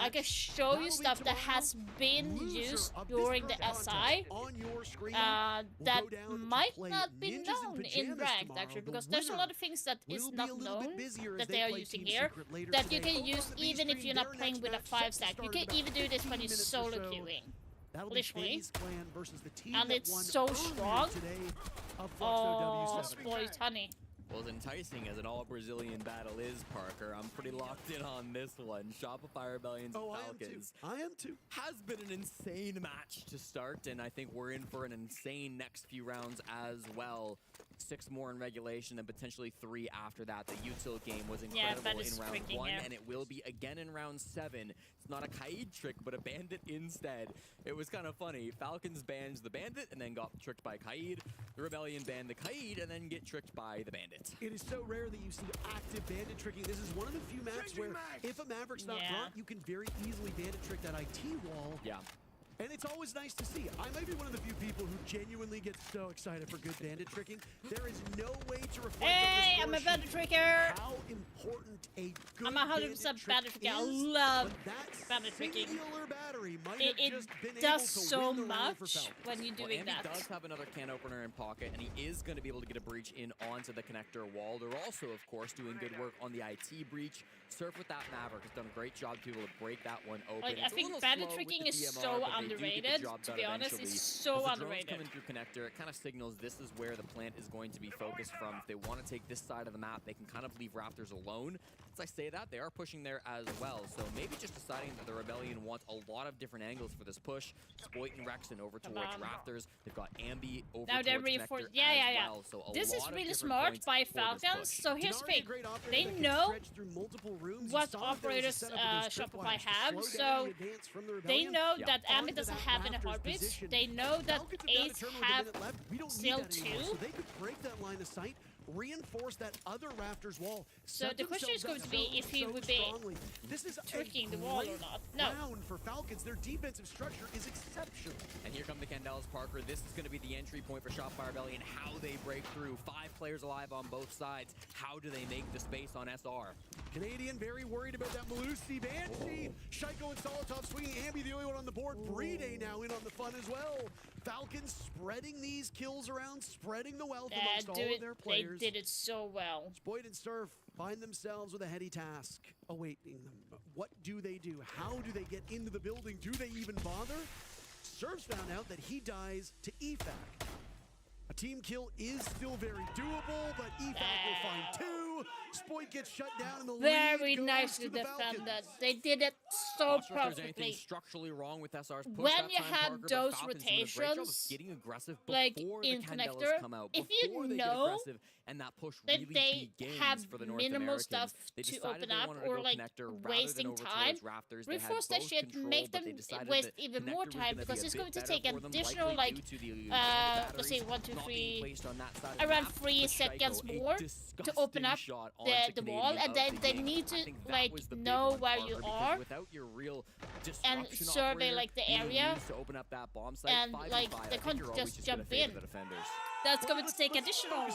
I can show you stuff that has been used during the SI that might not be known in ranked actually, because there's a lot of things that is not known that they are using here that you can use even if you're not playing with a 5-stack. You can even do this when you're solo queuing. Literally. And it's so strong. Oh, spoiled honey. Well, as enticing as an all-Brazilian battle is, Parker, I'm pretty locked in on this one. Shopify Rebellions and Falcons. I am too. Has been an insane match to start, and I think we're in for an insane next few rounds as well. 6 more in regulation and potentially 3 after that. The util game was incredible in round 1, and it will be again in round 7. It's not a Kaid trick, but a bandit instead. It was kind of funny. Falcons banned the bandit and then got tricked by Kaid. The Rebellion banned the Kaid and then get tricked by the bandit. It is so rare that you see active bandit tricking. This is one of the few maps where if a Maverick's not drunk, you can very easily bandit trick that IT wall. Yeah. And it's always nice to see. I might be one of the few people who genuinely get so excited for good bandit tricking. There is no way to reflect hey, I'm a bandit tricker. How important a good I'm 100% bandit tricker. I love bandit tricking. It does so much when you're doing that. He does have another can opener in pocket, and he is going to be able to get a breach in onto the connector wall. They're also, of course, doing good work on the IT breach. Surf with that Maverick has done a great job to be able to break that one open. Like, I think bandit tricking is so underrated, to be honest. It's so underrated. Coming through connector, it kind of signals this is where the plant is going to be focused from. If they want to take this side of the map, they can kind of leave Raptors alone. As I say that, they are pushing there as well. So maybe just deciding that the Rebellion wants a lot of different angles for this push. Spoit and Rexon over towards Raptors. They've got Ambi over now they're reinforced. Yeah. Well. So this is really smart by Falcons. So here's the thing. They know what operators Shopify have. So they know that Ambi doesn't have any heartbeats. They know that 8 have still 2. So they could break that line of sight, reinforce that other Raptors wall. So the question is going to be if he would be tricking the wall or not. No. For Falcons, their defensive structure is exceptional. And here come the Candelas, Parker. This is going to be the entry point for Shopify Rebellion. How they break through. 5 players alive on both sides. How do they make the space on SR? Canadian very worried about that Malusi Banshee. Shaiko and Solotov swinging. Ambi the only one on the board. Bride now in on the fun as well. Falcons spreading these kills around, spreading the wealth amongst all of their players. They did it so well. Spoit and Surf find themselves with a heady task awaiting them. What do they do? How do they get into the building? Do they even bother? Surf's found out that he dies to EFAC. A team kill is still very doable, but EFAC will find 2. Spoit gets shut down and the very nicely defended. They did it so perfectly. Anything structurally wrong with SR's push when you have those rotations, getting aggressive like in connector, come out, if you know and that push that really they have for the North minimal Americans, stuff to open up or like wasting time, reinforce that shit, make them waste even more time because it's going to take an additional like let's say 1, 2, 3, around 3 seconds more to open up the wall, and then they need to like know where you are and survey like the area, and like they can't just jump in. That's going to take additional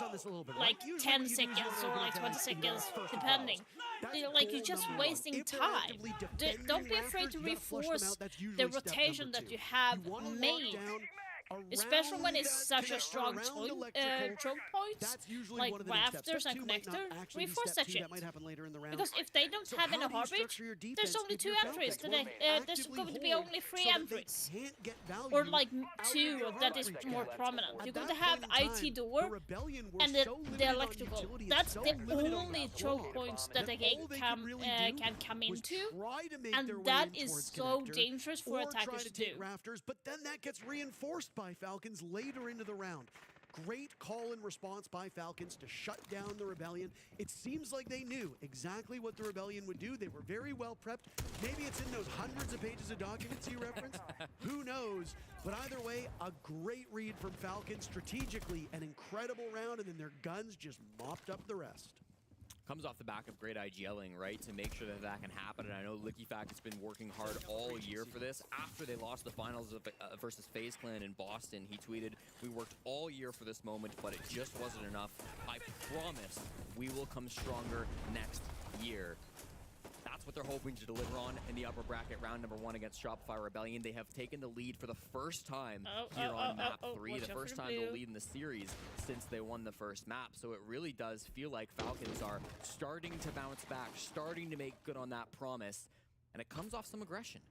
like 10 seconds or like 20 seconds depending. Like you're just wasting time. Don't be afraid to reinforce the rotation that you have made. Especially when it's such a strong choke point, like rafters and connector, reinforce that shit. Because if they don't have any heartbeat, there's only 2 entries today. There's going to be only 3 entries. Or like 2 that is more prominent. You're going to have IT door and the electrical. That's the only choke points that a game can come into. And that is so dangerous for attackers to do. But then that gets reinforced by Falcons later into the round. Great call and response by Falcons to shut down the Rebellion. It seems like they knew exactly what the Rebellion would do. They were very well prepped. Maybe it's in those hundreds of pages of documents you referenced. Who knows? But either way, a great read from Falcons strategically, an incredible round, and then their guns just mopped up the rest. Comes off the back of great IGLing, right, to make sure that that can happen. And I know LickyFact has been working hard all year for this. After they lost the finals of, versus FaZe Clan in Boston, he tweeted, "We worked all year for this moment, but it just wasn't enough. I promise we will come stronger next year." That's what they're hoping to deliver on in the upper bracket round number 1 against Shopify Rebellion. They have taken the lead for the first time here on map 3, the first time to lead in the series since they won the first map. So it really does feel like Falcons are starting to bounce back, starting to make good on that promise, and it comes off some aggression.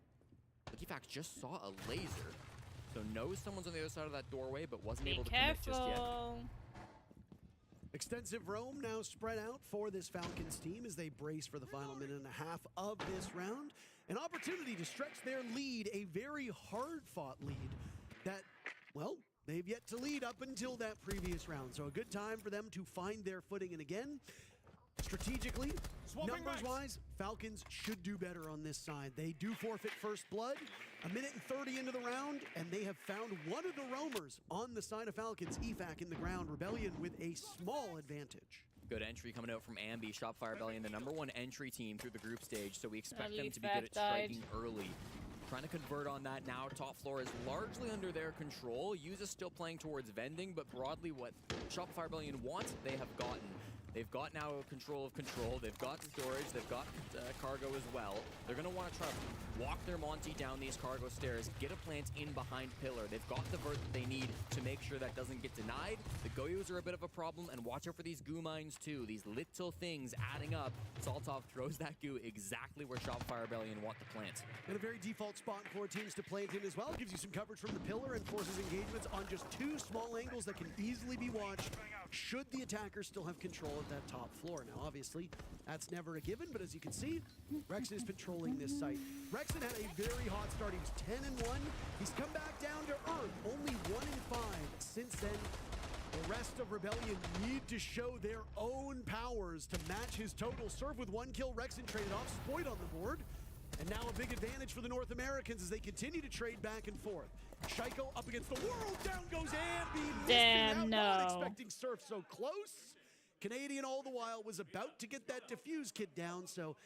LickyFact just saw a laser, so knows someone's on the other side of that doorway, but wasn't able to commit just yet. Extensive roam now spread out for this Falcons team as they brace for the final minute and a half of this round. An opportunity to stretch their lead, a very hard-fought lead that, well, they've yet to lead up until that previous round. So a good time for them to find their footing. And again, strategically, numbers-wise, Falcons should do better on this side. They do forfeit first blood. A minute and 30 into the round, and they have found one of the roamers on the side of Falcons, EFAC in the ground. Rebellion with a small advantage. Good entry coming out from Ambi. Shopify Rebellion, the #1 entry team through the group stage, so we expect them to be good at striking early. Trying to convert on that now. Top floor is largely under their control. Yuza still playing towards vending, but broadly what Shopify Rebellion wants, they have gotten. They've got now control of control. They've got storage. They've got cargo as well. They're going to want to try to walk their Monty down these cargo stairs, get a plant in behind Pillar. They've got the vert that they need to make sure that doesn't get denied. The Goyos are a bit of a problem, and watch out for these goo mines too. These little things adding up. Saltov throws that goo exactly where Shopify Rebellion want to plant. And a very default spot for teams to plant in as well. Gives you some coverage from the Pillar and forces engagements on just 2 small angles that can easily be watched should the attackers still have control of that top floor. Now, obviously, that's never a given, but as you can see, Rexon is patrolling this site. Rexon had a very hot start. He was 10-1. He's come back down to earth, only 1-5. Since then, the rest of Rebellion need to show their own powers to match his total. Serve with 1 kill, Rexon traded off, Spoit on the board. And now a big advantage for the North Americans as they continue to trade back and forth. Shaiko up against the world, down goes Ambi. Damn, no. Not expecting Surf so close. Canadian all the while was about to get that defuse kit down, so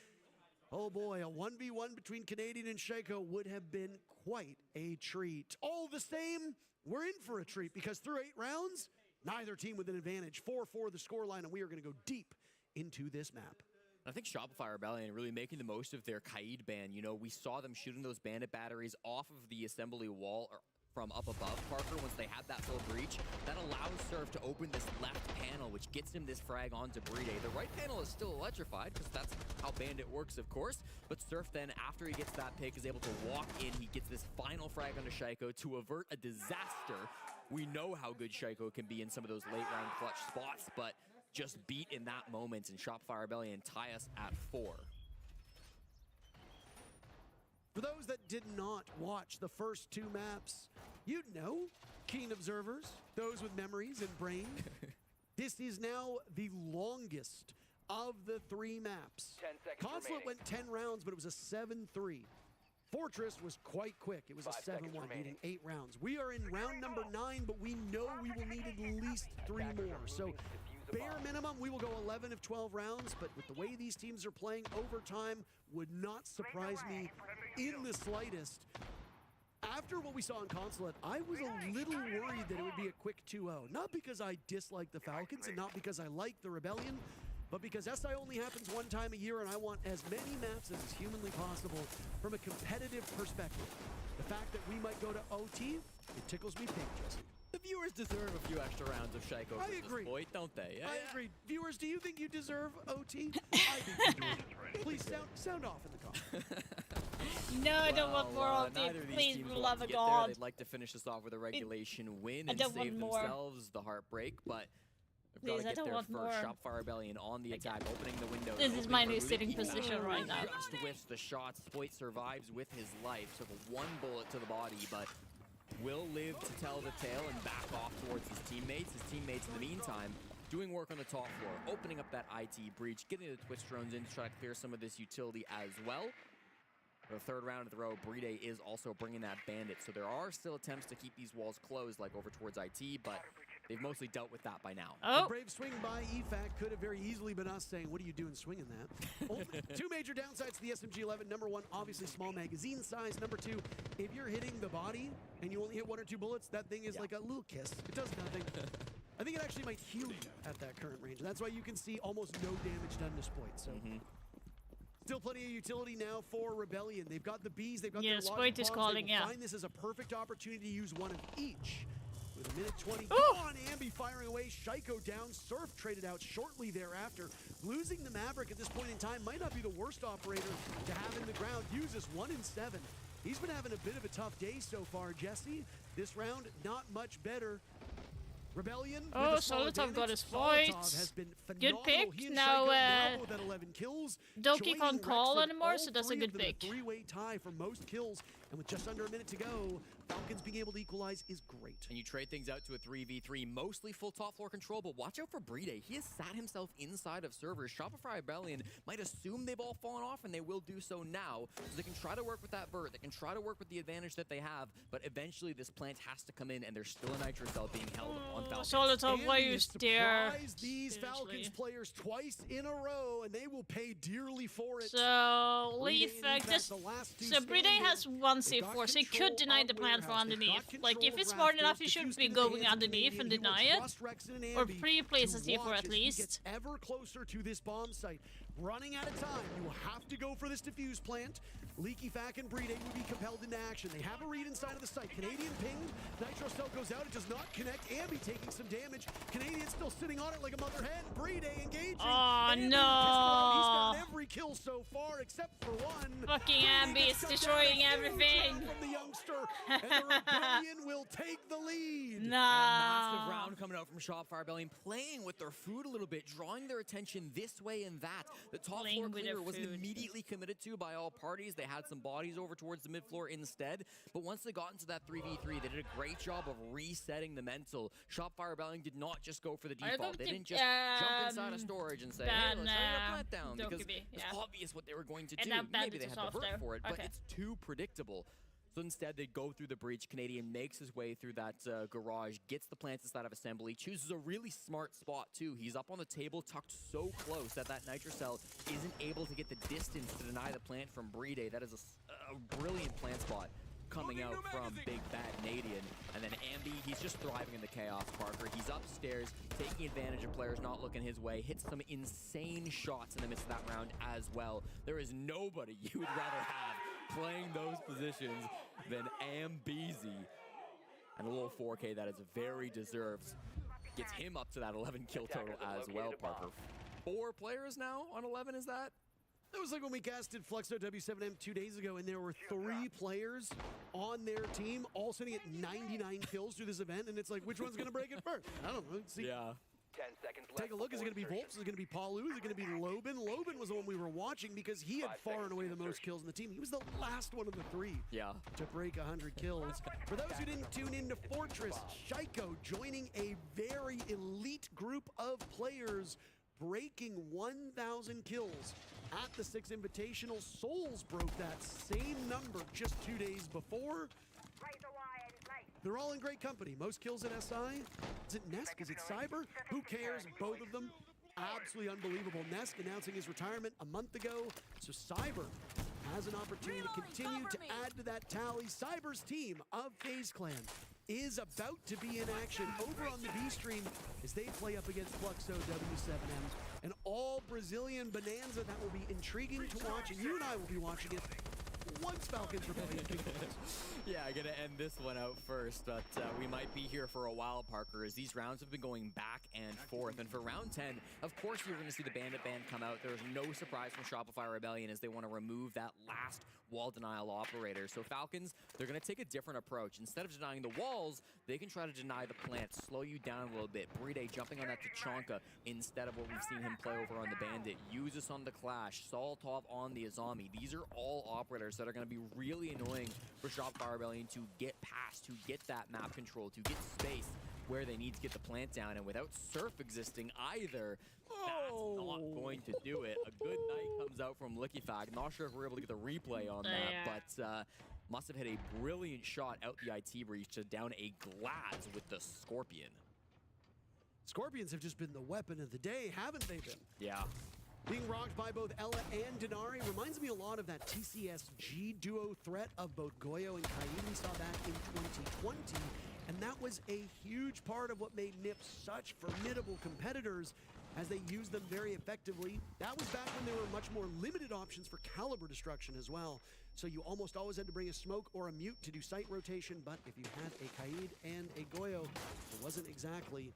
oh boy, a 1v1 between Canadian and Shaiko would have been quite a treat. All the same, we're in for a treat because through 8 rounds, neither team with an advantage. 4-4 the scoreline, and we are going to go deep into this map. I think Shopify Rebellion really making the most of their Kaid ban. You know, we saw them shooting those bandit batteries off of the assembly wall from up above Parker once they had that full breach. That allows Surf to open this left panel, which gets him this frag onto Bride. The right panel is still electrified because that's how Bandit works, of course. But Surf then, after he gets that pick, is able to walk in. He gets this final frag onto Shaiko to avert a disaster. We know how good Shaiko can be in some of those late round clutch spots, but just beat in that moment, and Shopify Rebellion tie us at 4. For those that did not watch the first 2 maps, you'd know, keen observers, those with memories and brain. This is now the longest of the 3 maps. 10 seconds Consulate remaining. went 10 rounds, but it was a 7-3. Fortress was quite quick. It was a 7-1, needing 8 rounds. We are in round number 9, but we know we will need at least 3 more. So bare minimum, we will go 11 of 12 rounds, but with the way these teams are playing, overtime would not surprise me in the slightest. After what we saw in Consulate, I was a little worried that it would be a quick 2-0. Not because I dislike the Falcons and not because I like the Rebellion, but because SI only happens 1 time a year and I want as many maps as is humanly possible from a competitive perspective. The fact that we might go to OT, it tickles me pink, Jesse. The viewers deserve a few extra rounds of Shaiko I agree. Void, don't they? I agree. Viewers, do you think you deserve OT? I think you do. Please sound off in the comments. No, I don't want more OT. Please, for the love of God. They'd like to finish this off with a regulation win I and don't save want more. themselves the heartbreak, but they've got to Please, I get don't there want first. more. Shopify Rebellion on the attack, opening the window. This is opening my for new Rudy. sitting position right now. Just whiffs the shots. Voight survives with his life. Took 1 bullet to the body, but will live to tell the tale and back off towards his teammates. His teammates, in the meantime, doing work on the top floor, opening up that IT breach, getting the Twitch drones in to try to clear some of this utility as well. For the third round of the row, Bride is also bringing that bandit, so there are still attempts to keep these walls closed, like over towards IT, but they've mostly dealt with that by now. Oh. A brave swing by EFAC could have very easily been us saying, what are you doing swinging that? Two major downsides to the SMG-11. Number one, obviously small magazine size. Number two, if you're hitting the body and you only hit 1 or 2 bullets, that thing is like a little kiss. It does nothing. I think it actually might heal you at that current range. That's why you can see almost no damage done to Spoit. So. Still plenty of utility now for Rebellion. They've got the bees, they've got their Spoit is calling, find this as a perfect opportunity to use one of each. With a minute 20 gone, Ambi firing away, Shaiko down, Surf traded out shortly thereafter. Losing the Maverick at this point in time might not be the worst operator to have in the ground. Uses 1 in 7. He's been having a bit of a tough day so far, Jesse. This round, not much better. Rebellion. Oh, Solotov got his fight. Good pick. Now, Donkey can't call anymore, so that's a good pick. Three-way tie for most kills, and with just under a minute to go, Falcons being able to equalize is great. And you trade things out to a 3v3, mostly full top floor control, but watch out for Bride. He has sat himself inside of servers. Shopify Rebellion might assume they've all fallen off, and they will do so now. So they can try to work with that vert. They can try to work with the advantage that they have, but eventually this plant has to come in, and there's still a Nitro Cell being held on Falcons. Solotov, why you stare? These Falcons players twice in a row, and they will pay dearly for it. So, so Bride has 1 C4, so he could deny the plant from underneath. Like, if it's smart enough, he shouldn't be going underneath and deny it. Or pre-place a C4 at least. Ever closer to this bomb site. Running out of time, you will have to go for this defuse plant. Leaky Fack and Bride will be compelled into action. They have a read inside of the site. Canadian ping. Nitro Cell goes out. It does not connect. Ambi taking some damage. Canadian still sitting on it like a mother hen. Bride engaging. Oh, no. He's got every kill so far except for one. Fucking Ambi is destroying everything. From the youngster. And the Rebellion will take the lead. No. Massive round coming out from Shopify Rebellion, playing with their food a little bit, drawing their attention this way and that. The top floor clear was immediately committed to by all parties. They had some bodies over towards the mid floor instead, but once they got into that 3v3, they did a great job of resetting the mental. Shopify Rebellion did not just go for the default. They didn't just jump inside of storage and say, hey, let's shut your plant down, because it's obvious what they were going to do. Maybe they had the vert for it, but it's too predictable. So instead, they go through the breach. Canadian makes his way through that garage, gets the plants inside of assembly, chooses a really smart spot, too. He's up on the table, tucked so close that Nitro Cell isn't able to get the distance to deny the plant from Bride. That is a brilliant plant spot coming out from Big Bad Canadian. And then Ambi, he's just thriving in the chaos, Parker. He's upstairs, taking advantage of players not looking his way, hits some insane shots in the midst of that round as well. There is nobody you would rather have playing those positions than Ambizi. And a little 4K that is very deserved. Gets him up to that 11 kill total as well, Parker. 4 players now on 11, is that? It was like when we casted Fluxo W7M 2 days ago, and there were 3 players on their team, all sitting at 99 kills through this event, and it's like, which one's going to break it first? I don't know. See. Yeah. 10 seconds left. Take a look. Is it going to be Volps? Is it going to be Paulu? Is it going to be Lobin? Lobin was the one we were watching because he had far and away the most kills in the team. He was the last one of the 3 to break 100 kills. For those who didn't tune into Fortress, Shaiko joining a very elite group of players, breaking 1,000 kills at the 6 Invitational. Souls broke that same number just 2 days before. They're all in great company. Most kills at SI. Is it Nesk? Is it Cyber? Who cares? Both of them. Absolutely unbelievable. Nesk announcing his retirement a month ago. So Cyber has an opportunity to continue to add to that tally. Cyber's team of FaZe Clan is about to be in action over on the B stream as they play up against Fluxo W7M. An all Brazilian bonanza that will be intriguing to watch, and you and I will be watching it once Falcons Rebellion begins. Yeah, I'm going to end this one out first, but we might be here for a while, Parker, as these rounds have been going back and forth. And for round 10, of course you're going to see the Bandit Band come out. There's no surprise from Shopify Rebellion as they want to remove that last wall denial operator. So Falcons, they're going to take a different approach. Instead of denying the walls, they can try to deny the plant, slow you down a little bit. Bride jumping on that Tachanka instead of what we've seen him play over on the Bandit. Use this on the Clash. Soltov on the Azami. These are all operators that that are going to be really annoying for Shopify Rebellion to get past, to get that map control, to get space where they need to get the plant down. And without Surf existing either, that's not going to do it. A good night comes out from Liquifag. Not sure if we're able to get the replay on that, but must have hit a brilliant shot out the IT breach to down a Glads with the Scorpion. Scorpions have just been the weapon of the day, haven't they been? Yeah. Being rocked by both Ella and Denari reminds me a lot of that TCSG duo threat of both Goyo and Kaid. We saw that in 2020, and that was a huge part of what made NIP such formidable competitors as they used them very effectively. That was back when there were much more limited options for caliber destruction as well. So you almost always had to bring a smoke or a mute to do site rotation, but if you had a Kaid and a Goyo, it wasn't exactly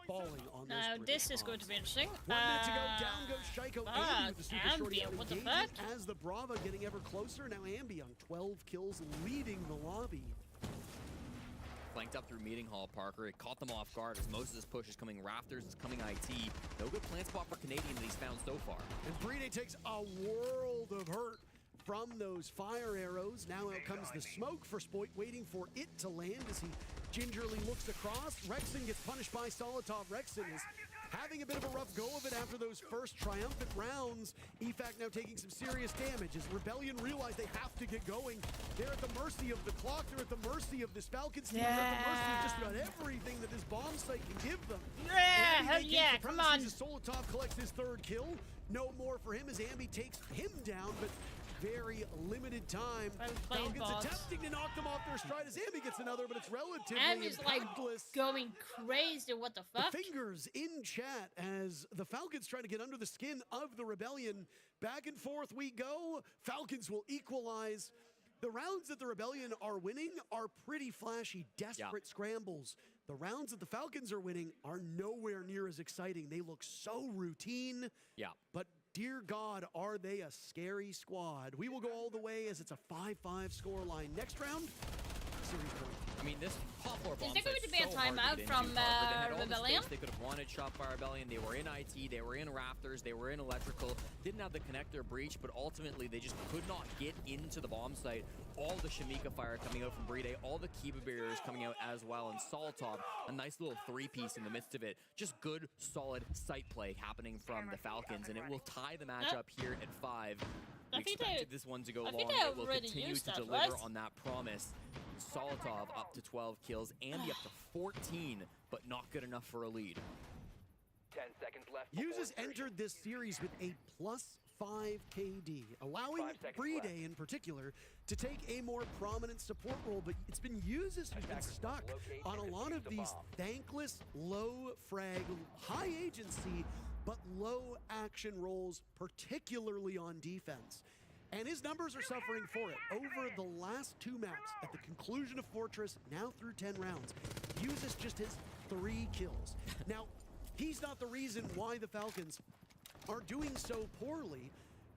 falling on those Now this is going to be interesting. 1 minute to go, down goes Shaiko Ambi with the super shorty out what the engages fuck? as the Brava getting ever closer. Now Ambi on 12 kills, leading the lobby. Flanked up through Meeting Hall, Parker. It caught them off guard as most of this push is coming Rafters, it's coming IT. No good plant spot for Canadian that he's found so far. And Bride takes a world of hurt from those fire arrows. Now out comes the smoke for Spoit, waiting for it to land as he gingerly looks across. Rexon gets punished by Solotov. Rexon is having a bit of a rough go of it after those first triumphant rounds. EFAC now taking some serious damage as Rebellion realize they have to get going. They're at the mercy of the clock. They're at the mercy of this Falcons team. They're at the mercy of just about everything that this bomb site can give them. Yeah, hell yeah, come on. Solotov collects his third kill. No more for him as Ambi takes him down, but very limited time. Falcons attempting to knock them off their stride as Ambi gets another, but it's relatively Ambi's like impactless. going crazy. What the fuck? The fingers in chat as the Falcons try to get under the skin of the Rebellion. Back and forth we go. Falcons will equalize. The rounds that the Rebellion are winning are pretty flashy, desperate scrambles. The rounds that the Falcons are winning are nowhere near as exciting. They look so routine. Yeah. But dear God, are they a scary squad? We will go all the way as it's a 5-5 scoreline. Next round, series point. I mean, this top floor bomb Is there going to be a timeout from Rebellion? They could have wanted Shopify Rebellion. They were in IT, they were in Rafters, they were in Electrical. Didn't have the connector breach, but ultimately they just could not get into the bomb site. All the Shamika fire coming out from Bride, all the Kiba barriers coming out as well, and Solotov, a nice little three-piece in the midst of it. Just good, solid site play happening from the Falcons, and it will tie the matchup here at 5. We expected this one to go long. It will continue to deliver on that promise. Solotov up to 12 kills, Andy up to 14, but not good enough for a lead. 10 seconds left. Uses entered this series with a +5 KD, allowing Bride in particular to take a more prominent support role, but it's been Uses who's been stuck on a lot of these thankless, low frag, high agency, but low action roles, particularly on defense. And his numbers are suffering for it. Over the last 2 maps, at the conclusion of Fortress, now through 10 rounds, Uses just his 3 kills. Now, he's not the reason why the Falcons are doing so poorly,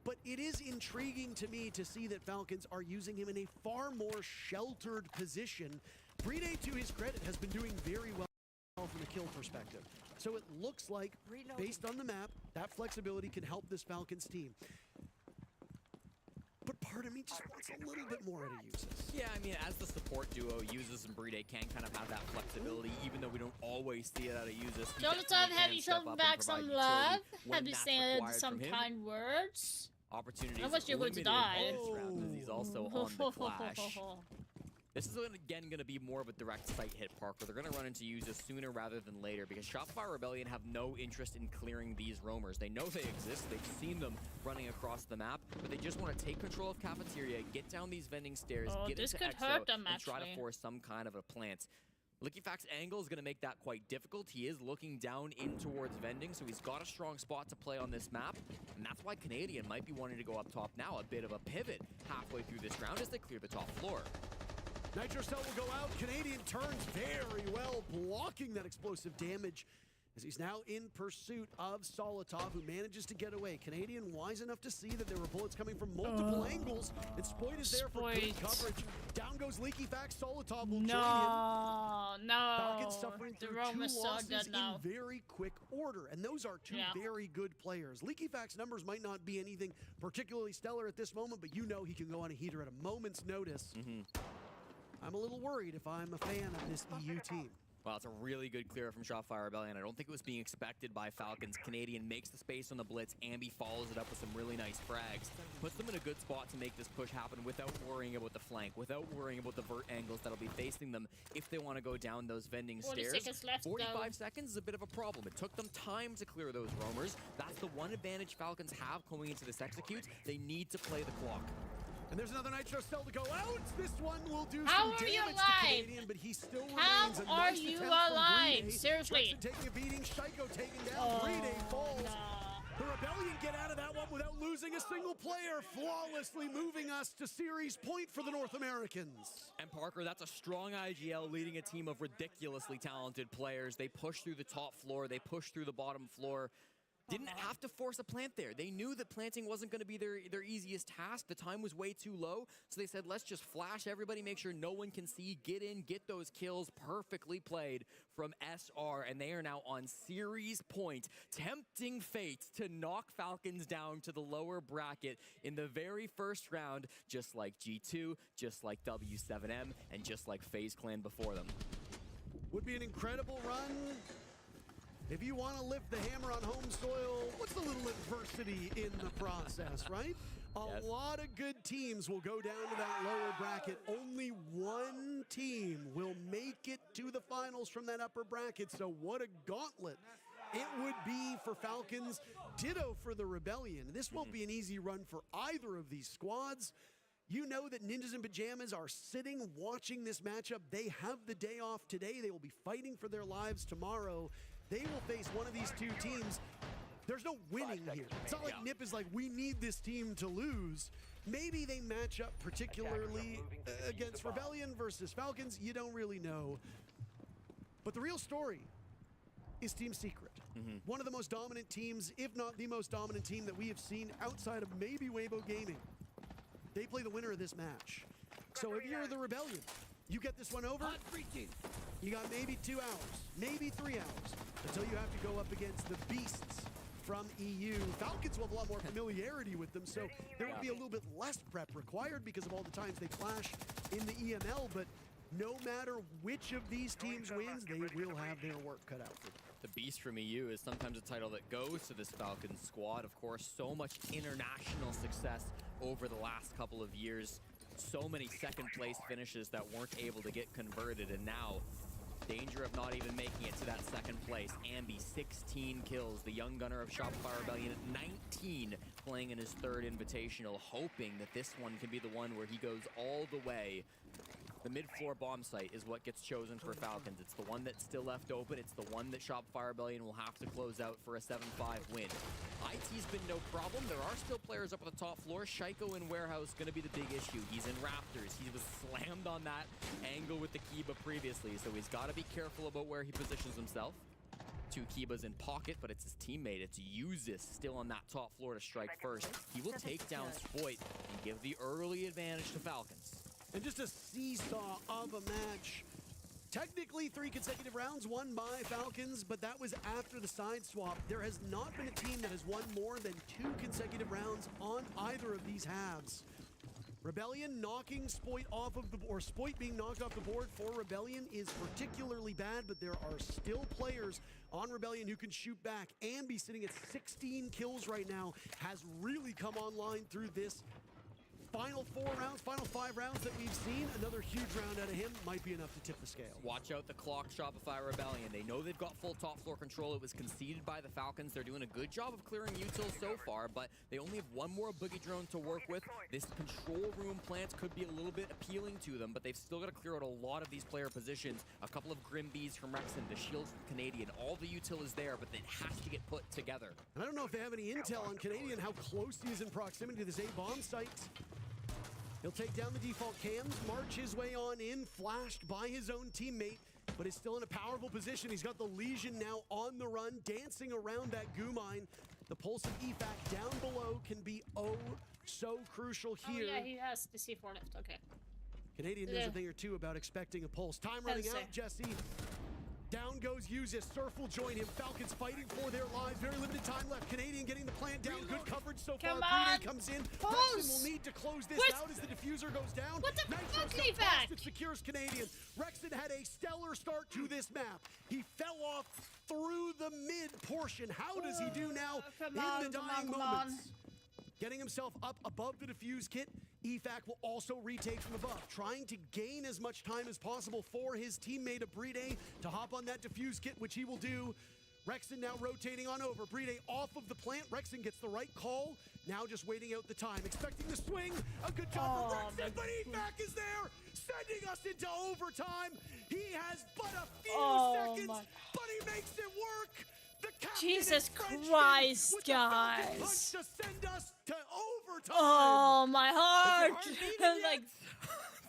but it is intriguing to me to see that Falcons are using him in a far more sheltered position. Bride, to his credit, has been doing very well from a kill perspective. So it looks like, based on the map, that flexibility can help this Falcons team. But part of me just wants a little bit more out of Uses. Yeah, I mean, as the support duo, Uses and Bride can kind of have that flexibility, even though we don't always see it out of Uses. Jonathan, have you shown back some love? Have you said some kind words? Opportunities I wish you were to die. As he's also on the Clash. This is, again, going to be more of a direct site hit, Parker. They're going to run into Uses sooner rather than later because Shopify Rebellion have no interest in clearing these roamers. They know they exist. They've seen them running across the map, but they just want to take control of Cafeteria, get down these vending stairs, get into Exo, and try to force some kind of a plant. Liquifac's angle is going to make that quite difficult. He is looking down in towards vending, so he's got a strong spot to play on this map, and that's why Canadian might be wanting to go up top now. A bit of a pivot halfway through this round as they clear the top floor. Nitro Cell will go out. Canadian turns very well, blocking that explosive damage as he's now in pursuit of Solotov, who manages to get away. Canadian wise enough to see that there were bullets coming from multiple angles, and Spoit is there for good coverage. Down goes Leaky Fax. Solotov will join him. Falcons suffering through two losses in very quick order, and those are two very good players. Leaky Fax numbers might not be anything particularly stellar at this moment, but you know he can go on a heater at a moment's notice. I'm a little worried if I'm a fan of this EU team. Well, it's a really good clear from Shopfire Rebellion. I don't think it was being expected by Falcons. Canadian makes the space on the blitz. Ambi follows it up with some really nice frags. Puts them in a good spot to make this push happen without worrying about the flank, without worrying about the vert angles that'll be facing them if they want to go down those vending stairs. 45 seconds is a bit of a problem. It took them time to clear those roamers. That's the one advantage Falcons have going into this execute. They need to play the clock. And there's another Nitro cell to go out. This one will do some damage to Canadian, but he still remains. How are you alive? Seriously. Taking a beating, Shaiko taken down. 3-day falls. The Rebellion get out of that one without losing a single player, flawlessly moving us to series point for the North Americans. And Parker, that's a strong IGL leading a team of ridiculously talented players. They push through the top floor. They push through the bottom floor. Didn't have to force a plant there. They knew that planting wasn't going to be their easiest task. The time was way too low, so they said, let's just flash everybody, make sure no one can see, get in, get those kills. Perfectly played from SR, and they are now on series point, tempting fate to knock Falcons down to the lower bracket in the very first round, just like G2, just like W7M, and just like FaZe Clan before them. Would be an incredible run. If you want to lift the hammer on home soil, what's a little adversity in the process, right? A lot of good teams will go down to that lower bracket. Only one team will make it to the finals from that upper bracket. So what a gauntlet it would be for Falcons. Ditto for the Rebellion. This won't be an easy run for either of these squads. You know that Ninjas in Pajamas are sitting watching this matchup. They have the day off today. They will be fighting for their lives tomorrow. They will face one of these two teams. There's no winning here. It's not like Nip is like, we need this team to lose. Maybe they match up particularly against Rebellion versus Falcons. You don't really know. But the real story is Team Secret. One of the most dominant teams, if not the most dominant team that we have seen outside of maybe Weibo Gaming. They play the winner of this match. So if you're the Rebellion, you get this one over, you got maybe 2 hours, maybe 3 hours, until you have to go up against the beasts from EU. Falcons will have a lot more familiarity with them, so there will be a little bit less prep required because of all the times they clash in the EML, but no matter which of these teams wins, they will have their work cut out for them. The Beast from EU is sometimes a title that goes to this Falcons squad. Of course, so much international success over the last couple of years. So many second place finishes that weren't able to get converted, and now danger of not even making it to that second place. Ambi, 16 kills. The young gunner of Shopify Rebellion at 19, playing in his third Invitational, hoping that this one can be the one where he goes all the way. The mid-floor bomb site is what gets chosen for Falcons. It's the one that's still left open. It's the one that Shopify Rebellion will have to close out for a 7-5 win. IT's been no problem. There are still players up on the top floor. Shaiko in Warehouse going to be the big issue. He's in Raptors. He was slammed on that angle with the Kiba previously, so he's got to be careful about where he positions himself. 2 Kibas in pocket, but it's his teammate. It's Uzis still on that top floor to strike first. He will take down Spoit and give the early advantage to Falcons. And just a seesaw of a match. Technically 3 consecutive rounds won by Falcons, but that was after the side swap. There has not been a team that has won more than 2 consecutive rounds on either of these halves. Rebellion knocking Spoit off of the board, or Spoit being knocked off the board for Rebellion is particularly bad, but there are still players on Rebellion who can shoot back. Ambi sitting at 16 kills right now has really come online through this final 4 rounds, final 5 rounds that we've seen. Another huge round out of him might be enough to tip the scale. Watch out the clock, Shopify Rebellion. They know they've got full top floor control. It was conceded by the Falcons. They're doing a good job of clearing utils so far, but they only have 1 more boogie drone to work with. This control room plant could be a little bit appealing to them, but they've still got to clear out a lot of these player positions. A couple of Grim Bees from Rexon, the shields from Canadian. All the util is there, but it has to get put together. And I don't know if they have any intel on Canadian, how close he is in proximity to this A-bomb site. He'll take down the default cams, march his way on in, flashed by his own teammate. but is still in a powerful position. He's got the Legion now on the run, dancing around that goo mine. The pulse of EFAC down below can be so crucial here. Oh yeah, he has the C4 left, okay. Canadian knows a thing or two about expecting a pulse. Time running out, Jesse. Down goes Usis. Surf will join him. Falcons fighting for their lives. Very limited time left. Canadian getting the plant down. Good coverage so far. Breeding comes in. Rexon will need to close this out as the diffuser goes down. What the fuck, EFAC? It secures Canadian. Rexon had a stellar start to this map. He fell off through the mid portion. How does he do now in the dying moments? Getting himself up above the defuse kit. EFAC will also retake from above, trying to gain as much time as possible for his teammate Bride to hop on that defuse kit, which he will do. Rexon now rotating on over. Bride off of the plant. Rexon gets the right call. Now just waiting out the time, expecting the swing. A good job for Rexon, but EFAC is there, sending us into overtime. He has but a few seconds, but he makes it work. Jesus Christ, guys. To send us to overtime. Oh, my heart. Like,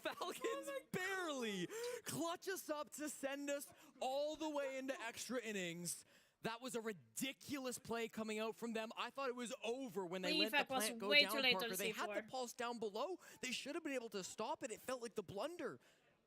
Falcons barely clutch us up to send us all the way into extra innings. That was a ridiculous play coming out from them. I thought it was over when they let the plant go down, Parker. They had the pulse down below. They should have been able to stop it. It felt like the blunder.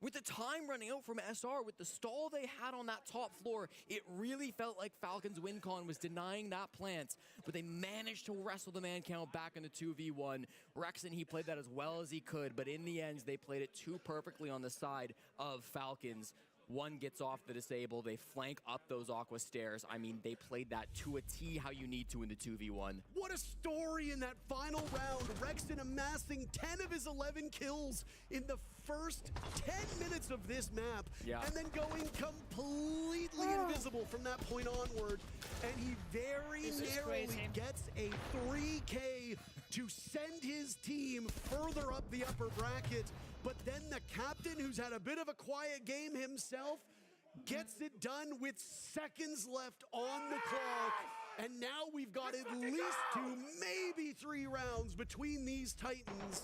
With the time running out from SR, with the stall they had on that top floor, it really felt like Falcons win con was denying that plant, but they managed to wrestle the man count back into 2v1. Rexon, he played that as well as he could, but in the end, they played it too perfectly on the side of Falcons. One gets off the disable, they flank up those Aqua stairs. I mean, they played that to a T how you need to in the 2v1. What a story in that final round. Rexon amassing 10 of his 11 kills in the first 10 minutes of this map, and then going completely invisible from that point onward. And he very narrowly gets a 3K to send his team further up the upper bracket. But then the captain, who's had a bit of a quiet game himself, gets it done with seconds left on the clock. And now we've got at least 2, maybe 3 rounds between these Titans.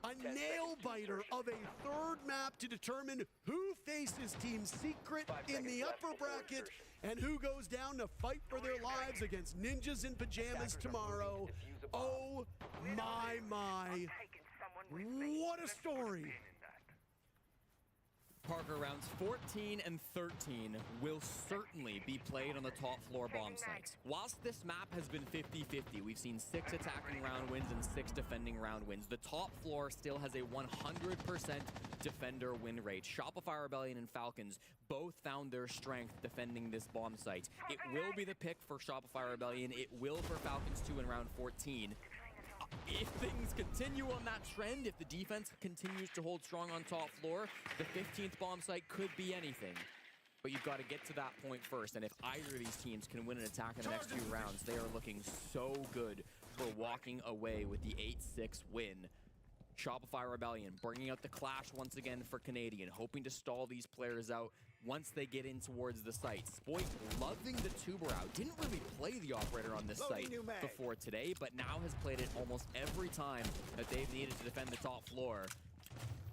A nail-biter of a third map to determine who faces Team Secret in the upper bracket and who goes down to fight for their lives against Ninjas in Pajamas tomorrow. Oh my. What a story. Parker, rounds 14 and 13 will certainly be played on the top floor bomb sites. Whilst this map has been 50-50, we've seen 6 attacking round wins and 6 defending round wins. The top floor still has a 100% defender win rate. Shopify Rebellion and Falcons both found their strength defending this bomb site. It will be the pick for Shopify Rebellion. It will for Falcons 2 in round 14. If things continue on that trend, if the defense continues to hold strong on top floor, the 15th bomb site could be anything. But you've got to get to that point first, and if either of these teams can win an attack in the next few rounds, they are looking so good for walking away with the 8-6 win. Shopify Rebellion bringing out the clash once again for Canadian, hoping to stall these players out once they get in towards the site. Spoit loving the tuber out. Didn't really play the operator on this site before today, but now has played it almost every time that they've needed to defend the top floor.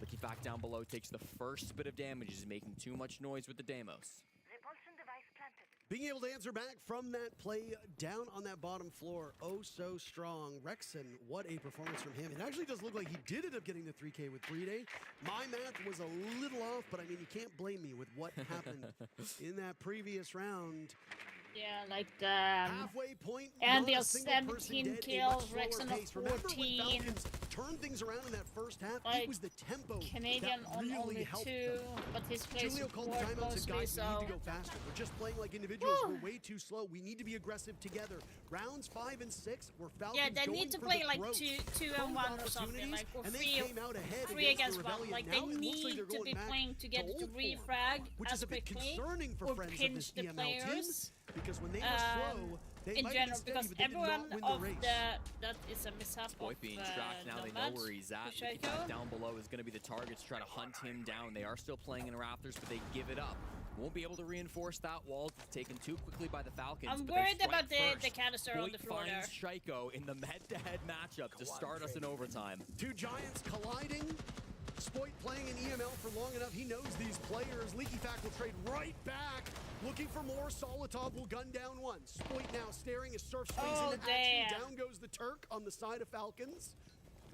Looky back down below, takes the first bit of damage, is making too much noise with the Deimos. Being able to answer back from that play down on that bottom floor, oh so strong. Rexon, what a performance from him. It actually does look like he did end up getting the 3K with Bride. My math was a little off, but I mean, you can't blame me with what happened in that previous round. Yeah, like the halfway point, Andy of 17 kills, Rexon of 14. Turned things around in that first half. Like, it was the tempo Canadian that really on only helped 2, them. but his plays Julio called the timeout and said, guys, we need to go faster. We're just playing like individuals. We're way too slow. We need to be aggressive together. Rounds 5 and 6 were Falcons. Yeah, they need to play like 2 and 1 or something, like or 3 against 1. Like they need to be playing together to refrag as quickly or pinch the players. Because when they were slow, they in general, because everyone of that is a mishap. Spoit being tracked now, they know where he's at. Looking back down below is going to be the targets, try to hunt him down. They are still playing in Rafters, but they give it up. Won't be able to reinforce that wall. It's taken too quickly by the Falcons. I'm worried about the canister on the floor there. Shaiko in the head-to-head matchup to start us in overtime. 2 giants colliding. Spoit playing in EML for long enough, he knows these players. Leaky Fact will trade right back. Looking for more, Solotov will gun down one. Spoit now staring as Surf swings into action. Down goes the Turk on the side of Falcons.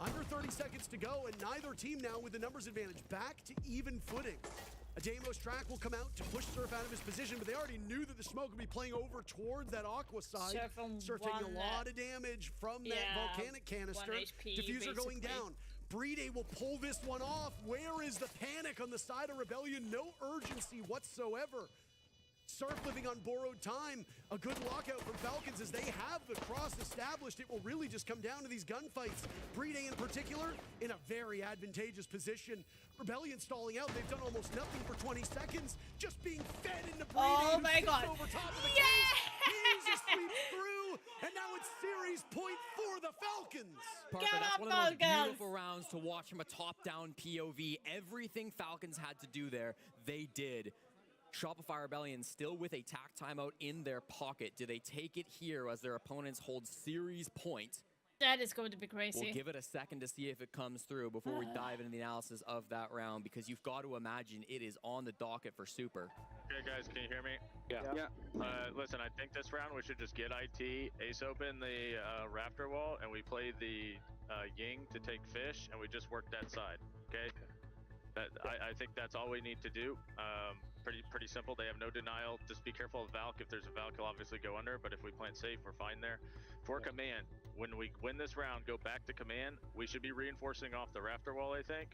Under 30 seconds to go, and neither team now with the numbers advantage. Back to even footing. A Deimos track will come out to push Surf out of his position, but they already knew that the smoke would be playing over towards that Aqua side. Surf taking a lot of damage from that volcanic canister. Diffuser going down. Brede will pull this one off. Where is the panic on the side of Rebellion? No urgency whatsoever. Surf living on borrowed time. A good lockout from Falcons as they have the cross established. It will really just come down to these gunfights. Brede in particular in a very advantageous position. Rebellion stalling out. They've done almost nothing for 20 seconds. Just being fed into Brede. Oh my god. Over top of the case. Here's a sweep through. And now it's series point for the Falcons. Parker, that's one of the most beautiful rounds to watch from a top-down POV. Everything Falcons had to do there, they did. Shopify Rebellion still with a tack timeout in their pocket. Do they take it here as their opponents hold series point? That is going to be crazy. We'll give it a second to see if it comes through before we dive into the analysis of that round, because you've got to imagine it is on the docket for Super. Okay, guys, can you hear me? Yeah. Listen, I think this round we should just get IT, ace open the Raptor wall, and we play the Ying to take fish, and we just work that side, okay? I think that's all we need to do. Pretty simple. They have no denial. Just be careful of Valk. If there's a Valk, he'll obviously go under, but if we plant safe, we're fine there. For command, when we win this round, go back to command. We should be reinforcing off the Raptor wall, I think.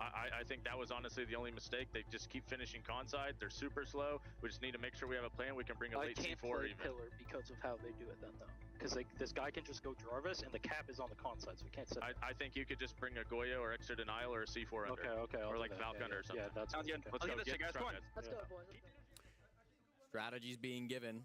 I think that was honestly the only mistake. They just keep finishing con side. They're super slow. We just need to make sure we have a plan. We can bring a late C4 play even. Pillar because of how they do it then, though. Because like, this guy can just go Jarvis, and the cap is on the con side, so we can't set I think you could just bring a Goyo or extra denial or a C4 under. Okay. Or like Valk under or something. Yeah, that's good. Let's go. Get guys. strong, Let's go, boys. Strategies being given.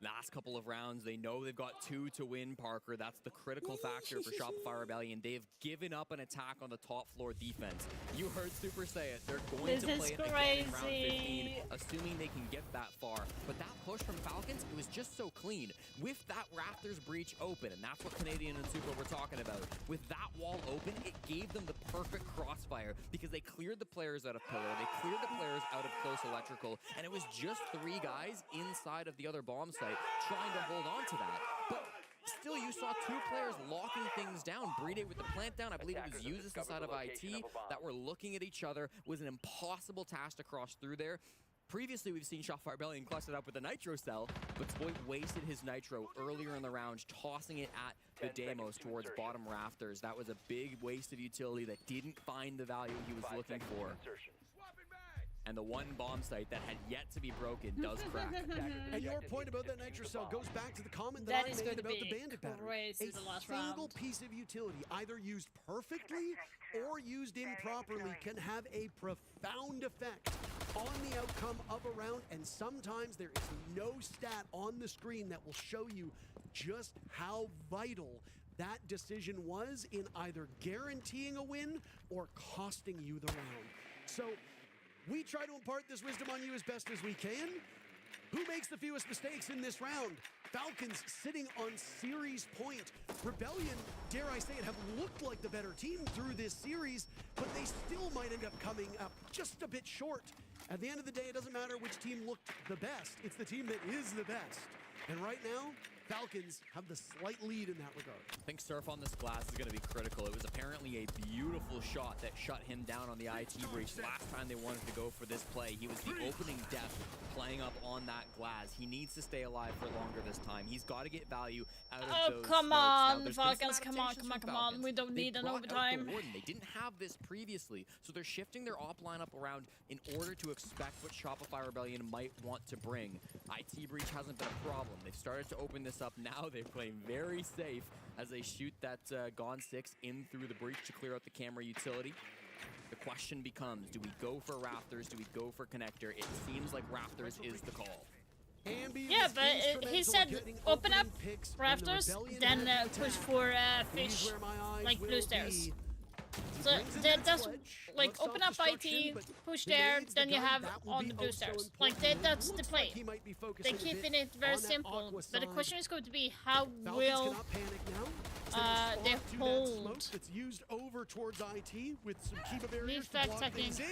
Last couple of rounds, they know they've got 2 to win, Parker. That's the critical factor for Shopify Rebellion. They've given up an attack on the top floor defense. You heard Super say it. They're going to play it again in round 15, assuming they can get that far. But that push from Falcons, it was just so clean. With that Raptors breach open, and that's what Canadian and Super were talking about. With that wall open, it gave them the perfect crossfire because they cleared the players out of pillar, they cleared the players out of close electrical, and it was just 3 guys inside of the other bomb site trying to hold on to that. But still, you saw 2 players locking things down. Brede with the plant down. I believe it was Usus inside of IT that were looking at each other. It was an impossible task to cross through there. Previously, we've seen Shopify Rebellion clustered up with a Nitro cell, but Spoit wasted his Nitro earlier in the round, tossing it at the Deimos towards bottom rafters. That was a big waste of utility that didn't find the value he was looking for. And the one bomb site that had yet to be broken does crack. And your point about that Nitro cell goes back to the comment that I made about the Bandit battery. A single piece of utility, either used perfectly or used improperly, can have a profound effect on the outcome of a round, and sometimes there is no stat on the screen that will show you just how vital that decision was in either guaranteeing a win or costing you the round. So we try to impart this wisdom on you as best as we can. Who makes the fewest mistakes in this round? Falcons sitting on series point. Rebellion, dare I say it, have looked like the better team through this series, but they still might end up coming up just a bit short. At the end of the day, it doesn't matter which team looked the best. It's the team that is the best. And right now, Falcons have the slight lead in that regard. I think Surf on this glass is going to be critical. It was apparently a beautiful shot that shut him down on the IT breach. Last time they wanted to go for this play, he was the opening death playing up on that glass. He needs to stay alive for longer this time. He's got to get value out of those come on, Falcons, come on. We don't need an overtime. They didn't have this previously, so they're shifting their op lineup around in order to expect what Shopify Rebellion might want to bring. IT breach hasn't been a problem. They've started to open this up now. They're playing very safe as they shoot that Gone 6 in through the breach to clear out the camera utility. The question becomes, do we go for Raptors? Do we go for Connector? It seems like Raptors is the call. Yeah, but he said open up Raptors, then push for fish, like blue stairs. So that's like open up IT, push there, then you have on the blue stairs. Like that's the play. They're keeping it very simple, but the question is going to be how will they hold over towards IT with some Kiba barriers to block things in.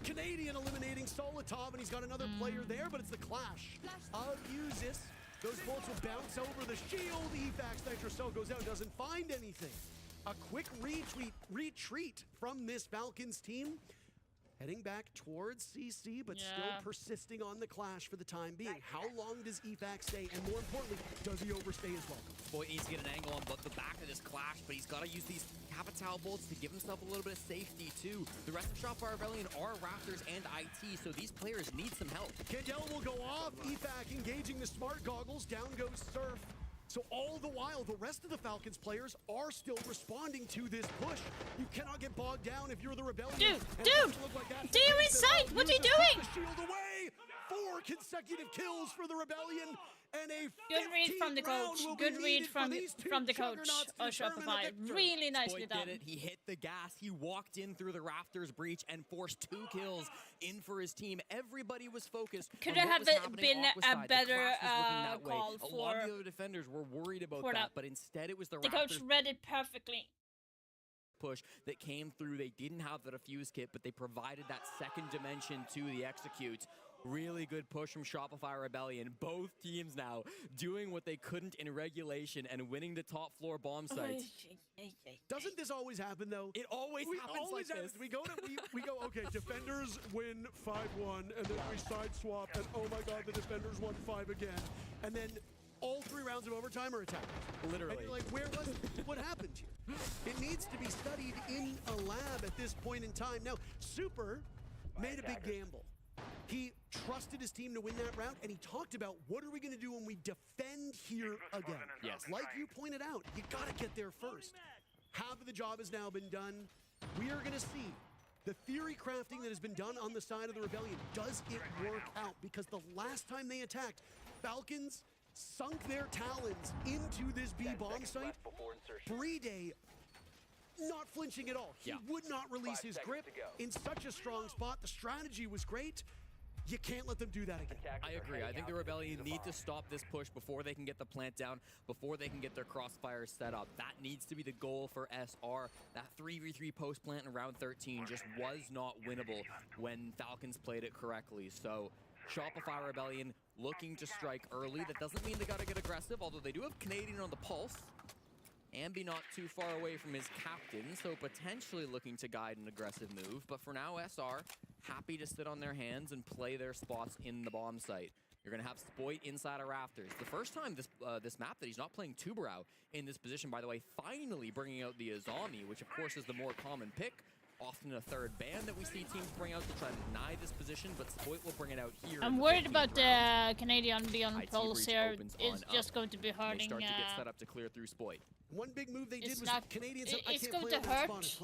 Canadian eliminating Solotov, and he's got another player there, but it's the clash of Uzis. Those bolts will bounce over the shield. Efax Nitro Cell goes out, doesn't find anything. A quick retreat from this Falcons team. Heading back towards CC, but still persisting on the clash for the time being. How long does Efax stay? And more importantly, does he overstay as well? Boy needs to get an angle on the back of this clash, but he's got to use these Capital bolts to give himself a little bit of safety too. The rest of Shopfire Rebellion are Raptors and IT, so these players need some help. Candela will go off. Efax engaging the smart goggles. Down goes Surf. So all the while, the rest of the Falcons players are still responding to this push. You cannot get bogged down if you're the Rebellion. Dude! Do you inside? What are you doing? The shield away! 4 consecutive kills for the Rebellion, and a good read from the coach. Good read from the coach of Shopify. Really nicely done. Did it. He hit the gas. He walked in through the Raptors breach and forced 2 kills in for his team. Everybody was focused. Could it have been a better call for? A lot of the other defenders were worried about that, but instead it was the Raptors. The coach read it perfectly. Push that came through. They didn't have the defuse kit, but they provided that second dimension to the execute. Really good push from Shopify Rebellion. Both teams now doing what they couldn't in regulation and winning the top floor bomb sites. Doesn't this always happen though? It always happens like this. We go, okay, defenders win 5-1, and then we side swap, and oh my god, the defenders won 5 again. And then all 3 rounds of overtime are attacked. Literally. And you're like, where was what happened here? It needs to be studied in a lab at this point in time. Now, Super made a big gamble. He trusted his team to win that round, and he talked about what are we going to do when we defend here again. Yes. Like you pointed out, you got to get there first. Half of the job has now been done. We are going to see the theory crafting that has been done on the side of the Rebellion. Does it work out? Because the last time they attacked, Falcons sunk their talons into this B bomb site. Brede not flinching at all. He would not release his grip in such a strong spot. The strategy was great. You can't let them do that again. I agree. I think the Rebellion need to stop this push before they can get the plant down, before they can get their crossfires set up. That needs to be the goal for SR. That 3v3 post plant in round 13 just was not winnable when Falcons played it correctly. So Shopify Rebellion looking to strike early. That doesn't mean they got to get aggressive, although they do have Canadian on the pulse. Ambi not too far away from his captain, so potentially looking to guide an aggressive move. But for now, SR happy to sit on their hands and play their spots in the bomb site. You're going to have Spoit inside of Raptors. The first time this map that he's not playing Tubarão in this position, by the way, finally bringing out the Azami, which of course is the more common pick. Often a third ban that we see teams bring out to try to deny this position, but Spoit will bring it out here. I'm worried about the Canadian beyond pulse here. It's just going to be hurting. They start to get set up to clear through Spoit. One big move they did was Canadians. It's going to hurt Falcons,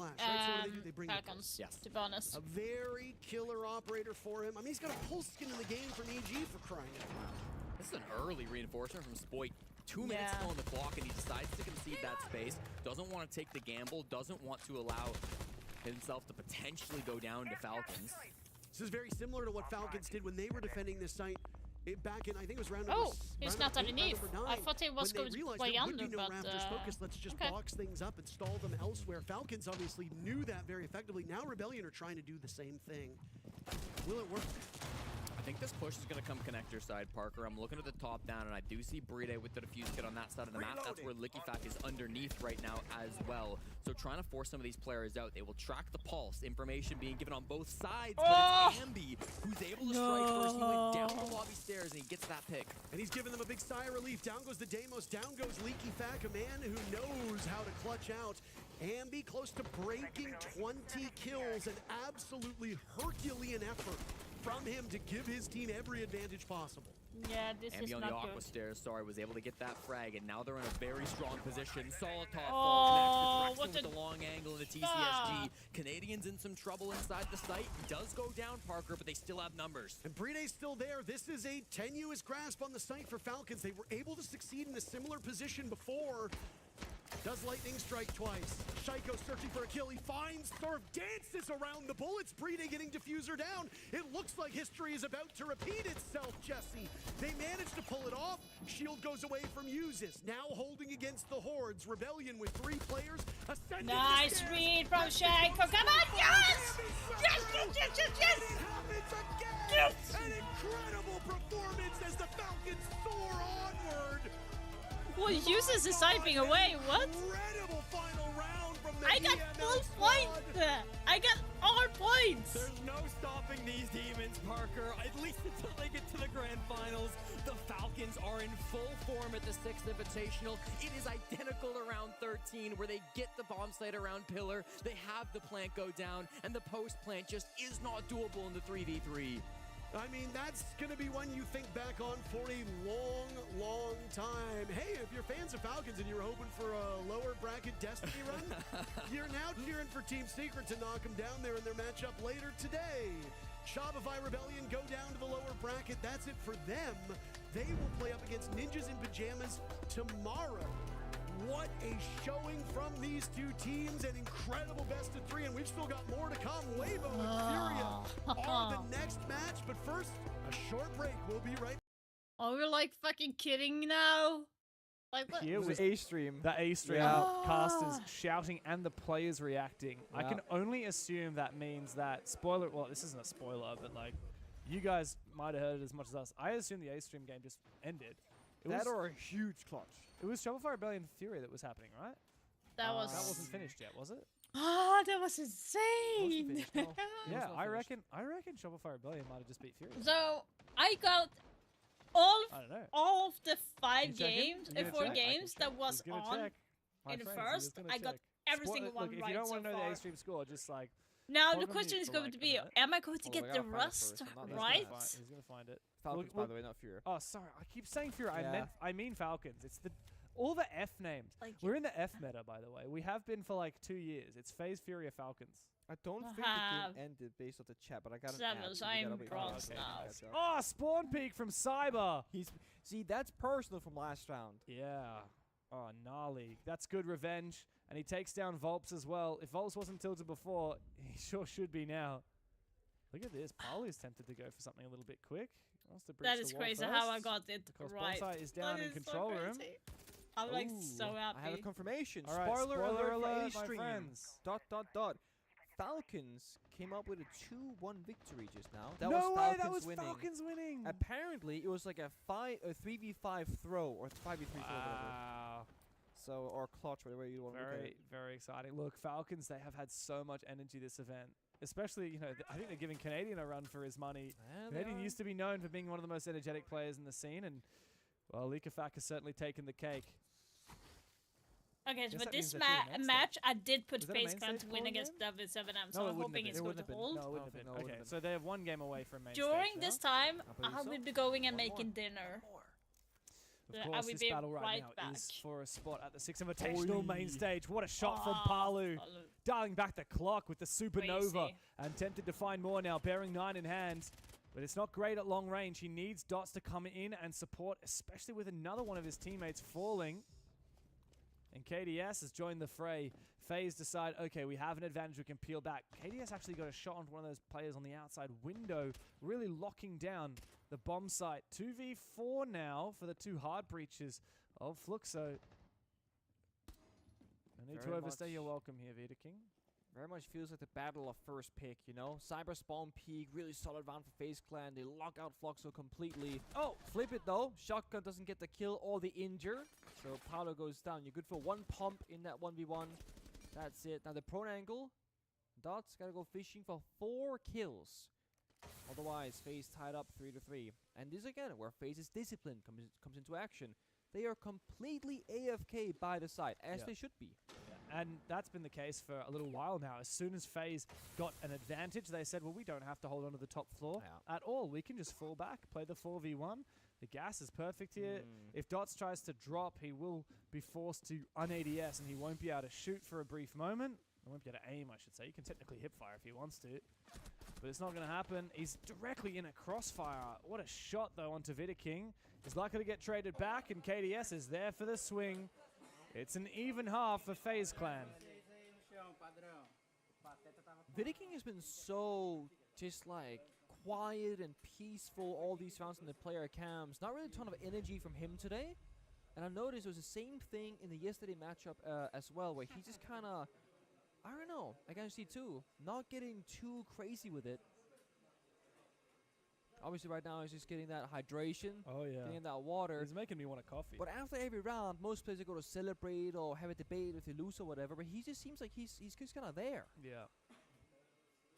to be honest. A very killer operator for him. I mean, he's got a pulse skin in the game from EG for crying out loud. This is an early reinforcement from Spoit. 2 minutes still on the clock, and he decides to concede that space. Doesn't want to take the gamble. Doesn't want to allow himself to potentially go down to Falcons. This is very similar to what Falcons did when they were defending this site back in, I think it was round number 9. He's not underneath. I thought he was going to play under, but Raptors focus. Let's just box things up and stall them elsewhere. Falcons obviously knew that very effectively. Now Rebellion are trying to do the same thing. Will it work? I think this push is going to come connector side, Parker. I'm looking at the top down, and I do see Brede with the defuse kit on that side of the map. That's where Lickyfac is underneath right now as well. So trying to force some of these players out. They will track the pulse. Information being given on both sides, but it's Ambi who's able to strike first. He went down the lobby stairs, and he gets that pick. And he's giving them a big sigh of relief. Down goes the Deimos. Down goes Lickyfac, a man who knows how to clutch out. Ambi close to breaking 20 kills. An absolutely Herculean effort from him to give his team every advantage possible. Yeah, this Ambi is on not the good. aqua stairs, was able to get that frag, and now they're in a very strong position. Solotov falls next. With the long angle in the TCSG. Canadians in some trouble inside the site. Does go down, Parker, but they still have numbers. And Brede's still there. This is a tenuous grasp on the site for Falcons. They were able to succeed in a similar position before. Does lightning strike twice? Shaiko searching for a kill. He finds Thorf, dances around the bullets. Bride getting diffuser down. It looks like history is about to repeat itself, Jesse. They managed to pull it off. Shield goes away from Uzis. Now holding against the Hordes. Rebellion with 3 players. Nice read from Shaiko. Come on, yes! Yes, yes, yes, yes, yes! It happens again! Yes! An incredible performance as the Falcons soar onward. Well, Uzis is sniping away. What? Incredible final round from the I got full points. I got all points. There's no stopping these demons, Parker. At least until they get to the grand finals. The Falcons are in full form at the 6th Invitational. It is identical to round 13, where they get the bomb site around Pillar. They have the plant go down, and the post plant just is not doable in the 3v3. I mean, that's going to be one you think back on for a long, long time. Hey, if you're fans of Falcons and you're hoping for a lower bracket Destiny run, you're now cheering for Team Secret to knock them down there in their matchup later today. Shopify Rebellion go down to the lower bracket. That's it for them. They will play up against Ninjas in Pajamas tomorrow. What a showing from these 2 teams. An incredible best of 3, and we've still got more to come. Weibo and Furia are the next match, but first, a short break. We'll be right back. Oh, we're like fucking kidding now? Like what? Here was A-stream. The A-stream casters shouting and the players reacting. Yeah. I can only assume that means that spoiler. Well, this isn't a spoiler, but like, you guys might have heard it as much as us. I assume the A-stream game just ended. That or a huge clutch. It was Shopify Rebellion Fury that was happening, right? That wasn't finished yet, was it? Oh, that was insane. Yeah, I reckon Shopify Rebellion might have just beat Fury. So I got all of the 5 games, 4 games that was on in the first. I got every single one right so far. If you don't want to know the A-stream score, just like. Now the question is going to be, am I going to get the rust right? He's going to find it. Falcons, by the way, not Fury. Oh, sorry. I keep saying Fury. I mean Falcons. It's all the F names. We're in the F meta, by the way. We have been for like 2 years. It's FaZe, Fury, or Falcons. I don't think the game ended based off the chat, but I got an ad. So I'm bronze now. Oh, Spawn Peak from Cyber. See, that's personal from last round. Yeah. Oh, gnarly. That's good revenge. And he takes down Volps as well. If Volps wasn't tilted before, he sure should be now. Look at this. Paulu's tempted to go for something a little bit quick. Wants to breach that is crazy how I got it right. Bonsai is down in control room. I'm like so happy. I have a confirmation. All right, spoiler alert, my friends. ... Falcons came up with a 2-1 victory just now. That was Falcons that was winning. Falcons winning. Apparently, it was like a 3v5 throw or 5v3 throw. Wow. So, or clutch, whatever you want to look at it. Very exciting. Look, Falcons, they have had so much energy this event. Especially, you know, I think they're giving Canadian a run for his money. Yeah, Canadian used to be known for being one of the most energetic players in the scene, and, well, Likafak has certainly taken the cake. Okay, so for this match, I did put FaZe Clan to win against W7M, so I'm hoping it's going to hold. No, it wouldn't have been. Okay, so they have 1 game away from main During stage, this time, I will be going and making dinner. Of course, this battle right now is for a spot at the 6th Invitational main stage. What a shot from Palu. Dialing back the clock with the Supernova. And tempted to find more now, bearing 9 in hand. But it's not great at long range. He needs Dots to come in and support, especially with another one of his teammates falling. And KDS has joined the fray. FaZe decide, okay, we have an advantage, we can peel back. KDS actually got a shot on one of those players on the outside window, really locking down the bomb site. 2v4 now for the 2 hard breaches of Fluxo. I need to overstay your welcome here, Vita King. Very much feels like the battle of first pick, you know? Cyber Spawn Peak, really solid round for FaZe Clan. They lock out Fluxo completely. Oh, flip it though. Shotgun doesn't get the kill or the injure. So Paolo goes down. You're good for 1 pump in that 1v1. That's it. Now the prone angle. Dots gotta go fishing for 4 kills. Otherwise, FaZe tied up 3-3. And this again, where FaZe's discipline comes into action. They are completely AFK by the side, as they should be. And that's been the case for a little while now. As soon as FaZe got an advantage, they said, well, we don't have to hold on to the top floor at all. We can just fall back, play the 4v1. The gas is perfect here. If Dots tries to drop, he will be forced to un-ADS, and he won't be able to shoot for a brief moment. He won't be able to aim, I should say. He can technically hipfire if he wants to. But it's not going to happen. He's directly in a crossfire. What a shot, though, onto Vita King. He's likely to get traded back, and KDS is there for the swing. It's an even half for FaZe Clan. Vidiking has been so just like quiet and peaceful all these rounds in the player cams. Not really a ton of energy from him today. And I noticed it was the same thing in the yesterday matchup as well, where he just kind of, I don't know, I can see too, not getting too crazy with it. Obviously right now he's just getting that hydration, getting that water. He's making me want a coffee. But after every round, most players go to celebrate or have a debate if they lose or whatever, but he just seems like he's just kind of there. Yeah.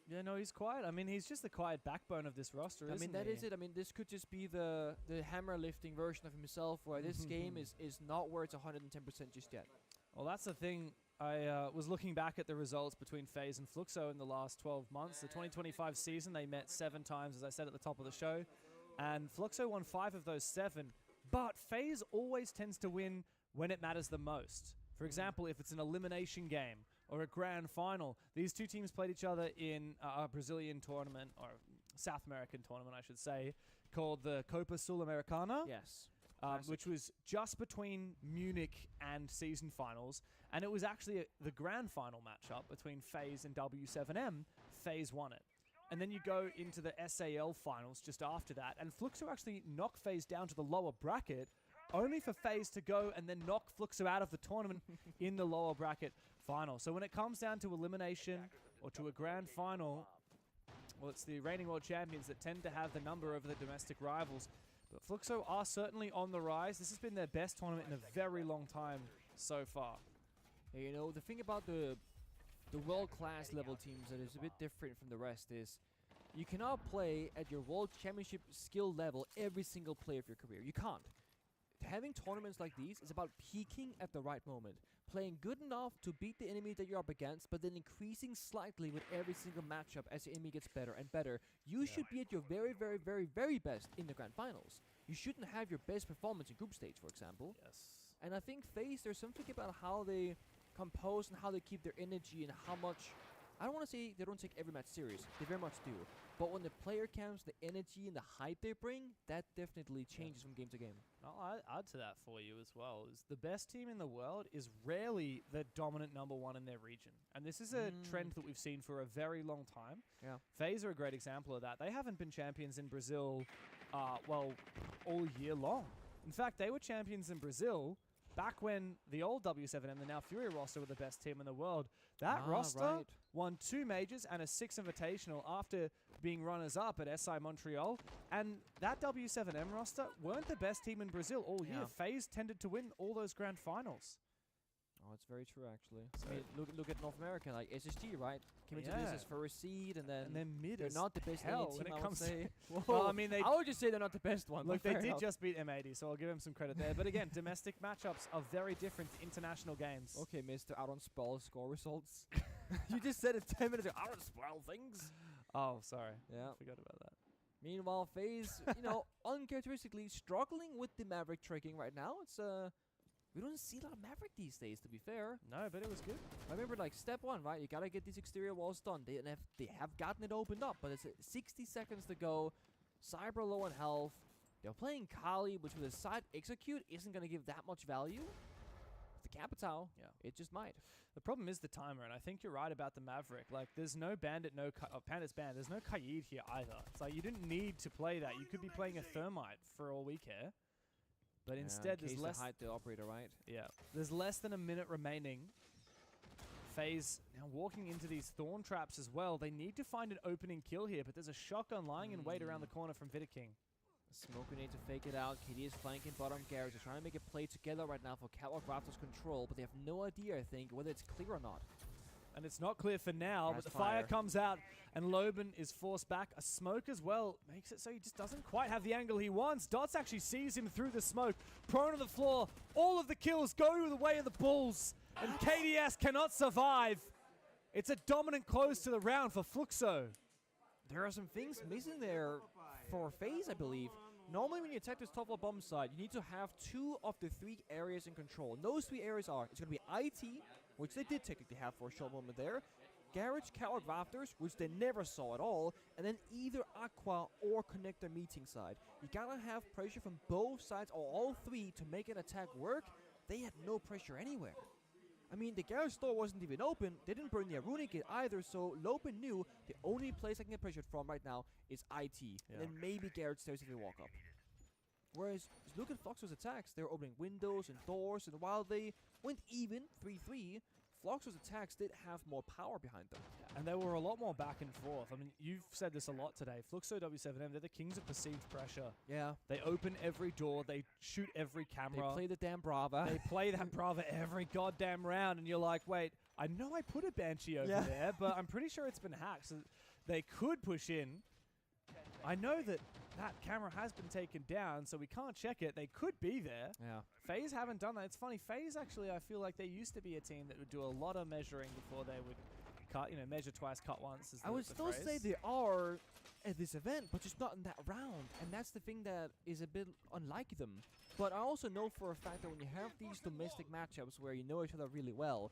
Yeah, no, he's quiet. I mean, he's just the quiet backbone of this roster, isn't he? I mean, that is it. I mean, this could just be the hammer lifting version of himself, where this game is not where it's 110% just yet. Well, that's the thing. I was looking back at the results between FaZe and Fluxo in the last 12 months. The 2025 season, they met 7 times, as I said at the top of the show. And Fluxo won 5 of those 7. But FaZe always tends to win when it matters the most. For example, if it's an elimination game or a grand final. These two teams played each other in a Brazilian tournament, or South American tournament, I should say, called the Copa Sul-Americana. Yes. Which was just between Munich and season finals. And it was actually the grand final matchup between FaZe and W7M. FaZe won it. And then you go into the SAL finals just after that. And Fluxo actually knocked FaZe down to the lower bracket, only for FaZe to go and then knock Fluxo out of the tournament in the lower bracket final. So when it comes down to elimination or to a grand final, well, it's the reigning world champions that tend to have the number over the domestic rivals. But Fluxo are certainly on the rise. This has been their best tournament in a very long time so far. You know, the thing about the world-class level teams that is a bit different from the rest is you cannot play at your world championship skill level every single play of your career. You can't. Having tournaments like these is about peaking at the right moment, playing good enough to beat the enemy that you're up against, but then increasing slightly with every single matchup as the enemy gets better and better. You should be at your very, very, very, very best in the grand finals. You shouldn't have your best performance in group stage, for example. Yes. And I think FaZe, there's something about how they compose and how they keep their energy and how much... I don't want to say they don't take every match serious. They very much do. But when the player counts, the energy and the hype they bring, that definitely changes from game to game. I'll add to that for you as well. Is the best team in the world is rarely the dominant #1 in their region. And this is a trend that we've seen for a very long time. Yeah. FaZe are a great example of that. They haven't been champions in Brazil, well, all year long. In fact, they were champions in Brazil back when the old W7M, the now Fury roster, were the best team in the world. That roster won 2 majors and a 6 invitational after being runners-up at SI Montreal. And that W7M roster weren't the best team in Brazil all year. FaZe tended to win all those grand finals. Oh, it's very true, actually. So I mean, look at North America, like SSG, right? Came into this as first seed, and then mid they're not the best hell team, when it comes to... Well, I mean, I would just say they're not the best one. Look, they did just beat M80, so I'll give them some credit there. But again, domestic matchups are very different to international games. Okay, Mr. I don't spoil score results. You just said it 10 minutes ago. I don't spoil things. Oh, sorry. Yeah. I forgot about that. Meanwhile, FaZe, you know, uncharacteristically struggling with the Maverick tricking right now. It's we don't see a lot of Maverick these days, to be fair. No, but it was good. I remember, like, step 1, right? You gotta get these exterior walls done. They have gotten it opened up, but it's 60 seconds to go. Cyber low on health. They're playing Kali, which with a side execute isn't gonna give that much value. The Capitao, it just might. The problem is the timer, and I think you're right about the Maverick. Like, there's no Bandit, Pandit's Band. There's no Kaid here either. It's like, you didn't need to play that. You could be playing a Thermite for all we care. But instead, there's less... hide the operator, right? Yeah. There's less than a minute remaining. FaZe now walking into these Thorn traps as well. They need to find an opening kill here, but there's a shotgun lying in wait around the corner from Vidiking. Smoke grenade to fake it out. KD is flanking bottom garage. They're trying to make a play together right now for Catwalk Raptors control, but they have no idea, I think, whether it's clear or not. And it's not clear for now, but the fire comes out, and Loban is forced back. A smoke as well makes it so he just doesn't quite have the angle he wants. Dots actually sees him through the smoke, prone on the floor. All of the kills go the way of the Bulls, and KDS cannot survive. It's a dominant close to the round for Fluxo. There are some things missing there for FaZe, I believe. Normally, when you attack this top floor bomb side, you need to have 2 of the 3 areas in control. And those 3 areas are, it's going to be IT, which they did technically have for a short moment there, Garage, Catwalk Rafters, which they never saw at all, and then either Aqua or Connector meeting side. You gotta have pressure from both sides, or all 3, to make an attack work. they had no pressure anywhere. I mean, the garage door wasn't even open. They didn't burn their runic kit either, so Lopen knew the only place I can get pressured from right now is IT. And then maybe garage stairs if they walk up. Whereas, look at Floxo's attacks. They were opening windows and doors, and while they went even, 3-3, Floxo's attacks did have more power behind them. And they were a lot more back and forth. I mean, you've said this a lot today. Fluxo W7M, they're the kings of perceived pressure. Yeah. They open every door. They shoot every camera. They play the damn Brava. They play that Brava every goddamn round. And you're like, wait, I know I put a Banshee over there, but I'm pretty sure it's been hacked. So they could push in. I know that camera has been taken down, so we can't check it. They could be there. Yeah. FaZe haven't done that. It's funny. FaZe, actually, I feel like they used to be a team that would do a lot of measuring before they would cut, measure twice, cut once. I would still say they are at this event, but just not in that round. And that's the thing that is a bit unlike them. But I also know for a fact that when you have these domestic matchups where you know each other really well,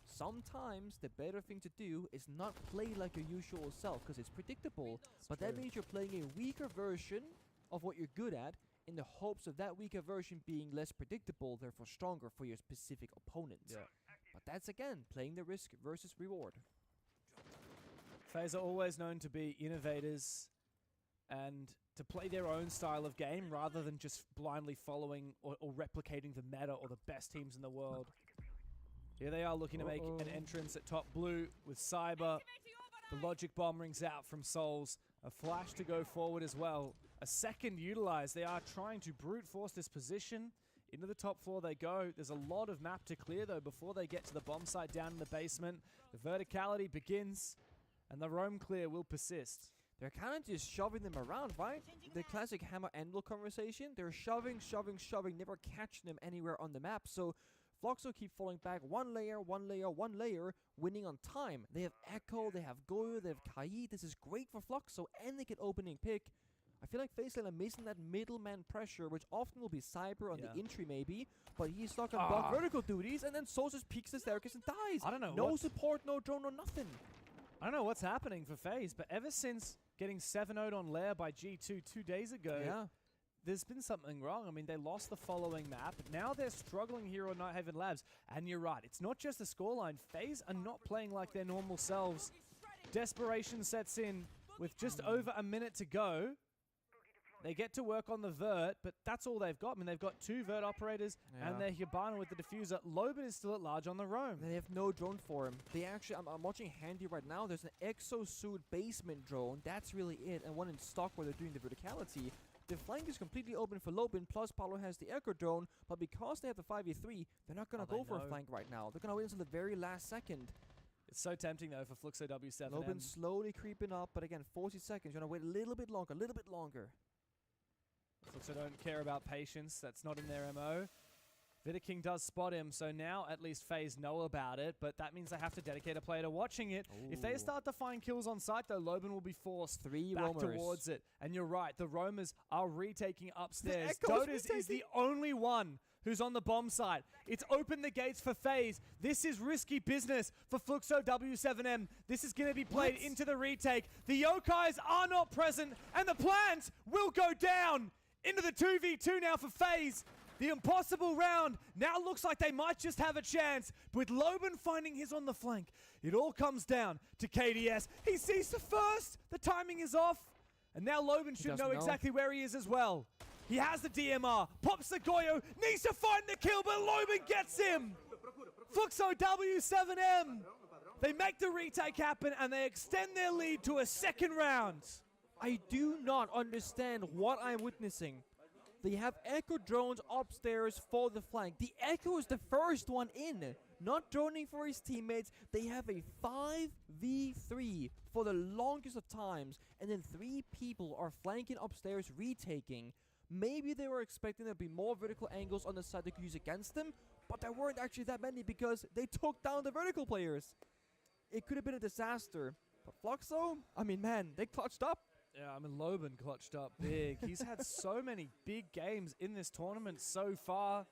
sometimes the better thing to do is not play like your usual self, because it's predictable. But that means you're playing a weaker version of what you're good at in the hopes of that weaker version being less predictable, therefore stronger for your specific opponent. Yeah. But that's, again, playing the risk versus reward. FaZe are always known to be innovators and to play their own style of game rather than just blindly following or replicating the meta or the best teams in the world. Here they are looking to make an entrance at top blue with Cyber. The logic bomb rings out from Souls. A flash to go forward as well. A second utilized. They are trying to brute force this position. Into the top floor they go. There's a lot of map to clear though before they get to the bomb site down in the basement. The verticality begins and the roam clear will persist. They're kind of just shoving them around, right? The classic hammer anvil conversation. They're shoving, shoving, shoving, never catching them anywhere on the map. So Floxo keep falling back one layer, one layer, one layer, winning on time. They have Echo, they have Goyo, they have Kai. This is great for Floxo, and they get opening pick. I feel like FaZe are missing that middleman pressure, which often will be Cyber on the entry maybe, but he's stuck on block vertical duties, and then Souls just peeks the staircase and dies. I don't know. No support, no drone, no nothing. I don't know what's happening for FaZe, but ever since getting 7-0'd on Lair by G2 2 days ago, there's been something wrong. I mean, they lost the following map. Now they're struggling here on Nighthaven Labs. And you're right, it's not just the scoreline. FaZe are not playing like their normal selves. Desperation sets in with just over a minute to go. They get to work on the vert, but that's all they've got. I mean, they've got 2 vert operators and their Hibana with the diffuser. Loben is still at large on the roam. They have no drone for him. They actually, I'm watching Handy right now. There's an exosuit basement drone. That's really it. And one in stock where they're doing the verticality. The flank is completely open for Loben, plus Paulo has the Echo drone. But because they have the 5v3, they're not going to go for a flank right now. They're going to wait until the very last second. It's so tempting, though, for Fluxo W7M. Loben slowly creeping up, but again, 40 seconds. You're going to wait a little bit longer, a little bit longer. Fluxo don't care about patience. That's not in their MO. Vidaking does spot him, so now at least FaZe know about it, but that means they have to dedicate a player to watching it. Ooh. If they start to find kills on site, though, Loben will be forced back towards it. And you're right, the roamers are retaking upstairs. Dotas is the only one who's on the bomb site. It's opened the gates for FaZe. This is risky business for Fluxo W7M. This is going to be played into the retake. The Yokais are not present, and the plans will go down into the 2v2 now for FaZe. The impossible round now looks like they might just have a chance. With Loben finding his on the flank, it all comes down to KDS. He sees the first. The timing is off. And now Loben should know exactly where he is as well. He has the DMR. Pops the Goyo. Needs to find the kill, but Loben gets him. Fluxo W7M. They make the retake happen, and they extend their lead to a second round. I do not understand what I'm witnessing. They have Echo drones upstairs for the flank. The Echo is the first one in, not droning for his teammates. They have a 5v3 for the longest of times, and then 3 people are flanking upstairs, retaking. Maybe they were expecting there to be more vertical angles on the side they could use against them, but there weren't actually that many because they took down the vertical players. It could have been a disaster. But Fluxo, I mean, man, they clutched up. Yeah, I mean, Loben clutched up big. He's had so many big games in this tournament so far.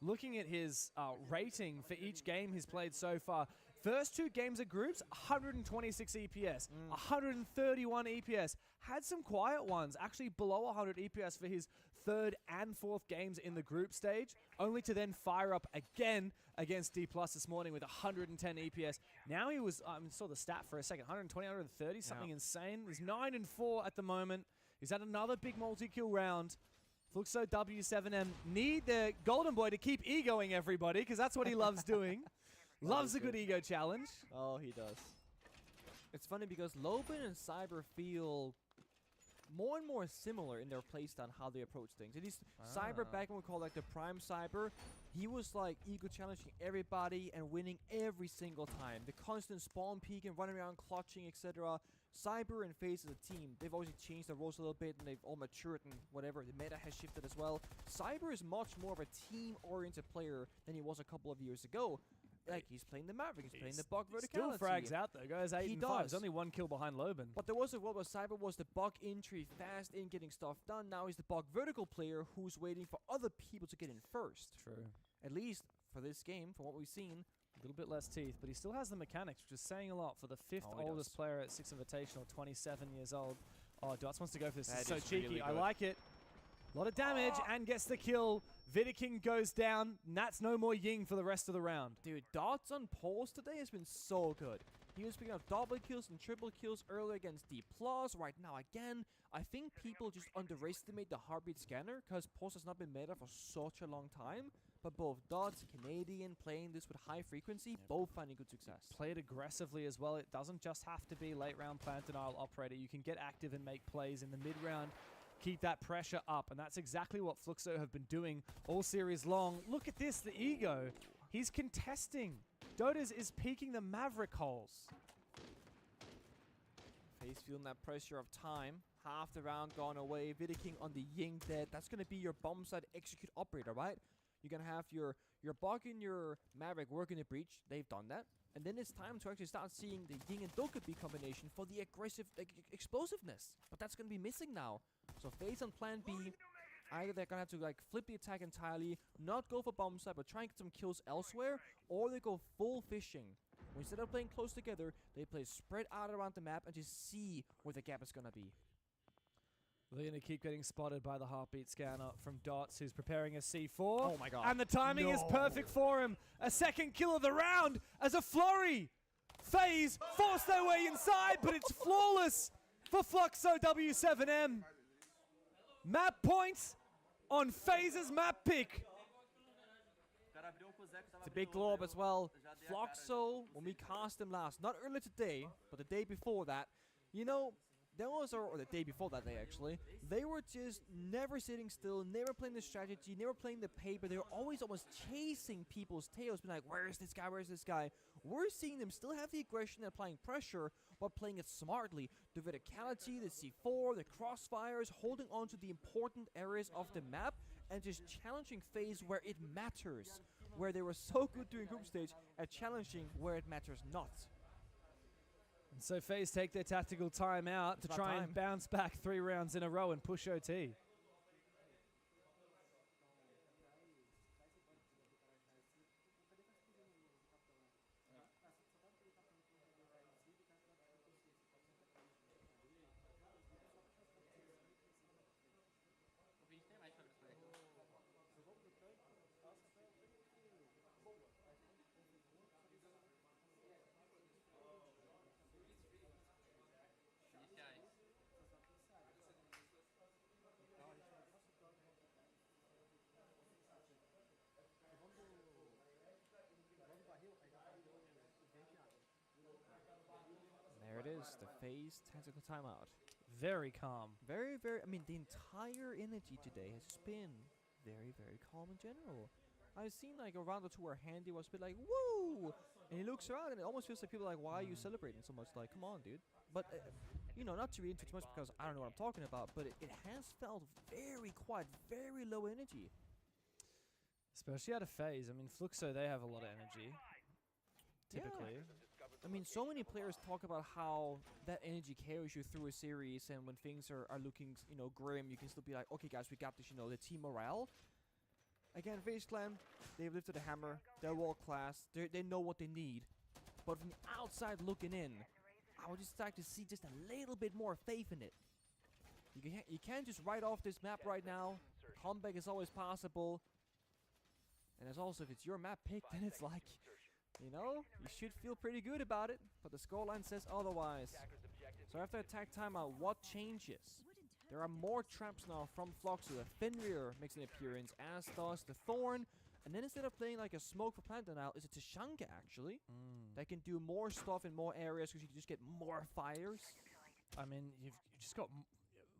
Looking at his rating for each game he's played so far, first 2 games of groups, 126 EPS, 131 EPS. Had some quiet ones, actually below 100 EPS for his third and fourth games in the group stage, only to then fire up again against D+ this morning with 110 EPS. Now he was, I saw the stat for a second, 120, 130, something insane. He's 9-4 at the moment. He's had another big multi-kill round. Fluxo W7M need the Golden Boy to keep egoing everybody, because that's what he loves doing. Loves a good ego challenge. Oh, he does. It's funny because Loban and Cyber feel more and more similar in their playstyle and how they approach things. At least Cyber, back when we called like the Prime Cyber, he was like ego challenging everybody and winning every single time. The constant spawn peeking, running around, clutching, etc. Cyber and FaZe as a team, they've obviously changed their roles a little bit and they've all matured and whatever. The meta has shifted as well. Cyber is much more of a team-oriented player than he was a couple of years ago. Like, he's playing the Maverick, he's playing the Buck verticality. Still frags out though, guys. 8 and 5. There's only 1 kill behind Loban. But there was a world where Cyber was the Buck entry, fast in, getting stuff done. Now he's the Buck vertical player who's waiting for other people to get in first. True. At least for this game, from what we've seen. A little bit less teeth, but he still has the mechanics, which is saying a lot for the 5th oldest player at 6 Invitational, 27 years old. Oh, Dots wants to go for this. This is so cheeky. Really I like it. A lot of damage and gets the kill. Vidiking goes down, and that's no more Ying for the rest of the round. Dude, Dots on pause today has been so good. He was picking up double kills and triple kills earlier against D+. Right now, again, I think people just underestimate the heartbeat scanner because pause has not been made for such a long time. But both Dots, Canadian, playing this with high frequency, both finding good success. Played aggressively as well. It doesn't just have to be late round plant denial operator. You can get active and make plays in the mid round. Keep that pressure up, and that's exactly what Fluxo have been doing all series long. Look at this, the ego. He's contesting. Dotas is peeking the Maverick holes. FaZe feeling that pressure of time. Half the round gone away. Vidiking on the Ying dead. That's going to be your bomb side execute operator, right? You're going to have your Bug and your Maverick work in the breach. They've done that. And then it's time to actually start seeing the Ying and Dokkaebi combination for the aggressive explosiveness. But that's going to be missing now. So FaZe on plan B, either they're going to have to like flip the attack entirely, not go for bomb side, but try and get some kills elsewhere, or they go full fishing. Instead of playing close together, they play spread out around the map and just see where the gap is going to be. They're going to keep getting spotted by the heartbeat scanner from Dots, who's preparing a C4. Oh my god. And the timing is perfect for him. A second kill of the round as a flurry. FaZe force their way inside, but it's flawless for Fluxo W7M. Map points on FaZe's map pick. It's a big globe as well. Fluxo, when we cast him last, not earlier today, but the day before that, you know, there was, or the day before that day actually, they were just never sitting still, never playing the strategy, never playing the paper. They were always almost chasing people's tails, being like, where's this guy, where's this guy? We're seeing them still have the aggression and applying pressure, but playing it smartly. The verticality, the C4, the crossfires, holding on to the important areas of the map, and just challenging FaZe where it matters. Where they were so good during group stage at challenging where it matters not. And so FaZe take their tactical time out to try and bounce back 3 rounds in a row and push OT. There it is, the FaZe tactical timeout. Very calm. Very, very, I mean, the entire energy today has been very, very calm in general. I've seen like a round or two where Handy was a bit like, woo! And he looks around and it almost feels like people are like, why are you celebrating so much? Like, come on, dude. But, you know, not to read into too much because I don't know what I'm talking about, but it has felt very quiet, very low energy. Especially out of FaZe. I mean, Fluxo, they have a lot of energy. Typically. Yeah. I mean, so many players talk about how that energy carries you through a series, and when things are looking, you know, grim, you can still be like, okay, guys, we got this, you know, the team morale. Again, FaZe Clan, they've lifted the hammer, they're world class, they know what they need. But from the outside looking in, I would just like to see just a little bit more faith in it. You can't just write off this map right now. Comeback is always possible. And as also, if it's your map pick, then it's like, you know, you should feel pretty good about it. But the scoreline says otherwise. So after attack timeout, what changes? There are more traps now from Floxo. The Fenrir makes an appearance, as does the Thorn. And then instead of playing like a smoke for plant denial, it's a Tashanka actually. That can do more stuff in more areas because you can just get more fires. I mean, you've just got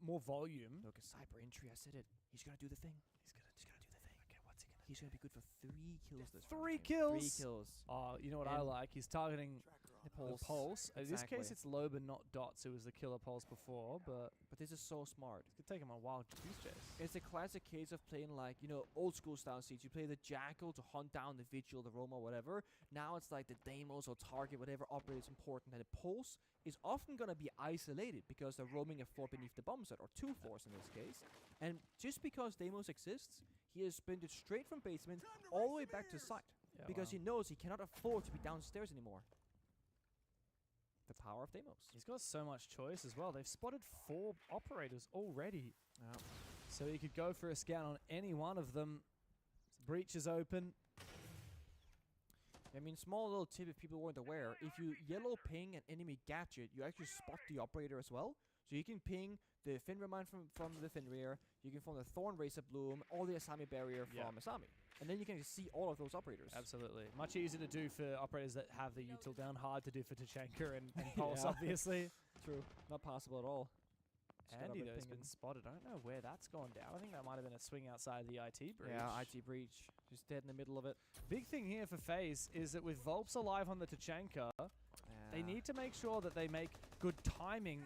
more volume. Look, a Cyber entry, I said it. He's gonna do the thing. He's gonna do the thing. Okay, what's he gonna do? He's gonna be good for 3 kills this round. 3 kills? 3 kills. Oh, you know what I like? He's targeting the pulse. Exactly. In this case, it's Loba, not Dots, who was the killer pulse before, but this is so smart. It could take him a wild goose chase. It's a classic case of playing like, you know, old school style Siege. You play the Jackal to hunt down the Vigil, the Roma, whatever. Now it's like the Deimos or Target, whatever operator is important. And the pulse is often going to be isolated because they're roaming a floor beneath the bomb set, or 2 floors in this case. And just because Deimos exists, he has sprinted straight from basement all the way back to site. Yeah, because he knows he cannot afford to be downstairs anymore. The power of Deimos. He's got so much choice as well. They've spotted 4 operators already. So he could go for a scan on any one of them. Breach is open. I mean, small little tip if people weren't aware. If you yellow ping an enemy gadget, you actually spot the operator as well. So you can ping the Fenrir mine from the Fenrir, you can from the Thorn Razor Bloom, or the Asami barrier from Asami. And then you can see all of those operators. Absolutely. Much easier to do for operators that have the util down. Hard to do for Tachanka and Pulse, obviously. True. Not possible at all. Andy, though, has been spotted. I don't know where that's gone down. I think that might have been a swing outside the IT breach. Yeah, IT breach. Just dead in the middle of it. Big thing here for FaZe is that with Volps alive on the Tachanka, they need to make sure that they make good timing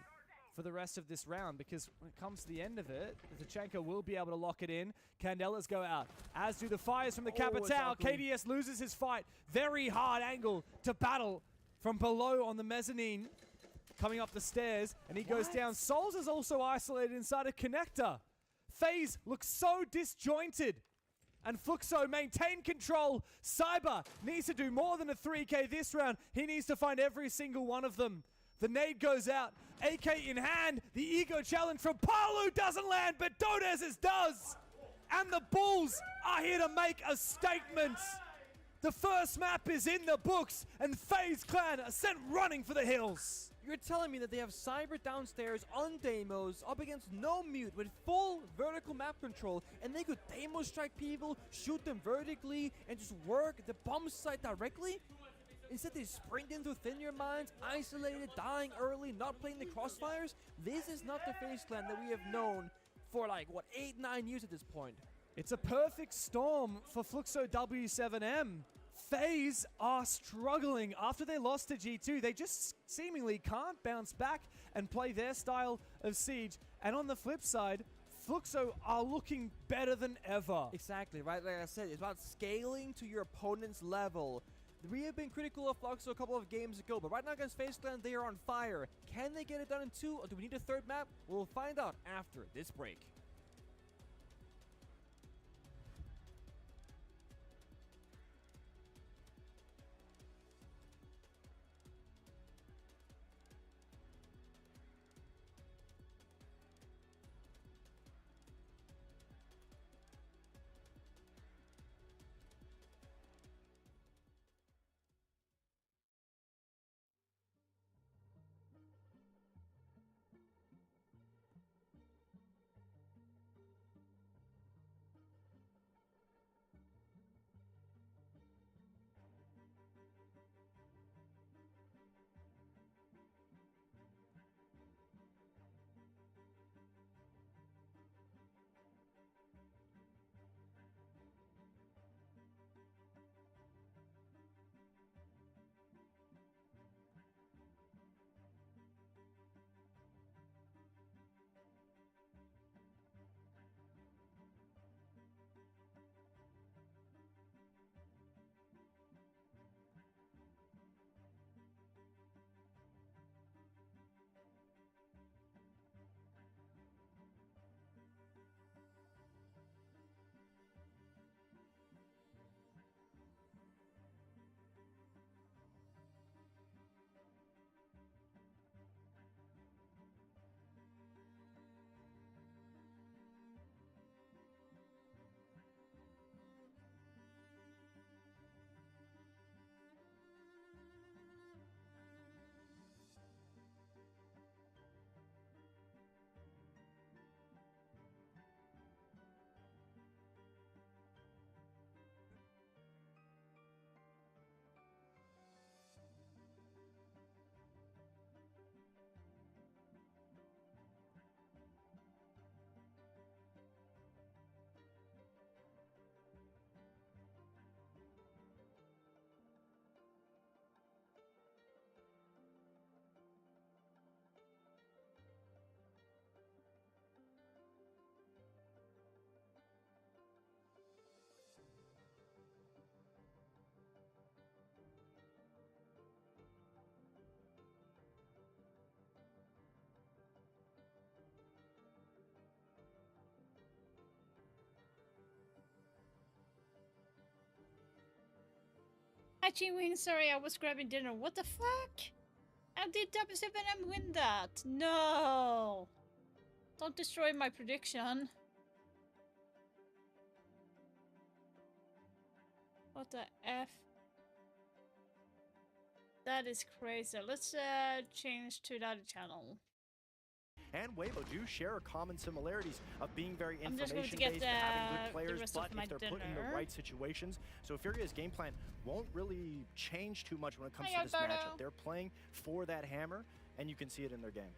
for the rest of this round, because when it comes to the end of it, the Tachanka will be able to lock it in. Candelas go out, as do the fires from the Capitao. KDS loses his fight. Very hard angle to battle from below on the mezzanine. Coming up the stairs, and he goes down. Souls is also isolated inside a connector. FaZe looks so disjointed. And Fluxo maintain control. Cyber needs to do more than a 3K this round. He needs to find every single one of them. The nade goes out. AK in hand. The ego challenge from Palu doesn't land, but Dodez's does. And the Bulls are here to make a statement. The first map is in the books, and FaZe Clan are sent running for the hills. You're telling me that they have Cyber downstairs on Deimos, up against no mute, with full vertical map control, and they could Deimos strike people, shoot them vertically, and just work the bomb site directly? Instead they sprint into Fenrir mines, isolated, dying early, not playing the crossfires? This is not the FaZe Clan that we have known for like, what, 8-9 years at this point. It's a perfect storm for Fluxo W7M. FaZe are struggling after they lost to G2. They just seemingly can't bounce back and play their style of Siege. And on the flip side, Fluxo are looking better than ever. Exactly, right? Like I said, it's about scaling to your opponent's level. We have been critical of Fluxo a couple of games ago, but right now against FaZe Clan, they are on fire. Can they get it done in 2, or do we need a 3rd map? We'll find out after this break. team win. Sorry, I was grabbing dinner. What the fuck? How did W7M win that? No! Don't destroy my prediction. What the F? That is crazy. Let's change to the other channel. And Weibo do share common similarities of being very I'm just going to information-based get and having good players, rest but of my if they're put in the dinner. right situations. So Furia's game plan won't really change too much when it comes Hi, to this Alberto. matchup. They're playing for that hammer, and you can see it in their game.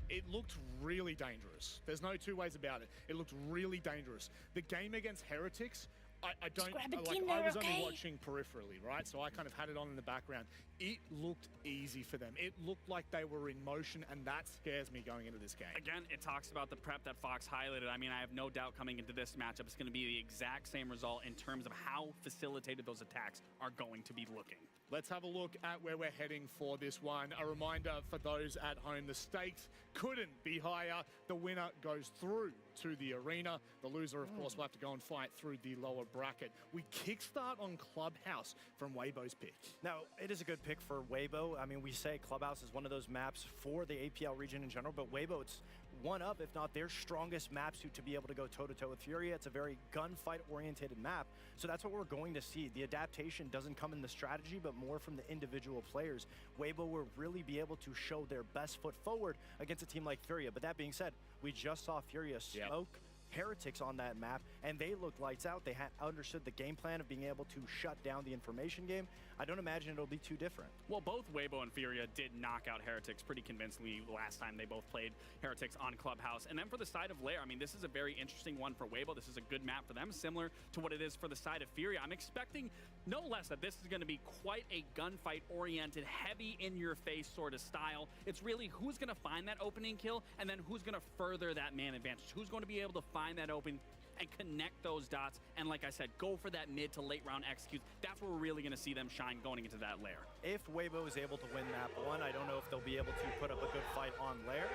It looked really dangerous. There's no two ways about it. It looked really dangerous. The game against Heretics, I was only watching peripherally, right? So I kind of had it on in the background. It looked easy for them. It looked like they were in motion, and that scares me going into this game. Again, it talks about the prep that Fox highlighted. I mean, I have no doubt coming into this matchup, it's going to be the exact same result in terms of how facilitated those attacks are going to be looking. Let's have a look at where we're heading for this one. A reminder for those at home, the stakes couldn't be higher. The winner goes through to the arena. The loser, of course, will have to go and fight through the lower bracket. We kickstart on Clubhouse from Weibo's pick. Now, it is a good pick for Weibo. I mean, we say Clubhouse is one of those maps for the APL region in general, but Weibo, it's one of, if not their strongest map to be able to go toe-to-toe with Furia. It's a very gunfight-oriented map, so that's what we're going to see. The adaptation doesn't come in the strategy, but more from the individual players. Weibo will really be able to show their best foot forward against a team like Furia. But that being said, we just saw Furia smoke Heretics on that map, and they looked lights out. They had understood the game plan of being able to shut down the information game. I don't imagine it'll be too different. Well, both Weibo and Furia did knock out Heretics pretty convincingly last time they both played Heretics on Clubhouse. And then for the side of Lair, I mean, this is a very interesting one for Weibo. This is a good map for them, similar to what it is for the side of Furia. I'm expecting no less that this is going to be quite a gunfight-oriented, heavy-in-your-face sort of style. It's really who's going to find that opening kill, and then who's going to further that man advantage. Who's going to be able to find that open and connect those dots, and like I said, go for that mid to late round executes. That's where we're really going to see them shine going into that Lair. If Weibo is able to win map one, I don't know if they'll be able to put up a good fight on Lair.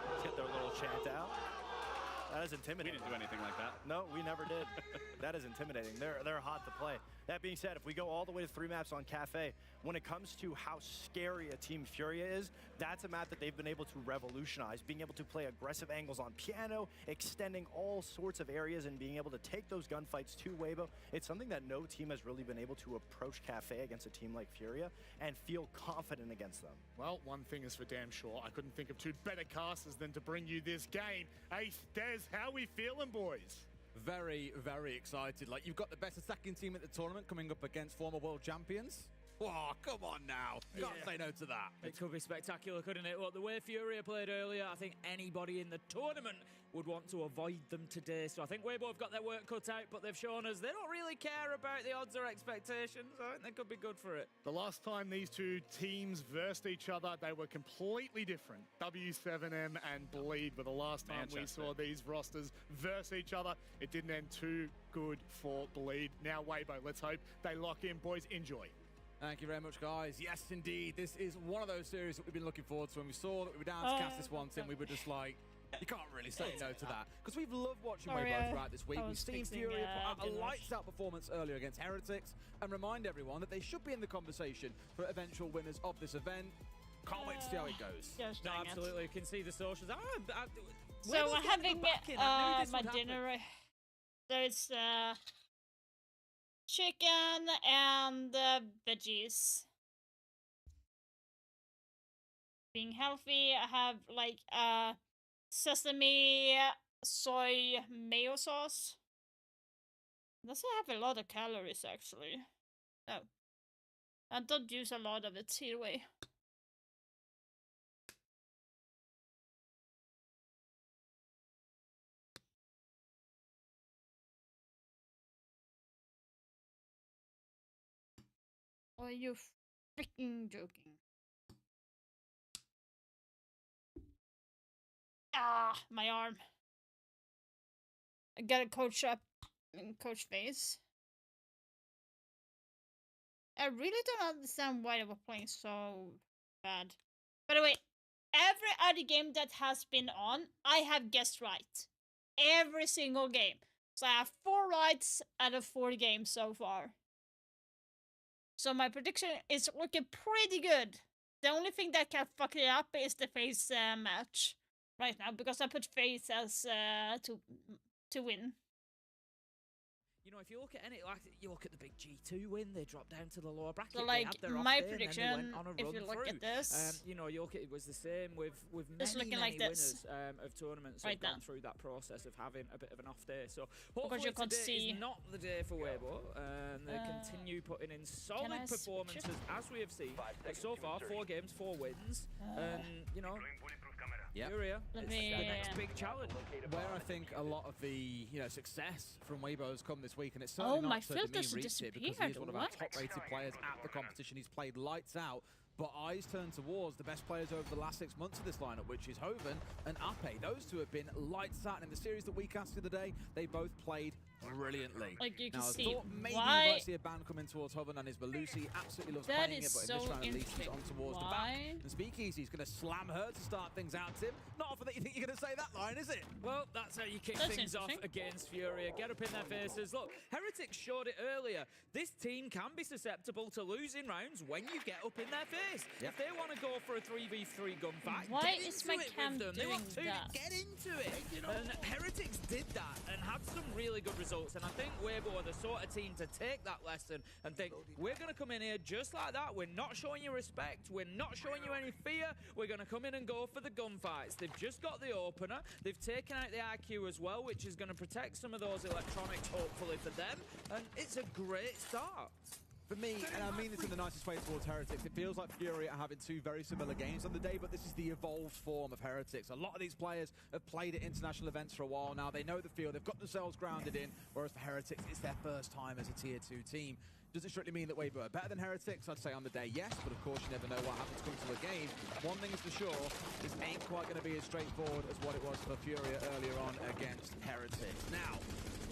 Let's get their little chant out. That is intimidating. We didn't do anything like that. No, we never did. That is intimidating. They're hot to play. That being said, if we go all the way to 3 maps on Cafe, when it comes to how scary a Team Furia is, that's a map that they've been able to revolutionize, being able to play aggressive angles on piano, extending all sorts of areas, and being able to take those gunfights to Weibo. It's something that no team has really been able to approach Cafe against a team like Furia and feel confident against them. Well, one thing is for damn sure. I couldn't think of two better casters than to bring you this game. Ace, Des, how we feeling, boys? Very, very excited. Like, you've got the best attacking team at the tournament coming up against former world champions. Oh, come on now. You can't say no to that. It could be spectacular, couldn't it? Well, the way Furia played earlier, I think anybody in the tournament would want to avoid them today. So I think Weibo have got their work cut out, but they've shown us they don't really care about the odds or expectations. I think they could be good for it. The last time these two teams versed each other, they were completely different. W7M and Bleed were the last time we saw these rosters verse each other. It didn't end too good for Bleed. Now Weibo, let's hope they lock in. Boys, enjoy. Thank you very much, guys. Yes, indeed. This is one of those series that we've been looking forward to. When we saw that we were down to cast this one, Tim, we were just like, you can't really say no to that. Because we've loved watching Weibo throughout this week. We've seen Furia put out a lights-out performance earlier against Heretics, and remind everyone that they should be in the conversation for eventual winners of this event. Can't wait to see how it goes. No, absolutely. You can see the socials. So we're having my dinner. There's chicken and veggies. Being healthy, I have like sesame soy mayo sauce. Doesn't have a lot of calories actually. No, I don't use a lot of it either way. Are you freaking joking? Ah, my arm. I gotta coach up in coach phase. I really don't understand why they were playing so bad. By the way, every other game that has been on, I have guessed right. Every single game. So I have 4 rights out of 4 games so far. So my prediction is looking pretty good. The only thing that can fuck it up is the FaZe match right now, because I put FaZe as to win. You know, if you look at any, like you look at the big G2 win, they dropped down to the lower bracket. So, like, they had their my off day, prediction, and then they went on a if run you look through. at this, you know, you look at it was the same with it's many, looking many like this. winners of tournaments Right have gone now. through that process of having a bit of an off day. So Because hopefully you can today see. is not the day for Weibo, and they continue putting in solid I switch performances it? as we have seen. So far, 4 games, 4 wins, and you know. Yeah. Furia, Let it's me, the next big challenge. Where I think a lot of the success from Weibo has come this week, and it's certainly my not to filters demean Reach it, because he is one of our what? top-rated players at the competition. He's played lights out, but eyes turn towards the best players over the last 6 months of this lineup, which is Hoven and Ape. Those two have been lights out. In the series that we cast the other day, they both played brilliantly. Like, you can now, see I thought maybe why- we might see a ban coming towards Hoven, and his Belusi absolutely loves That playing it, is but in so this round at least he's interesting. on towards the back. And Speakeasy's going to slam her to start things out, Tim. Not often that you think you're going to say that line, is it? Well, that's how you kick That's things off against Furia. Get up in their faces. Look, Heretics showed it earlier. This team can be susceptible to losing rounds when you get up in their face. Yep. If they want to go for a 3v3 gunfight, Why get is into my it cam with them. They want doing to that? get into it. And Heretics did that and had some really good results. And I think Weibo are the sort of team to take that lesson and think, we're going to come in here just like that. We're not showing you respect. We're not showing you any fear. We're going to come in and go for the gunfights. They've just got the opener. They've taken out the IQ as well, which is going to protect some of those electronics, hopefully, for them. And it's a great start. For me, and I mean this in the nicest way towards Heretics, it feels like Fury are having 2 very similar games on the day, but this is the evolved form of Heretics. A lot of these players have played at international events for a while now. They know the field, they've got themselves grounded in, whereas for Heretics, it's their first time as a Tier 2 team. Does it strictly mean that Weibo are better than Heretics? I'd say on the day, yes, but of course you never know what happens coming to a game. One thing is for sure, this ain't quite going to be as straightforward as what it was for Furia earlier on against Heretics. Now,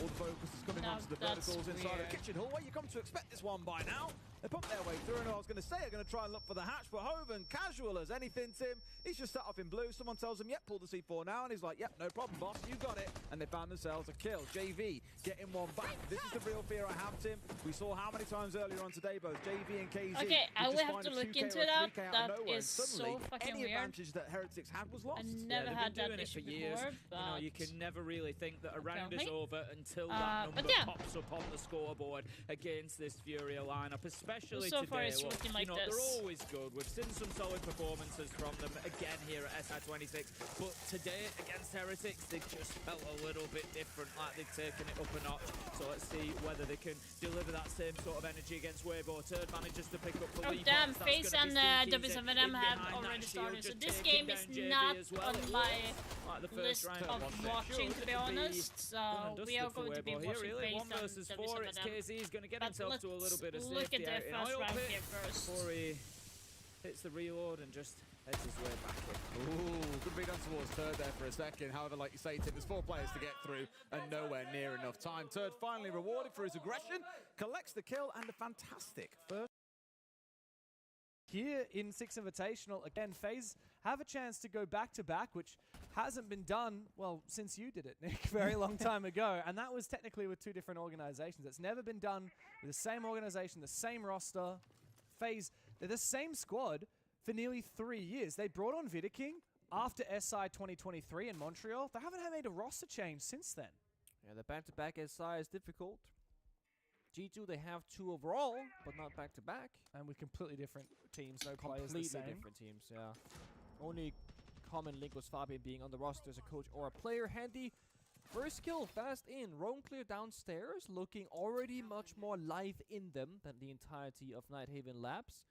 all the focus is coming onto the verticals inside the kitchen hallway. You come to expect this one by now. They pump their way through, and I was going to say, they're going to try and look for the hatch, but Hoven, casual as anything, Tim, he's just sat off in blue. Someone tells him, yep, pull the C4 now, and he's like, yep, no problem, boss, you got it. And they found themselves a kill. JV getting one back. This is the real fear I have, Tim. We saw how many times earlier on today, both JV and KZ. Okay, I will just have find to a look 2K into or a that. 3K out of That nowhere, is and suddenly, so fucking any weird. advantage that Heretics had was lost. I never they've had been that doing it for issue years. before, You know, but you can never really think that a round is Apparently. over until that but number yeah. pops up on the scoreboard against this Furia lineup, especially So today. far it's Look, looking like you know, this. they're always good. We've seen some solid performances from them again here at SI26, but today against Heretics, they just felt a little bit different, like they've taken it up a notch. So let's see whether they can deliver that same sort of energy against Weibo. Turd manages to pick up the oh lead. damn, box. FaZe That's and gonna be Speakeasy W7M in have behind already that shield, started, so just this taking game is down JV not as well. on It my looks like the first list round of was watching, to be honest. So we are going to be here, watching really. FaZe 1 versus and 4. It's W7M. KZ. He's going to get But himself to a little bit of look safety at the out in first oil round pit here first. before he hits the reload and just heads his way back in. Ooh, could be done towards Turd there for a second. However, like you say, Tim, there's 4 players to get through and nowhere near enough time. Turd finally rewarded for his aggression, collects the kill, and a fantastic first. Here in 6 Invitational, again, FaZe have a chance to go back-to-back, which hasn't been done, well, since you did it, Nick, a very long time ago. And that was technically with 2 different organizations. It's never been done with the same organization, the same roster. FaZe, they're the same squad for nearly 3 years. They brought on Vidaking after SI 2023 in Montreal. They haven't made a roster change since then. Yeah, the back-to-back SI is difficult. G2, they have 2 overall, but not back-to-back. And with completely different teams, no players the Completely same. different teams, yeah. Only common link was Fabian being on the roster as a coach or a player. Handy, first kill, fast in. Roam clear downstairs, looking already much more live in them than the entirety of Nighthaven Labs.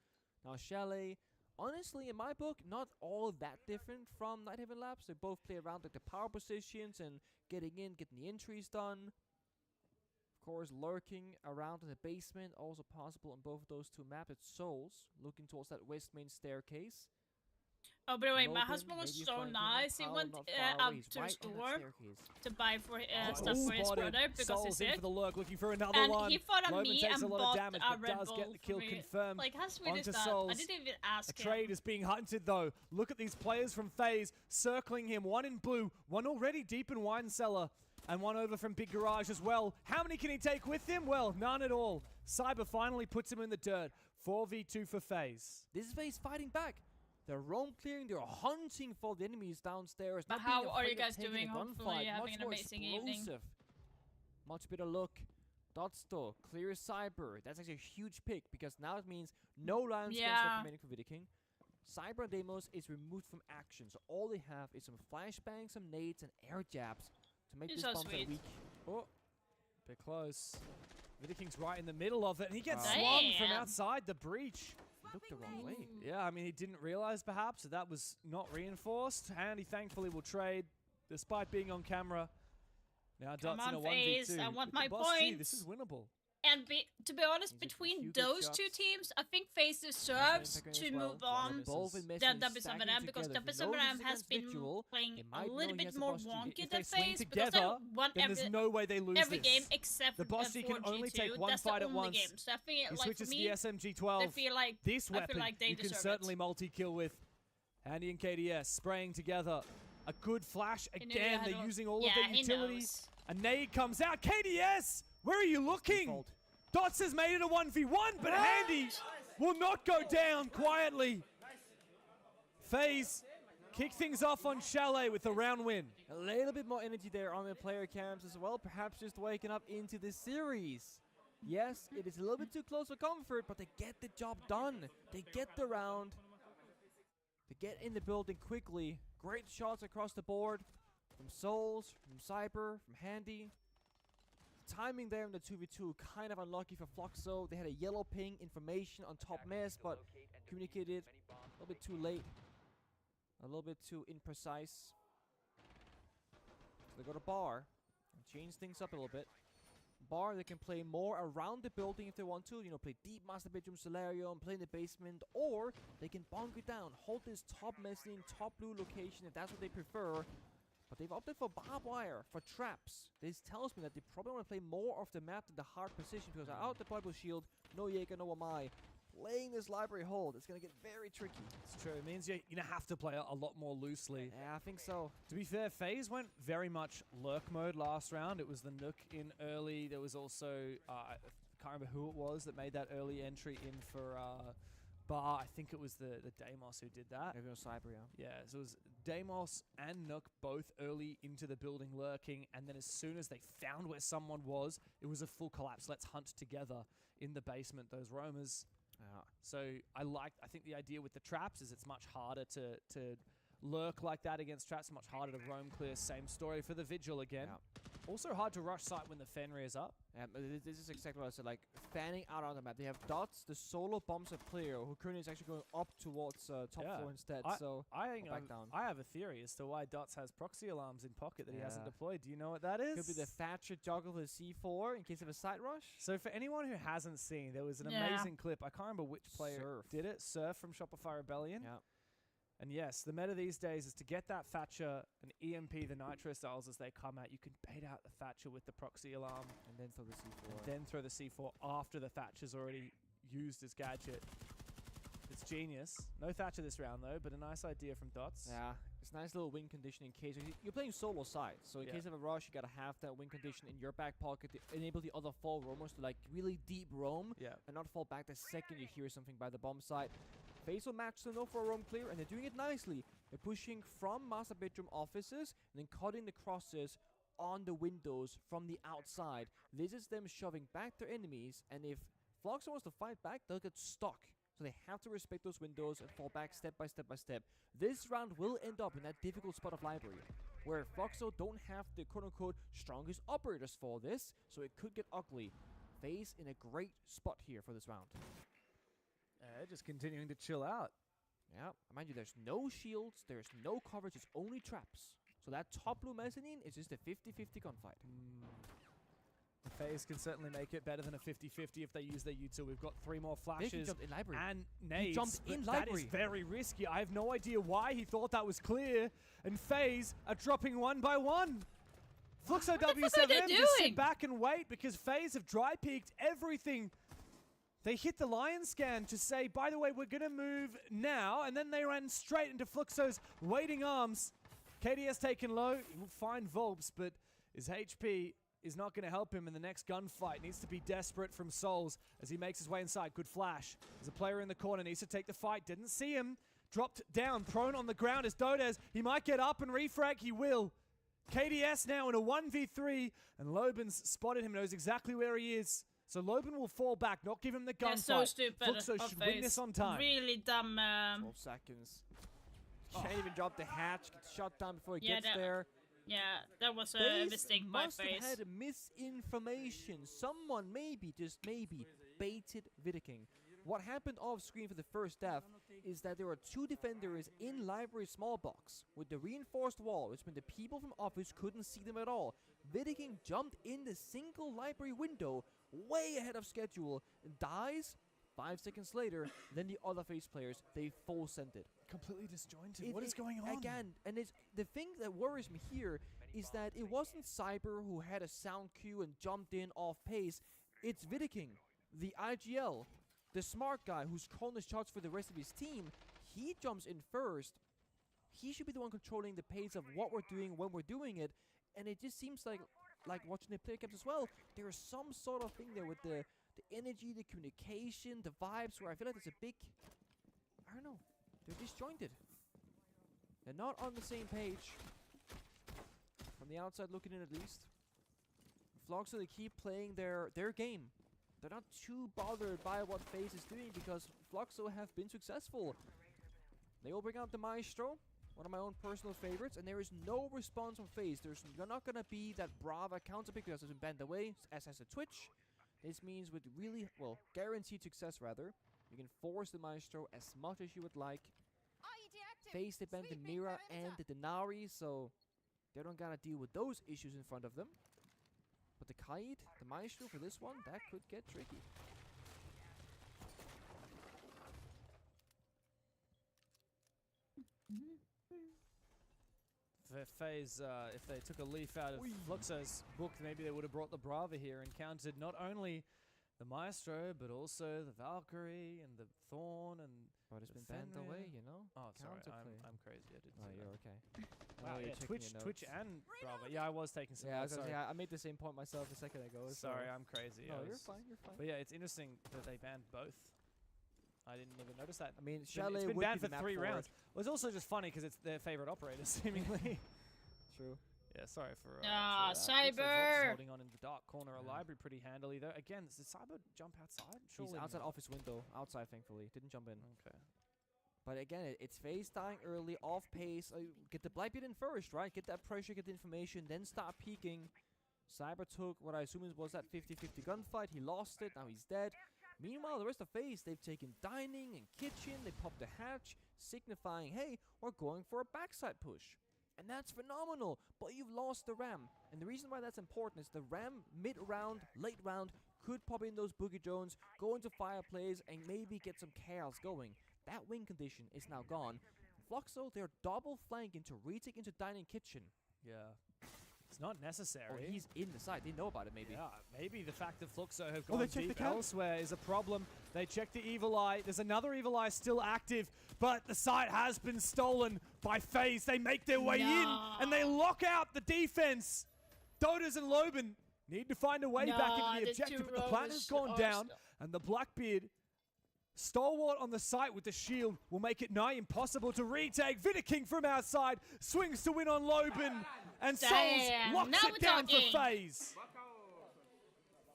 Now, Chalet, honestly, in my book, not all that different from Nighthaven Labs. They both play around like the power positions and getting in, getting the entries done. Of course, lurking around in the basement, also possible on both of those 2 maps. It's Souls, looking towards that west main staircase. Oh, by the way, my Logan, husband was maybe so flanking nice. He Paolo went not far up away. He's to the right on that store staircase. to buy for stuff for his Spotted. brother because Souls he's in sick. for the lurk, looking for another And one. he fought on Logan me takes and a lot bought of damage, a but Red does Bull get the kill for me. confirmed. Like, how sweet is onto that? Souls. I didn't even ask A him. trade is being hunted, though. Look at these players from FaZe circling him. 1 in blue, 1 already deep in Wine Cellar, and 1 over from Big Garage as well. How many can he take with him? Well, none at all. Cyber finally puts him in the dirt. 4v2 for FaZe. This is FaZe fighting back. They're roam clearing, they're hunting for the enemies downstairs. But how are you guys doing? Hopefully you're having an amazing evening. Much better look. Dots though, clear Cyber. That's actually a huge pick because now it means no Lion scans remaining for Vidiking. Cyber and Deimos is removed from action, so all they have is some flashbangs, some nades, and air jabs to make this bomb weak. Oh, bit close. Vidiking's right in the middle of it, and he gets swung from outside the breach. He looked the wrong way. Yeah, I mean, he didn't realize perhaps that was not reinforced. Handy thankfully will trade, despite being on camera. Now Dots in a 1v2. I want my points. points. This is winnable. And to be honest, between those two teams, I think FaZe deserves to move on than W7M because W7M has been playing a little bit more wonky than FaZe because they won there's no way they lose every game except for the Bossy can only take one fight at once. Game. So I think he like switches for me, to the SMG-12. I feel like this weapon they you can certainly multi-kill with. Handy and KDS spraying together. A good flash again. They're using all of their utility. A nade comes out. KDS! Where are you looking? Dots has made it a 1v1, but Handy will not go down quietly. FaZe kick things off on Chalet with a round win. A little bit more energy there on the player cams as well, perhaps just waking up into this series. Yes, it is a little bit too close for comfort, but they get the job done. They get the round. They get in the building quickly. Great shots across the board from Souls, from Cyber, from Handy. Timing there in the 2v2 kind of unlucky for Fluxo. They had a yellow ping information on top mess, but communicated a little bit too late. A little bit too imprecise. So they go to Bar and change things up a little bit. Bar, they can play more around the building if they want to. You know, play deep master bedroom Solarium, play in the basement, or they can bunker down, hold this top mezzanine, top blue location if that's what they prefer. But they've opted for barbed wire, for traps. This tells me that they probably want to play more of the map than the hard position because out the deployable shield, no Jaeger, no Amai. Playing this library hold, it's going to get very tricky. It's true. It means you're going to have to play a lot more loosely. Yeah, I think so. To be fair, FaZe went very much lurk mode last round. It was the Nook in early. There was also, I can't remember who it was that made that early entry in for Bar. I think it was the Deimos who did that. Maybe it was Cyber, yeah. Yeah, so it was Deimos and Nook both early into the building lurking, and then as soon as they found where someone was, it was a full collapse. Let's hunt together in the basement, those roamers. So I think the idea with the traps is it's much harder to lurk like that against traps, much harder to roam clear. Same story for the Vigil again. Also hard to rush site when the Fenrir is up. This is exactly what I said, like fanning out on the map. They have Dots, the solo bombs are clear, who currently is actually going up towards top floor instead, so I think back down. I have a theory as to why Dots has proxy alarms in pocket that he hasn't deployed. Do you know what that is? Could be the Thatcher juggle with C4 in case of a side rush. So for anyone who hasn't seen, there was an amazing clip. I can't remember which player did it. Surf from Shopify Rebellion. Yeah. And yes, the meta these days is to get that Thatcher and EMP the Nitro styles as they come out. You can bait out the Thatcher with the proxy alarm. And then throw the C4. And then throw the C4 after the Thatcher's already used his gadget. It's genius. No Thatcher this round though, but a nice idea from Dots. Yeah, it's a nice little win condition in case you're playing solo side. So in case of a rush, you gotta have that win condition in your back pocket to enable the other 4 roamers to like really deep roam and not fall back the second you hear something by the bomb site. FaZe will match them though for a roam clear, and they're doing it nicely. They're pushing from master bedroom offices and then cutting the crosses on the windows from the outside. This is them shoving back their enemies, and if Fluxo wants to fight back, they'll get stuck. So they have to respect those windows and fall back step by step by step. This round will end up in that difficult spot of library, where Fluxo don't have the quote-unquote strongest operators for this, so it could get ugly. FaZe in a great spot here for this round. Just continuing to chill out. Yeah, mind you, there's no shields, there's no coverage, it's only traps. So that top blue mezzanine is just a 50-50 gunfight. FaZe can certainly make it better than a 50-50 if they use their util. We've got 3 more flashes in library. And nades. He jumped in that library. Is very risky. I have no idea why he thought that was clear. And FaZe are dropping 1 by 1. Fluxo W7M just sit back and wait because FaZe have dry peeked everything. They hit the Lion scan to say, by the way, we're going to move now. And then they ran straight into Fluxo's waiting arms. KDS taken low. He will find Volps, but his HP is not going to help him in the next gunfight. Needs to be desperate from Souls as he makes his way inside. Good flash. There's a player in the corner, needs to take the fight. Didn't see him. Dropped down, prone on the ground is Dodez. He might get up and refrag. He will. KDS now in a 1v3, and Loban's spotted him, knows exactly where he is. So Loban will fall back, not give him the gunfight. So stupid. Fluxo should win this on time. Really dumb. 12 seconds. Can't even drop the hatch. Gets shot down before he gets there. Yeah, that was a mistake by must FaZe. have had misinformation. Someone maybe, just maybe, baited Vidiking. What happened off screen for the first death is that there were 2 defenders in library small box with the reinforced wall, which meant the people from office couldn't see them at all. Vidiking jumped in the single library window way ahead of schedule, dies. 5 seconds later, then the other FaZe players, they full sent it. Completely disjointed. What is going on? Again, and it's the thing that worries me here is that it wasn't Cyber who had a sound cue and jumped in off pace. It's Vidiking, the IGL, the smart guy who's calling the shots for the rest of his team. He jumps in first. He should be the one controlling the pace of what we're doing when we're doing it. And it just seems like watching the player caps as well, there is some sort of thing there with the energy, the communication, the vibes, where I feel like there's a big, I don't know, they're disjointed. They're not on the same page. From the outside looking in at least. Floxo, they keep playing their game. They're not too bothered by what FaZe is doing because Floxo have been successful. They will bring out the Maestro, one of my own personal favorites, and there is no response from FaZe. There's not going to be that Brava counter pick because it's been banned away, as has a Twitch. This means with really, well, guaranteed success rather, you can force the Maestro as much as you would like. FaZe, they banned the Mira and the Denari, so they don't gotta deal with those issues in front of them. But the Kaid, the Maestro for this one, that could get tricky. FaZe, if they took a leaf out of Fluxo's book, maybe they would have brought the Brava here and countered not only the Maestro, but also the Valkyrie and the Thorn and. But it's been banned away, you know? Oh, sorry, I'm crazy. I didn't see you're that. okay. Wow, yeah, Twitch and Brava. Yeah, I was taking some notes. Yeah, I made the same point myself a second ago. Sorry, I'm crazy. No, you're fine, you're fine. But yeah, it's interesting that they banned both. I didn't even notice that. I mean, it's been banned for 3 rounds. Well, it's also just funny because it's their favorite operator, seemingly. True. Yeah, sorry for. Cyber! Holding on in the dark corner of library pretty handily though. Again, did Cyber jump outside? He's outside office window. Outside, thankfully. Didn't jump in. Okay. But again, it's FaZe dying early, off pace. Get the Blackbeard in first, right? Get that pressure, get the information, then start peeking. Cyber took what I assume was that 50-50 gunfight. He lost it. Now he's dead. Meanwhile, the rest of FaZe, they've taken dining and kitchen. They popped the hatch, signifying, hey, we're going for a backside push. And that's phenomenal, but you've lost the Ram. And the reason why that's important is the Ram mid-round, late round, could pop in those Boogie Jones, go into fire plays, and maybe get some chaos going. That win condition is now gone. Fluxo, they're double flanking to retake into dining kitchen. Yeah. It's not necessary. Oh, he's in the side. They know about it, maybe. Yeah, maybe the fact that Fluxo have gone deep elsewhere is a problem. They check the Evil Eye. There's another Evil Eye still active, but the site has been stolen by FaZe. They make their way in, and they lock out the defense. Dodas and Loban need to find a way back into the objective, but the plan has gone down, and the Blackbeard, stalwart on the site with the shield, will make it nigh impossible to retake. Vidiking from outside swings to win on Loban, and Souls locks it down for FaZe.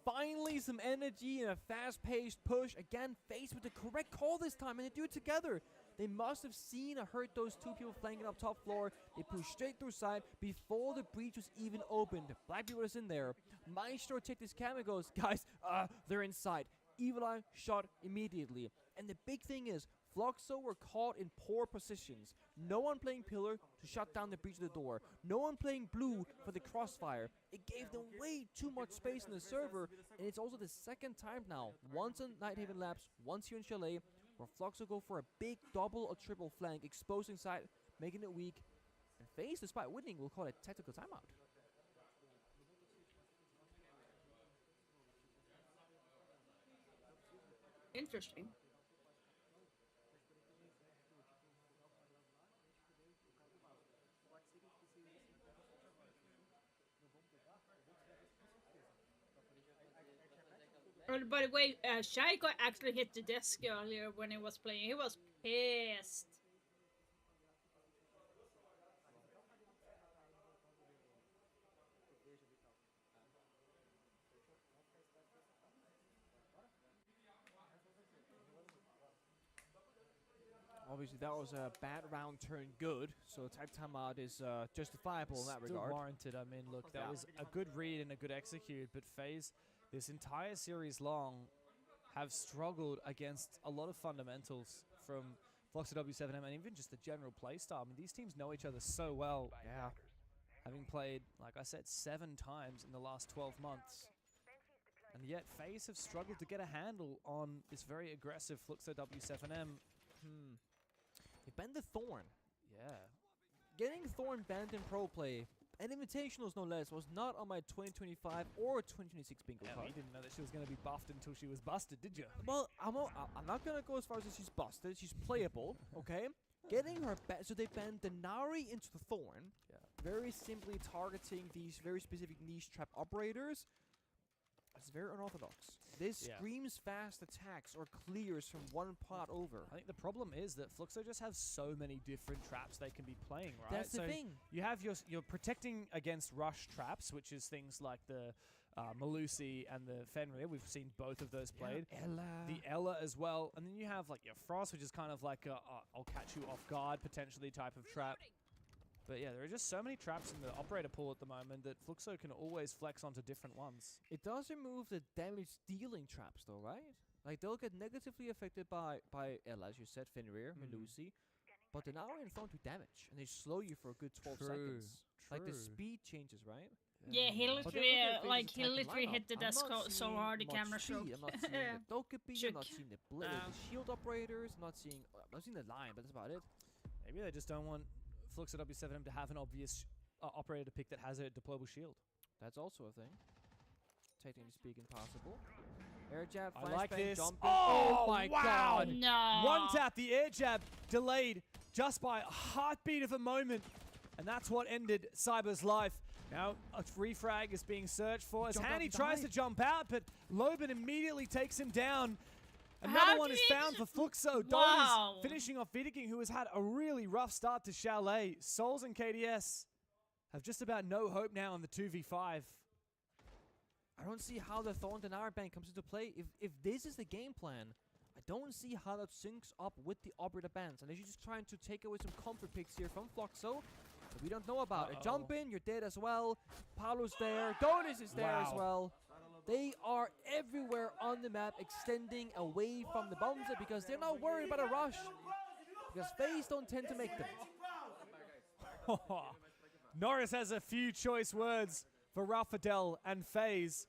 Finally, some energy and a fast-paced push. Again, FaZe with the correct call this time, and they do it together. They must have seen or heard those 2 people flanking up top floor. They pushed straight through side before the breach was even opened. Blackbeard was in there. Maestro checked his cam and goes, guys, they're inside. Evil Eye shot immediately. And the big thing is, Fluxo were caught in poor positions. No one playing Pillar to shut down the breach of the door. No one playing Blue for the crossfire. It gave them way too much space in the server, and it's also the second time now, once on Nighthaven Labs, once here in Chalet, where Fluxo go for a big double or triple flank, exposing side, making it weak. And FaZe, despite winning, will call it tactical timeout. Interesting. By the way, Shaiko actually hit the desk earlier when he was playing. He was pissed. Obviously, that was a bad round turned good, so type timeout is justifiable in that Still regard. warranted. I mean, look, that was a good read and a good execute, but FaZe, this entire series long, have struggled against a lot of fundamentals from Floxo W7M and even just the general play style. I mean, these teams know each other so well. Yeah. Having played, like I said, 7 times in the last 12 months. And yet, FaZe have struggled to get a handle on this very aggressive Fluxo W7M. They banned the Thorn. Yeah. Getting Thorn banned in pro play, and Invitationals no less, was not on my 2025 or 2026 bingo card. You didn't know that she was going to be buffed until she was busted, did you? Well, I'm not going to go as far as she's busted. She's playable, okay? Getting her back, so they banned Denari into the Thorn. Yeah. Very simply targeting these very specific niche trap operators. It's very unorthodox. This screams fast attacks or clears from one pot over. I think the problem is that Fluxo just have so many different traps they can be playing, right? That's the thing. You have you're protecting against rush traps, which is things like the Malusi and the Fenrir. We've seen both of those played. The Ella as well. And then you have like your Frost, which is kind of like a I'll catch you off guard potentially type of trap. But yeah, there are just so many traps in the operator pool at the moment that Fluxo can always flex onto different ones. It does remove the damage dealing traps though, right? Like they'll get negatively affected by Ella, as you said, Fenrir, Melusi. But then now in front to damage, and they slow you for a good 12 seconds. Like the speed changes, right? Yeah, he literally hit the desk so hard the camera shook. I'm not seeing the Dokkaebi, I'm not seeing the shield operators, I'm not seeing the line, but that's about it. Maybe they just don't want Fluxo W7M to have an obvious operator to pick that has a deployable shield. That's also a thing. Technically speaking, possible. Air jab, I like this. Jumping. Oh my god! No. One tap, the air jab delayed just by a heartbeat of a moment. And that's what ended Cyber's life. Now a refrag is being searched for as Hanny tries to jump out, but Loban immediately takes him down. Another one is found for Fluxo. Wow. Donis finishing off Vidiking, who has had a really rough start to Chalet. Souls and KDS have just about no hope now in the 2v5. I don't see how the Thorn Denari ban comes into play. If this is the game plan, I don't see how that syncs up with the operator bans. Unless you're just trying to take away some comfort picks here from Fluxo that we don't know about. A jump in, you're dead as well. Paolo's there. Donis is there as well. They are everywhere on the map, extending away from the bombs because they're not worried about a rush. Because FaZe don't tend to make them. Norris has a few choice words for Ralphadel and FaZe.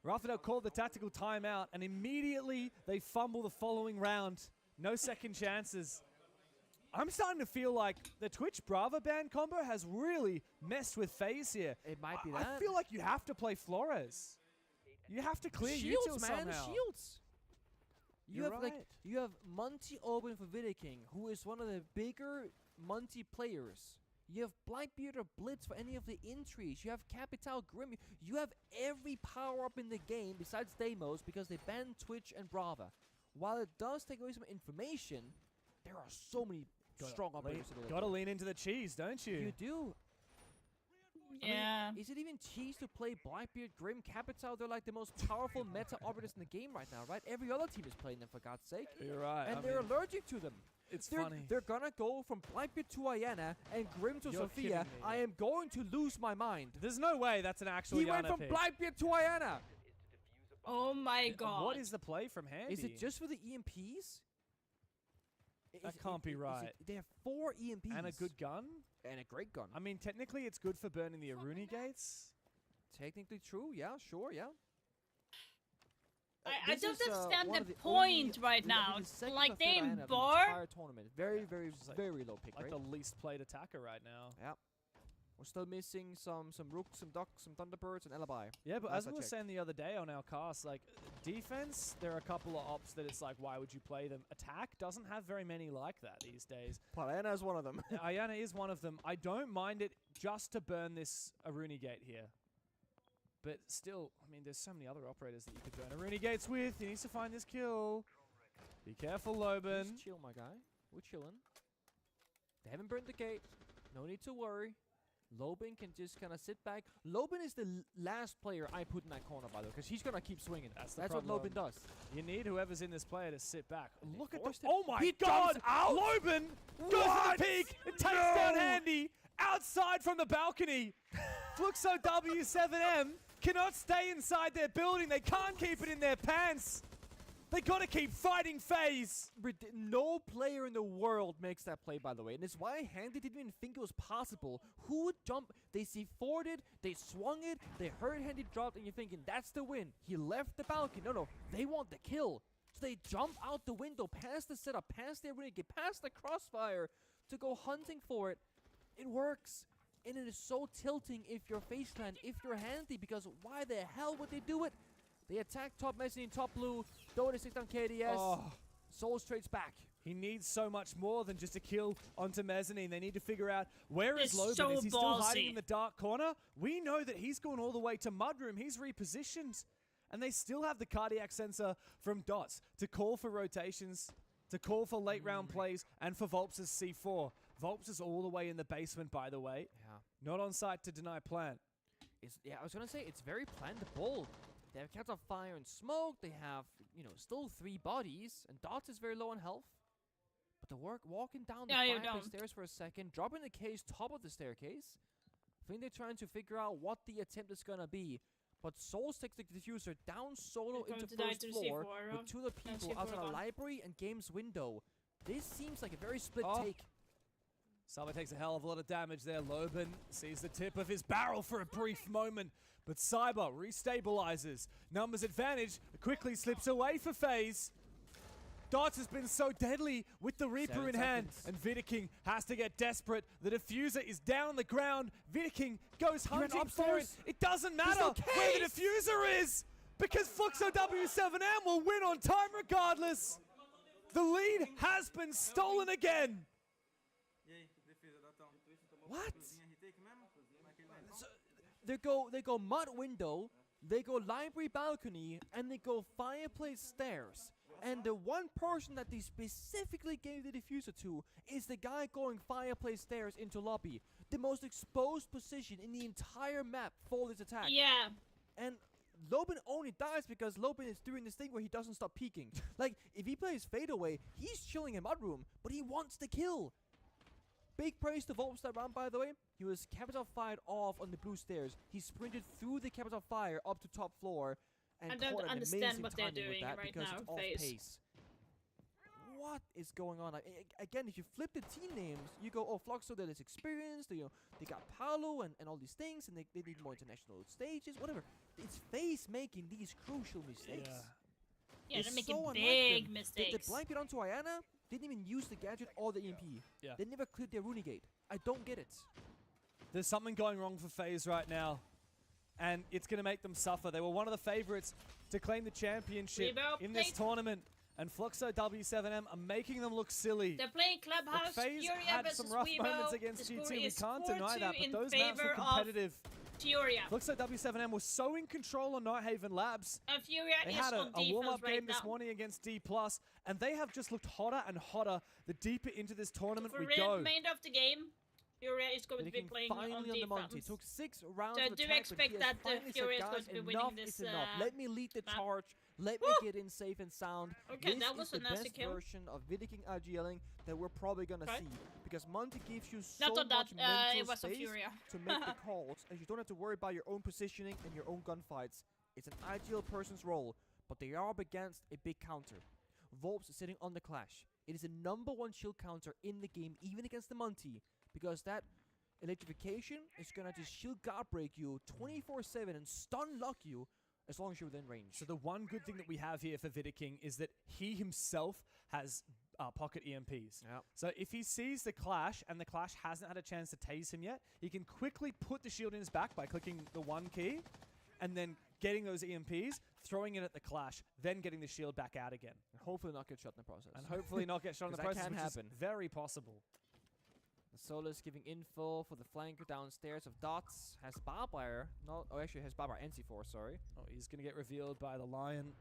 Ralphadel called the tactical timeout, and immediately they fumble the following round. No second chances. I'm starting to feel like the Twitch Brava ban combo has really messed with FaZe here. It might be that. I feel like you have to play Flores. You have to clear Shields, man, somehow. Shields. You You're have right. you have Monty open for Vidiking, who is one of the bigger Monty players. You have Blackbeard or Blitz for any of the entries. You have Capital Grim. You have every power up in the game besides Deimos because they banned Twitch and Brava. While it does take away some information, there are so many strong operators available. Gotta lean into the cheese, don't you? You do. Yeah. I mean, is it even cheese to play Blackbeard, Grim, Capital? They're like the most powerful meta operators in the game right now, right? Every other team is playing them, for God's sake. You're right. And they're allergic to them. It's funny. They're gonna go from Blackbeard to Ayana and Grim to You're Sophia. kidding me. I am going to lose my mind. There's no way that's an actual He went Yana from pick. Blackbeard to Ayana. Oh my god. What is the play from Handy? Is it just for the EMPs? That can't be right. They have 4 EMPs. And a good gun? And a great gun. I mean, technically it's good for burning the Aruni gates. Technically true, yeah, sure, yeah. I don't understand the point right now. Like, they bar. Very, very, very low pick Like rate. the least played attacker right now. Yeah. We're still missing some Rooks, some Ducks, some Thunderbirds, and Alibi. Yeah, but Last as we I were checked. saying the other day on our cast, like, defense, there are a couple of ops that it's like, why would you play them? Attack doesn't have very many like that these days. Ayana is one of them. Ayana is one of them. I don't mind it just to burn this Aruni gate here. But still, I mean, there's so many other operators that you could burn Aruni Gates with. He needs to find this kill. Be careful, Loban. Just chill, my guy. We're chilling. They haven't burned the gate. No need to worry. Loban can just kind of sit back. Loban is the last player I put in that corner, by the way, because he's going to keep swinging. That's what Loban does. You need whoever's in this player to sit back. Look at this. him. Oh my He God! out. Loban goes for the peek. It takes down Handy outside from the balcony. Fluxo W7M cannot stay inside their building. They can't keep it in their pants. They got to keep fighting FaZe. No player in the world makes that play, by the way. And it's why Handy didn't even think it was possible. Who would jump? They C4'd it, they swung it, they heard Handy dropped, and you're thinking, that's the win. He left the balcony. No, they want the kill. So they jump out the window, past the setup, past the arena, get past the crossfire to go hunting for it. It works. And it is so tilting if you're FaZe Clan, if you're Handy, because why the hell would they do it? They attack top mezzanine, top blue, throw the 6 down KDS. Soul straights back. He needs so much more than just a kill onto mezzanine. They need to figure out where is Loban. So is he still hiding ballsy. in the dark corner? We know that he's gone all the way to Mudroom. He's repositioned. And they still have the cardiac sensor from Dots to call for rotations, to call for late round plays, and for Volps' C4. Volps is all the way in the basement, by the way. Yeah. Not on site to deny plant. I was going to say, it's very plannable. They have cats of fire and smoke. They have, still 3 bodies. And Dots is very low on health. But the walking down the fireplace stairs for a second, dropping the case top of the staircase. I think they're trying to figure out what the attempt is going to be. But Souls takes the diffuser down solo into first floor with 2 other people outside a library and games window. This seems like a very split take. Saba takes a hell of a lot of damage there. Loban sees the tip of his barrel for a brief moment, but Cyber restabilizes. Numbers advantage, quickly slips away for FaZe. Dots has been so deadly with the Reaper in hand, and Vidiking has to get desperate. The diffuser is down on the ground. Vidiking goes hunting for it. It doesn't matter where the diffuser is, because Fluxo W7M will win on time regardless. The lead has been stolen again. What? So they go mud window, they go library balcony, and they go fireplace stairs. And the one person that they specifically gave the diffuser to is the guy going fireplace stairs into lobby. The most exposed position in the entire map for this attack. Yeah. And Loban only dies because Loban is doing this thing where he doesn't stop peeking. Like, if he plays fadeaway, he's chilling in mudroom, but he wants the kill. Big praise to Volps that round, by the way. He was capital fired off on the blue stairs. He sprinted through the capital fire up to top floor. And I don't understand what they're doing right now, FaZe. What is going on? Again, if you flip the team names, you go, oh, Fluxo, that is experienced. They got Paolo and all these things, and they need more international stages, whatever. It's FaZe making these crucial mistakes. Yeah, they're making big mistakes. They blanket onto Ayana, didn't even use the gadget or the EMP. Yeah. They never cleared their Runigate. I don't get it. There's something going wrong for FaZe right now, and it's going to make them suffer. They were one of the favorites to claim the championship in this tournament, and Fluxo W7M are making them look silly. They're playing Clubhouse. FaZe Furia had some rough moments against G2. We can't deny that, but those maps were competitive. Furia. Looks like W7M was so in control on Nighthaven Labs. And Furia they is had on a warm-up right game now. this morning against D+, and they have just looked hotter and hotter the deeper into this tournament For we the go. remainder of the game, Furia is going to be playing on defense. It took 6 rounds So of do attack, expect that Furia is going to be winning this enough. Let me lead the charge. Let me get in safe and sound. Okay, this that was is a the nasty best kill. version of Vidiking RGLing that we're probably going to see. Because Monty gives you so Not on much that, mental it was on space Furia. to make the calls, and you don't have to worry about your own positioning and your own gunfights. It's an ideal person's role, but they are up against a big counter. Volps is sitting on the Clash. It is the #1 shield counter in the game, even against the Monty, because that electrification is going to just shield guard break you 24/7 and stun lock you as long as you're within range. So the one good thing that we have here for Vidiking is that he himself has pocket EMPs. Yep. So if he sees the Clash and the Clash hasn't had a chance to tase him yet, he can quickly put the shield in his back by clicking the 1 key and then getting those EMPs, throwing it at the Clash, then getting the shield back out again. And hopefully not get shot in the process. And hopefully not get shot in the process, that can which happen. is very possible. Solus giving info for the flanker downstairs of Dots. Has Barbwire. No, oh, actually has Barbwire and C4, sorry. Oh, he's going to get revealed by the Lion.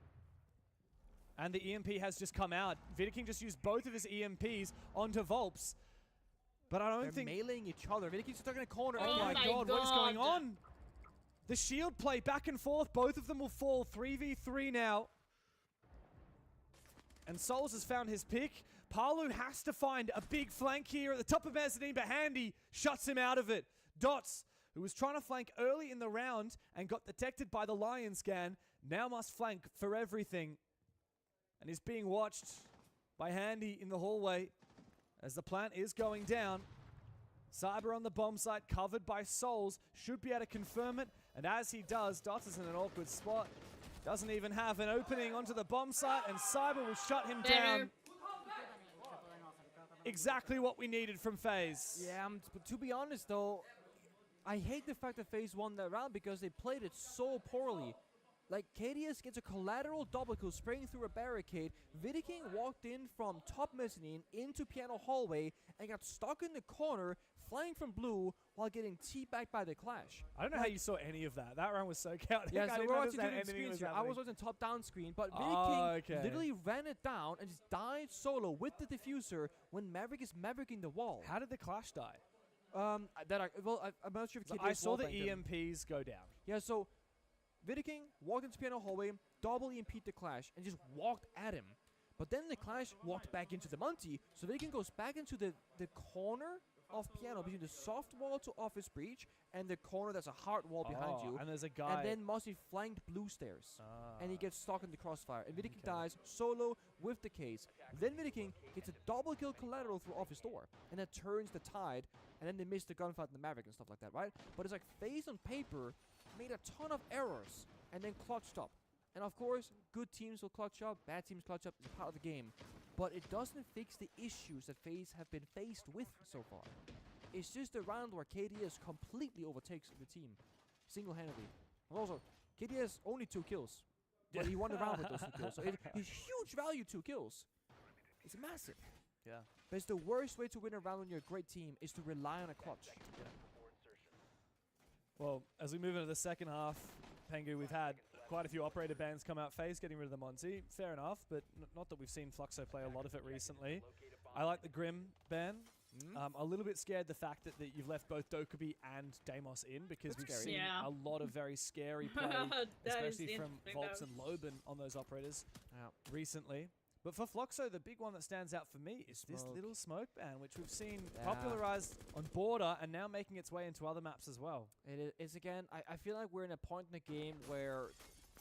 And the EMP has just come out. Vidiking just used both of his EMPs onto Volps. But I don't think... They're meleeing each other. Vidiking's stuck in a corner. Oh my god, what is going on? The shield play back and forth. Both of them will fall. 3v3 now. And Souls has found his pick. Palu has to find a big flank here at the top of Mezzanine, but Handy shuts him out of it. Dots, who was trying to flank early in the round and got detected by the Lion scan, now must flank for everything. And is being watched by Handy in the hallway as the plant is going down. Cyber on the bomb site, covered by Souls, should be able to confirm it. And as he does, Dots is in an awkward spot. Doesn't even have an opening onto the bomb site, and Cyber will shut him down. Exactly what we needed from FaZe. Yeah, but to be honest though, I hate the fact that FaZe won that round because they played it so poorly. Like, KDS gets a collateral double kill spraying through a barricade. Vidiking walked in from top mezzanine into piano hallway and got stuck in the corner, flying from blue while getting teabagged by the Clash. I don't know how you saw any of that. That round was so chaotic. Yeah, I so didn't we're understand watching anything was screens here. I happening. was watching top-down screen, but Vidiking literally ran it down and just died solo with the diffuser when Maverick is Mavericking the wall. How did the Clash die? I'm not sure if KDS I saw the wallbanged him. EMPs go down. Yeah, so Vidiking walked into piano hallway, double EMP'd the Clash, and just walked at him. But then the Clash walked back into the Monty, so Vidiking goes back into the corner of piano between the soft wall to office breach and the corner that's a hard wall behind you. And there's a guy. And then Mossy flanked blue stairs. And he gets stuck in the crossfire. And Vidiking dies solo with the case. Then Vidiking gets a double kill collateral through office door. And that turns the tide. And then they miss the gunfight in the Maverick and stuff like that, right? But it's like FaZe on paper made a ton of errors and then clutched up. And of course, good teams will clutch up, bad teams clutch up. It's a part of the game. But it doesn't fix the issues that FaZe have been faced with so far. It's just a round where KDS completely overtakes the team, single-handedly. And also, KDS only 2 kills. But he won the round with those 2 kills. So it's huge value, 2 kills. It's massive. Yeah. But it's the worst way to win a round when you're a great team is to rely on a clutch. Well, as we move into the second half, Pengu, we've had quite a few operator bans come out. FaZe getting rid of the Monty. Fair enough, but not that we've seen Fluxo play a lot of it recently. I like the Grim ban. A little bit scared the fact that you've left both Dokkaebi and Deimos in because we've seen a lot of very scary play, especially from Volps and Loban on those operators recently. But for Fluxo, the big one that stands out for me is this little smoke ban, which we've seen popularized on Border and now making its way into other maps as well. It is again, I feel like we're in a point in the game where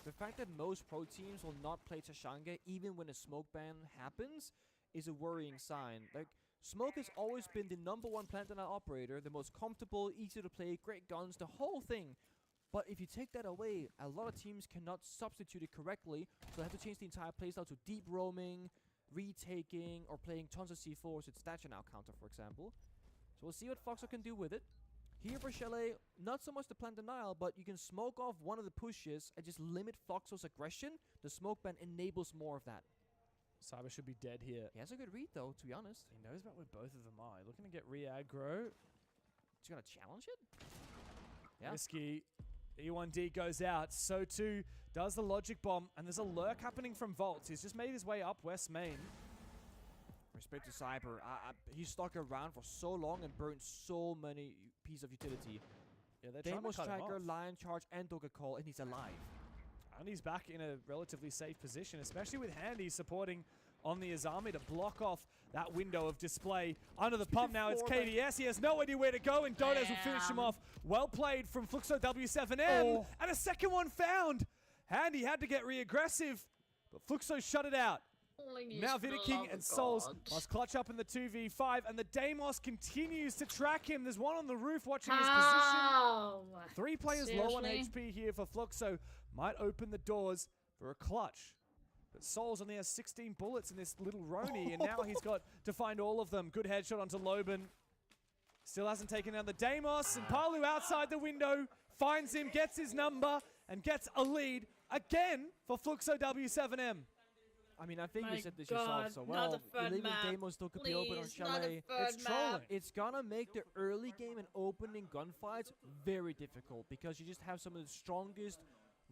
the fact that most pro teams will not play Tashanga even when a smoke ban happens is a worrying sign. Like, Smoke has always been the #1 plant and operator, the most comfortable, easy to play, great guns, the whole thing. But if you take that away, a lot of teams cannot substitute it correctly, so they have to change the entire playstyle to deep roaming, retaking, or playing tons of C4s with Stature Now counter, for example. So we'll see what Fluxo can do with it. Here for Chalet, not so much the plant denial, but you can smoke off one of the pushes and just limit Fluxo's aggression. The smoke ban enables more of that. Cyber should be dead here. He has a good read, though, to be honest. He knows about where both of them are. Looking to get re-aggro. He's going to challenge it? Yeah. Risky. E1D goes out. So too does the Logic Bomb. And there's a lurk happening from Volts. He's just made his way up West Main. Respect to Cyber. He stuck around for so long and burned so many pieces of utility. Yeah, they're trying to cut him Striker, off. Lion Charge, and Doga Call, and he's alive. And he's back in a relatively safe position, especially with Handy supporting on the Azami to block off that window of display. Under the pump now, it's KDS. He has no idea where to go, and Dodes will finish him off. Well played from Fluxo W7M, and a second one found. Handy had to get re-aggressive, but Fluxo shut it out. Now Vidiking and Souls must clutch up in the 2v5, and the Deimos continues to track him. There's one on the roof watching his position. 3 players low on HP here for Fluxo. Might open the doors for a clutch. But Souls only has 16 bullets in this little Roni, and now he's got to find all of them. Good headshot onto Loban. Still hasn't taken down the Deimos, and Palu outside the window finds him, gets his number, and gets a lead again for Fluxo W7M. I mean, I think My you said this God, yourself so not well. a third Leaving map. Deimos still could be open on Please, not a Chalet. third It's map. trolling. It's gonna make the early game and opening gunfights very difficult because you just have some of the strongest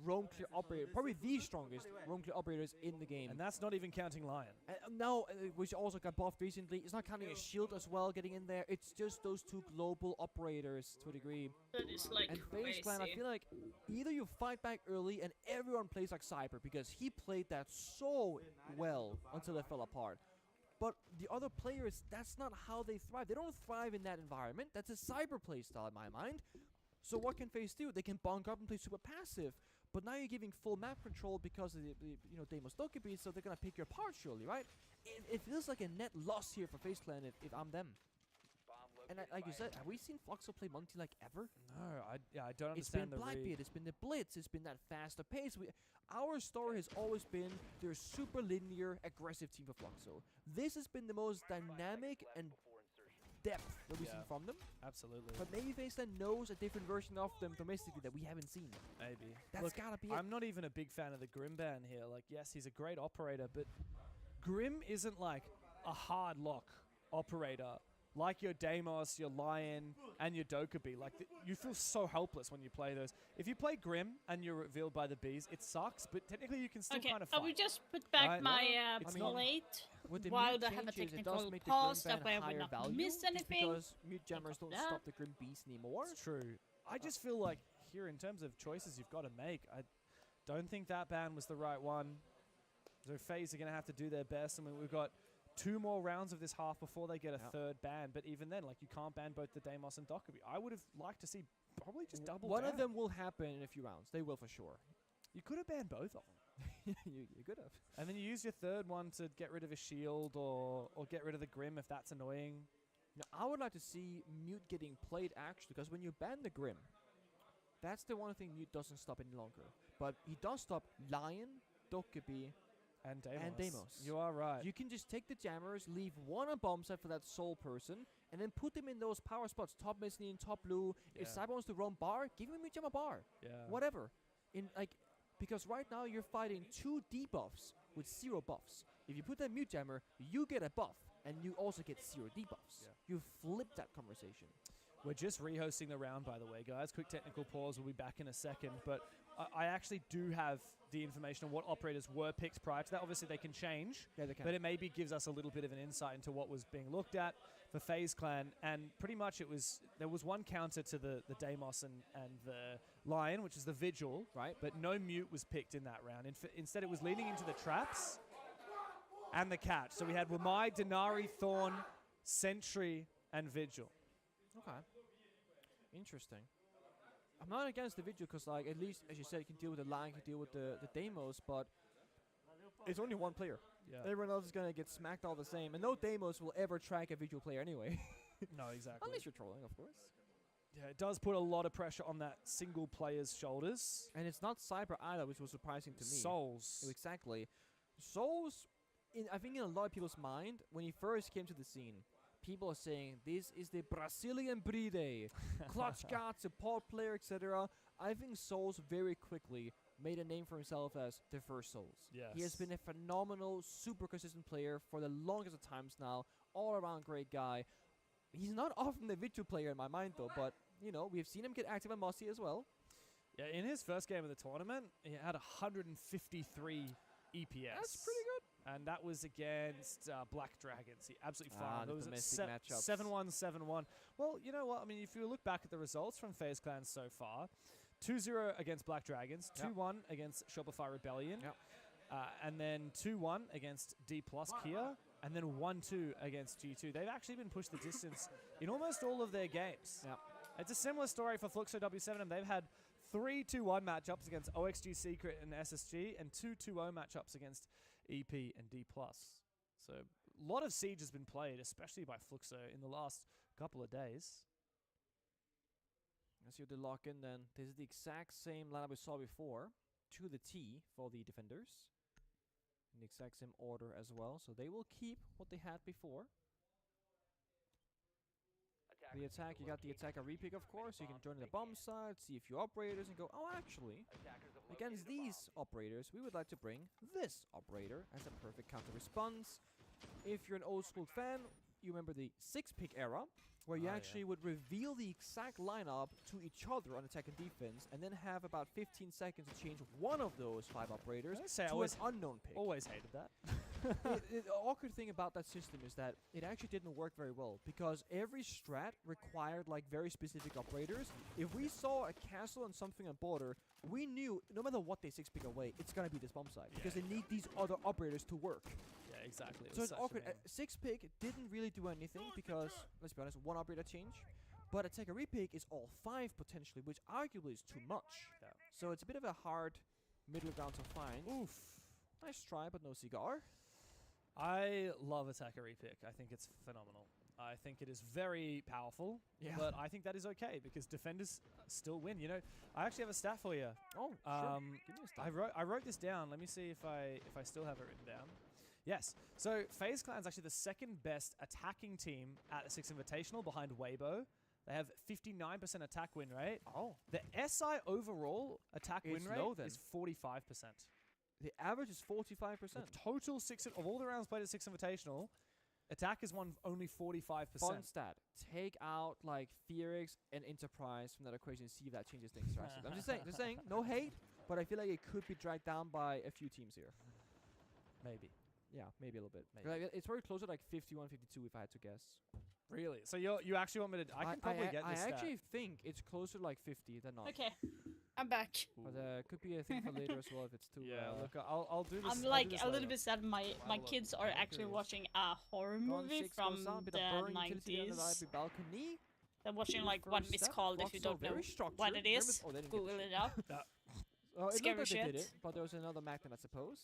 roam clear operators, probably the strongest roam clear operators in the game. And that's not even counting Lion. No, which also got buffed recently. It's not counting a shield as well getting in there. It's just those two global operators to a degree. That is like And crazy. FaZe Clan, I feel like either you fight back early and everyone plays like Cyber because he played that so well until it fell apart. But the other players, that's not how they thrive. They don't thrive in that environment. That's a Cyber play style in my mind. So what can FaZe do? They can bonk up and play super passive. But now you're giving full map control because of the Deimos Dokkaebi, so they're gonna pick you apart surely, right? It feels like a net loss here for FaZe Clan if I'm them. And like you said, have we seen Fluxo play multi like ever? No, I don't understand It's been the Blackbeard, it's been the Blitz, it's been that faster pace. Our story has always been they're a super linear, aggressive team for Fluxo. This has been the most dynamic and depth that we've seen from them. Absolutely. But maybe FaZe Clan knows a different version of them domestically that we haven't seen. Maybe. That's gotta be it. I'm not even a big fan of the Grim ban here. Like, yes, he's a great operator, but Grim isn't like a hard lock operator like your Deimos, your Lion, and your Dokkaebi. Like, you feel so helpless when you play those. If you play Grim and you're revealed by the bees, it sucks, but technically you can still kind of fight. I will just put back Right? my It's plate With the while mute I have a changes, it does technical make the pause, Grim that ban way I higher will not value, miss just anything. because mute jammers don't stop the Grim Beast anymore. It's true. I just feel like here, in terms of choices you've got to make, I don't think that ban was the right one. So FaZe are going to have to do their best. I mean, we've got 2 more rounds of this half before they get a third ban. But even then, like, you can't ban both the Deimos and Dokkaebi. I would have liked to see probably just double One down. of them will happen in a few rounds. They will for sure. You could have banned both of them. you could have. And then you use your third one to get rid of a shield or get rid of the Grim if that's annoying. Now, I would like to see Mute getting played actually, because when you ban the Grim, that's the one thing Mute doesn't stop any longer. But he does stop Lion, Dokkaebi, and Deimos. You are right. You can just take the jammers, leave one on bomb site for that sole person, and then put them in those power spots, top mezzanine, top blue. If Cyber wants to roam bar, give him a Mute Jammer bar. Yeah. Whatever. Because right now you're fighting 2 debuffs with 0 buffs. If you put that Mute Jammer, you get a buff, and you also get 0 debuffs. You flip that conversation. We're just rehosting the round, by the way, guys. Quick technical pause. We'll be back in a second. But I actually do have the information on what operators were picked prior to that. Obviously, they can change. Yeah, they can. But it maybe gives us a little bit of an insight into what was being looked at for FaZe Clan. And pretty much there was one counter to the Deimos and the Lion, which is the Vigil. Right. But no Mute was picked in that round. Instead, it was leaning into the traps and the catch. So we had Wamai, Denari, Thorn, Sentry, and Vigil. Okay. Interesting. I'm not against the Vigil because, like, at least, as you said, you can deal with the Lion, you can deal with the Deimos, but it's only one player. Yeah. Everyone else is going to get smacked all the same. And no Deimos will ever track a Vigil player anyway. No, exactly. Unless you're trolling, of course. Yeah, it does put a lot of pressure on that single player's shoulders. And it's not Cyber either, which was surprising to me. Souls. Exactly. Souls, I think in a lot of people's mind, when he first came to the scene, people are saying, this is the Brazilian breed, clutch guard, support player, etc. I think Souls very quickly made a name for himself as the first Souls. Yes. He has been a phenomenal, super consistent player for the longest of times now. All around great guy. He's not often the Vigil player in my mind though, but we've seen him get active on Mossy as well. Yeah, in his first game of the tournament, he had 153 EPS. That's pretty good. And that was against Black Dragons. He absolutely farmed. The It was domestic matchups. 7-1, 7-1. Well, you know what? I mean, if you look back at the results from FaZe Clan so far, 2-0 against Black Dragons, 2-1 against Shopify Rebellion, and then 2-1 against D+ Kia, and then 1-2 against G2. They've actually been pushed the distance in almost all of their games. It's a similar story for Fluxo W7. They've had 3 2-1 matchups against OXG Secret and SSG, and 2 2-0 matchups against EP and D+. So a lot of Siege has been played, especially by Fluxo, in the last couple of days. As you do lock in then, this is the exact same lineup we saw before, to the T for the defenders. In the exact same order as well, so they will keep what they had before. the attack, you got the attacker repick, of course. You can join the bomb side, see a few operators, and go, oh, actually, against these operators, we would like to bring this operator as a perfect counter response. If you're an old school fan, you remember the 6-pick era, where you actually would reveal the exact lineup to each other on attack and defense, and then have about 15 seconds to change one of those 5 operators to an unknown pick. Always hated that. The awkward thing about that system is that it actually didn't work very well, because every strat required like very specific operators. If we saw a castle and something on border, we knew no matter what they 6-pick away, it's gonna be this bomb site, because they need these other operators to work. Yeah, exactly. So it's awkward. 6-pick didn't really do anything because, let's be honest, one operator change. But attacker repick is all 5 potentially, which arguably is too much. Yeah. So it's a bit of a hard middle ground to find. Oof. Nice try, but no cigar. I love attacker repick. I think it's phenomenal. I think it is very powerful, but I think that is okay because defenders still win. You know, I actually have a stat for you. Oh, sure. Give me a stat. I wrote this down. Let me see if I still have it written down. Yes. So FaZe Clan is actually the second best attacking team at the 6 Invitational behind Weibo. They have 59% attack win rate. Oh. The SI overall attack win rate is 45%. The average is 45%. The total of all the rounds played at 6 Invitational, attack has won only 45%. Fun stat. Take out like Fearix and Enterprise from that equation and see if that changes things drastically. I'm just saying, no hate, but I feel like it could be dragged down by a few teams here. Maybe. Yeah, maybe a little bit. Maybe. Like, it's very close to like 51, 52 if I had to guess. Really? So you actually want me to... I can probably get this I actually think it's closer to like 50 than not. Okay, I'm back. But could be a thing for later as well if it's too... look, I'll do this. I'm like a little bit sad my kids are actually watching a horror movie from the 90s. Balcony. They're watching like One Miss Called, if you don't know what it is. Google it up. Scary shit. They did it, but there was another Magnum, I suppose.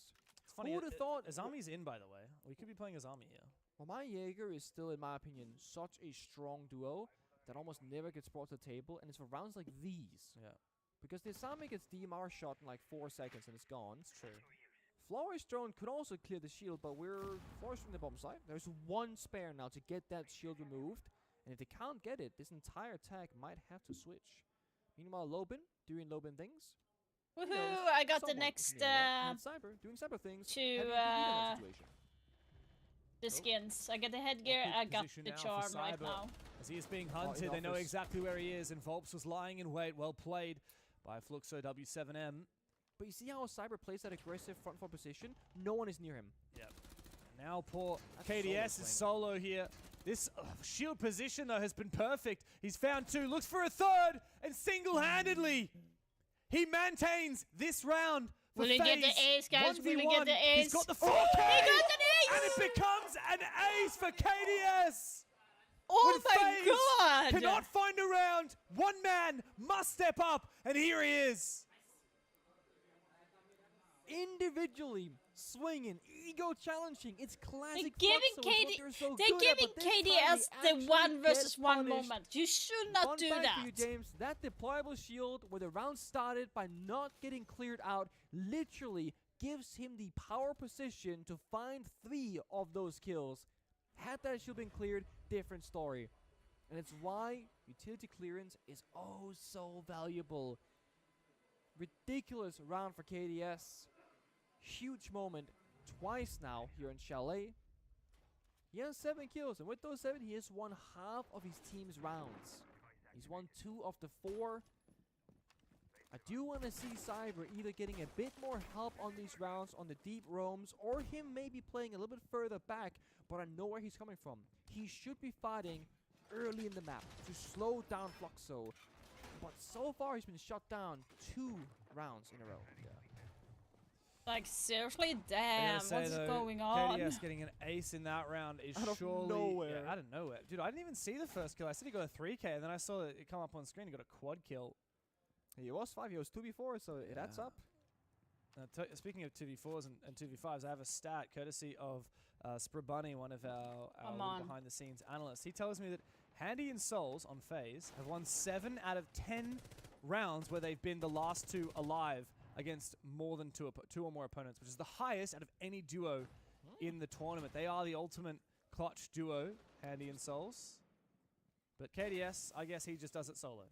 It's funny. Who would have thought... Azami's in, by the way. We could be playing Azami here. Well, my Jaeger is still, in my opinion, such a strong duo that almost never gets brought to the table, and it's for rounds like these. Yeah. Because the Asami gets DMR shot in like 4 seconds and it's gone. It's true. Flourish drone could also clear the shield, but we're forced from the bomb site. There's one spare now to get that shield removed, and if they can't get it, this entire attack might have to switch. Meanwhile, Lobin doing Lobin things. Woohoo! I got the next Cyber doing Cyber things. The skins. I got the headgear. I got the charm right now. As he is being hunted, they know exactly where he is, and Volps was lying in wait. Well played by Fluxo W7M. But you see how Cyber plays that aggressive front 4 position? No one is near him. Yep. And now poor KDS is solo here. This shield position, though, has been perfect. He's found 2, looks for a 3rd, and single-handedly, he maintains this round. Will he get the ace, guys? Will he get the ace? He's got the 4K! He got an ace! And it becomes an ace for KDS! Oh my god! Cannot find a round. One man must step up, and here he is. Individually swinging, ego challenging. It's classic. They're giving KDS the 1 versus 1 moment. You should not do that. For you, James. That deployable shield where the round started by not getting cleared out literally gives him the power position to find 3 of those kills. Had that shield been cleared, different story. And it's why utility clearance is oh so valuable. Ridiculous round for KDS. Huge moment twice now here in Chalet. He has 7 kills, and with those 7, he has won half of his team's rounds. He's won 2 of the 4. I do want to see Cyber either getting a bit more help on these rounds on the deep roams, or him maybe playing a little bit further back, but I know where he's coming from. He should be fighting early in the map to slow down Fluxo, but so far he's been shut down 2 rounds in a row. Yeah. Like, seriously? Damn, what's going on? KDS getting an ace in that round is surely... nowhere. Yeah, out of nowhere. Dude, I didn't even see the first kill. I said he got a 3K, and then I saw it come up on screen. He got a quad kill. He was 5, he was 2 before, so it adds up. Speaking of 2v4s and 2v5s, I have a stat courtesy of Sprabunny, one of our behind-the-scenes analysts. He tells me that Handy and Souls on FaZe have won 7 out of 10 rounds where they've been the last 2 alive against more than 2 or more opponents, which is the highest out of any duo in the tournament. They are the ultimate clutch duo, Handy and Souls. But KDS, I guess he just does it solo.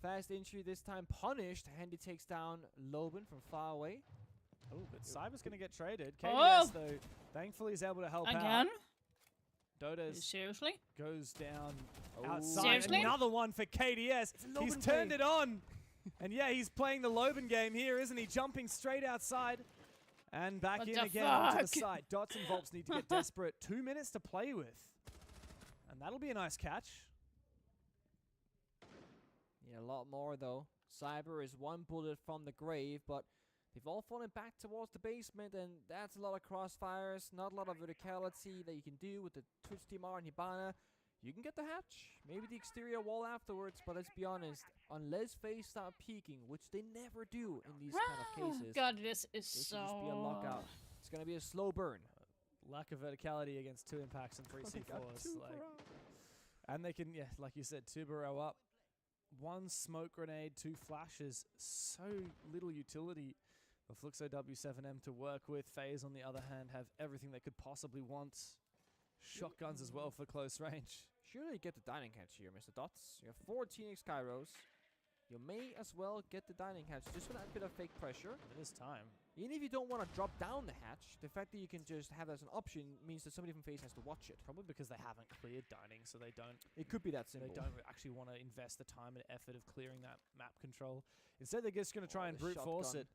Fast entry this time punished. Handy takes down Loban from far away. Oh, but Cyber's going to get traded. KDS, Oh! though, thankfully is able to help Again? out. Dota's Seriously? goes down Oh. outside. Seriously? Another one for KDS. He's turned it on. And yeah, he's playing the Loban game here, isn't he? Jumping straight outside. And back What in the again onto the fuck? side. Dots and Volps need to get desperate. 2 minutes to play with. And that'll be a nice catch. Yeah, a lot more though. Cyber is one bullet from the grave, but they've all fallen back towards the basement, and that's a lot of crossfires, not a lot of verticality that you can do with the Twitch DMR and Hibana. You can get the hatch, maybe the exterior wall afterwards, but let's be honest, unless FaZe start peeking, which they never do in these kind of cases, God, this is this so... will just be a lockout. It's going to be a slow burn. Lack of verticality against 2 impacts and 3 C4s. And they can, yeah, like you said, 2 Burrow up. 1 smoke grenade, 2 flashes. So little utility for Fluxo W7M to work with. FaZe, on the other hand, have everything they could possibly want. Shotguns as well for close range. Surely you get the dining hatch here, Mr. Dots. You have 14 Skyros. You may as well get the dining hatch just for that bit of fake pressure. It is time. Even if you don't want to drop down the hatch, the fact that you can just have that as an option means that somebody from FaZe has to watch it. Probably because they haven't cleared dining, so they don't. It could be that simple. They don't actually want to invest the time and effort of clearing that map control. Instead, they're just going to try and brute force it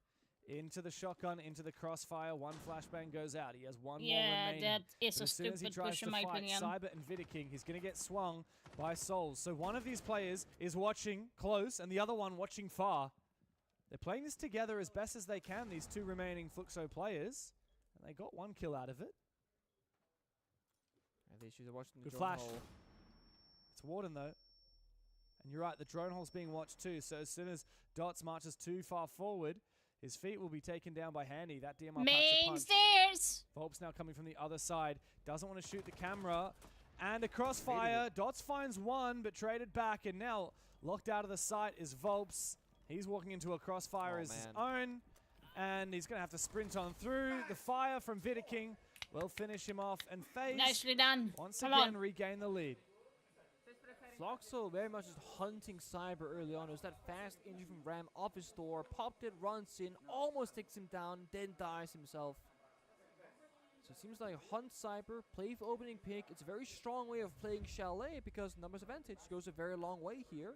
into the shotgun, into the crossfire. 1 flashbang goes out. He has 1 more remaining. Yeah, that is But a as soon as he stupid tries push to in my fight opinion. Cyber and Vidaking, he's going to get swung by Souls. So one of these players is watching close, and the other one watching far. They're playing this together as best as they can, these 2 remaining Fluxo players. And they got 1 kill out of it. And they should have watched the Good drone flash. hole. It's Warden, though. And you're right, the drone hole's being watched too. So as soon as Dots marches too far forward, his feet will be taken down by Handy. That DMR packs a Main punch. stairs! Volps now coming from the other side. Doesn't want to shoot the camera. And a crossfire. Dots finds 1, but traded back. And now locked out of the sight is Volps. He's walking into a crossfire as his own. And he's going to have to sprint on through. The fire from Vidaking will finish him off. And FaZe Nicely done. once Come again on. regain the lead. Floxo very much is hunting Cyber early on. It was that fast injury from Ram off his door, popped it, runs in, almost takes him down, then dies himself. So it seems like hunt Cyber, play for opening pick. It's a very strong way of playing Chalet because numbers advantage goes a very long way here,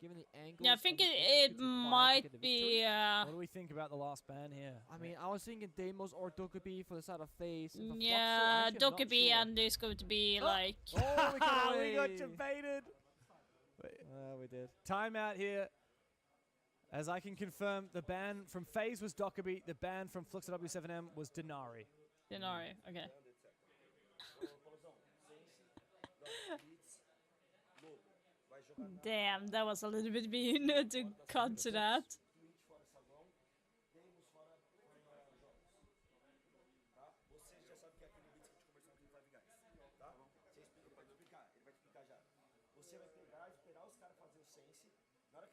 given the angle. Yeah, I think it might be... What do we think about the last ban here? I mean, I was thinking Deimos or Dokkaebi for the side of FaZe. and for Floxo, Yeah, actually, I'm not Dokkaebi sure. and there's going to be like... Oh, we got we got away. debated. We did. Timeout here. As I can confirm, the ban from FaZe was Dokkaebi. The ban from Fluxo W7M was Denari. Denari, okay. Damn, that was a little bit mean to cut to that.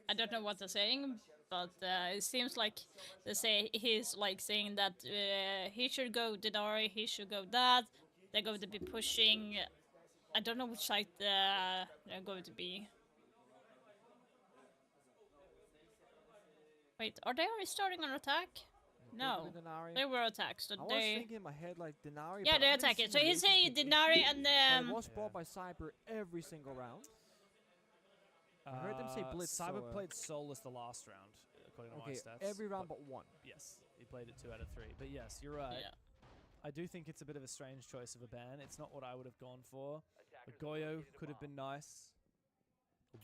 I don't know what they're saying, but it seems like they say he's like saying that he should go Denari, he should go that. They're going to be pushing. I don't know which side they're going to be. Wait, are they already starting an attack? No, they were attacked. So I was they. thinking in my head like Denari. Yeah, but they're I didn't attacking. see So the he's latest saying Denari and But it was brought by Cyber every single round. I heard them say Blitz. Cyber so, played Soulless the last round, according to my stats. every round but 1. Yes, he played it 2 out of 3. But yes, you're right. Yeah. I do think it's a bit of a strange choice of a ban. It's not what I would have gone for. But Goyo could have been nice.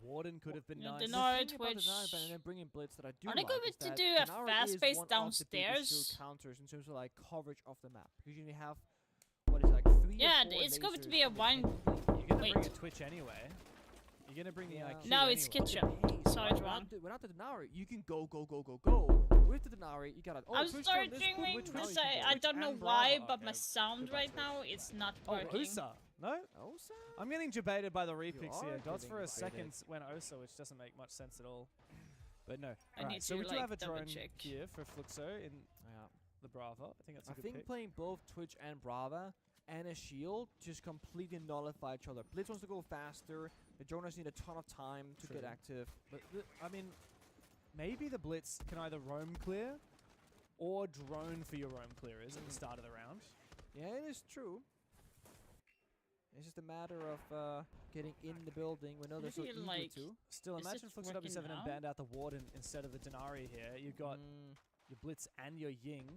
Warden could have been Yeah, nice. Denari, The thing about Twitch. Denari ban and then bring in Blitz that I do Are they like going is to that do a Denari fast is pace one of the biggest downstairs? shield counters in terms of like coverage of the map. Because you have what is like 3 Yeah, or 4 it's going to lasers be a on the one. You're going to Wait. bring a Twitch anyway. You're going to bring the IQ No, it's anyway. Kitchen. Sorry, it's wrong. Without the Denari, you can go. With the Denari, you got it. I'm Twitch starting down this, cool, with Twitch to say, you can I go. don't know and why, Bravo. but Okay, my sound right now is not Oh, working. Osa. No? Osa? I'm getting debated by the repicks are here. Dots getting for a debated. second went Osa, which doesn't make much sense at all. But no. I Alright, need so to, we do like, have a double drone check. here for Fluxo in Yeah. the Bravo. I think that's a I good think pick. playing both Twitch and Brava and a shield just completely nullify each other. Blitz wants to go faster. The Jonas need a ton of time to get active. But I mean, maybe the Blitz can either roam clear or drone for your roam clearers at the start of the round. Yeah, it is true. It's just a matter of getting in the building. We know they're so eager to. Still, imagine Flux W7 and banned out the Warden instead of the Denari here. You've got your Blitz and your Ying.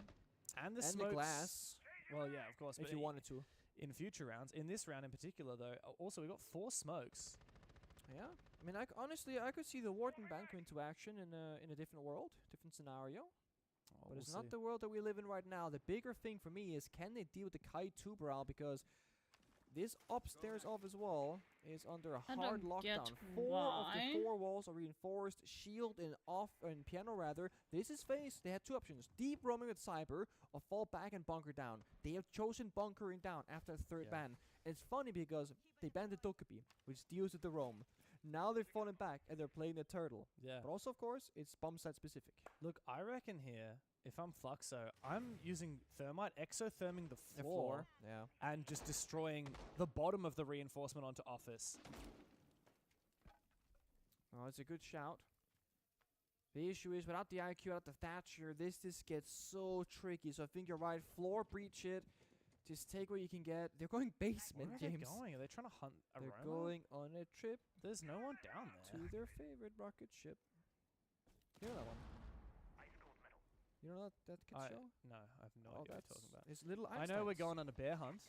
And the smokes. The glass. Well, yeah, of course. If you wanted to. In future rounds. In this round in particular, though, also we've got 4 smokes. Yeah. I mean, honestly, I could see the Warden ban come into action in a different world, different scenario. But it's not the world that we live in right now. The bigger thing for me is, can they deal with the Kai 2 Brawl? Because this upstairs office wall is under a hard lockdown. 4 of the 4 walls are reinforced. Shield and piano rather. This is phase. They had 2 options: deep roaming with Cyber, or fall back and bunker down. They have chosen bunkering down after the 3rd ban. And it's funny because they banned the Dokkaebi, which deals with the roam. Now they've fallen back and they're playing the turtle. Yeah. But also, of course, it's bomb site specific. Look, I reckon here, if I'm Fluxo, I'm using Thermite, exotherming the floor, and just destroying the bottom of the reinforcement onto office. Oh, it's a good shout. The issue is, without the IQ, without the Thatcher, this gets so tricky. So I think you're right. Floor, breach it. Just take what you can get. They're going basement, Where are James. they going? Are they trying to hunt a They're Roma? going on a trip. There's no one down there. To their favorite rocket ship. You know that one? You know that kid show? No, I have no idea what you're talking about. It's little I know we're going on a bear hunt.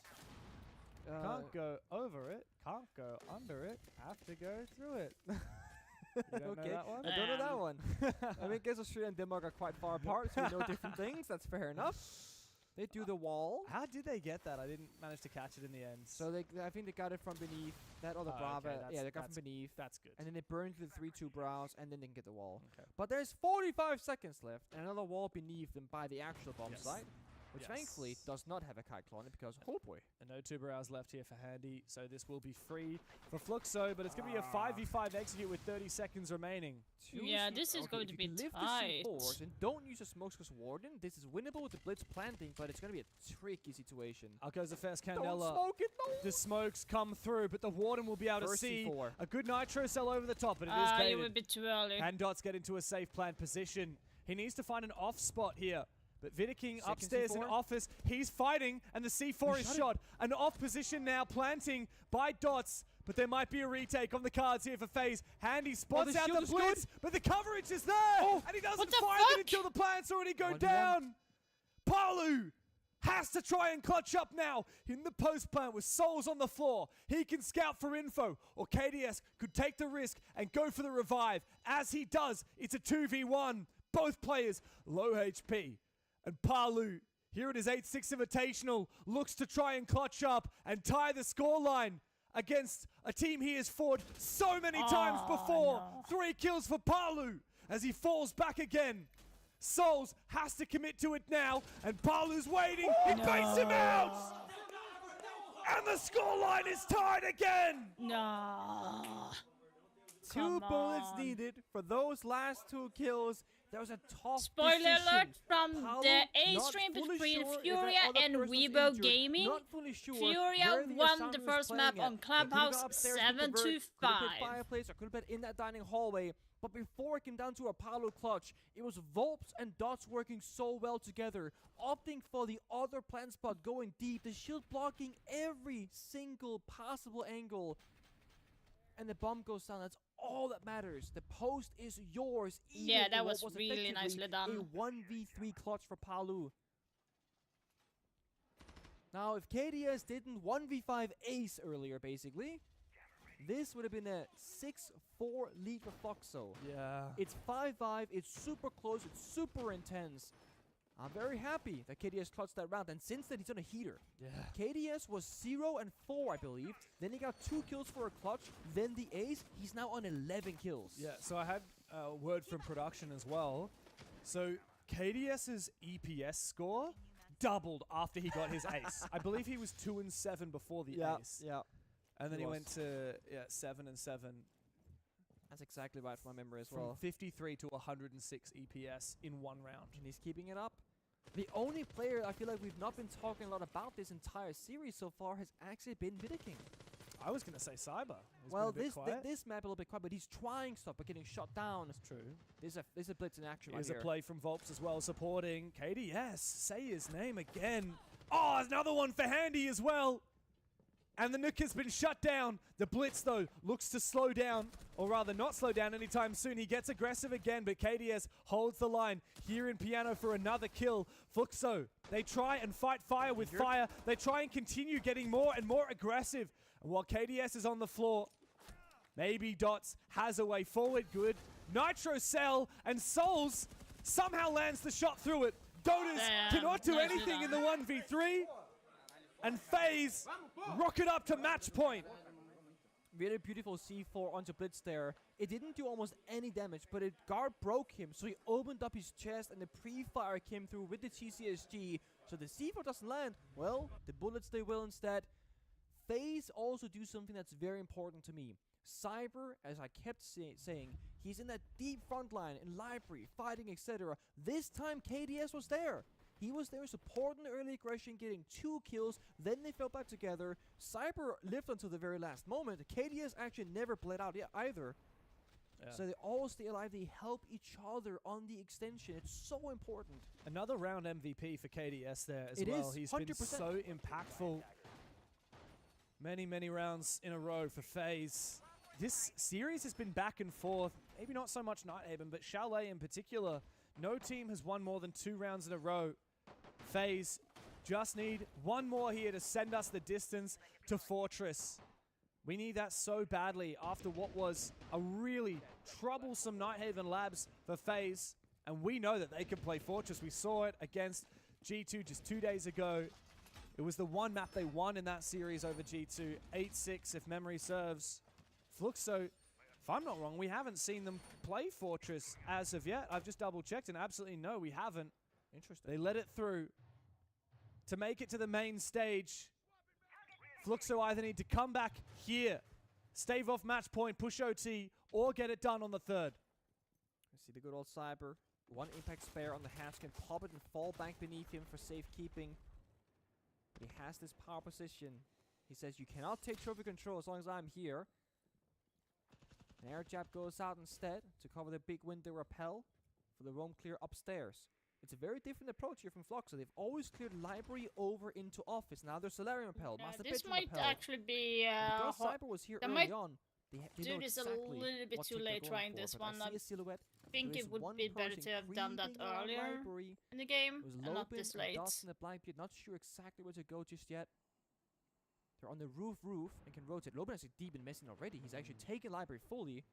Can't go over it. Can't go under it. Have to go through it. You don't know that one? I don't know that one. I mean, I guess Australia and Denmark are quite far apart, so we know different things. That's fair enough. They do the wall. How did they get that? I didn't manage to catch it in the end. So I think they got it from beneath that other Brava. Okay, Yeah, they got from beneath. That's good. And then they burned the 3-2 brows, and then they can get the wall. Okay. But there's 45 seconds left, and another wall beneath them by the actual bomb site, which thankfully does not have a Kite Claw on it because, oh boy. And no 2 brows left here for Handy, so this will be free for Fluxo, but it's going to be a 5v5 execute with 30 seconds remaining. Yeah, this is going to be tight. And don't use the smokes because Warden. This is winnable with the Blitz planting, but it's going to be a tricky situation. Out goes the first Don't Candela. smoke it, no! The smokes come through, but the Warden will be able to see a good Nitro cell over the top, but it is baited. It would be too early. And Dots get into a safe plant position. He needs to find an off spot here. But Vidiking upstairs in office, he's fighting, and the C4 is shot. An off position now, planting by Dots, but there might be a retake on the cards here for FaZe. Handy spots out the Blitz, but the coverage is there, and he doesn't find it until the plants already go down. Palu has to try and clutch up now in the post plant with Souls on the floor. He can scout for info, or KDS could take the risk and go for the revive. As he does, it's a 2v1. Both players low HP. And Palu, here at his 8-6 Invitational, looks to try and clutch up and tie the scoreline against a team he has fought so many times before. No. 3 kills for Palu as he falls back again. Souls has to commit to it now, and Palu's waiting. He baits him out! And the scoreline is tied again! No. 2 bullets needed for those last 2 kills. There was a tough Spoiler decision. alert from Palu, the A stream between Furia and Weibo Gaming. Furia won the first map on Clubhouse 7-5. Fireplace, or could have been in that dining hallway. But before it came down to a Palu clutch, it was Volps and Dots working so well together, opting for the other plant spot, going deep, the shield blocking every single possible angle. And the bomb goes down. That's all that matters. The post is yours. Yeah, that was really nicely done. A 1v3 clutch for Palu. Now, if KDS didn't 1v5 ace earlier, basically, this would have been a 6-4 lead for Fluxo. Yeah. It's 5-5. It's super close. It's super intense. I'm very happy that KDS clutched that round, and since then he's on a heater. Yeah. KDS was 0-4, I believe. Then he got 2 kills for a clutch. Then the ace. He's now on 11 kills. Yeah. So I had a word from production as well. So KDS's EPS score doubled after he got his ace. I believe he was 2-7 before the ace. Yeah. And then he went to 7-7. That's exactly right from my memory as From well. 53 to 106 EPS in 1 round. And he's keeping it up. The only player I feel like we've not been talking a lot about this entire series so far has actually been Vidaking. I was going to say Cyber. Well, this map a little bit quiet, but he's trying stuff, but getting shot down. That's true. There's a blitz in action right here. Here's a play from Volps as well, supporting KDS. Say his name again. Oh, another one for Handy as well. And the nuke has been shut down. The blitz, though, looks to slow down, or rather not slow down anytime soon. He gets aggressive again, but KDS holds the line here in Piano for another kill. Fluxo, they try and fight fire with fire. They try and continue getting more and more aggressive. And while KDS is on the floor, maybe Dots has a way forward. Good. Nitro Cell and Souls somehow lands the shot through it. Dotas cannot do anything in the 1v3. And FaZe rocket up to match point. Really beautiful C4 onto Blitz there. It didn't do almost any damage, but it guard broke him, so he opened up his chest and the pre-fire came through with the TCSG. So the C4 doesn't land. Well, the bullets they will instead. FaZe also do something that's very important to me. Cyber, as I kept saying, he's in that deep front line, in library, fighting, etc. This time KDS was there. He was there supporting the early aggression, getting 2 kills, then they fell back together. Cyber lived until the very last moment. KDS actually never bled out either. Yeah. So they all stay alive, they help each other on the extension. It's so important. Another round MVP for KDS there as well. He's 100%. Been so impactful. Many rounds in a row for FaZe. This series has been back and forth. Maybe not so much Nighthaven, but Chalet in particular. No team has won more than 2 rounds in a row. FaZe just need one more here to send us the distance to Fortress. We need that so badly after what was a really troublesome Nighthaven Labs for FaZe. And we know that they can play Fortress. We saw it against G2 just 2 days ago. It was the one map they won in that series over G2. 8-6 if memory serves. Fluxo, if I'm not wrong, we haven't seen them play Fortress as of yet. I've just double checked and absolutely no, we haven't. Interesting. They let it through to make it to the main stage. Fluxo either need to come back here, stave off match point, push OT, or get it done on the 3rd. I see the good old Cyber. 1 impact spare on the hatch, can pop it and fall back beneath him for safekeeping. He has this power position. He says, you cannot take trophy control as long as I'm here. An air jab goes out instead to cover the big window rappel for the roam clear upstairs. It's a very different approach here from Fluxo. They've always cleared library over into office. Now there's Solarium rappel, Master this Bedroom might rappel. actually be because Cyber was here early on. They do know this exactly a little bit too late trying this one. I think it would be better to have done that earlier in the game and not this late. Not sure exactly where to go just yet. They're on the roof and can rotate. Loben is deep in missing already. He's actually taken library fully.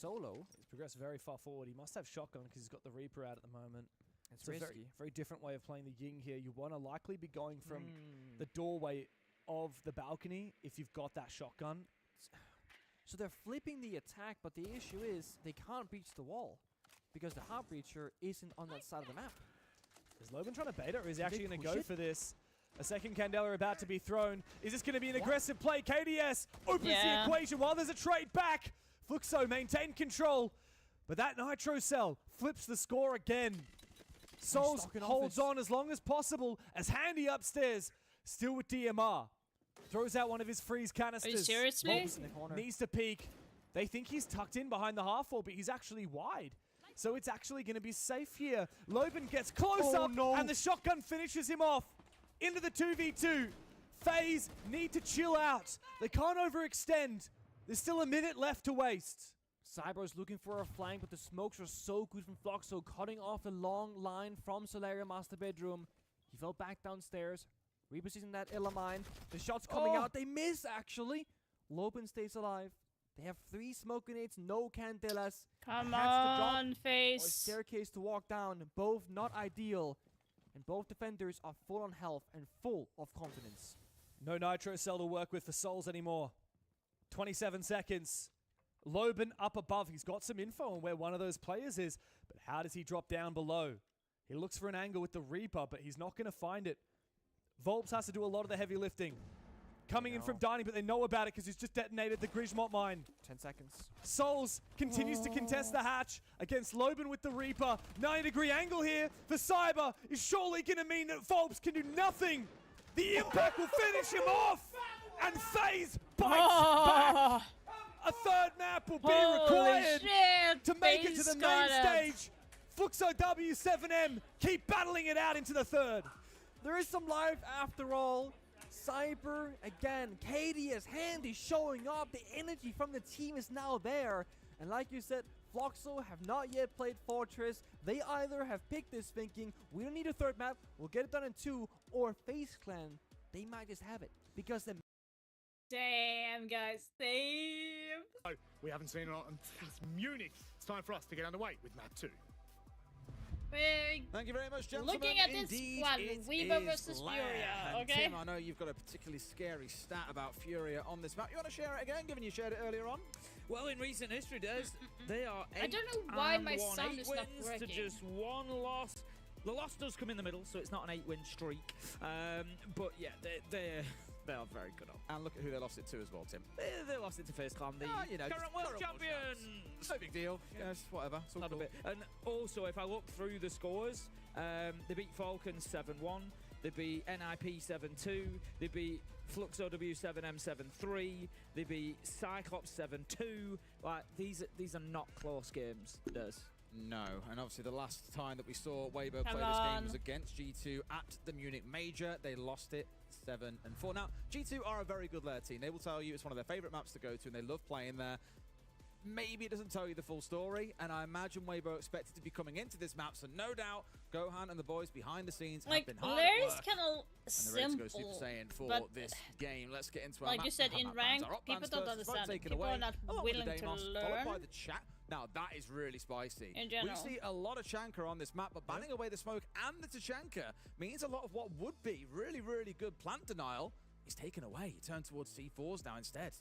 Solo. He's progressed very far forward. He must have shotgun because he's got the Reaper out at the moment. It's a very different way of playing the Ying here. You want to likely be going from the doorway of the balcony if you've got that shotgun. So they're flipping the attack, but the issue is they can't breach the wall because the Heart Breacher isn't on that side of the map. Is Loben trying to bait it, or is he actually going to go for this? A second Candela about to be thrown. Is this going to be an aggressive play? KDS opens the equation while there's a trade back. Fluxo maintained control, but that Nitro Cell flips the score again. Souls holds on as long as possible as Handy upstairs, still with DMR. Throws out one of his freeze canisters. Are you seriously? Needs to peek. They think he's tucked in behind the half wall, but he's actually wide. So it's actually going to be safe here. Loben gets close up, and the shotgun finishes him off. Into the 2v2. FaZe need to chill out. They can't overextend. There's still a minute left to waste. Cyber's looking for a flank, but the smokes are so good from Fluxo, cutting off the long line from Solarium Master Bedroom. He fell back downstairs, repositioning that Illamine. The shots coming out, they miss actually. Loben stays alive. They have 3 smoke grenades, no Candelas. Come on, or FaZe. staircase to walk down, both not ideal. And both defenders are full on health and full of confidence. No Nitro Cell to work with for Souls anymore. 27 seconds. Loben up above. He's got some info on where one of those players is, but how does he drop down below? He looks for an angle with the Reaper, but he's not going to find it. Volps has to do a lot of the heavy lifting. coming in from Dining, but they know about it because he's just detonated the Grismont mine. 10 seconds. Souls continues to contest the hatch against Loban with the Reaper. 90-degree angle here for Cyber is surely going to mean that Phobes can do nothing. The impact will finish him off, and FaZe bites back. A third map will be required to make it to the main stage. Fluxo W7M keep battling it out into the third. There is some life after all. Cyber, again, KD's hand is showing up. The energy from the team is now there. And like you said, Fluxo have not yet played Fortress. They either have picked this thinking, we don't need a third map, we'll get it done in 2, or FaZe Clan, they might just have it. Because the damn, guys, damn. Oh, we haven't seen it on Munich. It's time for us to get underway with map 2. Thank you very much, gentlemen. Looking at this squad, Weaver versus Furia, okay? Tim, I know you've got a particularly scary stat about Furia on this map. You want to share it again, given you shared it earlier on? Well, in recent history, Des, they are 8 I don't know why my sound is not working. to just 1 loss. The loss does come in the middle, so it's not an 8-win streak. But yeah, they are very good. And look at who they lost it to as well, Tim. They lost it to FaZe Clan, the current world champion. No big deal. Yes, whatever. It's all Not cool. a bit. And also, if I look through the scores, they beat Falcons 7-1. They beat NIP 7-2. They beat Fluxo W7M 7-3. They beat Cyclops 7-2. Like these are not close games. No, and obviously the last time that we saw Weibo play this game was against G2 at the Munich Major. They lost it 7-4. Now, G2 are a very good layer team. They will tell you it's one of their favorite maps to go to, and they love playing there. Maybe it doesn't tell you the full story, and I imagine Weibo expected to be coming into this map, so no doubt Gohan and the boys behind the scenes have been hard at work. Kind of simple, and they're ready to go Super Saiyan for this game. Let's get into our like you said, in rank, people don't understand. People are not willing to learn. Followed by the chat. Now that is really spicy. In general. We see a lot of Chanka on this map, but banning away the smoke and the Tachanka means a lot of what would be really, really good plant denial is taken away. You turn towards C4s now instead.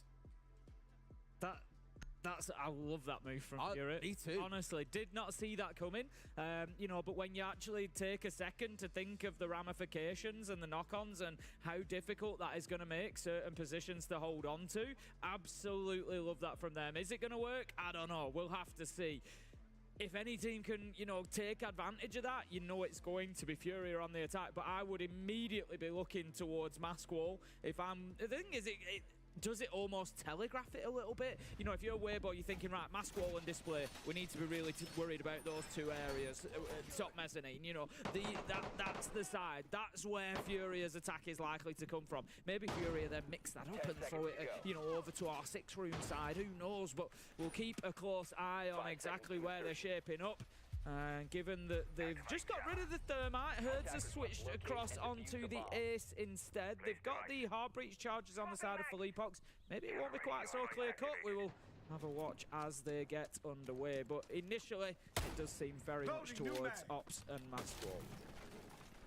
I love that move from Fury. Me too. Honestly, did not see that coming. But when you actually take a second to think of the ramifications and the knock-ons and how difficult that is going to make certain positions to hold on to, absolutely love that from them. Is it going to work? I don't know. We'll have to see. If any team can, take advantage of that, it's going to be Fury on the attack. But I would immediately be looking towards Mask Wall. The thing is, does it almost telegraph it a little bit? If you're Weibo, you're thinking, right, Mask Wall and Display, we need to be really worried about those 2 areas. Top mezzanine, that's the side. That's where Furia's attack is likely to come from. Maybe Furia then mix that up and throw it, over to our 6-room side. Who knows? But we'll keep a close eye on exactly where they're shaping up. Given that they've just got rid of the Thermite, Herds have switched across onto the Ace instead. They've got the Heartbreach charges on the side of Philippox. Maybe it won't be quite so clear cut. We will have a watch as they get underway. But initially, it does seem very much towards Ops and Mask Wall.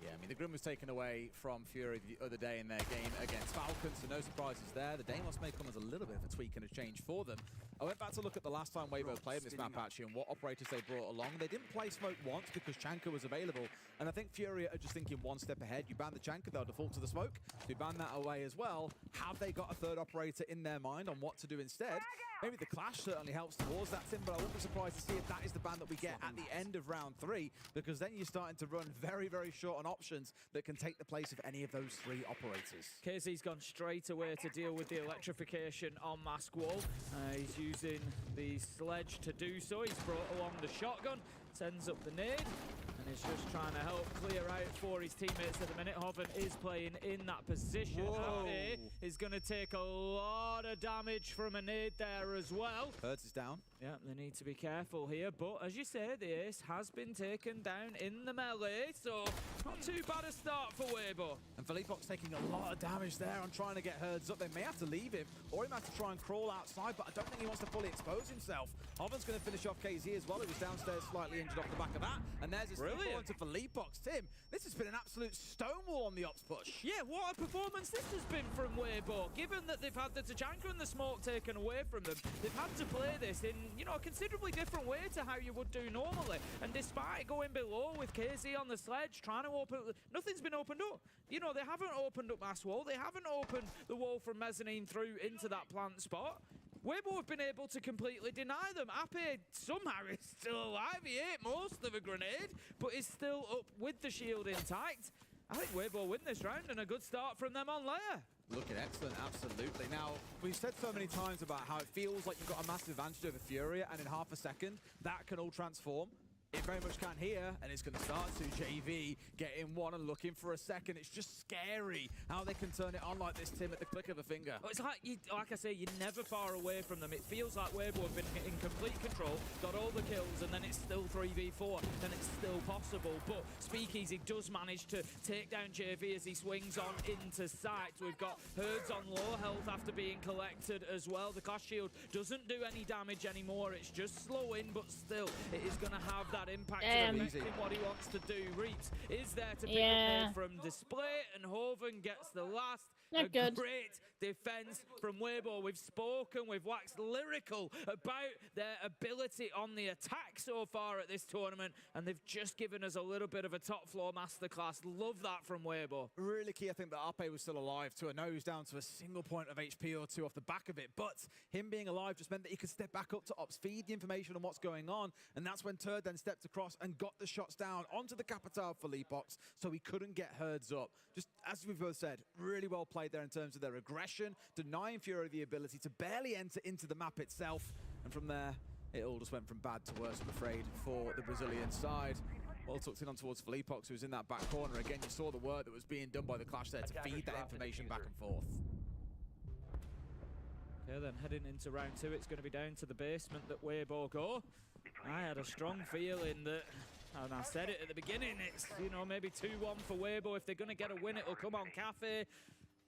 Yeah, I mean, the Grim was taken away from Fury the other day in their game against Falcons, so no surprises there. The Deimos may come as a little bit of a tweak and a change for them. I went back to look at the last time Weibo played this map, actually, and what operators they brought along. They didn't play Smoke once because Chanka was available, and I think Fury are just thinking one step ahead. You ban the Chanka, they'll default to the Smoke. So you ban that away as well. Have they got a third operator in their mind on what to do instead? Maybe the Clash certainly helps towards that, Tim, but I wouldn't be surprised to see if that is the ban that we get at the end of round 3, because then you're starting to run very, very short on options that can take the place of any of those 3 operators. KZ's gone straight away to deal with the electrification on Mask Wall. He's using the sledge to do so. He's brought along the shotgun, sends up the nade, and is just trying to help clear out for his teammates at the minute. Hoven is playing in that position. Abby is going to take a lot of damage from a nade there as well. Hertz is down. Yeah, they need to be careful here, but as you say, the Ace has been taken down in the melee, so not too bad a start for Weibo. And Philippox taking a lot of damage there on trying to get Herds up. They may have to leave him, or he might have to try and crawl outside, but I don't think he wants to fully expose himself. Hoven's going to finish off KZ as well. He was downstairs slightly injured off the back of that, and there's his brilliant. To Felipox. Tim, this has been an absolute stonewall on the ops push. Yeah, what a performance this has been from Weibo. Given that they've had the Tachanka and the smoke taken away from them, they've had to play this in, you know, a considerably different way to how you would do normally. And despite going below with KZ on the sledge, trying to open, nothing's been opened up. You know, they haven't opened up mass wall. They haven't opened the wall from mezzanine through into that plant spot. Weibo have been able to completely deny them. Ape somehow is still alive. He ate most of a grenade, but is still up with the shield intact. I think Weibo win this round, and a good start from them on layer. Looking excellent, absolutely. Now, we've said so many times about how it feels like you've got a massive advantage over Furia, and in half a second, that can all transform. It very much can here, and it's going to start to. JV getting one and looking for a second. It's just scary how they can turn it on like this, Tim, at the click of a finger. Well, it's like, like I say, you're never far away from them. It feels like Weibo have been in complete control, got all the kills, and then it's still 3v4, then it's still possible. But Speakeasy does manage to take down JV as he swings on into sight. We've got Herds on low health after being collected as well. The Clash Shield doesn't do any damage anymore. It's just slowing, but still, it is going to have that impact in what he wants to do. Reaps is there to pick up from display, and Hoven gets the last. Not good. Great defense from Weibo. We've spoken, we've waxed lyrical about their ability on the attack so far at this tournament, and they've just given us a little bit of a top floor masterclass. Love that from Weibo. Really key, I think, that Ape was still alive to a nose down to a single point of HP or two off the back of it, but him being alive just meant that he could step back up to ops, feed the information on what's going on, and that's when Turd then stepped across and got the shots down onto the Capital for Leapox, so he couldn't get Herds up. Just as we've both said, really well played there in terms of their aggression, denying Fury the ability to barely enter into the map itself, and from there, it all just went from bad to worse, I'm afraid, for the Brazilian side. Well tucked in on towards Felipox, who was in that back corner. Again, you saw the work that was being done by the Clash there to feed that information back and forth. Okay, then heading into round two, it's going to be down to the basement that Weibo go. I had a strong feeling that, and I said it at the beginning, it's, you know, maybe 2-1 for Weibo. If they're going to get a win, it'll come on Cafe.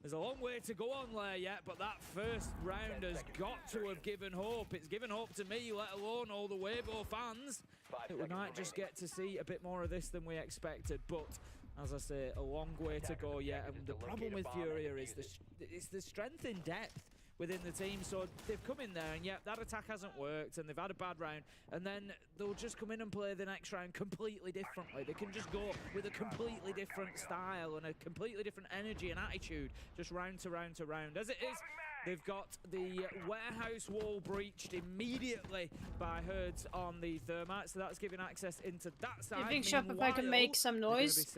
There's a long way to go on there yet, but that first round has got to have given hope. It's given hope to me, let alone all the Weibo fans, that we might just get to see a bit more of this than we expected. But as I say, a long way to go yet, and the problem with Furia is the strength in depth within the team. So they've come in there, and that attack hasn't worked, and they've had a bad round, and then they'll just come in and play the next round completely differently. They can just go with a completely different style and a completely different energy and attitude, just round to round to round. As it is, they've got the warehouse wall breached immediately by Herds on the Thermite, so that's giving access into that side. I think Shopify can make some noise.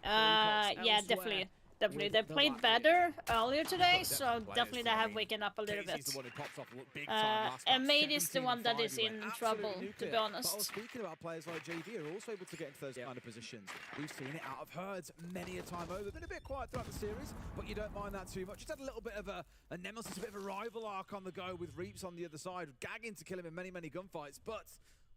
Yeah, definitely. Definitely, they played better earlier today, so definitely they have waken up a little bit. And Made is the one that is in trouble, to be honest. But speaking about players like JV who are also able to get into those kind of positions. We've seen it out of Herds many a time over. Been a bit quiet throughout the series, but you don't mind that too much. Just had a little bit of a nemesis, a bit of a rival arc on the go with Reaps on the other side, gagging to kill him in many, many gunfights, but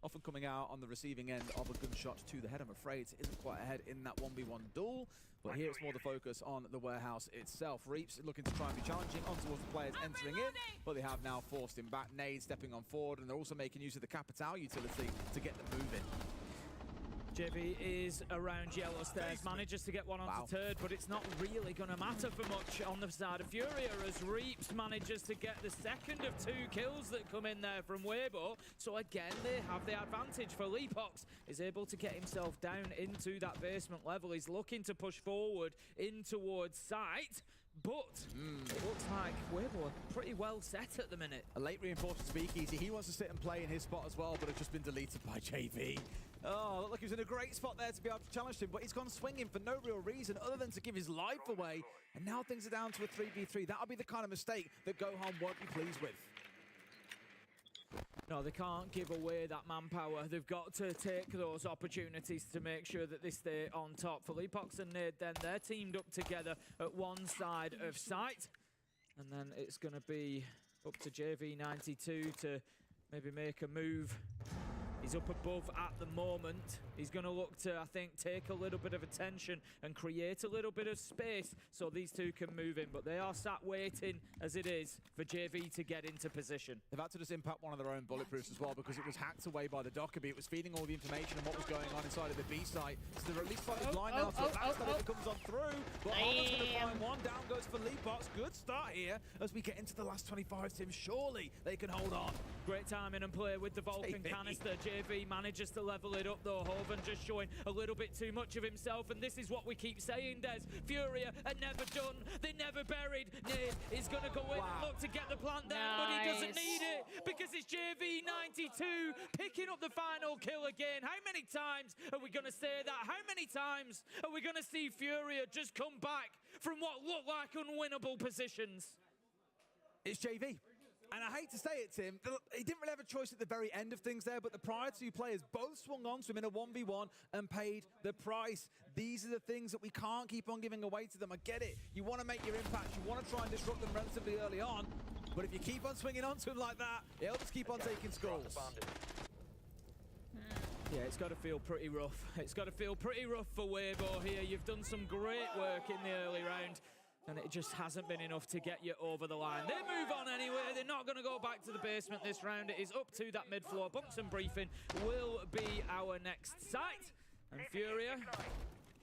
often coming out on the receiving end of a gunshot to the head. I'm afraid it isn't quite ahead in that 1v1 duel, but here it's more the focus on the warehouse itself. Reaps looking to try and be challenging on towards the players entering in, but they have now forced him back. Nade stepping on forward, and they're also making use of the Capital utility to get them moving. JV is around yellow stairs, manages to get one onto Turd, but it's not really going to matter for much on the side of Furia as Reaps manages to get the second of 2 kills that come in there from Weibo. So again, they have the advantage. For Leapox is able to get himself down into that basement level. He's looking to push forward in towards sight. But it looks like Weibo are pretty well set at the minute. A late reinforced Speakeasy. He wants to sit and play in his spot as well, but it's just been deleted by JV. Oh, looked like he was in a great spot there to be able to challenge him, but he's gone swinging for no real reason other than to give his life away. And now things are down to a 3v3. That'll be the kind of mistake that Gohan won't be pleased with. No, they can't give away that manpower. They've got to take those opportunities to make sure that they stay on top. For Leapox and Nade, then they're teamed up together at one side of sight. And then it's going to be up to JV92 to maybe make a move. He's up above at the moment. He's going to look to, I think, take a little bit of attention and create a little bit of space so these two can move in. But they are sat waiting, as it is, for JV to get into position. They've had to just impact one of their own bulletproofs as well because it was hacked away by the Dockerby. It was feeding all the information on what was going on inside of the B site. So they're at least slightly blind now to that if it comes on through. But Harman's going to find one. Down goes for Leapbox. Good start here as we get into the last 25, Tim. Surely they can hold on. Great timing and play with the Vulcan canister. JV manages to level it up though. Hoven just showing a little bit too much of himself, and this is what we keep saying, Des. Furia are never done. They're never buried. Nade is going to go in and look to get the plant down, but he doesn't need it because it's JV 92 picking up the final kill again. How many times are we going to say that? How many times are we going to see Furia just come back from what looked like unwinnable positions? It's JV. And I hate to say it, Tim, he didn't really have a choice at the very end of things there, but the prior two players both swung on to him in a 1v1 and paid the price. These are the things that we can't keep on giving away to them. I get it. You want to make your impact. You want to try and disrupt them relatively early on. But if you keep on swinging onto him like that, he'll just keep on taking scores. Yeah, it's got to feel pretty rough. It's got to feel pretty rough for Weibo here. You've done some great work in the early round, and it just hasn't been enough to get you over the line. They move on anyway. They're not going to go back to the basement this round. It is up to that mid-floor. Bunks and Briefing will be our next site. And Furia,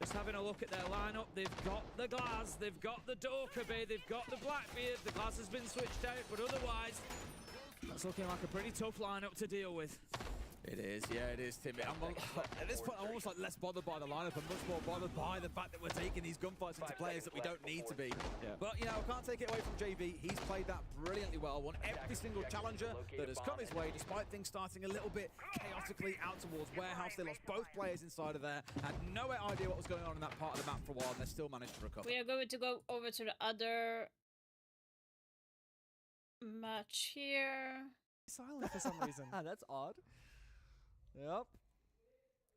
just having a look at their lineup. They've got the Glass, they've got the Dokkaebi, they've got the Blackbeard. The Glass has been switched out, but otherwise, that's looking like a pretty tough lineup to deal with. It is, yeah, it is, Tim. At this point, I'm almost like less bothered by the lineup and much more bothered by the fact that we're taking these gunfights into players that we don't need to be. Yeah. But, you know, I can't take it away from JV. He's played that brilliantly well. Won every single challenger that has come his way, despite things starting a little bit chaotically out towards Warehouse. They lost both players inside of there. Had no idea what was going on in that part of the map for a while, and they still managed to recover. We are going to go over to the other match here. Silent for some reason. That's odd. Yep.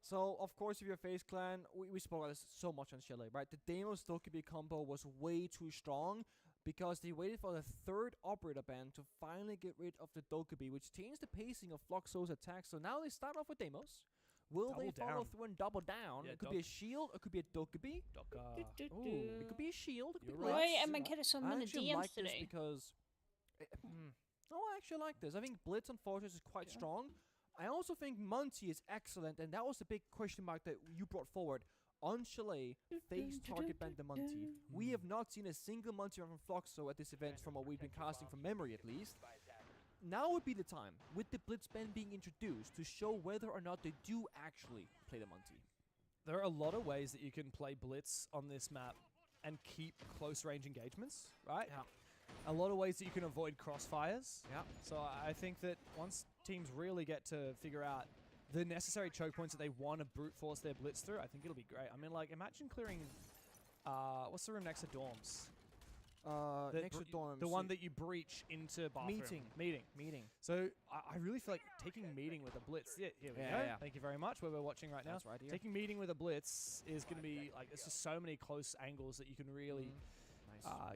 So, of course, if you're FaZe Clan, we spoke about this so much on Chalet, right? The Deimos Dokkaebi combo was way too strong because they waited for the third operator ban to finally get rid of the Dokkaebi, which changed the pacing of Floxo's attacks. So now they start off with Deimos. Will they follow through and double down? Yeah, it could be a shield, it could be a Dokkaebi. Ooh, it could be a shield, it could be Why am I getting so many DMs like today? This because I actually like this. I think Blitz on Fortress is quite strong. I also think Monty is excellent, and that was the big question mark that you brought forward. On Chalet, FaZe target banned the Monty. We have not seen a single Monty run from Floxo at this event from what we've been casting from memory at least. Now would be the time, with the Blitz ban being introduced, to show whether or not they do actually play the Monty. There are a lot of ways that you can play Blitz on this map and keep close range engagements, right? Yeah. A lot of ways that you can avoid crossfires. Yeah. So I think that once teams really get to figure out the necessary choke points that they want to brute force their Blitz through, I think it'll be great. I mean, like, imagine clearing, what's the room next to dorms? Next to dorms. The one that you breach into bathroom. Meeting. So I really feel like taking meeting with a Blitz. Yeah, here we go. Yeah. Thank you very much. Where we're watching right now. That's right here. Taking meeting with a Blitz is going to be like, there's just so many close angles that you can really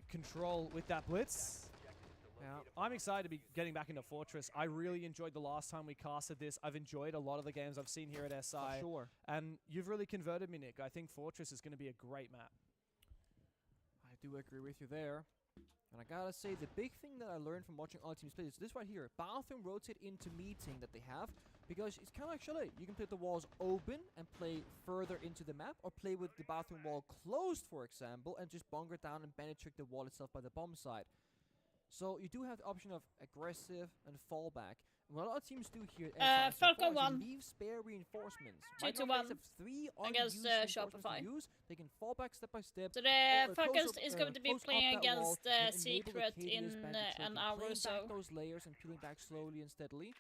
control with that Blitz. Yeah. I'm excited to be getting back into Fortress. I really enjoyed the last time we casted this. I've enjoyed a lot of the games I've seen here at SI. For sure. And you've really converted me, Nick. I think Fortress is going to be a great map. I do agree with you there. And I gotta say, the big thing that I learned from watching all teams play is this right here. Bathroom rotate into meeting that they have, because it's kind of like Chalet. You can play the walls open and play further into the map, or play with the bathroom wall closed, for example, and just bunker down and bandit trick the wall itself by the bomb side. So you do have the option of aggressive and fallback. And what a lot of teams do here at Falcon 1. Leave spare reinforcements. 2-1 against Shopify. They can fall back step by step. So the Falcons is going to be playing against Secret in an hour or so. Those layers and peeling back slowly and steadily.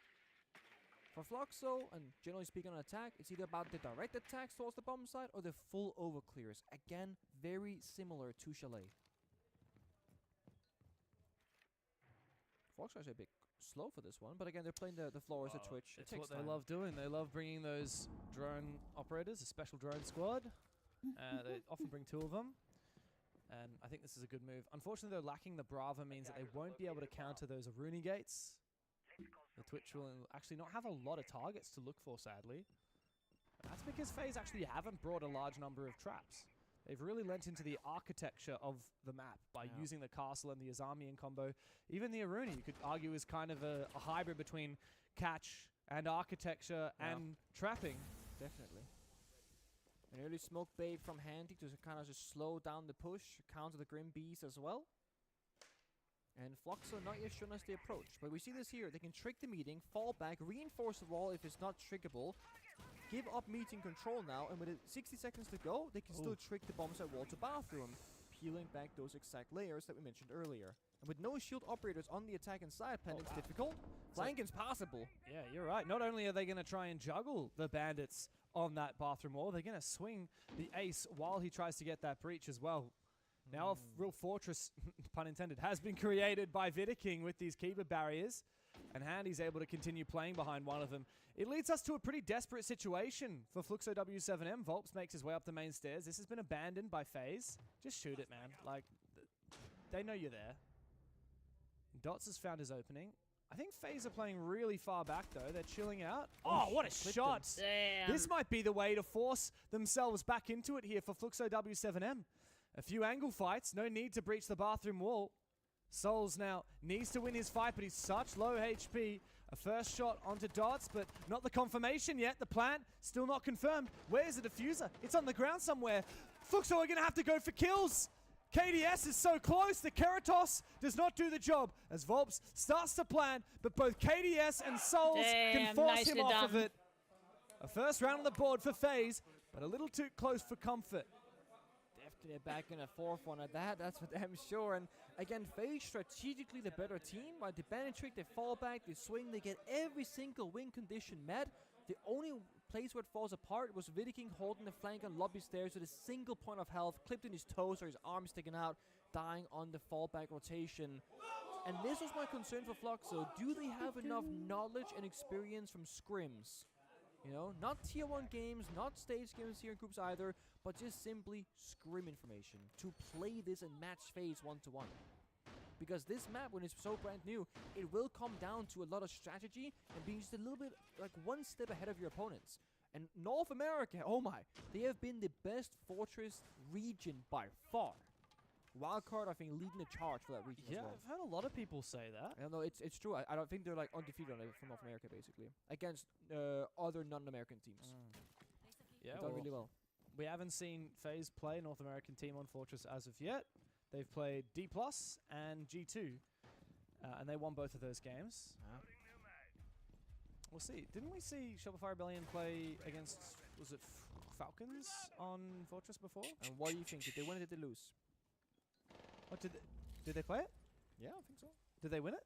For Floxo, and generally speaking on attack, it's either about the direct attacks towards the bomb side or the full overclears. Again, very similar to Chalet. Floxo is a bit slow for this one, but again, they're playing the floor as a Twitch. It's what they love doing. They love bringing those drone operators, a special drone squad. They often bring 2 of them. And I think this is a good move. Unfortunately, they're lacking the Brava, means that they won't be able to counter those Aruni gates. The Twitch will actually not have a lot of targets to look for, sadly. That's because FaZe actually haven't brought a large number of traps. They've really lent into the architecture of the map by using the castle and the Azamian combo. Even the Aruna, you could argue, is kind of a hybrid between catch and architecture and trapping. Definitely. An early smoke bait from Handy to kind of just slow down the push, counter the Grim Beast as well. And Fluxo not yet shown us the approach, but we see this here. They can trick the meeting, fall back, reinforce the wall if it's not trickable, give up meeting control now, and with 60 seconds to go, they can still trick the bombs at wall to bathroom, peeling back those exact layers that we mentioned earlier. And with no shield operators on the attack inside, planning's difficult, flanking's possible. Yeah, you're right. Not only are they going to try and juggle the bandits on that bathroom wall, they're going to swing the ace while he tries to get that breach as well. Now a real fortress, pun intended, has been created by Vidiking with these keeper barriers, and Handy's able to continue playing behind one of them. It leads us to a pretty desperate situation for Fluxo W7M. Volps makes his way up the main stairs. This has been abandoned by FaZe. Just shoot it, man. Like, they know you're there. Dots has found his opening. I think FaZe are playing really far back, though. They're chilling out. Oh, what a shot! Damn. This might be the way to force themselves back into it here for Fluxo W7M. A few angle fights, no need to breach the bathroom wall. Souls now needs to win his fight, but he's such low HP. A first shot onto Dots, but not the confirmation yet. The plant still not confirmed. Where's the diffuser? It's on the ground somewhere. Fluxo are going to have to go for kills. KDS is so close. The Keratos does not do the job as Volps starts to plant, but both KDS and Souls can force him off of it. A first round on the board for FaZe, but a little too close for comfort. They're back in a fourth one at that, that's for damn sure. And again, FaZe strategically the better team. Right, they ban and trick, they fall back, they swing, they get every single win condition met. The only place where it falls apart was Vidiking holding the flank on lobby stairs with a single point of health, clipped in his toes or his arm sticking out, dying on the fallback rotation. And this was my concern for Fluxo. Do they have enough knowledge and experience from scrims? You know, not tier 1 games, not stage games here in groups either, but just simply scrim information to play this and match FaZe 1-to-1. Because this map, when it's so brand new, it will come down to a lot of strategy and being just a little bit, like, one step ahead of your opponents. And North America, oh my, they have been the best fortress region by far. Wildcard, I think, leading the charge for that region as well. I've heard a lot of people say that. I know, it's true. I don't think they're, like, undefeated on it from North America, basically. Against other non-American teams. Yeah, they've done really well. We haven't seen FaZe play a North American team on Fortress as of yet. They've played D+ and G2, and they won both of those games. We'll see. Didn't we see Shopify Rebellion play against, was it Falcons on Fortress before? And what do you think? Did they win or did they lose? What did they play it? Yeah, I think so. Did they win it?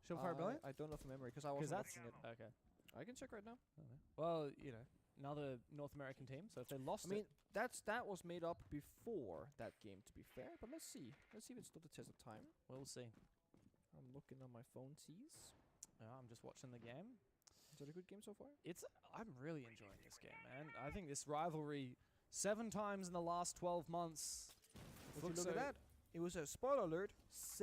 Shopify Rebellion? I don't know from memory because I wasn't watching it. Okay. I can check right now. Okay. Well, you know, another North American team. So if they lost, I mean, that was made up before that game. To be fair, but let's see. Let's see if it stood the test of time. We'll see. I'm looking on my phone. Tease. I'm just watching the game. Is that a good game so far? I'm really enjoying this game, man. I think this rivalry 7 times in the last 12 months. Would you look at that? It was a spoiler alert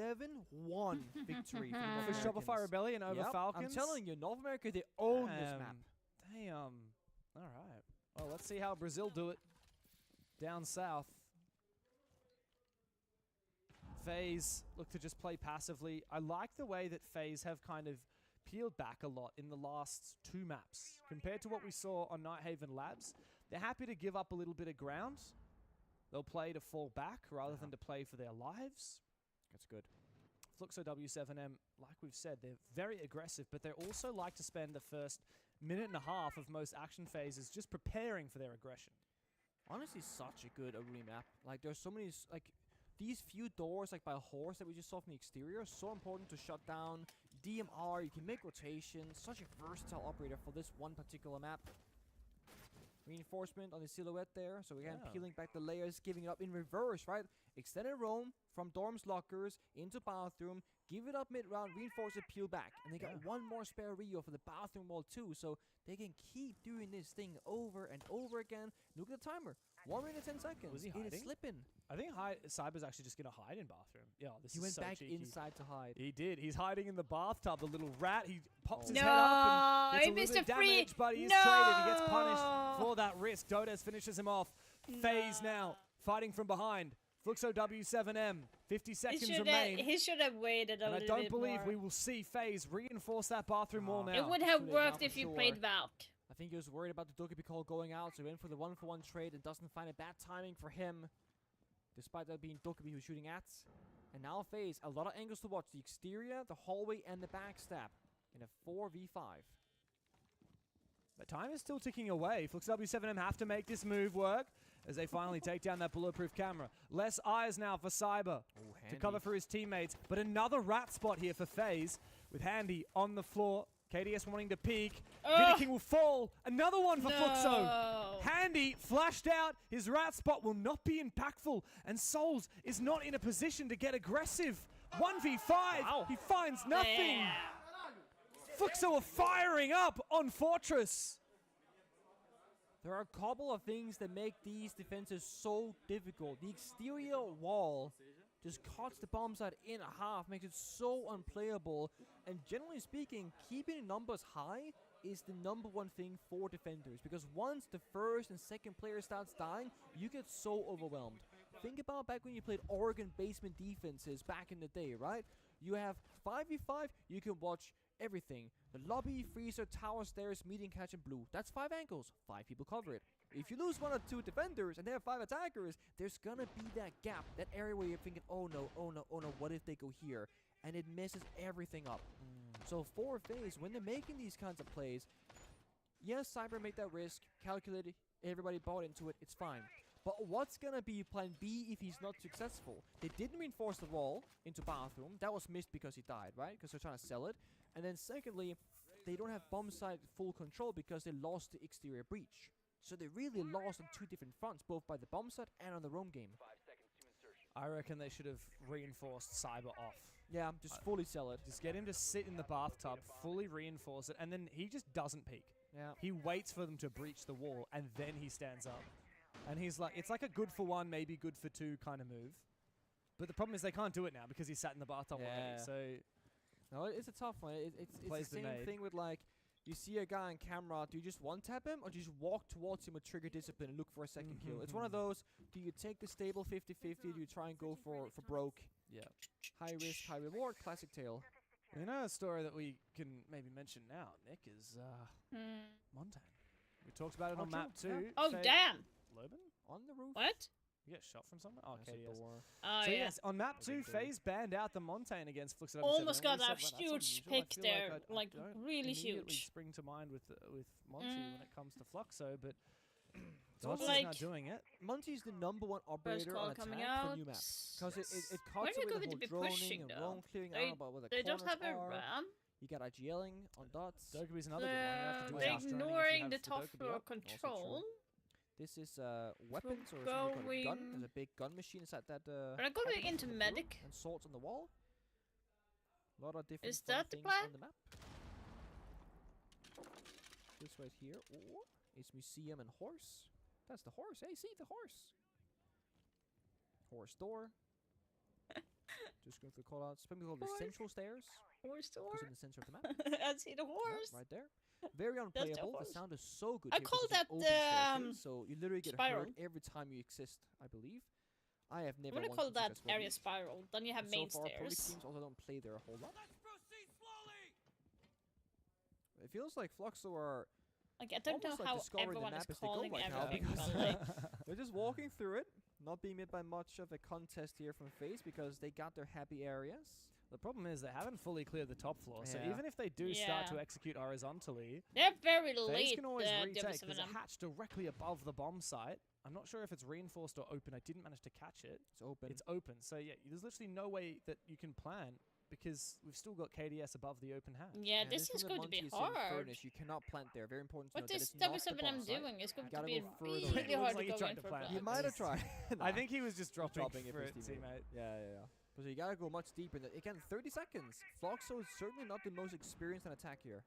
7-1 victory for Shopify Rebellion over Falcons. I'm telling you, North America, they own this map. Damn. All right. Well, let's see how Brazil do it down south. FaZe look to just play passively. I like the way that FaZe have kind of peeled back a lot in the last 2 maps. Compared to what we saw on Nighthaven Labs, they're happy to give up a little bit of ground. They'll play to fall back rather than to play for their lives. That's good. Fluxo W7M, like we've said, they're very aggressive, but they also like to spend the first minute and a half of most action phases just preparing for their aggression. Honestly, such a good arena map. Like, there's so many, like, these few doors, like by Horse that we just saw from the exterior, are so important to shut down. DMR, you can make rotations. Such a versatile operator for this one particular map. Reinforcement on the silhouette there, so again, peeling back the layers, giving it up in reverse, right? Extended roam from dorms lockers into bathroom, give it up mid-round, reinforce it, peel back. And they got one more spare Rio for the bathroom wall too, so they can keep doing this thing over and over again. Look at the timer. 1 minute 10 seconds. Was he hiding? It is slipping. I think Cyber's actually just going to hide in bathroom. Yeah, this he is went so back cheeky. inside to hide. He did. He's hiding in the bathtub, the little rat. He pops his head up and gets a little bit damaged, but he is traded. He gets punished for that risk. Dodes finishes him off. FaZe now fighting from behind. Fluxo W7M, 50 seconds remain. He should have waited a little bit more. And I don't believe we will see FaZe reinforce that bathroom wall now. It would have worked if you played Valk. I think he was worried about the Dokkaebi call going out, so he went for the 1-for-1 trade and doesn't find it bad timing for him. Despite that being Dokkaebi who's shooting at. And now FaZe, a lot of angles to watch. The exterior, the hallway, and the backstab in a 4v5. But time is still ticking away. Flux W7M have to make this move work as they finally take down that bulletproof camera. Less eyes now for Cyber to cover for his teammates. But another rat spot here for FaZe with Handy on the floor. KDS wanting to peek. Vidiking will fall. Another one for Fluxo. Handy flashed out. His rat spot will not be impactful. And Souls is not in a position to get aggressive. 1v5. Wow. He finds nothing. Fluxo are firing up on Fortress. There are a couple of things that make these defenses so difficult. The exterior wall just cuts the bomb site in half, makes it so unplayable. And generally speaking, keeping numbers high is the #1 thing for defenders. Because once the first and second player starts dying, you get so overwhelmed. Think about back when you played Oregon basement defenses back in the day, right? You have 5v5, you can watch everything. The lobby, freezer, tower, stairs, median, catch, and blue. That's 5 angles. 5 people cover it. If you lose 1 or 2 defenders and they have 5 attackers, there's gonna be that gap, that area where you're thinking, oh no, oh no, oh no, what if they go here? And it messes everything up. So for FaZe, when they're making these kinds of plays, yes, Cyber made that risk, calculated, everybody bought into it, it's fine. But what's gonna be plan B if he's not successful? They didn't reinforce the wall into bathroom. That was missed because he died, right? Because they're trying to sell it. And then secondly, they don't have bomb site full control because they lost the exterior breach. So they really lost on 2 different fronts, both by the bomb site and on the roam game. I reckon they should have reinforced Cyber off. Yeah, just fully sell it. Just get him to sit in the bathtub, fully reinforce it, and then he just doesn't peek. Yeah. He waits for them to breach the wall, and then he stands up. And he's like, it's like a good for 1, maybe good for 2 kind of move. But the problem is they can't do it now because he sat in the bathtub already. So no, it's a tough one. It's the same thing with, like, you see a guy on camera, do you just one-tap him or do you just walk towards him with trigger discipline and look for a second kill? It's one of those, do you take the stable 50-50, do you try and go for broke? Yeah. High risk, high reward, classic tale. You know a story that we can maybe mention now, Nick, is Montagne. We talked about it on map 2. Oh, damn! Loban? On the roof. What? You get shot from somewhere? Oh, okay, yes. Oh, so yeah. yes, on map 2, FaZe banned out the Montagne against Flux. Almost got a huge pick there, like really huge. Spring to mind with Monty when it comes to Fluxo, but Monty's like, not doing it. Monty's the #1 operator on attack for new maps because it cuts away the whole droning and roam clearing out about where the they don't corners have a are. RAM. You got IGLing on dots. Dokkaebi's another good one. You have to do They're fast droning ignoring if the you have top Dokkaebi floor up. control. This is weapons or something called a gun. There's a big gun machine inside that. Are I going into medic? And swords on the wall. A lot of different Is that the things plan? on the map. This right here, or is museum and horse. That's the horse. Hey, see the horse. Horse door. Just going through callouts. Something called the central stairs. Horse door. It's in the center of the map. I see the horse. Right there. Very unplayable. The sound is so good. I call that so you literally get spiral. hurt every time you exist, I believe. I have never. I'm gonna call that area spiral. Then you have main so far, stairs. teams also don't play there a whole lot. It feels like Fluxo are. Like, I don't know how everyone is calling everything. They're just walking through it, not being made by much of a contest here from FaZe because they got their happy areas. The problem is they haven't fully cleared the top floor, so even if they do start to execute horizontally, they're very late. FaZe can always retake. There's a hatch directly above the bomb site. I'm not sure if it's reinforced or open. I didn't manage to catch it. It's open. It's open. So yeah, there's literally no way that you can plan because we've still got KDS above the open hatch. Yeah, this is going to be hard. You cannot plant there. Very important to what note is that it's W7M doing? It's going to be really it hard like to go in to for plant. He might have tried. I think he was just dropping it for his his teammate. Yeah. So you gotta go much deeper. Again, 30 seconds. Fluxo is certainly not the most experienced in attack here.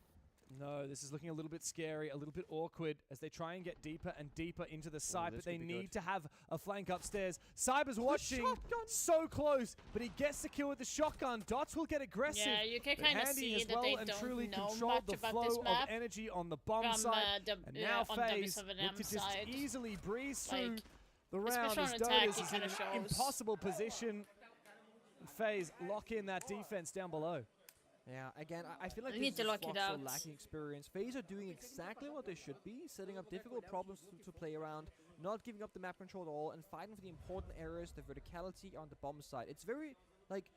No, this is looking a little bit scary, a little bit awkward as they try and get deeper and deeper into the site, but they need to have a flank upstairs. Cyber's watching, so close, but he gets the kill with the shotgun. Dots will get aggressive. Yeah, you can kind of see that they don't know control much the about flow this map of energy on the bomb site. And now FaZe look to just easily breeze through the round as Dotas is in an impossible position. FaZe lock in that defense down below. Yeah, again, I feel like they need to lock it out. Lacking experience. FaZe are doing exactly what they should be, setting up difficult problems to play around, not giving up the map control at all, and fighting for the important areas, the verticality on the bomb side. It's very, like,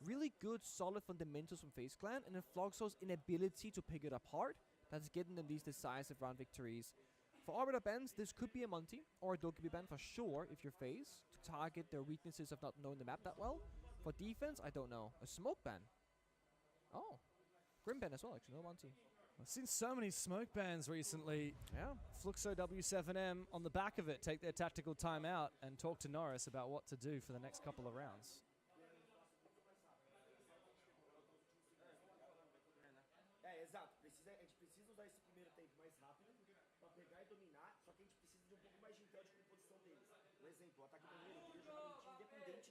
really good, solid fundamentals from FaZe Clan, and then Floxo's inability to pick it apart that's getting them these decisive round victories. For Arbiter bans, this could be a Monty or a Dokkaebi ban for sure if you're FaZe, to target their weaknesses of not knowing the map that well. For defense, I don't know. A smoke ban. Oh, Grim ban as well, actually, no Monty. I've seen so many smoke bans recently. Yeah. Fluxo W7M on the back of it take their tactical timeout and talk to Norris about what to do for the next couple of rounds. Exato. A gente precisa usar esse primeiro tempo mais rápido para pegar e dominar, só que a gente precisa de um pouco mais de intel de composição deles. Um exemplo, o ataque brasileiro queria jogar um time independente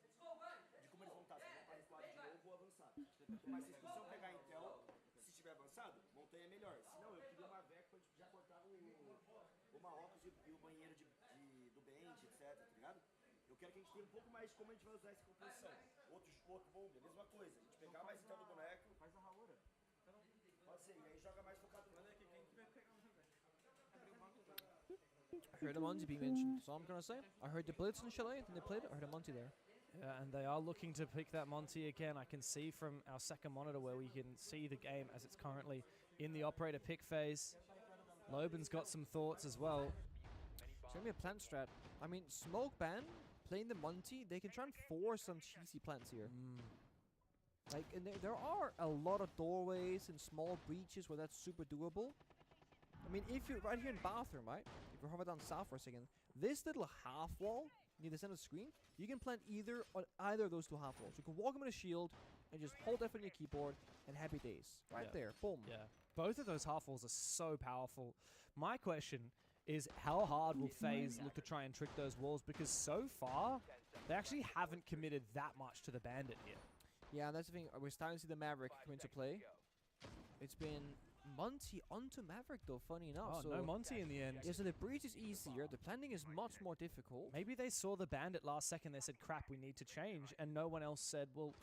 de como eles vão estar, se vão estar recuado de novo ou avançado. Mas se precisam pegar intel, se estiver avançado, montanha é melhor. Se não, eu queria uma VEC pra gente já cortar o Marrocos e o banheiro do Bench, etc, tá ligado? Eu quero que a gente tenha um pouco mais de como a gente vai usar essa composição. Outro bombe, a mesma coisa. A gente pegar mais intel do boneco, faz a Raura. Pode ser, e aí joga mais focado no boneco. I heard a Monty being mentioned, so I'm gonna say. I heard the Blitz in Chalet, and they played it. I heard a Monty there. Yeah, and they are looking to pick that Monty again. I can see from our second monitor where we can see the game as it's currently in the operator pick phase. Loban's got some thoughts as well. It's gonna be a plant strat. I mean, smoke ban, playing the Monty, they can try and force some cheesy plants here. Like, and there are a lot of doorways and small breaches where that's super doable. I mean, if you're right here in bathroom, right? If you hover down south for a second, this little half wall near the center of the screen, you can plant either of those two half walls. You can walk them in a shield and just hold F on your keyboard and happy days. Right there, boom. Yeah, both of those half walls are so powerful. My question is, how hard will FaZe look to try and trick those walls? Because so far, they actually haven't committed that much to the Bandit here. Yeah, that's the thing. We're starting to see the Maverick come into play. It's been Monty onto Maverick, though, funny enough. Oh, so no Monty in the end. Yeah, so the breach is easier. The planning is much more difficult. Maybe they saw the Bandit last second. They said, crap, we need to change. And no one else said, well,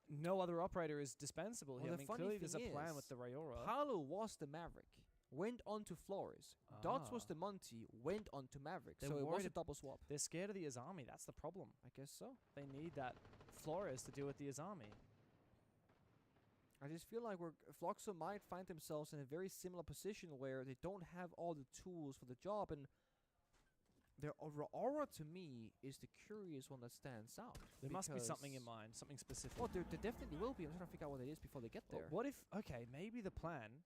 no other operator is dispensable here. I mean, clearly there's a plan with the Rayora. Paolo was the Maverick. Went on to Flores. Dots was the Monty. Went on to Maverick. So it was a double swap. They're scared of the Azami. That's the problem. I guess so. They need that Flores to deal with the Azami. I just feel like Floxo might find themselves in a very similar position where they don't have all the tools for the job, and their aura to me is the curious one that stands out. There must be something in mind, something specific. Oh, there definitely will be. I'm trying to figure out what it is before they get there. What if, okay, maybe the plan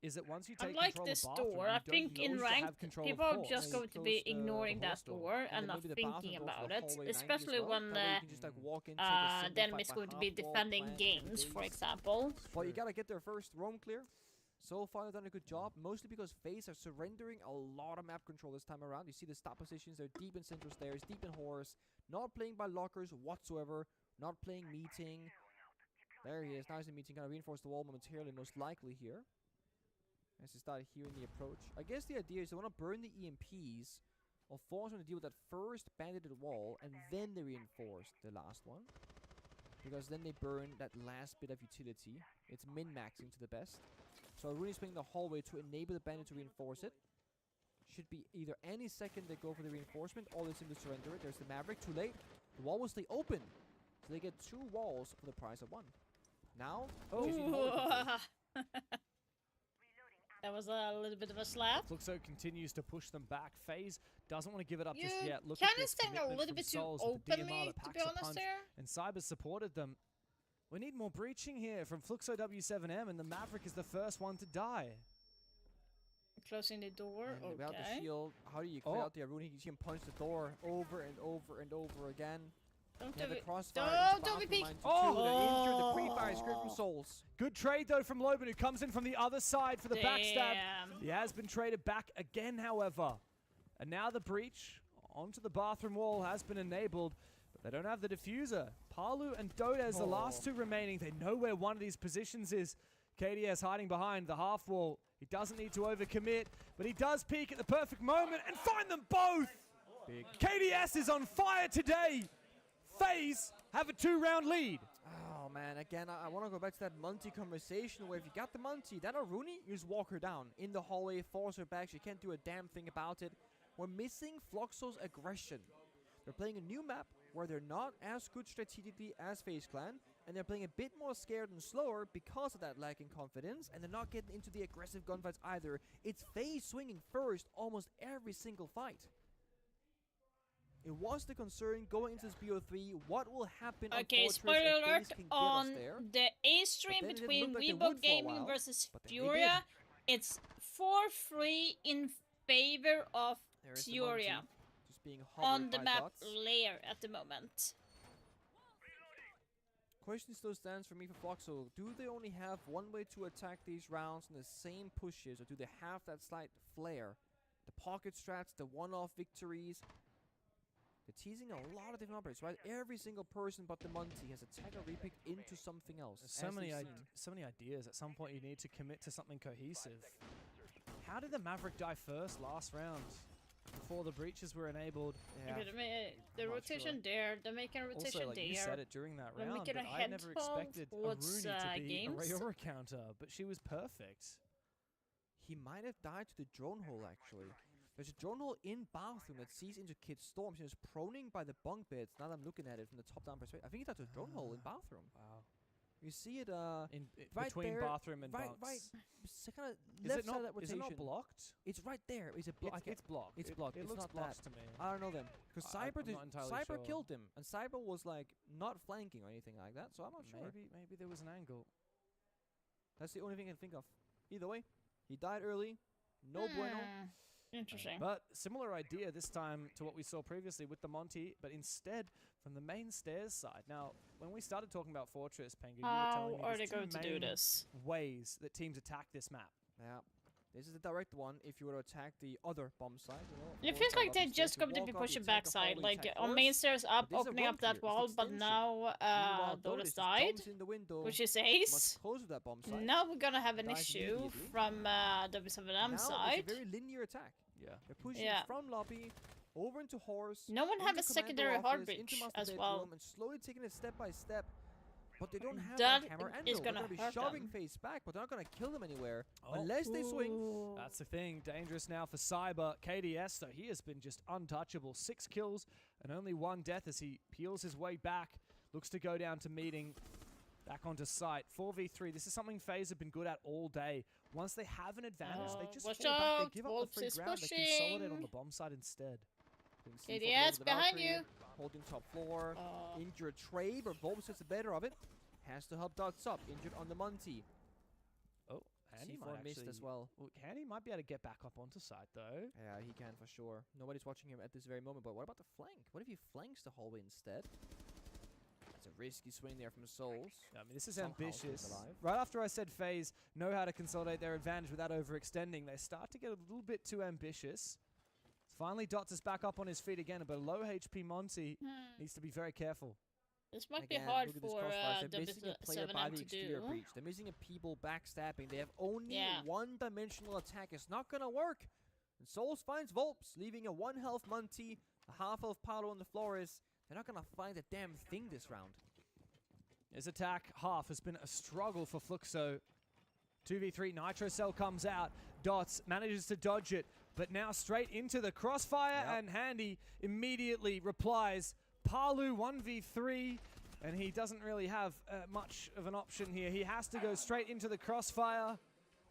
is that once you take like control this of the bathroom, door. I think in ranked, people are just going to be ignoring that door and not thinking about it, especially when the enemy is going to be defending games, for example. Well, you gotta get there first. Roam clear. So far, they've done a good job, mostly because FaZe are surrendering a lot of map control this time around. You see the stop positions, they're deep in central stairs, deep in horse, not playing by lockers whatsoever, not playing meeting. There he is. Now he's in meeting, gonna reinforce the wall momentarily, most likely here. As they start hearing the approach. I guess the idea is they want to burn the EMPs or force them to deal with that first bandited wall, and then they reinforce the last one. Because then they burn that last bit of utility. It's min-maxing to the best. So Rooney swing the hallway to enable the bandit to reinforce it. Should be either any second they go for the reinforcement or they simply surrender it. There's the Maverick, too late. The wall will stay open. So they get 2 walls for the price of 1. Now, that was a little bit of a slap. Fluxo continues to push them back. FaZe doesn't want to give it up just yet. Look kind at of staying a little bit too openly, to be honest there. And Cyber supported them. We need more breaching here from Fluxo W7M, and the Maverick is the first one to die. Closing the door, without the shield, how do you clear out the Aruni? You see him punch the door over and over and over again. Don't be peek. Injured the pre-fire script from Souls. Good trade, though, from Loban, who comes in from the other side for the backstab. He has been traded back again, however. And now the breach onto the bathroom wall has been enabled, but they don't have the diffuser. Palu and Dodez, the last two remaining. They know where one of these positions is. KDS hiding behind the half wall. He doesn't need to overcommit, but he does peek at the perfect moment and find them both. Big. KDS is on fire today. FaZe have a 2-round lead. Oh man, again, I want to go back to that Monty conversation where if you got the Monty, that Aruni, you just walk her down in the hallway, force her back. She can't do a damn thing about it. We're missing Floxo's aggression. They're playing a new map where they're not as good strategically as FaZe Clan, and they're playing a bit more scared and slower because of that lack in confidence, and they're not getting into the aggressive gunfights either. It's FaZe swinging first almost every single fight. It was the concern going into this BO3. What will happen? Okay, spoiler alert on the A stream between Weibo Gaming versus Furia. It's 4-3 in favor of Furia on the map layer at the moment. Question still stands for me for Floxo. Do they only have one way to attack these rounds in the same pushes, or do they have that slight flair? The pocket strats, the one-off victories. They're teasing a lot of different operations, right? Every single person but the Monty has attacked or repicked into something else. So many ideas. At some point, you need to commit to something cohesive. How did the Maverick die first last round? Before the breaches were enabled. Yeah. The rotation there, they're making a rotation also, like, there. You said it during that round, but I never expected Aruni to be a Rayora counter, but she was perfect. He might have died to the drone hole, actually. There's a drone hole in bathroom that sees into Kid's storm. She's proning by the bunk beds. Now that I'm looking at it from the top-down perspective, I think it's a drone hole in bathroom. Wow. You see it right between there, bathroom and bunks. Right, kind of left side of that rotation. Is it not blocked? It's right there. It's blocked. It's blocked. It's blocked. It it's looks not blocked that. to me. I don't know then, because Cyber sure. killed him, and Cyber was like not flanking or anything like that. So I'm not sure. Maybe there was an angle. That's the only thing I can think of. Either way, he died early. No bueno. Interesting. But similar idea this time to what we saw previously with the Monty, but instead from the main stairs side. Now, when we started talking about Fortress, Pengu, you were telling me are they going to do this? Ways that teams attack this map. Yeah. This is the direct one if you were to attack the other bomb side. It feels like they're just going to be pushing backside, like on main stairs up, opening up that wall, but now Dodez died, which is ace. Now we're going to have an issue from W7M side. It's a very linear attack. Yeah. They're pushing from lobby over into horse. No one have a secondary hard breach as well. And slowly taking it step by step. But they don't have that hammer and is they're gonna be hurt shoving them. FaZe back, but they're not gonna kill them anywhere unless they swing. That's the thing. Dangerous now for Cyber. KDS, though, he has been just untouchable. 6 kills and only 1 death as he peels his way back. Looks to go down to meeting. Back onto site. 4v3. This is something FaZe have been good at all day. Once they have an advantage, they just fall back. They give up the free ground. They consolidate on the bomb side instead. KDS behind you. Holding top floor. Injured Trey, but Volps gets the better of it. Has to help Dots up. Injured on the Monty. Oh, Handy might missed as well. Handy might be able to get back up onto site, though. Yeah, he can for sure. Nobody's watching him at this very moment, but what about the flank? What if he flanks the hallway instead? That's a risky swing there from Souls. I mean, this is ambitious. Right after I said FaZe know how to consolidate their advantage without overextending, they start to get a little bit too ambitious. Finally, Dots is back up on his feet again, but a low HP Monty needs to be very careful. This might be hard for W7M to do. Breach. They're missing a people backstabbing. They have only one-dimensional attack. It's not gonna work. And Souls finds Volps, leaving a 1 health Monty, a half health Paolo on the floor. They're not gonna find a damn thing this round. His attack half has been a struggle for Fluxo. 2v3, Nitro Cell comes out. Dots manages to dodge it, but now straight into the crossfire, and Handy immediately replies. Palu 1v3, and he doesn't really have much of an option here. He has to go straight into the crossfire,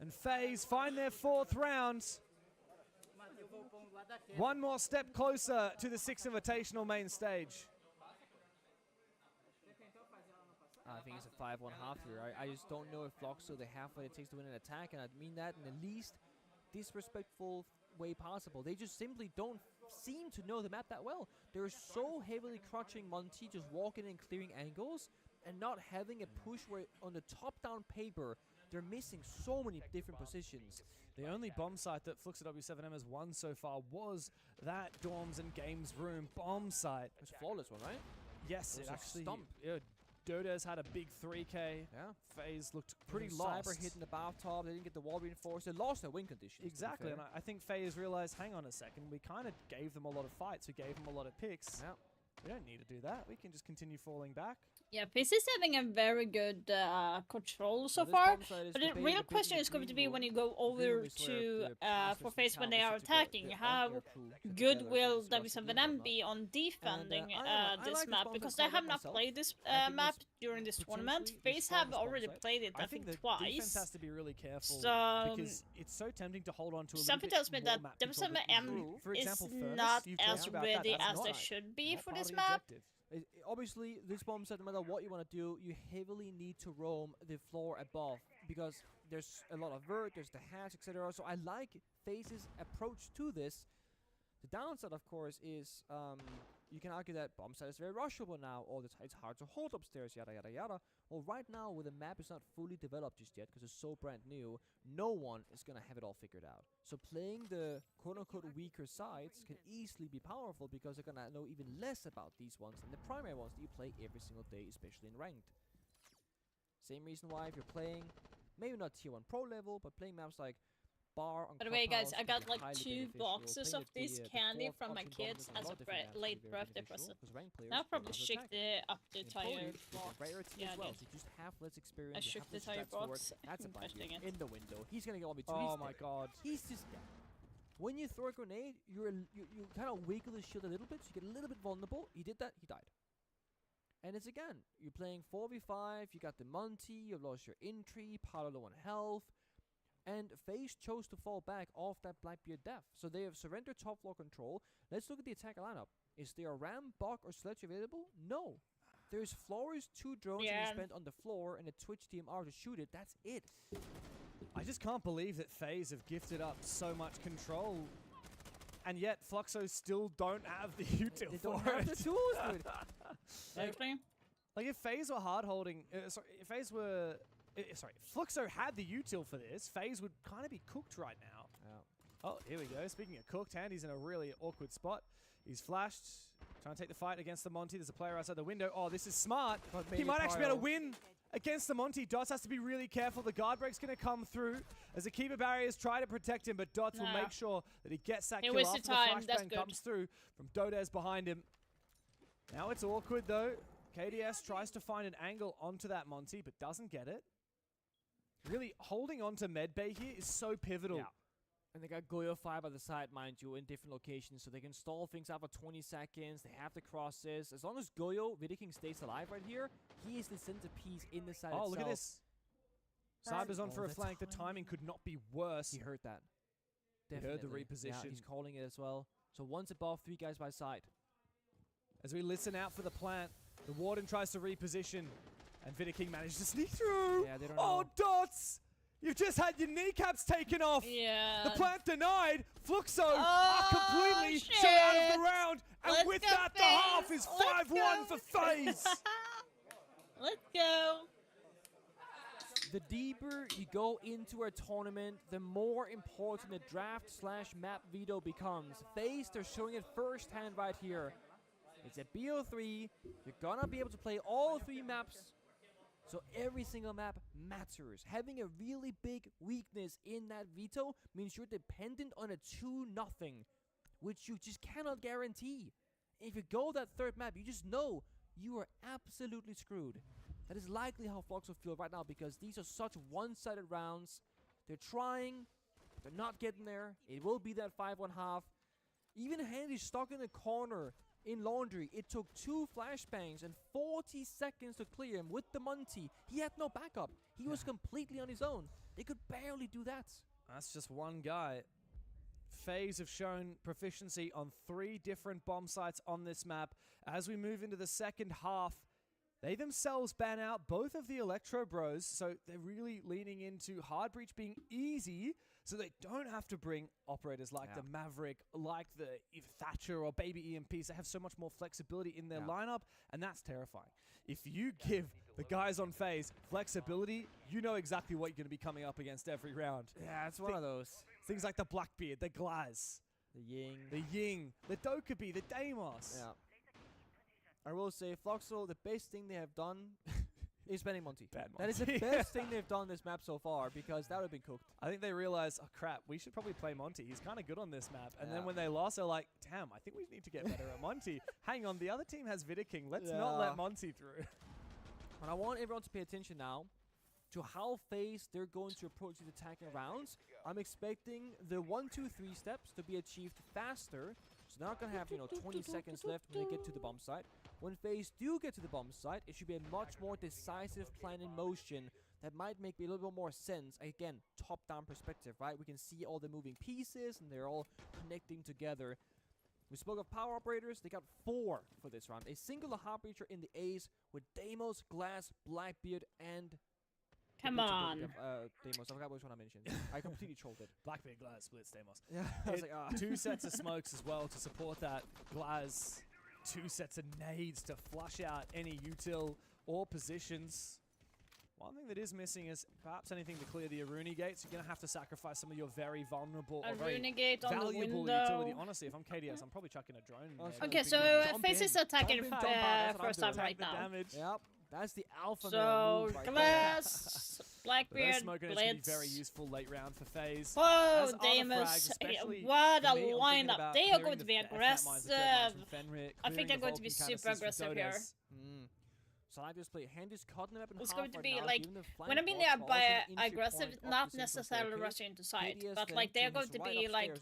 and FaZe find their 4th round. One more step closer to the 6th Invitational main stage. I think it's a 5-1 half here. I just don't know if Floxo they have what it takes to win an attack, and I mean that in the least disrespectful way possible. They just simply don't seem to know the map that well. They're so heavily crouching Monty, just walking and clearing angles, and not having a push where on the top-down paper, they're missing so many different positions. The only bomb site that Fluxo W7M has won so far was that Dorms and Games Room bomb site. It's a flawless one, right? Yes, it actually... Yeah, Doda's had a big 3K. Yeah. FaZe looked pretty lost. Cyber hitting the bathtub. They didn't get the wall reinforced. They lost their win conditions. Exactly, and I think FaZe realized, hang on a second, we kind of gave them a lot of fights. We gave them a lot of picks. Yeah. We don't need to do that. We can just continue falling back. Yeah, FaZe is having a very good control so far, but the real question is going to be when you go over to for FaZe when they are attacking, how good will W7M be on defending this map, because they have not played this map during this tournament. FaZe have already played it, I think twice. Defense has to be really careful because it's so tempting to hold on to a something tells me that W7M is not as ready as they should be for this map. Obviously, this bomb set, no matter what you want to do, you heavily need to roam the floor above because there's a lot of vert, there's the hatch, etc. So I like FaZe's approach to this. The downside, of course, is you can argue that bomb set is very rushable now, or it's hard to hold upstairs, yada yada yada. Well, right now, where the map is not fully developed just yet, because it's so brand new, no one is going to have it all figured out. So playing the quote-unquote weaker sides can easily be powerful, because they're going to know even less about these ones than the primary ones that you play every single day, especially in ranked. Same reason why if you're playing, maybe not tier 1 pro level, but playing maps like Bar on By the way, guys, I got like 2 boxes of this candy from my kids as a late birthday present. I'll probably shook up the entire box. Yeah, well, so just have less experience. I shook the entire box. That's a in the window. He's gonna get all me. Oh my god. He's just dead. When you throw a grenade, you kind of wiggle the shield a little bit, so you get a little bit vulnerable. He did that, he died. And it's again, you're playing 4v5, you got the Monty, you've lost your entry, Paolo low on health. And FaZe chose to fall back off that Blackbeard death. So they have surrendered top floor control. Let's look at the attack lineup. Is there a Ram, Bok, or Sledge available? No. There's Flores, 2 drones that are spent on the floor, and a Twitch TMR to shoot it. That's it. I just can't believe that FaZe have gifted up so much control. And yet, Fluxo still don't have the util they for don't have the tools, dude. Like if FaZe were hard holding, sorry, if FaZe were... Fluxo had the util for this. FaZe would kind of be cooked right now. Yeah. Oh, here we go. Speaking of cooked, Handy's in a really awkward spot. He's flashed, trying to take the fight against the Monty. There's a player outside the window. Oh, this is smart. He might actually be able to win against the Monty. Dots has to be really careful. The guard break's going to come through as the keeper barriers try to protect him, but Dots will make sure that he gets that kill after the flashbang comes through from Dodez behind him. Now it's awkward, though. KDS tries to find an angle onto that Monty, but doesn't get it. Really, holding on to medbay here is so pivotal. Yeah. And they got Goyo 5 by the side, mind you, in different locations, so they can stall things out for 20 seconds. They have the crosses. As long as Goyo, Vidiking, stays alive right here, he is the centerpiece in the side itself. Oh, look at this. Cyber's on for a flank. The timing could not be worse. He heard that. Definitely. He heard the reposition. Yeah, he's calling it as well. So once above, 3 guys by side. As we listen out for the plant, the Warden tries to reposition. And Vidiking managed to sneak through. Yeah, they don't know. Oh, Dots! You've just had your kneecaps taken off. Yeah. The plant denied. Fluxo are completely shut out of the round. And with that, the half is 5-1 for FaZe. Let's go. The deeper you go into a tournament, the more important the draft/map veto becomes. FaZe, they're showing it firsthand right here. It's a BO3. You're gonna be able to play all 3 maps. So every single map matters. Having a really big weakness in that veto means you're dependent on a 2-0, which you just cannot guarantee. If you go that 3rd map, you just know you are absolutely screwed. That is likely how Fluxo feel right now, because these are such one-sided rounds. They're trying, but they're not getting there. It will be that 5-1 half. Even Handy's stuck in a corner in Laundry. It took 2 flashbangs and 40 seconds to clear him with the Monty. He had no backup. He was completely on his own. They could barely do that. That's just one guy. FaZe have shown proficiency on 3 different bomb sites on this map. As we move into the second half, They themselves ban out both of the Electro Bros, so they're really leaning into hard breach being easy, so they don't have to bring operators like the Maverick, like the Thatcher or Baby EMPs. They have so much more flexibility in their lineup, and that's terrifying. If you give the guys on FaZe flexibility, you know exactly what you're going to be coming up against every round. Yeah, it's one of those. Things like the Blackbeard, the Glaz, the Ying, the Dokkaebi, the Deimos. Yeah. I will say, Floxo, the best thing they have done is banning Monty. That is the best thing they've done this map so far, because that would have been cooked. I think they realized, oh crap, we should probably play Monty. He's kind of good on this map. And then when they lost, they're like, damn, I think we need to get better at Monty. Hang on, the other team has Vidaking. Let's not let Monty through. And I want everyone to pay attention now to how FaZe they're going to approach these attacking rounds. I'm expecting the 1, 2, 3 steps to be achieved faster. So they're not going to have, 20 seconds left when they get to the bomb site. When FaZe do get to the bomb site, it should be a much more decisive plan in motion that might make a little bit more sense. Again, top-down perspective, right? We can see all the moving pieces, and they're all connecting together. We spoke of power operators. They got 4 for this round. A single hard breacher in the A's with Deimos, Glaz, Blackbeard, and... Come on. Deimos, I forgot which one I mentioned. I completely trolled it. Blackbeard, Glaz, Blitz, Deimos. Yeah, I was like, 2 sets of smokes as well to support that. Glaz, 2 sets of nades to flush out any util or positions. One thing that is missing is perhaps anything to clear the Aruni gates. You're going to have to sacrifice some of your very vulnerable or very valuable utility. Honestly, if I'm KDS, I'm probably chucking a drone in there. Okay, so FaZe is attacking first time right now. Yep, that's the alpha so move right Glaz, Blackbeard, Smoke grenades can be very useful late round for FaZe. Oh, Deimos, what a lineup. They are going to be aggressive. I think they're going to be super aggressive here. Side display, hand is caught in the weapon. It's going to be like, when I mean they are by aggressive, not necessarily rushing into side, but like they're going to be like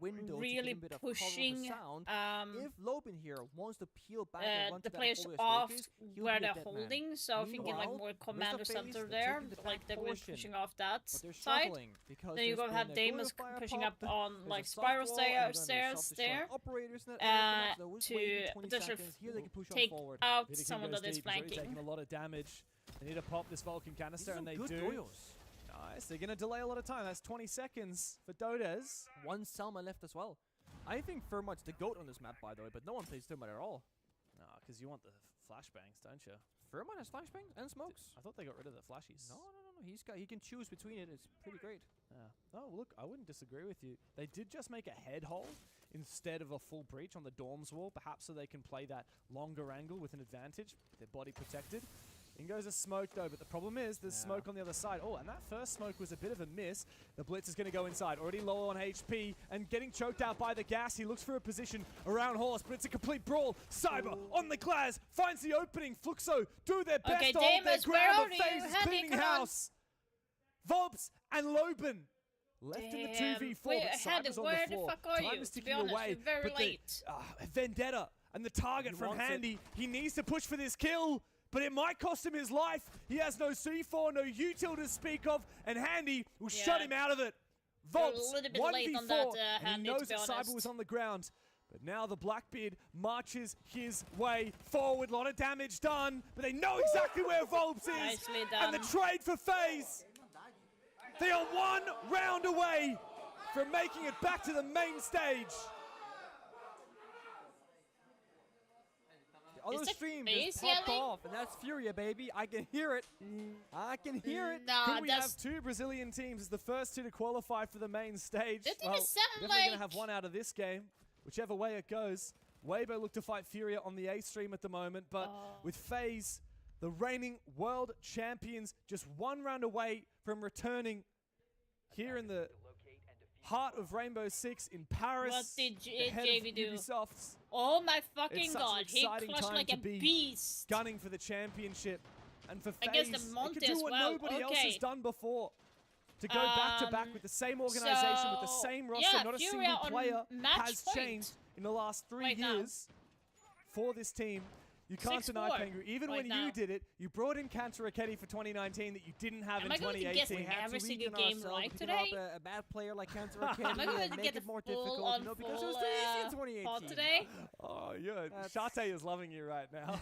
really pushing if Lobin here wants to peel back the players off where they're holding, so thinking like more commander center there, like they're going to be pushing off that side. Then you're going to have Deimos pushing up on like spiral stairs there to potentially take out someone that is flanking. Taking a lot of damage. They need to pop this Vulcan canister, and they do. Nice. They're going to delay a lot of time. That's 20 seconds for Dodez. 1 Selma left as well. I think Thermite's the GOAT on this map, by the way, but no one plays Thermite at all. No, because you want the flashbangs, don't you? Thermite has flashbangs and smokes. I thought they got rid of the flashies. No. He can choose between it. It's pretty great. Yeah. Oh, look, I wouldn't disagree with you. They did just make a head hole instead of a full breach on the dorms wall, perhaps so they can play that longer angle with an advantage, their body protected. In goes a smoke, though, but the problem is there's smoke on the other side. Oh, and that first smoke was a bit of a miss. The Blitz is going to go inside, already low on HP, and getting choked out by the gas. He looks for a position around Horse, but it's a complete brawl. Cyber on the Glaz, finds the opening. Fluxo do their best to hold their ground, but FaZe is cleaning house. Vobs and Loban left in the 2v4, but Cyber's on the floor. Time is ticking away, but the Vendetta and the target from Handy, he needs to push for this kill, but it might cost him his life. He has no C4, no util to speak of, and Handy will shut him out of it. Vobs, 1v4, and he knows that Cyber was on the ground. But now the Blackbeard marches his way forward. A lot of damage done, but they know exactly where Vobs is. And the trade for FaZe. They are 1 round away from making it back to the main stage. The other stream just popped off, and that's Furia, baby. I can hear it. I can hear it. Could we have 2 Brazilian teams as the first 2 to qualify for the main stage? Well, definitely going to have 1 out of this game, whichever way it goes. Weibo look to fight Furia on the A stream at the moment, but with FaZe, the reigning world champions, just 1 round away from returning here in the heart of Rainbow Six in Paris. What did JV do? Ubisoft's. Oh my fucking god, he clutched like a beast. Gunning for the championship. And for FaZe, against the Monte they can do what nobody else has done before. To go back to back with the same organization, with the same roster, not a single player has changed in the last 3 years for this team. You can't deny Pengu. Even when you did it, you brought in Cantor Raketti for 2019 that you didn't have in 2018. Am I going to get every single game right today? A bad player like Cantor Raketti Am I going to get it more full difficult, on because it was too easy in 2018. today? Oh, yeah. Shate is loving you right now.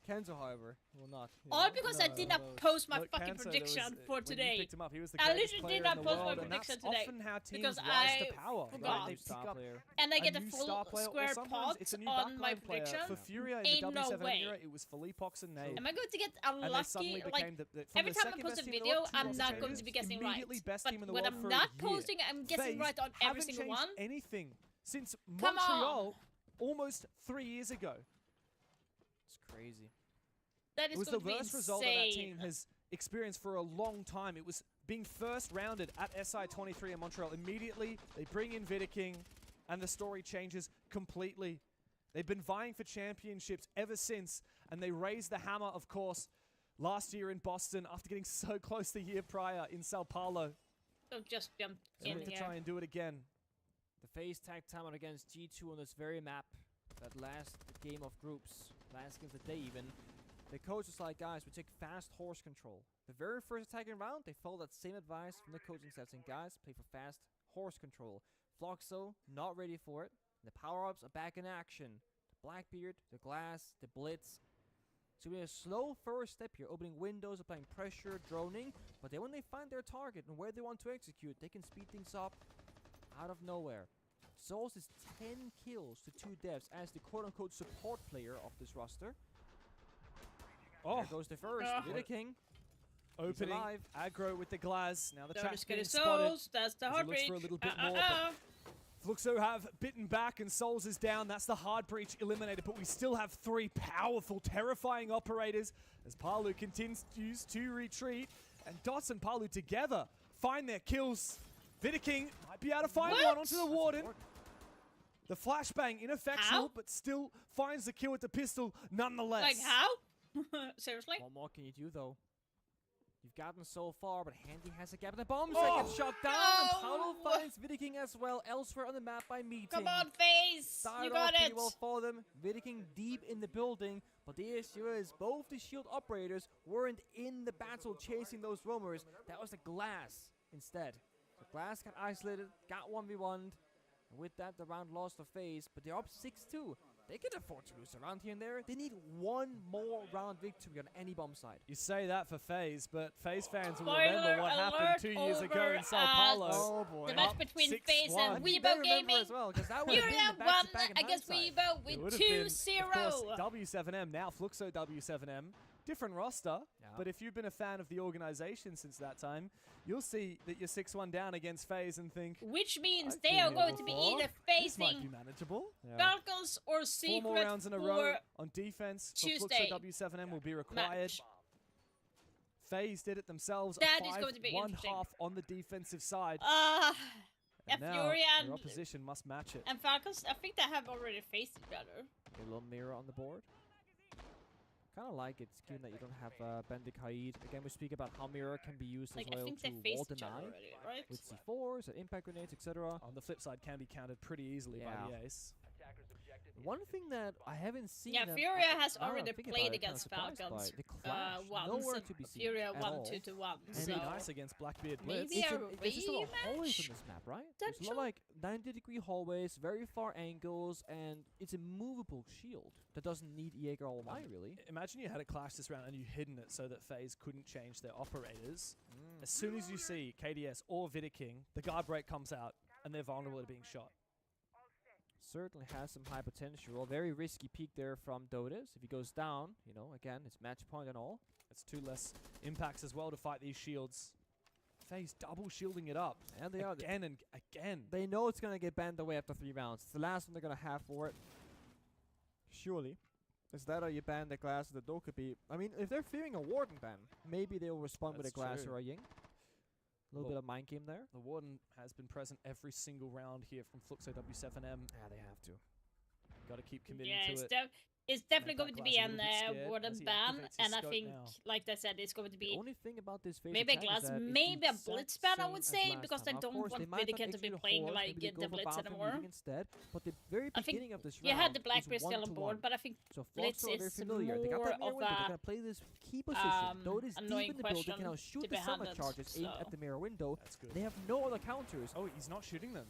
Kenzo, however, will not. All because I did not post my fucking prediction for today. Picked him up, he was the I greatest literally did player in not the post my world, and prediction that's today often how teams because rise I to power. forgot. They pick up And I get a new full star player, or square sometimes pot it's a new on my backline player. prediction. For Furia in Ain't the no W7 way. era, it was Philippe Pox and Nade. Am I going to get And they suddenly unlucky? became Like, from every the time I second post best a team in the video, world, two I'm roster not going changes, to be guessing right. immediately best But team in the when world I'm for not a year. posting, I'm guessing FaZe right on every haven't single changed one. anything since Come Montreal almost 3 years ago. It's crazy. That is It was going the to be worst result that insane. team has experienced for a long time. It was being first rounded at SI23 in Montreal. Immediately, they bring in Vidaking, and the story changes completely. They've been vying for championships ever since, and they raised the hammer, of course, last year in Boston after getting so close the year prior in Sao Paulo. Don't just jump So in look to here. try and do it again. The FaZe tag time out against G2 on this very map. That last game of groups, last game of the day even. The coach was like, guys, we take fast horse control. The very first attacking round, they followed that same advice from the coaching staff saying, guys, play for fast horse control. Floxo, not ready for it. The power-ups are back in action. The Blackbeard, the Glass, the Blitz. So we have a slow first step here, opening windows, applying pressure, droning. But then when they find their target and where they want to execute, they can speed things up out of nowhere. Souls is 10 kills to 2 deaths as the quote-unquote support player of this roster. Oh, there goes the first. Vidaking. Opening aggro with the Glaz. Now the trap's getting Souls, spotted. that's the As he looks heartbreak. for a little bit more, but Fluxo have bitten back and Souls is down. That's the hard breach eliminated, but we still have 3 powerful, terrifying operators as Palu continues to retreat. And Dots and Palu together find their kills. Vidaking might be able to find one onto the Warden. The flashbang ineffectual, but still finds the kill with the pistol nonetheless. Like how? Seriously? What more can you do though? You've gotten so far, but Handy has a gap in the bombs that gets shot down, and Paulo finds Vidaking as well elsewhere on the map by meeting. Come on, FaZe! Started You got off pretty it! well for them. Vidaking deep in the building, but the issue is both the shield operators weren't in the battle chasing those roamers. That was the Glass instead. So Glass got isolated, got 1v1'd, and with that the round lost to FaZe, but they're up 6-2. They can afford to lose a round here and there. They need one more round victory on any bomb side. You say that for FaZe, but FaZe fans will Spoiler remember what happened 2 years ago in Sao Paulo. Oh boy. The match between FaZe and Weibo Weibo Gaming. As well, that would have Furia been the won back-to-back in against hindsight. Weibo with 2-0. Of course, W7M, now Fluxo W7M. Different roster, but if you've been a fan of the organization since that time, you'll see that you're 6-1 down against FaZe and think, which means they are going to be either this might facing be manageable. Falcons or Secret 4 more rounds in a row on defense for Tuesday. Fluxo W7M will be required. Match. FaZe did it themselves. That a is going to be 5-1 interesting. half on the defensive side. And now Fury their and opposition must match it. and Falcons, I think they have already faced each other. A little mirror on the board. Kind of like it, given that you don't have Bendik Haid. Again, we speak about how mirror can be used Like, as I well think they to faced wall each other deny already, right? with C4s and impact grenades, etc. On the flip side, can be countered pretty easily by the ace. One thing that I haven't seen. Yeah, them- Furia has now that I'm already thinking played about it, kinda against surprised by Falcons the clash, once. nowhere and to be seen Furia at won all. 2-1. And So be nice against Blackbeard Blitz. maybe a There's just a lot of hallways on rematch. this map, right? There's a lot like 90-degree hallways, very far angles, and it's a movable shield that doesn't need Jaeger all night, really. Imagine you had a clash this round and you hidden it so that FaZe couldn't change their operators. As soon as you see KDS or Vidaking, the guard break comes out and they're vulnerable to being shot. Certainly has some high potential. Very risky peek there from Dotis. If he goes down, you know, again, it's match point and all. It's 2 less impacts as well to fight these shields. FaZe double shielding it up. And they are again and again. They know it's going to get banned away after 3 rounds. It's the last one they're going to have for it. Surely. Is that or you ban the Glass or the Dokubi? I mean, if they're fearing a Warden ban, maybe they'll respond with a That's Glass true. or a Ying. A little bit of mind game there. The Warden has been present every single round here from Fluxo W7M. Yeah, they have to. Got to keep committing Yeah, to it. it's definitely Make going that to be Glass a an little bit scared Warden as he ban, activates his and I scope think, now. like I said, it's going to The be only thing about this phase maybe a attack is Glass, that it's maybe the a exact Blitz ban, I same would as say, last because I time. Of don't course, want they might not Vidaking to be execute a playing horse, like maybe they the go for Blitz Falcon anymore. Meeting instead. But the very I think beginning of this you round had the is Blackbeard still on 1-1. board, but I think So Blitz Floxo are very is familiar. They got more that mirror of window. They're a going to play this key position. Dotis deep annoying in the building can question now shoot to the be summer handled, charges aimed so. at the mirror window. That's good. They have no other counters. Oh, he's not shooting them.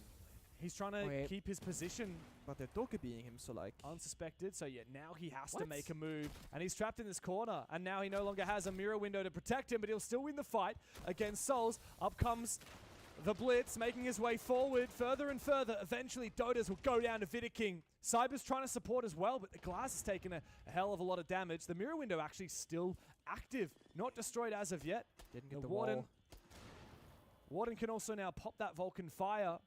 He's trying to keep his position. But they're Doka being him, so like... Unsuspected, so yeah, now he has to make a move. And he's trapped in this corner. And now he no longer has a mirror window to protect him, but he'll still win the fight against Souls. Up comes the Blitz, making his way forward further and further. Eventually, Dotas will go down to Vidaking. Cyber's trying to support as well, but the glass has taken a hell of a lot of damage. The mirror window actually still active. Not destroyed as of yet. Didn't get the Warden. wall. Warden can also now pop that Vulcan fire.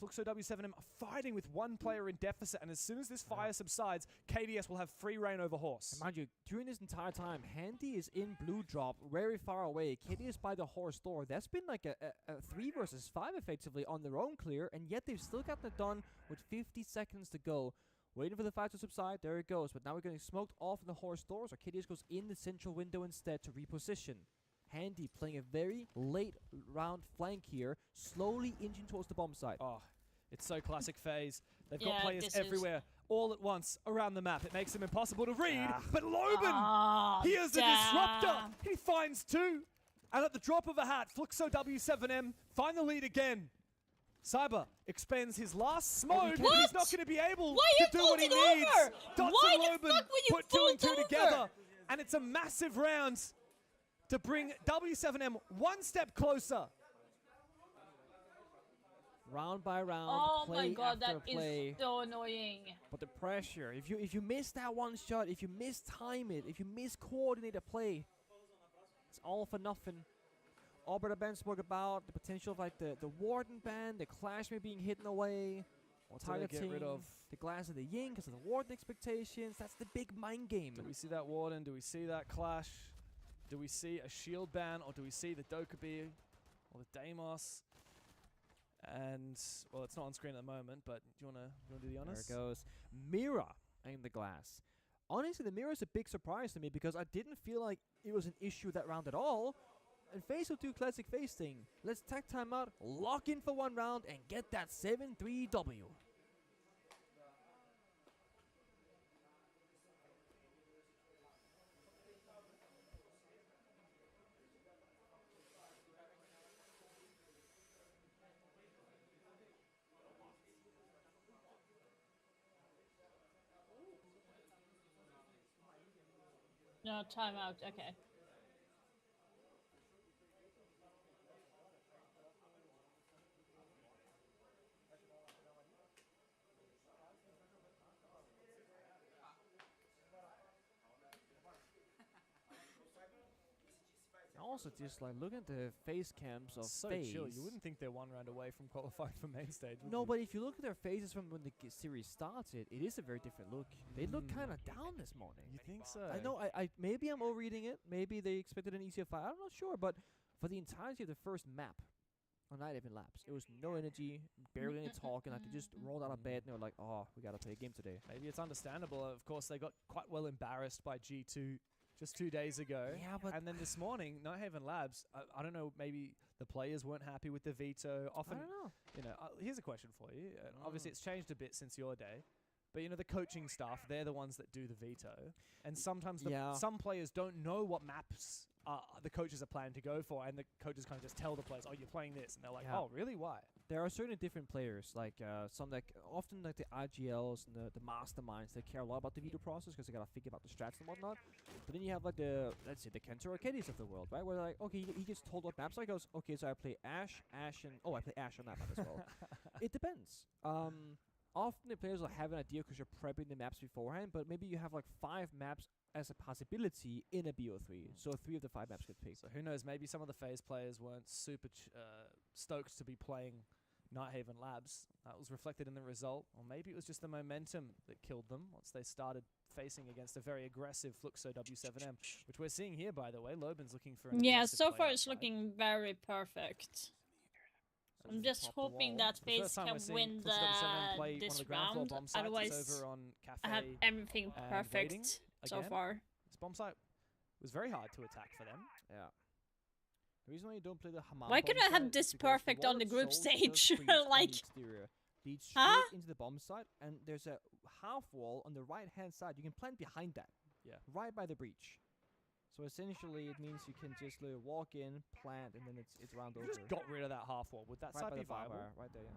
Fluxo W7M are fighting with one player in deficit, and as soon as this fire subsides, KDS will have free reign over Horse. And mind you, during this entire time, Handy is in blue drop, very far away. KDS by the Horse door. That's been like a 3 versus 5 effectively on their own clear, and yet they've still gotten it done with 50 seconds to go. Waiting for the fight to subside, there it goes. But now we're getting smoked off in the Horse doors, or KDS goes in the central window instead to reposition. Handy playing a very late round flank here, slowly inching towards the bomb site. Oh, it's so classic FaZe. They've got players everywhere, all at once, around the map. It makes them impossible to read. But Loban, he is a disruptor. He finds 2. And at the drop of a hat, Fluxo W7M find the lead again. Cyber expends his last smoke, but he's not going to be able to do what he needs. Dots and Loban put 2 and 2 together. And it's a massive round to bring W7M one step closer. Round by round, oh play my god, after that play. is so annoying. But the pressure, if you miss that one shot, if you mistime it, if you miscoordinate a play, it's all for nothing. Albert Ben spoke about the potential of like the Warden ban, the Clash may being hidden away, targeting get rid of the Glass of the Yin because of the Warden expectations. That's the big mind game. Do we see that Warden? Do we see that Clash? Do we see a shield ban, or do we see the Dokkaebi or the Deimos? And, well, it's not on screen at the moment, but do you want to do the honors? There it goes. Mira and the Glass. Honestly, the Mira is a big surprise to me because I didn't feel like it was an issue that round at all. And FaZe will do classic FaZe thing. Let's tag time out, lock in for one round, and get that 7-3 W. No, timeout. Okay. Also, just like look at the face cams of so FaZe. chill. You wouldn't think they're one round away from qualifying for main stage. No, but if you look at their faces from when the series started, it is a very different look. They look kind of down this morning. You think so? I know. I maybe I'm overreading it. Maybe they expected an easier fight. I'm not sure. But for the entirety of the first map on Night Even Labs, it was no energy, barely any talking. Like they just rolled out of bed and they were like, "Oh, we gotta play a game today." Maybe it's understandable. Of course, they got quite well embarrassed by G2 just 2 days ago. Yeah, but and then this morning, Nighthaven Labs, I don't know, maybe the players weren't happy with the veto. Often, I don't know. You know, here's a question for you. Obviously, it's changed a bit since your day. But, you know, the coaching staff, they're the ones that do the veto. And sometimes some players don't know what maps the coaches are planning to go for. And the coaches kind of just tell the players, oh, you're playing this. And they're like, oh, really? Why? There are certain different players, like some like often like the IGLs and the masterminds, they care a lot about the veto process because they gotta figure out the strats and whatnot. But then you have like the, let's say, the Kenter Arcades of the world, right? Where they're like, okay, he gets told what maps. So he goes, okay, so I play Ashe, and I play Ashe on that map as well. It depends. Often the players will have an idea because you're prepping the maps beforehand, but maybe you have like 5 maps as a possibility in a BO3. So 3 of the 5 maps get picked. So who knows, maybe some of the FaZe players weren't super stoked to be playing Nighthaven Labs. That was reflected in the result. Or maybe it was just the momentum that killed them once they started facing against a very aggressive Fluxo W7M, which we're seeing here, by the way. Loban's looking for an so far it's looking very perfect. I'm just hoping that FaZe can win this round. Otherwise, I have everything perfect so far. This bomb site was very hard to attack for them. Yeah. The reason why you don't play the Hammam why couldn't I have this perfect on the group stage? Like, lead straight into the bomb site, and there's a half wall on the right hand side. You can plant behind that. Yeah. Right by the breach. So essentially, it means you can just walk in, plant, and then it's round over. Just got rid of that half wall. Would that site be viable? Right there, yeah.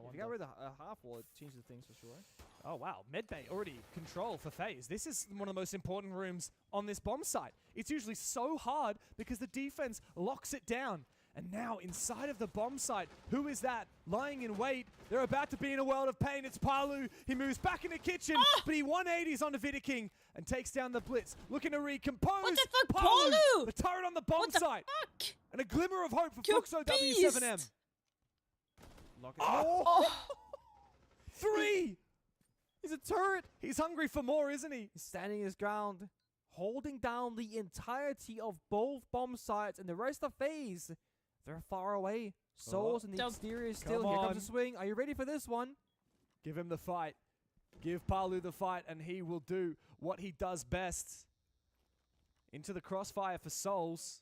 If you got rid of the half wall, it changes things for sure. Oh, wow. Medbay already control for FaZe. This is one of the most important rooms on this bomb site. It's usually so hard because the defense locks it down. And now inside of the bomb site, who is that? Lying in wait. They're about to be in a world of pain. It's Palu. He moves back in the kitchen, but he 180s onto Vidiking and takes down the blitz. Looking to recompose. What the fuck, Palu? The turret on the bomb site. Fuck? And a glimmer of hope for Fluxo W7M. Lock it. Oh! 3! He's a turret. He's hungry for more, isn't he? He's standing his ground, holding down the entirety of both bomb sites, and the rest of FaZe, they're far away. Souls in the exterior still. Here comes the swing. Are you ready for this one? Give him the fight. Give Palu the fight, and he will do what he does best. Into the crossfire for Souls.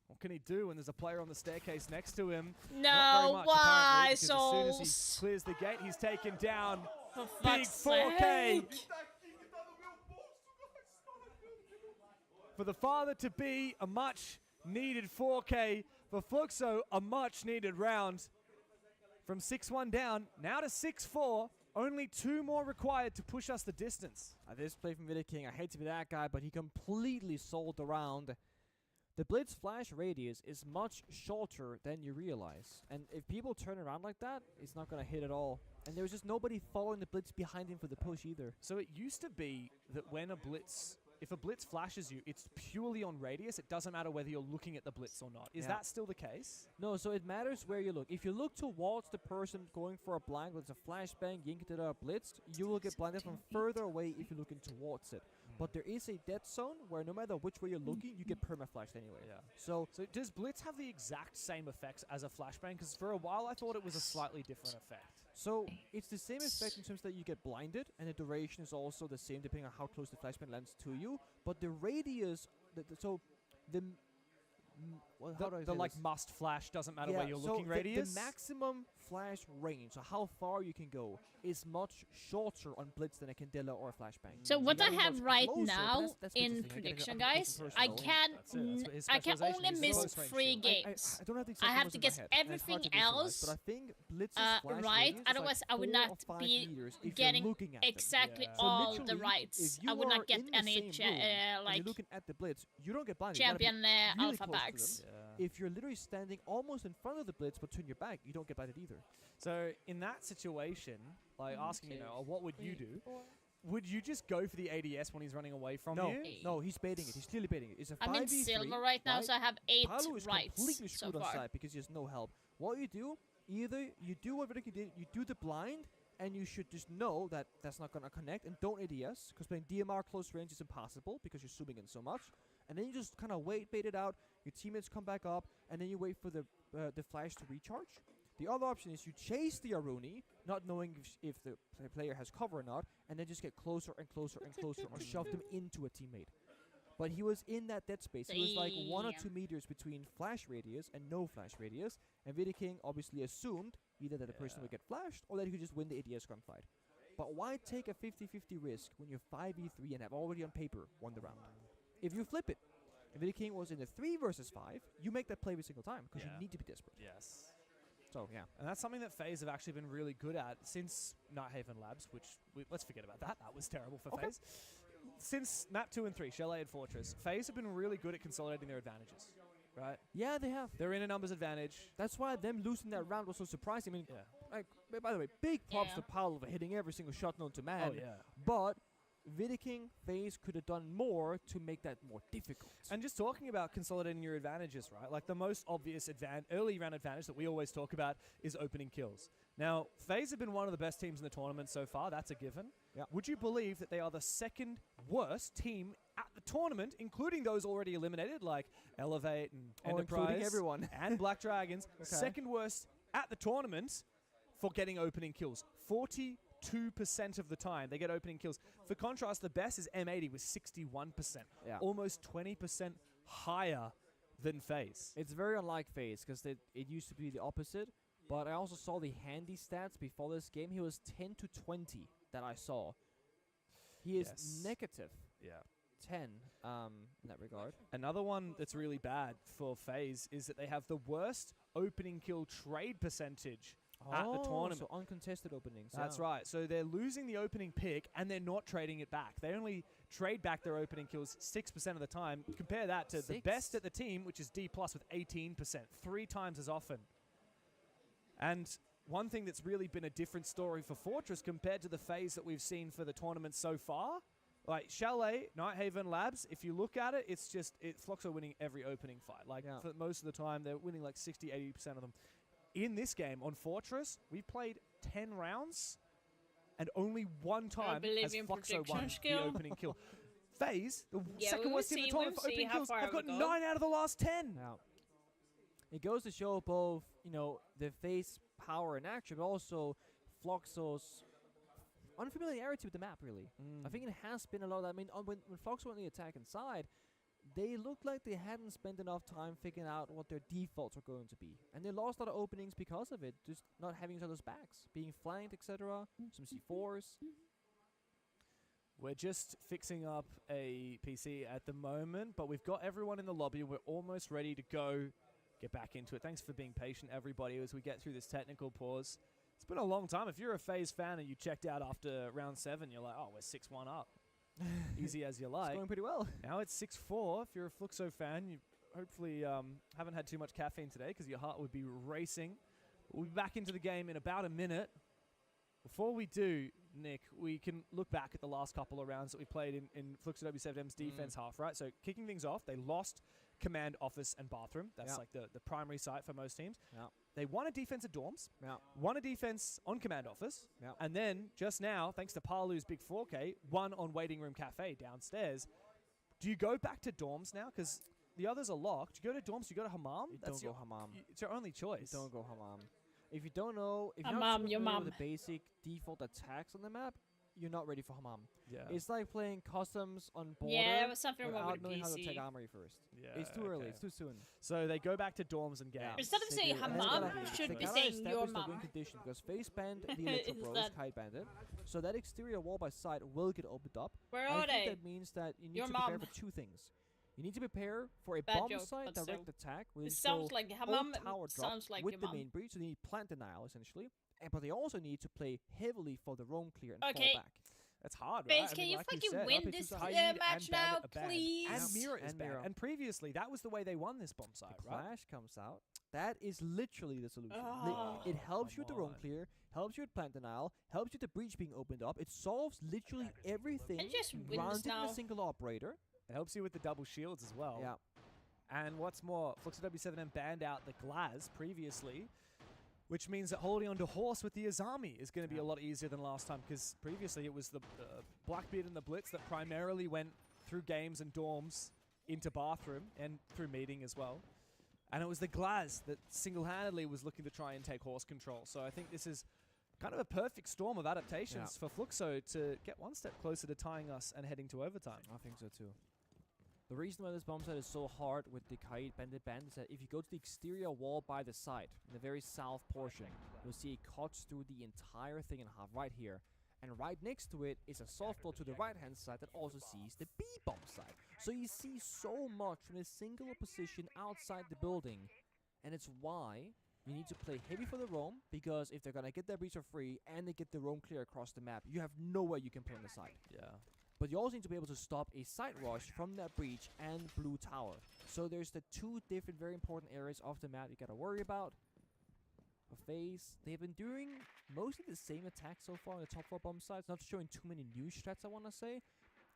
What can he do when there's a player on the staircase next to him? No, why, As Souls? soon as he clears the gate, he's taken down. For Big fuck's 4K. sake. For the father-to-be, a much-needed 4K. For Fluxo, a much-needed round. From 6-1 down, now to 6-4. Only 2 more required to push us the distance. This play from Vidiking, I hate to be that guy, but he completely sold the round. The blitz flash radius is much shorter than you realize. And if people turn around like that, it's not going to hit at all. And there was just nobody following the blitz behind him for the push either. So it used to be that when if a blitz flashes you, it's purely on radius. It doesn't matter whether you're looking at the blitz or not. Is that still the case? No, so it matters where you look. If you look towards the person going for a blind, whether it's a flashbang, yinked or blitzed, you will get blinded from further away if you're looking towards it. But there is a dead zone where no matter which way you're looking, you get perma-flashed anyway. Yeah. So does blitz have the exact same effects as a flashbang? Because for a while I thought it was a slightly different effect. So it's the same effect in terms that you get blinded, and the duration is also the same depending on how close the flashbang lands to you. But the radius, the like must flash doesn't matter where you're looking radius. The maximum flash range, so how far you can go, is much shorter on blitz than a Candela or a flashbang. So what I have right now in prediction, guys, I can only miss 3 games. I don't have the I have numbers to in my guess head, and it's hard everything to visualize, else but I think blitz's flash right. radius is Otherwise, I would 4 not or 5 be meters if getting you're looking at them. exactly So all the literally, rights. if you I would are not get in the any same room and like you're looking at the blitz, you don't get blinded. You gotta be champion really alpha close to bags. them. If you're literally standing almost in front of the blitz but turn your back, you don't get blinded either. So in that situation, like asking, what would you do? Would you just go for the ADS when he's running away from you? No, he's baiting it. He's clearly baiting it. It's a 5v3. I'm in silver right now, so I have 8 Palu is rights completely so screwed on far. side because he has no help. What you do, either you do what Vidiking did, you do the blind, and you should just know that that's not going to connect, and don't ADS, because playing DMR close range is impossible because you're zooming in so much. And then you just kind of bait it out, your teammates come back up, and then you wait for the flash to recharge. The other option is you chase the Aruni, not knowing if the player has cover or not, and then just get closer and closer and closer or shove them into a teammate. But he was in that dead space. He was like 1 or 2 meters between flash radius and no flash radius, and Vidiking obviously assumed either that the person would get flashed or that he could just win the ADS gunfight. But why take a 50-50 risk when you're 5v3 and have already on paper won the round? If you flip it, if Vidiking was in a 3 versus 5, you make that play every single time because you need to be desperate. Yes. So, yeah. And that's something that FaZe have actually been really good at since Nighthaven Labs, which, let's forget about that. That was terrible for FaZe. Since map 2 and 3, Shell and Fortress, FaZe have been really good at consolidating their advantages, right? Yeah, they have. They're in a numbers advantage. That's why them losing that round was so surprising. I mean, like, by the way, big props to Paul for hitting every single shot known to man. Oh, yeah. But Vidiking, FaZe could have done more to make that more difficult. And just talking about consolidating your advantages, right? Like the most obvious early round advantage that we always talk about is opening kills. Now, FaZe have been one of the best teams in the tournament so far. That's a given. Yeah. Would you believe that they are the second worst team at the tournament, including those already eliminated, like Elevate and Enterprise, including everyone, and Black Dragons? Second worst at the tournament for getting opening kills. 42% of the time they get opening kills. For contrast, the best is M80 with 61%. Yeah. Almost 20% higher than FaZe. It's very unlike FaZe because it used to be the opposite. But I also saw the handy stats before this game. He was 10 to 20 that I saw. He is negative 10 in that regard. Another one that's really bad for FaZe is that they have the worst opening kill trade percentage at the tournament. So uncontested openings. That's right. So they're losing the opening pick, and they're not trading it back. They only trade back their opening kills 6% of the time. Compare that to the best at the team, which is D+ with 18%, 3 times as often. And one thing that's really been a different story for Fortress compared to the phase that we've seen for the tournament so far, like Chalet, Nighthaven, Labs, if you look at it, it's just Flox are winning every opening fight. Like for most of the time, they're winning like 60-80% of them. In this game on Fortress, we played 10 rounds, and only one time has Floxo won the opening kill. FaZe, the second worst team in the tournament for opening kills, have got 9 out of the last 10. Yeah. It goes to show both, you know, the FaZe power in action, but also Floxo's unfamiliarity with the map, really. I think it has been a lot of that. I mean, when Floxo went on the attack inside, they looked like they hadn't spent enough time figuring out what their defaults were going to be. And they lost a lot of openings because of it, just not having each other's backs, being flanked, etc. Some C4s. We're just fixing up a PC at the moment, but we've got everyone in the lobby. We're almost ready to go get back into it. Thanks for being patient, everybody, as we get through this technical pause. It's been a long time. If you're a FaZe fan and you checked out after round 7, you're like, oh, we're 6-1 up. Easy as you like. It's going pretty well. Now it's 6-4. If you're a Fluxo fan, you hopefully haven't had too much caffeine today because your heart would be racing. We'll be back into the game in about a minute. Before we do, Nick, we can look back at the last couple of rounds that we played in Fluxo W7M's defense half, right? So kicking things off, they lost command, office, and bathroom. That's like the primary site for most teams. They won a defense at dorms, won a defense on command office, and then just now, thanks to Palu's big 4K, won on waiting room cafe downstairs. Do you go back to dorms now? Because the others are locked. Do you go to dorms? Do you go to Hammam? Don't go Hammam. It's your only choice. You don't go Hammam. If you don't know, if you're Hammam, not your familiar mom. with the basic default attacks on the map, you're not ready for Hammam. Yeah. It's like playing customs on border Yeah, it was something wrong without with knowing how to PC. take armory first. Yeah, It's too early. It's too soon. So they go back to dorms and games. Instead of They saying do. And Hammam, they gotta- should they be gotta saying establish your the mom. win condition because FaZe banned the Electro Is Bros, that- Kite Bandit, so that exterior wall by side will get opened up. Where I are think they? that means that you need Your to prepare mom. for 2 things. You need to prepare for a Bad bomb joke, site but direct still. attack with It sounds like Hammam tower drop sounds like with your the mom. main breach, so they need plant denial essentially. But they also need to play heavily for the roam clear and Okay. fall back. That's hard, FaZe, right? I can mean, you like fucking said, win Upper this Tusa, Haid match and now, Bandit are banned. please? And Mira is And banned. Mira. And previously, that was the way they won this bomb site, The right? Clash comes out. That is literally the solution. Oh, it helps you with the roam on. clear, helps you with plant denial, helps you with the breach being opened up. It solves literally everything. And just win this grounded in now. a single operator. It helps you with the double shields as well. Yeah. And what's more, Fluxo W7M banned out the Glaz previously, which means that holding onto Horse with the Azami is going to be a lot easier than last time, because previously it was the Blackbeard and the Blitz that primarily went through games and dorms into bathroom and through meeting as well. And it was the Glaz that single-handedly was looking to try and take Horse control. So I think this is kind of a perfect storm of adaptations for Fluxo to get one step closer to tying us and heading to overtime. I think so too. The reason why this bomb site is so hard with the Kite Bandit band is that if you go to the exterior wall by the side, in the very south portion, you'll see it cuts through the entire thing in half right here. And right next to it is a soft wall to the right-hand side that also sees the B-bomb side. So you see so much from a single position outside the building. And it's why you need to play heavy for the roam, because if they're going to get their breach for free and they get the roam clear across the map, you have nowhere you can play on the side. Yeah. But you also need to be able to stop a side rush from that breach and blue tower. So there's the 2 different very important areas of the map you gotta worry about. For FaZe, they've been doing mostly the same attacks so far on the top 4 bomb sites, not showing too many new strats, I wanna say.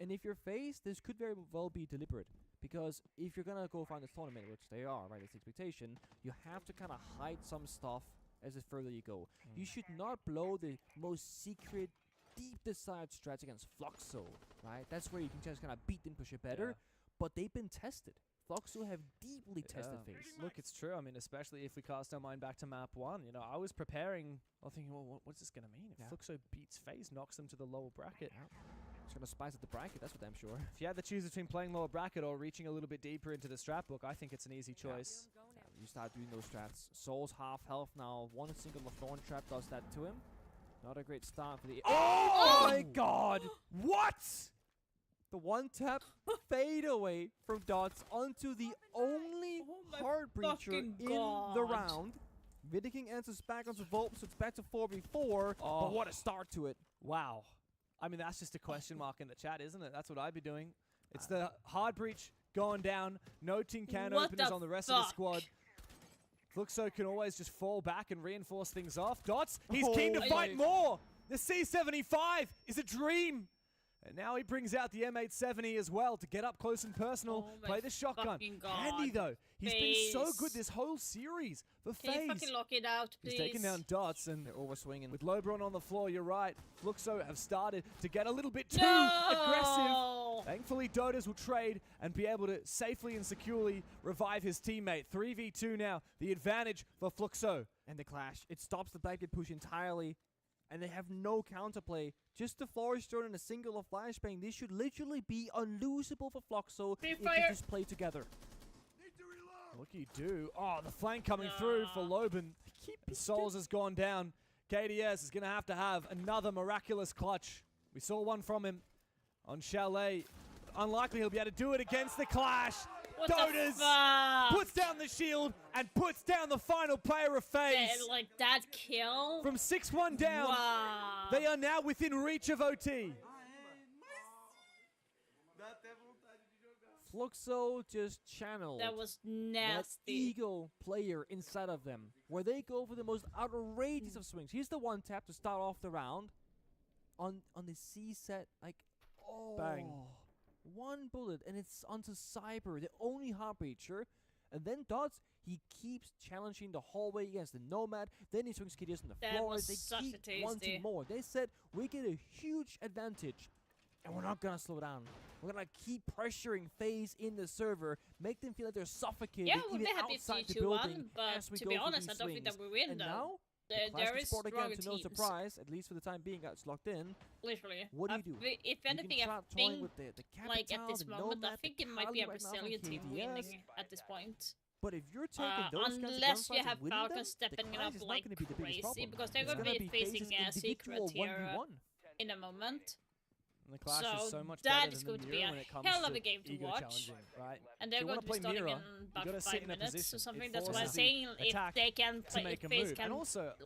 And if you're FaZe, this could very well be deliberate. Because if you're gonna go find this tournament, which they are, right, it's the expectation, you have to kinda hide some stuff as the further you go. You should not blow the most secret, deep desired strats against Fluxo, right? That's where you can just kind of beat them, push it better. But they've been tested. Fluxo have deeply tested FaZe. Look, it's true. I mean, especially if we cast our mind back to map 1. You know, I was preparing, I was thinking, well, what's this going to mean? If Fluxo beats FaZe, knocks them to the lower bracket. It's going to spice up the bracket, that's for damn sure. If you had to choose between playing lower bracket or reaching a little bit deeper into the strat book, I think it's an easy choice. You start doing those strats. Soul's half health now. One single Thorn Trap does that to him. Not a great start for the... Oh my god! What? The one-tap fade away from Dots onto the only hard breacher in the round. Vidiking answers back onto Volp, so it's back to 4v4. Oh. But what a start to it. Wow. I mean, that's just a question mark in the chat, isn't it? That's what I'd be doing. It's the hard breach going down. No tin can openers on the rest of the squad. Fluxo can always just fall back and reinforce things off. Dots, he's keen to fight more. The C75 is a dream. And now he brings out the M870 as well to get up close and personal, play the shotgun. Handy though. He's been so good this whole series for FaZe. Can you fucking lock it out, please? He's taking down Dots and they're overswinging. with Lobron on the floor, you're right. Fluxo have started to get a little bit too aggressive. Thankfully, Dotas will trade and be able to safely and securely revive his teammate. 3v2 now, the advantage for Fluxo. And the clash, it stops the backgate push entirely. And they have no counterplay. Just the Forest Drone and a single of flashbang. This should literally be unlosable for Fluxo if they just play together. What can you do? Oh, the flank coming through for Loban. Souls has gone down. KDS is going to have another miraculous clutch. We saw one from him on Chalet. Unlikely he'll be able to do it against the clash. Dotas puts down the shield and puts down the final player of FaZe. Like that kill? From 6-1 down, they are now within reach of OT. Fluxo just channeled that was nasty. That ego player inside of them, where they go for the most outrageous of swings. He's the one tap to start off the round on the C set, like bang. One bullet, and it's onto Cyber, the only heart breacher. And then Dots, he keeps challenging the hallway against the Nomad. Then he swings KDS on the floor. They keep wanting more. They said, we get a huge advantage, and we're not going to slow down. We're going to keep pressuring FaZe in the server, make them feel like they're suffocated even outside the building. But to be honest, I don't think that we win, and though. Now, there is stronger again, teams. To no surprise, at least for the time being, it's locked in. Literally. What do you do? If anything, I think, like at this moment, I think it might be a Brazilian team winning at this point. But if you're taking those unless you have Falcon Falcon stepping it up like crazy, because they're going to be facing a secret here in a moment. And the clash is so much that better is than going the to be Mirror a when it comes hell of to a game to ego watch. challenging, right? And they're going to be starting in about 5 minutes, so something that's why I'm saying if they can play, if FaZe can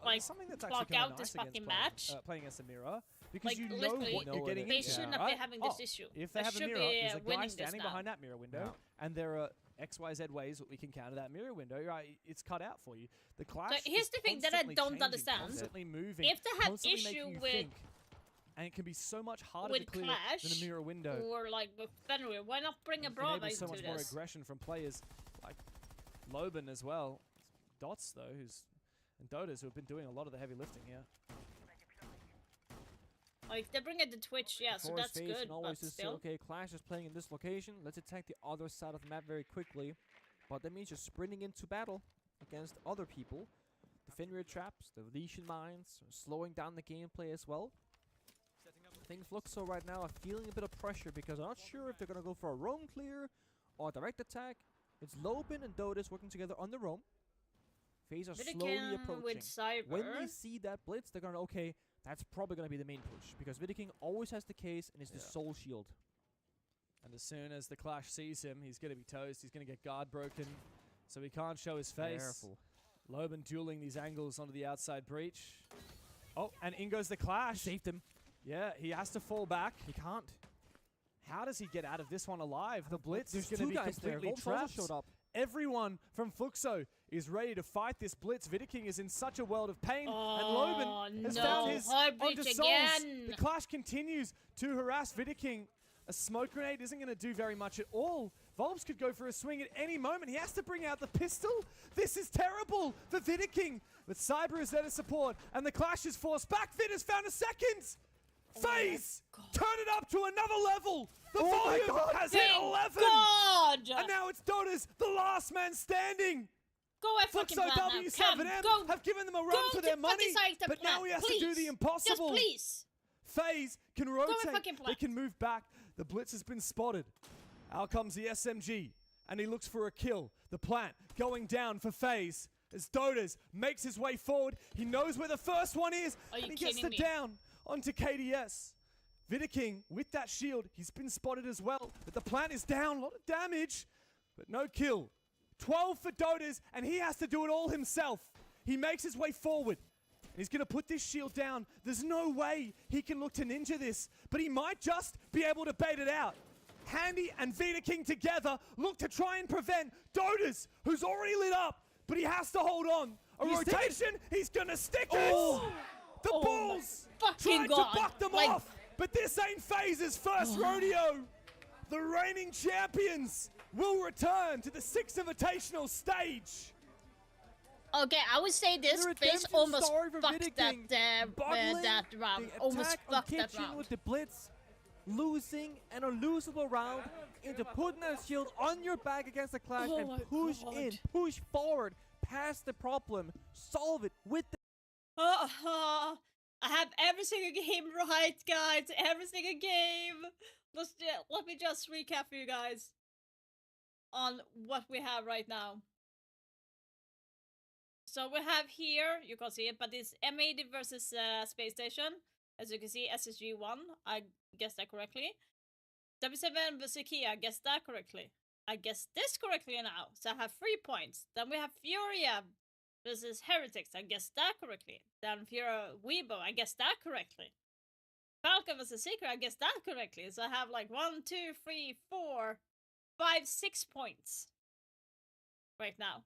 like clock out this fucking match. Playing as a Mirror, because like, you know what you're getting they into. should not be having this issue. If they have a Mirror, there's a guy standing behind that Mirror window, and there are XYZ ways that we can counter that Mirror window. Right, it's cut out for you. The clash. So here's the thing that I don't understand. Constantly moving. If they have issue with. And it can be so much harder to clear than a Mirror window. Or like with Fenrir, why not bring a Bravo into so much more aggression from players like Loban as well. Dots though, and Dotas who have been doing a lot of the heavy lifting here. Like they bring it to Twitch, yeah, so that's good. But still, okay, Clash is playing in this location. Let's attack the other side of the map very quickly. But that means you're sprinting into battle against other people. The Fenrir traps, the Lesion mines, slowing down the gameplay as well. I think Fluxo right now are feeling a bit of pressure because I'm not sure if they're going to go for a roam clear or direct attack. It's Loban and Dotas working together on the roam. FaZe are slowly approaching. When they see that blitz, they're going to, okay, that's probably going to be the main push because Vidiking always has the case and is the sole shield. And as soon as the clash sees him, he's going to be toast. He's going to get guard broken, so he can't show his face. Careful. Loban dueling these angles onto the outside breach. Oh, and in goes the clash. He saved him. Yeah, he has to fall back. He can't. How does he get out of this one alive? The blitz is going to be completely there. trapped. Showed up. Everyone from Fluxo is ready to fight this blitz. Vidiking is in such a world of pain, and Loban has found his onto Souls. The clash continues to harass Vidiking. A smoke grenade isn't going to do very much at all. Volps could go for a swing at any moment. He has to bring out the pistol. This is terrible for Vidiking. But Cyber is there to support, and the clash is forced back. Vid has found a second. FaZe! Turn it up to another level! The volume has hit 11! And now it's Dotas, the last man standing! Go at fucking W7M have given them a run for their money, but now he has to do the impossible. Just please! FaZe can rotate, they can move back. The blitz has been spotted. Out comes the SMG, and he looks for a kill. The plant going down for FaZe as Dotas makes his way forward. He knows where the first one is, and he gets the down onto KDS. Vidiking with that shield, he's been spotted as well, but the plant is down, a lot of damage, but no kill. 12 for Dotas, and he has to do it all himself. He makes his way forward. He's going to put this shield down. There's no way he can look to ninja this, but he might just be able to bait it out. Handy and Vita King together look to try and prevent Dotas, who's already lit up, but he has to hold on. A rotation, he's going to stick it. The Bulls tried to buck them off, but this ain't FaZe's first rodeo. The reigning champions will return to the 6th Invitational stage. Okay, I would say this FaZe almost fucked that round. Almost fucked that round. With the blitz, losing an unlosable round into putting a shield on your back against the Clash and push forward past the problem, solve it with the I have every single game right, guys. Every single game. Let me just recap for you guys on what we have right now. So we have here, you can see it, but it's M80 versus Space Station. As you can see, SSG won. I guessed that correctly. W7 versus Kia. I guessed that correctly. I guessed this correctly now. So I have 3 points. Then we have Furia versus Heretics. I guessed that correctly. Then Furia Weibo. I guessed that correctly. Falcon versus Secret. I guessed that correctly. So I have like 1, 2, 3, 4, 5, 6 points right now.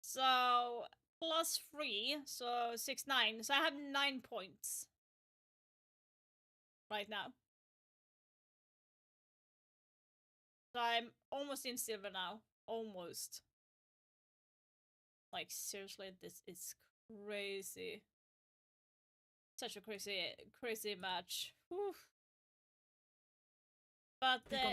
So plus 3, so 6, 9. So I have 9 points right now. So I'm almost in silver now. Almost. Like seriously, this is crazy. Such a crazy match. Whew. But now,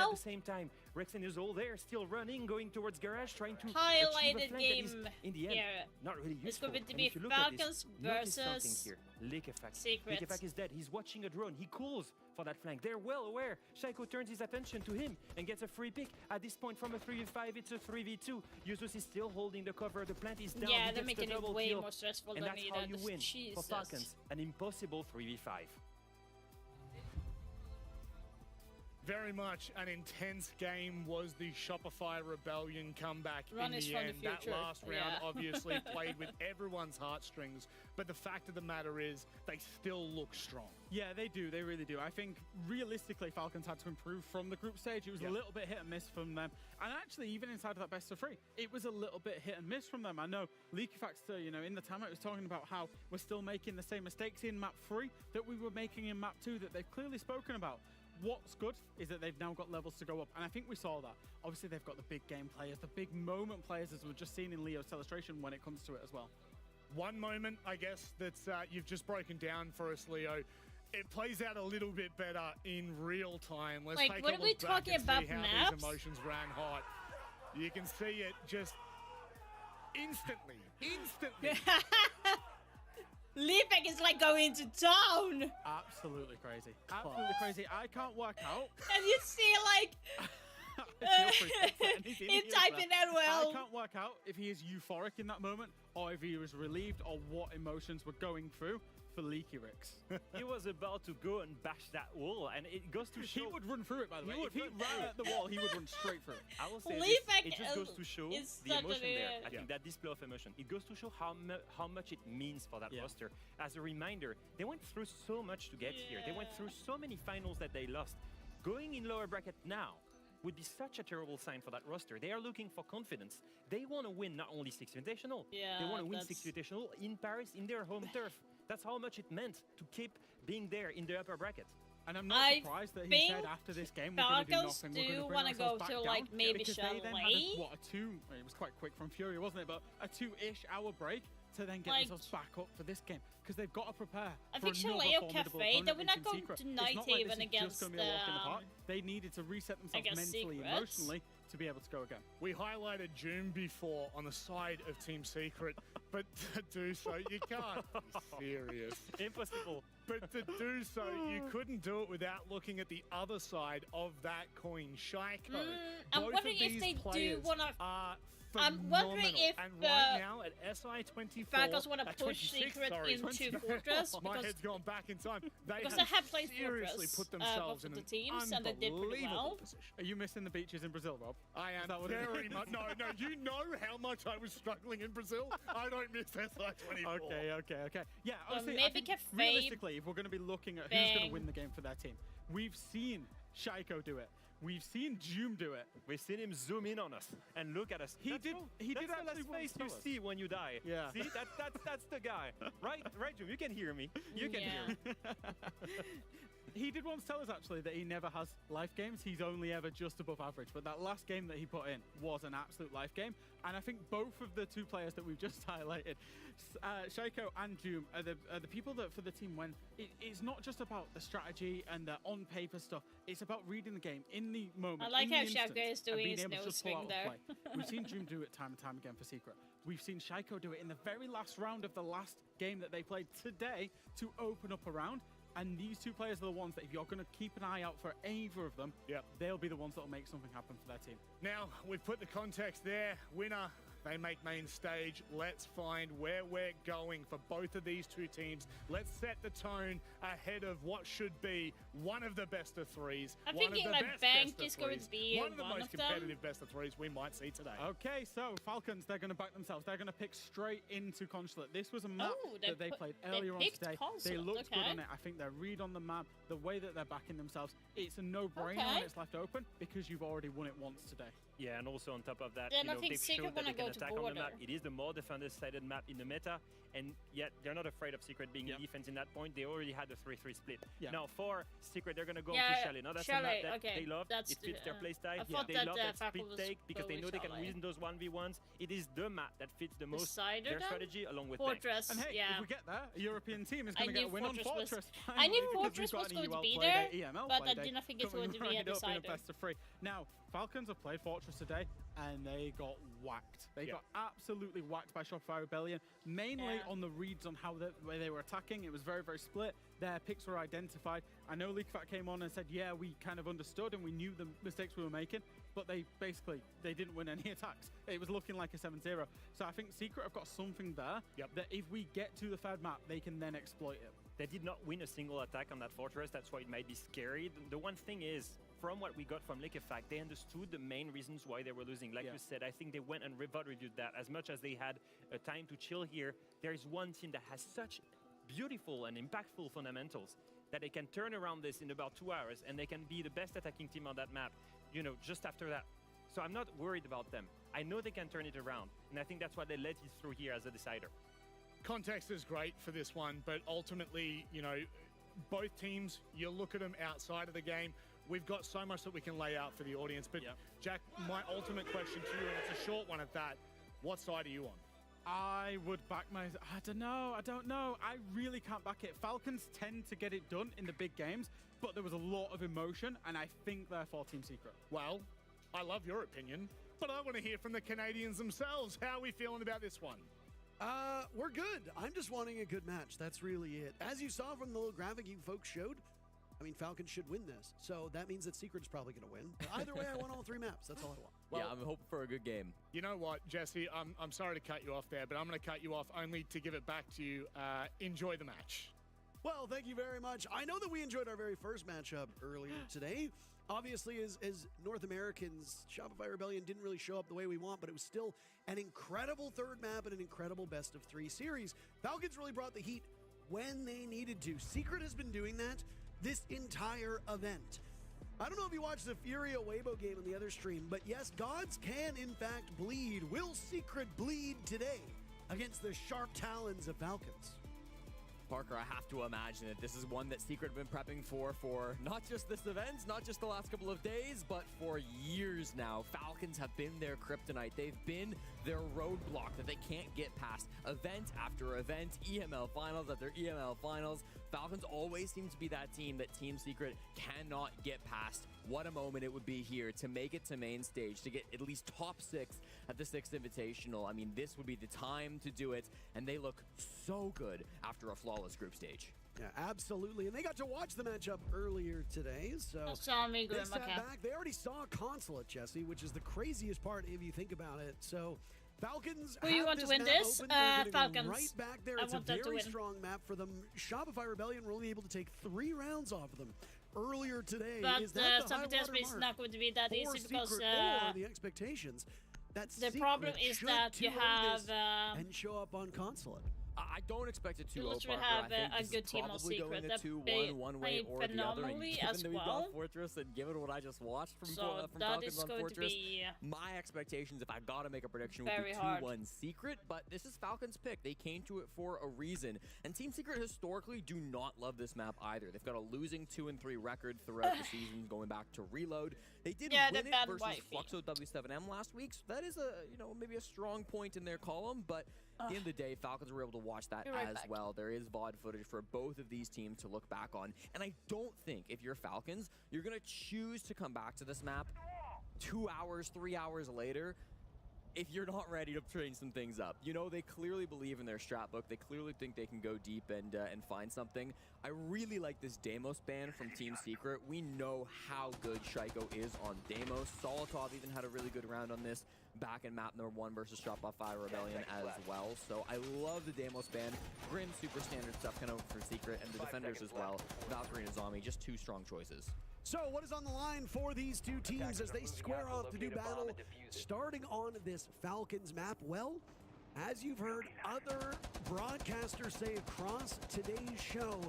at the same time, Rexen is all there, still running, going towards garage, trying to highlighted game in the end, here. not really useful. It's going to be Falcons versus Secret. Liquefact is dead. He's watching a drone. He calls for that flank. They're well aware. Shaiko turns his attention to him and gets a free pick. At this point, from a 3v5, it's a 3v2. Yuzus is still holding the cover. The plant is down. Yeah, they're making it way more stressful and than that's needed. how you win Jesus. for Falcons. An impossible 3v5. Very much an intense game was the Shopify Rebellion comeback in the end. That last round obviously played with everyone's heartstrings, but the fact of the matter is they still look strong. Yeah, they do. They really do. I think realistically Falcons had to improve from the group stage. It was a little bit hit and miss from them. And actually, even inside of that best of 3, it was a little bit hit and miss from them. I know Liquefact, you know, in the time I was talking about how we're still making the same mistakes in map 3 that we were making in map 2 that they've clearly spoken about. What's good is that they've now got levels to go up, and I think we saw that. Obviously, they've got the big game players, the big moment players, as we've just seen in Leo's celebration when it comes to it as well. One moment, I guess, that's you've just broken down for us, Leo. It plays out a little bit better in real time. Let's take a look back and see how these emotions ran hot. You can see it just instantly. Liefek is like going to town. Absolutely crazy. Absolutely crazy. I can't work out. And you see like him typing LOL. I can't work out if he is euphoric in that moment or if he was relieved or what emotions were going through for Leaky Ricks. He was about to go and bash that wall, and it goes to show. He would run through it, by the way. If he ran at the wall, he would run straight through it. I will say this, it just goes to show the emotion there. I think that display of emotion. It goes to show how much it means for that roster. As a reminder, they went through so much to get here. They went through so many finals that they lost. Going in lower bracket now would be such a terrible sign for that roster. They are looking for confidence. They want to win not only 6 Invitational, they want to win 6 Invitational in Paris, in their home turf. That's how much it meant to keep being there in the upper bracket. And I'm not surprised that he said after this game we're going to do nothing. We're going to bring ourselves back down. Like maybe because they then had it was quite quick from Fury, wasn't it? But a 2-ish hour break to then get themselves back up for this game because they've got to prepare. I think Shaleo Cafe, they were not going to night even against they needed to reset themselves mentally, emotionally to be able to go again. We highlighted June before on the side of Team Secret, but to do so, you can't be serious. Impossible. But to do so, you couldn't do it without looking at the other side of that coin. Shaiko. I'm wondering if they do want to are I'm wondering if and right now at SI24, Falcons want to push Secret into Fortress my head's gone back in time. Because they have played seriously Fortress, put themselves both in of the teams, and they did pretty well. position. Are you missing the beaches in Brazil, Rob? I am very much. No, you know how much I was struggling in Brazil. I don't miss SI24. Okay. Yeah, honestly, maybe I think Cafe, realistically, if we're going to be looking at who's going to win the game for their team, we've seen Shaiko do it. We've seen Doom do it. We've seen him zoom in on us and look at us. He did That's the actually last face you see when you die. Yeah. See, that's the guy. Right, Doom. You can hear me. You can hear me. He did once tell us, actually, that he never has life games. He's only ever just above average. But that last game that he put in was an absolute life game. And I think both of the two players that we've just highlighted, Shaiko and Doom, are the people that for the team when it's not just about the strategy and the on-paper stuff. It's about reading the game in the moment. I like in how the Shaiko is doing his able to nose just pull swing out there. a play. We've seen Doom do it time and time again for Secret. We've seen Shaiko do it in the very last round of the last game that they played today to open up a round. And these two players are the ones that if you're going to keep an eye out for either of them, they'll be the ones that will make something happen for their team. Now, we've put the context there. Winner, they make main stage. Let's find where we're going for both of these two teams. Let's set the tone ahead of what should be one of the best of threes. I'm thinking like Bank is going to be one of the most competitive them. best of threes we might see today. Okay, so Falcons, they're going to back themselves. They're going to pick straight into Consulate. This was a map that they played earlier on today. They looked good on it. I think their read on the map, the way that they're backing themselves, it's a no-brainer when it's left open because you've already won it once today. Yeah, and also on top of that, then they've Secret showed that they can go attack on the map. It is the more defender-sided map in the meta, and yet they're not afraid of Secret being in defense in that point. They already had the 3-3 split. Now for Secret, they're going to go into Chalet. Now that's a map that they love. It fits their playstyle. They love that split take because they know they can win those 1v1s. It is the map that fits the most their strategy along with Fortress. And hey, if we get there, a European team is going to get a win on Fortress. I knew Fortress was going to be there, but I didn't think it was going to be a decider. Now, Falcons have played Fortress today, and they got whacked. They got absolutely whacked by Shopify Rebellion, mainly on the reads on how they were attacking. It was very, very split. Their picks were identified. I know LeakFat came on and said, yeah, we kind of understood and we knew the mistakes we were making, but they didn't win any attacks. It was looking like a 7-0. So I think Secret have got something there that if we get to the third map, they can then exploit it. They did not win a single attack on that Fortress. That's why it might be scary. The one thing is, from what we got from LeakFat, they understood the main reasons why they were losing. Like you said, I think they went and reviewed that. As much as they had a time to chill here, there is one team that has such beautiful and impactful fundamentals that they can turn around this in about 2 hours and they can be the best attacking team on that map, just after that. So I'm not worried about them. I know they can turn it around, and I think that's why they let it through here as a decider. Context is great for this one, but ultimately, both teams, you look at them outside of the game. We've got so much that we can lay out for the audience, but Jack, my ultimate question to you, and it's a short one at that, what side are you on? I would back I don't know. I really can't back it. Falcons tend to get it done in the big games, but there was a lot of emotion, and I think therefore Team Secret. Well, I love your opinion, but I want to hear from the Canadians themselves. How are we feeling about this one? We're good. I'm just wanting a good match. That's really it. As you saw from the little graphic you folks showed, I mean, Falcons should win this. So that means that Secret's probably going to win. But either way, I want all 3 maps. That's all I want. Well, I'm hoping for a good game. You know what, Jesse? I'm sorry to cut you off there, but I'm going to cut you off only to give it back to you. Enjoy the match. Well, thank you very much. I know that we enjoyed our very first matchup earlier today. Obviously, as North Americans, Shopify Rebellion didn't really show up the way we want, but it was still an incredible third map and an incredible best-of-3 series. Falcons really brought the heat when they needed to. Secret has been doing that this entire event. I don't know if you watched the Furia Weibo game on the other stream, but yes, gods can in fact bleed. Will Secret bleed today against the sharp talons of Falcons? Parker, I have to imagine that this is one that Secret have been prepping for not just this event, not just the last couple of days, but for years now. Falcons have been their kryptonite. They've been their roadblock that they can't get past. Event after event, EML finals after EML finals. Falcons always seem to be that team that Team Secret cannot get past. What a moment it would be here to make it to main stage, to get at least top 6 at the 6th Invitational. I mean, this would be the time to do it, and they look so good after a flawless group stage. Yeah, absolutely. And they got to watch the matchup earlier today, so they sat back. They already saw Consulate, Jesse, which is the craziest part if you think about it. So Falcons Who you want to win this? Falcons. Right back there. It's a very strong map for them. Shopify Rebellion were only able to take 3 rounds off of them earlier today. But is that the high water mark is not going to be that easy because or the expectations. The problem is that you have and show up on Consulate. I don't expect it to you Parker. have I think a good team of Secret. Going a 2-1 one way or the other. And given as that we well. got Fortress and given what I just watched from So that Falcons is on going Fortress, to be my expectations, if I gotta make a prediction, would very be 2-1 Secret. But this is Falcons' pick. They came to it for a reason. And Team Secret historically do not love this map either. They've got a losing 2-3 record throughout the season, going back to Reload. They did win it versus Fluxo W7M last week, so that is maybe a strong point in their column. But at the end of the day, Falcons were able to watch that as well. There is VOD footage for both of these teams to look back on. And I don't think if you're Falcons, you're going to choose to come back to this map 2 hours, 3 hours later if you're not ready to train some things up. You know, they clearly believe in their strat book. They clearly think they can go deep and find something. I really like this Deimos ban from Team Secret. We know how good Shaiko is on Deimos. Solotov even had a really good round on this back in map number 1 versus Shopify Rebellion as well. So I love the Deimos ban. Grim, super standard stuff kind of for Secret, and the defenders as well. Valkyrie and Azami, just 2 strong choices. So what is on the line for these two teams as they square off to do battle starting on this Falcons map? Well, as you've heard other broadcasters say across today's show,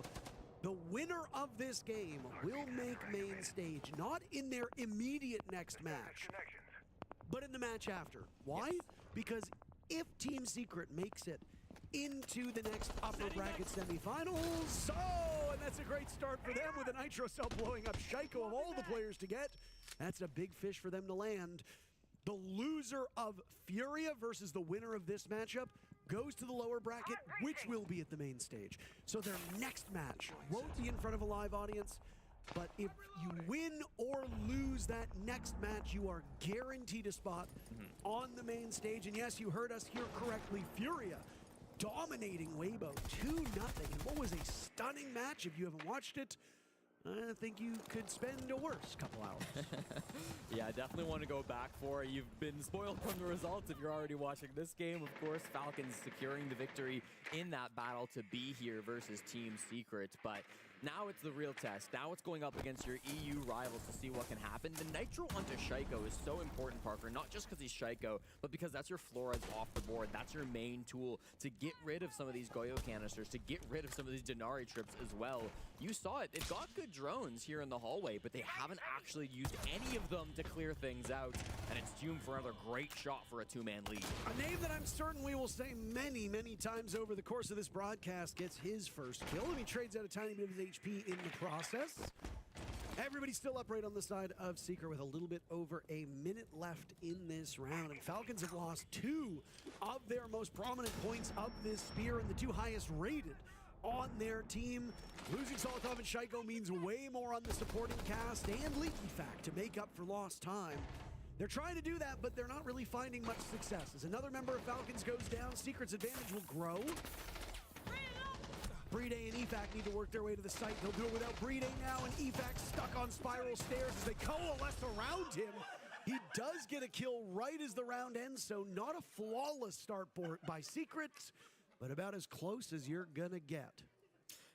the winner of this game will make main stage, not in their immediate next match, but in the match after. Why? Because if Team Secret makes it into the next upper bracket semifinals. And that's a great start for them with a Nitro Cell blowing up Shaiko of all the players to get. That's a big fish for them to land. The loser of Furia versus the winner of this matchup goes to the lower bracket, which will be at the main stage. So their next match won't be in front of a live audience, but if you win or lose that next match, you are guaranteed a spot on the main stage. And yes, you heard us here correctly, Furia dominating Weibo 2-0. And what was a stunning match. If you haven't watched it, I think you could spend a worse couple hours. Yeah, I definitely want to go back for it. You've been spoiled from the results if you're already watching this game. Of course, Falcons securing the victory in that battle to be here versus Team Secret. But now it's the real test. Now it's going up against your EU rivals to see what can happen. The Nitro onto Shaiko is so important, Parker, not just because he's Shaiko, but because that's your Flores off the board. That's your main tool to get rid of some of these Goyo canisters, to get rid of some of these Denari trips as well. You saw it. They've got good drones here in the hallway, but they haven't actually used any of them to clear things out. And it's doomed for another great shot for a 2-man lead. A name that I'm certain we will say many, many times over the course of this broadcast gets his first kill, and he trades out a tiny bit of his HP in the process. Everybody's still upright on the side of Secret with a little bit over a minute left in this round. And Falcons have lost 2 of their most prominent points of this spear and the 2 highest rated on their team. Losing Solotov and Shaiko means way more on the supporting cast and Leaky Fact to make up for lost time. They're trying to do that, but they're not really finding much success. As another member of Falcons goes down, Secret's advantage will grow. Brede and EFAC need to work their way to the site. They'll do it without Brede now, and EFAC stuck on spiral stairs as they coalesce around him. He does get a kill right as the round ends, so not a flawless start by Secret, but about as close as you're gonna get.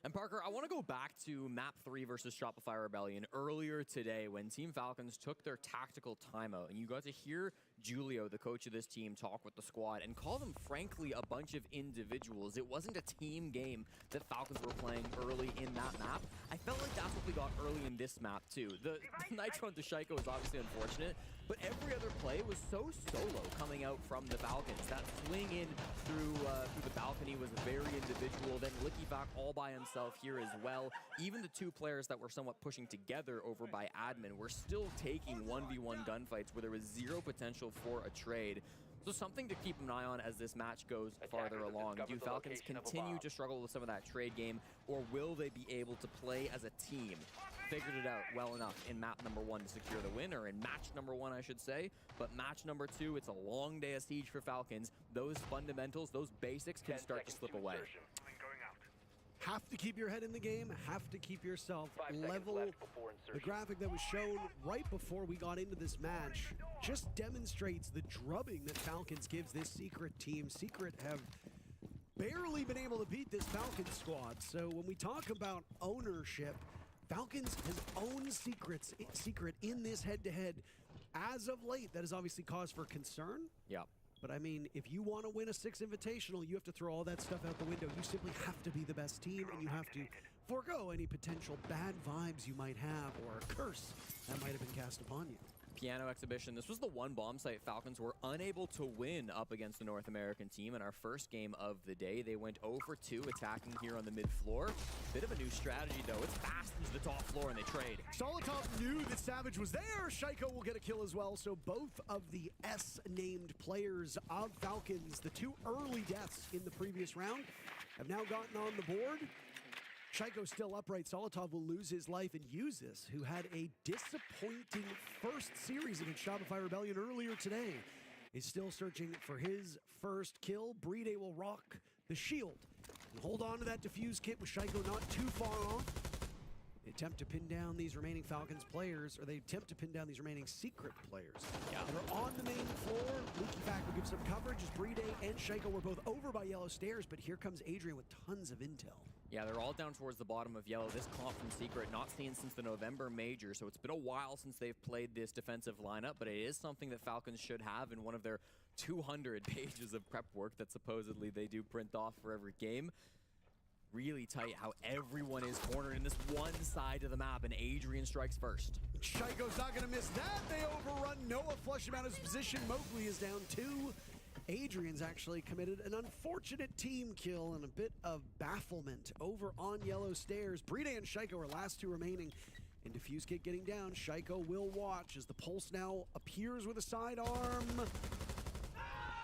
And Parker, I want to go back to map 3 versus Shopify Rebellion earlier today when Team Falcons took their tactical timeout, and you got to hear Julio, the coach of this team, talk with the squad and call them, frankly, a bunch of individuals. It wasn't a team game that Falcons were playing early in that map. I felt like that's what we got early in this map, too. The Nitro into Shaiko is obviously unfortunate, but every other play was so solo coming out from the Falcons. That swing in through the balcony was very individual. Then Lickyback all by himself here as well. Even the 2 players that were somewhat pushing together over by Admin were still taking 1v1 gunfights where there was zero potential for a trade. So something to keep an eye on as this match goes farther along. Do Falcons continue to struggle with some of that trade game, or will they be able to play as a team? Figured it out well enough in map number 1 to secure the win, or in match number 1, I should say. But match number 2, it's a long day of siege for Falcons. Those fundamentals, those basics can start to slip away. have to keep your head in the game, have to keep yourself level. The graphic that was shown right before we got into this match just demonstrates the drubbing that Falcons gives this Secret team. Secret have barely been able to beat this Falcons squad. So when we talk about ownership, Falcons has owned Secret in this head-to-head. As of late, that is obviously cause for concern. Yeah. But I mean, if you want to win a 6 Invitational, you have to throw all that stuff out the window. You simply have to be the best team, and you have to forego any potential bad vibes you might have or a curse that might have been cast upon you. Piano exhibition. This was the one bomb site Falcons were unable to win up against the North American team in our first game of the day. They went 0 for 2 attacking here on the mid floor. Bit of a new strategy though. It's fast into the top floor and they trade. Solotov knew that Savage was there. Shaiko will get a kill as well. So both of the S-named players of Falcons, the 2 early deaths in the previous round, have now gotten on the board. Shaiko's still upright. Solotov will lose his life, and Usis, who had a disappointing first series against Shopify Rebellion earlier today, is still searching for his first kill. Brede will rock the shield and hold on to that defuse kit with Shaiko not too far off. They attempt to pin down these remaining Falcons players, or they attempt to pin down these remaining Secret players. Yeah. They're on the main floor. Leaky Fact will give some coverage as Brede and Shaiko were both over by yellow stairs, but here comes Adrian with tons of intel. Yeah, they're all down towards the bottom of yellow. This comp from Secret, not seen since the November Major, so it's been a while since they've played this defensive lineup, but it is something that Falcons should have in one of their 200 pages of prep work that supposedly they do print off for every game. Really tight how everyone is cornered in this one side of the map, and Adrian strikes first. Shaiko's not going to miss that. They overrun Noah, flush him out of his position. Mowgli is down 2. Adrian's actually committed an unfortunate team kill and a bit of bafflement over on yellow stairs. Brede and Shaiko are last 2 remaining. And Diffuse Kit getting down. Shaiko will watch as the pulse now appears with a sidearm.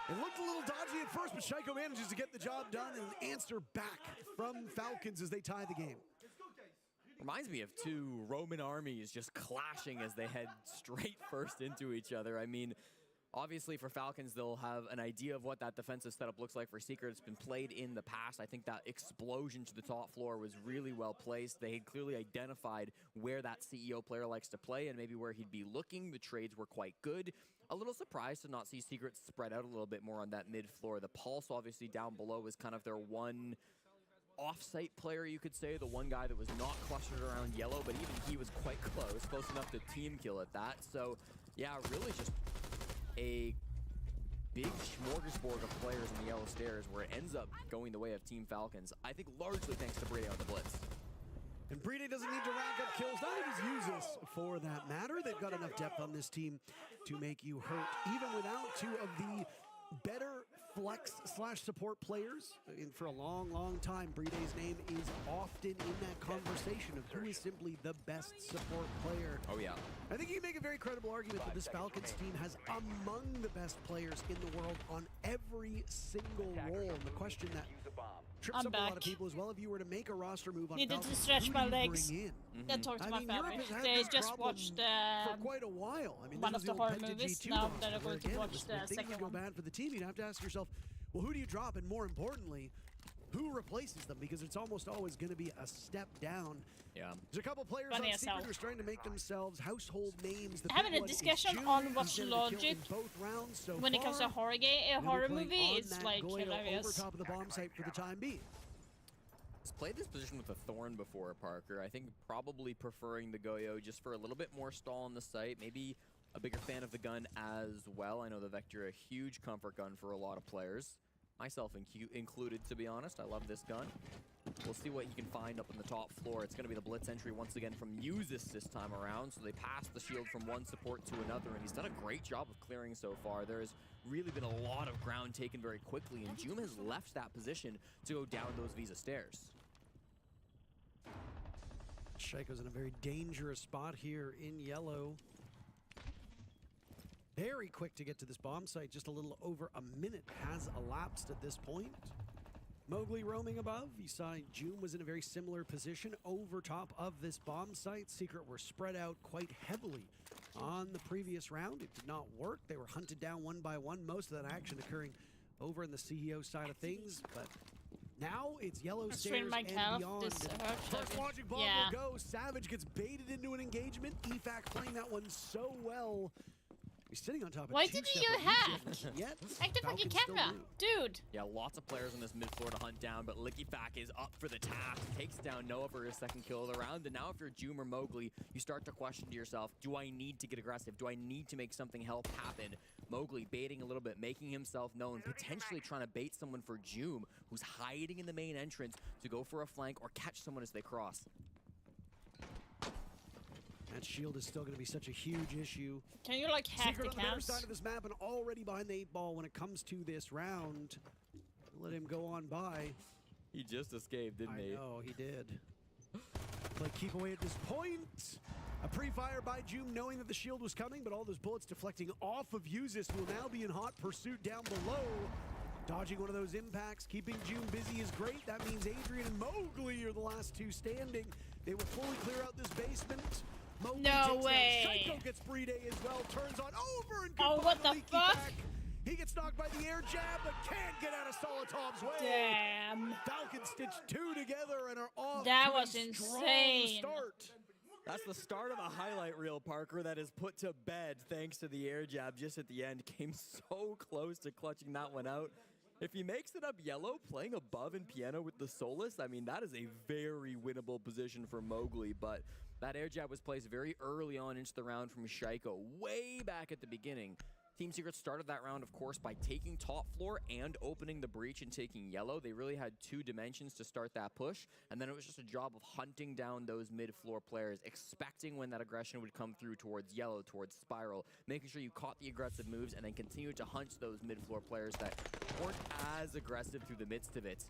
It looked a little dodgy at first, but Shaiko manages to get the job done and an answer back from Falcons as they tie the game. Reminds me of 2 Roman armies just clashing as they head straight first into each other. I mean, obviously for Falcons, they'll have an idea of what that defensive setup looks like for Secret. It's been played in the past. I think that explosion to the top floor was really well placed. They had clearly identified where that CEO player likes to play and maybe where he'd be looking. The trades were quite good. A little surprised to not see Secret spread out a little bit more on that mid floor. The Pulse obviously down below was kind of their one off-site player, you could say, the one guy that was not clustered around yellow, but even he was quite close enough to team kill at that. So yeah, really just a big smorgasbord of players in the yellow stairs where it ends up going the way of Team Falcons. I think largely thanks to Brede on the blitz. And Brede doesn't need to rack up kills, neither does Usis for that matter. They've got enough depth on this team to make you hurt, even without 2 of the better flex/support players. And for a long time, Brede's name is often in that conversation of who is simply the best support player. Oh yeah. I think you can make a very credible argument that this Falcons team has among the best players in the world on every single role. And the question that trips up a lot of people as well, if you were to make a roster move on Needed Falcons, to stretch my legs. Mm-hmm. Then talk to my family. Europe has had They this just problem watched for quite a while. I mean, one of the horror Penta movies. G2 Now roster, they're going to again, watch when the things second go one. bad for the team, you'd have to ask yourself, well, who do you drop? And more importantly, who replaces them? Because it's almost always going to be a step down. Yeah. There's a couple players Funny on as Secret hell. who are starting to make themselves household names. The Having big a one is discussion June, on who's what's getting a kill logic in both rounds so when it comes to far. horror They'll be movie, playing on it's that like Goyo hilarious. over top of the bomb site for the time being. He's played this position with a Thorn before, Parker. I think probably preferring the Goyo just for a little bit more stall on the site. Maybe a bigger fan of the gun as well. I know the Vector, a huge comfort gun for a lot of players. Myself included, to be honest. I love this gun. We'll see what he can find up on the top floor. It's going to be the blitz entry once again from Usis this time around. So they pass the shield from one support to another, and he's done a great job of clearing so far. There has really been a lot of ground taken very quickly, and Joom has left that position to go down those Visa stairs. Shaiko's in a very dangerous spot here in yellow. Very quick to get to this bomb site. Just a little over a minute has elapsed at this point. Mowgli roaming above. You saw Joom was in a very similar position over top of this bomb site. Secret were spread out quite heavily on the previous round. It did not work. They were hunted down one by one. Most of that action occurring over in the CEO side of things. But Now it's yellow Let's stairs my and calf. beyond. This First launching bomb will go. Savage gets baited into an engagement. EFAC playing that one so well. He's sitting on top of Why didn't you hack? Hack the fucking camera, dude. Yeah, lots of players on this mid floor to hunt down, but LickyFac is up for the task. Takes down Noah for his second kill of the round, and now if you're Joom or Mowgli, you start to question to yourself, do I need to get aggressive? Do I need to make something help happen? Mowgli baiting a little bit, making himself known, potentially trying to bait someone for Joom, who's hiding in the main entrance to go for a flank or catch someone as they cross. That shield is still going to be such a huge issue. Can you like hack Secret the on the other camps? side of this map and already behind the 8-ball when it comes to this round. Let him go on by. He just escaped, didn't he? I know, he did. Play keep away at this point. A pre-fire by Joom knowing that the shield was coming, but all those bullets deflecting off of Uzis will now be in hot pursuit down below. Dodging one of those impacts, keeping Joom busy is great. That means Adrian and Mowgli are the last two standing. They will fully clear out this basement. Mowgli no way. Shaiko gets free day as well, turns on over and oh, what the fuck? He gets knocked by the air jab, but can't get out of Solotov's way. Damn. Falcons stitch two together and are off. That was insane. Start. That's the start of a highlight reel, Parker, that is put to bed thanks to the air jab just at the end. Came so close to clutching that one out. If he makes it up yellow, playing above in piano with the Solus, I mean, that is a very winnable position for Mowgli, but that air jab was placed very early on into the round from Shaiko, way back at the beginning. Team Secret started that round, of course, by taking top floor and opening the breach and taking yellow. They really had two dimensions to start that push, and then it was just a job of hunting down those mid-floor players, expecting when that aggression would come through towards yellow, towards Spiral, making sure you caught the aggressive moves, and then continue to hunt those mid-floor players that weren't as aggressive through the midst of it.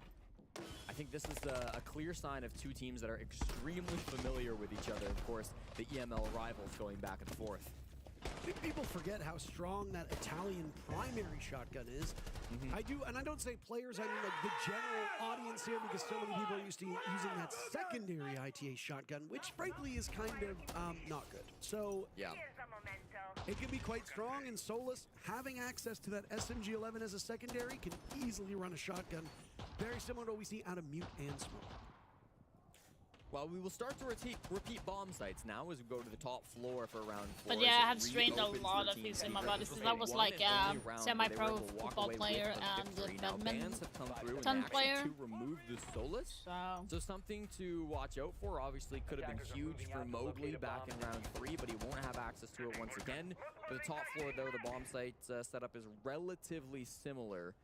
I think this is a clear sign of two teams that are extremely familiar with each other. Of course, the EML rivals going back and forth. I think people forget how strong that Italian primary shotgun is. I do, and I don't say players, I mean like the general audience here, because so many people are used to using that secondary ITA shotgun, which frankly is kind of not good. So yeah, it can be quite strong, and Solus having access to that SMG-11 as a secondary can easily run a shotgun. Very similar to what we see out of Mute and Smoke. Well, we will start to repeat bomb sites now as we go to the top floor for round 4. But yeah, I have strained a lot of things in my body since I was like semi-pro football player and badminton 10 player. To remove the Solus. So something to watch out for. Obviously, could have been huge for Mowgli back in round 3, but he won't have access to it once again. For the top floor, though, the bomb site setup is relatively similar.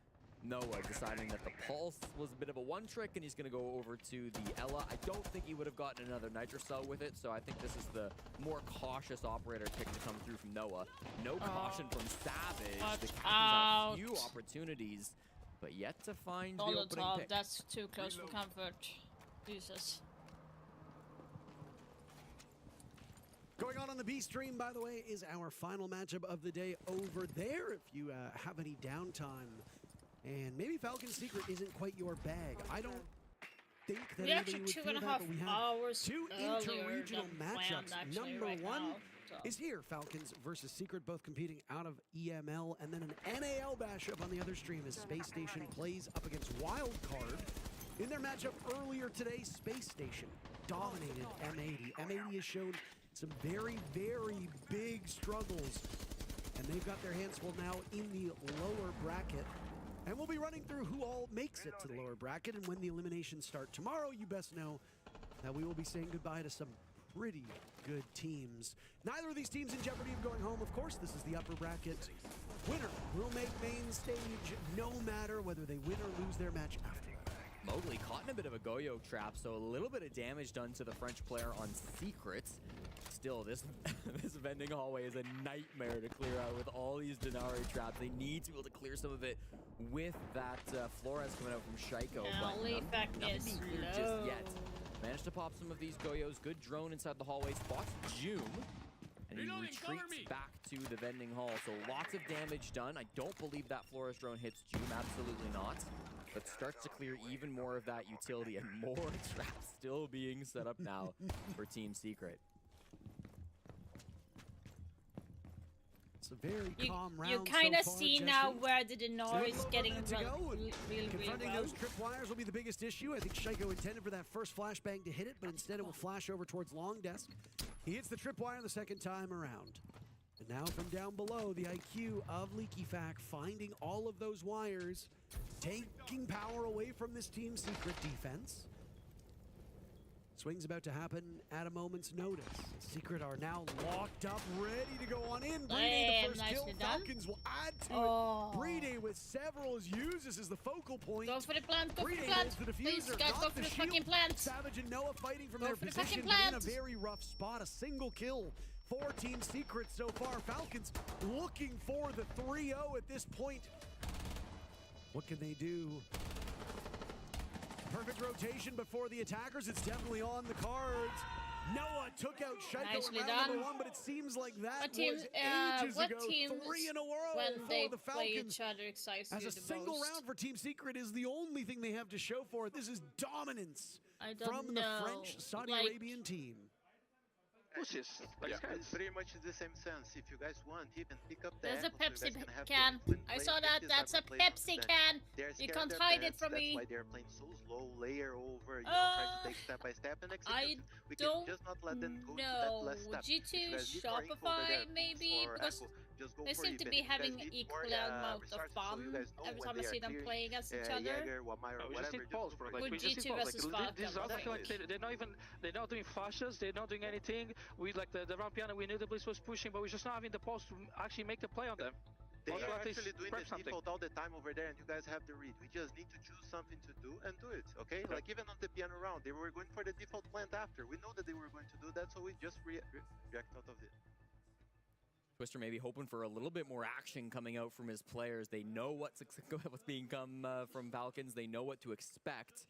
Noah deciding that the Pulse was a bit of a one-trick, and he's going to go over to the Ella. I don't think he would have gotten another Nitrocell with it, so I think this is the more cautious operator pick to come through from Noah. No caution from Savage. The Captain's had a few opportunities, but yet to find the opening pick. That's too close for comfort. Jesus. Going on the B stream, by the way, is our final matchup of the day over there. If you have any downtime, and maybe Falcon Secret isn't quite your bag. I don't think that we actually would 2.5 hours two inter-regional matchups. Number one is here, Falcons versus Secret, both competing out of EML, and then an NAL mashup on the other stream as Space Station plays up against Wildcard. In their matchup earlier today, Space Station dominated M80. M80 has shown some very, very big struggles, and they've got their hands full now in the lower bracket. And we'll be running through who all makes it to the lower bracket, and when the eliminations start tomorrow, you best know that we will be saying goodbye to some pretty good teams. Neither of these teams in jeopardy of going home, of course. This is the upper bracket. Winner will make main stage no matter whether they win or lose their match after that. Mowgli caught in a bit of a Goyo trap, so a little bit of damage done to the French player on Secrets. Still, this vending hallway is a nightmare to clear out with all these Denari traps. They need to be able to clear some of it with that Flores coming out from Shaiko. But nothing being cleared just yet. Managed to pop some of these Goyos. Good drone inside the hallway. Spots Joom. And he retreats back to the vending hall. So lots of damage done. I don't believe that Flores drone hits Joom. Absolutely not. But starts to clear even more of that utility, and more traps still being set up now for Team Secret. rounds. A very calm round. You kind of so far, see now where the Denor is getting really confronting well. those tripwires will be the biggest issue. I think Shaiko intended for that first flashbang to hit it, but instead it will flash over towards long desk. He hits the tripwire the second time around. And now from down below, the IQ of LeakyFac finding all of those wires, taking power away from this team's secret defense. Swing's about to happen at a moment's notice. Secret are now locked up, ready to go on in. Brede, the first kill. Falcons will add to it. Brede with several as uses as the focal point. Go for the plant, go for the Brede plant. holds the Please, diffuser, guys, go for the fucking plant. Savage and Noah fighting from Go their for the position, fucking but in a plant. very rough spot. A single kill for Team Secret so far. Falcons looking for the 3-0 at this point. What can they do? Perfect rotation before the attackers. It's definitely on the cards. Noah took out Shaiko in round number 1, but it seems like that was ages ago. 3 in a row when for they the play Falcons. each other excites As you a the single most. round for Team Secret is the only thing they have to show for it. This is dominance I don't from know. the French Saudi Arabian team. Pushes. Like it's pretty much the same sense. If you guys want, even pick up the There's a angle, so Pepsi you guys can have can. the twin I play. saw If that. these That's are a players Pepsi that can. they're You scared can't of their hide it parents, from that's me. why they're playing so slow, layer over, you know, trying to take step by step and execute. We can just not let them go to that last step. G2 If you guys need more info over Shopify there, maybe or because Echo, just go they for seem it. to And be if you guys having need equal more, amount of resources fun so you guys know every when time I they see are them clearing, play against each other. Jäger, Wamire, We just whatever, need pulse, bro. Like, With we just G2 need pulse. versus Like, these Falcons, are I like they're not doing flashes. They're not doing anything. We like the round piano. We knew the Blitz was pushing, but we're just not having the pulse to actually make the play on them. They Also, are at least actually doing grab the something. default all the time over there, and you guys have the read. We just need to choose something to do and do it, okay? Like even on the piano round, they were going for the default plant after. We know that they were going to do that, so we just react out of it. Twister maybe hoping for a little bit more action coming out from his players. They know what's being come from Falcons. They know what to expect.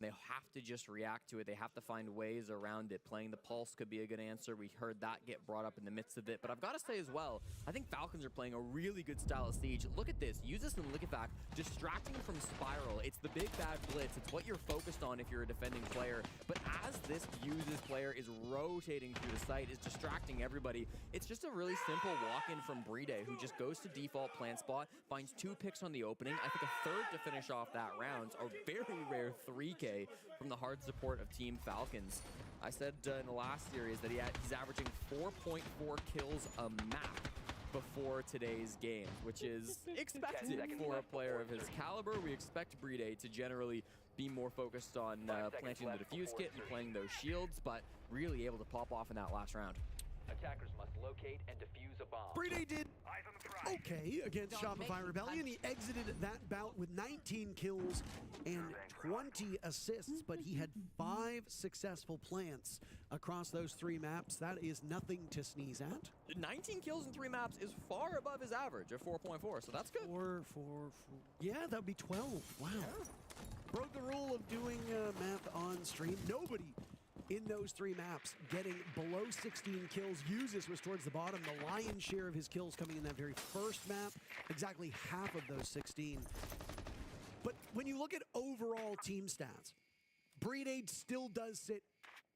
They have to just react to it. They have to find ways around it. Playing the pulse could be a good answer. We heard that get brought up in the midst of it. But I've got to say as well, I think Falcons are playing a really good style of siege. Look at this. Use this in LeakyFac, distracting from Spiral. It's the big bad blitz. It's what you're focused on if you're a defending player. But as this Uses player is rotating through the site, is distracting everybody, it's just a really simple walk-in from Brede, who just goes to default plant spot, finds 2 picks on the opening, I think a 3rd to finish off that round, a very rare 3K from the hard support of Team Falcons. I said in the last series that he's averaging 4.4 kills a map before today's game, which is expected for a player of his caliber. We expect Brede to generally be more focused on planting the defuse kit and playing those shields, but really able to pop off in that last round. Attackers must locate and defuse a bomb. Brede did okay against Shopify Rebellion. He exited that bout with 19 kills and 20 assists, but he had 5 successful plants across those 3 maps. That is nothing to sneeze at. 19 kills in 3 maps is far above his average of 4.4, so that's good. Yeah, that would be 12. Wow. Yeah. Broke the rule of doing math on stream. Nobody in those 3 maps getting below 16 kills. Uses was towards the bottom. The lion's share of his kills coming in that very first map. Exactly half of those 16. But when you look at overall team stats, Brede still does sit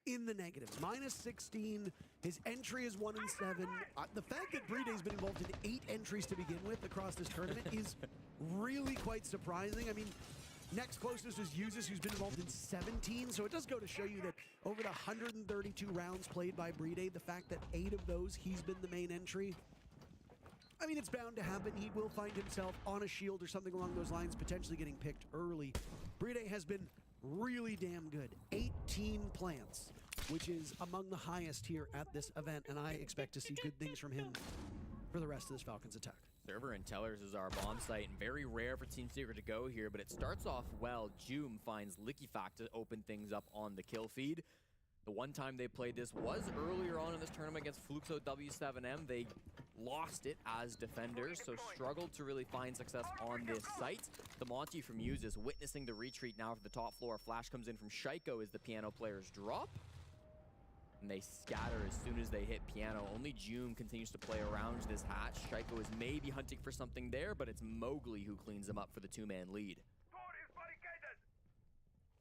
in the negatives. Minus 16. His entry is 1 and 7. The fact that Brede's been involved in 8 entries to begin with across this tournament is really quite surprising. I mean, next closest is Uses, who's been involved in 17, so it does go to show you that over the 132 rounds played by Brede, the fact that 8 of those he's been the main entry, I mean, it's bound to happen. He will find himself on a shield or something along those lines, potentially getting picked early. Brede has been really damn good. 18 plants, which is among the highest here at this event, and I expect to see good things from him for the rest of this Falcons attack. Server and Tellers is our bomb site, and very rare for Team Secret to go here, but it starts off well. Joom finds LeakyFac to open things up on the kill feed. The one time they played this was earlier on in this tournament against Fluxo W7M. They lost it as defenders, so struggled to really find success on this site. The Monty from Uses witnessing the retreat now for the top floor. Flash comes in from Shaiko as the piano players drop. And they scatter as soon as they hit piano. Only Joom continues to play around this hatch. Shaiko is maybe hunting for something there, but it's Mowgli who cleans them up for the 2-man lead.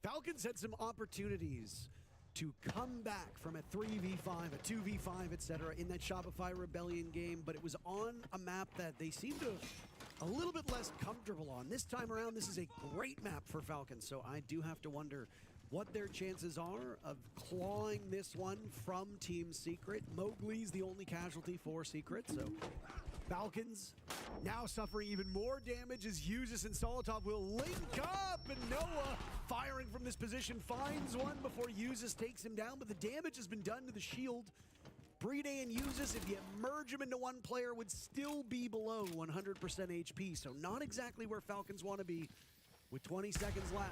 Falcons had some opportunities to come back from a 3v5, a 2v5, etc. in that Shopify Rebellion game, but it was on a map that they seemed to a little bit less comfortable on. This time around, this is a great map for Falcons, so I do have to wonder what their chances are of clawing this one from Team Secret. Mowgli's the only casualty for Secret, so Falcons now suffering even more damage as Uzis and Solotov will link up, and Noah firing from this position finds one before Uzis takes him down, but the damage has been done to the shield. Brede and Uzis, if you merge them into one player, would still be below 100% HP, so not exactly where Falcons want to be with 20 seconds left.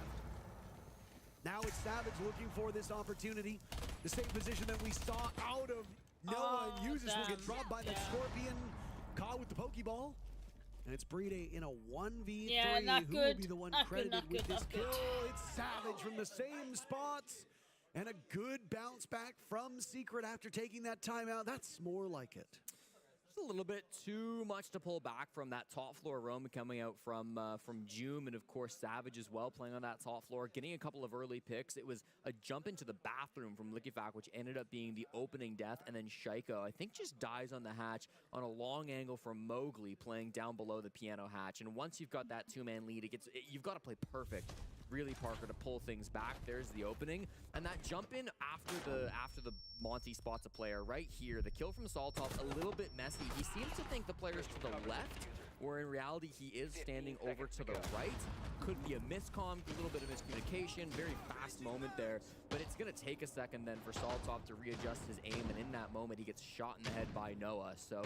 Now it's Savage looking for this opportunity. The same position that we saw out of Noah, and Uzis will get dropped by that Scorpion. Caught with the Pokeball. And it's Brede in a 1v3. Yeah, not Who good. will be the one Not credited good, not with good, this not kill? good. It's Savage from the same spots. And a good bounce back from Secret after taking that timeout. That's more like it. Just a little bit too much to pull back from that top floor roam coming out from Joom, and of course Savage as well playing on that top floor, getting a couple of early picks. It was a jump into the bathroom from Likifac, which ended up being the opening death, and then Shaiko, I think, just dies on the hatch on a long angle from Mowgli playing down below the piano hatch. And once you've got that two-man lead, you've got to play perfect, really, Parker, to pull things back. There's the opening, and that jump in after the Monty spots a player right here. The kill from Soltop, a little bit messy. He seems to think the player's to the left, where in reality he is standing over to the right. Could be a miscomm, a little bit of miscommunication, very fast moment there, but it's going to take a second then for Soltop to readjust his aim, and in that moment he gets shot in the head by Noah. So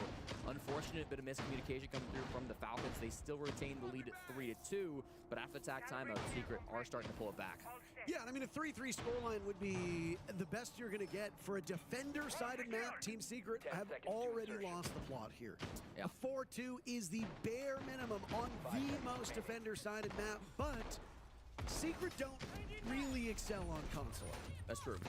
unfortunate bit of miscommunication coming through from the Falcons. They still retain the lead at 3-2, but after attack timeout, Secret are starting to pull it back. Yeah, I mean, a 3-3 scoreline would be the best you're going to get for a defender-sided map. Team Secret have already lost the plot here. Yep. A 4-2 is the bare minimum on the most defender-sided map, but Secret don't really excel on console. That's true.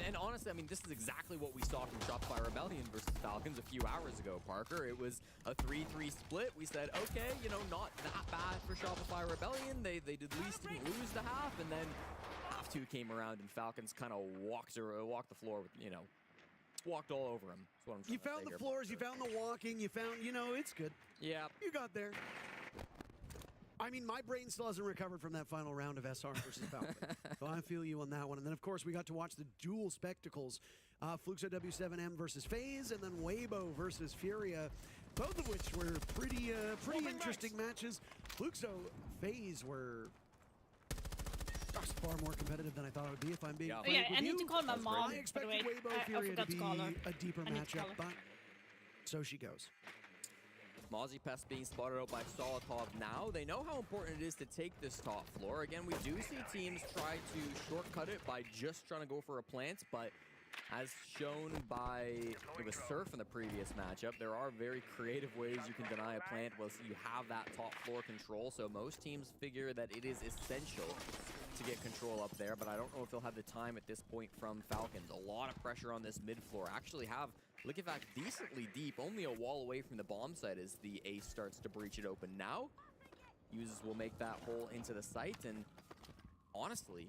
And honestly, I mean, this is exactly what we saw from Shopify Rebellion versus Falcons a few hours ago, Parker. It was a 3-3 split. We said, okay, you know, not that bad for Shopify Rebellion. They at least didn't lose the half, and then half two came around, and Falcons kind of walked the floor with, you know, walked all over him. That's what I'm trying You to say found the here, floors, Parker. you found the walking, you found, you know, it's good. Yeah. You got there. I mean, my brain still hasn't recovered from that final round of SR versus Falcon. So I feel you on that one. And then, of course, we got to watch the dual spectacles. Fluxo W7M versus FaZe, and then Weibo versus Furia, both of which were pretty interesting matches. Fluxo, FaZe were far more competitive than I thought it would be, if I'm being frank with I need you. to call my mom. I expected by the way. Weibo Furia to I be call her. a deeper I need to matchup, call her. but so she goes. Mozzie Pest being spotted out by Solotov now. They know how important it is to take this top floor. Again, we do see teams try to shortcut it by just trying to go for a plant, but as shown by Surf in the previous matchup, there are very creative ways you can deny a plant while you have that top floor control. So most teams figure that it is essential to get control up there, but I don't know if they'll have the time at this point from Falcons. A lot of pressure on this mid floor. Actually have Likifac decently deep, only a wall away from the bomb site as the ace starts to breach it open. Now, Users will make that hole into the site, and honestly,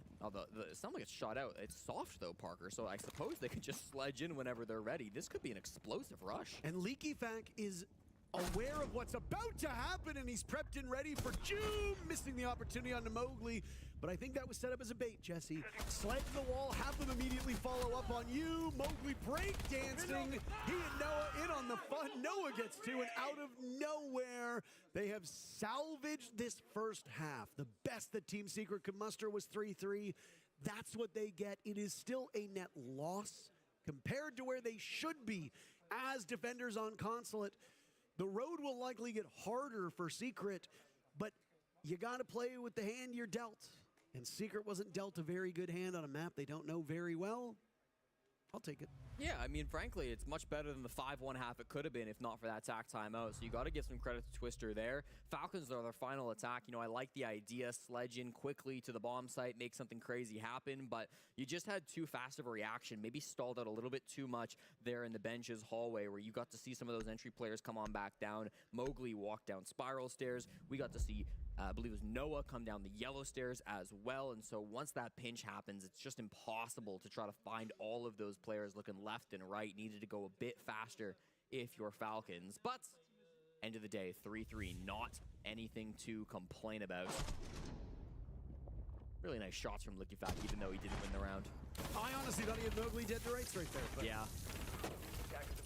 it's not like it's shot out. It's soft though, Parker, so I suppose they could just sledge in whenever they're ready. This could be an explosive rush. And Likifac is aware of what's about to happen, and he's prepped and ready for Joom, missing the opportunity on the Mowgli. But I think that was set up as a bait, Jesse. Sled to the wall, have them immediately follow up on you. Mowgli breakdancing. He and Noah in on the fun. Noah gets two, and out of nowhere, they have salvaged this first half. The best that Team Secret could muster was 3-3. That's what they get. It is still a net loss compared to where they should be as defenders on Consulate. The road will likely get harder for Secret, but you got to play with the hand you're dealt. And Secret wasn't dealt a very good hand on a map they don't know very well. I'll take it. Yeah, I mean, frankly, it's much better than the 5-1 half it could have been if not for that attack timeout. So you got to give some credit to Twister there. Falcons are their final attack. You know, I like the idea, sledge in quickly to the bomb site, make something crazy happen, but you just had too fast of a reaction. Maybe stalled out a little bit too much there in the benches hallway where you got to see some of those entry players come on back down. Mowgli walk down spiral stairs. We got to see I believe it was Noah come down the yellow stairs as well. And so once that pinch happens, it's just impossible to try to find all of those players looking left and right. Needed to go a bit faster if you're Falcons. But end of the day, 3-3, not anything to complain about. Really nice shots from LickyFact, even though he didn't win the round. I honestly thought he had Mowgli dead to rights right there. But yeah.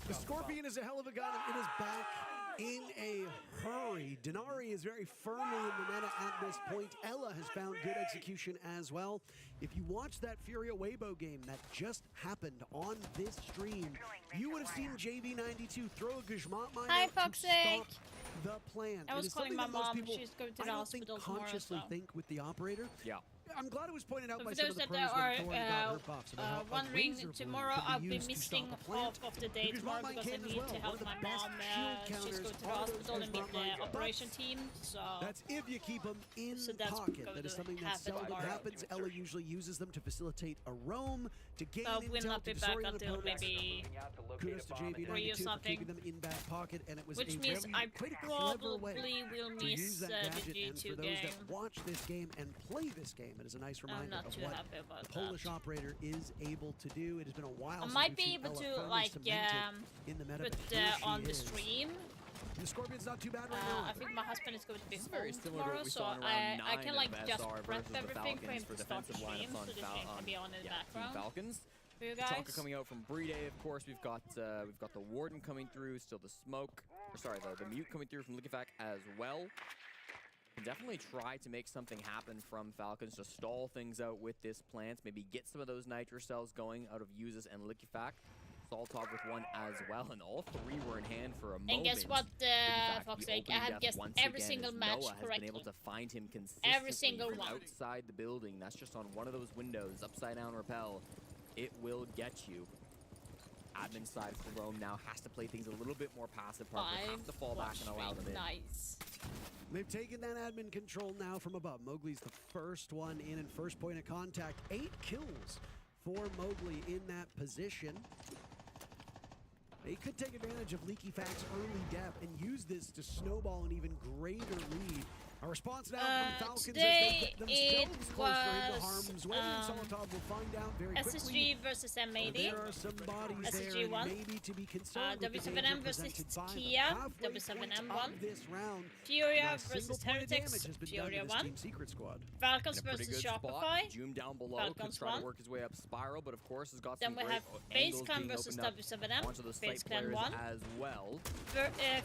The Scorpion is a hell of a gun. It is back in a hurry. Denari is very firmly in the meta at this point. Ella has found good execution as well. If you watch that Furia Weibo game that just happened on this stream, you would have seen JV92 throw a Guzman mine out to stop the plan. I was calling my mom. She's going to the hospital tomorrow. Consciously think with the operator. Yeah. I'm glad it was pointed out by some some of the pros that are wondering, tomorrow I'll be missing half of the day tomorrow because I need to help my mom. She's going to the hospital and meet the operation team. So that's if you keep them in pocket. That is something that seldom happens. Ella usually uses them to facilitate a roam, to gain we'll not be back until maybe kudos to JV92 for keeping them in back pocket, and it was which means I probably will miss the G2 game. That watch this game and play this game, it is a nice reminder of what the Polish operator is able to do. It has been a while. I might be able to like put on the stream. The Scorpion's not too bad right now. I think my husband is going to be home tomorrow, so I can like just prep everything for him to start the stream, so the stream can be on in the background. Falcons. For you guys. Chonka coming out from Brede, of course. We've got the Warden coming through, still the smoke. Or sorry, the mute coming through from LickyFact as well. Can definitely try to make something happen from Falcons to stall things out with this plant. Maybe get some of those nitro cells going out of Uses and LickyFact. Saltov with one as well, and all three were in hand for a moment. And guess what, Foxake? I have guessed every single match correctly. Has been able to find him consistently every single one outside the building. That's just on one of those windows. Upside down rappel. It will get you. Admin side for Rome now has to play things a little bit more passive. Have to fall back and allow them in. Nice. They've taken that admin control now from above. Mowgli's the first one in and first point of contact. 8 kills for Mowgli in that position. They could take advantage of LickyFact's early depth and use this to snowball an even greater lead. A response now from Falcons as they get themselves closer into harm's way, and Solotov will find out very quickly. SSG versus M80. There are some bodies SSG there, maybe to be concerned W7M versus Kia. W7M 1. Furia versus Heretics. Furia 1. Falcons versus Shopify. Zoom down below. Falcons try to work his way up Spiral, but of course has got some great Then we have FaceClan versus W7M. FaceClan 1. As well.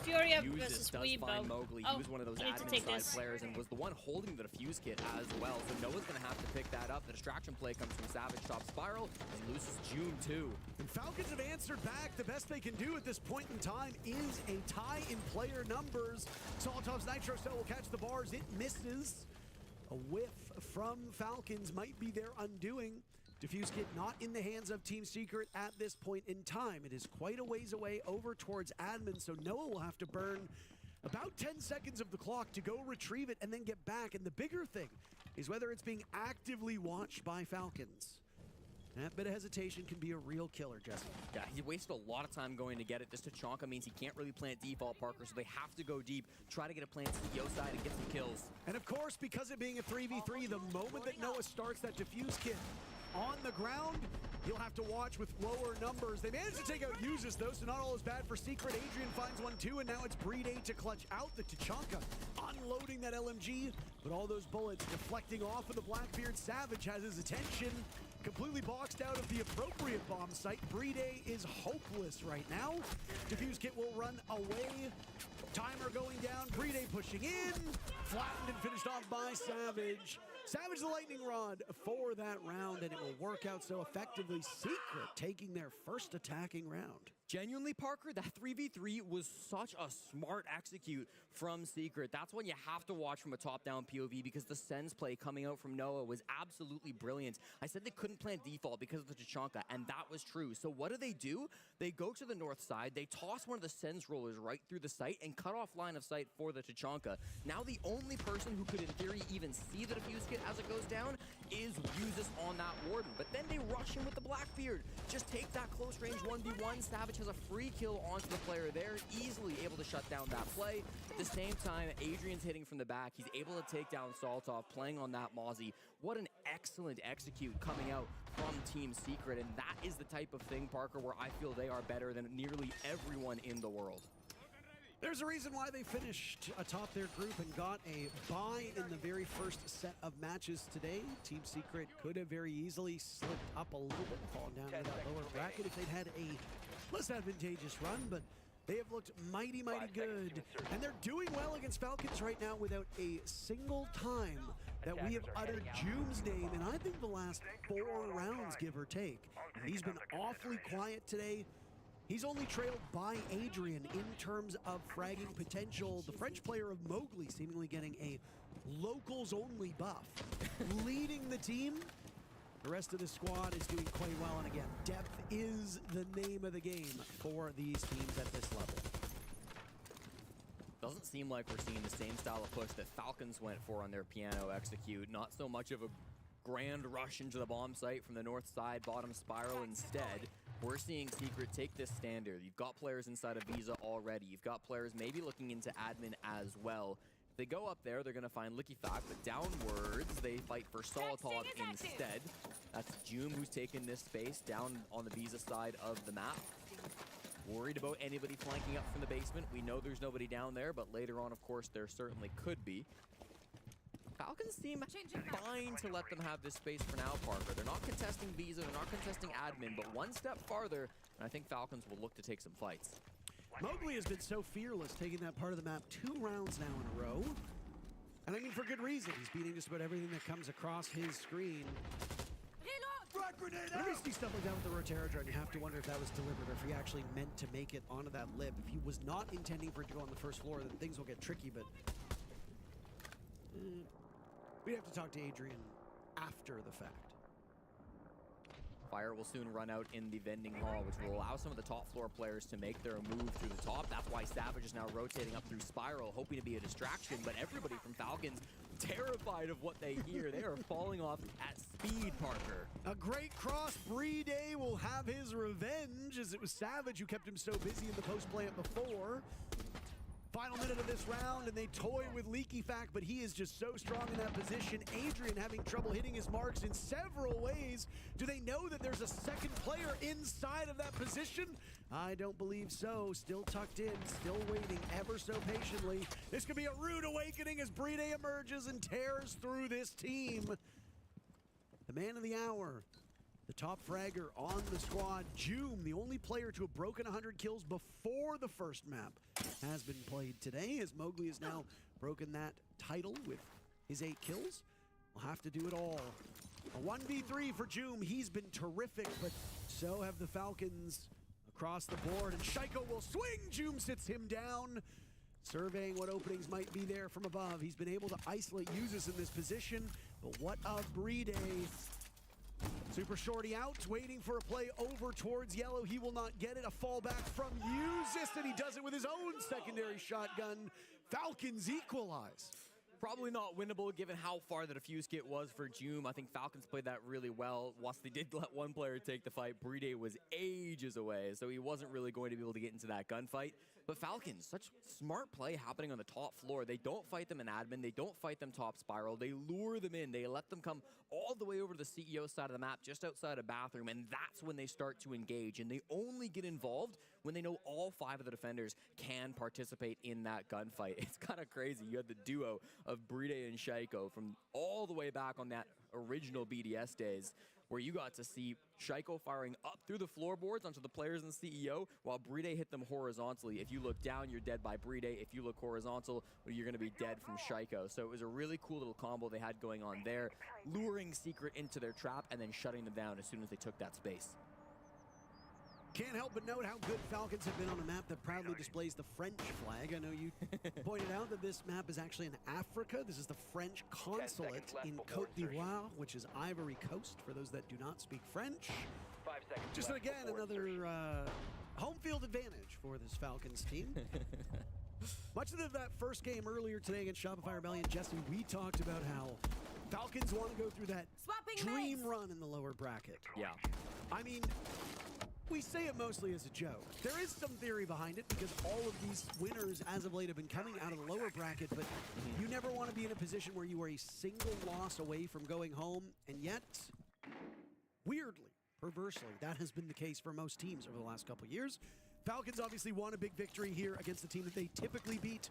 Furia versus Weibo. He was one of those admin side players and was the one holding the defuse kit as well. So Noah's going to have to pick that up. The distraction play comes from Savage top Spiral and loses June too. And Falcons have answered back. The best they can do at this point in time is a tie in player numbers. Solotov's Nitro Cell will catch the bars. It misses. A whiff from Falcons might be their undoing. Diffuse kit not in the hands of Team Secret at this point in time. It is quite a ways away over towards admin, so Noah will have to burn about 10 seconds of the clock to go retrieve it and then get back. And the bigger thing is whether it's being actively watched by Falcons. That bit of hesitation can be a real killer, Jesse. Yeah, he wasted a lot of time going to get it. This Tachanka means he can't really plant default Parker, so they have to go deep, try to get a plant CEO side and get some kills. And of course, because it being a 3v3, the moment that Noah starts that diffuse kit on the ground, he'll have to watch with lower numbers. They managed to take out Uses, though, so not all is bad for Secret. Adrian finds one, too, and now it's Brede to clutch out the Tachanka, unloading that LMG, but all those bullets deflecting off of the Blackbeard. Savage has his attention completely boxed out of the appropriate bomb site. Brede is hopeless right now. Diffuse kit will run away. Timer going down. Brede pushing in. Flattened and finished off by Savage. Savage the lightning rod for that round, and it will work out so effectively. Secret taking their first attacking round. Genuinely, Parker, that 3v3 was such a smart execute from Secret. That's one you have to watch from a top-down POV because the Sens play coming out from Noah was absolutely brilliant. I said they couldn't plant default because of the Tachanka, and that was true. So what do? They go to the north side, they toss one of the Sens rollers right through the site and cut off line of sight for the Tachanka. Now the only person who could, in theory, even see the defuse kit as it goes down is Uses on that Warden. But then they rush him with the Blackbeard. Just take that close range 1v1. Savage Savage has a free kill onto the player there, easily able to shut down that play. At the same time, Adrian's hitting from the back. He's able to take down Saltov, playing on that Mozzie. What an excellent execute coming out from Team Secret, and that is the type of thing, Parker, where I feel they are better than nearly everyone in the world. There's a reason why they finished atop their group and got a bye in the very first set of matches today. Team Secret could have very easily slipped up a little bit, fallen down to that lower bracket if they'd had a less advantageous run, but they have looked mighty, mighty good. And they're doing well against Falcons right now without a single time that we have uttered Joom's name in, I think, the last 4 rounds, give or take. He's been awfully quiet today. He's only trailed by Adrian in terms of fragging potential. The French player of Mowgli seemingly getting a locals-only buff. Leading the team, the rest of the squad is doing quite well. And again, depth is the name of the game for these teams at this level. Doesn't seem like we're seeing the same style of push that Falcons went for on their piano execute. Not so much of a grand rush into the bomb site from the north side, bottom spiral instead. We're seeing Secret take this standard. You've got players inside of Visa already. You've got players maybe looking into admin as well. If they go up there, they're going to find Liquifact, but downwards, they fight for Solotov instead. That's Joom who's taken this space down on the Visa side of the map. Worried about anybody flanking up from the basement. We know there's nobody down there, but later on, of course, there certainly could be. Falcons seem fine to let them have this space for now, Parker. They're not contesting Visa, they're not contesting admin, but one step farther, and I think Falcons will look to take some fights. Mowgli has been so fearless, taking that part of the map 2 rounds now in a row. And I mean, for good reason. He's beating just about everything that comes across his screen. Whenever you see stuff like that with the Rotera drone, you have to wonder if that was deliberate or if he actually meant to make it onto that lip. If he was not intending for it to go on the first floor, then things will get tricky, but... we'd have to talk to Adrian after the fact. Fire will soon run out in the vending hall, which will allow some of the top floor players to make their move through the top. That's why Savage is now rotating up through Spiral, hoping to be a distraction, but everybody from Falcons terrified of what they hear. They are falling off at speed, Parker. A great cross. Brede will have his revenge, as it was Savage who kept him so busy in the post plant before. Final minute of this round, and they toy with Liquifact, but he is just so strong in that position. Adrian having trouble hitting his marks in several ways. Do they know that there's a second player inside of that position? I don't believe so. Still tucked in, still waiting ever so patiently. This could be a rude awakening as Brede emerges and tears through this team. The man of the hour, the top fragger on the squad, Joom, the only player to have broken 100 kills before the first map, has been played today, as Mowgli has now broken that title with his 8 kills. We'll have to do it all. A 1v3 for Joom. He's been terrific, but so have the Falcons across the board. And Shaiko will swing. Joom sits him down, surveying what openings might be there from above. He's been able to isolate Usus in this position, but what of Brede? Super Shorty out, waiting for a play over towards yellow. He will not get it. A fallback from Usus, and he does it with his own secondary shotgun. Falcons equalize. Probably not winnable given how far the defuse kit was for Joom. I think Falcons played that really well. Whilst they did let one player take the fight, Brede was ages away, so he wasn't really going to be able to get into that gunfight. But Falcons, such smart play happening on the top floor. They don't fight them in admin. They don't fight them top spiral. They lure them in. They let them come all the way over to the CEO side of the map, just outside of bathroom, and that's when they start to engage. And they only get involved when they know all 5 of the defenders can participate in that gunfight. It's kind of crazy. You had the duo of Brede and Shaiko from all the way back on that original BDS days, where you got to see Shaiko firing up through the floorboards onto the players in CEO, while Brede hit them horizontally. If you look down, you're dead by Brede. If you look horizontal, well, you're going to be dead from Shaiko. So it was a really cool little combo they had going on there, luring Secret into their trap and then shutting them down as soon as they took that space. Can't help but note how good Falcons have been on a map that proudly displays the French flag. I know you pointed out that this map is actually in Africa. This is the French consulate in Côte d'Ivoire, which is Ivory Coast, for those that do not speak French. 5 seconds Just left again, another home field advantage for this Falcons team. Much of that first game earlier today against Shopify Rebellion, Jesse, we talked about how Falcons want to go through that dream run in the lower bracket. Yeah. I mean, We say it mostly as a joke. There is some theory behind it because all of these winners as of late have been coming out of the lower bracket, but you never want to be in a position where you are a single loss away from going home, and yet, weirdly, perversely, that has been the case for most teams over the last couple of years. Falcons obviously won a big victory here against the team that they typically beat,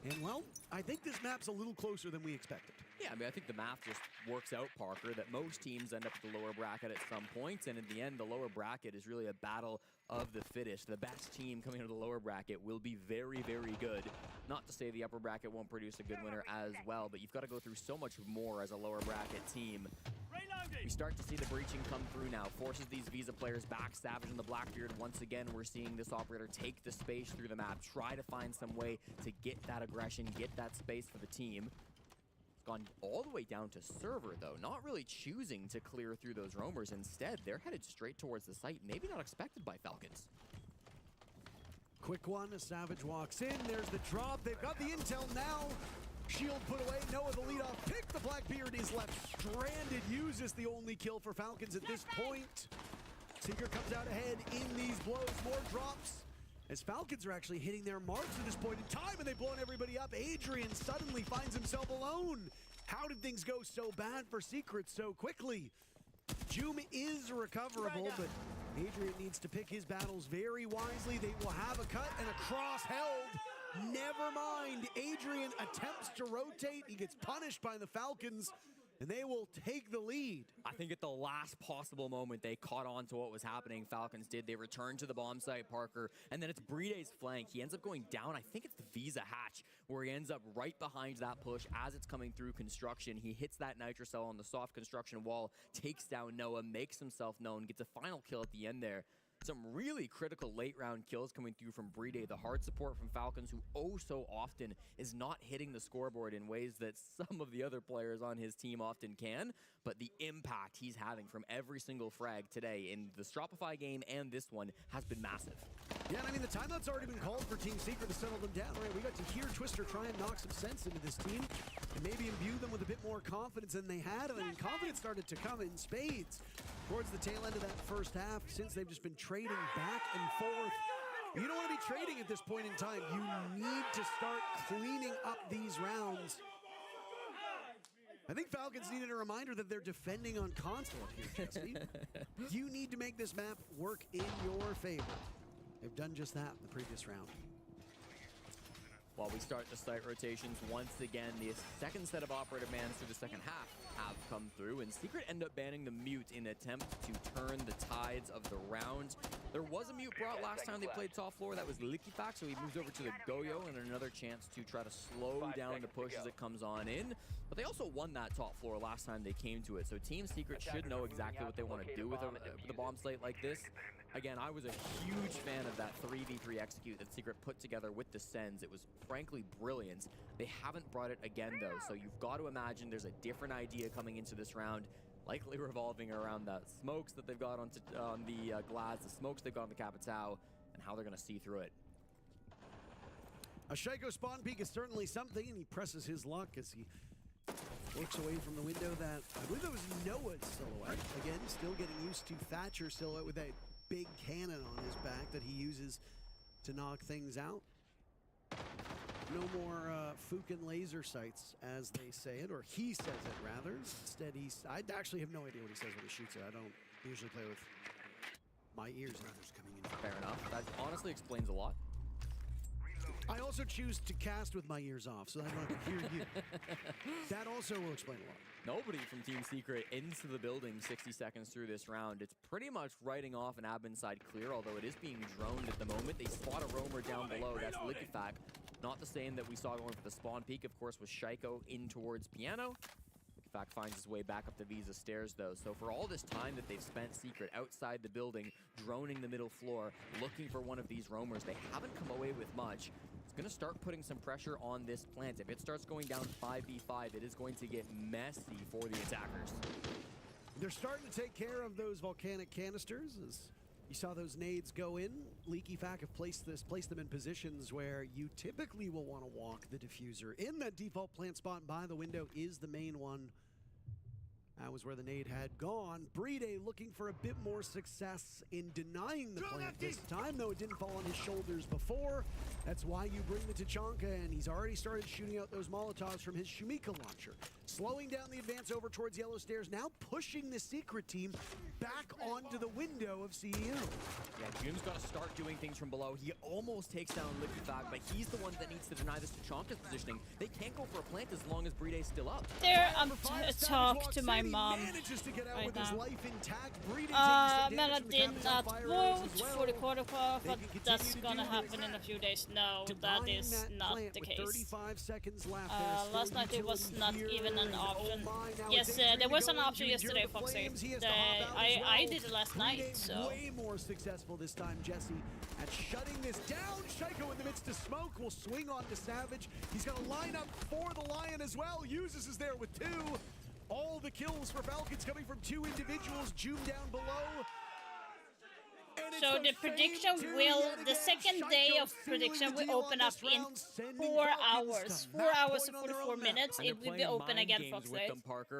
and well, I think this map's a little closer than we expected. Yeah, I mean, I think the math just works out, Parker, that most teams end up at the lower bracket at some points, and in the end, the lower bracket is really a battle of the fittest. The best team coming out of the lower bracket will be very, very good. Not to say the upper bracket won't produce a good winner as well, but you've got to go through so much more as a lower bracket team. We start to see the breaching come through now, forces these Visa players back. Savage and the Blackbeard, once again, we're seeing this operator take the space through the map, try to find some way to get that aggression, get that space for the team. It's gone all the way down to server, though, not really choosing to clear through those roamers. Instead, they're headed straight towards the site, maybe not expected by Falcons. Quick one, as Savage walks in, there's the drop, they've got the intel now. Shield put away, Noah the leadoff pick, the Blackbeard is left stranded, uses the only kill for Falcons at this point. Seeker comes out ahead in these blows, more drops. As Falcons are actually hitting their marks at this point in time, and they've blown everybody up. Adrian suddenly finds himself alone. How did things go so bad for Secret so quickly? Joom is recoverable, but Adrian needs to pick his battles very wisely. They will have a cut and a cross held. Never mind. Adrian attempts to rotate. He gets punished by the Falcons, and they will take the lead. I think at the last possible moment, they caught on to what was happening. Falcons did. They returned to the bomb site, Parker, and then it's Breede's flank. He ends up going down. I think it's the Visa hatch, where he ends up right behind that push as it's coming through construction. He hits that Nitrocell on the soft construction wall, takes down Noah, makes himself known, gets a final kill at the end there. Some really critical late round kills coming through from Breede, the hard support from Falcons, who oh so often is not hitting the scoreboard in ways that some of the other players on his team often can, but the impact he's having from every single frag today in the Stropify game and this one has been massive. Yeah, and I mean, the timeout's already been called for Team Secret to settle them down. Right, we got to hear Twister try and knock some sense into this team and maybe imbue them with a bit more confidence than they had. And I mean, confidence started to come in spades towards the tail end of that first half, since they've just been trading back and forth. You don't want to be trading at this point in time. You need to start cleaning up these rounds. I think Falcons needed a reminder that they're defending on console here, Jesse. You need to make this map work in your favor. They've done just that in the previous round. While we start the site rotations, once again, the second set of operative mans through the second half have come through, and Secret end up banning the mute in an attempt to turn the tides of the round. There was a mute brought last time they played top floor. That was Likifax, so he moves over to the Goyo, and another chance to try to slow down the push as it comes on in. But they also won that top floor last time they came to it, so Team Secret should know exactly what they want to do with a bomb slate like this. Again, I was a huge fan of that 3v3 execute that Secret put together with the Sens. It was frankly brilliant. They haven't brought it again, though, so you've got to imagine there's a different idea coming into this round, likely revolving around the smokes that they've got on the Glads, the smokes they've got on the Capitao, and how they're going to see through it. A Shaiko spawn peek is certainly something, and he presses his luck as he works away from the window that, I believe that was Noah's silhouette. Again, still getting used to Thatcher's silhouette with that big cannon on his back that he uses to knock things out. No more Fukin laser sights, as they say it, or he says it rather. Instead, I actually have no idea what he says when he shoots it. I don't usually play with my ears and others coming in. Fair enough. That honestly explains a lot. I also choose to cast with my ears off, so I don't have to hear you. That also will explain a lot. Nobody from Team Secret into the building 60 seconds through this round. It's pretty much writing off an admin side clear, although it is being droned at the moment. They spot a roamer down below. That's Likifac. Not the same that we saw going for the spawn peak, of course, was Shaiko in towards Piano. Likifac finds his way back up the Visa stairs, though. So for all this time that they've spent Secret outside the building, droning the middle floor, looking for one of these roamers, they haven't come away with much. It's going to start putting some pressure on this plant. If it starts going down 5v5, it is going to get messy for the attackers. They're starting to take care of those volcanic canisters. As you saw those nades go in, Likifac have placed them in positions where you typically will want to walk the diffuser. In that default plant spot by the window is the main one. That was where the nade had gone. Brede looking for a bit more success in denying the plant this time, though it didn't fall on his shoulders before. That's why you bring the Tachanka, and he's already started shooting out those Molotovs from his Shumika launcher. Slowing down the advance over towards Yellow Stairs, now pushing the Secret team back onto the window of CEO. Yeah, Jim's got to start doing things from below. He almost takes down Liquifag, but he's the one that needs to deny this Tachanka's positioning. They can't go for a plant as long as Brede's still up. There, talk to my mom right now. Mela did not vote for the quarter clock, but that's gonna happen in a few days. No, that is not the case. Last night it was not even an option. Yes, there was an option yesterday, Foxy. I did it last night, so. Way more successful this time, Jesse, at shutting this down. Shaiko in the midst of smoke will swing on to Savage. He's got a lineup for the Lion as well. Uses is there with 2. All the kills for Falcons coming from 2 individuals. Joom down below. So the prediction will, the second day of prediction will open up in 4 hours. 4 hours and 44 minutes. It will be open again, Foxley.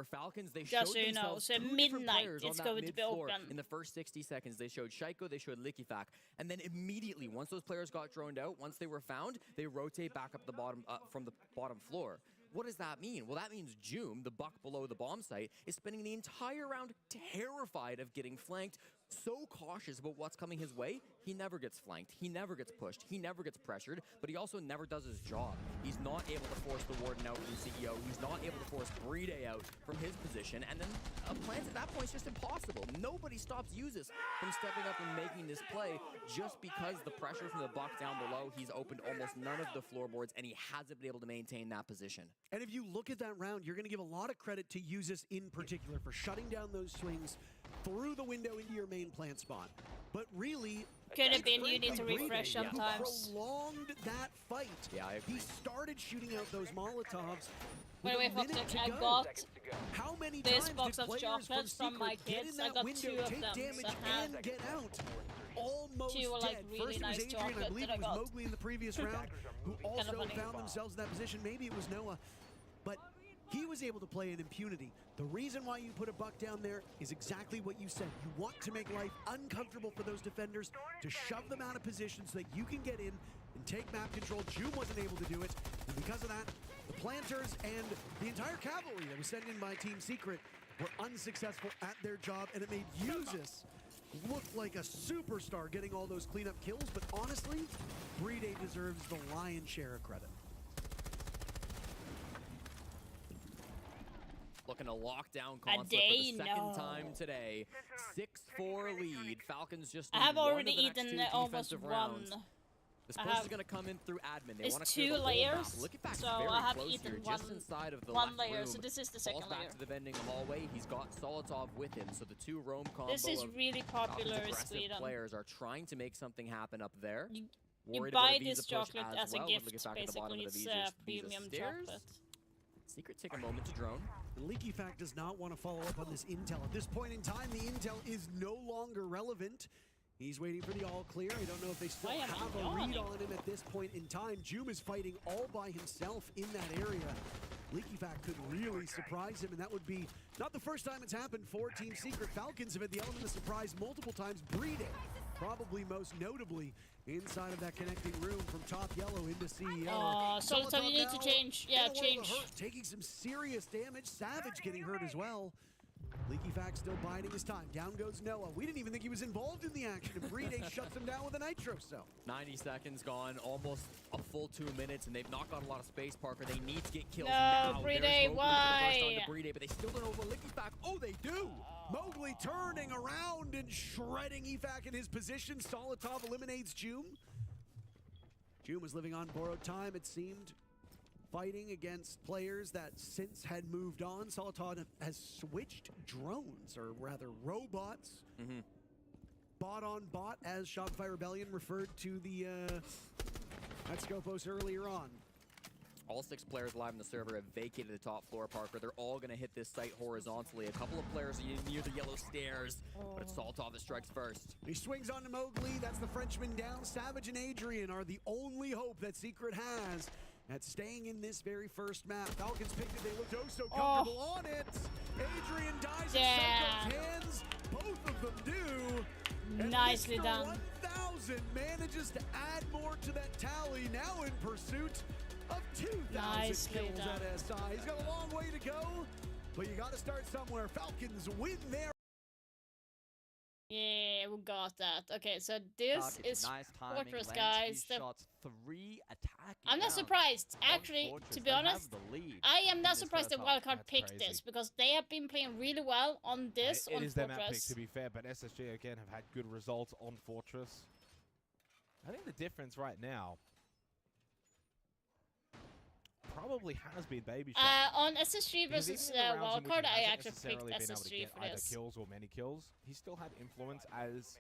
Falcons, they just so you know, so midnight it's going to be open. In the first 60 seconds, they showed Shaiko, they showed Liquifag, and then immediately, once those players got droned out, once they were found, they rotate back up the bottom from the bottom floor. What does that mean? Well, that means Joom, the buck below the bomb site, is spending the entire round terrified of getting flanked, so cautious about what's coming his way. He never gets flanked, he never gets pushed, he never gets pressured, but he also never does his job. He's not able to force the Warden out from CEO, he's not able to force Brede out from his position, and then a plant at that point is just impossible. Nobody stops Usus from stepping up and making this play just because the pressure from the buck down below, he's opened almost none of the floorboards, and he hasn't been able to maintain that position. And if you look at that round, you're going to give a lot of credit to Usus in particular for shutting down those swings through the window into your main plant spot. But really, could have been you need to refresh sometimes. Prolonged that fight. Yeah, I agree. He started shooting out those Molotovs. By the way, I got How many this times box did of chocolates from my kids. I got 2 of them. Damage and get out. Almost 2 like dead. really First nice it was Adrian, I believe that I it was got. Mowgli in the previous round, who also found themselves in that position. Maybe it was Noah, but he was able to play in impunity. The reason why you put a buck down there is exactly what you said. You want to make life uncomfortable for those defenders, to shove them out of position so that you can get in and take map control. Joom wasn't able to do it, and because of that, the planters and the entire cavalry that was sent in by Team Secret were unsuccessful at their job, and it made Usus look like a superstar getting all those cleanup kills, but honestly, Brede deserves the lion's share of credit. Looking to lock down conflict for the second time today. 6-4 lead. Falcons just need I have already one of the eaten next 2 almost defensive one. rounds. This push is going to come in through admin. They want to clear 2 the whole layers, map. Look at so very I have close eaten here, just inside of the one left layer, room. so this is the second Falls layer. back to the vending hallway. He's got Solotov with him, so the 2 roam combo This is really popular in aggressive Sweden. players are trying to make something happen up there. You buy this chocolate as a gift, basically. It's premium chocolate. Secret take a moment to drone. Liquifag does not want to follow up on this intel. At this point in time, the intel is no longer relevant. He's waiting for the all clear. I don't know if they still have a read on him at this point in time. Joom is fighting all by himself in that area. Liquifag could really surprise him, and that would be not the first time it's happened for Team Secret. Falcons have had the element of surprise multiple times. Brede, probably most notably, inside of that connecting room from top yellow into CEO. Solotov, you need to change. Yeah, change. Taking some serious damage. Savage getting hurt as well. Liquifag still biding his time. Down goes Noah. We didn't even think he was involved in the action, and Brede shuts him down with a nitro cell. 90 seconds gone, almost a full 2 minutes, and they've not got a lot of space, Parker. They need to get kills now. Brede, why? Brede, but they still don't know Liquifag. Oh, they do! Mowgli turning around and shredding Efak in his position. Solotov eliminates Joom. Joom was living on borrowed time, it seemed. Fighting against players that since had moved on. Solotov has switched drones, or rather robots. Bot on bot, as Shopify Rebellion referred to the at Scopos earlier on. All 6 players live on the server have vacated the top floor, Parker. They're all going to hit this site horizontally. A couple of players are near the yellow stairs, but it's Solotov that strikes first. He swings on to Mowgli. That's the Frenchman down. Savage and Adrian are the only hope that Secret has at staying in this very first map. Falcons picked it. They looked so comfortable on it. Adrian dies in Psycho's hands. Both of them do. And Nicely Mr. done. 1000 manages to add more to that tally, now in pursuit of 2,000 kills at SI. He's got a long way to go, but you got to start somewhere. Falcons win there. Yeah, we got that. Okay, so this is nice Fortress, guys. Shots, 3 attacking. I'm not surprised. Actually, to be honest, I am not surprised that Wildcard picked this because they have been playing really well on this It on is their map pick, Fortress. to be fair, but SSG again have had good results on Fortress. I think the difference right now probably has been Baby Shark. On SSG versus Wildcard, I actually picked SSG for either this. kills or many kills. He still had influence as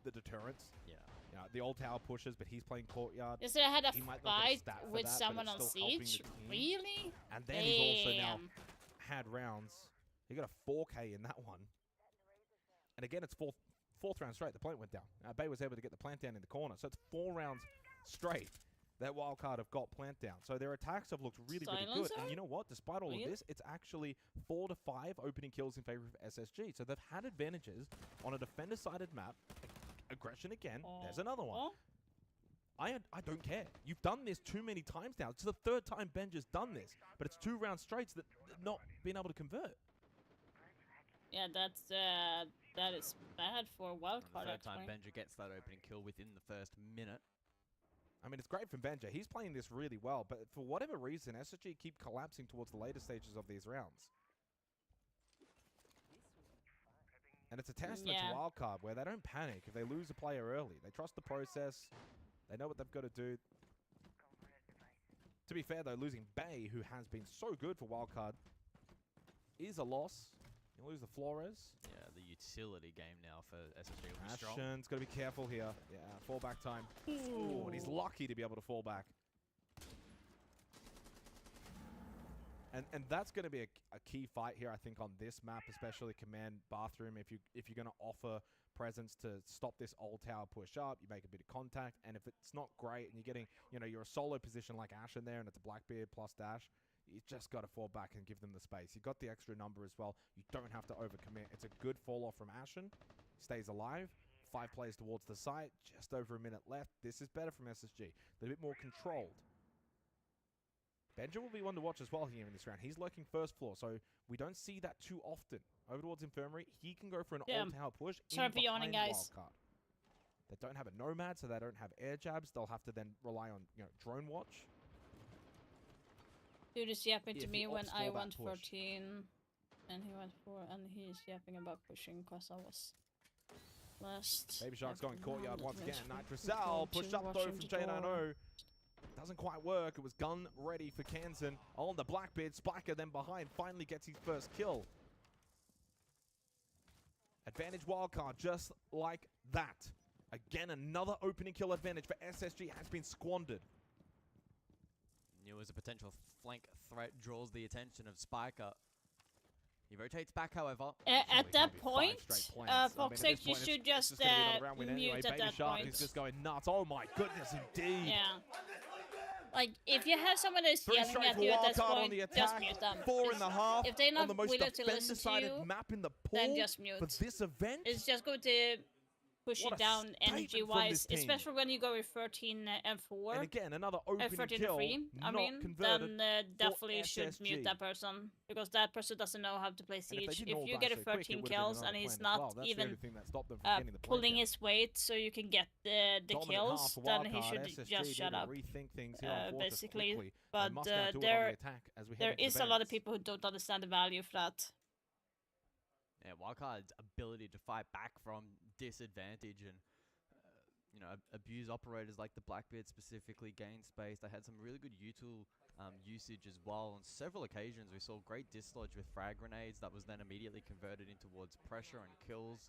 the deterrence. Yeah. You know, the old tower pushes, but he's playing courtyard. Yesterday I had a He might not get fight stat for with that, but someone it's on still helping Siege. the team. Really? And then he's also now had rounds. He got a 4K in that one. And again, it's fourth round straight. The plant went down. Bay was able to get the plant down in the corner. So it's 4 rounds straight that Wildcard have got plant down. So their attacks have looked really, really good. And you know what? Despite all of this, it's actually 4 to 5 opening kills in favor of SSG. So they've had advantages on a defender-sided map. Aggression again. There's another one. I don't care. You've done this too many times now. It's the 3rd time Benja's done this. But it's 2 round straights that not been able to convert. Yeah, that is bad for Wildcard. The 3rd time Benja gets that opening kill within the first minute. I mean, it's great from Benja. He's playing this really well, but for whatever reason, SSG keep collapsing towards the later stages of these rounds. And it's a testament to Wildcard where they don't panic if they lose a player early. They trust the process. They know what they've got to do. To be fair, though, losing Bay, who has been so good for Wildcard, is a loss. You lose the Flores. Yeah, the utility game now for SSG will be strong. Ashen's got to be careful here. Yeah, fallback time. Ooh, and he's lucky to be able to fall back. And that's going to be a key fight here, I think, on this map, especially Command Bathroom. If you're going to offer presence to stop this old tower push up, you make a bit of contact. And if it's not great and you're getting, you're a solo position like Ashen there and it's a Blackbeard plus dash, you just got to fall back and give them the space. You got the extra number as well. You don't have to overcommit. It's a good fall off from Ashen. Stays alive. 5 plays towards the site. Just over a minute left. This is better from SSG. They're a bit more controlled. Benja will be one to watch as well here in this round. He's lurking first floor, so we don't see that too often. Over towards Infirmary, he can go for an old tower push in behind Wildcard. They don't have a Nomad, so they don't have air jabs. They'll have to then rely on drone watch. Dude is yapping to me when I went 14, and he went 4, and he's yapping about pushing because I was last. Baby Shark's going courtyard once again. Nitrocell pushed up though from J90. Doesn't quite work. It was gun ready for Kansan on the Blackbeard. Spiker then behind finally gets his first kill. Advantage Wildcard just like that. Again, another opening kill advantage for SSG has been squandered. Knew as a potential flank threat, draws the attention of Spiker. He rotates back, however. At that point, Foxx, you should just mute at that point. He's just going nuts. Oh my goodness, indeed. Yeah. Like, if you have someone who's yelling at you at this point, just mute them. 4.5 if they're not on the most willing to listen to you, map in the pool then just mute. For this event? It's just going to push you down energy-wise, especially when you go with 13 and 4. And again, another opening 13 kill, and 3, I mean, then definitely should mute that person. Because that person doesn't know how to play Siege. If you get a 13 kills and he's not even pulling his weight so you can get the kills, then he should just shut up. Basically. But there is a lot of people who don't understand the value of that. Yeah, Wildcard's ability to fight back from disadvantage and, abuse operators like the Blackbeard specifically, gain space. They had some really good util usage as well. On several occasions, we saw great dislodge with frag grenades that was then immediately converted in towards pressure and kills.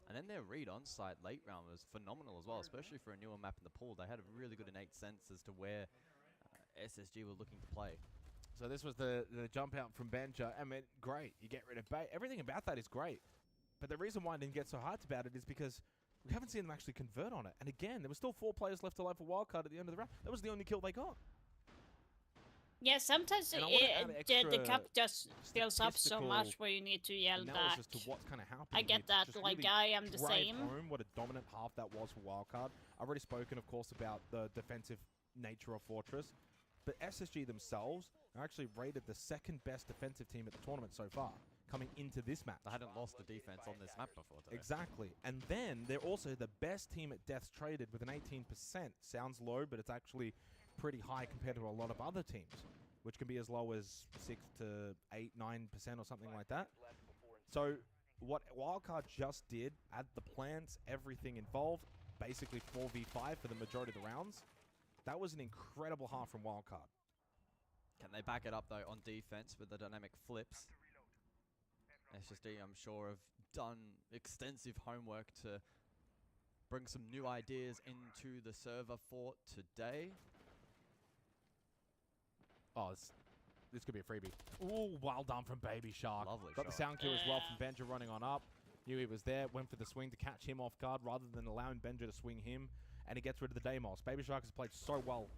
And then their read on site late round was phenomenal as well, especially for a newer map in the pool. They had a really good innate sense as to where SSG were looking to play. So this was the jump out from Benja. I mean, great. You get rid of Bay. Everything about that is great. But the reason why I didn't get so hyped about it is because we haven't seen them actually convert on it. And again, there were still 4 players left alive for Wildcard at the end of the round. That was the only kill they got. Yeah, sometimes the cup just fills up so much where you need to yell back. As to what's kind of happening. I get that, like really I am the same. Home what a dominant half that was for Wildcard. I've already spoken, of course, about the defensive nature of Fortress, but SSG themselves are actually rated the second best defensive team at the tournament so far, coming into this match. They hadn't lost a defense on this map before today. Exactly. And then they're also the best team at deaths traded with an 18%. Sounds low, but it's actually pretty high compared to a lot of other teams, which can be as low as 6 to 8, 9% or something like that. So what Wildcard just did, add the plants, everything involved, basically 4v5 for the majority of the rounds. That was an incredible half from Wildcard. Can they back it up, though, on defense with the dynamic flips? SSD, I'm sure, have done extensive homework to bring some new ideas into the server for today. Oh, this could be a freebie. Ooh, well done from Baby Shark. Lovely Got shot. the sound cue as well from Benja running on up. Knew he was there, went for the swing to catch him off guard rather than allowing Benja to swing him, and he gets rid of the Deimos. Baby Shark has played so well.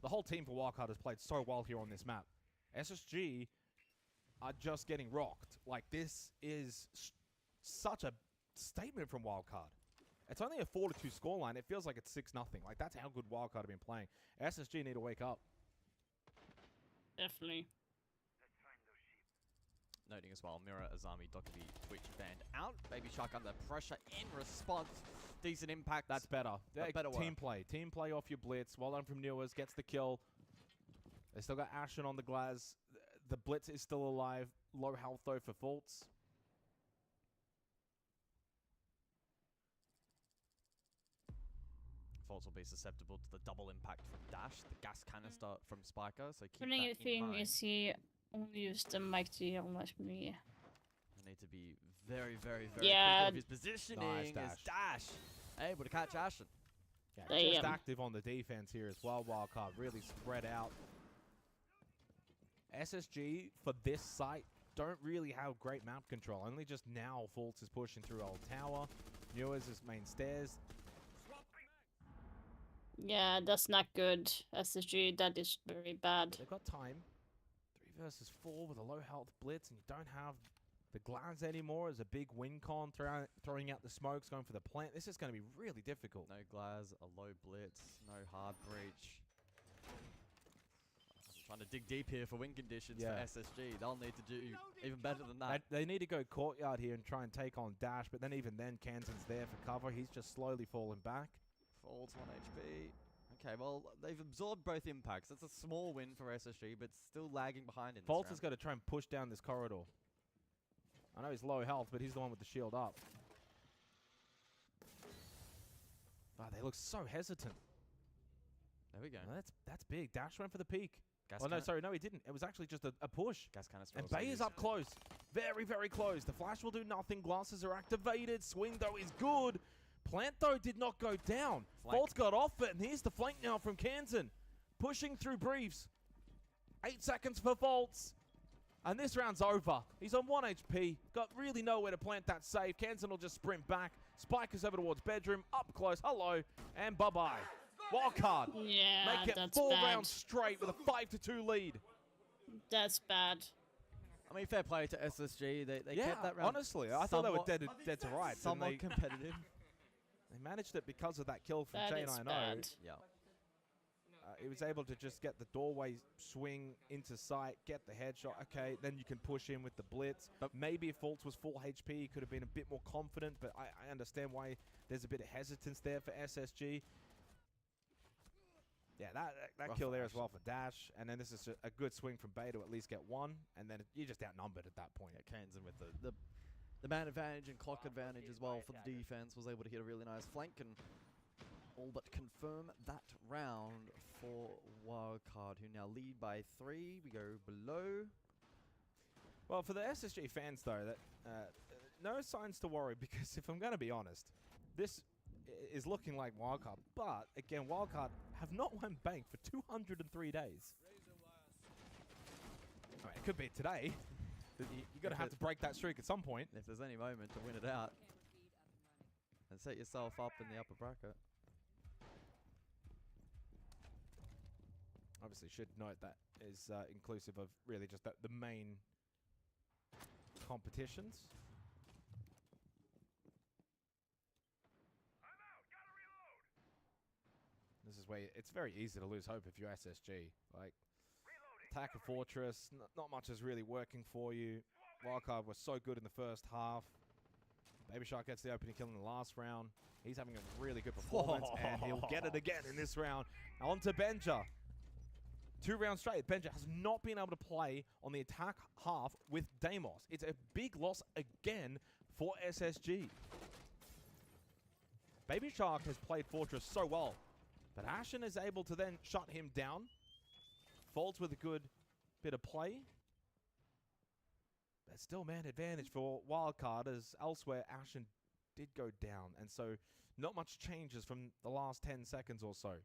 The whole team for Wildcard has played so well here on this map. SSG are just getting rocked. Like, this is such a statement from Wildcard. It's only a 4-2 scoreline. It feels like it's 6-0. Like, that's how good Wildcard have been playing. SSG need to wake up. Definitely. Noting as well, Mirror, Azami, Dokkaebi, Twitch banned out. Baby Shark under pressure in response. Decent impact. That's better. Better team play. Team play off your blitz. Well done from Newers. Gets the kill. They still got Ashen on the glass. The blitz is still alive. Low health, though, for Faults. Faults will be susceptible to the double impact from Dash, the gas canister from Spiker, so keep Funny that in thing mind. is he only used the mic to yell at me. I need to be very, very, very careful of his positioning. Nice as Dash able to catch Ashen. Yeah, just active on the defense here as well. Wildcard really spread out. SSG, for this site, don't really have great map control. Only just now Faults is pushing through Old Tower. Newers is main stairs. Yeah, that's not good. SSG, that is very bad. They've got time. 3 versus 4 with a low health blitz, and you don't have the glance anymore as a big win con, throwing out the smokes, going for the plant. This is going to be really difficult. No glass, a low blitz, no hard breach. Trying to dig deep here for win conditions for SSG. They'll need to do even better than that. They need to go courtyard here and try and take on Dash, but then even then, Kansan's there for cover. He's just slowly falling back. Faults 1 HP. Okay, well, they've absorbed both impacts. That's a small win for SSG, but still lagging behind in this Faults round. has got to try and push down this corridor. I know he's low health, but he's the one with the shield up. Oh, they look so hesitant. There we go. No, that's big. Dash went for the peak. Gas no, sorry, no, he didn't. It was actually just a push. Gas canister. And Bay is up close. Very, very close. The flash will do nothing. Glasses are activated. Swing, though, is good. Plant, though, did not go down. Faults got off it, and here's the flank now from Kansan. Pushing through briefs. 8 seconds for Faults. And this round's over. He's on 1 HP. Got really nowhere to plant that save. Kansan will just sprint back. Spike is over towards bedroom. Up close. Hello. And bye-bye. Wildcard. Yeah, Make it 4 rounds straight with a 5-2 lead. That's bad. I mean, fair play to SSG. They kept that round. Honestly, I thought they were dead to rights. Somewhat competitive. They managed it because of that kill from J90. Yeah. He was able to just get the doorway swing into sight, get the headshot. Okay, then you can push in with the blitz. But maybe if Faults was full HP, he could have been a bit more confident. But I understand why there's a bit of hesitance there for SSG. Yeah, that kill there as well for Dash. And then this is a good swing from Bay to at least get 1. And then you're just outnumbered at that point. Yeah, Kansan with the man advantage and clock advantage as well for the defense, was able to hit a really nice flank and all but confirm that round for Wildcard, who now lead by 3. We go below. Well, for the SSG fans, though, that no signs to worry, because if I'm going to be honest, this is looking like Wildcard. But, again, Wildcard have not won bank for 203 days. I mean, it could be today. You're going to have to break that streak at some point. If there's any moment to win it out. And set yourself up in the upper bracket. Obviously, should note that is inclusive of really just the main competitions. This is where it's very easy to lose hope if you're SSG. Like, attack a fortress, not much is really working for you. Wildcard was so good in the first half. Baby Shark gets the opening kill in the last round. He's having a really good performance, and he'll get it again in this round. Now on to Benja. 2 rounds straight. Benja has not been able to play on the attack half with Deimos. It's a big loss again for SSG. Baby Shark has played Fortress so well, but Ashen is able to then shut him down. Folds with a good bit of play. But still man advantage for Wildcard, as elsewhere Ashen did go down. And so not much changes from the last 10 seconds or so.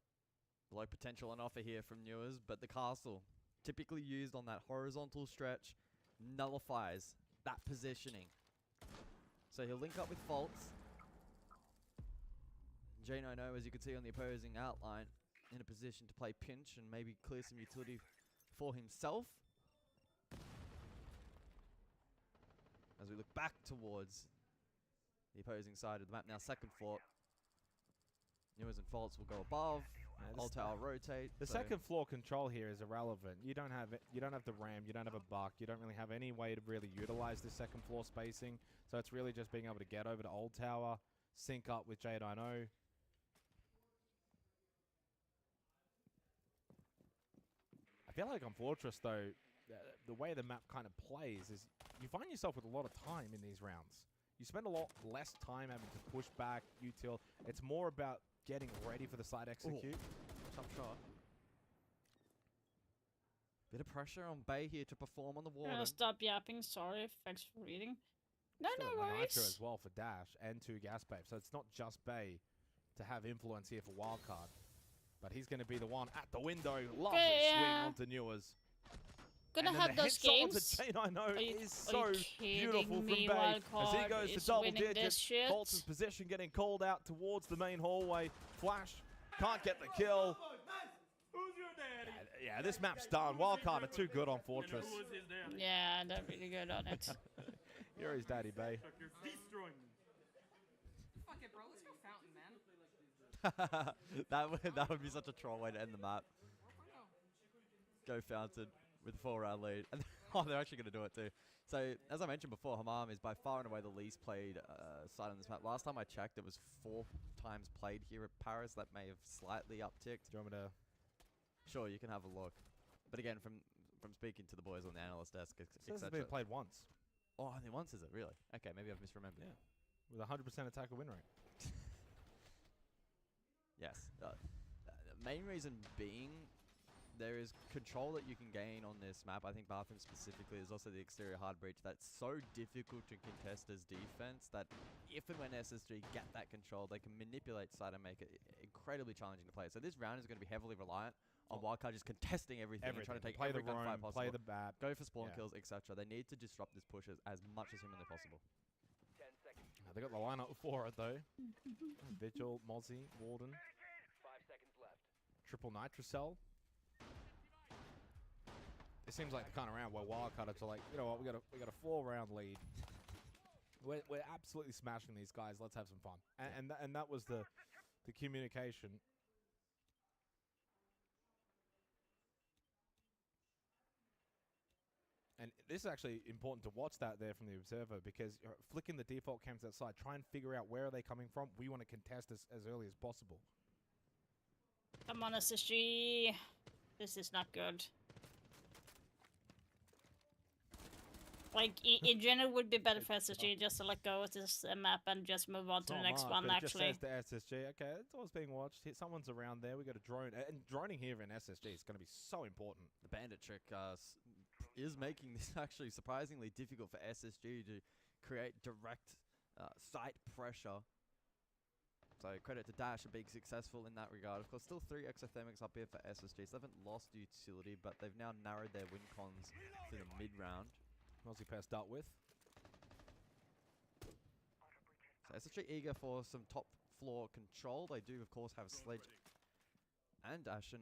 Low potential on offer here from Newers, but the castle, typically used on that horizontal stretch, nullifies that positioning. So he'll link up with Faults. Jano, as you can see on the opposing outline, in a position to play pinch and maybe clear some utility for himself. As we look back towards the opposing side of the map now, second floor. Newers and Faults will go above. Old Tower rotate. The second floor control here is irrelevant. You don't have it. You don't have the ram. You don't have a buck. You don't really have any way to really utilize this second floor spacing. So it's really just being able to get over to Old Tower, sync up with Jade I know. I feel like on Fortress though, the way the map kind of plays is you find yourself with a lot of time in these rounds. You spend a lot less time having to push back, util. It's more about getting ready for the side execute. Tough shot. Bit of pressure on Bay here to perform on the wall. Stop yapping. Sorry. Thanks for reading. No worries. Nitro as well for Dash and 2 gas babes. So it's not just Bay to have influence here for Wildcard. But he's going to be the one at the window. Lovely swing onto Newers. Gonna have those games. I know is so beautiful from Bay as he goes to double digits. Bolton's position getting called out towards the main hallway. Flash can't get the kill. Who's your daddy? Yeah, this map's done. Wildcard are too good on Fortress. Yeah, they're really good on it. You're his daddy, Bay. You're destroying me. Fuck it, bro. Let's go Fountain, man. that would be such a troll way to end the map. Go Fountain with a 4-round lead. And they're actually going to do it too. So, as I mentioned before, Hamam is by far and away the least played side on this map. Last time I checked, it was 4 times played here at Paris. That may have slightly upticked. Do you want me to? Sure, you can have a look. But again, from speaking to the boys on the analyst desk, etc. It's been played once. Oh, only once is it, really? Okay, maybe I've misremembered. Yeah, with 100% attacker win rate. Yes. The main reason being, there is control that you can gain on this map. I think Bathroom specifically is also the exterior hard breach that's so difficult to contest as defense that if and when SSG get that control, they can manipulate side and make it incredibly challenging to play. So this round is going to be heavily reliant on Wildcard just contesting everything and trying to take every gunfight possible. Play the bat. Go for spawn kills, etc. They need to disrupt this push as much as humanly possible. 10 seconds. They got the lineup for it though. Vigil, Mozzie, Warden. 5 seconds left. Triple Nitrocell. It seems like the kind of round where Wildcarders are like, you know what, we got a 4-round lead. We're absolutely smashing these guys. Let's have some fun. And that was the communication. And this is actually important to watch that there from the observer, because you're flicking the default cams outside, try and figure out where are they coming from. We want to contest as early as possible. Come on, SSG. This is not good. Like, in general, it would be better for SSG just to let go of this map and just move on to the next one, actually. It just says to SSG, okay, it's always being watched. Someone's around there. We got a drone. And droning here in SSG is going to be so important. The bandit trick is making this actually surprisingly difficult for SSG to create direct site pressure. So credit to Dash for being successful in that regard. Of course, still 3 exothermics up here for SSG. So they haven't lost utility, but they've now narrowed their win cons to the mid-round. Mozzie pair start with. So SSG eager for some top floor control. They do, of course, have Sledge and Ashen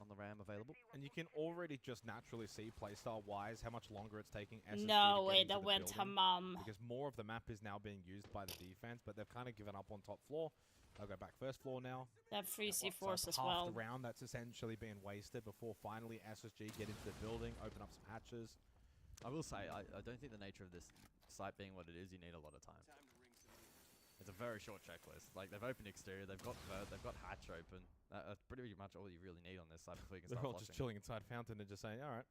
on the RAM available. And you can already just naturally see playstyle-wise how much longer it's taking SSG No to way, get into that the went building, hamam. because more of the map is now being used by the defense, but they've kind of given up on top floor. They'll go back first floor now. That free C4s as half well. the round that's essentially being wasted before finally SSG get into the building, open up some hatches. I will say, I don't think the nature of this site being what it is, you need a lot of time. It's a very short checklist. Like, they've opened exterior, they've got hatch open. That's pretty much all you really need on this side before you can They're start all just chilling inside Fountain and just saying, all right,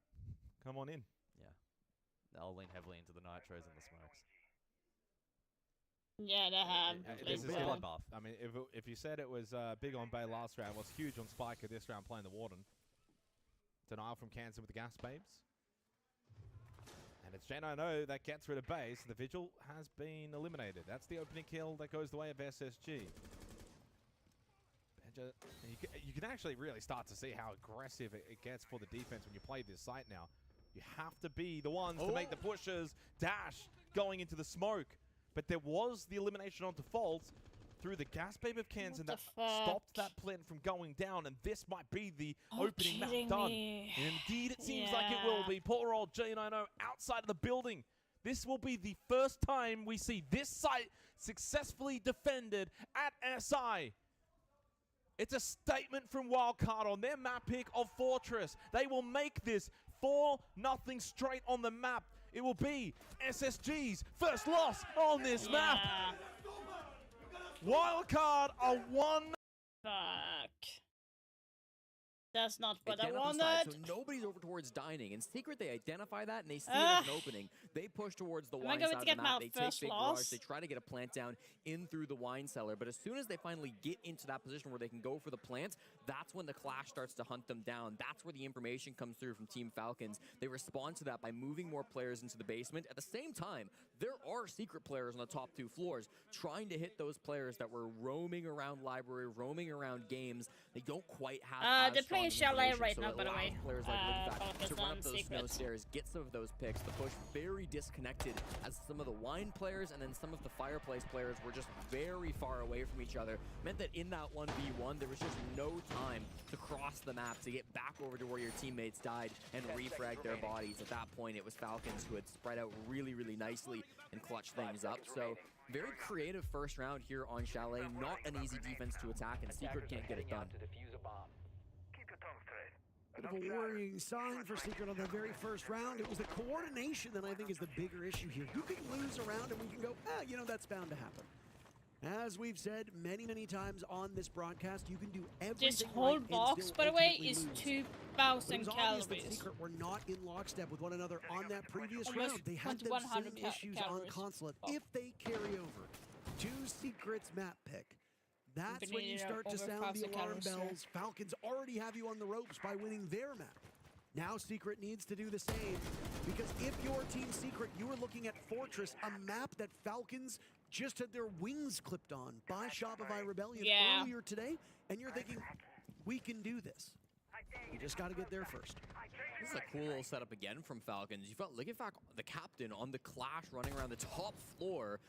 come on in. Yeah. They'll lean heavily into the nitros and the smokes. Yeah, they have. This is bloodbath. I mean, if you said it was big on Bay last round, was huge on Spiker this round playing the Warden. Denial from Cancer with the Gas Babes. And it's J9O that gets rid of Bay, so the Vigil has been eliminated. That's the opening kill that goes the way of SSG. You can actually really start to see how aggressive it gets for the defense when you play this site now. You have to be the ones to make the pushes. Dash going into the smoke. But there was the elimination on default through the Gas Babe of Kansan that stopped that plant from going down, and this might be the opening map done. And indeed, it seems like it will be. Poor old J9O outside of the building. This will be the first time we see this site successfully defended at SI. It's a statement from Wildcard on their map pick of Fortress. They will make this 4-0 straight on the map. It will be SSG's first loss on this map. Wildcard are 1. Fuck. That's not what I wanted. wanted. So nobody's over towards dining. In secret, they identify that and they see it as an opening. They push towards the wine side of the map. They take big rush. They try to get a plant down in through the wine cellar. But as soon as they finally get into that position where they can go for the plants, that's when the Clash starts to hunt them down. That's where the information comes through from Team Falcons. They respond to that by moving more players into the basement. At the same time, there are secret players on the top 2 floors trying to hit those players that were roaming around library, roaming around games. They don't quite have they're playing Chalet right so now, by the way. Players like Linkback to run up those snow stairs, get some of those picks. The push very disconnected as some of the wine players and then some of the fireplace players were just very far away from each other. Meant that in that 1v1, there was just no time to cross the map, to get back over to where your teammates died and refrag their bodies. At that point, it was Falcons who had spread out really, really nicely and clutched things up. So very creative first round here on Chalet. Not an easy defense to attack, and Secret can't get it done. Bit of a worrying sign for Secret on the very first round. It was the coordination that I think is the bigger issue here. You can lose a round and we can go, you know, that's bound to happen. As we've said many, many times on this broadcast, you can do everything. This whole box, by the way, is 2,000 calories. Secret were not in lockstep with one another on that previous round. They had the same issues on Consulate. If they carry over to Secret's map pick, that's when you start to sound the alarm bells. Falcons already have you on the ropes by winning their map. Now Secret needs to do the same, because if you're Team Secret, you are looking at Fortress, a map that Falcons just had their wings clipped on by Shopify Rebellion earlier today, and you're thinking, we can do this. You just got to get there first. This is a cool little setup again from Falcons. You've got Lickifak, the captain, on the Clash running around the top floor,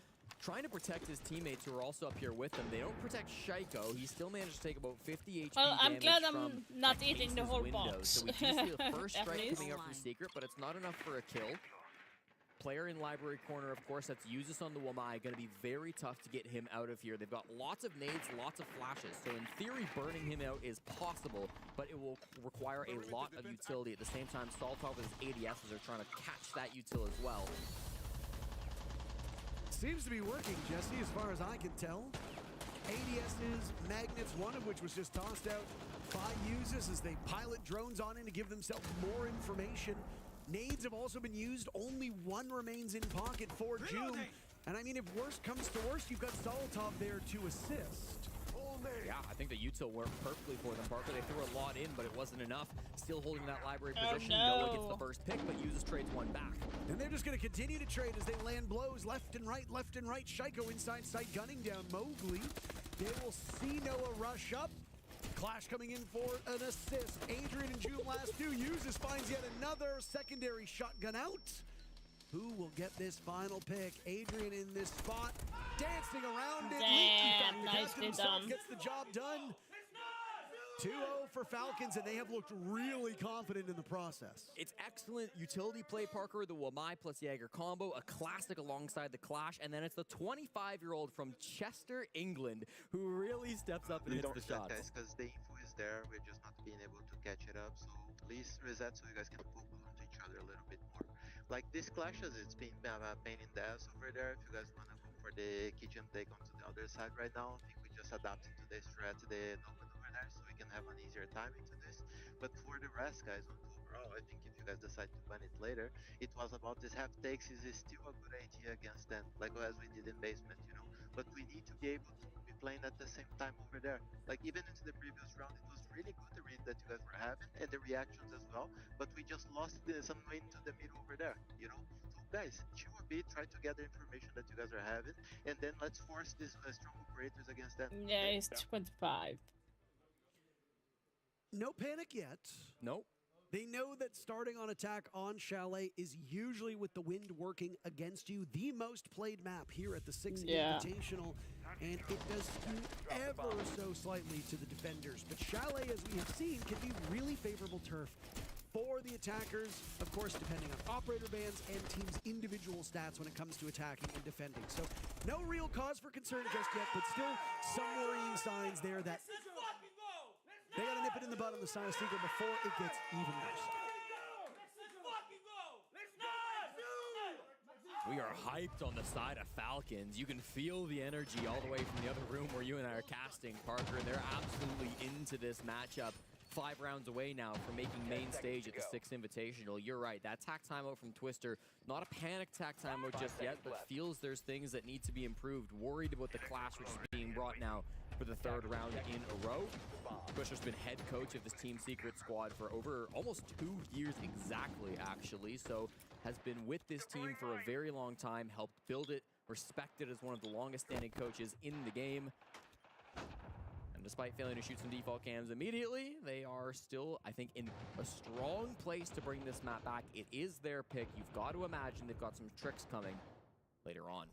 trying to protect his teammates who are also up here with him. They don't protect Shaiko. He still managed to take about 50 HP I'm glad I'm from not eating the whole windows. box. So we do see the first strike coming up for Secret, but it's not enough for a kill. Player in library corner, of course, that's Usus on the Wamai. Going to be very tough to get him out of here. They've got lots of nades, lots of flashes. So in theory, burning him out is possible, but it will require a lot of utility. At the same time, Saltov with his ADSs are trying to catch that util as well. Seems to be working, Jesse, as far as I can tell. ADS's magnets, one of which was just tossed out by Usus as they pilot drones on in to give themselves more information. Nades have also been used. Only one remains in pocket for June. And I mean, if worst comes to worst, you've got Solotov there to assist. Yeah, I think the util worked perfectly for them. Parker, they threw a lot in, but it wasn't enough. Still holding that library position. Noah gets the first pick, but Usus trades one back. And they're just going to continue to trade as they land blows left and right, left and right. Shaiko inside sight gunning down Mowgli. They will see Noah rush up. Clash coming in for an assist. Adrian and June last two. Usus finds yet another secondary shotgun out. Who will get this final pick? Adrian in this spot, dancing around it. Damn, nicely done. Gets the job done. 2-0 for Falcons, and they have looked really confident in the process. It's excellent utility play, Parker, the Wamai plus Jaeger combo, a classic alongside the Clash, and then it's the 25-year-old from Chester, England, who really steps up and hits the shots. Guys, because the info is there, we're just not being able to catch it up, so please reset so you guys can poke onto each other a little bit more. Like these clashes, it's been a pain in the ass over there. If you guys want to go for the kitchen take onto the other side right now, I think we just adapted to the strat, the Noman over there, so we can have an easier time into this. But for the rest, guys, overall, I think if you guys decide to ban it later, it was about this half takes is still a good idea against them, like as we did in basement, you know. But we need to be able to be playing at the same time over there. Like even into the previous round, it was really good the read that you guys were having and the reactions as well. But we just lost some way into the middle over there, you know. So guys, chill a bit, try to gather information that you guys are having, and then let's force these strong operators against them. Yeah, it's 25. No panic yet. Nope. They know that starting on attack on Chalet is usually with the wind working against you, the most played map here at the 6 Invitational, and it does skew ever so slightly to the defenders. But Chalet, as we have seen, can be really favorable turf for the attackers, of course, depending on operator bans and teams' individual stats when it comes to attacking and defending. So no real cause for concern just yet, but still some worrying signs there that they got to nip it in the bud on the side of Secret before it gets even worse. We are hyped on the side of Falcons. You can feel the energy all the way from the other room where you and I are casting, Parker, and they're absolutely into this matchup. 5 rounds away now from making main stage at the 6th Invitational. You're right, that tack timeout from Twister, not a panic tack timeout just yet, but feels there's things that need to be improved. Worried about the Clash, which is being brought now for the 3rd round in a row. Twister's been head coach of this Team Secret squad for over almost 2 years exactly, actually, so has been with this team for a very long time, helped build it, respected as one of the longest standing coaches in the game. And despite failing to shoot some default cams immediately, they are still, I think, in a strong place to bring this map back. It is their pick. You've got to imagine they've got some tricks coming later on.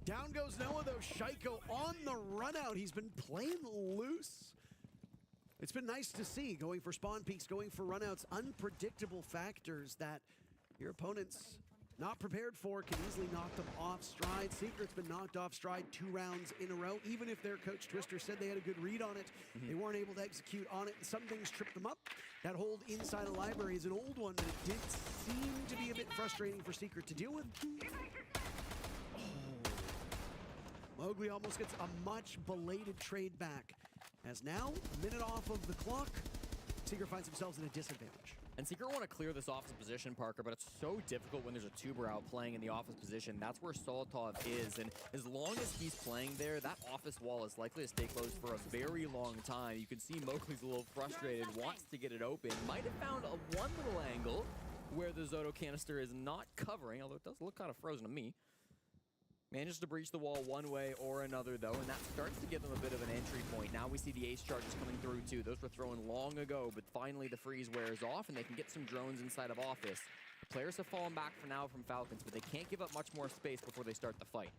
Down goes Noah, though. Shaiko on the run out. He's been playing loose. It's been nice to see, going for spawn peaks, going for runouts, unpredictable factors that your opponents not prepared for can easily knock them off stride. Secret's been knocked off stride 2 rounds in a row. Even if their coach Twister said they had a good read on it, they weren't able to execute on it. Some things tripped them up. That hold inside a library is an old one, but it did seem to be a bit frustrating for Secret to deal with. Mowgli almost gets a much belated trade back, as now, a minute off of the clock, Secret finds themselves in a disadvantage. And Secret want to clear this office position, Parker, but it's so difficult when there's a tuber out playing in the office position. That's where Solotov is, and as long as he's playing there, that office wall is likely to stay closed for a very long time. You can see Mowgli's a little frustrated, wants to get it open, might have found one little angle where the Zoto canister is not covering, although it does look kind of frozen to me. Manages to breach the wall one way or another, though, and that starts to give them a bit of an entry point. Now we see the ace charges coming through, too. Those were thrown long ago, but finally the freeze wears off, and they can get some drones inside of office. The players have fallen back for now from Falcons, but they can't give up much more space before they start the fight.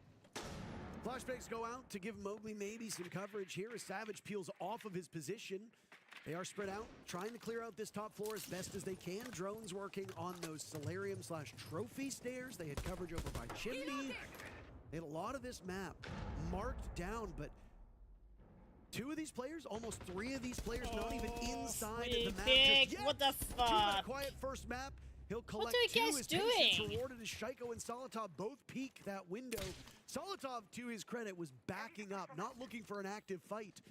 Flashbangs go out to give Mowgli maybe some coverage here as Savage peels off of his position. They are spread out, trying to clear out this top floor as best as they can. Drones working on those solarium/trophy stairs. They had coverage over by Chimney. They had a lot of this map marked down, but 2 of these players, almost 3 of these players, not even inside of the map just yet. What the fuck? That quiet first map. He'll collect 2. His patience rewarded as Shaiko and Solotov both peek that window. Solotov, to his credit, was backing up, not looking for an active fight.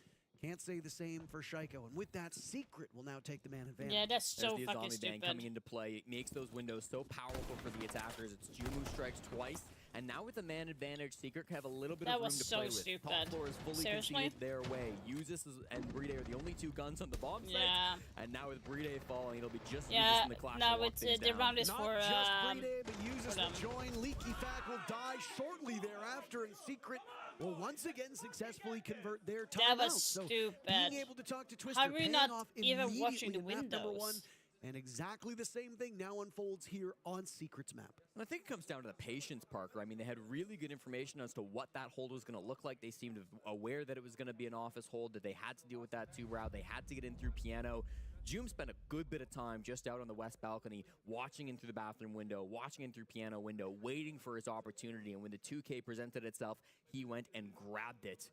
Can't say the same for Shaiko. And with that, Secret will now take the man advantage. Yeah, that's so fucking stupid. There's the Azami ban coming into play. It makes those windows so powerful for the attackers. It's Jumu strikes twice. And now with the man advantage, Secret can have a little bit of room to play with. Stupid. Top floor is fully conceded their way. Usus and Bride are the only 2 guns on the bomb site. And now with Bride falling, it'll be just Usus in the Clash. No, it's the round is for just Bride, but Usus will join. Leaky Fact will die shortly thereafter, and Secret will once again successfully convert their timeout. That was so stupid. being able to talk to Twister, how are we not off even watching the in map windows? number 1, And exactly the same thing now unfolds here on Secret's map. And I think it comes down to the patience, Parker. I mean, they had really good information as to what that hold was going to look like. They seemed aware that it was going to be an office hold, that they had to deal with that 2-round. They had to get in through piano. Joom spent a good bit of time just out on the west balcony, watching in through the bathroom window, watching in through piano window, waiting for his opportunity. And when the 2K presented itself, he went and grabbed it.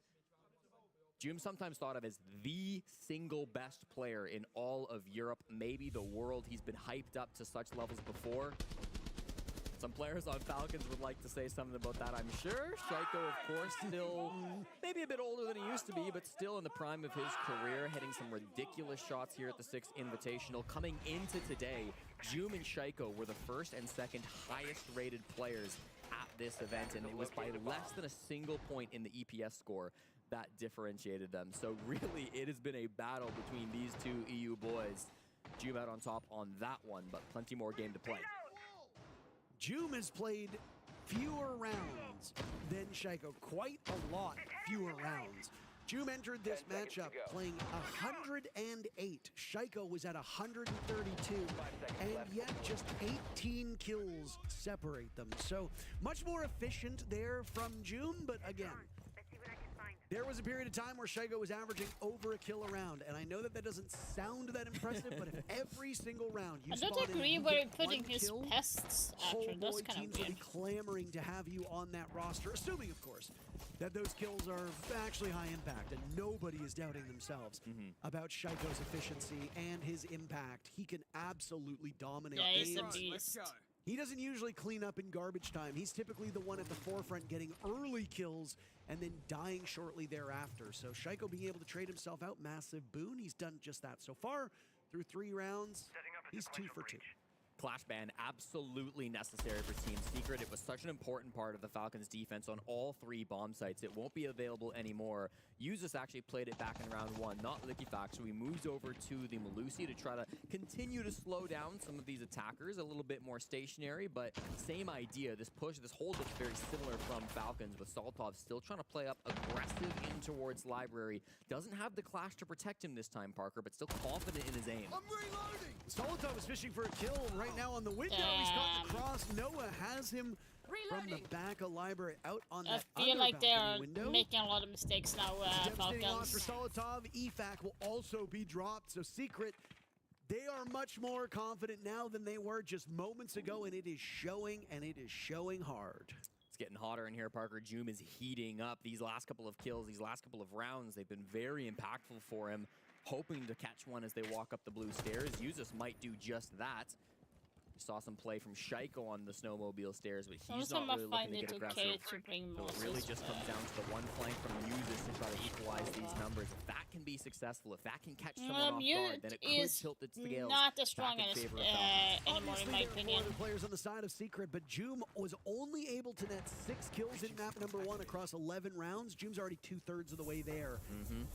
Joom sometimes thought of as the single best player in all of Europe, maybe the world. He's been hyped up to such levels before. Some players on Falcons would like to say something about that, I'm sure. Shaiko, of course, still maybe a bit older than he used to be, but still in the prime of his career, hitting some ridiculous shots here at the 6th Invitational. Coming into today, Joom and Shaiko were the first and second highest rated players at this event, and it was by less than a single point in the EPS score that differentiated them. So really, it has been a battle between these two EU boys. Joom out on top on that one, but plenty more game to play. Joom has played fewer rounds than Shaiko, quite a lot fewer rounds. Joom entered this matchup playing 108. Shaiko was at 132, and yet just 18 kills separate them. So much more efficient there from Joom, but again, there was a period of time where Shaiko was averaging over a kill a round, and I know that that doesn't sound that impressive, but if every single round you spawn in, I don't agree where you're putting his kill, pests after. That's kind teams of will weird. be clamoring to have you on that roster, assuming, of course, that those kills are actually high impact, and nobody is doubting themselves about Shaiko's efficiency and his impact. He can absolutely dominate he's a games. beast. He doesn't usually clean up in garbage time. He's typically the one at the forefront getting early kills and then dying shortly thereafter. So Shaiko being able to trade himself out, massive boon. He's done just that so far. Through 3 rounds, he's 2 for 2. Clash ban absolutely necessary for Team Secret. It was such an important part of the Falcons' defense on all 3 bomb sites. It won't be available anymore. Yuzus actually played it back in round 1, not Liquifax, so he moves over to the Malusi to try to continue to slow down some of these attackers, a little bit more stationary, but same idea. This push, this hold looks very similar from Falcons, with Saltov still trying to play up aggressive in towards Library. Doesn't have the Clash to protect him this time, Parker, but still confident in his aim. I'm reloading! Saltov is fishing for a kill right now on the window. He's caught the cross. Noah has him from the back of Library out on that I feel like they're window. making a lot of mistakes now, Devastating loss Falcons. for Solotov. EFAC will also be dropped. So Secret, they are much more confident now than they were just moments ago, and it is showing, and it is showing hard. It's getting hotter in here, Parker. Joom is heating up. These last couple of kills, these last couple of rounds, they've been very impactful for him. Hoping to catch one as they walk up the blue stairs. Yuzus might do just that. We saw some play from Shaiko on the snowmobile stairs, but he's not really looking to get aggressive. So it really just comes down to the one flank from Yuzus to try to equalize these numbers. If that can be successful, if that can catch someone off guard, then it could tilt its scales not as strong back in as favor of Falcons. anymore, in my opinion. Other players on the side of Secret, but Joom was only able to net 6 kills in map number 1 across 11 rounds. Joom's already 2/3 of the way there,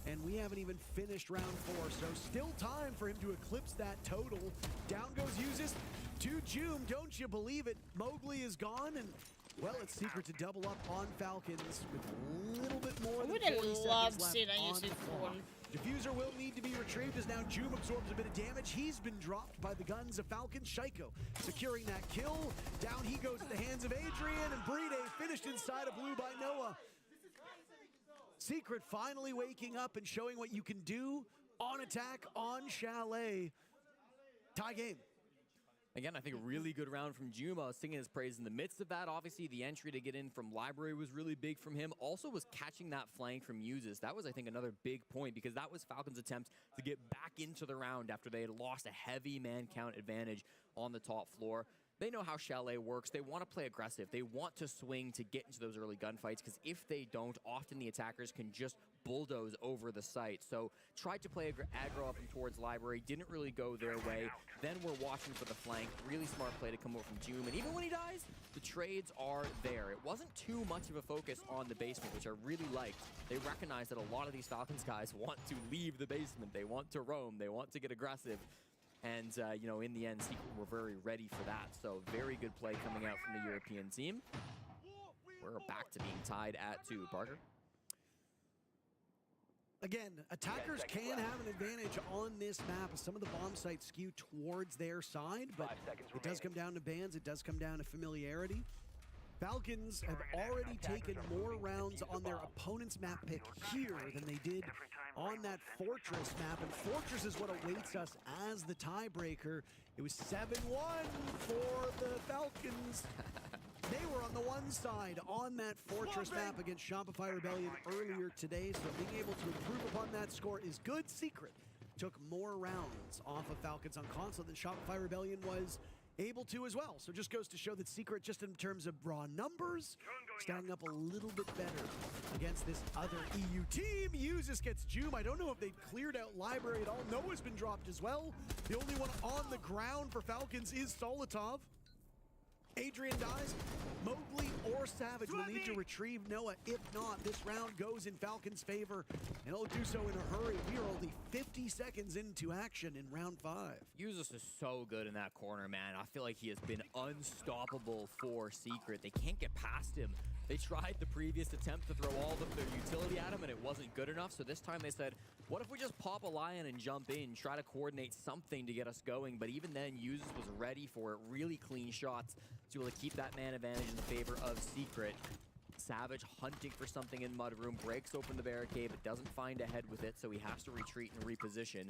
and we haven't even finished round 4, so still time for him to eclipse that total. Down goes Yuzus to Joom. Don't you believe it? Mowgli is gone, and well, it's Secret to double up on Falcons with a little bit more than 40 seconds left on the clock. Diffuser will need to be retrieved as now Joom absorbs a bit of damage. He's been dropped by the guns of Falcons. Shaiko securing that kill. Down he goes in the hands of Adrian, and Bride finished inside of blue by Noah. Secret finally waking up and showing what you can do on attack on Chalet. Tie game. Again, I think a really good round from Joom. I was singing his praise in the midst of that. Obviously, the entry to get in from Library was really big from him. Also was catching that flank from Yuzus. That was, I think, another big point, because that was Falcons' attempt to get back into the round after they had lost a heavy man count advantage on the top floor. They know how Chalet works. They want to play aggressive. They want to swing to get into those early gunfights, because if they don't, often the attackers can just bulldoze over the site. So tried to play aggro up and towards Library. Didn't really go their way. Then we're watching for the flank. Really smart play to come over from Joom. And even when he dies, the trades are there. It wasn't too much of a focus on the basement, which I really liked. They recognize that a lot of these Falcons guys want to leave the basement. They want to roam. They want to get aggressive. And, you know, in the end, Secret were very ready for that. So very good play coming out from the European team. We're back to being tied at 2. Parker? Again, attackers can have an advantage on this map as some of the bomb sites skew towards their side, but it does come down to bans, it does come down to familiarity. Falcons have already taken more rounds on their opponent's map pick here than they did on that Fortress map, and Fortress is what awaits us as the tiebreaker. It was 7-1 for the Falcons. They were on the one side on that Fortress map against Shopify Rebellion earlier today, so being able to improve upon that score is good. Secret took more rounds off of Falcons on console than Shopify Rebellion was able to as well. So just goes to show that Secret, just in terms of raw numbers, standing up a little bit better against this other EU team. Uses gets Joom. I don't know if they've cleared out Library at all. Noah's been dropped as well. The only one on the ground for Falcons is Solitov. Adrian dies. Mowgli or Savage will need to retrieve Noah. If not, this round goes in Falcons' favor, and it'll do so in a hurry. We are only 50 seconds into action in round 5. Usus is so good in that corner, man. I feel like he has been unstoppable for Secret. They can't get past him. They tried the previous attempt to throw all of their utility at him, and it wasn't good enough. So this time they said, what if we just pop a Lion and jump in, try to coordinate something to get us going? But even then, Usus was ready for it. Really clean shots to be able to keep that man advantage in favor of Secret. Savage hunting for something in Mudroom, breaks open the barricade, but doesn't find a head with it, so he has to retreat and reposition.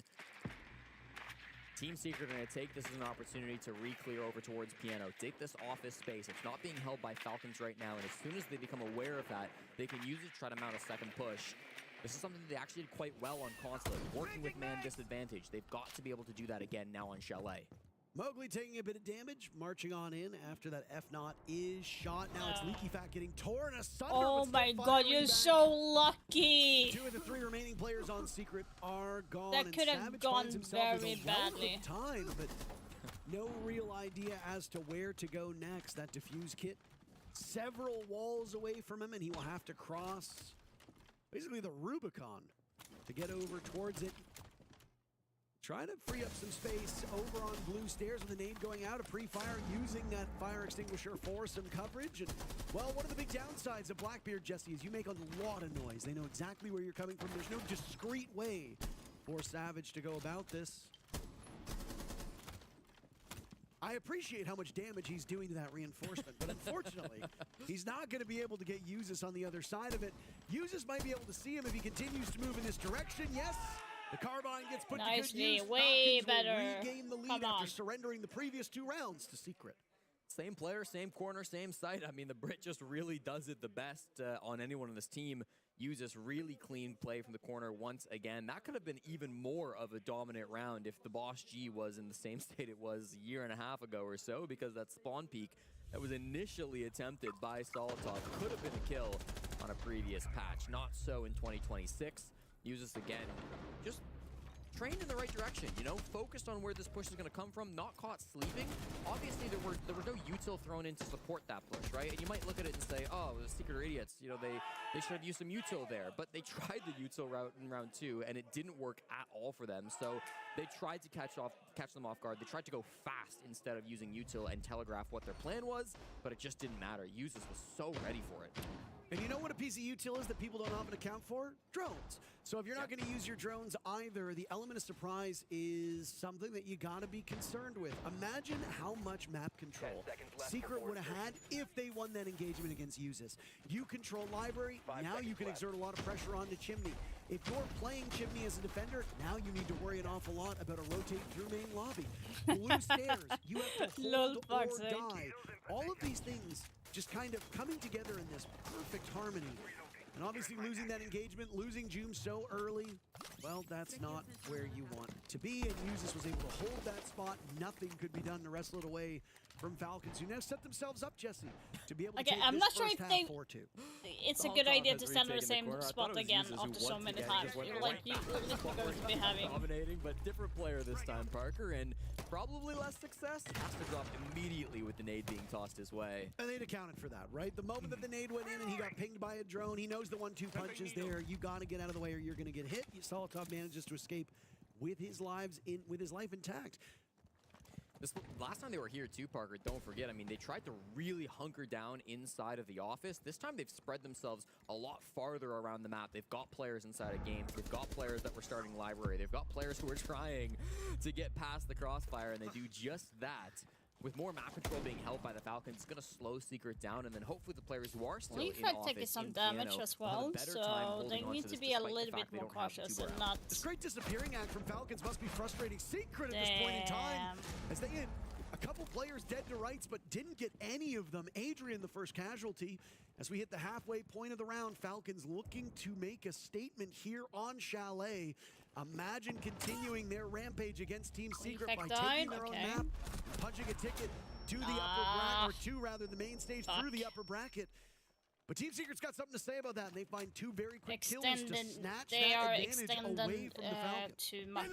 Team Secret are going to take this as an opportunity to re-clear over towards Piano. Take this office space. It's not being held by Falcons right now, and as soon as they become aware of that, they can use it to try to mount a second push. This is something that they actually did quite well on Consulate, working with man disadvantage. They've got to be able to do that again now on Chalet. Mowgli taking a bit of damage, marching on in after that F-Naught is shot. Now it's Leaky Fat getting torn asunder. Oh my god, you're so lucky. 2 of the 3 remaining players on Secret are gone. That could have gone very badly. Time, but no real idea as to where to go next. That defuse kit several walls away from him, and he will have to cross basically the Rubicon to get over towards it. Trying to free up some space over on blue stairs with a nade going out, a pre-fire, using that fire extinguisher for some coverage. And, well, one of the big downsides of Blackbeard, Jesse, is you make a lot of noise. They know exactly where you're coming from. There's no discreet way for Savage to go about this. I appreciate how much damage he's doing to that reinforcement, but unfortunately, he's not going to be able to get Usus on the other side of it. Usus might be able to see him if he continues to move in this direction. Yes! The carbine gets put to good use. Way better. Regain the lead after surrendering the previous 2 rounds to Secret. Same player, same corner, same site. I mean, the Brit just really does it the best on anyone on this team. Uses really clean play from the corner once again. That could have been even more of a dominant round if the Boss G was in the same state it was a year and a half ago or so, because that spawn peek that was initially attempted by Solitov could have been a kill on a previous patch. Not so in 2026. Uses again, just trained in the right direction, you know, focused on where this push is going to come from, not caught sleeping. Obviously, there were no util thrown in to support that push, right? And you might look at it and say, oh, the Secret are idiots. You know, they should have used some util there. But they tried the util route in round 2, and it didn't work at all for them. So they tried to catch them off guard. They tried to go fast instead of using util and telegraph what their plan was, but it just didn't matter. Usus was so ready for it. And you know what a piece of util is that people don't often account for? Drones. So if you're not going to use your drones either, the element of surprise is something that you got to be concerned with. Imagine how much map control Secret would have had if they won that engagement against Usus. You control Library, now you can exert a lot of pressure onto Chimney. If you're playing Chimney as a defender, now you need to worry an awful lot about a rotate through main lobby. Blue stairs, you have to hold or die. All of these things just kind of coming together in this perfect harmony. And obviously losing that engagement, losing Joom so early, well, that's not where you want to be. And Usus was able to hold that spot. Nothing could be done to wrestle it away from Falcons, who now set themselves up, Jesse, to be able to take I'm this not sure first if half they... 4-2. It's a good idea to stand in the same spot again after so many times. Like, you literally going to be having... Dominating, but different player this time, Parker, and probably less success. Has to drop immediately with the nade being tossed his way. And they'd accounted for that, right? The moment that the nade went in and he got pinged by a drone, he knows the 1-2 punch is there. You got to get out of the way or you're going to get hit. Solitov manages to escape with his life intact. This last time they were here too, Parker, don't forget, I mean, they tried to really hunker down inside of the office. This time they've spread themselves a lot farther around the map. They've got players inside of games. They've got players that were starting library. They've got players who are trying to get past the crossfire, and they do just that. With more map control being held by the Falcons, it's going to slow Secret down, and then hopefully the players who are still in office taking some damage as well, so they need to be a little bit more cautious and not... This great disappearing act from Falcons must be frustrating Secret at this point in time, as they had a couple players dead to rights, but didn't get any of them. Adrian, the first casualty. As we hit the halfway point of the round, Falcons looking to make a statement here on Chalet. Imagine continuing their rampage against Team Secret by taking their own map, punching a ticket to the upper bracket, or to rather the main stage through the upper bracket. But Team Secret's got something to say about that, and they find 2 very quick kills to snatch that advantage away from the Falcons. Too much.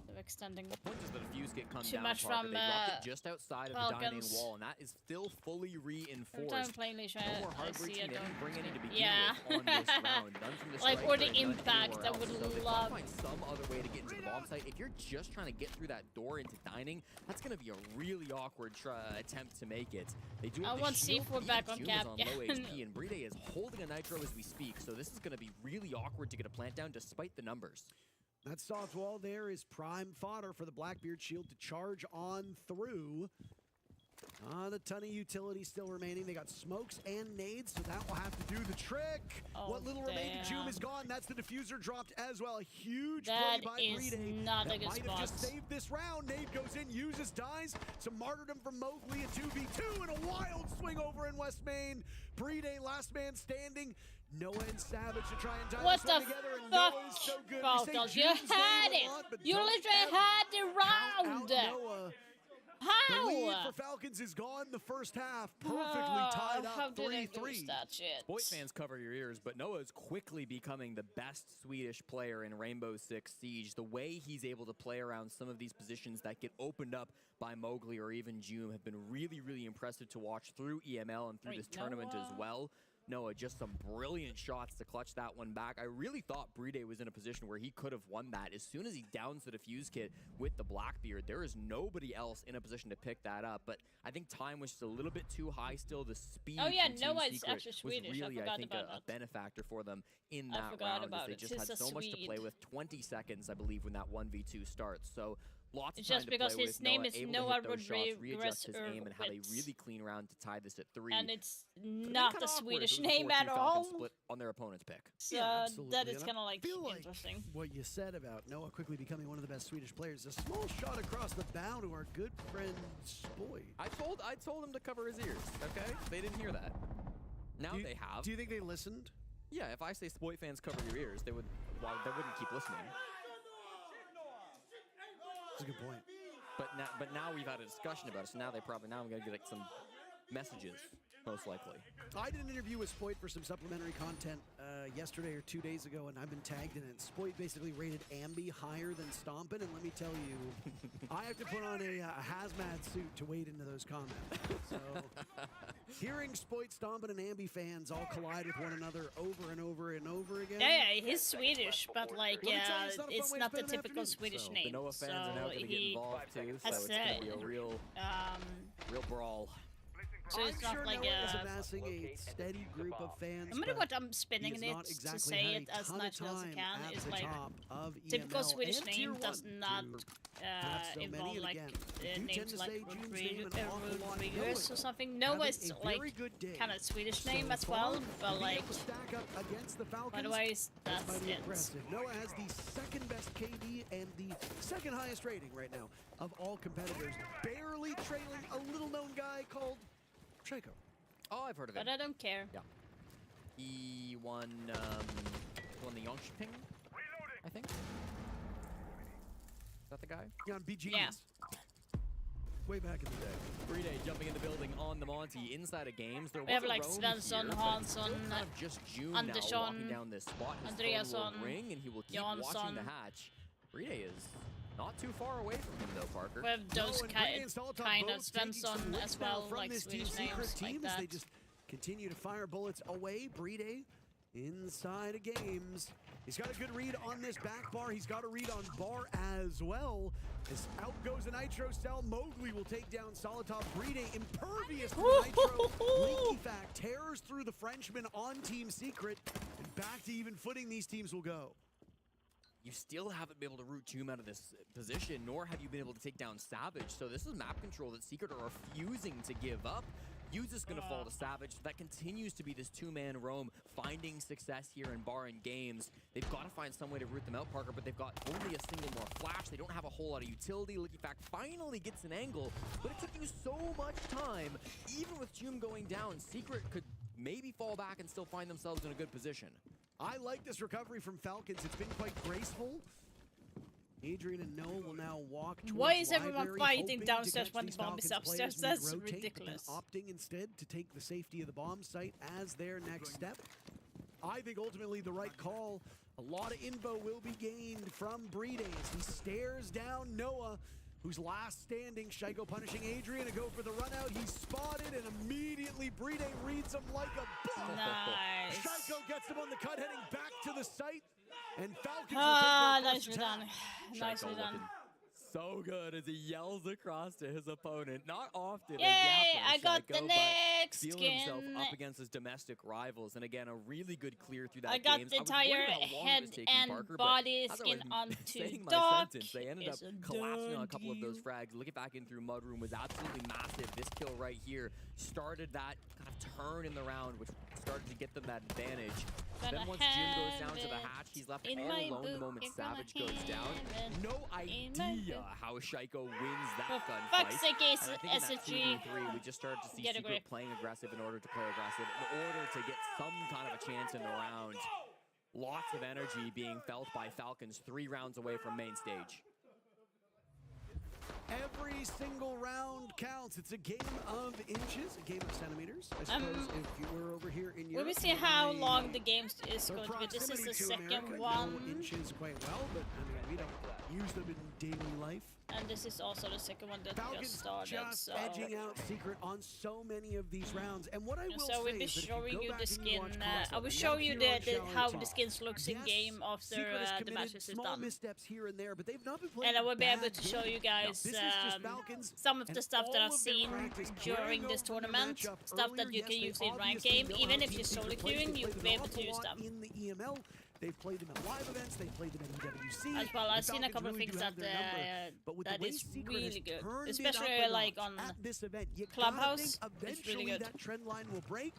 They're extending. The point is that a fuse kit comes too down, much Parker. from They dropped it just outside of the dining Falcons. wall, and that is still fully reinforced. Every time playing Leisha, no more I hard see breaching. it. They didn't bring any to begin Yeah. with on this round. None from the Like, or striker the and none impact, anywhere I else. would So they've got love. to find some other way to get into the bomb site. If you're just trying to get through that door into dining, that's going to be a really awkward attempt to make it. They do I have the want shield. C4 back on June cap. is on low HP, and Bride is holding a nitro as we speak. So this is going to be really awkward to get a plant down despite the numbers. That soft wall there is prime fodder for the Blackbeard shield to charge on through. The ton of utility still remaining. They got smokes and nades, so that will have to do the trick. What little remaining June is gone. That's the diffuser dropped as well. A huge play by Bride. Not a that good might spot. have just saved this round. Nade goes in, uses, dies. Some martyrdom from Mowgli, a 2v2, and a wild swing over in West Main. Bride, last man standing. Noah and Savage to try and tie What this one the together, and fuck, Noah is so good. Falcons? You had it. You literally had the round. Noah. How? The lead for Falcons is gone the first half. Perfectly tied How up did I 3-3. lose that shit? Boy fans, cover your ears, but Noah is quickly becoming the best Swedish player in Rainbow Six Siege. The way he's able to play around some of these positions that get opened up by Mowgli or even June have been really, really impressive to watch through EML and through this tournament as well. Noah, just some brilliant shots to clutch that one back. I really thought Bride was in a position where he could have won that. As soon as he downs the defuse kit with the Blackbeard, there is nobody else in a position to pick that up. But I think time was just a little bit too high still. The speed Oh yeah, from Team Noah is Secret actually Swedish. was really, I I think, forgot a benefactor for them in I that forgot round. about As they it. just He's had a so much to play Swede. with. 20 seconds, I believe, when that 1v2 starts. So lots of Just time because to play his with. name Noah is able Noah to hit those shots, readjust his Rodriguez aim, and have a Urwitz. really clean round to tie this at 3. And it's Could've been not kinda a awkward if Swedish it was a name 4-2 at Falcons all. split on their opponent's pick. So absolutely. that is And kind of I like feel interesting. What you said about Noah quickly becoming one of the best Swedish players. A small shot across the bow to our good friend Spoy. I told him to cover his ears, okay? They didn't hear that. Now they have. Do you think they listened? Yeah, if I say Spoit fans cover your ears, they wouldn't keep listening. That's a good point. But now we've had a discussion about it, so now I'm gonna get like, some messages, most likely. I did an interview with Spoit for some supplementary content yesterday or 2 days ago, and I've been tagged in it. Spoit basically rated Ambi higher than Stompin', and let me tell you, I have to put on a hazmat suit to wade into those comments. So, hearing Spoit, Stompin', and Ambi fans all collide with one another over and over and over again. Yeah, he's Swedish, but like, Let me tell you, yeah, it's not a fun it's way to not the spend an typical afternoon. Swedish So name. the Noah fans are now going to get involved too, so it's going to be a real brawl. So it's I'm not sure like Noah is a... amassing a steady group of fans. I'm gonna but what I'm spinning he in has it not exactly to say had it a as ton of naturally as I time can at is the like top of typical EML Swedish and name Tier does 1 not to have so many, involve and like again, we do tend names to like say June's name an awful lot. Rodriguez or something. Noah Noah is having a like very good day kind of Swedish so name as far, well, but being like able to stack up against the Falcons, otherwise that's mighty it. impressive. Noah has the second best KD and the second highest rating right now of all competitors, barely trailing a little known guy called Shaco. Oh, I've heard of it. But I don't care. Yeah. He won the Yongshiping, I think. Is that the guy? Yeah, on BG. Yeah. Way back in the day. Bride jumping in the building on the Monty inside of games. There We have was a like roam Svensson, here, but Hansson, it's kind of just June now Andersson, walking down this spot. His phone will Andreasson, ring, and he will keep watching Jansson. the hatch. Bride is not too far away from him, though, Parker. We have those and kind Brady and Stoltov of both taking some Svensson licks as now well, from like this Swedish Team Secret names team like as they that. just continue to fire bullets away. Bride inside of games. He's got a good read on this back bar. He's got a read on bar as well. As out goes the Nitro Cell. Mowgli will take down Solitov. Bride impervious to the Nitro. Leaky Fact tears through the Frenchman on Team Secret. And back to even footing these teams will go. You still haven't been able to root Tomb out of this position, nor have you been able to take down Savage. So this is map control that Secret are refusing to give up. Yu's is going to fall to Savage. That continues to be this two-man roam, finding success here in bar and games. They've got to find some way to root them out, Parker, but they've got only a single more flash. They don't have a whole lot of utility. Licky Fact finally gets an angle, but it took you so much time. Even with Tomb going down, Secret could maybe fall back and still find themselves in a good position. I like this recovery from Falcons. It's been quite graceful. Adrian and Noah will now walk towards Why is everyone library, fighting downstairs when the bomb is upstairs? That's ridiculous. Opting instead to take the safety of the bomb site as their next step. I think ultimately the right call. A lot of info will be gained from Bride as he stares down Noah, who's last standing. Shaiko punishing Adrian to go for the run out. He's spotted and immediately Bride reads him like a book. Nice. Shaiko gets him on the cut, heading back to the site. And Falcons nicely done. Nicely done. So good as he yells across to his opponent. Not often. Yay, I got the next feeling skin. himself up against his domestic rivals. And again, a really good clear through that I got games. the entire head and Parker, body but skin onto saying my Doc. sentence, they ended up collapsing on a couple of those frags. Looking back in through Mudroom was absolutely massive. This kill right here started that kind of turn in the round, which started to get them that advantage. Then once Jim goes down to the hatch, he's left all alone the moment Savage goes down. No idea how Shaiko wins that gunfight. Fuck's sake, And I think in that SSG. 2v3, we just started to see Secret playing aggressive in order to play aggressive, in order to get some kind of a chance in the round. Lots of energy being felt by Falcons 3 rounds away from main stage. Every single round counts. It's a game of inches, a game of centimeters. I suppose if you were over here in Europe. Let me see how long the game is going to be. This is the second one. Inches quite well, but I mean, we don't use them in daily life. And this is also the second one that just started. Just so edging out Secret on so many of these rounds. And what I will so we'll be showing you the skin. I will show you how the skins looks in game after the matches is done. Missteps here and there, but they've not been playing and I will be able to show you guys some of the stuff that I've seen during this tournament, stuff that you can use in ranked game. Even if you're solo queuing, you'll be able to use them. In the EML, they've played them at live events, they've played them at EWC. As well, I've seen a couple of things that that is really good, especially like on this event, Clubhouse. It's really good. That trend line will break.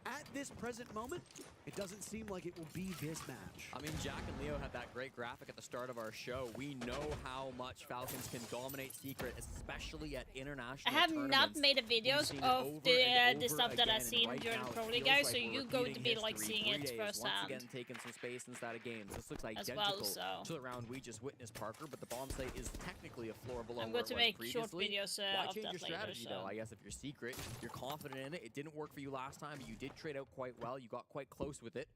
At this present moment, it doesn't seem like it will be this match. I mean, Jack and Leo had that great graphic at the start of our show. We know how much Falcons can dominate Secret, especially at international I have tournaments. not made a videos of the stuff that I've seen during Pro League, guys, so you're going to be like seeing it firsthand. Once again, taking some space inside of games. This looks identical to the round we just witnessed, Parker, but the bomb site is technically a floor below I'm where going to it make was short previously. videos Why of change that your strategy, later, though? I guess if you're Secret, you're confident in it. It didn't work for you last time, but you did trade out quite well. You got quite close with it.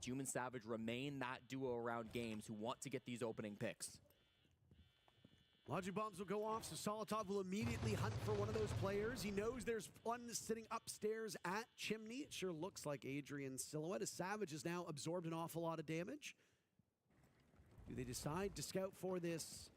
Jum and Savage remain that duo around games who want to get these opening picks. Logic bombs will go off, so Solitov will immediately hunt for one of those players. He knows there's one sitting upstairs at Chimney. It sure looks like Adrian's silhouette, as Savage has now absorbed an awful lot of damage. Do they decide to scout for this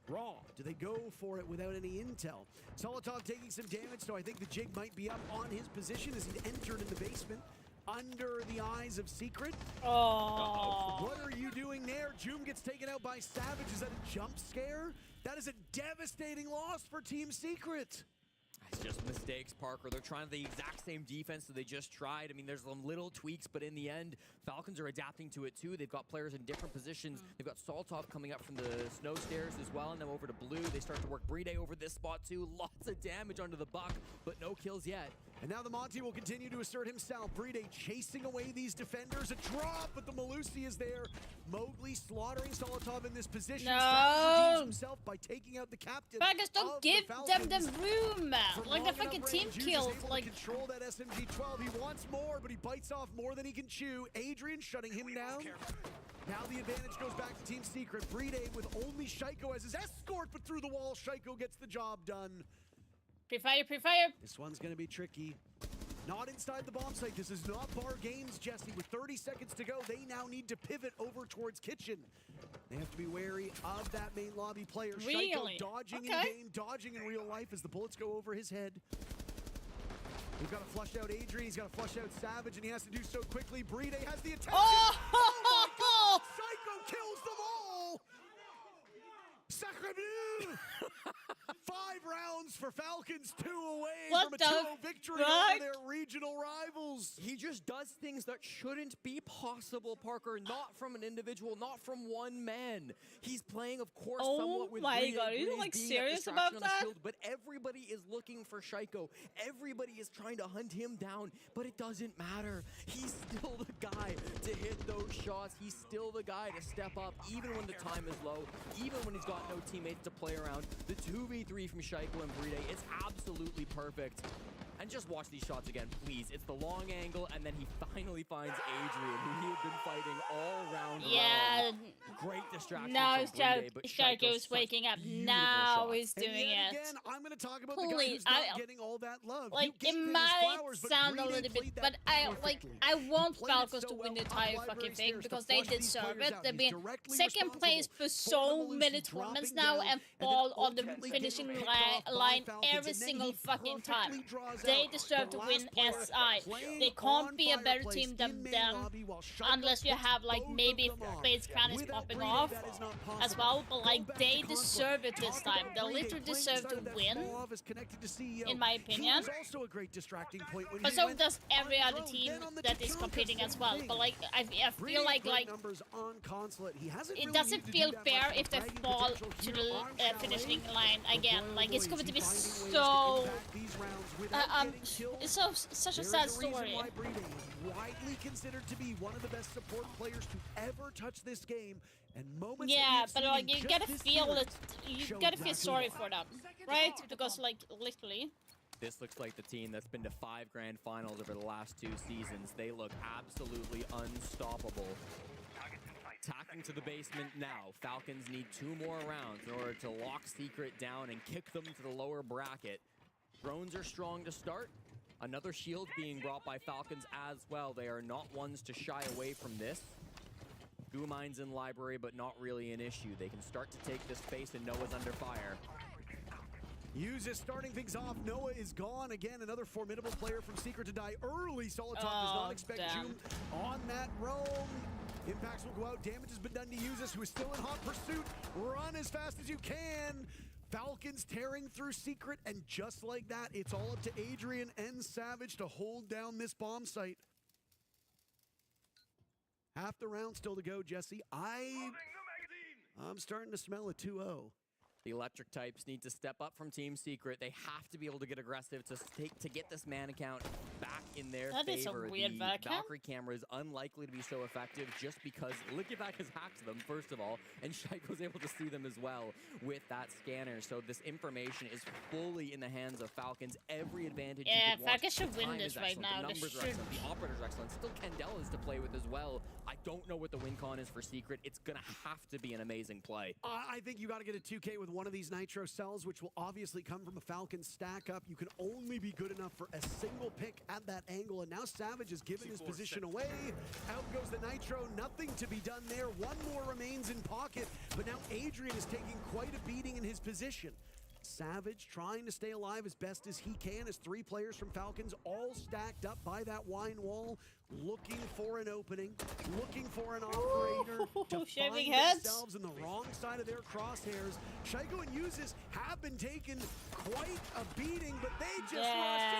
raw? Do they go for it without any intel? Solitov taking some damage, so I think the jig might be up on his position as he entered in the basement. Under the eyes of Secret. Oh. What are you doing there? Jum gets taken out by Savage. Is that a jump scare? That is a devastating loss for Team Secret. It's just mistakes, Parker. They're trying the exact same defense that they just tried. I mean, there's some little tweaks, but in the end, Falcons are adapting to it too. They've got players in different positions. They've got Solitov coming up from the snow stairs as well, and then over to blue. They start to work Bride over this spot too. Lots of damage onto the buck, but no kills yet. And now the Monty will continue to assert himself. Bride chasing away these defenders. A drop, but the Malusi is there. Mowgli slaughtering Solitov in this position. No! Himself by taking out the captain. Falcons don't give them the room. Like the fucking team kill. Like control that SMG-12. He wants more, but he bites off more than he can chew. Adrian shutting him down. Now the advantage goes back to Team Secret. Bride with only Shaiko as his escort, but through the wall, Shaiko gets the job done. Pre-fire, pre-fire. This one's gonna be tricky. Not inside the bomb site. This is not bar games, Jesse. With 30 seconds to go, they now need to pivot over towards kitchen. They have to be wary of that main lobby player. Really? Shaiko dodging in game, dodging in real life as the bullets go over his head. We've got to flush out Adrian. He's got to flush out Savage, and he has to do so quickly. Bride has the attention. Oh my God! Shaiko kills them all. Sacre bleu! 5 rounds for Falcons, 2 away from a 2-0 victory over their regional rivals. He just does things that shouldn't be possible, Parker. Not from an individual, not from one man. He's playing, of course, somewhat with my God, are you like serious about that? Shield, but everybody is looking for Shaiko. Everybody is trying to hunt him down, but it doesn't matter. He's still the guy to hit those shots. He's still the guy to step up, even when the time is low, even when he's got no teammates to play around. The 2v3 from Shaiko and Bride is absolutely perfect. And just watch these shots again, please. It's the long angle, and then he finally finds Adrian, who he had been fighting all round. Yeah. Great distraction. Now Shaiko's waking up. Now he's doing it. Again, I'm going to talk about the guy who's not getting all that love. Like, it might sound a little bit, but I want Falcons to win the entire fucking thing because they deserve it. They've been second place for so many tournaments now and fall on the finishing line every single fucking time. They deserve to win SI. They can't be a better team than them unless you have like maybe FaZe Clan is popping off as well, but like they deserve it this time. They literally deserve to win, in my opinion. But so does every other team that is competing as well. But like I feel like it doesn't feel fair if they fall to the finishing line again. Like it's going to be so. It's such a sad story. Widely considered to be one of the best support players to ever touch this game, and moments. Yeah, but like you gotta feel it. You gotta feel sorry for them, right? Because like literally. This looks like the team that's been to 5 grand finals over the last 2 seasons. They look absolutely unstoppable. Attacking to the basement now. Falcons need 2 more rounds in order to lock Secret down and kick them to the lower bracket. Drones are strong to start. Another shield being brought by Falcons as well. They are not ones to shy away from this. 2 mines in library, but not really an issue. They can start to take this space, and Noah's under fire. Hughes is starting things off. Noah is gone. Again, another formidable player from Secret to die early. Soliton does not expect June on that roam. Impacts will go out. Damage has been done to Hughes, who is still in hot pursuit. Run as fast as you can. Falcons tearing through Secret, and just like that, it's all up to Adrian and Savage to hold down this bomb site. Half the round still to go, Jesse. I'm starting to smell a 2-0. The electric types need to step up from Team Secret. They have to be able to get aggressive to get this man count back in their favor. That is a weird Valkyrie camera is unlikely to be so effective just because Liquevac has hacked them, first of all, and Shaiko's able to see them as well with that scanner. So this information is fully in the hands of Falcons. Every advantage yeah, you Falcons should win this right now. The numbers are excellent. The operators are excellent. Still Kendall is to play with as well. I don't know what the win con is for Secret. It's going to have to be an amazing play. I think you got to get a 2K with one of these Nitro cells, which will obviously come from a Falcon stack up. You can only be good enough for a single pick at that angle, and now Savage has given his position away. Out goes the Nitro. Nothing to be done there. One more remains in pocket, but now Adrian is taking quite a beating in his position. Savage trying to stay alive as best as he can as 3 players from Falcons all stacked up by that wine wall, looking for an opening, looking for an operator to find themselves in the wrong side of their crosshairs. Shaiko and Uses have been taking quite a beating, but they just rushed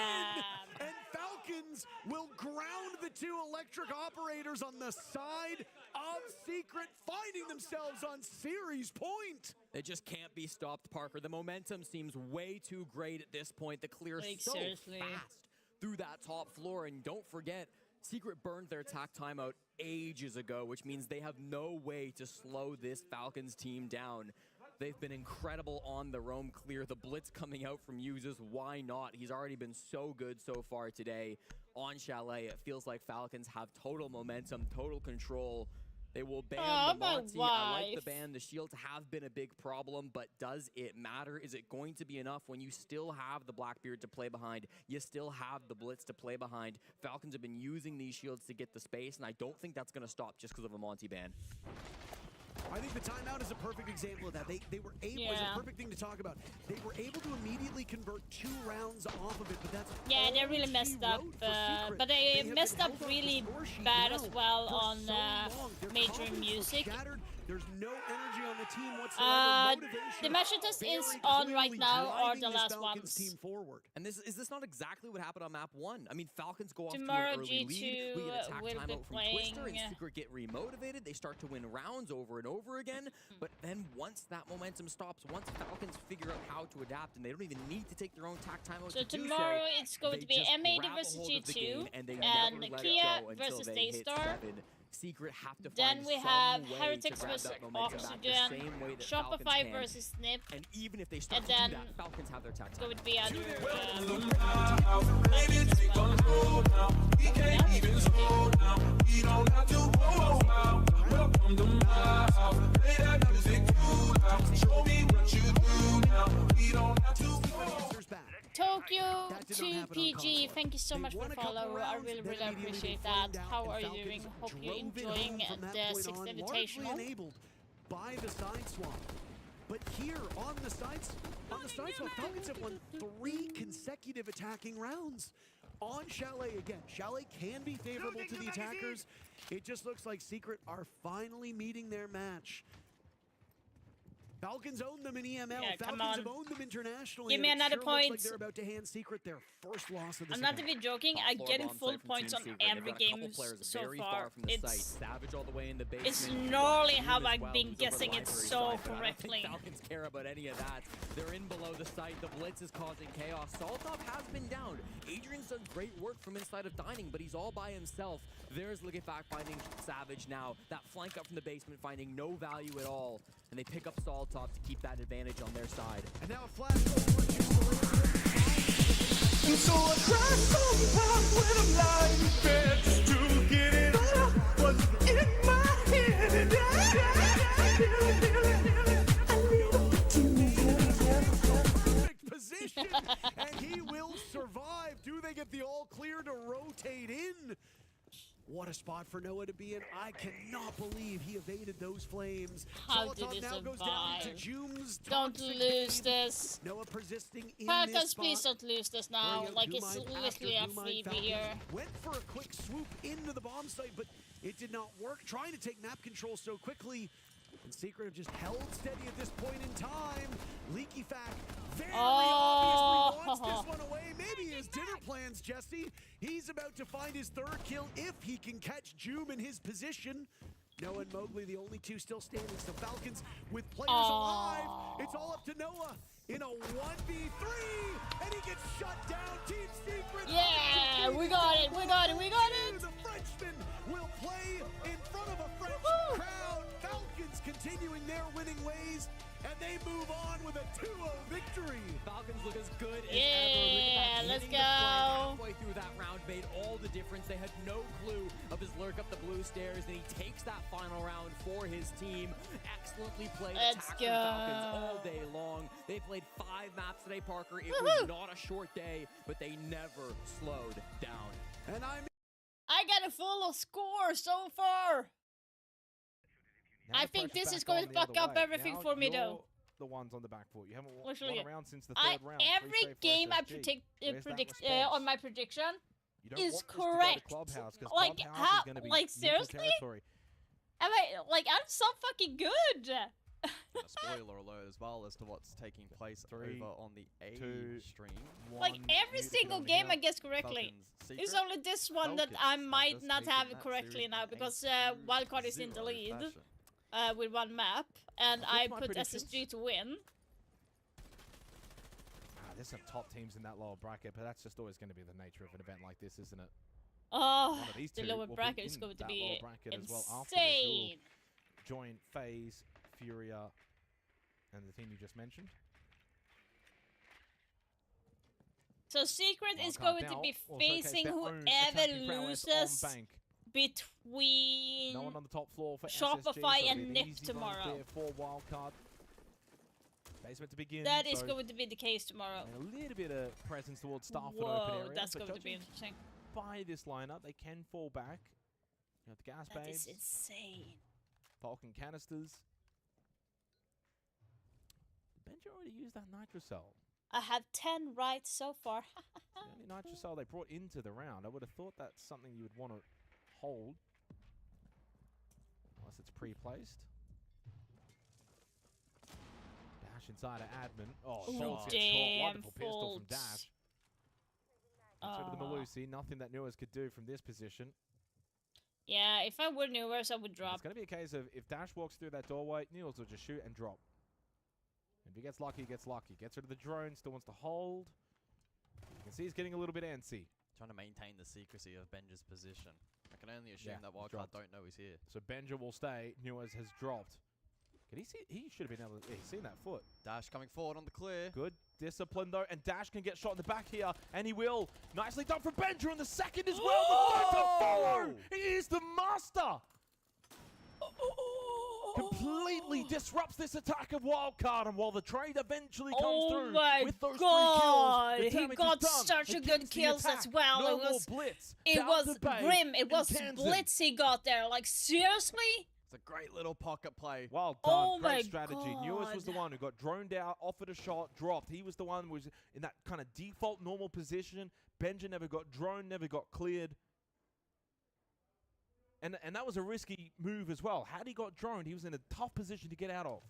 in, and Falcons will ground the 2 electric operators on the side of Secret, finding themselves on series point. They just can't be stopped, Parker. The momentum seems way too great at this point. The clear so fast through that top floor. And don't forget, Secret burned their attack timeout ages ago, which means they have no way to slow this Falcons team down. They've been incredible on the roam clear. The blitz coming out from Uses, why not? He's already been so good so far today on Chalet. It feels like Falcons have total momentum, total control. They will ban Oh, the my Monty. I like the wife. ban. The shields have been a big problem, but does it matter? Is it going to be enough when you still have the Blackbeard to play behind? You still have the Blitz to play behind. Falcons have been using these shields to get the space, and I don't think that's going to stop just because of a Monty ban. I think the timeout is a perfect example of that. They were able, it's a perfect thing to talk about. They were able to immediately convert 2 rounds off of it, but that's they really messed up. But they messed up really bad as well on majoring music. There's no energy on the team whatsoever. The match test is on right now, or the last ones. Team forward. And is this not exactly what happened on map 1? I mean, Falcons go off Tomorrow to an early lead. We get attack will timeout be from playing. Twister, and Secret get remotivated. They start to win rounds over and over again. But then once that momentum stops, once Falcons figure out how to adapt, and they don't even need to take their own attack timeout So to do tomorrow so, it's going to be just M80 grab a versus hold of the G2 game, and they and never let it Kia go until versus they hit Daystar. 7. Secret have to Then find we some have way Heretics to grab versus that momentum back the Oxygen, same way that Shopify Falcons can. versus Snip, And even if they start and to do then that, Falcons have their attack it's time. going to be other Tokyo 2PG, thank you so much for follow. I really appreciate that. How are you doing? Hope you're enjoying the 6th Invitational. Enabled by the side swap. But here on the side swap, Falcons have won 3 consecutive attacking rounds. On Chalet again. Chalet can be favorable to the attackers. It just looks like Secret are finally meeting their match. Falcons own them in EML. Yeah, Falcons have owned them internationally. Give me and it another sure point. Looks like they're about to hand Secret their first loss of the I'm season. not even joking. I'm getting full points on every game so far. It's Savage all the way in the basement. It's gnarly how I've been guessing it so correctly. Falcons care about any of that. They're in below the site. The Blitz is causing chaos. Saltov has been downed. Adrian's done great work from inside of Dining, but he's all by himself. There's Liquefact finding Savage now. That flank up from the basement finding no value at all. And they pick up Saltov to keep that advantage on their side. And now a flash over and so I cry sometimes when I'm lying in bed just to get it out what's in my head, and perfect position, and he will survive. Do they get the all clear to rotate in? What a spot for Noah to be in. I cannot believe he evaded those flames. How did he now survive? goes down to Jum's Don't lose this. Noah persisting in Falcons, this spot. please don't lose this now. Like, it's literally a freebie here. Went for a quick swoop into the bomb site, but it did not work. Trying to take map control so quickly. And Secret have just held steady at this point in time. Leaky Fact very obviously wants this one away. Maybe his dinner plans, Jesse. He's about to find his 3rd kill if he can catch Joom in his position. Noah and Mowgli, the only 2 still standing. So Falcons with players alive. It's all up to Noah in a 1v3. And he gets shut down. Team Secret. Yeah, we got it. We got it. We got it. The Frenchman will play in front of a French crowd. Falcons continuing their winning ways, and they move on with a 2-0 victory. Falcons look as good as ever. Let's go. Halfway through that round made all the difference. They had no clue of his lurk up the blue stairs, and he takes that final round for his team. Excellently played attack from Falcons all day long. They played 5 maps today, Parker. It was not a short day, but they never slowed down. And I got a full score so far. I think this is going to fuck up everything for me, though. The ones on the back foot. You haven't won Literally, around since the 3rd round. Every game I predict on my prediction is correct. Like, how? Like, seriously? I'm so fucking good. A spoiler alert as well as to what's taking place over on the A stream. Like, every single game I guess correctly. It's only this one that I might not have it correctly now because Wildcard is in the lead with 1 map, and I put SSG to win. There's some top teams in that lower bracket, but that's just always going to be the nature of an event like this, isn't it? Oh, the lower bracket is going to be insane. Join FaZe, Furia, and the team you just mentioned. So Secret is going to be facing whoever loses between No one on the top floor for Shopify SSG, so and Nip tomorrow. For wildcard. Basement to begin. That is going to be the case tomorrow. And a little bit of presence towards Stafford open Whoa, area. that's but going to be interesting. By this lineup, they can fall back. You know, the gas That babes. is insane. Falcon canisters. Benji already used that nitrocell. I have 10 right so far. The only nitrocell they brought into the round. I would have thought that's something you would want to hold. Unless it's pre-placed. Dash inside of admin. Oh, shots gets caught. Wonderful pistol from Dash. Instead of the Malusi, nothing that Newers could do from this position. Yeah, if I were Newers, I would drop. It's going to be a case of if Dash walks through that doorway, Newers will just shoot and drop. If he gets lucky, he gets lucky. Gets rid of the drone, still wants to hold. You can see he's getting a little bit antsy. Trying to maintain the secrecy of Benja's position. I can only assume that Wildcard don't know he's here. So Benja will stay. Newers has dropped. Can he see? He should have been able to. Yeah, he's seen that foot. Dash coming forward on the clear. Good discipline though, and Dash can get shot in the back here, and he will. Nicely done from Benja on the second as well. The third to follow. He is the master. Completely disrupts this attack of Wildcard, and while the trade eventually comes through with those 3 kills, the he got such a good kills as well. No it was more blitz. It was grim. It was blitz he got there. Like seriously. It's a great little pocket play. Well done. Great strategy. Newers was the one who got droned out, offered a shot, dropped. He was the one who was in that kind of default normal position. Benja never got droned, never got cleared. And that was a risky move as well. Had he got droned, he was in a tough position to get out of.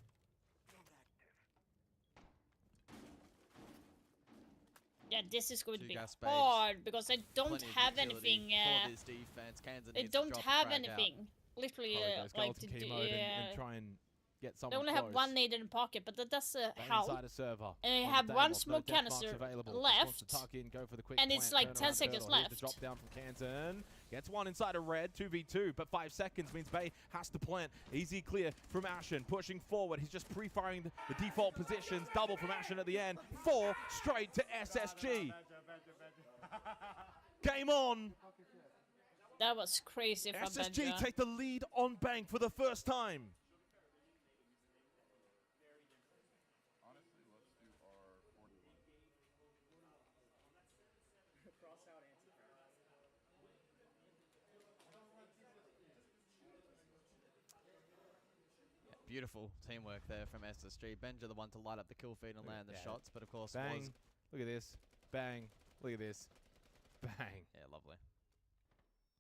Yeah, this is going to be hard because I don't have anything. They don't have anything. Literally, like to do. And try and get someone. They only have one nade in the pocket, but that does help. Inside a server. And they have one smoke canister left. In, go for the quick and it's like 10 seconds left. The drop down from Kansan. Gets one inside a red, 2v2, but 5 seconds means Bay has to plant. Easy clear from Ashen, pushing forward. He's just pre-firing the default positions. Double from Ashen at the end. 4 straight to SSG. Game on. That was crazy from SSG Benja. take the lead on Bank for the first time. Beautiful teamwork there from SSG. Benja the one to light up the kill feed and land the shots, but of course bang. Look at this. Bang. Look at this. Bang. Yeah, lovely.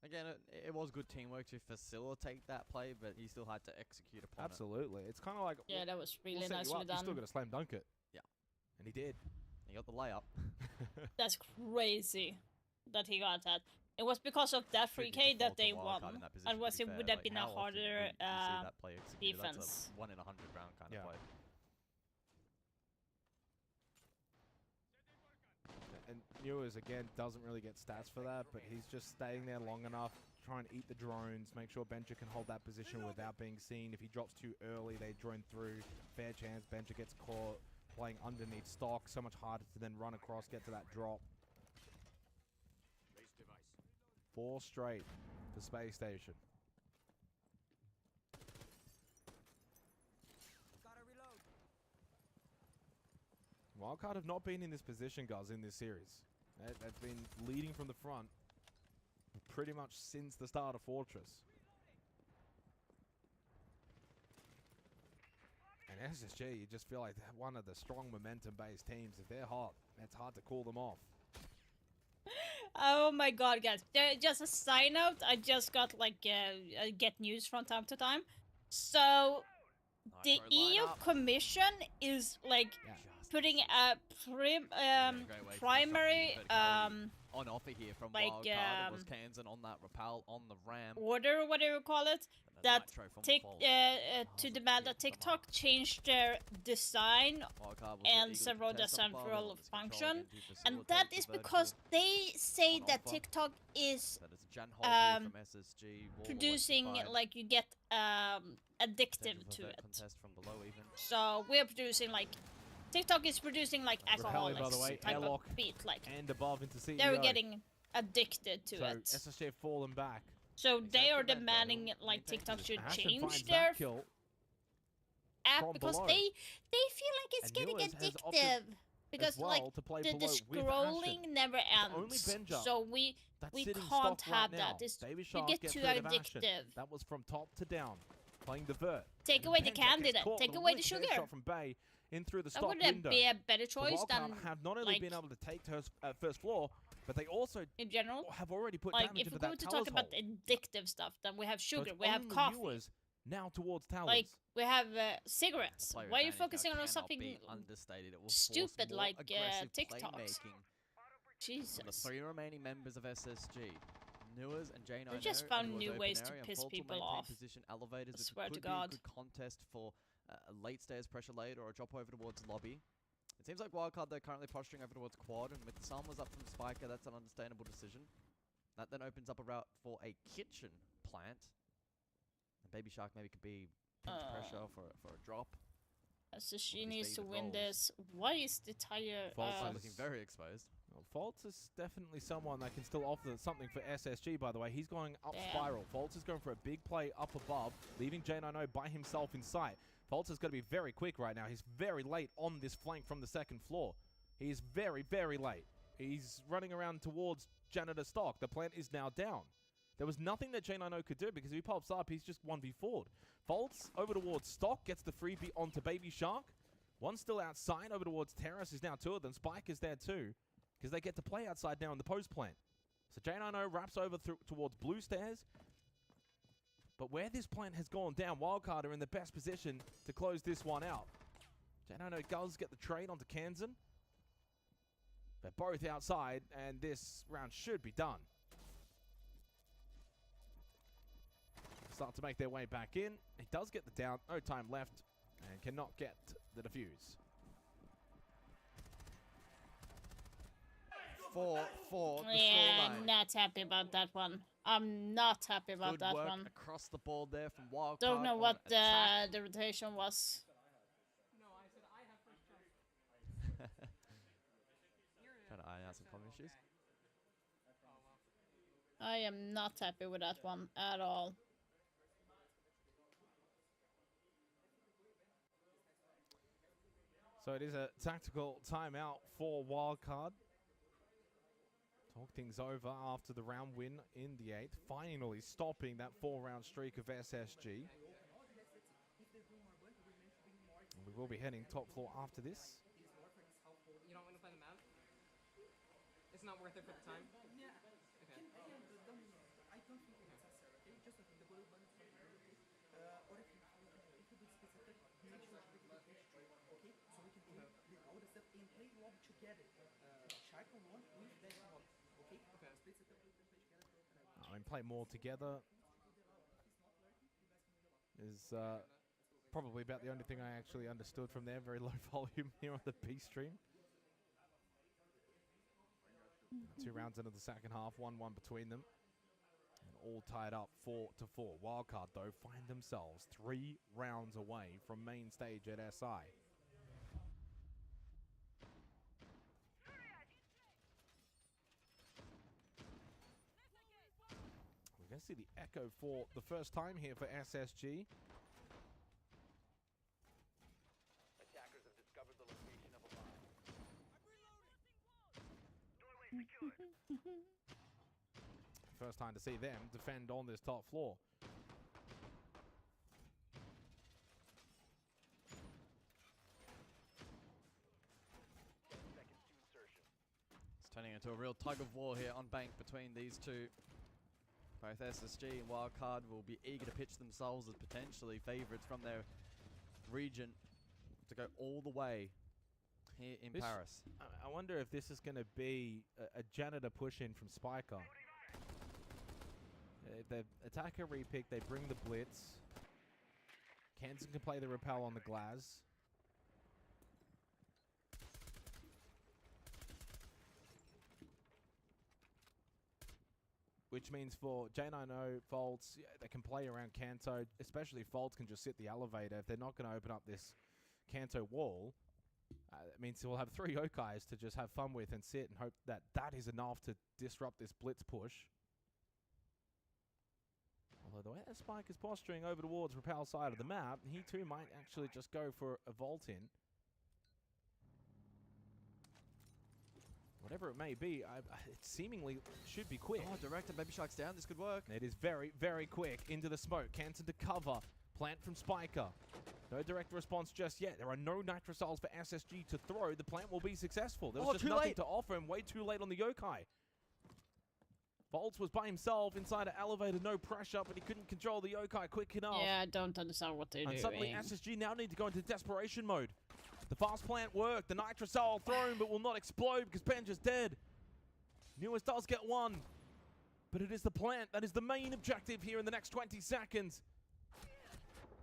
Again, it was good teamwork to facilitate that play, but he still had to execute upon it. Absolutely. It's kind of like... Yeah, that was really nicely done. You still got to slam dunk it. Yeah. And he did. He got the layup. That's crazy that he got that. It was because of that 3K that they won. Otherwise, it would have been a harder defense. That's a 1 in 100 round kind of play. And Newers, again, doesn't really get stats for that, but he's just staying there long enough, trying to eat the drones, make sure Benja can hold that position without being seen. If he drops too early, they drone through. Fair chance, Benja gets caught playing underneath stock. So much harder to then run across, get to that drop. 4 straight for Space Station. Wildcard have not been in this position, guys, in this series. They've been leading from the front pretty much since the start of Fortress. And SSG, you just feel like they're one of the strong momentum-based teams. If they're hot, it's hard to call them off. Oh my god, guys. Just a side note, I just got like get news from time to time. So the EU Commission is like putting a primary on offer here from like Wildcard. Was Kansan on that rappel on the ram. Order, whatever you call it, that to demand that TikTok change their design and several their central function, and that is because they say that TikTok is producing like you get addictive to it. So we're producing like TikTok is producing like alcoholics type of beat, like and above into CEO. they're getting addicted to it. So SSG have fallen back. So they are demanding like TikTok should change their app because they feel like it's getting addictive. Because like the scrolling never ends. So we can't have that. We get too addictive. That was from top to down, playing the vert. Take away the candidate. Take away the sugar. Shot from Bay in through the stock window. That would be a better choice than have not only been able to take to first floor, but they also in general have already put like damage if into we're going to talk about addictive stuff, then we have sugar, we have coffee. Now towards towers. Like we have cigarettes. Why are you focusing on something stupid like TikTok? Jesus. The 3 remaining members of SSG. Newers and Jane They just found new ways to piss people off. Position elevators, I swear which to could God. be a good contest for a late stairs pressure late or a drop over towards lobby. It seems like Wildcard they're currently posturing over towards quad, and with the sun was up from Spiker, that's an understandable decision. That then opens up a route for a kitchen plant. And Baby Shark maybe could be pinch pressure for a drop. So she needs to win this. Why is the tire looking very exposed? Well, Faults is definitely someone that can still offer something for SSG, by the way. He's going up spiral. Faults is going for a big play up above, leaving J90 by himself in sight. Faults is going to be very quick right now. He's very late on this flank from the second floor. He is very, very late. He's running around towards Janitor Stock. The plant is now down. There was nothing that J90 could do because if he pops up, he's just 1v4'd. Faults over towards Stock, gets the freebie onto Baby Shark. One still outside over towards Terrace is now 2 of them. Spike is there too, because they get to play outside now in the post plant. So J90 wraps over towards Blue Stairs. But where this plant has gone down, Wildcard are in the best position to close this one out. J90 does get the trade onto Kansan. They're both outside, and this round should be done. Start to make their way back in. He does get the down, no time left, and cannot get the defuse. 4-4. Yeah, not happy about that one. I'm not happy about that work one. Across the board there from Wildcard. Don't know what the rotation was. No, I said I have first choice. Trying to iron out some common issues. I am not happy with that one at all. So it is a tactical timeout for Wildcard. Talk things over after the round win in the 8th, finally stopping that 4-round streak of SSG. And we will be heading top floor after this. You don't want to play the map? It's not worth it for the time? Yeah. Okay. I don't think it's necessary, okay? Just the bullet button or if you do specific, make sure to take the page straight, okay? So we can do all the stuff and play log together. Shark on one with that one. I mean, play more together is probably about the only thing I actually understood from there. Very low volume here on the B stream. 2 rounds into the second half, 1-1 between them. And all tied up 4-4. Wildcard, though, find themselves 3 rounds away from main stage at SI. We're going to see the echo for the first time here for SSG. Attackers have discovered the location of a bomb. First time to see them defend on this top floor. It's turning into a real tug of war here on Bank between these two. Both SSG and Wildcard will be eager to pitch themselves as potentially favourites from their region to go all the way here in Paris. I wonder if this is going to be a janitor push-in from Spiker. The attacker repick, they bring the blitz. Kansan can play the repel on the Glaz. Which means for J90, Faults, they can play around Kanto, especially Faults can just sit the elevator. If they're not going to open up this Kanto wall, it means we'll have 3 Okais to just have fun with and sit and hope that that is enough to disrupt this blitz push. as Spike is posturing over towards Repel's side of the map, he too might actually just go for a vault in. Whatever it may be, it seemingly should be quick. Oh, Director, Baby Shark's down. This could work. It is very, very quick. Into the smoke. Canton to cover. Plant from Spiker. No direct response just yet. There are no nitrosols for SSG to throw. The plant will be successful. There was just nothing to offer him. Way too late on the yokai. Volts was by himself inside an elevator. No pressure, but he couldn't control the yokai quick enough. Yeah, I don't understand what they're doing. And suddenly SSG now need to go into desperation mode. The fast plant worked. The nitrosol thrown, but will not explode because Benja's dead. Newest does get one. But it is the plant that is the main objective here in the next 20 seconds.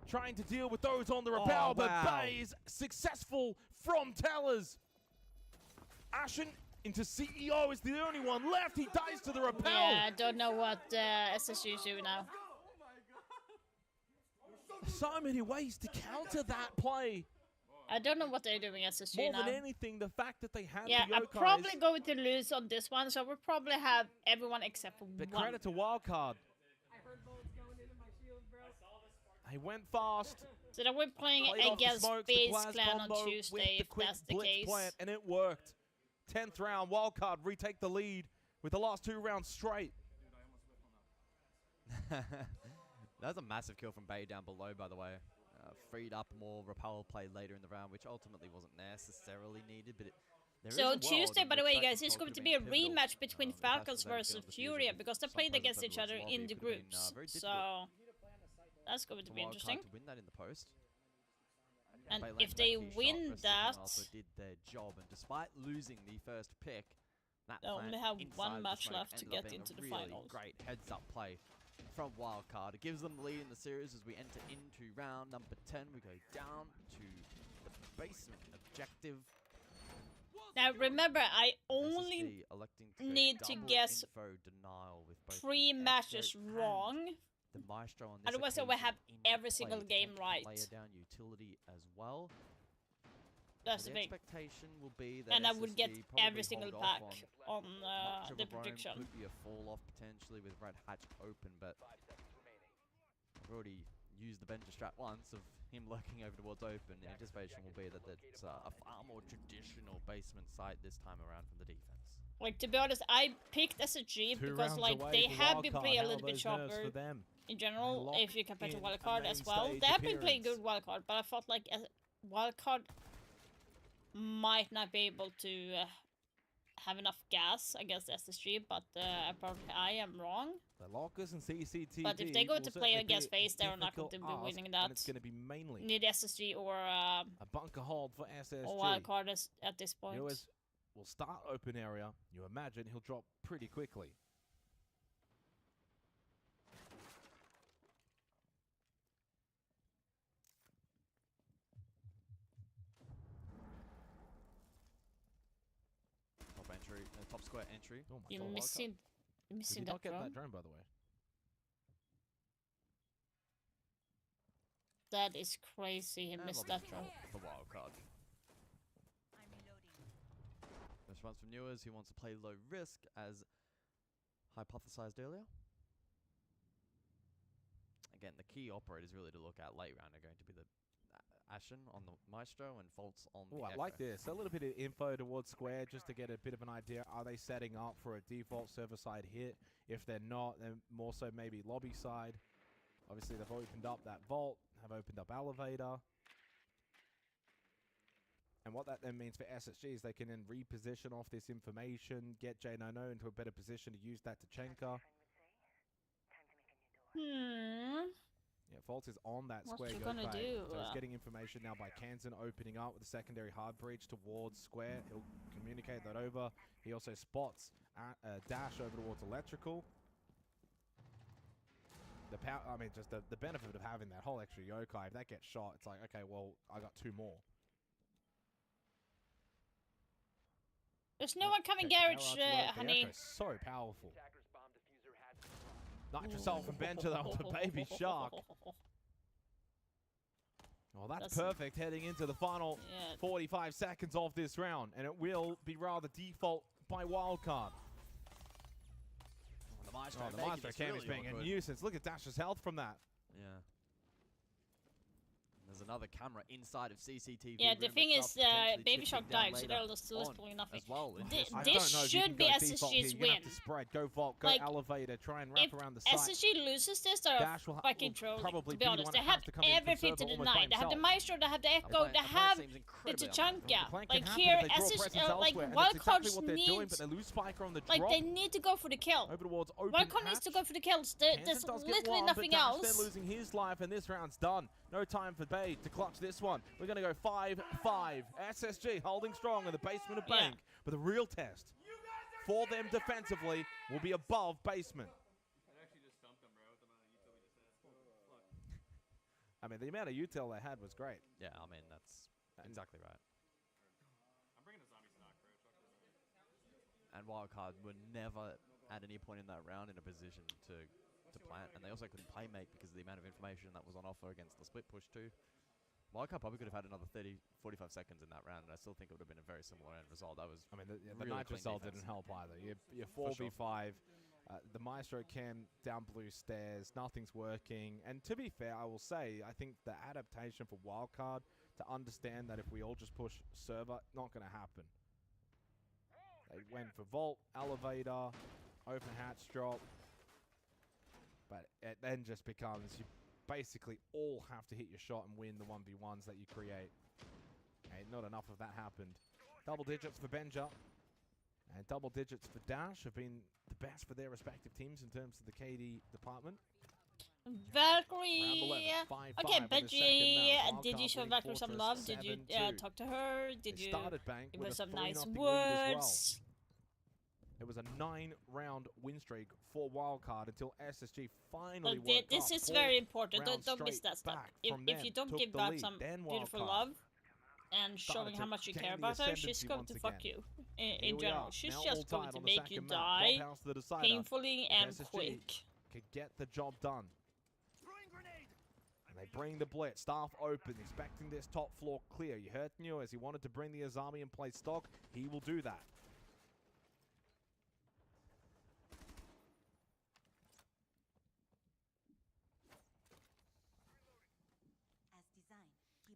Trying to deal with those on the rappel, but Bay is successful from Tellers. Ashen into CEO is the only one left. He dies to the rappel. Yeah, I don't know what SSG is doing now. So many ways to counter that play. I don't know what they're doing SSG More now. than anything, the fact that they had the I'm yokais. probably going to lose on this one, so we'll probably have everyone except for But one. credit to Wildcard. He went fast. So then we're playing against Base Clan on Tuesday, if that's the case. Plant, and it worked. 10th round, Wildcard retake the lead with the last 2 rounds straight. That's a massive kill from Bay down below, by the way. Freed up more rappel play later in the round, which ultimately wasn't necessarily needed, but so Tuesday, by the way, guys, is going to be a rematch between Falcons versus Furia because they played against each other in the groups. So that's going to be interesting. To win that in the post. And if they win that, also did their job, and despite losing the first pick, they only have one match left to get into the finals. Great heads-up play from Wildcard. It gives them the lead in the series as we enter into round number 10. We go down to the basement objective. Now remember, I only need to guess 3 matches wrong. The Maestro on this otherwise I will have every single game right. Player down utility as well. That's so the thing. Expectation will be that and I would get SSG every single pack on the prediction. Could be a fall off potentially with Red Hatch open, but I've already used the Benja strat once of him lurking over towards open. The anticipation will be that it's a far more traditional basement site this time around from the defense. Like, to be honest, I picked SSG because like they have been playing a little bit sharper in general, if you compare to Wildcard as well. They have been playing good Wildcard, but I felt like Wildcard might not be able to have enough gas against SSG, but apparently I am wrong. The Lockers and CCTV. But if they go to play against FaZe, they're not going to be winning that. It's going to be mainly need SSG or a bunker hold for SSG. Or Wildcard at this point. Will start open area. You imagine he'll drop pretty quickly. Top entry, top square entry. Oh my You're God. missing Did you that not get drone. that drone, by the way? That is crazy. He missed that drone. The wild card. Response from Newers, who wants to play low risk, as hypothesized earlier. Again, the key operators really to look at late round are going to be the Ashen on the Maestro and Faults on the I like this. A little bit of info towards Square just to get a bit of an idea. Are they setting up for a default server-side hit? If they're not, then more so maybe lobby side. Obviously, they've opened up that vault, have opened up elevator. And what that then means for SSG is they can then reposition off this information, get J90 into a better position to use that to Chenka. Yeah, Fault is on that square. What you gonna do? So he's getting information now by Kansan opening up with a secondary hard breach towards square. He'll communicate that over. He also spots dash over towards electrical. The power, I mean, just the benefit of having that whole extra yokai. If that gets shot, it's like, okay, well, I got 2 more. There's no one coming garage, honey. So powerful. Nitrosol from Benja though onto Baby Shark. Well, that's perfect heading into the final 45 seconds of this round, and it will be rather default by Wildcard. The Maestro the Maestro cam is being a nuisance. Look at Dash's health from that. Yeah. There's another camera inside of CCTV. Yeah, the thing is, Baby Shark died, so they'll just lose nothing. Well, this should be SSG's win. You have to spread, go vault, go like, elevator, try and wrap around the site. SSG loses this, they're fucking trolling, to be honest. They have everything to deny. They have the Maestro, they have the Echo, they have the Tachanka. Like here, SSG, like Wildcards need, like they need to go for the kill. Wildcard needs to go for the kills. There's literally nothing else. They're losing his life, and this round's done. No time for Bay to clutch this one. We're going to go 5-5. SSG holding strong in the basement of Bank. But the real test for them defensively will be above basement. I mean, the amount of util they had was great. Yeah, I mean, that's exactly right. And Wildcard were never at any point in that round in a position to plant, and they also couldn't play make because of the amount of information that was on offer against the split push too. Wildcard probably could have had another 45 seconds in that round, and I still think it would have been a very similar end result. That was, I mean, the really Nitro Cell didn't help either. You're 4v5, the Maestro cam down blue stairs, nothing's working. And to be fair, I will say, I think the adaptation for Wildcard to understand that if we all just push server, not going to happen. They went for vault, elevator, open hatch drop. But it then just becomes, you basically all have to hit your shot and win the 1v1s that you create. And not enough of that happened. Double digits for Benja. And double digits for Dash have been the best for their respective teams in terms of the KD department. Valkyrie. Okay, Benji, did you show Valkyrie some love? Did you talk to her? Did you give her some nice words? It was a 9-round win streak for Wildcard until SSG finally woke up. This is very important. Don't miss that stuff. If you don't give back some beautiful love and showing how much you care about her, she's going to fuck you in general. She's just going to make you die painfully and quick. Could get the job done. And they bring the blitz. Staff open, expecting this top floor clear. You heard Neo as he wanted to bring the Azami and play stock. He will do that.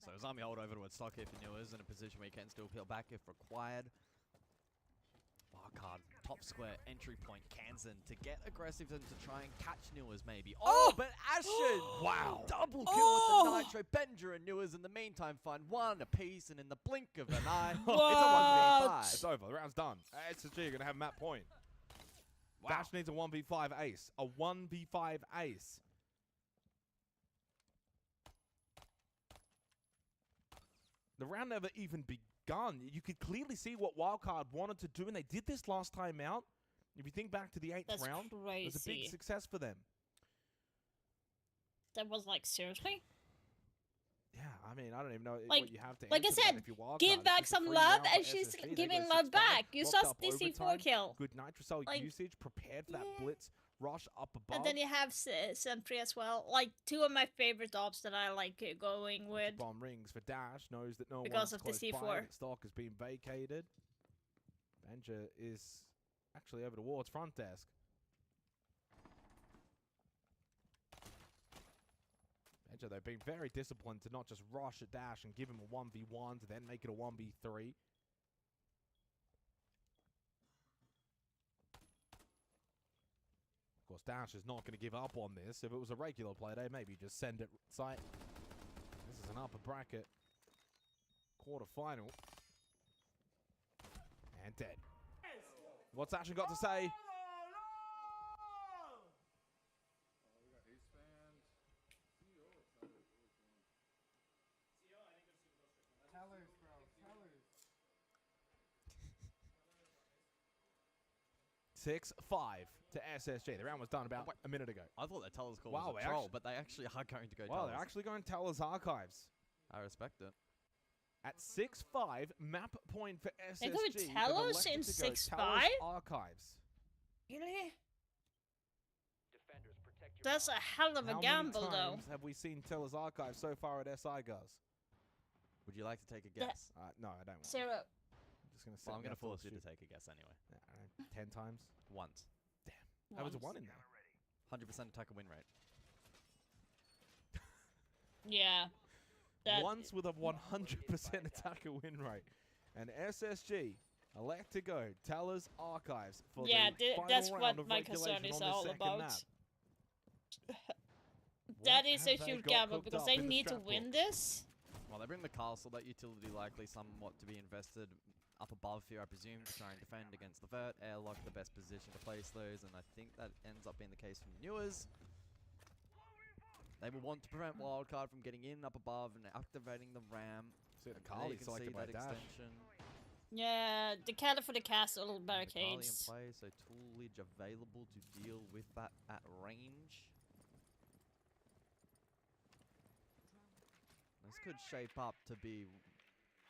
So Azami hold over towards stock here for Newers in a position where he can still peel back if required. Wildcard, top square, entry point, Kansan to get aggressive and to try and catch Newers maybe. Oh, but Ashen! Wow! Double kill with the Nitro. Benja and Newers in the meantime find one apiece, and in the blink of an eye, it's a 1v5. It's over, the round's done. SSG are going to have map point. Wow. Dash needs a 1v5 ace. A 1v5 ace. The round never even begun. You could clearly see what Wildcard wanted to do, and they did this last time out. If you think back to the 8th round, it was a big success for them. That was like, seriously? Yeah, I mean, I don't even know like, what you have to like I said, give back some love, and she's giving love back. You saw DC4 kill. Good Nitro Cell usage, prepared for that blitz. Rush up above. And then you have Sentry as well. Like, two of my favorite ops that I like going with. Bomb rings for Dash, knows that no one because of the C4. Stock has been vacated. Benja is actually over towards front desk. Benja, though, being very disciplined to not just rush at Dash and give him a 1v1 to then make it a 1v3. Of course, Dash is not going to give up on this. If it was a regular play day, maybe just send it site. This is an upper bracket quarterfinal. And dead. What's Ashen got to say? Tellers, 6-5 to SSG. The round was done about a minute ago. I thought that Tellers call was a troll, but they actually are going to go Tellers. They're actually going Tellers Archives. I respect it. At 6-5, map point for SSG. They go with Tellers in 6-5? Archives. Really? That's a hell of a gamble, though. How many times have we seen Tellers Archives so far at SI Girls? Would you like to take a guess? No, I don't. 0. I'm just going to say. I'm going to force you to take a guess anyway. 10 times? Once. Damn. That was a 1 in there. 100% attacker win rate. Yeah. Once with a 100% attacker win rate. And SSG elect to go Talers Archives for the final that's round what of my concern regulation is on this all second about. map. That is a have they huge got gamble cooked because up they in the need to strat win book? this. Well, they bring the castle, that utility likely somewhat to be invested up above here, I presume, to try and defend against the vert. Airlock, the best position to place those, and I think that ends up being the case from Newers. They will want to prevent Wildcard from getting in up above and activating the ram. See the And Kali there you can selected see by that Dash. extension. Yeah, the Cali for the castle Kali in barricades. play, so Toolage available to deal with that at range. This could shape up to be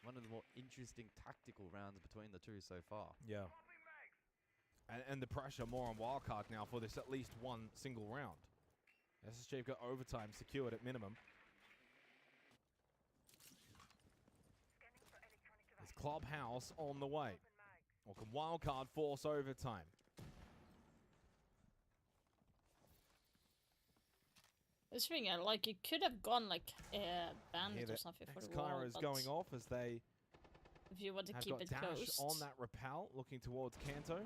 one of the more interesting tactical rounds between the two so far. Yeah. And the pressure more on Wildcard now for this at least one single round. SSG have got overtime secured at minimum. Is Clubhouse on the way? Or can Wildcard force overtime? This thing, like, you could have gone like bandit or something for the wall. Kyra is going off as they if you want to have keep got it Dash closed. on that repel, looking towards Kanto.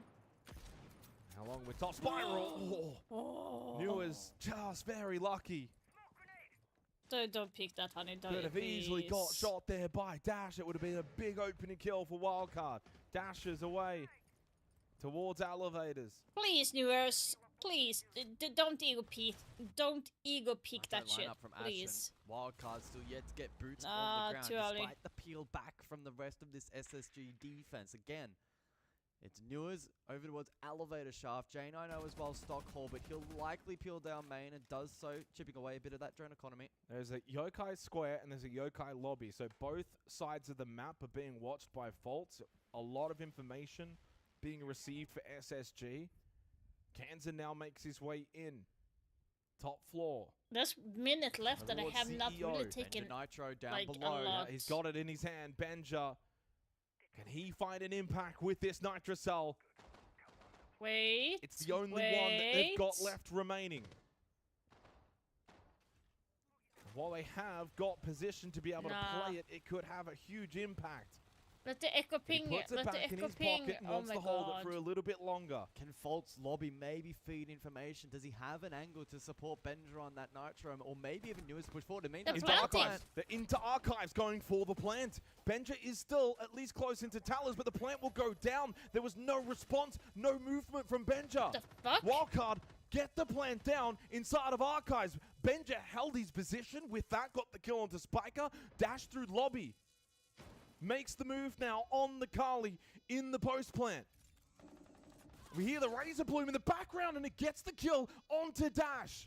Along with top spiral. Newers just very lucky. Don't peek that, honey. Don't. Could have easily got shot there by Dash. It would have been a big opening kill for Wildcard. Dashes away towards elevators. Please, Newers. Please, don't ego peek. Don't ego peek that shit. From Please. Wildcard still yet to get boots on the ground, too early. despite the peel back from the rest of this SSG defense. Again, it's Newers over towards elevator shaft. J9O as well, Stockholm, but he'll likely peel down main and does so, chipping away a bit of that drone economy. There's a Yokai square and there's a Yokai lobby. So both sides of the map are being watched by Faults. A lot of information being received for SSG. Kansan now makes his way in. Top floor. There's a minute left and I have not really Benja taken Nitro down like below. a lot. Yeah, he's got it in his hand. Benja. Can he find an impact with this Nitrocell? Wait. It's the only one that they've got left remaining. And while they have got position to be able to play it, it could have a huge impact. Let the echo ping. He puts it Let back the in echo his ping. pocket and Oh wants my to hold god. it for a little bit longer. Can Fault's lobby maybe feed information? Does he have an angle to support Benja on that Nitro? Or maybe even Newers push forward? Into Archives. They're into Archives going for the plant. Benja is still at least close into Talers, but the plant will go down. There was no response, no movement from Benja. The fuck? Wildcard get the plant down inside of Archives. Benja held his position with that, got the kill onto Spiker, dashed through lobby. Makes the move now on the Kali in the post plant. We hear the Razor Bloom in the background and it gets the kill onto Dash.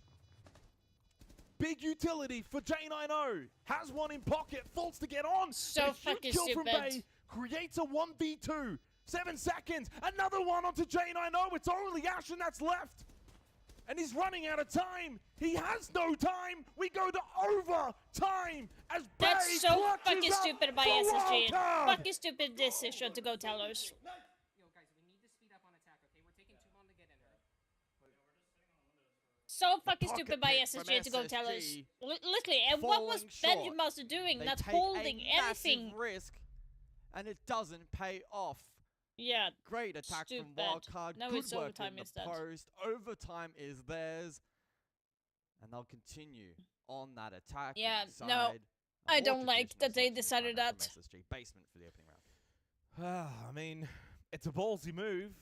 Big utility for J9O. Has one in pocket, falls to get on. So a huge fucking kill from stupid. Bay creates a 1v2. 7 seconds, another one onto J9O. It's only Ashen that's left. And he's running out of time. He has no time. We go to overtime as That's Bay so clutches fucking up stupid by for SSG. Wildcard. Fucking stupid decision to go Tellers. So fucking pocket stupid by pick from SSG to go Tellers. SSG. Literally, and what was Falling Benjamin Master doing? They Not take holding a anything. massive risk, and it doesn't pay off. Yeah. Great attack stupid. from Wildcard. No, Good it's work overtime in the instead. post. Overtime is theirs, and they'll continue on that attack. Yeah, side. no, A I more don't like traditional that they selection decided lineup from that. SSG. Basement for the opening round. I mean, it's a ballsy move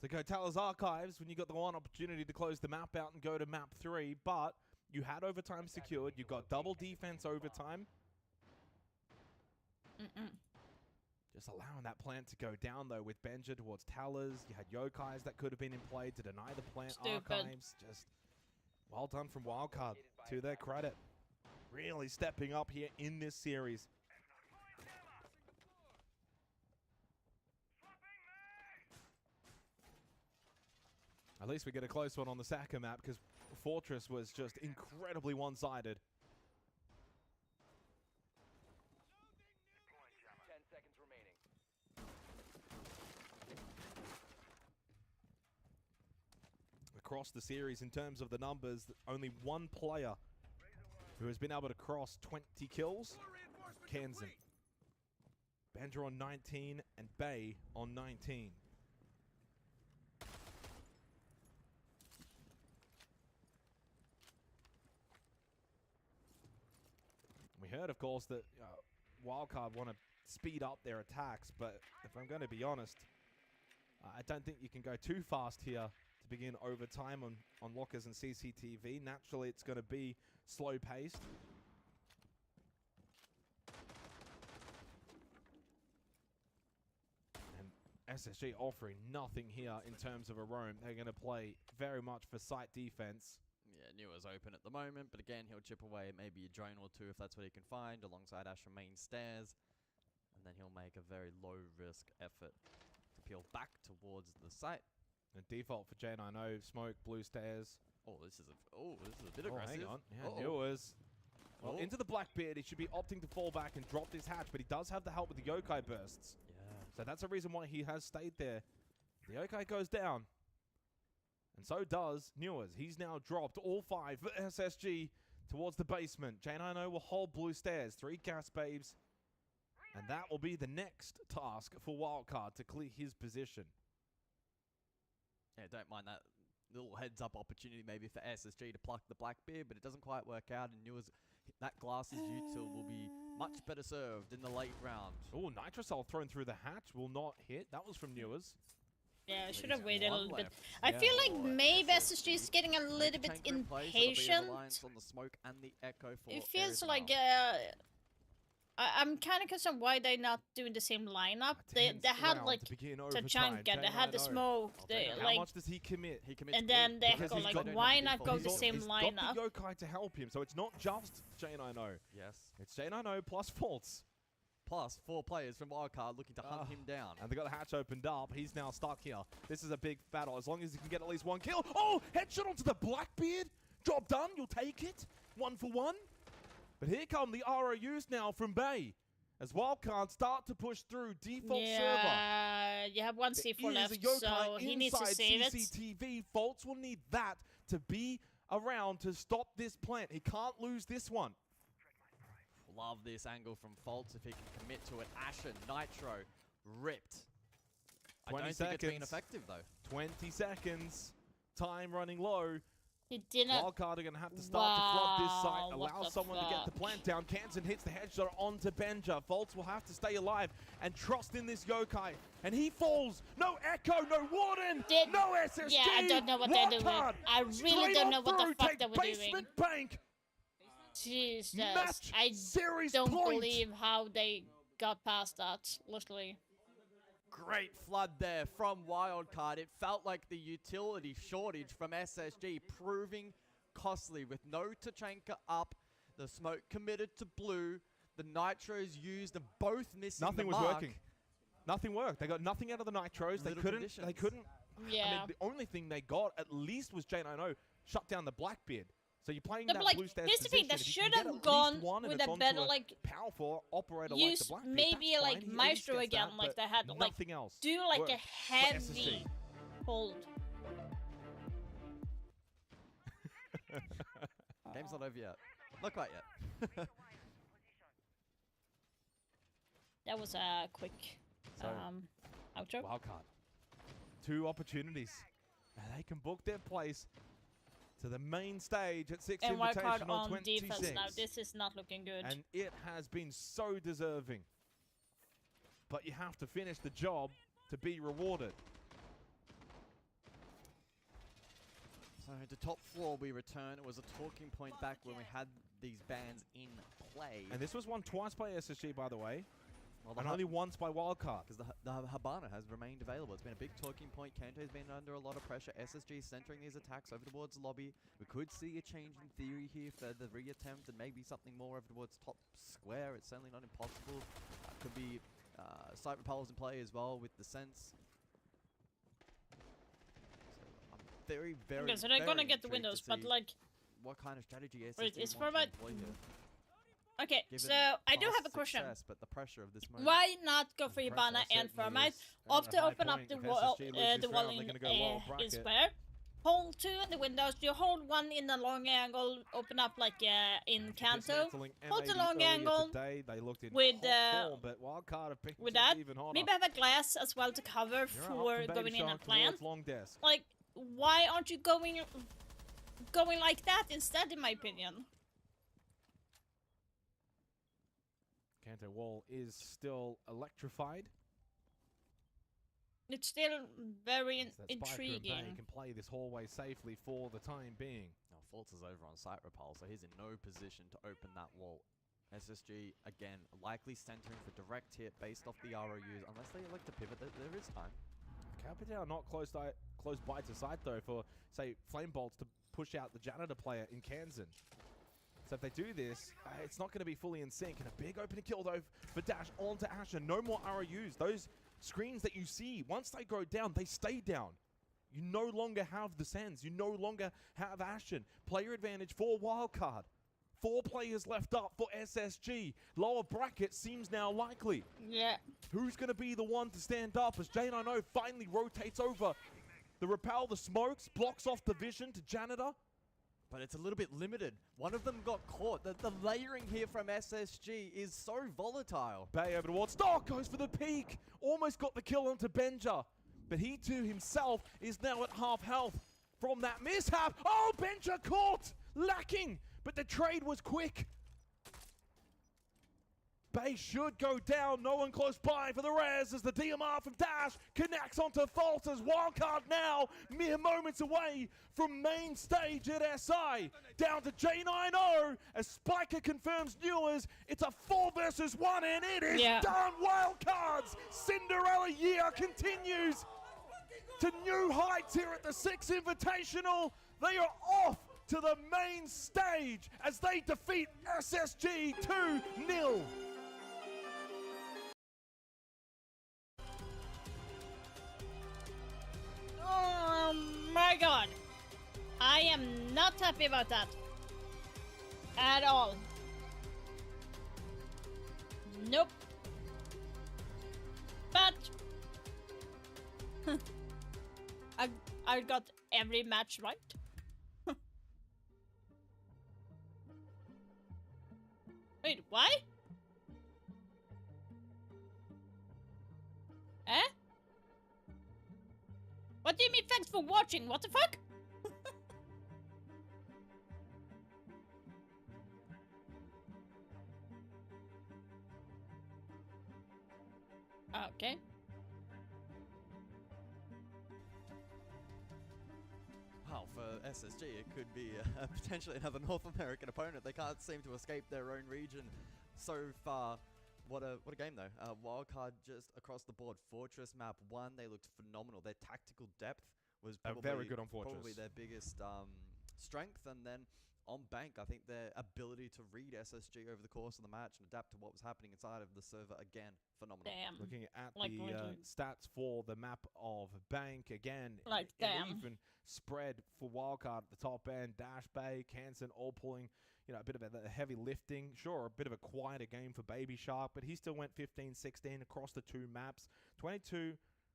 to go Talers Archives when you got the one opportunity to close the map out and go to map 3, but you had overtime secured. You got double defense overtime. Just allowing that plant to go down, though, with Benja towards Talers. You had Yokais that could have been in play to deny the plant. Stupid. Archives. Just well done from Wildcard, to their credit. Really stepping up here in this series. At least we get a close one on the Saka map, because Fortress was just incredibly one-sided. 10 seconds remaining. across the series in terms of the numbers. Only one player who has been able to cross 20 kills, Kansan. Banja on 19 and Bay on 19. We heard, of course, that Wildcard want to speed up their attacks, but if I'm going to be honest, I don't think you can go too fast here to begin overtime on lockers and CCTV. Naturally, it's going to be slow-paced. And SSG offering nothing here in terms of a roam. They're going to play very much for site defense. Yeah, Newer's open at the moment, but again, he'll chip away at maybe a drone or two if that's what he can find, alongside Asher main stairs. And then he'll make a very low-risk effort to peel back towards the site. The default for J9O, smoke, blue stairs. Oh, this is a bit aggressive. Hang on. Yeah, Newers. Well, into the Blackbeard. He should be opting to fall back and drop this hatch, but he does have the help with the yokai bursts. Yeah. So that's a reason why he has stayed there. The yokai goes down. And so does Newers. He's now dropped all 5 for SSG towards the basement. J9O will hold blue stairs. 3 gas babes. And that will be the next task for Wildcard to clear his position. Yeah, don't mind that little heads-up opportunity maybe for SSG to pluck the Blackbeard, but it doesn't quite work out, and Newers, that glasses util will be much better served in the late round. Oh, Nitrocell thrown through the hatch will not hit. That was from Newers. Yeah, I should have waited a little bit. I feel like maybe SSG is getting a little bit impatient. On the smoke and the echo for it feels like I'm kind of concerned why they're not doing the same lineup. They had like Tachanka, they had the smoke, how much does he commit? He commits and then the echo. Like, why not go the same lineup? He's got the yokai to help him, so it's not just J9O. Yes, it's J9O plus Faults. Plus 4 players from Wildcard looking to hunt him down. And they got the hatch opened up. He's now stuck here. This is a big battle. As long as he can get at least 1 kill. Oh, headshot onto the Blackbeard. Job done. You'll take it. 1 for 1. But here come the ROUs now from Bay. As Wildcard start to push through default server. Yeah, you have 1 C4 left, so he needs to save CCTV. Faults will need that to be around to stop this plant. He can't lose this one. Love this angle from Faults if he can commit to it. Asher, Nitro, ripped. 20 I don't think it's been effective though. 20 seconds. Time running low. He didn't. Wildcard are going to have to start to flood this site. Allow someone to get the plant down. Kansan hits the headshot onto Benja. Faults will have to stay alive and trust in this yokai. And he falls. No echo, no warden, no SSG. Yeah, I don't know what they're doing. I really don't know what the fuck they were doing. Basement bank. Jesus, I don't believe how they got past that, literally. Great flood there from Wildcard. It felt like the utility shortage from SSG proving costly with no Tachanka up, the smoke committed to blue, the nitros used and both missing Nothing the was mark. working. Nothing worked. They got nothing out of the nitros. They couldn't. Yeah. I mean, the only thing they got at least was J9O shut down the Blackbeard. So you're playing that like, blue stairs here's the thing, that should have gone with a better, like, powerful operator use like the Blackbeard. maybe like Maestro again, like they had, like, nothing else do like worked a heavy hold. Game's not over yet. Not quite yet. That was a quick outro. Wildcard. 2 opportunities. And they can book their place to the main stage at 6 and Invitational on 26. defense now. This is not looking good. And it has been so deserving. But you have to finish the job to be rewarded. So to top floor we return. It was a talking point back when we had these bans in play. And this was won twice by SSG, by the way. Well, and only once by Wildcard. Because the Habana has remained available. It's been a big talking point. Kanto's been under a lot of pressure. SSG centering these attacks over towards lobby. We could see a change in theory here for the reattempt and maybe something more over towards top square. It's certainly not impossible. Could be site repels in play as well with the sense. So I'm very, okay, so they're gonna get the windows, but like, what kind of strategy SSG it's wants to employ here. Okay, so I do have a question. But the pressure of this moment. Why not go for Hibana and Thermite? Opt to open up the wall in square. hold 2 in the windows. You hold 1 in the long angle, open up like in Kanto. Hold the long angle today. They looked in with form, but Wildcard have picked with that. Even harder. Maybe have a glass as well to cover for going in and plant. Long desk. Like, why aren't you going like that instead? In my opinion. Kanto wall is still electrified. It's still very intriguing. He can play this hallway safely for the time being. Oh, Fultz is over on site repel, so he's in no position to open that wall. SSG, again, likely centering for direct hit based off the ROUs, unless they elect to pivot, there is time. Capital not close by to site, though, for, say, Flame Bolts to push out the Janitor player in Kansan. So if they do this, it's not going to be fully in sync. And a big opening kill, though, for Dash onto Asher. No more ROUs. Those screens that you see, once they go down, they stay down. You no longer have the Sens. You no longer have Ashen. Player advantage for Wildcard. 4 players left up for SSG. Lower bracket seems now likely. Yeah. Who's going to be the one to stand up as J90 finally rotates over the repel, the smokes, blocks off the vision to Janitor? But it's a little bit limited. One of them got caught. The layering here from SSG is so volatile. Bay over towards Stock, goes for the peak. Almost got the kill onto Benja. But he too himself is now at half health from that mishap. Oh, Benja caught! Lacking! But the trade was quick. Bay should go down. No one close by for the res as the DMR from Dash connects onto Falters. Wildcard now mere moments away from main stage at SI. Down to J90 as Spiker confirms Newers. It's a 4 versus 1 and it is done. Wildcard's Cinderella year continues to new heights here at the 6 Invitational. They are off to the main stage as they defeat SSG 2-0. Oh my god. I am not happy about that. At all. Nope. But I got every match right. Wait, why? Eh? What do you mean thanks for watching? What the fuck? Okay. Well, for SSG, it could be potentially another North American opponent. They can't seem to escape their own region so far. What a game, though. Wildcard just across the board. Fortress map 1, they looked phenomenal. Their tactical depth was probably, very good on Fortress. Probably their biggest strength. And then on Bank, I think their ability to read SSG over the course of the match and adapt to what was happening inside of the server, again, phenomenal. Damn. Looking at the stats for the map of Bank, again, like an even spread for Wildcard at the top end. Dash, Bay, Kansan all pulling, you know, a bit of a heavy lifting. Sure, a bit of a quieter game for Baby Shark, but he still went 15-16 across the 2 maps. 22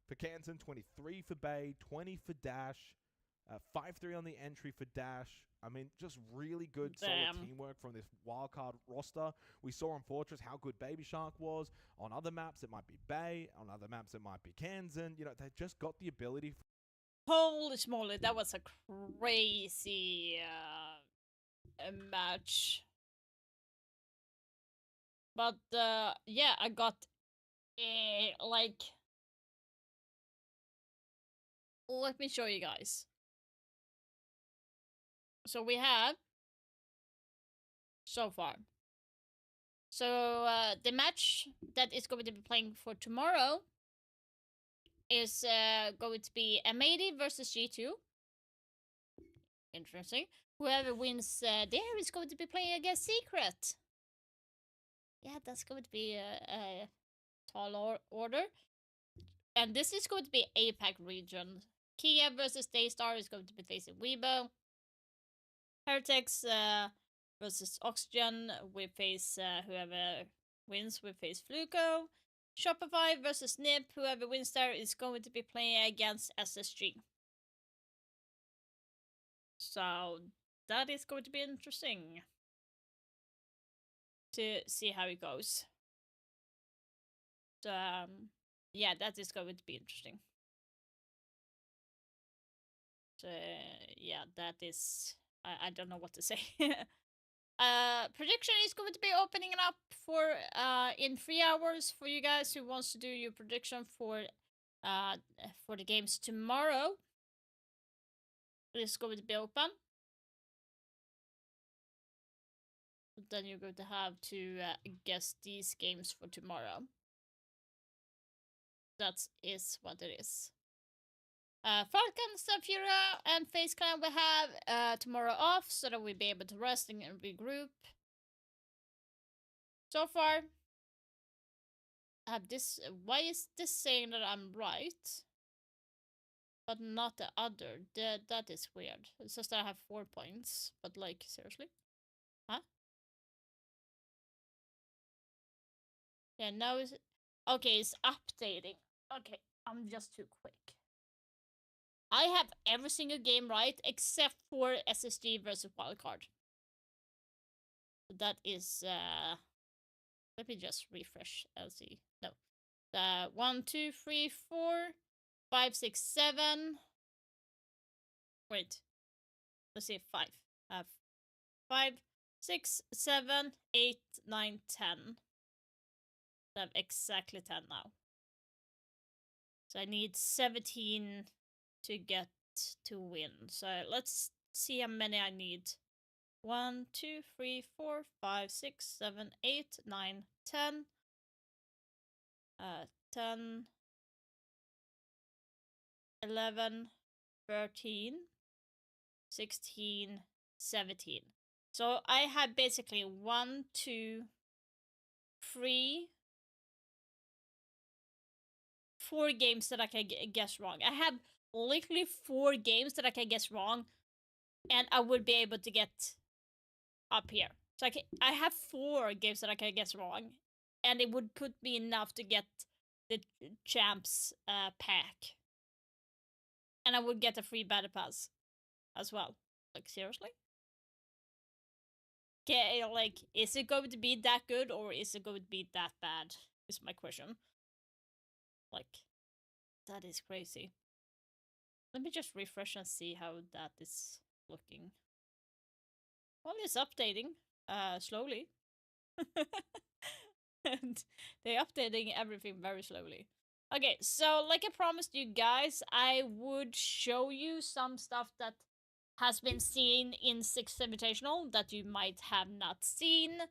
for Kansan, 23 for Bay, 20 for Dash, 5-3 on the entry for Dash. I mean, just really good, solid teamwork from this Wildcard roster. We saw on Fortress how good Baby Shark was. On other maps, it might be Bay. On other maps, it might be Kansan. You know, they just got the ability. Holy smoly, that was a crazy match. But yeah, I got like, let me show you guys. So we have so far. So the match that is going to be playing for tomorrow is going to be M80 versus G2. Interesting. Whoever wins there is going to be playing against Secret. Yeah, that's going to be a tall order. And this is going to be APAC region. Kiev versus Daystar is going to be facing Weibo. Heretics versus Oxygen, we face whoever wins, we face Fluco. Shopify versus Nip, whoever wins there is going to be playing against SSG. So that is going to be interesting to see how it goes. So, yeah, that is going to be interesting. So, yeah, that is... I don't know what to say. Prediction is going to be opening up for in 3 hours for you guys who wants to do your prediction for the games tomorrow. It's going to be open. Then you're going to have to guess these games for tomorrow. That is what it is. Falcon, Sapphira, and FaZe Clan we have tomorrow off so that we'll be able to rest and regroup. So far, I have this. Why is this saying that I'm right, but not the other? That is weird. It says that I have 4 points, but like seriously, huh? Yeah, now it's okay. It's updating. Okay, I'm just too quick. I have every single game right except for SSG versus Wildcard. That is let me just refresh LC. No. 1, 2, 3, 4, 5, 6, 7. Wait. Let's see, 5. 5, 6, 7, 8, 9, 10. I have exactly 10 now. So I need 17 to get to win. So let's see how many I need. 1, 2, 3, 4, 5, 6, 7, 8, 9, 10. 10, 11, 13, 16, 17. So I have basically 1, 2, 3, 4 games that I can guess wrong. I have literally 4 games that I can guess wrong, and I would be able to get up here. So I have 4 games that I can guess wrong, and it would put me enough to get the champs pack. And I would get a free battle pass as well. Like, seriously? Okay, like, is it going to be that good or is it going to be that bad? Is my question. Like, that is crazy. Let me just refresh and see how that is looking. Well, it's updating slowly. And they're updating everything very slowly. Okay, so like I promised you guys, I would show you some stuff that has been seen in 6th Invitational that you might have not seen,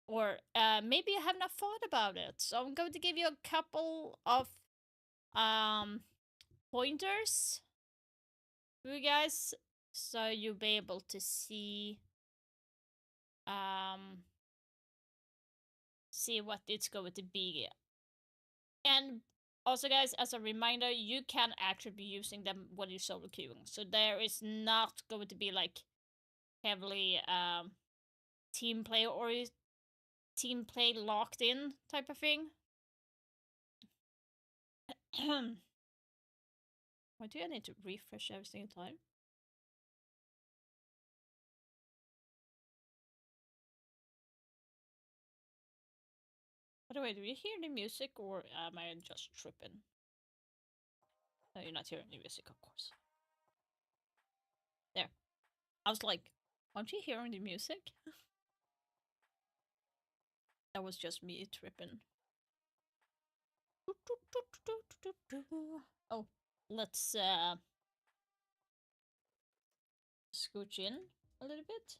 or maybe you have not thought about it. So I'm going to give you a couple of pointers for you guys, so you'll be able to see what it's going to be. And also, guys, as a reminder, you can actually be using them when you're solo queuing. So there is not going to be like heavily team play or team play locked in type of thing. Why do I need to refresh every single time? By the way, do you hear the music or am I just tripping? No, you're not hearing the music, of course. There. I was like, aren't you hearing the music? That was just me tripping. Oh, let's scooch in a little bit.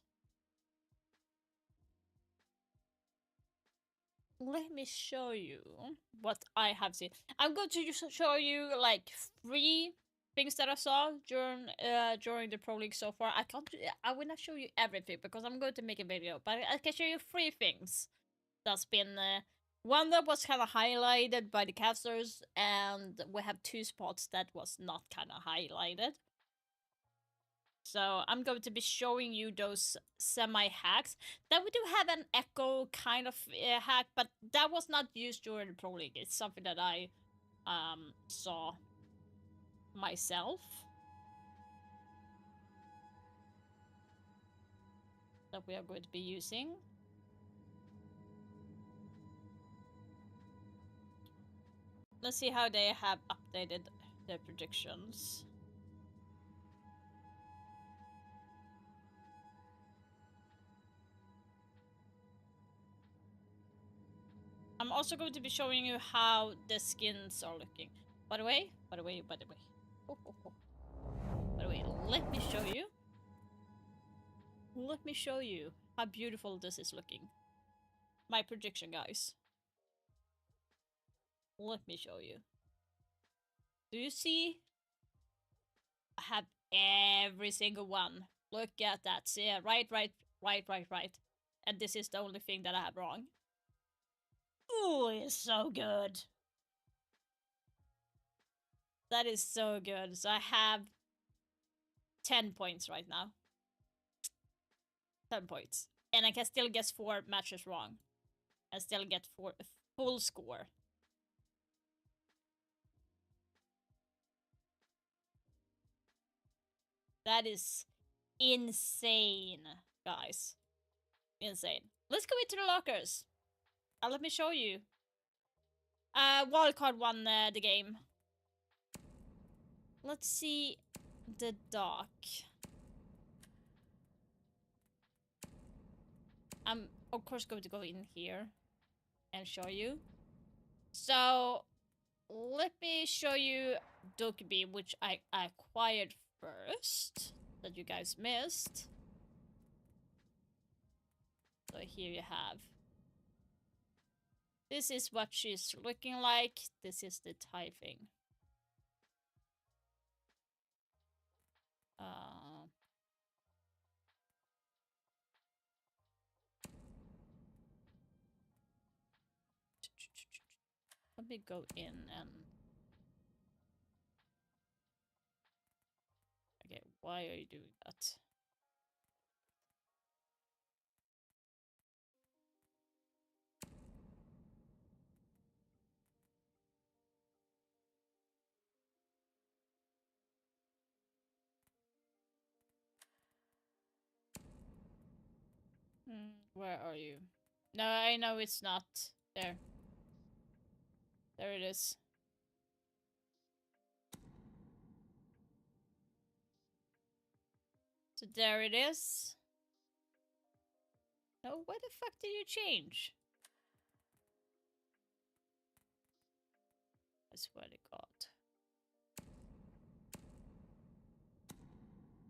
Let me show you what I have seen. I'm going to just show you like 3 things that I saw during the Pro League so far. I will not show you everything because I'm going to make a video, but I can show you 3 things that's been one that was kind of highlighted by the casters, and we have 2 spots that was not kind of highlighted. So I'm going to be showing you those semi-hacks. Then we do have an echo kind of hack, but that was not used during the Pro League. It's something that I saw myself. that we are going to be using. Let's see how they have updated their predictions. I'm also going to be showing you how the skins are looking. By the way. By the way, let me show you. Let me show you how beautiful this is looking. My prediction, guys. Let me show you. Do you see? I have every single one. Look at that. See, yeah, right. And this is the only thing that I have wrong. Ooh, it's so good. That is so good. So I have 10 points right now. 10 points. And I can still guess 4 matches wrong. And still get full score. That is insane, guys. Insane. Let's go into the lockers. Let me show you. Wildcard won the game. Let's see the dock. I'm of course going to go in here and show you. So let me show you Dokkaebi, which I acquired first, that you guys missed. So here you have. This is what she's looking like. This is the typing. Let me go in and... Okay, why are you doing that? Where are you? No, I know it's not. There. There it is. So there it is. No, where the fuck did you change? I swear to God.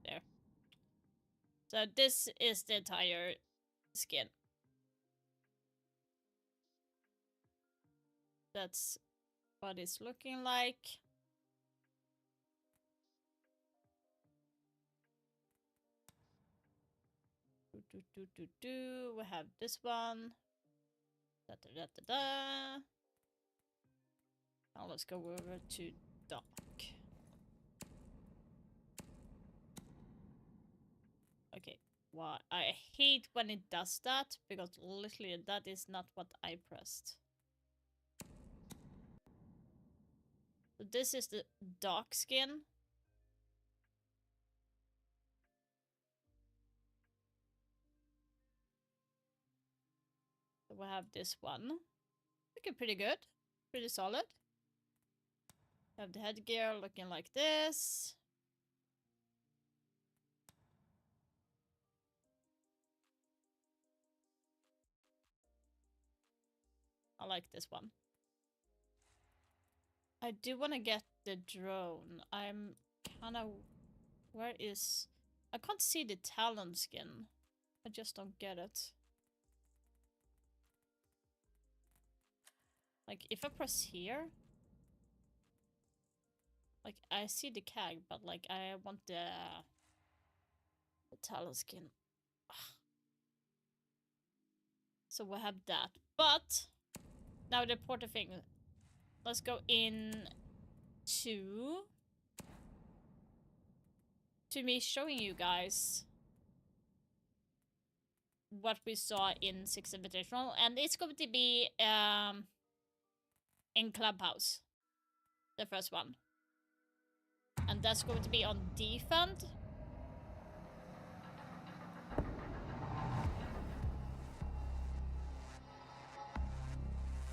There. So this is the entire skin. That's what it's looking like. We have this one. Now let's go over to dock. Okay, well, I hate when it does that, because literally that is not what I pressed. So this is the dock skin. So we have this one. Looking pretty good. Pretty solid. We have the headgear looking like this. I like this one. I do want to get the drone. I'm kind of... Where is... I can't see the Talon skin. I just don't get it. Like, if I press here... Like, I see the CAG, but, like, I want the Talon skin. Ugh. So we have that. But, now the porter thing. Let's go in to me showing you guys what we saw in 6 Invitational. And it's going to be in Clubhouse. The first one. And that's going to be on Defend.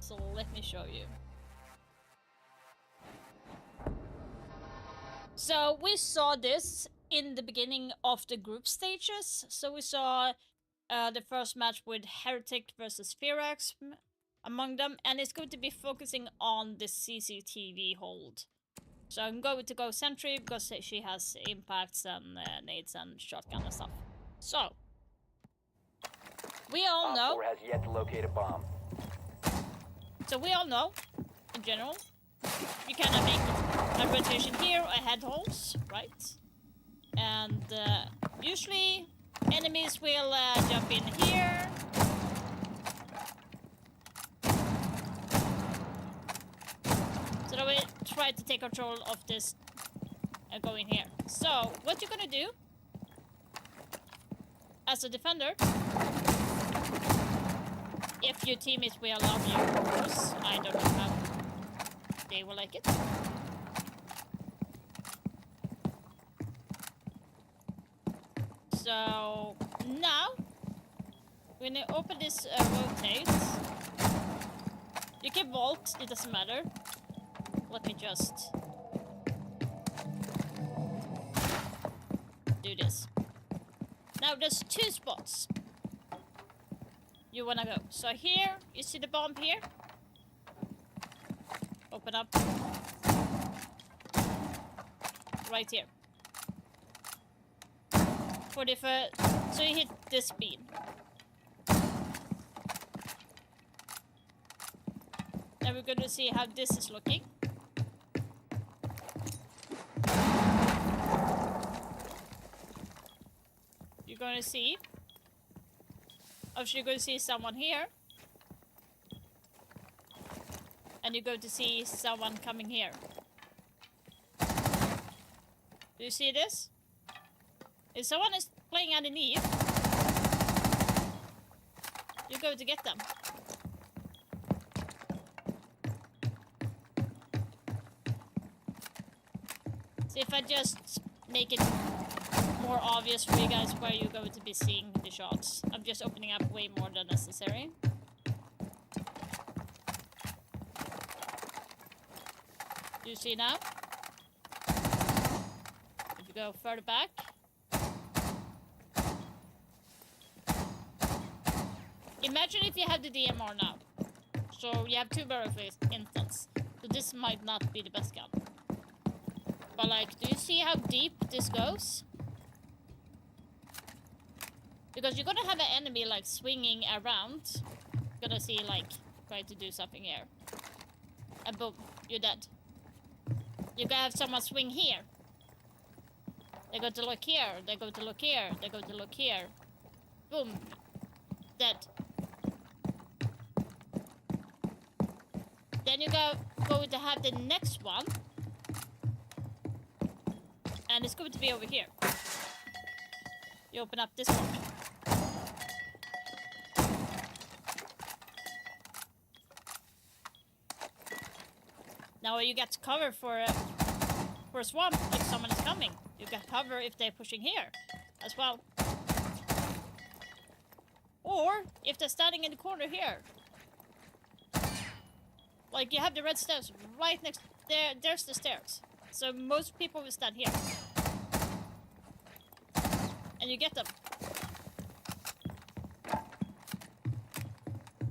So let me show you. So we saw this in the beginning of the group stages. So we saw the first match with Heretic versus Firax among them, and it's going to be focusing on the CCTV hold. So I'm going to go Sentry because she has impacts and nades and shotgun and stuff. So we all know. Op 4 has yet to locate a bomb. So we all know, in general, you cannot make a rotation here or head holds, right? And usually enemies will jump in here. So that we try to take control of this and go in here. So what you're gonna do as a defender, if your teammates will allow you, of course, I don't know how they will like it. So now, when you open this rotate, you can vault, it doesn't matter. Let me just do this. Now there's two spots you wanna go. So here, you see the bomb here? Open up. Right here. For the first, so you hit this beam. Now we're gonna see how this is looking. You're gonna see. You're going to see someone here. And you're going to see someone coming here. Do you see this? If someone is playing underneath, you're going to get them. So if I just make it more obvious for you guys where you're going to be seeing the shots. I'm just opening up way more than necessary. Do you see now? If you go further back. Imagine if you have the DMR now. So you have two barrel instants. So this might not be the best gun. But like, do you see how deep this goes? Because you're gonna have an enemy like swinging around. You're gonna see like try to do something here. And boom, you're dead. You're gonna have someone swing here. They go to look here, they go to look here, they go to look here. Boom. Dead. Then you going to have the next one. And it's going to be over here. You open up this one. Now you get cover for a swamp if someone is coming. You get cover if they're pushing here as well. Or if they're standing in the corner here. Like you have the red stairs right next there. There's the stairs. So most people will stand here. And you get them.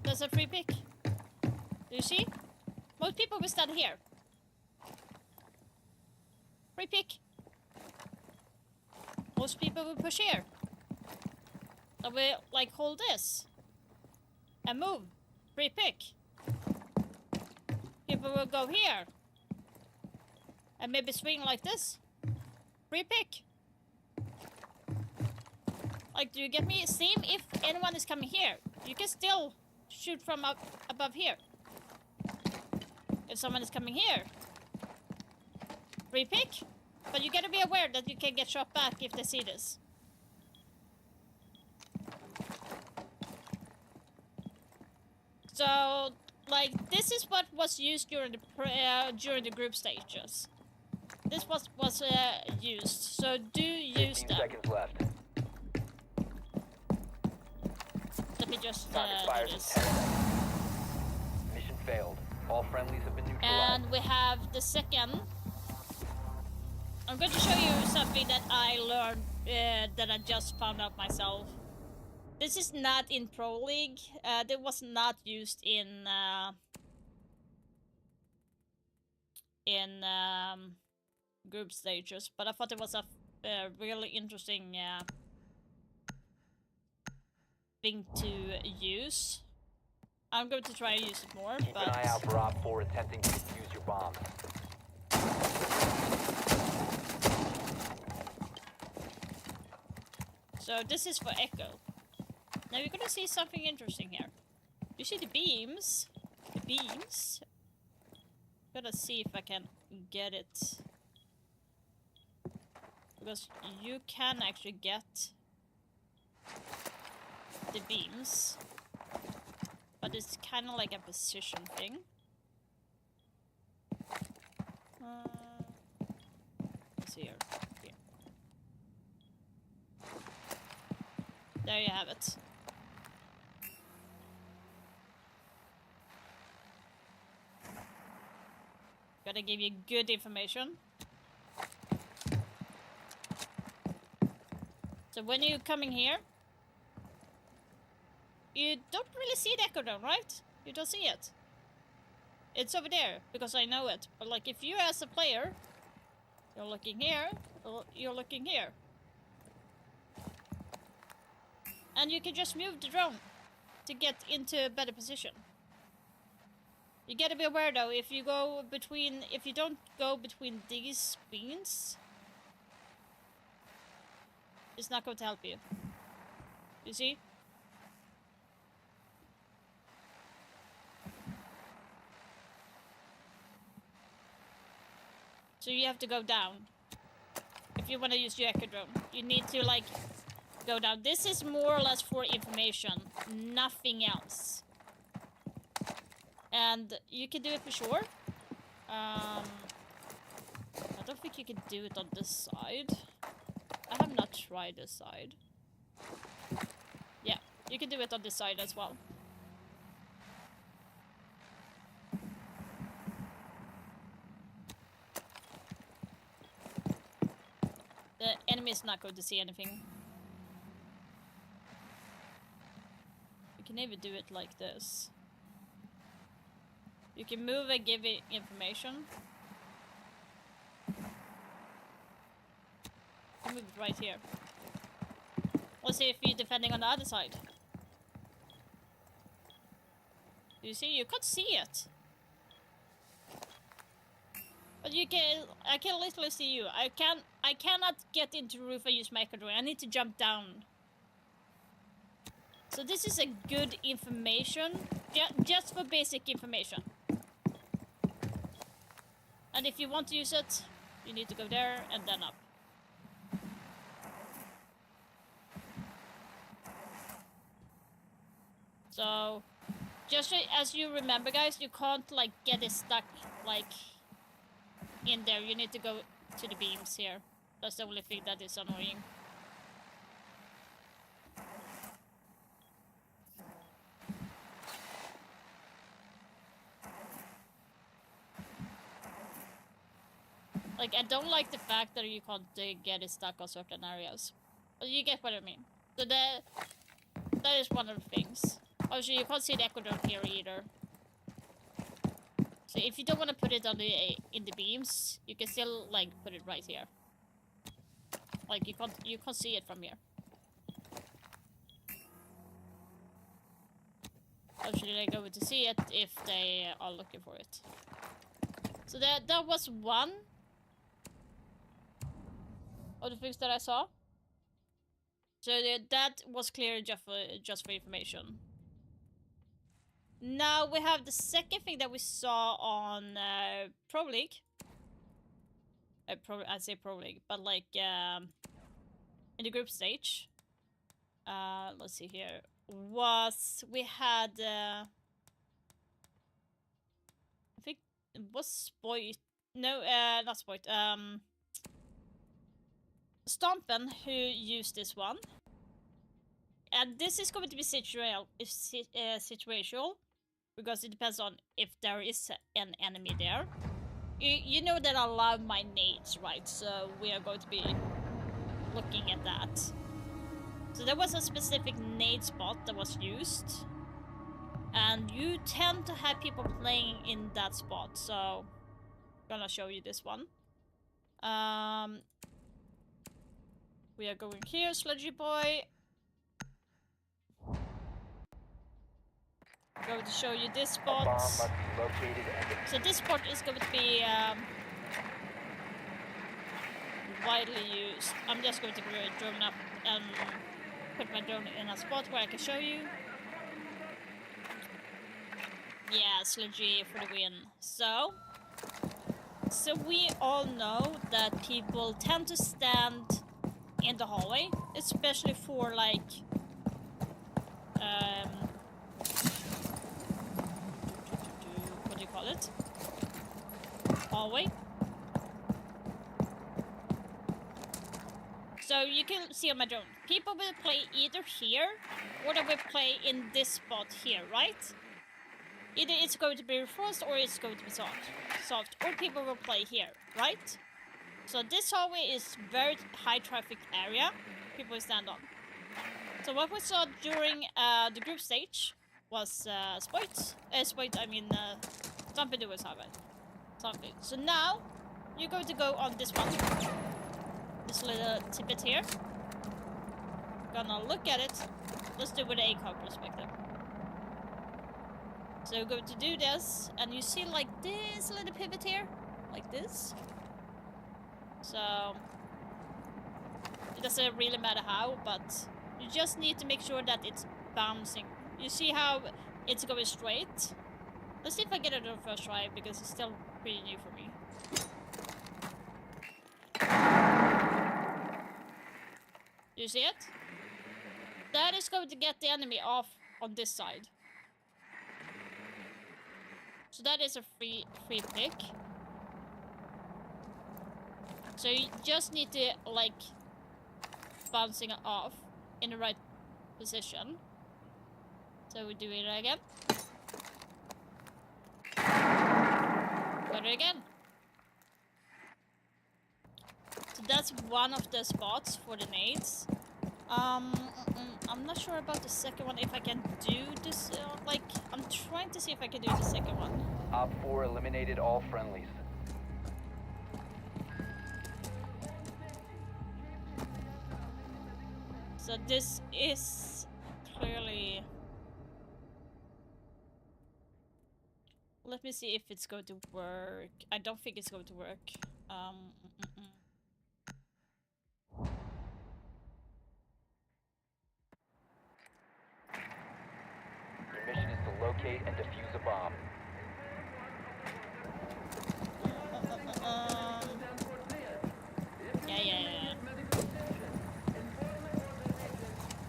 There's a free pick. Do you see? Most people will stand here. Free pick. Most people will push here. So we like hold this. And move. Free pick. People will go here. And maybe swing like this. Free pick. Like, do you get me? Same if anyone is coming here. You can still shoot from up above here. If someone is coming here. Free pick. But you gotta be aware that you can get shot back if they see this. So, like, this is what was used during the group stages. This was used. So do use 15 that. seconds left. Let me just Time expires in 10 seconds. Mission failed. All friendlies have been neutralized. And we have the second. I'm going to show you something that I learned, that I just found out myself. This is not in Pro League. That was not used in group stages, but I thought it was a really interesting thing to use. I'm going to try and use it more. Keep an eye out for Op 4 attempting to defuse your bombs. So this is for Echo. Now you're gonna see something interesting here. You see the beams? The beams. I'm gonna see if I can get it. Because you can actually get the beams. But it's kind of like a position thing. Let's see here. There you have it. Gotta give you good information. So when you're coming here, you don't really see the Echo Drone, right? You don't see it. It's over there, because I know it. But like, if you as a player, you're looking here, or you're looking here. And you can just move the drone to get into a better position. You gotta be aware though, if you don't go between these beams, it's not going to help you. You see? So you have to go down. If you want to use your Echo Drone, you need to like go down. This is more or less for information, nothing else. And you can do it for sure. I don't think you can do it on this side. I have not tried this side. Yeah, you can do it on this side as well. The enemy is not going to see anything. You can even do it like this. You can move and give it information. You move it right here. Let's see if you're defending on the other side. You see, you can't see it. But you can, I can literally see you. I cannot get into the roof and use my Echo Drone. I need to jump down. So this is a good information, just for basic information. And if you want to use it, you need to go there and then up. So, just as you remember, guys, you can't like get it stuck like in there. You need to go to the beams here. That's the only thing that is annoying. Like, I don't like the fact that you can't get it stuck on certain areas. But you get what I mean. So that is one of the things. Also, you can't see the Echo Drone here either. So if you don't want to put it on in the beams, you can still like put it right here. Like you can't see it from here. Actually, they're going to see it if they are looking for it. So that was one of the things that I saw. So that was clear just for information. Now we have the second thing that we saw on Pro League. I'd say Pro League, but like in the group stage. Let's see here. We had I think it was Spoit. No, not Spoit. Stompen who used this one. And this is going to be situational. because it depends on if there is an enemy there. You know that I love my nades, right? So we are going to be looking at that. So there was a specific nade spot that was used, and you tend to have people playing in that spot. So I'm gonna show you this one. We are going here, Sludgy Boy. Going to show you this spot. So this spot is going to be widely used. I'm just going to drone up and put my drone in a spot where I can show you. Yeah, Sludgy for the win. So we all know that people tend to stand in the hallway, especially for like what do you call it? Hallway. So you can see on my drone, people will play either here or they will play in this spot here, right? Either it's going to be reinforced or it's going to be soft, or people will play here, right? So this hallway is very high traffic area. People stand on. So what we saw during the group stage was Stumpy was highway. Something. So now you're going to go on this one. This little tidbit here. Gonna look at it. Let's do it with an ACOG perspective. So we're going to do this, and you see like this little pivot here, like this. So it doesn't really matter how, but you just need to make sure that it's bouncing. You see how it's going straight? Let's see if I get it on the first try, because it's still pretty new for me. You see it? That is going to get the enemy off on this side. So that is a free pick. So you just need to like bouncing it off in the right position. So we do it again. Got it again. So that's one of the spots for the nades. I'm not sure about the second one, if I can do this, like, I'm trying to see if I can do the second one. Op 4 eliminated all friendlies. So this is clearly... Let me see if it's going to work. I don't think it's going to work. Your mission is to locate and defuse a bomb. Yeah.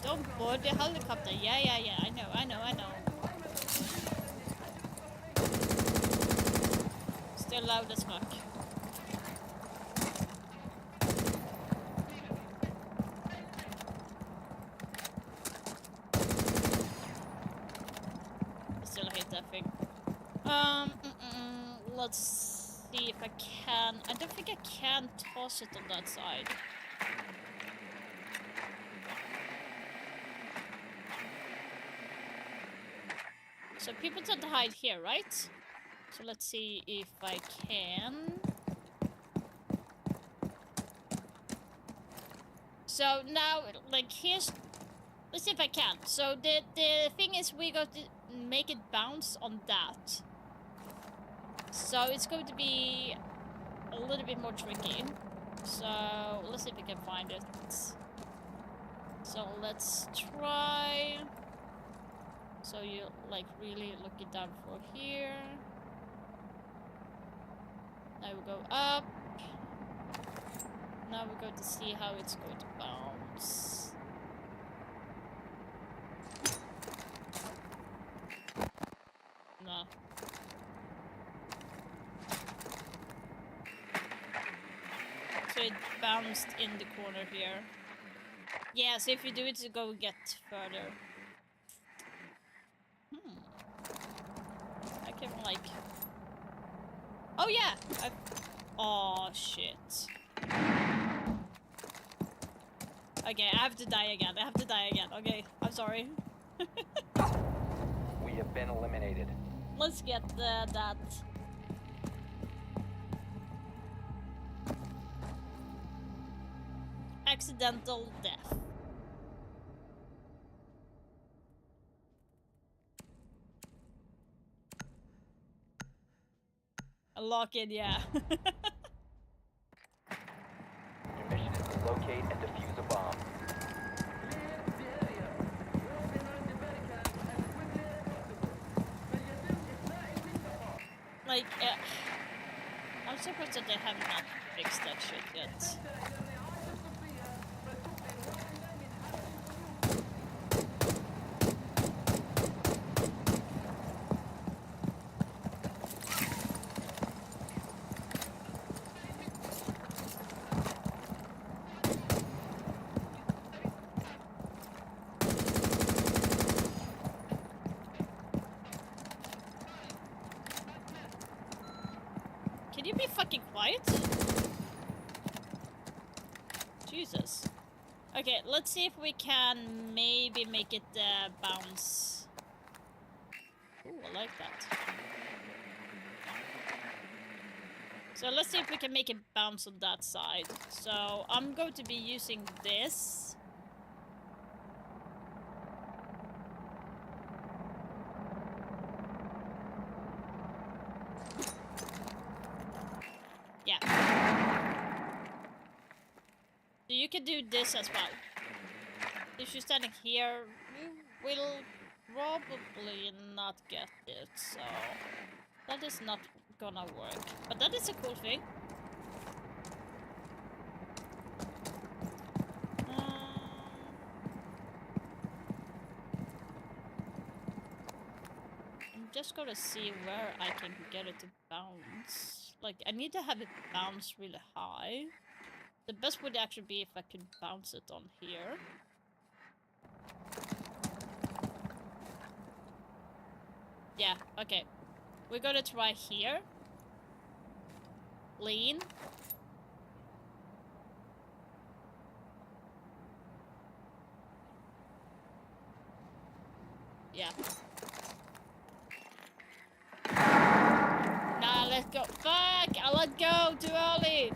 Don't board the helicopter. Yeah. I know. Still loud as fuck. Still hate that thing. Let's see if I can. I don't think I can toss it on that side. So people tend to hide here, right? So let's see if I can. So now, like, here's... Let's see if I can. So the thing is, we got to make it bounce on that. So it's going to be a little bit more tricky. So let's see if we can find it. So let's try. So you like really look it down for here. Now we go up. Now we're going to see how it's going to bounce. No. So it bounced in the corner here. Yeah, so if you do it to go get further. like... Oh yeah! Oh shit. Okay, I have to die again. Okay, I'm sorry. We have been eliminated. Let's get that. Accidental death. A lock-in, yeah. Your mission is to locate and defuse a bomb. Like, I'm surprised that they have not fixed that shit yet. Can you be fucking quiet? Jesus. Okay, let's see if we can maybe make it bounce. Ooh, I like that. So let's see if we can make it bounce on that side. So I'm going to be using this. Yeah. So you can do this as well. If you're standing here, you will probably not get it, so that is not gonna work. But that is a cool thing. I'm just gonna see where I can get it to bounce. Like, I need to have it bounce really high. The best would actually be if I could bounce it on here. Yeah, okay. We're gonna try here. Lean. Yeah. Nah, let's go. Fuck! I let go too early.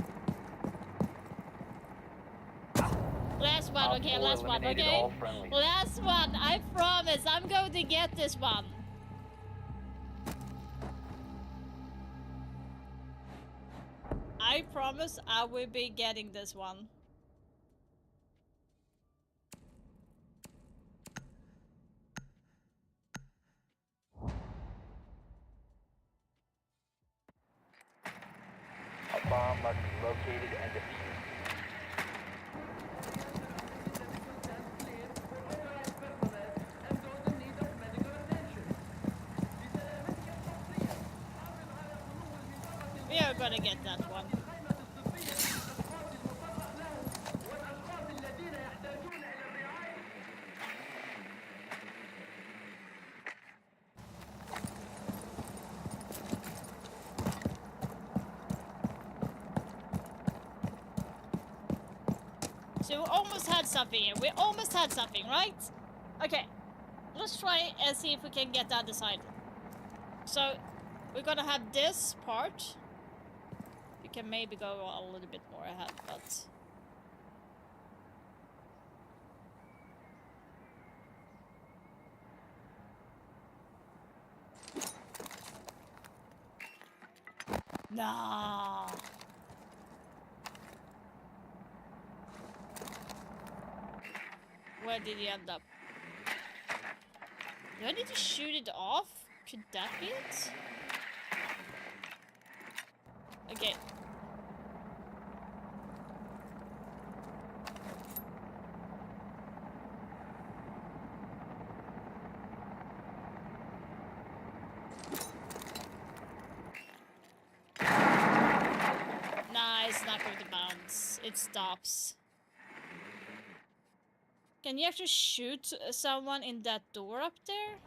Last one, okay, last one, okay? Last one, I promise I'm going to get this one. I promise I will be getting this one. A bomb must be located and defused. We are gonna get that one. So we almost had something here. We almost had something, right? Okay. Let's try and see if we can get the other side. So we're gonna have this part. You can maybe go a little bit more ahead, but... Nah. Where did he end up? Do I need to shoot it off? Could that be it? Okay. Nah, it's not going to bounce. It stops. Can you actually shoot someone in that door up there?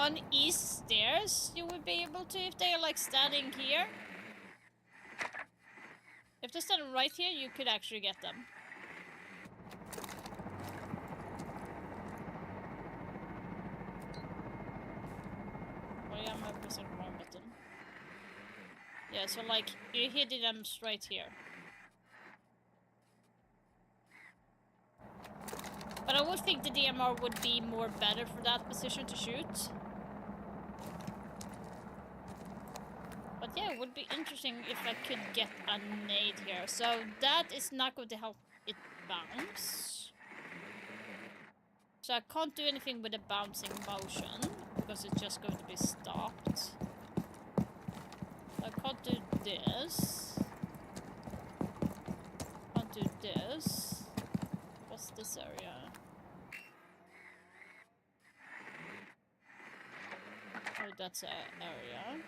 on east stairs, you would be able to if they're like standing here. If they're standing right here, you could actually get them. Oh yeah, I'm pressing the wrong button. Yeah, so like, you hit them straight here. But I would think the DMR would be more better for that position to shoot. But yeah, it would be interesting if I could get a nade here. So that is not going to help it bounce. So I can't do anything with the bouncing motion, because it's just going to be stopped. I can't do this. Can't do this. What's this area? Oh, that's an area.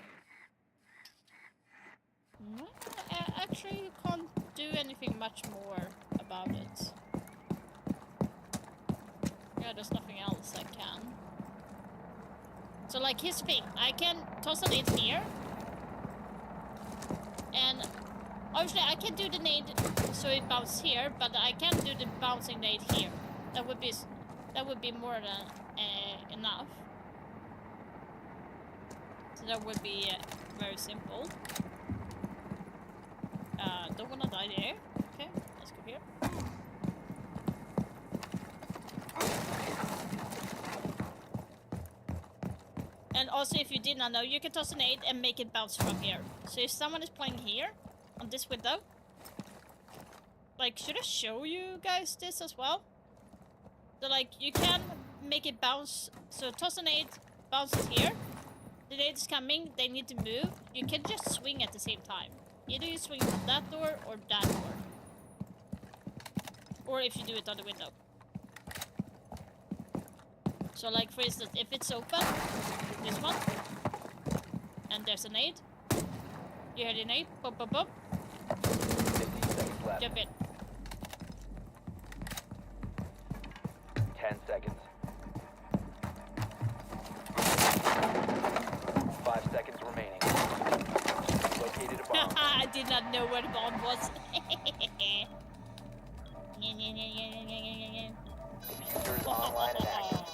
No, actually, you can't do anything much more about it. Yeah, there's nothing else I can. So, like, here's the thing. I can toss a nade here. And obviously, I can do the nade so it bounces here, but I can't do the bouncing nade here. That would be more than enough. So that would be very simple. Don't wanna die there. Okay, let's go here. And also, if you did not know, you can toss an nade and make it bounce from here. So if someone is playing here, on this window, like, should I show you guys this as well? So like, you can make it bounce. So toss a nade, bounces here. The nade is coming, they need to move. You can just swing at the same time. Either you swing from that door or that door. Or if you do it on the window. So like, for instance, if it's open, this one, and there's a nade. You hear the nade, pop, pop, pop. 15 seconds left. Jump in. 10 seconds. 5 seconds remaining. Located a bomb. I did not know where the bomb was. Diffuser is online and active.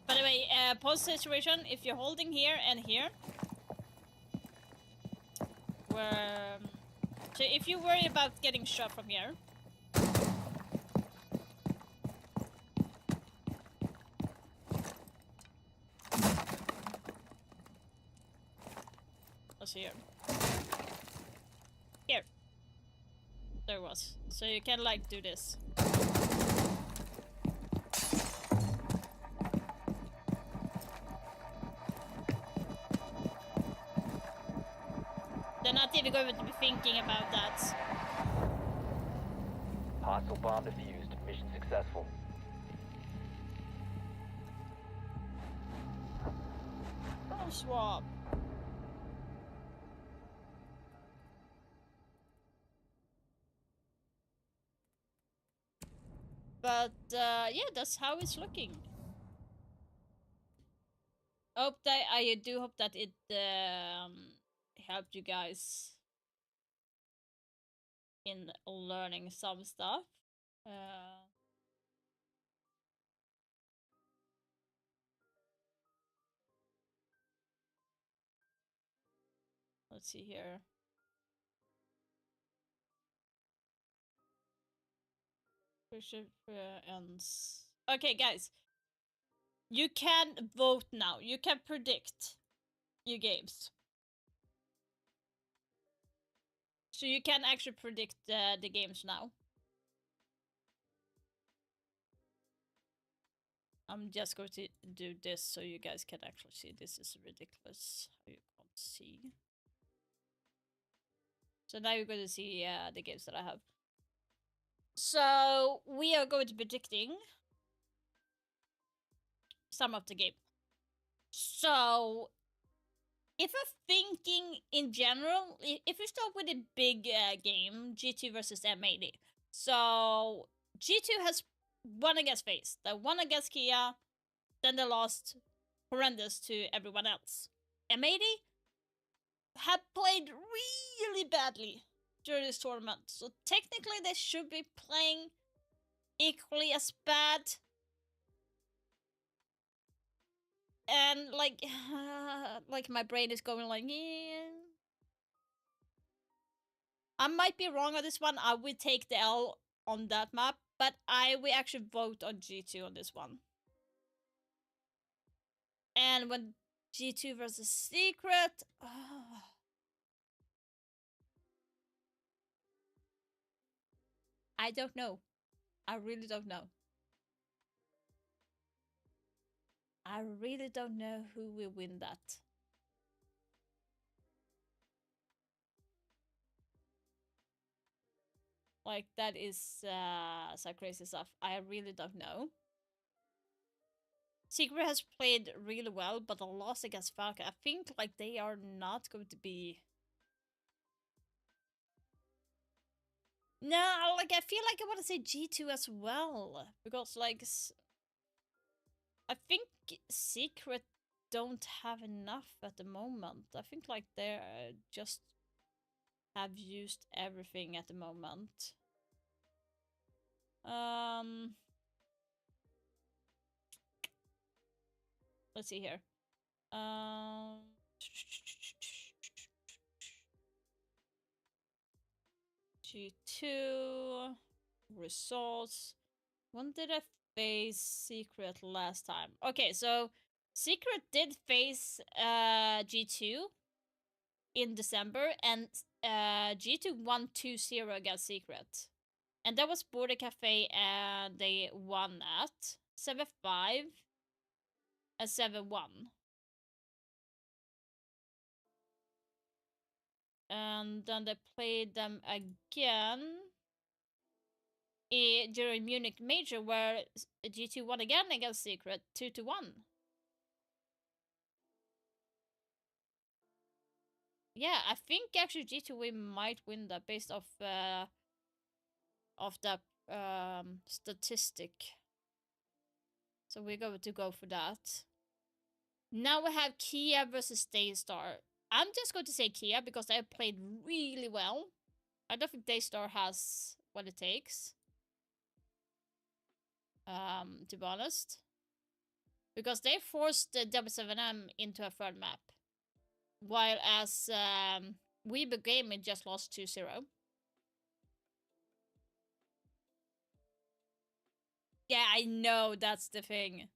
By the way, pause situation, if you're holding here and here, where... So if you worry about getting shot from here, let's see here. Here. There it was. So you can like do this. They're not even going to be thinking about that. Hostile bomb defused. Mission successful. Oh, swap. But yeah, that's how it's looking. Hope that I do hope that it helped you guys in learning some stuff. Let's see here. Ends. Okay, guys. You can vote now. You can predict your games. So you can actually predict the games now. I'm just going to do this so you guys can actually see. This is ridiculous. You can't see. So now you're going to see the games that I have. So we are going to be predicting some of the game. So if I'm thinking in general, if we start with a big game, G2 versus M80. So G2 has won against FaZe. They won against Kia. Then they lost horrendous to everyone else. M80 have played really badly during this tournament. So technically they should be playing equally as bad. And like my brain is going like, yeah. I might be wrong on this one. I would take the L on that map, but I will actually vote on G2 on this one. And when G2 versus Secret, I don't know. I really don't know. I really don't know who will win that. Like, that is some crazy stuff. I really don't know. Secret has played really well, but the loss against Falcon, I think like they are not going to be... No, like I feel like I want to say G2 as well. Because like... I think Secret don't have enough at the moment. I think like they just have used everything at the moment. Let's see here. G2 results. When did I face Secret last time? Okay, so Secret did face G2 in December, and G2 won 2-0 against Secret. And that was Border Cafe, and they won at 7-5 and 7-1. And then they played them again during Munich Major, where G2 won again against Secret 2-1. Yeah, I think actually G2 we might win that based off the statistic. So we're going to go for that. Now we have Kia versus Daystar. I'm just going to say Kia because they have played really well. I don't think Daystar has what it takes. To be honest. Because they forced the W7M into a third map. While as Weeble Gaming just lost 2-0. Yeah, I know, that's the thing.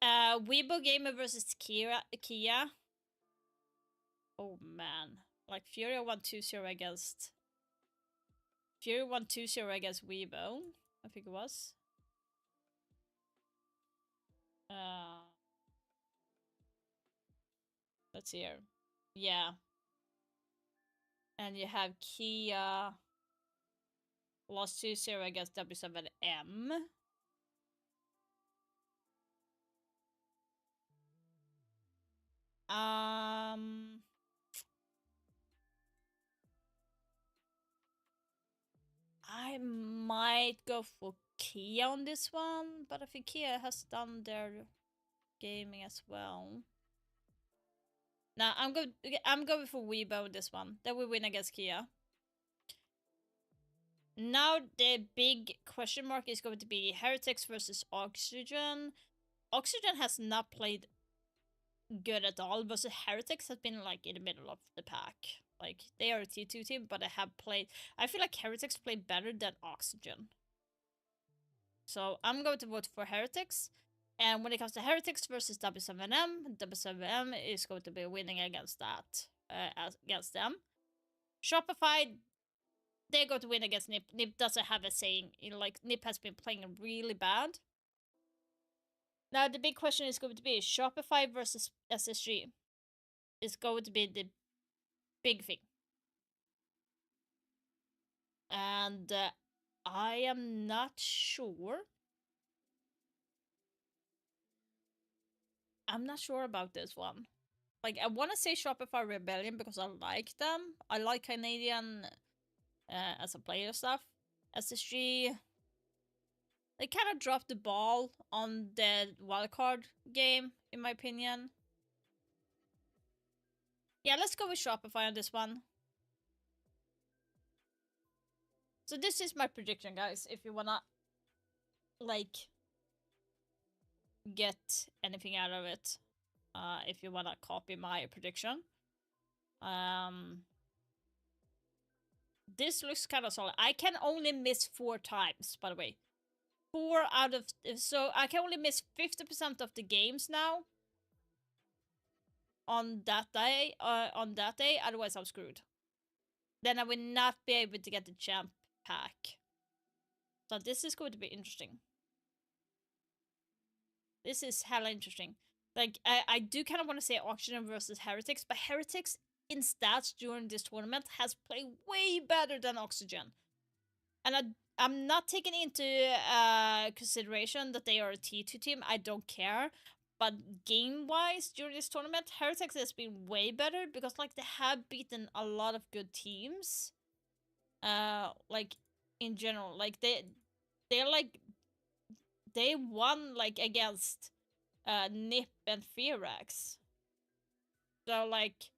Weeble Gamer versus Kia. Oh man. Like Fury won 2-0 against... Fury won 2-0 against Weeble, I think it was. Let's see here. Yeah. And you have Kia lost 2-0 against W7M. I might go for Kia on this one, but I think Kia has done their gaming as well. Now I'm going for Weibo on this one. Then we win against Kia. Now the big question mark is going to be Heretics versus Oxygen. Oxygen has not played good at all, but the Heretics has been like in the middle of the pack. Like they are a T2 team, but they have played... I feel like Heretics played better than Oxygen. So I'm going to vote for Heretics. And when it comes to Heretics versus W7M, W7M is going to be winning against that, against them. Shopify, they're going to win against Nip. Nip doesn't have a saying. You know, like Nip has been playing really bad. Now the big question is going to be Shopify versus SSG. Is going to be the big thing. And I am not sure. I'm not sure about this one. Like, I want to say Shopify Rebellion because I like them. I like Canadian as a player stuff. SSG, they kind of dropped the ball on the wildcard game, in my opinion. Yeah, let's go with Shopify on this one. So this is my prediction, guys, if you wanna, like, get anything out of it. If you wanna copy my prediction. This looks kind of solid. I can only miss 4 times, by the way. 4 out of... So I can only miss 50% of the games now. On that day, otherwise I'm screwed. Then I will not be able to get the champ pack. So this is going to be interesting. This is hella interesting. Like, I do kind of want to say Oxygen versus Heretics, but Heretics in stats during this tournament has played way better than Oxygen. And I'm not taking into consideration that they are a T2 team. I don't care. But game-wise, during this tournament, Heretics has been way better because, like, they have beaten a lot of good teams. Like, in general. Like, they're like... They won, like, against Nip and Firax. So, like,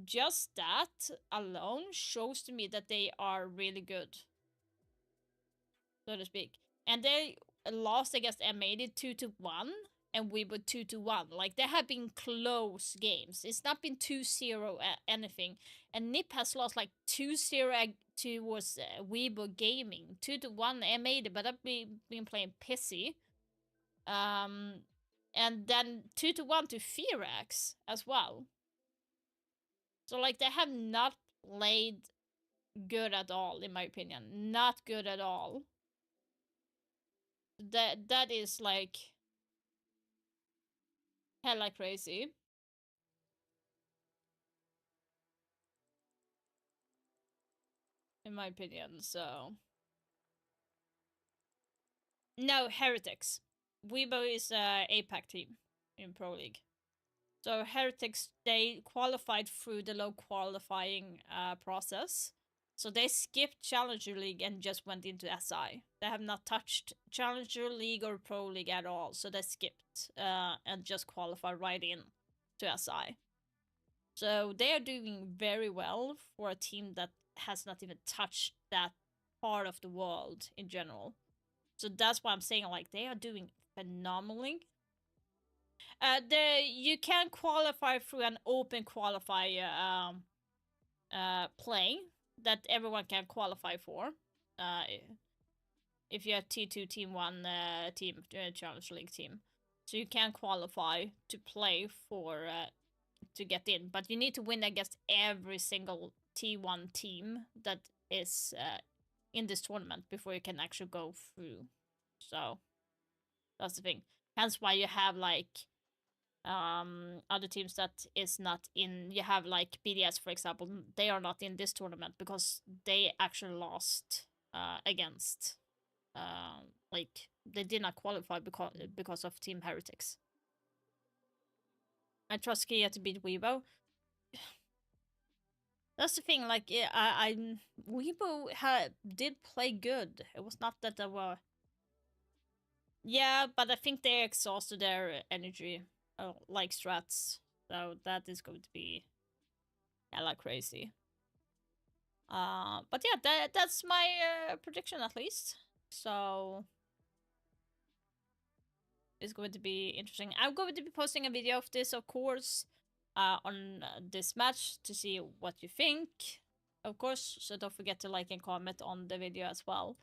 just that alone shows to me that they are really good. So to speak. And they lost against M80 2-1. And we were 2-1. Like, there have been close games. It's not been 2-0 anything. And Nip has lost like 2-0 towards Weibo Gaming. 2-1 M80, but I've been playing pissy. And then 2-1 to Firax as well. So, like, they have not played good at all, in my opinion. Not good at all. That is, like... hella crazy. In my opinion, so... No, Heretics. Weibo is a APAC team in Pro League. So Heretics, they qualified through the low qualifying process. So they skipped Challenger League and just went into SI. They have not touched Challenger League or Pro League at all. So they skipped and just qualified right in to SI. So they are doing very well for a team that has not even touched that part of the world in general. So that's why I'm saying, like, they are doing phenomenally. You can qualify through an open qualifier play that everyone can qualify for. If you're a T2 Team 1 team, Challenge League team. So you can qualify to play for to get in, but you need to win against every single T1 team that is in this tournament before you can actually go through. So that's the thing. Hence why you have, like, other teams that is not in. You have, like, BDS, for example. They are not in this tournament because they actually lost against like, they did not qualify because of Team Heretics. I trust Kia to beat Weibo. That's the thing, like, Weibo did play good. It was not that they were... Yeah, but I think they exhausted their energy, like strats. So that is going to be hella crazy. But yeah, that's my prediction at least. So it's going to be interesting. I'm going to be posting a video of this, of course, on this match to see what you think, of course. So don't forget to like and comment on the video as well.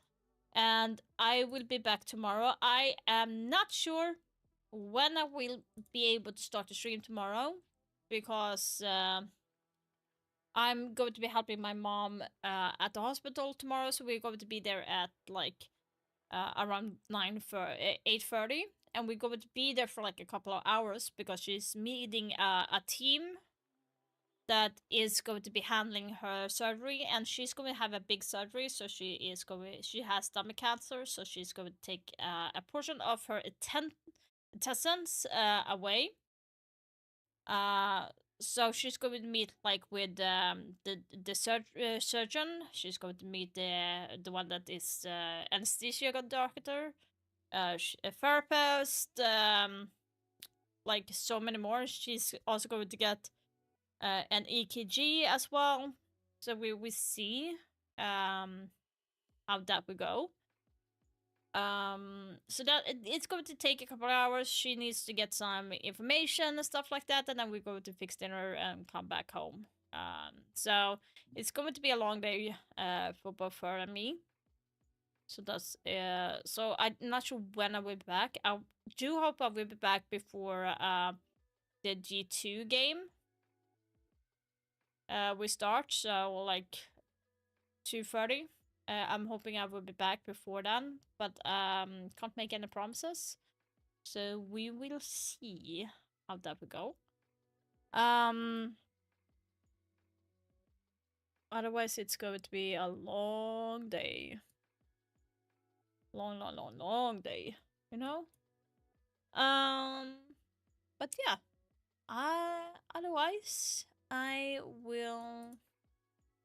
And I will be back tomorrow. I am not sure when I will be able to start the stream tomorrow, because I'm going to be helping my mom at the hospital tomorrow, so we're going to be there at, like, around 8:30, and we're going to be there for, like, a couple of hours because she's meeting a team that is going to be handling her surgery, and she's going to have a big surgery, so she has stomach cancer, so she's going to take a portion of her intestines away. So she's going to meet, like, with the surgeon. She's going to meet the one that is anesthesia doctor, a therapist, like so many more. She's also going to get an EKG as well. So we see how that will go. So that it's going to take a couple of hours. She needs to get some information and stuff like that, and then we're going to fix dinner and come back home. So it's going to be a long day for both her and me. So that's so I'm not sure when I will be back. I do hope I will be back before the G2 game we start, so like 2:30. I'm hoping I will be back before then, but can't make any promises. So we will see how that will go. Otherwise it's going to be a long day. Long day, you know? But yeah. Otherwise, I will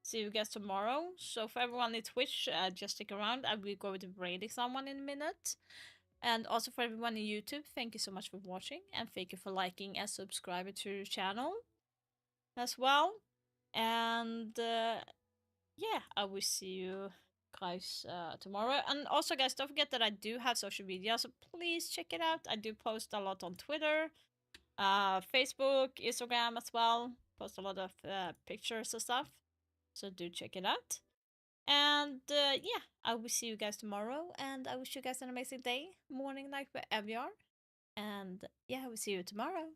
see you guys tomorrow. So for everyone in Twitch, just stick around. I will go to raiding someone in a minute. And also for everyone in YouTube, thank you so much for watching. And thank you for liking and subscribing to the channel as well. And yeah, I will see you guys tomorrow. And also guys, don't forget that I do have social media, so please check it out. I do post a lot on Twitter, Facebook, Instagram as well. Post a lot of pictures and stuff, so do check it out. And yeah, I will see you guys tomorrow, and I wish you guys an amazing day, morning, night, wherever you are. And yeah, I will see you tomorrow.